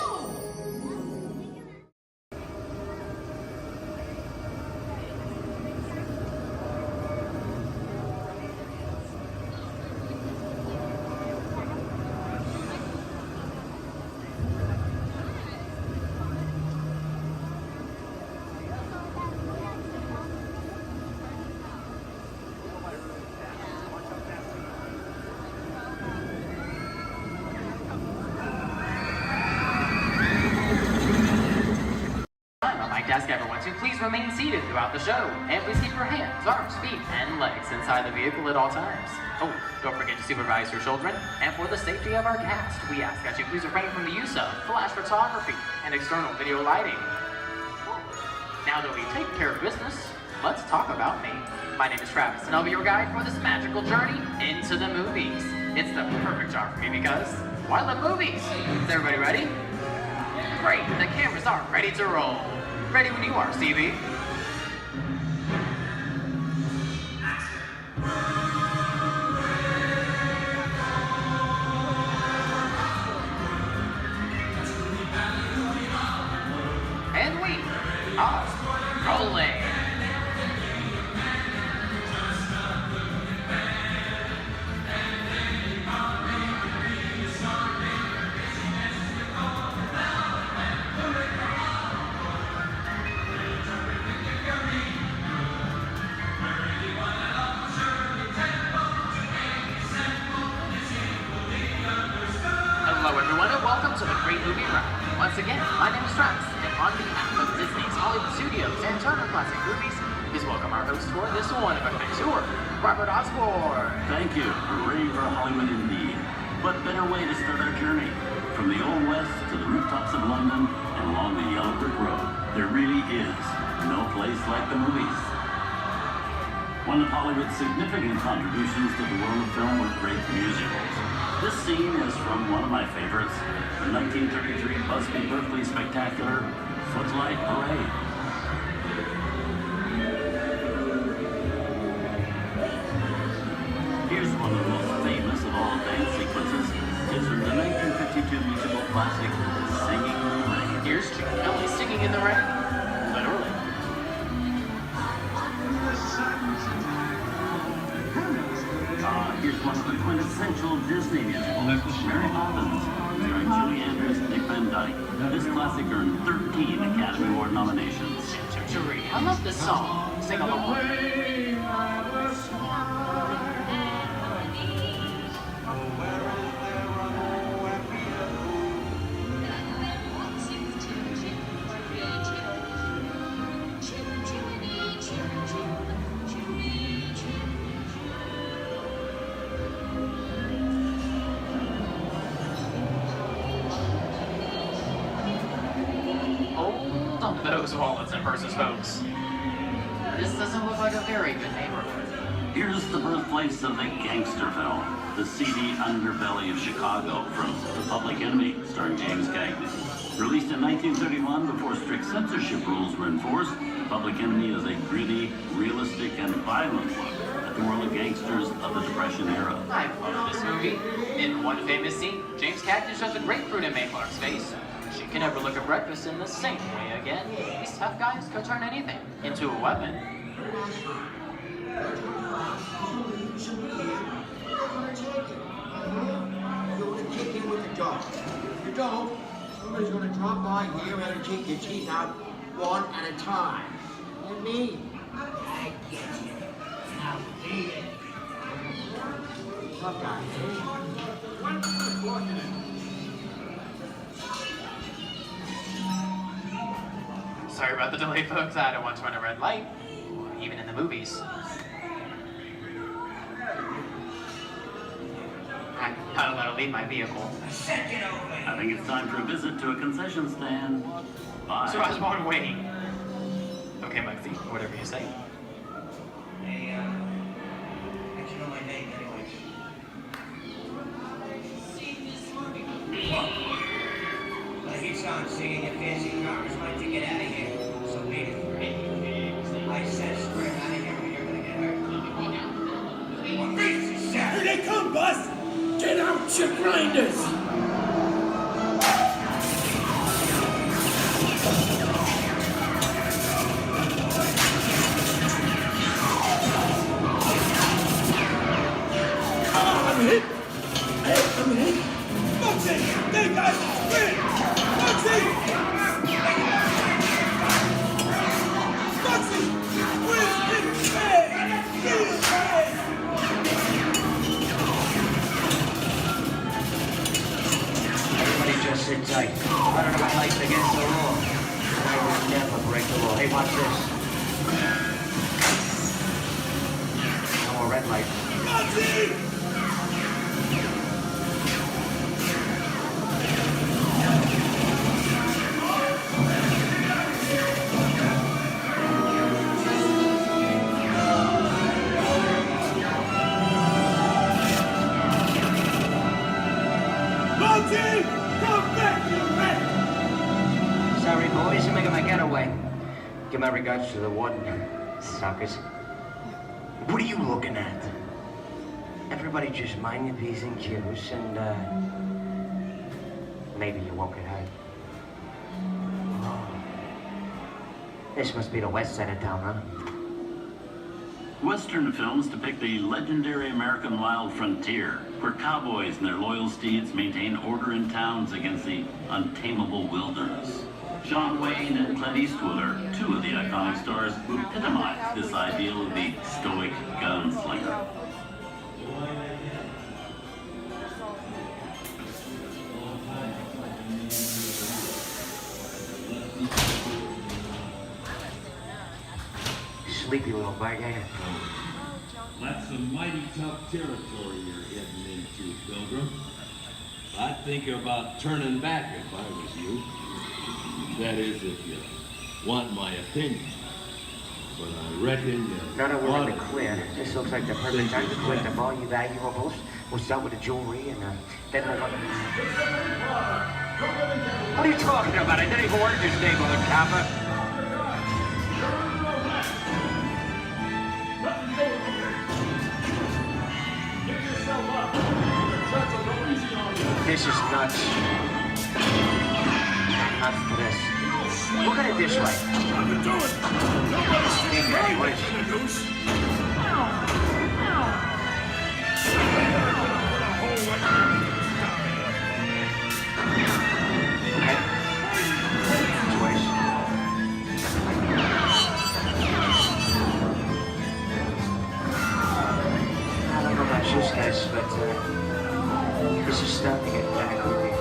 Ask everyone to please remain seated throughout the show, and please keep your hands, arms, feet, and legs inside the vehicle at all times. Oh, don't forget to supervise your children, and for the safety of our cast, we ask that you please refrain from the use of flash photography and external video lighting. Now that we've taken care of business, let's talk about me. My name is Travis, and I'll be your guide for this magical journey into the movies. It's the perfect job for me because, well, I love movies. Is everybody ready? Great, the cameras are ready to roll. Ready when you are, Stevie. And we are rolling. Hello everyone and welcome to the Great Movie Ride. Once again, my name is Travis, and on behalf of Disney's Hollywood Studios and Turner Classic Movies, please welcome our host for this one-of-a-kind tour, Robert Osborne. Thank you. Hooray for Hollywood indeed. What better way to start our journey? From the Old West to the rooftops of London and along the yellow brick road, there really is no place like the movies. One of Hollywood's significant contributions to the world of film were great musicals. This scene is from one of my favorites, the 1933 Busby Berkeley spectacular, Footlight Parade. Here's one of the most famous of all dance sequences. It's from the 1952 musical classic, Singing in the Rain. Here's Jim Kelly singing in the rain. Literally. Here's one of the quintessential Disney musicals, Mary Poppins, starring Julie Andrews and Dick Van Dyke. This classic earned 13 Academy Award nominations. I love this song. Sing along. Hold on those wallets and purses, folks. This doesn't look like a very good neighborhood. Here's the birthplace of the gangster film, the seedy underbelly of Chicago, from The Public Enemy, starring James Cagney. Released in 1931 before strict censorship rules were enforced, Public Enemy is a gritty, realistic, and violent look at the world of gangsters of the Depression era. I love this movie. In one famous scene, James Cagney shoves a grapefruit in May Clark's face. She can never look at breakfast in the same way again. These tough guys could turn anything into a weapon. You want to kick in with the dog. If you don't, somebody's going to drop by here and kick your teeth out one at a time. And me, I get you. Now beat it. Tough guy, Sorry about the delay, folks. I don't want to run a red light, even in the movies. I'm not allowed to leave my vehicle. I think it's time for a visit to a concession stand. Bye. So I was on waiting. Okay, Lexi, whatever you say. Hey, how'd you know my name anyway? I hear someone singing your fancy cars like to get out of here. So beat it. I said straight out of here or you're gonna get hurt. What reason is that? Here they come, Bus! Get out, you grinders! I'm hit! Hey, I'm hit! Bugsy! They got spin! Bugsy! Bugsy! Where's his pay? Get his pay! Everybody just sit tight. Running about lights against the law. I will never break the law. Hey, watch this. No more red light. Bugsy! Sorry, boys, I'm making my getaway. Give my regards to the warden, suckers. What are you looking at? Everybody just mind your P's and Q's, and, maybe you won't get hurt. Oh. This must be the west side of town, huh? Western films depict the legendary American wild frontier, where cowboys and their loyal steeds maintain order in towns against the untamable wilderness. John Wayne and Clint Eastwood are two of the iconic stars who epitomize this ideal of the stoic gunslinger. sleepy little bag, ain't it? That's some mighty tough territory you're heading into, Pilgrim. I'd think about turning back if I was you. That is, if you want my opinion. But I reckon No, we're in the clear. This looks like the perfect time to collect up all your valuables. We'll start with the jewelry and then we'll... What are you talking about? I didn't even order this neighborhood, Kappa. This is nuts. Nuts for this. Look at it this way. Okay, what is it? I don't know about you guys, but this is starting to get kind of creepy.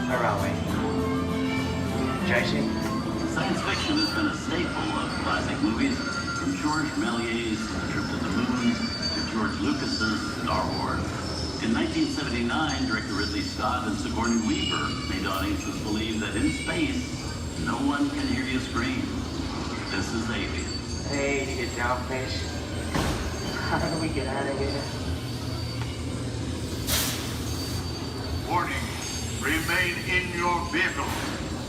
Where are we? JC? Science fiction has been a staple of classic movies, from George Méliès's Trip to the Moon to George Lucas's Star Wars. In 1979, director Ridley Scott and Sigourney Weaver made audiences believe that in space, no one can hear you scream. This is Aliens. Hey, you get down, please. How do we get out of here? Warning. Remain in your vehicle.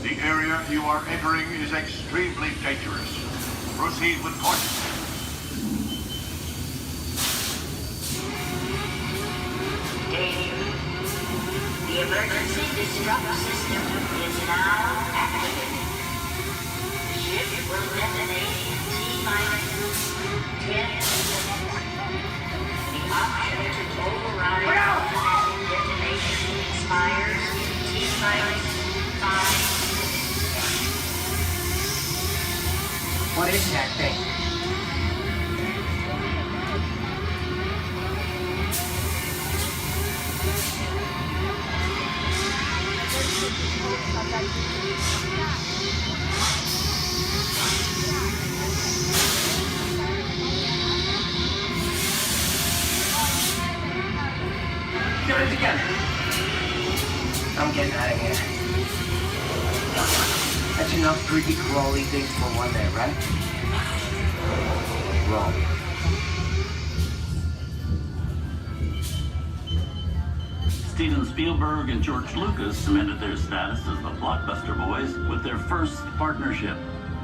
The area you are entering is extremely dangerous. Proceed with caution. Danger. The emergency disrupt system is now activated. The ship will detonate T-minus 10 seconds. The option to override automatic detonation expires T-minus 5. What is that thing? Get it together. I'm getting out of here. That's enough creepy crawly things for one day, right? Wrong. Steven Spielberg and George Lucas cemented their status as the blockbuster boys with their first partnership.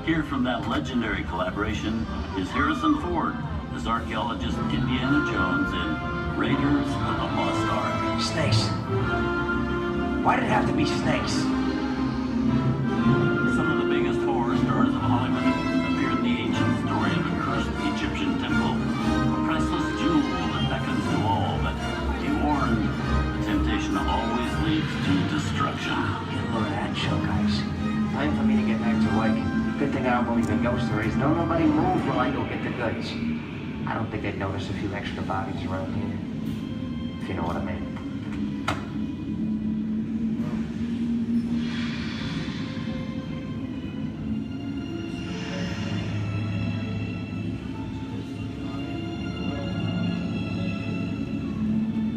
Here from that legendary collaboration is Harrison Ford as archaeologist Indiana Jones in Raiders of the Lost Ark. Snakes. Why did it have to be snakes? Some of the biggest horror stars of Hollywood appear in the ancient story of a cursed Egyptian temple, a priceless jewel that beckons to all, but be warned, the temptation always leads to destruction. Look at that show, guys. Time for me to get back to work. Good thing I don't believe in ghost stories. Don't nobody move while I go get the goods. I don't think they'd notice a few extra bodies around here, if you know what I mean.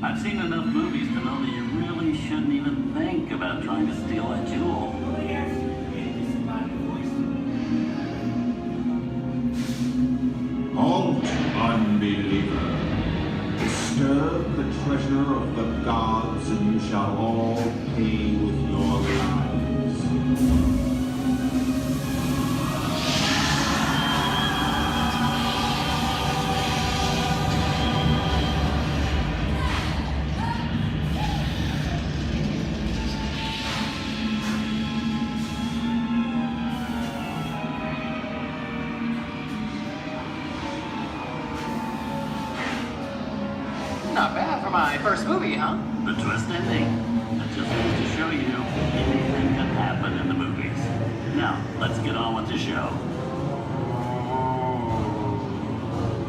I've seen enough movies to know that you really shouldn't even think about trying to steal a jewel. Halt, unbeliever. Disturb the treasure of the gods, and you shall all pay with your lives. Not bad for my first movie, huh? The twist ending. That just goes to show you anything can happen in the movies. Now, let's get on with the show.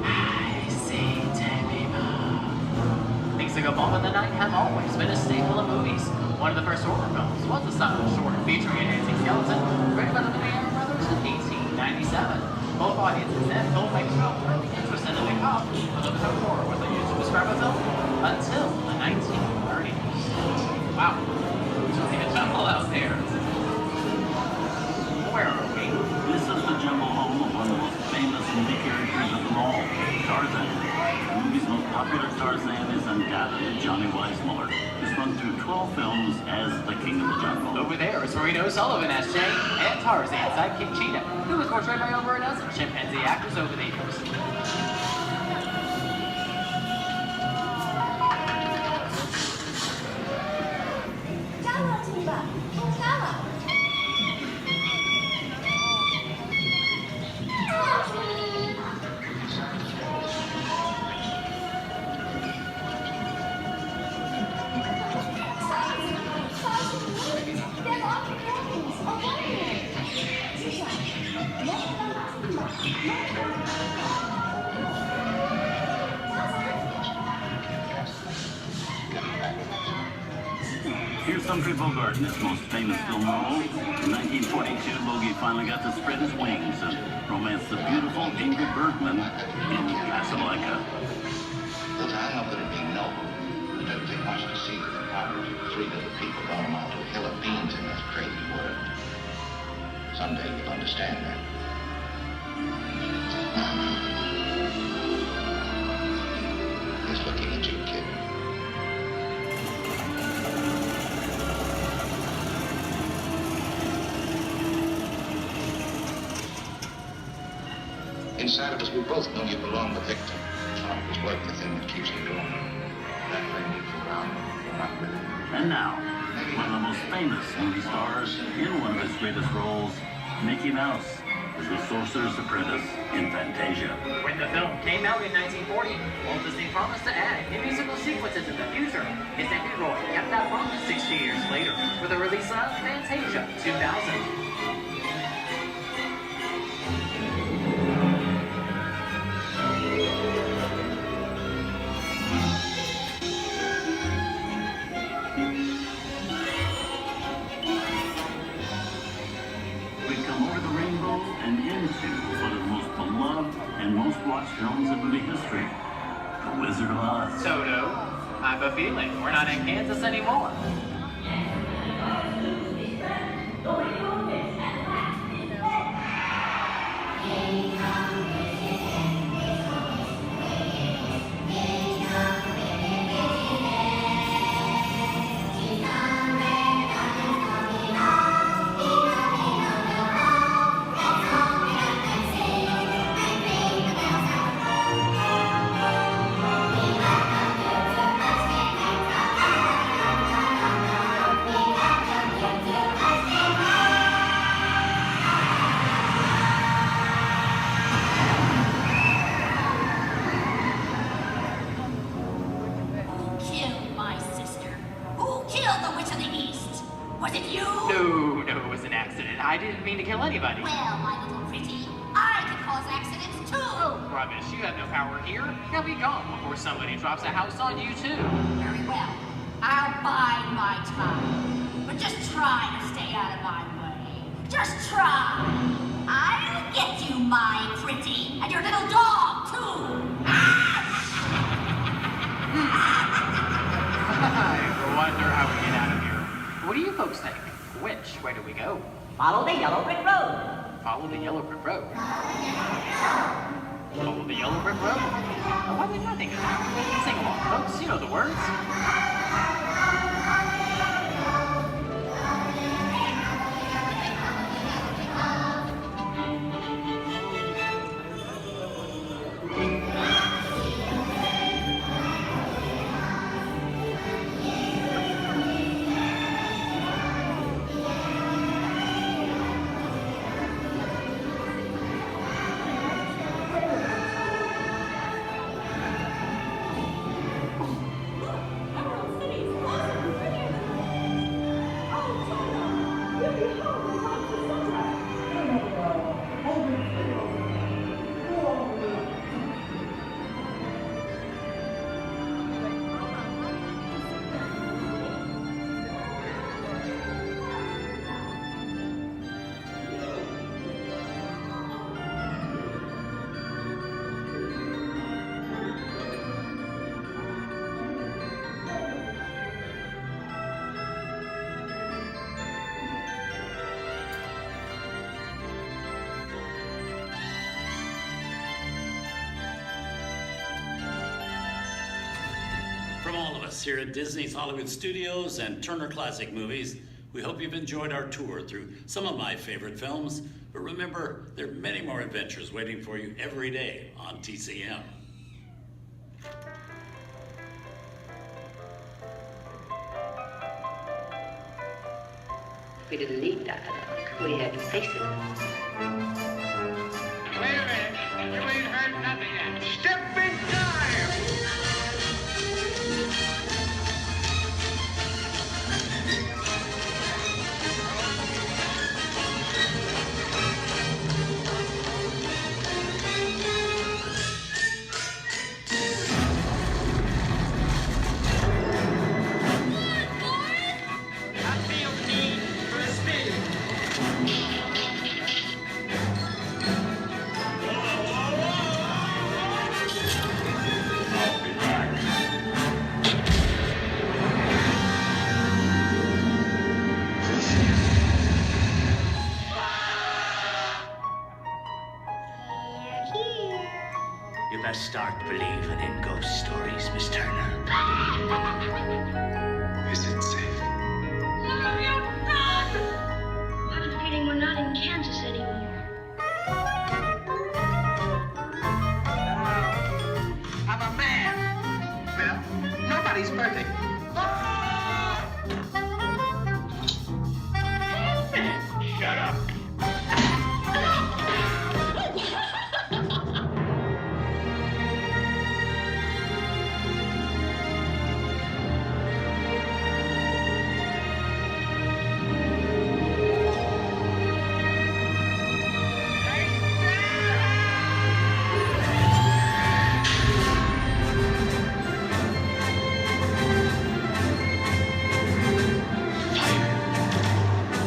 I see, things that go bump in the night have always been a staple of movies. One of the first horror films was the silent short featuring a dancing skeleton, written by the Lumiere brothers in 1897. Both That film makes film really interesting and cop was a film horror was a used to describe a film until the 1930s. Wow. There's really a jungle out there. Where are we? This is the jungle home of one of the most famous movie characters of them all, Tarzan. The movie's most popular Tarzan is undoubtedly Johnny Weissmuller, who's run through 12 films as the King of the Jungle. Over there is Reno Sullivan as Jay, and Tarzan, sidekick Cheetah, who was portrayed by over a dozen chimpanzee actors over the years. Here's Humphrey Bogart in his most famous film role. In 1942, Bogey finally got to spread his wings and romance the beautiful Ingrid Bergman in Casablanca. Look, I know that it being noble, but don't think much to see that the power of 3 little people don't amount to a hill of beans in this crazy world. Someday you'll understand that. He's looking at you, kid. Inside of us, we both know you belong to Victor. It's like the thing that keeps you going. That thing moves around, you're not with it. And now, one of the most famous movie stars in one of his greatest roles, Mickey Mouse, as the Sorcerer's Apprentice in Fantasia. When the film came out in 1940, Walt Disney promised to add new musical sequences in the future. His nephew Roy kept that promise 60 years later with the release of Fantasia 2000. Most watched films in movie history, The Wizard of Oz. Toto, I have a feeling we're not in Kansas anymore. I didn't mean to kill anybody. Well, my little pretty, I can cause accidents too. Oh, rubbish. You have no power here. You'll be gone before somebody drops a house on you, too. Very well. I'll bide my time. But just try to stay out of my way. Just try. I'll get you, my pretty, and your little dog, too. I wonder how we get out of here. What do you folks think? Which way do we go? Follow the yellow brick road. Follow the yellow brick road. Follow the yellow brick road. Oh, why didn't I think of that? Sing along, folks. You know the words. all of us here at Disney's Hollywood Studios and Turner Classic Movies, we hope you've enjoyed our tour through some of my favorite films. But remember, there are many more adventures waiting for you every day on TCM. We didn't need dialogue. We had to face it. Wait a minute. You ain't heard nothing yet. Step in time! I feel the need for a spin. You best start believing in ghost stories, Miss Turner. Is it safe? No, you're not! I have a feeling we're not in Kansas anymore. I'm a man. Well, nobody's perfect. Shut up!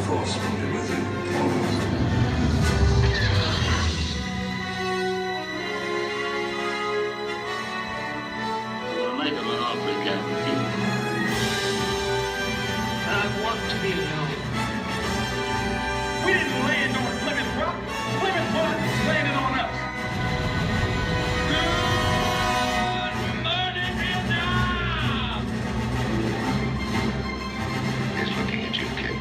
Force will be with you always. We're making an awfully Captain. I want to be alone. We didn't land on Plymouth Rock. Plymouth Rock landed on us. Good morning, Vietnam! He's looking at you, kid.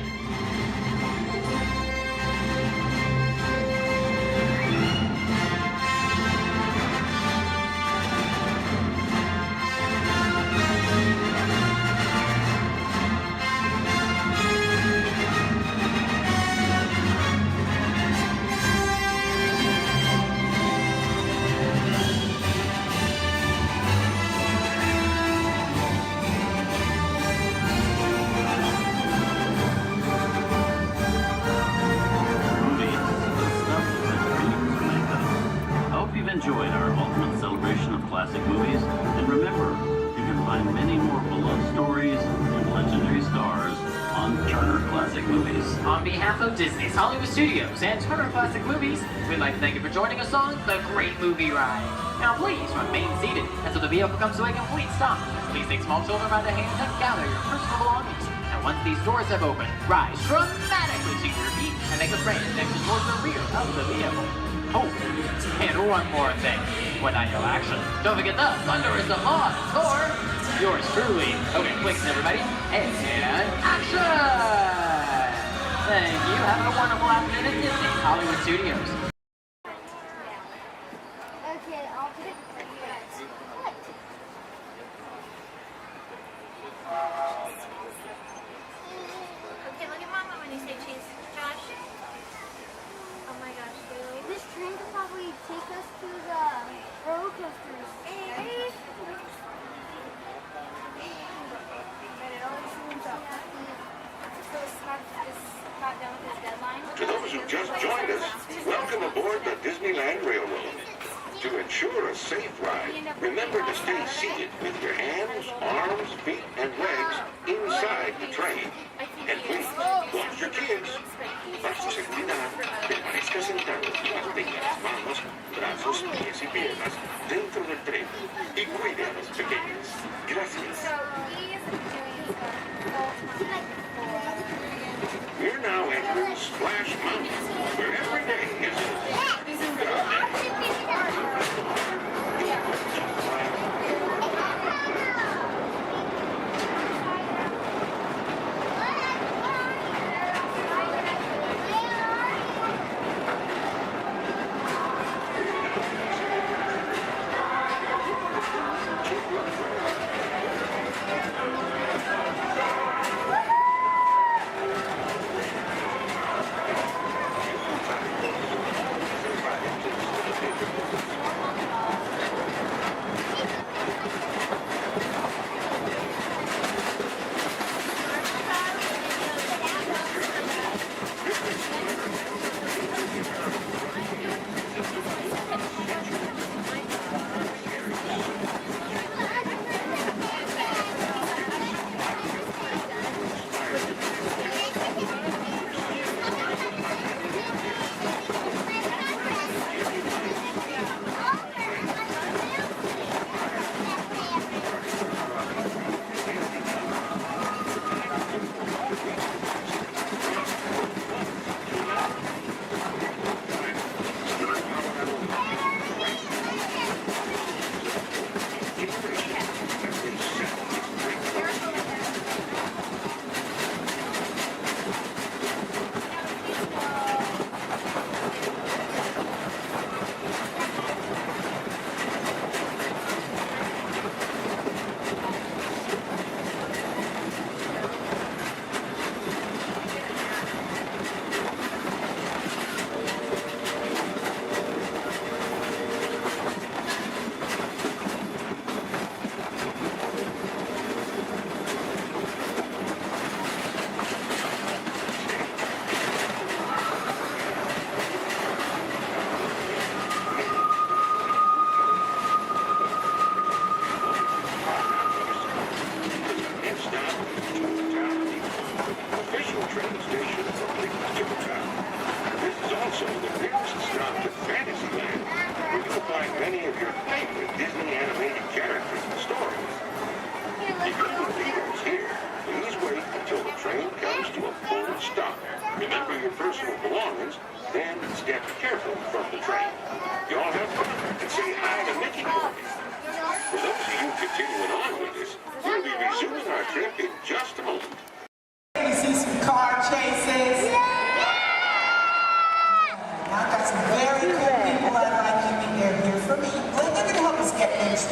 I hope you've enjoyed our ultimate celebration of classic movies. And remember, you can find many more beloved stories and legendary stars on Turner Classic Movies. On behalf of Disney's Hollywood Studios and Turner Classic Movies, we'd like to thank you for joining us on The Great Movie Ride. Now please remain seated until the vehicle comes to a complete stop. Please take small children by the hand and gather your personal belongings. And once these doors have opened, rise dramatically to your feet and make a frantic exit towards the rear of the vehicle. Oh, and one more thing. When I yell action, don't forget the thunder is the law score. Yours truly. Okay, clicks everybody. And action! Thank you. Have a wonderful afternoon at Disney Hollywood Studios. Okay, I'll put it for you guys. What? Okay, look at Mama when you say cheese. Josh? Oh my gosh, really? This train could probably take us to the roller coasters. Hey. But it always seems up. So Scott done with his deadline? To those who just joined us, welcome aboard the Disneyland Railroad. To ensure a safe ride, remember to stay seated with your hands, arms, feet, and legs inside the train. And please, watch your kids. Para su seguridad, permanezca sentado y mantenga las manos, brazos, pies y piernas dentro del tren. Y cuide a los pequeños. Gracias. We're now entering Splash Mountain, where every day is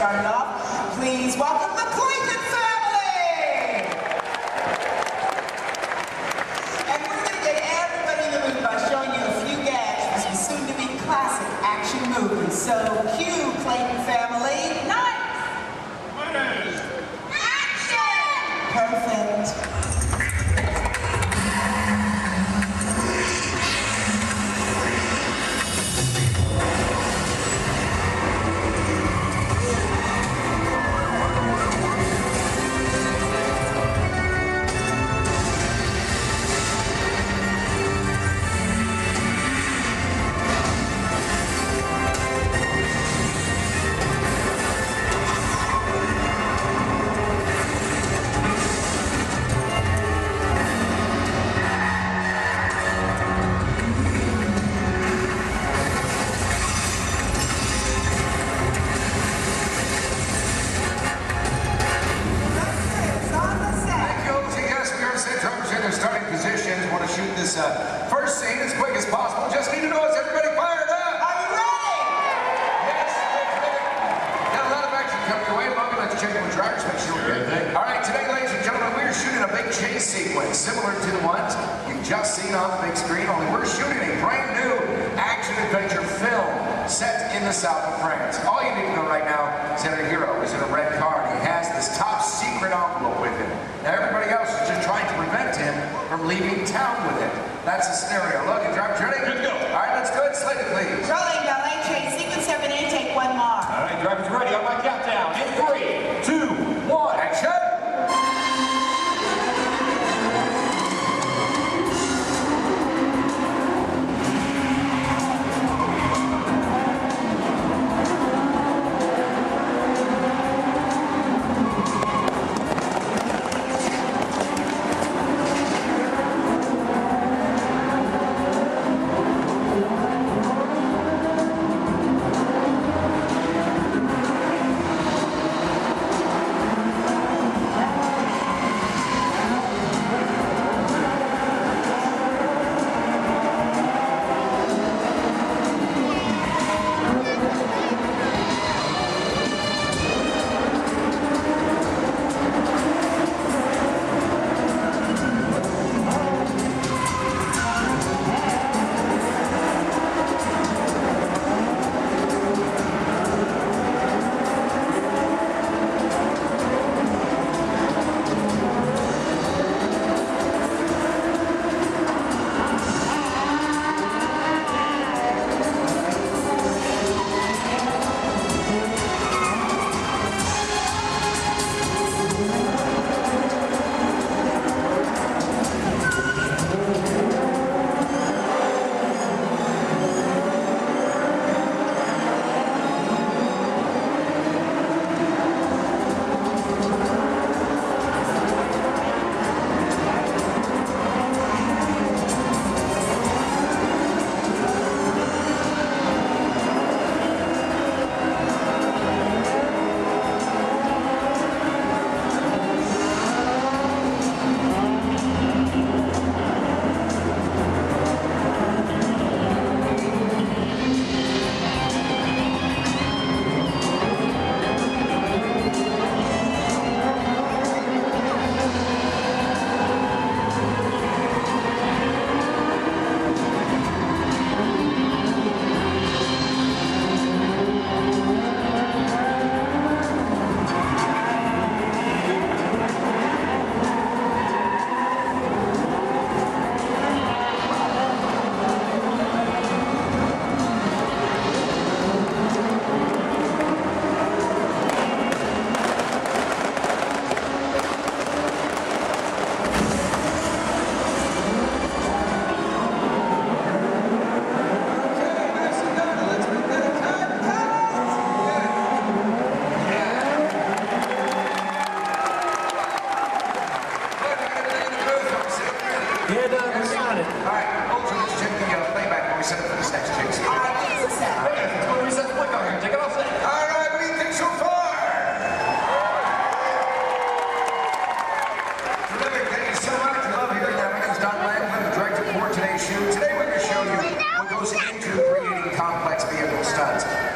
started off. Please welcome the Clayton family! And we're going to get everybody in the mood by showing you a few gags from some soon-to-be classic action movies. So, cue, Clayton family. Nice! Action! Perfect. First scene as quick as possible. Just need to know, is everybody fired up? Are you ready? Yes, got a lot of action coming your way. Welcome. Let's check with drivers, make sure we're good. All right, today, ladies and gentlemen, we're shooting a big chase sequence similar to the ones you've just seen on the big screen, only we're shooting a brand new action-adventure film set in the south of France. All you need to know right now is that our hero is in a red car and he has this top secret envelope with him. Now, everybody else is just trying to prevent him from leaving town with it. That's the scenario. Look, drivers ready? Good to go. All right, let's go ahead and slate it, please. Rolling, ballet train, sequence 7A, take one more. All right, drivers ready on my countdown. In 3, 2, 1, action!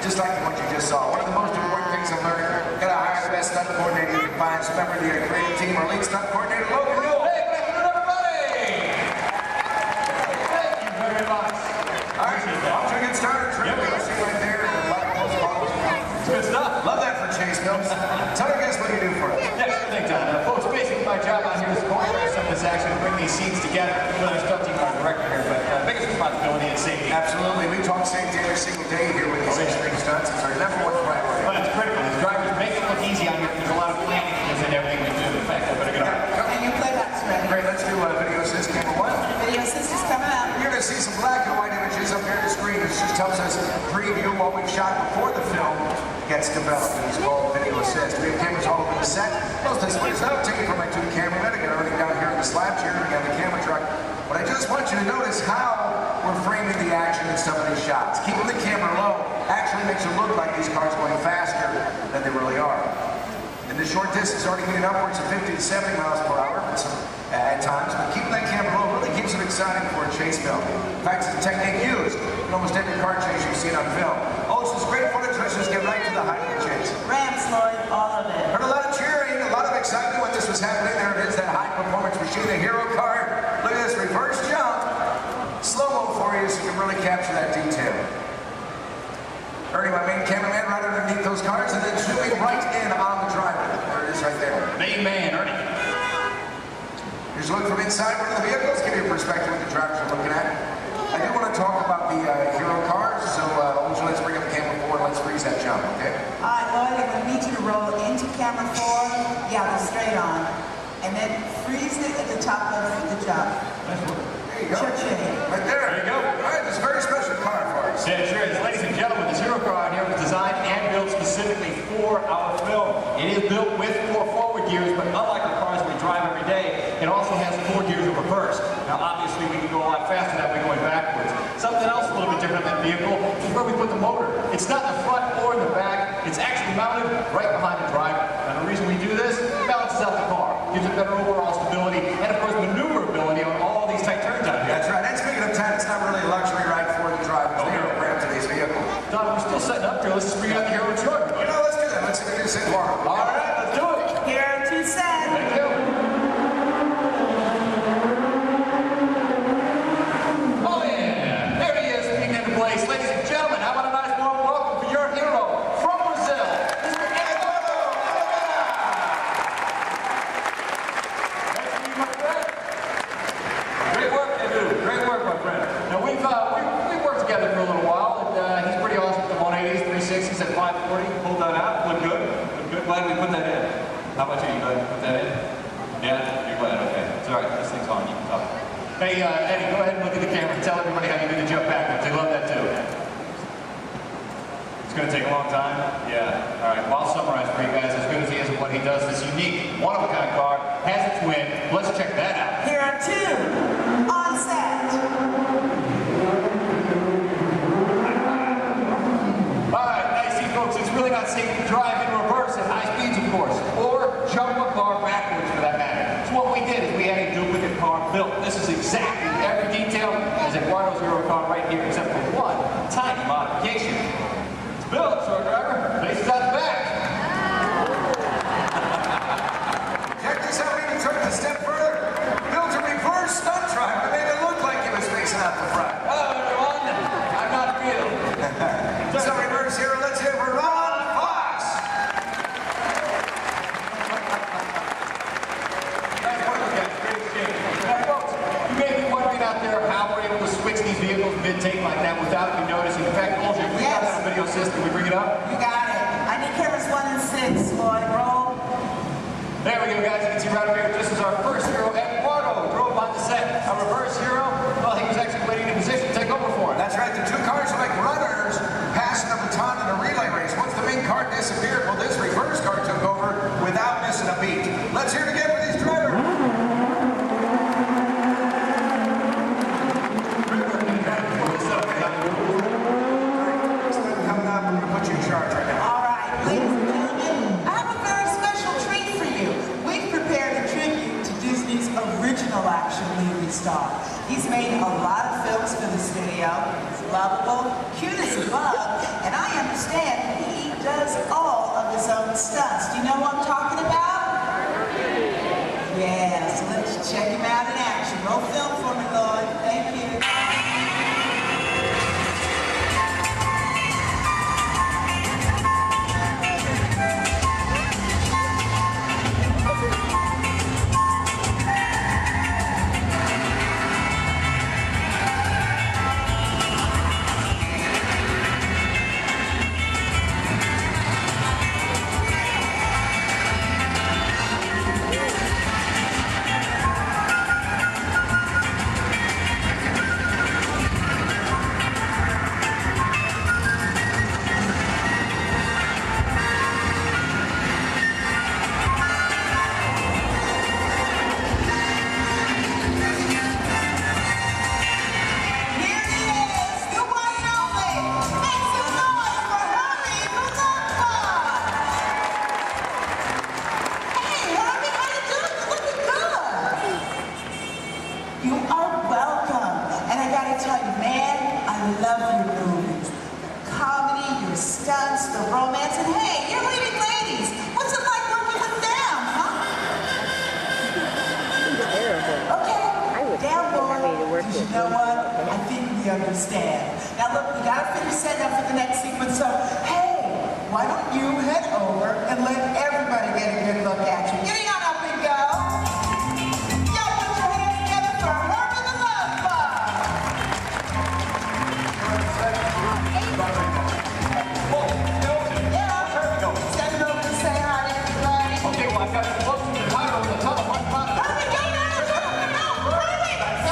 Just like what you just saw. One of the most important things I learned member of the creative team, our lead stunt coordinator, Logan Newell. Hey, good afternoon, everybody! Thank you very much. All right, off to a good start. Trip, see right there. It's good stuff. Love that for Chase Films. Tell our guests what you do for us. Yeah, sure thing, John. Folks, basically my job out here is to choreograph some of this action and bring these scenes together with our stunt team, our director here, but biggest responsibility is safety. Absolutely. We talk safety every single day here with these extreme stunts. It's our number one priority. Well, it's critical. As drivers make it look easy on here. There's a lot of planning in everything we do. In fact, I better get on. And your playbacks ready. Great, let's do video assist camera one. Video assist is coming up. You're going to see some black and white images up here on the screen. This just helps us preview what we've shot before the film gets developed. And it's called video assist. We have cameras all over the set. Most displays now taken from my two cameramen. Again, already down here in the slab chair. We have the camera truck. But I just want you to notice how we're framing the action in some of these shots. Keeping the camera low actually makes it look like these cars going faster than they really are. And the short distance already getting upwards of 50 to 70 miles per hour at times, but keeping that camera low really keeps it exciting for a chase film. In fact, it's a technique used in almost every car chase you've seen on film. Oh, this is great footage. Let's just get right to the height of the chase. Rams, Lloyd, all of it. Heard a lot of cheering, a lot of excitement when this was happening. There it is, that high-performance machine, the hero car. Look at this reverse jump. Slow-mo for you so you can really capture that detail. Ernie, my main cameraman, right underneath those cars, and then zooming right in on the driver. There it is right there. Main man, Ernie. Here's a look from inside one of the vehicles, give you a perspective of what the drivers are looking at. I do want to talk about the hero cars, so let's bring up the camera forward, let's freeze that jump, okay? All right, Lloyd, I'm going to need you to roll into camera 4. Yeah, they're straight on. And then freeze it at the top of the jump. Nice work. There you go. Cha-ching. Right there. There you go. All right, this is a very special car for us. Yeah, sure is. Ladies and gentlemen, this hero car out here was designed and built specifically for our film. It is built with 4 forward gears, but unlike the cars we drive every day, it also has 4 gears in reverse. Now, obviously, we can go a lot faster that way going backwards. Something else a little bit different than the vehicle is where we put the motor. It's not in the front or in the back. It's actually mounted right behind the driver. And the reason we do this, it balances out the car, gives it better overall stability, and of course, maneuverability on all these tight turns out here. That's right. And speaking of time, it's not really a luxury ride for the drivers. They are cramped to these vehicles. Don, we're still setting up here. Let's just bring out the hero truck. You know, let's do that. Let's introduce it tomorrow. All right, let's do it. Here to set. Thank you. Oh, yeah. There he is, leading into place. Ladies and gentlemen, how about a nice warm welcome for your hero from Brazil, Mr. Eduardo Oliveira. Nice to meet you, my friend. Great work, Edu. Great work, my friend. Now, we've worked together for a little while, and he's pretty awesome with the 180s, 360s, at 540. Pulled that out. Look good. Look good. Glad we put that in. How about you? You glad we put that in? Yeah? You're glad? Okay. It's all right. This thing's on. You can talk. Hey, Eddie, go ahead and look at the camera and tell everybody how you do the jump backwards. They love that, too. It's going to take a long time? Yeah. All right. Well, I'll summarize for you guys. As good as he is at what he does, this unique, one-of-a-kind car has its win. Let's check that out. Here are 2 on set. All right, nice. See, folks, it's really not safe to drive in reverse at high speeds, of course, or jump a car backwards, for that matter. So what we did is we had a duplicate car built. This is exactly every detail as Eduardo's hero car right here, except for one tiny modification. It's built, so our driver faces out the back. Check this out. We even took it a step further. Built a reverse stunt driver. It made it look like he was facing out the front. Hello, everyone. I'm not Bill. So reverse hero. Let's hear for Ron Fox. Nice work, guys. Great exchange. Now, folks, you may be wondering out there how we're able to switch these vehicles mid-take like that without you noticing. In fact, Olga, we got that on video system. We bring it up? You got it. I need cameras 1 and 6, Lloyd. Roll. There we go, guys. You can see right over here, this is our first hero, Eduardo, drove on the set. Our reverse hero, well, he was actually waiting in position to take over for him. That's right. The 2 cars are like runners passing the baton in a relay race. Once the main car disappeared, well, this reverse car took over without missing a beat. Let's hear it again for these drivers. Coming up, we're going to put you in charge right now. All right, ladies and gentlemen, I have a very special treat for you. We've prepared a tribute to Disney's original action movie star. He's made a lot of films for the studio. He's lovable, cute as a bug, and I understand he does all of his own stunts. Do you know what I'm talking about? Now look, we gotta finish setting up for the next sequence, so hey, why don't you head over and let everybody get a good look at you. Getting on up and go. Yo, put your hands together for Herman the Love Bug. Yeah, send it over and say hi to everybody. Okay, well, I've got the close to the title on the top. Herman, go now, hurry, go.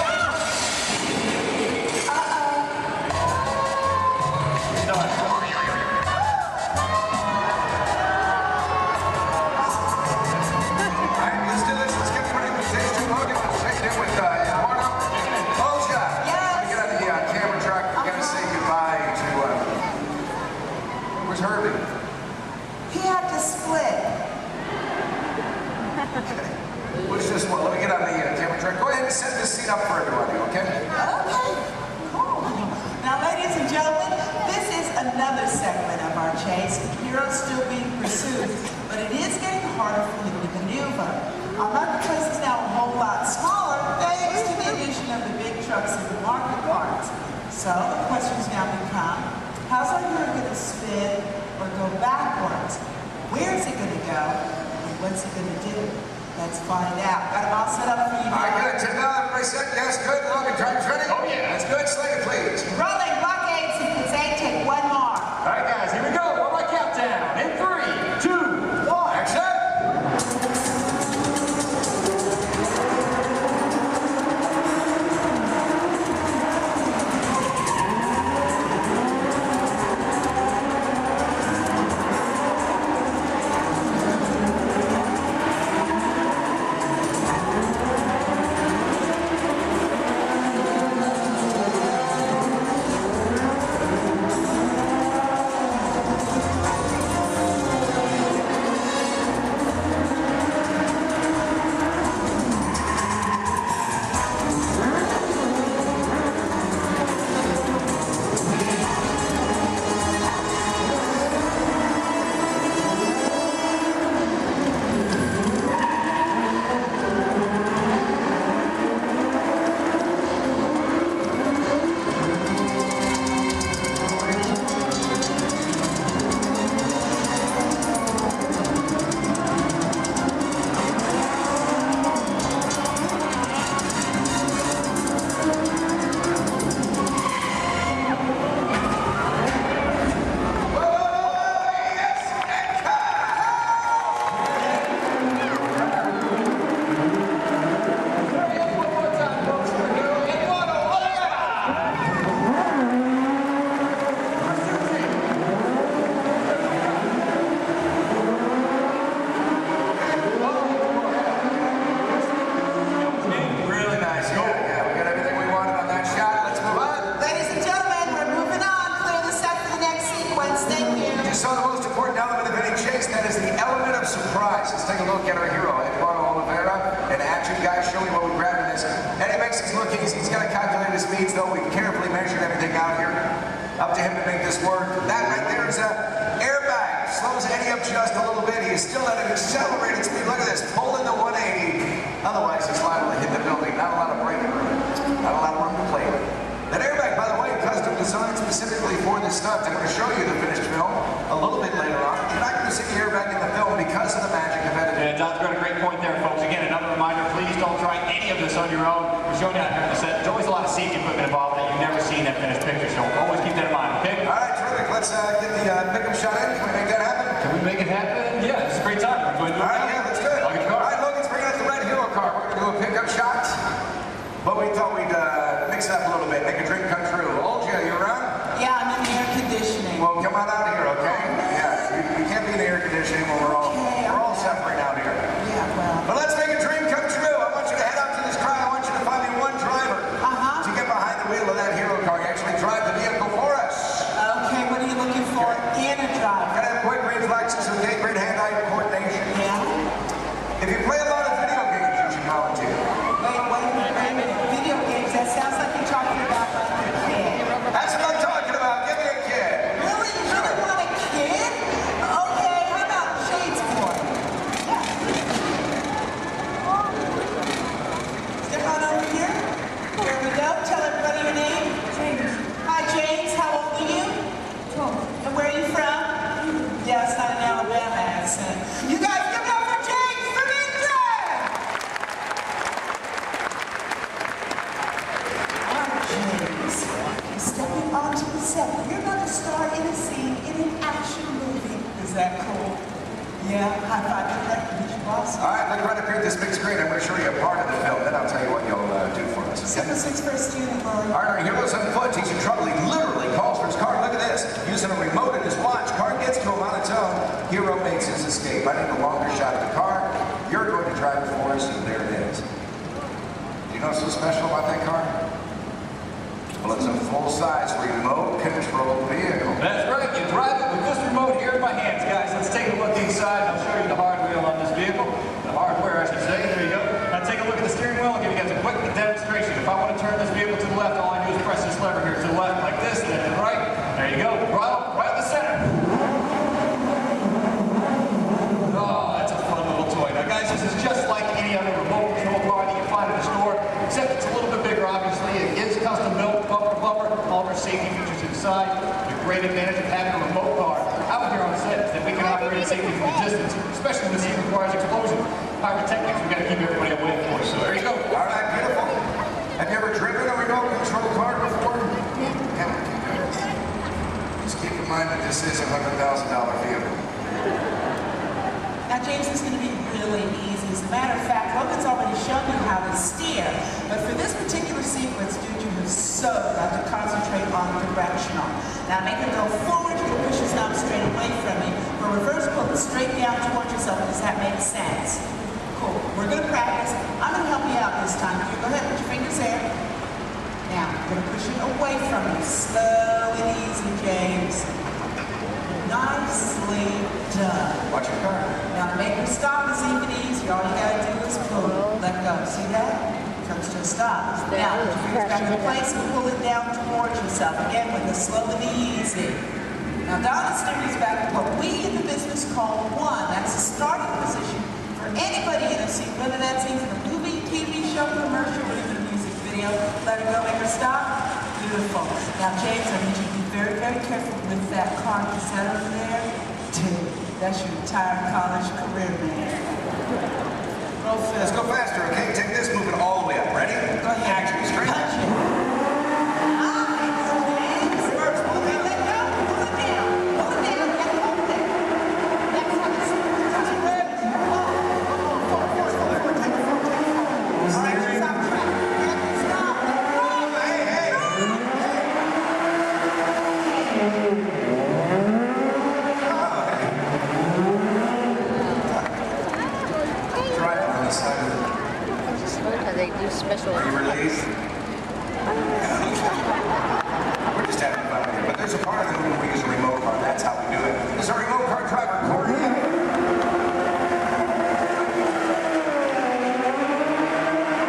He had to split. What's this one? Let me get on the camera track. Go ahead and set this scene up for everybody, okay? Okay, cool. Now, ladies and gentlemen, this is another segment of our chase. The hero's still being pursued, but it is getting harder for him to maneuver. Our marketplace is now a whole lot smaller thanks to the addition of the big trucks and the market carts. So the questions now become, how's our hero going to spin or go backwards? Where's he going to go? And what's he going to do? Let's find out. Got them all set up for you. All right, good. Turn down. Everybody set. Yes, good. Logan, driver's ready? Oh, yeah. That's good. Slide it, please. Rolling. Blockade sequence A. Take one more. All right, guys, here we go. One more countdown. In 3, 2, 1. Action. Up to him to make this work. That right there is an airbag. Slows Eddie up just a little bit. He is still at an accelerated speed. Look at this, pulling the 180. Otherwise, he's liable to hit the building. Not a lot of braking room. Not a lot of room to play with. That airbag, by the way, custom designed specifically for this stunt. I'm going to show you the finished film a little bit later on. You're not going to see the airbag in the film because of the magic of editing. Yeah, Don's got a great point there, folks. Again, another reminder, please don't try any of this on your own. We're showing you out here on the set. There's always a lot of safety equipment involved that you've never seen that finished picture, so always keep that in mind, okay? All right, terrific. Let's get the pickup shot in. Can we make that happen? Can we make it happen? Yeah, this is a great time. We're going to do it. All right, yeah, let's do it. I'll get your car. All right, Logan's bringing out the red hero car. We're going to do a pickup shot. But we thought we'd mix it up a little bit, make a dream come true. Olja, you around? Yeah, I'm in the air conditioning. Well, come on out here, okay? Yeah, you can't be in the air conditioning when we're all suffering out here. Yeah, well. But let's make a dream come true. I want you to head out to this crowd. I want you to find me one driver to get behind the wheel of that hero car. You actually drive the vehicle for us. Okay, what are you looking for in a driver? Gotta have quick reflexes, okay? Great hand-eye coordination. Yeah. If you play a lot of video games, you should volunteer. Wait a minute. Video games, that sounds like you're talking about like a kid. That's what I'm talking about. Give me a kid. Really? You really want a kid? Okay, how about Shade's cool. Yeah, high five to director. Who's your boss? All right, look right up here at this big screen. I'm going to show you a part of the film. Then I'll tell you what you'll do for us. Super 6 first student, Lord. All right, our hero's on foot. He's in trouble. He literally calls for his car. Look at this. Using a remote in his watch. Car gets to him on its own. Hero makes his escape. I need a longer shot of the car. You're going to drive it for us, and there it is. Do you know what's so special about that car? Well, it's a full-size remote-controlled vehicle. That's right. You drive it with this remote here in my hands, guys. Let's take a look inside. I'll show you the hardware on this vehicle. The hardware, I should say. There you go. Now take a look at the steering wheel. I'll give you guys a quick demonstration. If I want to turn this vehicle to the left, all I do is press this lever here to the left like this, and then to the right. There you go. Right in the center. Oh, that's a fun little toy. Now, guys, this is just like any other remote control car that you find in a store, except it's a little bit bigger, obviously. It is custom built, bumper to bumper, all of our safety features inside. The great advantage of having a remote car out here on set is that we can operate safely from a distance, especially when the scene requires explosion. Pyrotechnics, we've got to keep everybody away, of course. So there you go. All right, beautiful. Have you ever driven a remote control car before? Yeah. Just keep in mind that this is a $100,000 vehicle. Now, James, is going to be really easy. As a matter of fact, Logan's already shown you how to steer. But for this particular sequence, dude, you have so got to concentrate on directional. Now, make it go forward. You can push his knob straight away from you. For reverse, pull it straight down towards yourself. Does that make sense? Cool. We're going to practice. I'm going to help you out this time. You go ahead, put your fingers there. Now, I'm going to push it away from you. Slow and easy, James. Nicely done. Watch your car. Now, to make her stop is even easier. All you gotta do is pull it. Let go. See that? Comes to a stop. Now, put your fingers back in place and pull it down towards yourself. Again, with a slow and easy. Now, Donna's steering is back to what we in the business call one. That's the starting position for anybody in a scene, whether that's even a movie, TV show, commercial, or even a music video. Let her go, make her stop. Beautiful. Now, James, I need you to be very, very careful with that car. Is that over there? Dude, that's your entire college career, man. Roll fast. Let's go faster, okay? Take this, move it all the way up. Ready? Go ahead. Action, straight. Punch it. Nice, James. Reverse. Okay, let go. Pull it down. Pull it down. And hold it. Next one is touch it red. Forward. Take it forward. All right, she's off track. Stop. Hey. Drive on the side of I just learned how they do special. the release. We're just having fun here, but there's a part of the movie we use a remote car. That's how we do it. This is our remote car driver, Corey.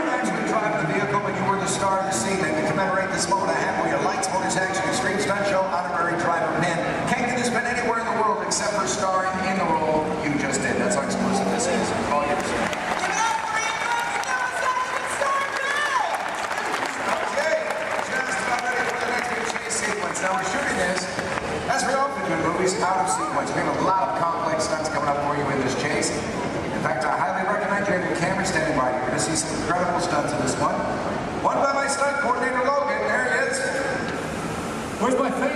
Actually driving the vehicle, but you were the star of the scene. And to commemorate this moment, I have for you lights, motors, action, extreme stunt show, honorary driver, men. Can't get this been anywhere in the world except for starring in the role you just did. That's how exclusive this is. All yours. Now we're shooting this, as we often do in movies, out of sequence. We have a lot of complex stunts coming up for you in this chase. In fact, I highly recommend you have your camera standing by. You're going to see some incredible stunts in this one. One by my stunt coordinator, Logan. There he is. Where's my fan?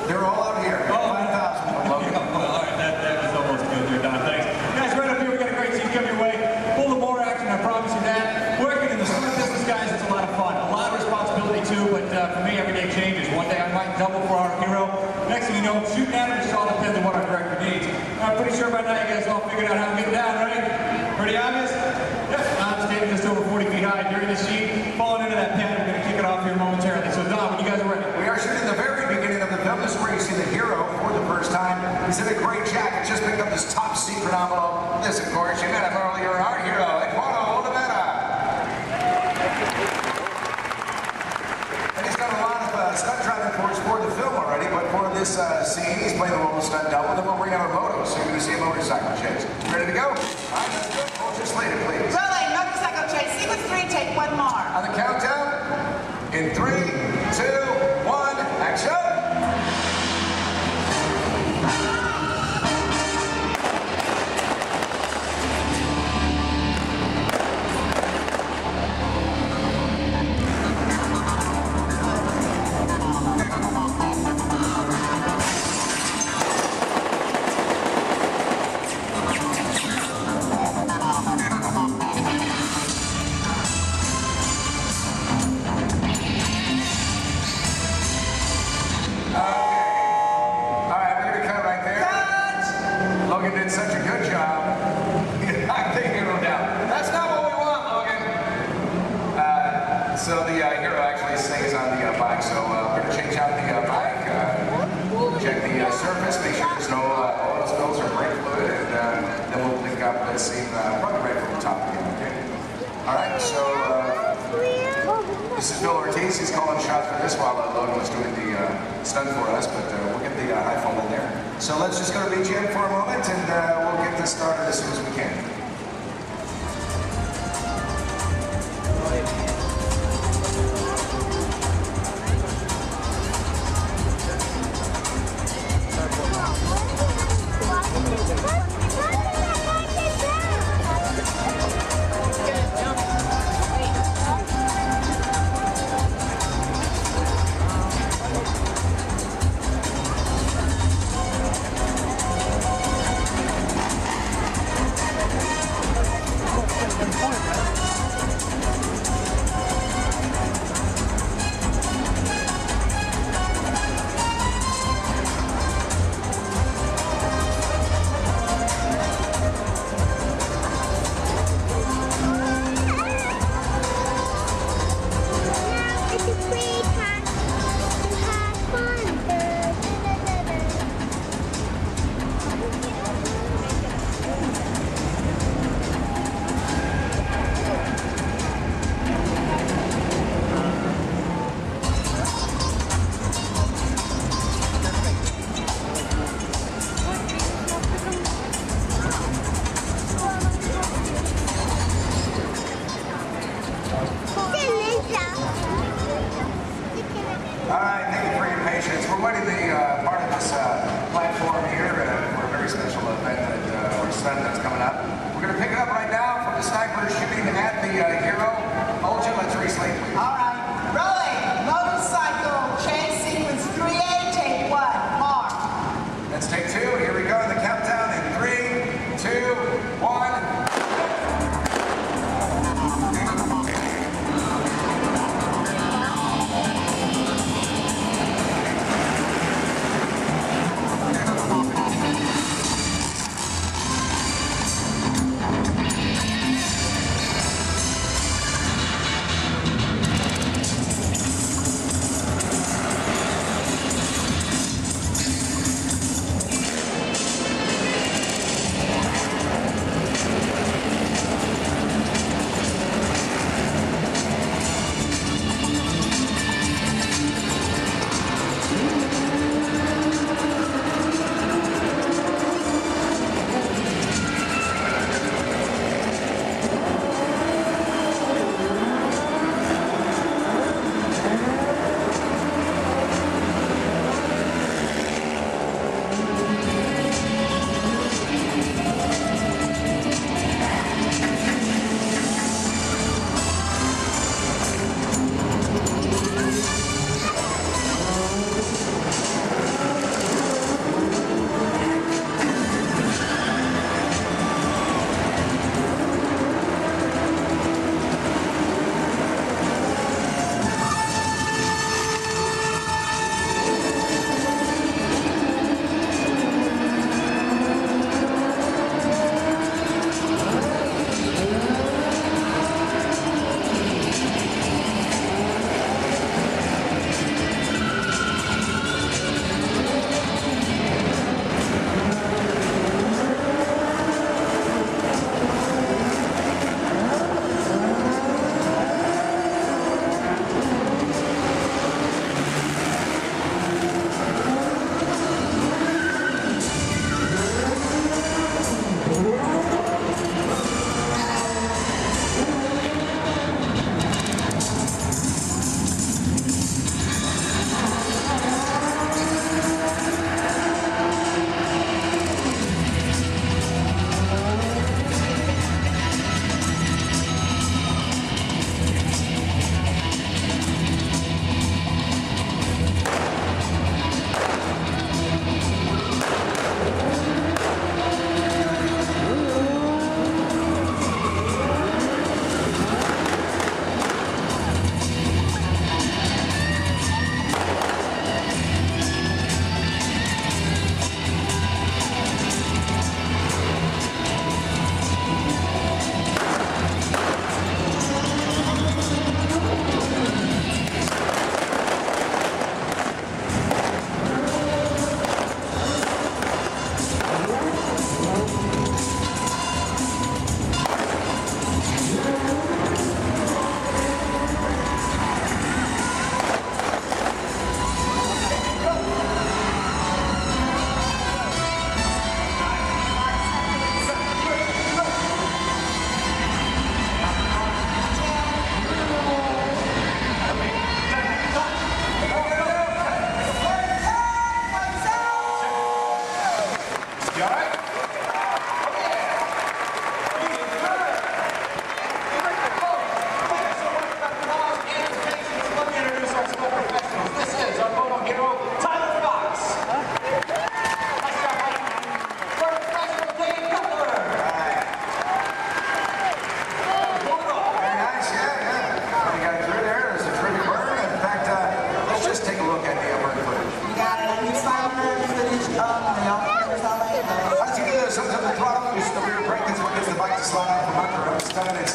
They're all out here. 5,000 from Logan. All right, that was almost good there, Don. Thanks. Guys, right up here, we got a great scene coming your way. Full of more action, I promise you that. Working in the stunt business, guys, it's a lot of fun. A lot of responsibility, too, but for me, every day changes. One day I might double for our hero. Next thing you know, shooting at it just all depends on what our director needs. I'm pretty sure by now you guys all figured out how to get down, right? Pretty obvious? Yep, I'm standing just over 40 feet high during this scene. Falling into that pen, we're going to kick it off here momentarily. So, Don, when you guys are ready. We are shooting the very beginning of the film. This is where you see the hero for the first time. He's in a great jacket, just picked up this top secret envelope. This, of course, you met him earlier, our hero, Eduardo Olivera. And he's done a lot of stunt driving for the film already, but for this scene, he's playing the role of stunt double. Then we'll bring out a moto, so you're going to see a motorcycle chase. Ready to go? All right, let's go. Hold your slater, please. Rolling, motorcycle chase. Sequence 3, take one more. On the countdown, in 3, 2, 1, action! Logan did such a good job. Knocked the hero down. That's not what we want, Logan. So the hero actually stays on the bike. So we're going to change out the bike, check the surface, make sure there's no oil spills or brake fluid, and then we'll pick up the scene probably right from the top again, okay? All right, so this is Bill Ortiz. He's calling shots for this while Logan was doing the stunt for us, but we'll get the high fall in there. So let's just go to BGM for a moment, and we'll get this started as soon as we can.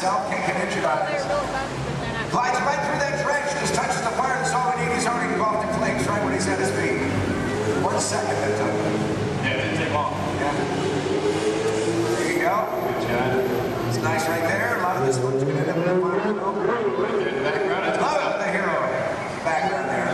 himself, can't get injured on this. Glides right through that dredge, just touches the fire, that's all we need. He's already off in flames right when he's at his feet. 1 second that took. Yeah, it didn't take long. Yeah. There you go. Good job. It's nice right there. A lot of this one's going to end up in the fire. Right there in the background. Love the hero. Background there.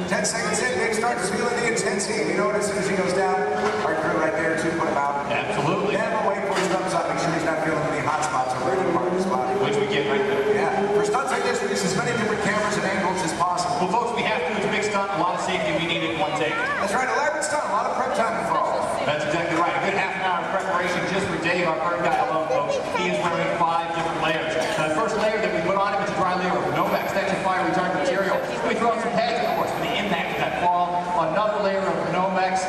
10 seconds in, Nick starts feeling the intensity. You know what, as soon as he goes down, our crew right there to put him out. Absolutely. Then we'll wait for his thumbs up, make sure he's not feeling any hot spots or any part of his body. Which we get right there. Yeah. For stunts like this, we use as many different cameras and angles as possible. Well, folks, we have to. It's a big stunt, a lot of safety. We need it in one take. That's right, elaborate stunt, a lot of prep time involved. That's exactly right. A good half an hour of preparation just for Dave, our bird guy alone, folks. He is wearing 5 different layers. Now, the first layer that we put on him is a dry layer of Nomex. That's your fire retardant material. Then we throw on some pads, of course, for the impact of that fall. Another layer of Nomex.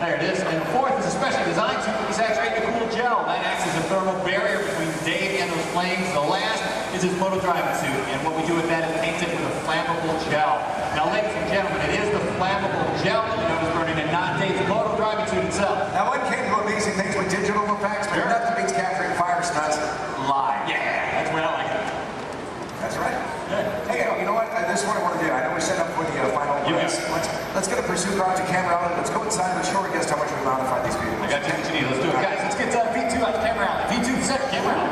There it is. And the fourth is a specially designed suit that saturated in cool gel. That acts as a thermal barrier between Dave and those flames. The last is his moto driving suit. And what we do with that is paint it with a flammable gel. Now, ladies and gentlemen, it is the flammable gel that you know is burning and not Dave's moto driving suit itself. Now, one can do amazing things with digital effects, but nothing beats capturing fire stunts live. Yeah, that's what I like. That's right. Yeah. Hey, you know what? This is what I want to do. I know we set up for the final race. Let's get a pursuit route to camera out. Let's go inside and show our guests how much we modify these people. I got you. Let's do it. Guys, let's get V2 out to camera out. V2 set, camera out.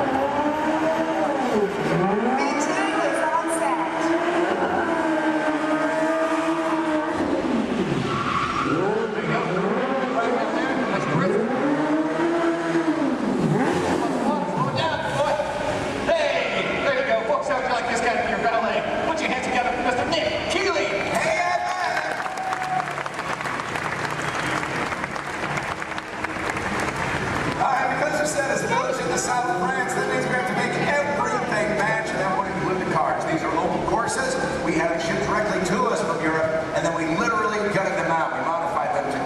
V2 is on set. There you go. Right there. That's terrific. Slow it down, boy. Hey, there you go. Folks, how would you like this guy to be your valet? Put your hands together for Mr. Nick Keeley. Hey, because the set is village in the south of France, that means we have to make everything match, and that would include the cars. These are local courses. We had them shipped directly to us from Europe, and then we literally gutted them out. We modified them to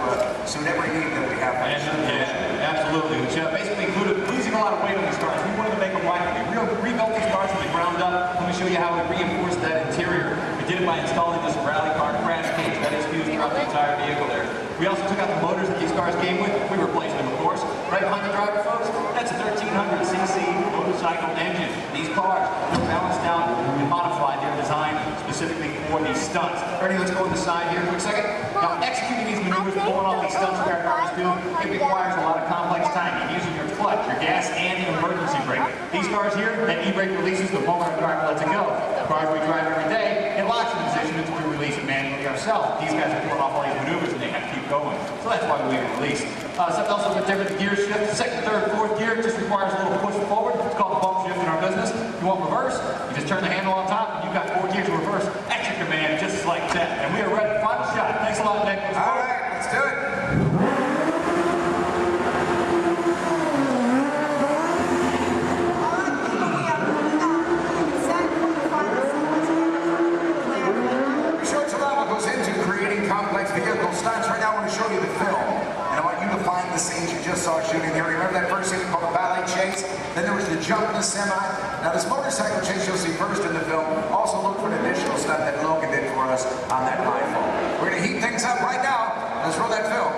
suit every need that we have. Yeah, absolutely. Which basically included losing a lot of weight on these cars. We wanted to make them lighter. We rebuilt these cars from the ground up. Let me show you how we reinforced that interior. We did it by installing this rally car crash cage that is fused throughout the entire vehicle there. We also took out the motors that these cars came with. We replaced them, of course. Right behind the driver, folks, that's a 1300cc motorcycle engine. These cars are balanced out and modified. They're designed specifically for these stunts. Ernie, let's go on the side here for a second. Now, executing these maneuvers, pulling off these stunts that our cars do, it requires a lot of complex timing, using your clutch, your gas, and your emergency brake. These cars here, that e-brake releases the moment our driver lets it go. The cars we drive every day, it locks in position until we release it manually ourselves. These guys are pulling off all these maneuvers and they have to keep going. So that's why we release. Something else a bit different, the gear shift. Second, third, fourth gear just requires a little push forward. It's called the bump shift in our business. If you want reverse, you just turn the handle on top and you've got 4 gears of reverse at your command, just like that. And we are ready for final shot. Thanks a lot, Nick. All right, let's do it. We showed you a lot what goes into creating complex vehicle stunts. Right now I want to show you the film. And I want you to find the scenes you just saw shooting there. Remember that first scene called the ballet chase? Then there was the jump in the semi. Now this motorcycle chase you'll see first in the film. Also look for an additional stunt that Logan did for us on that rifle. We're going to heat things up right now. Let's roll that film.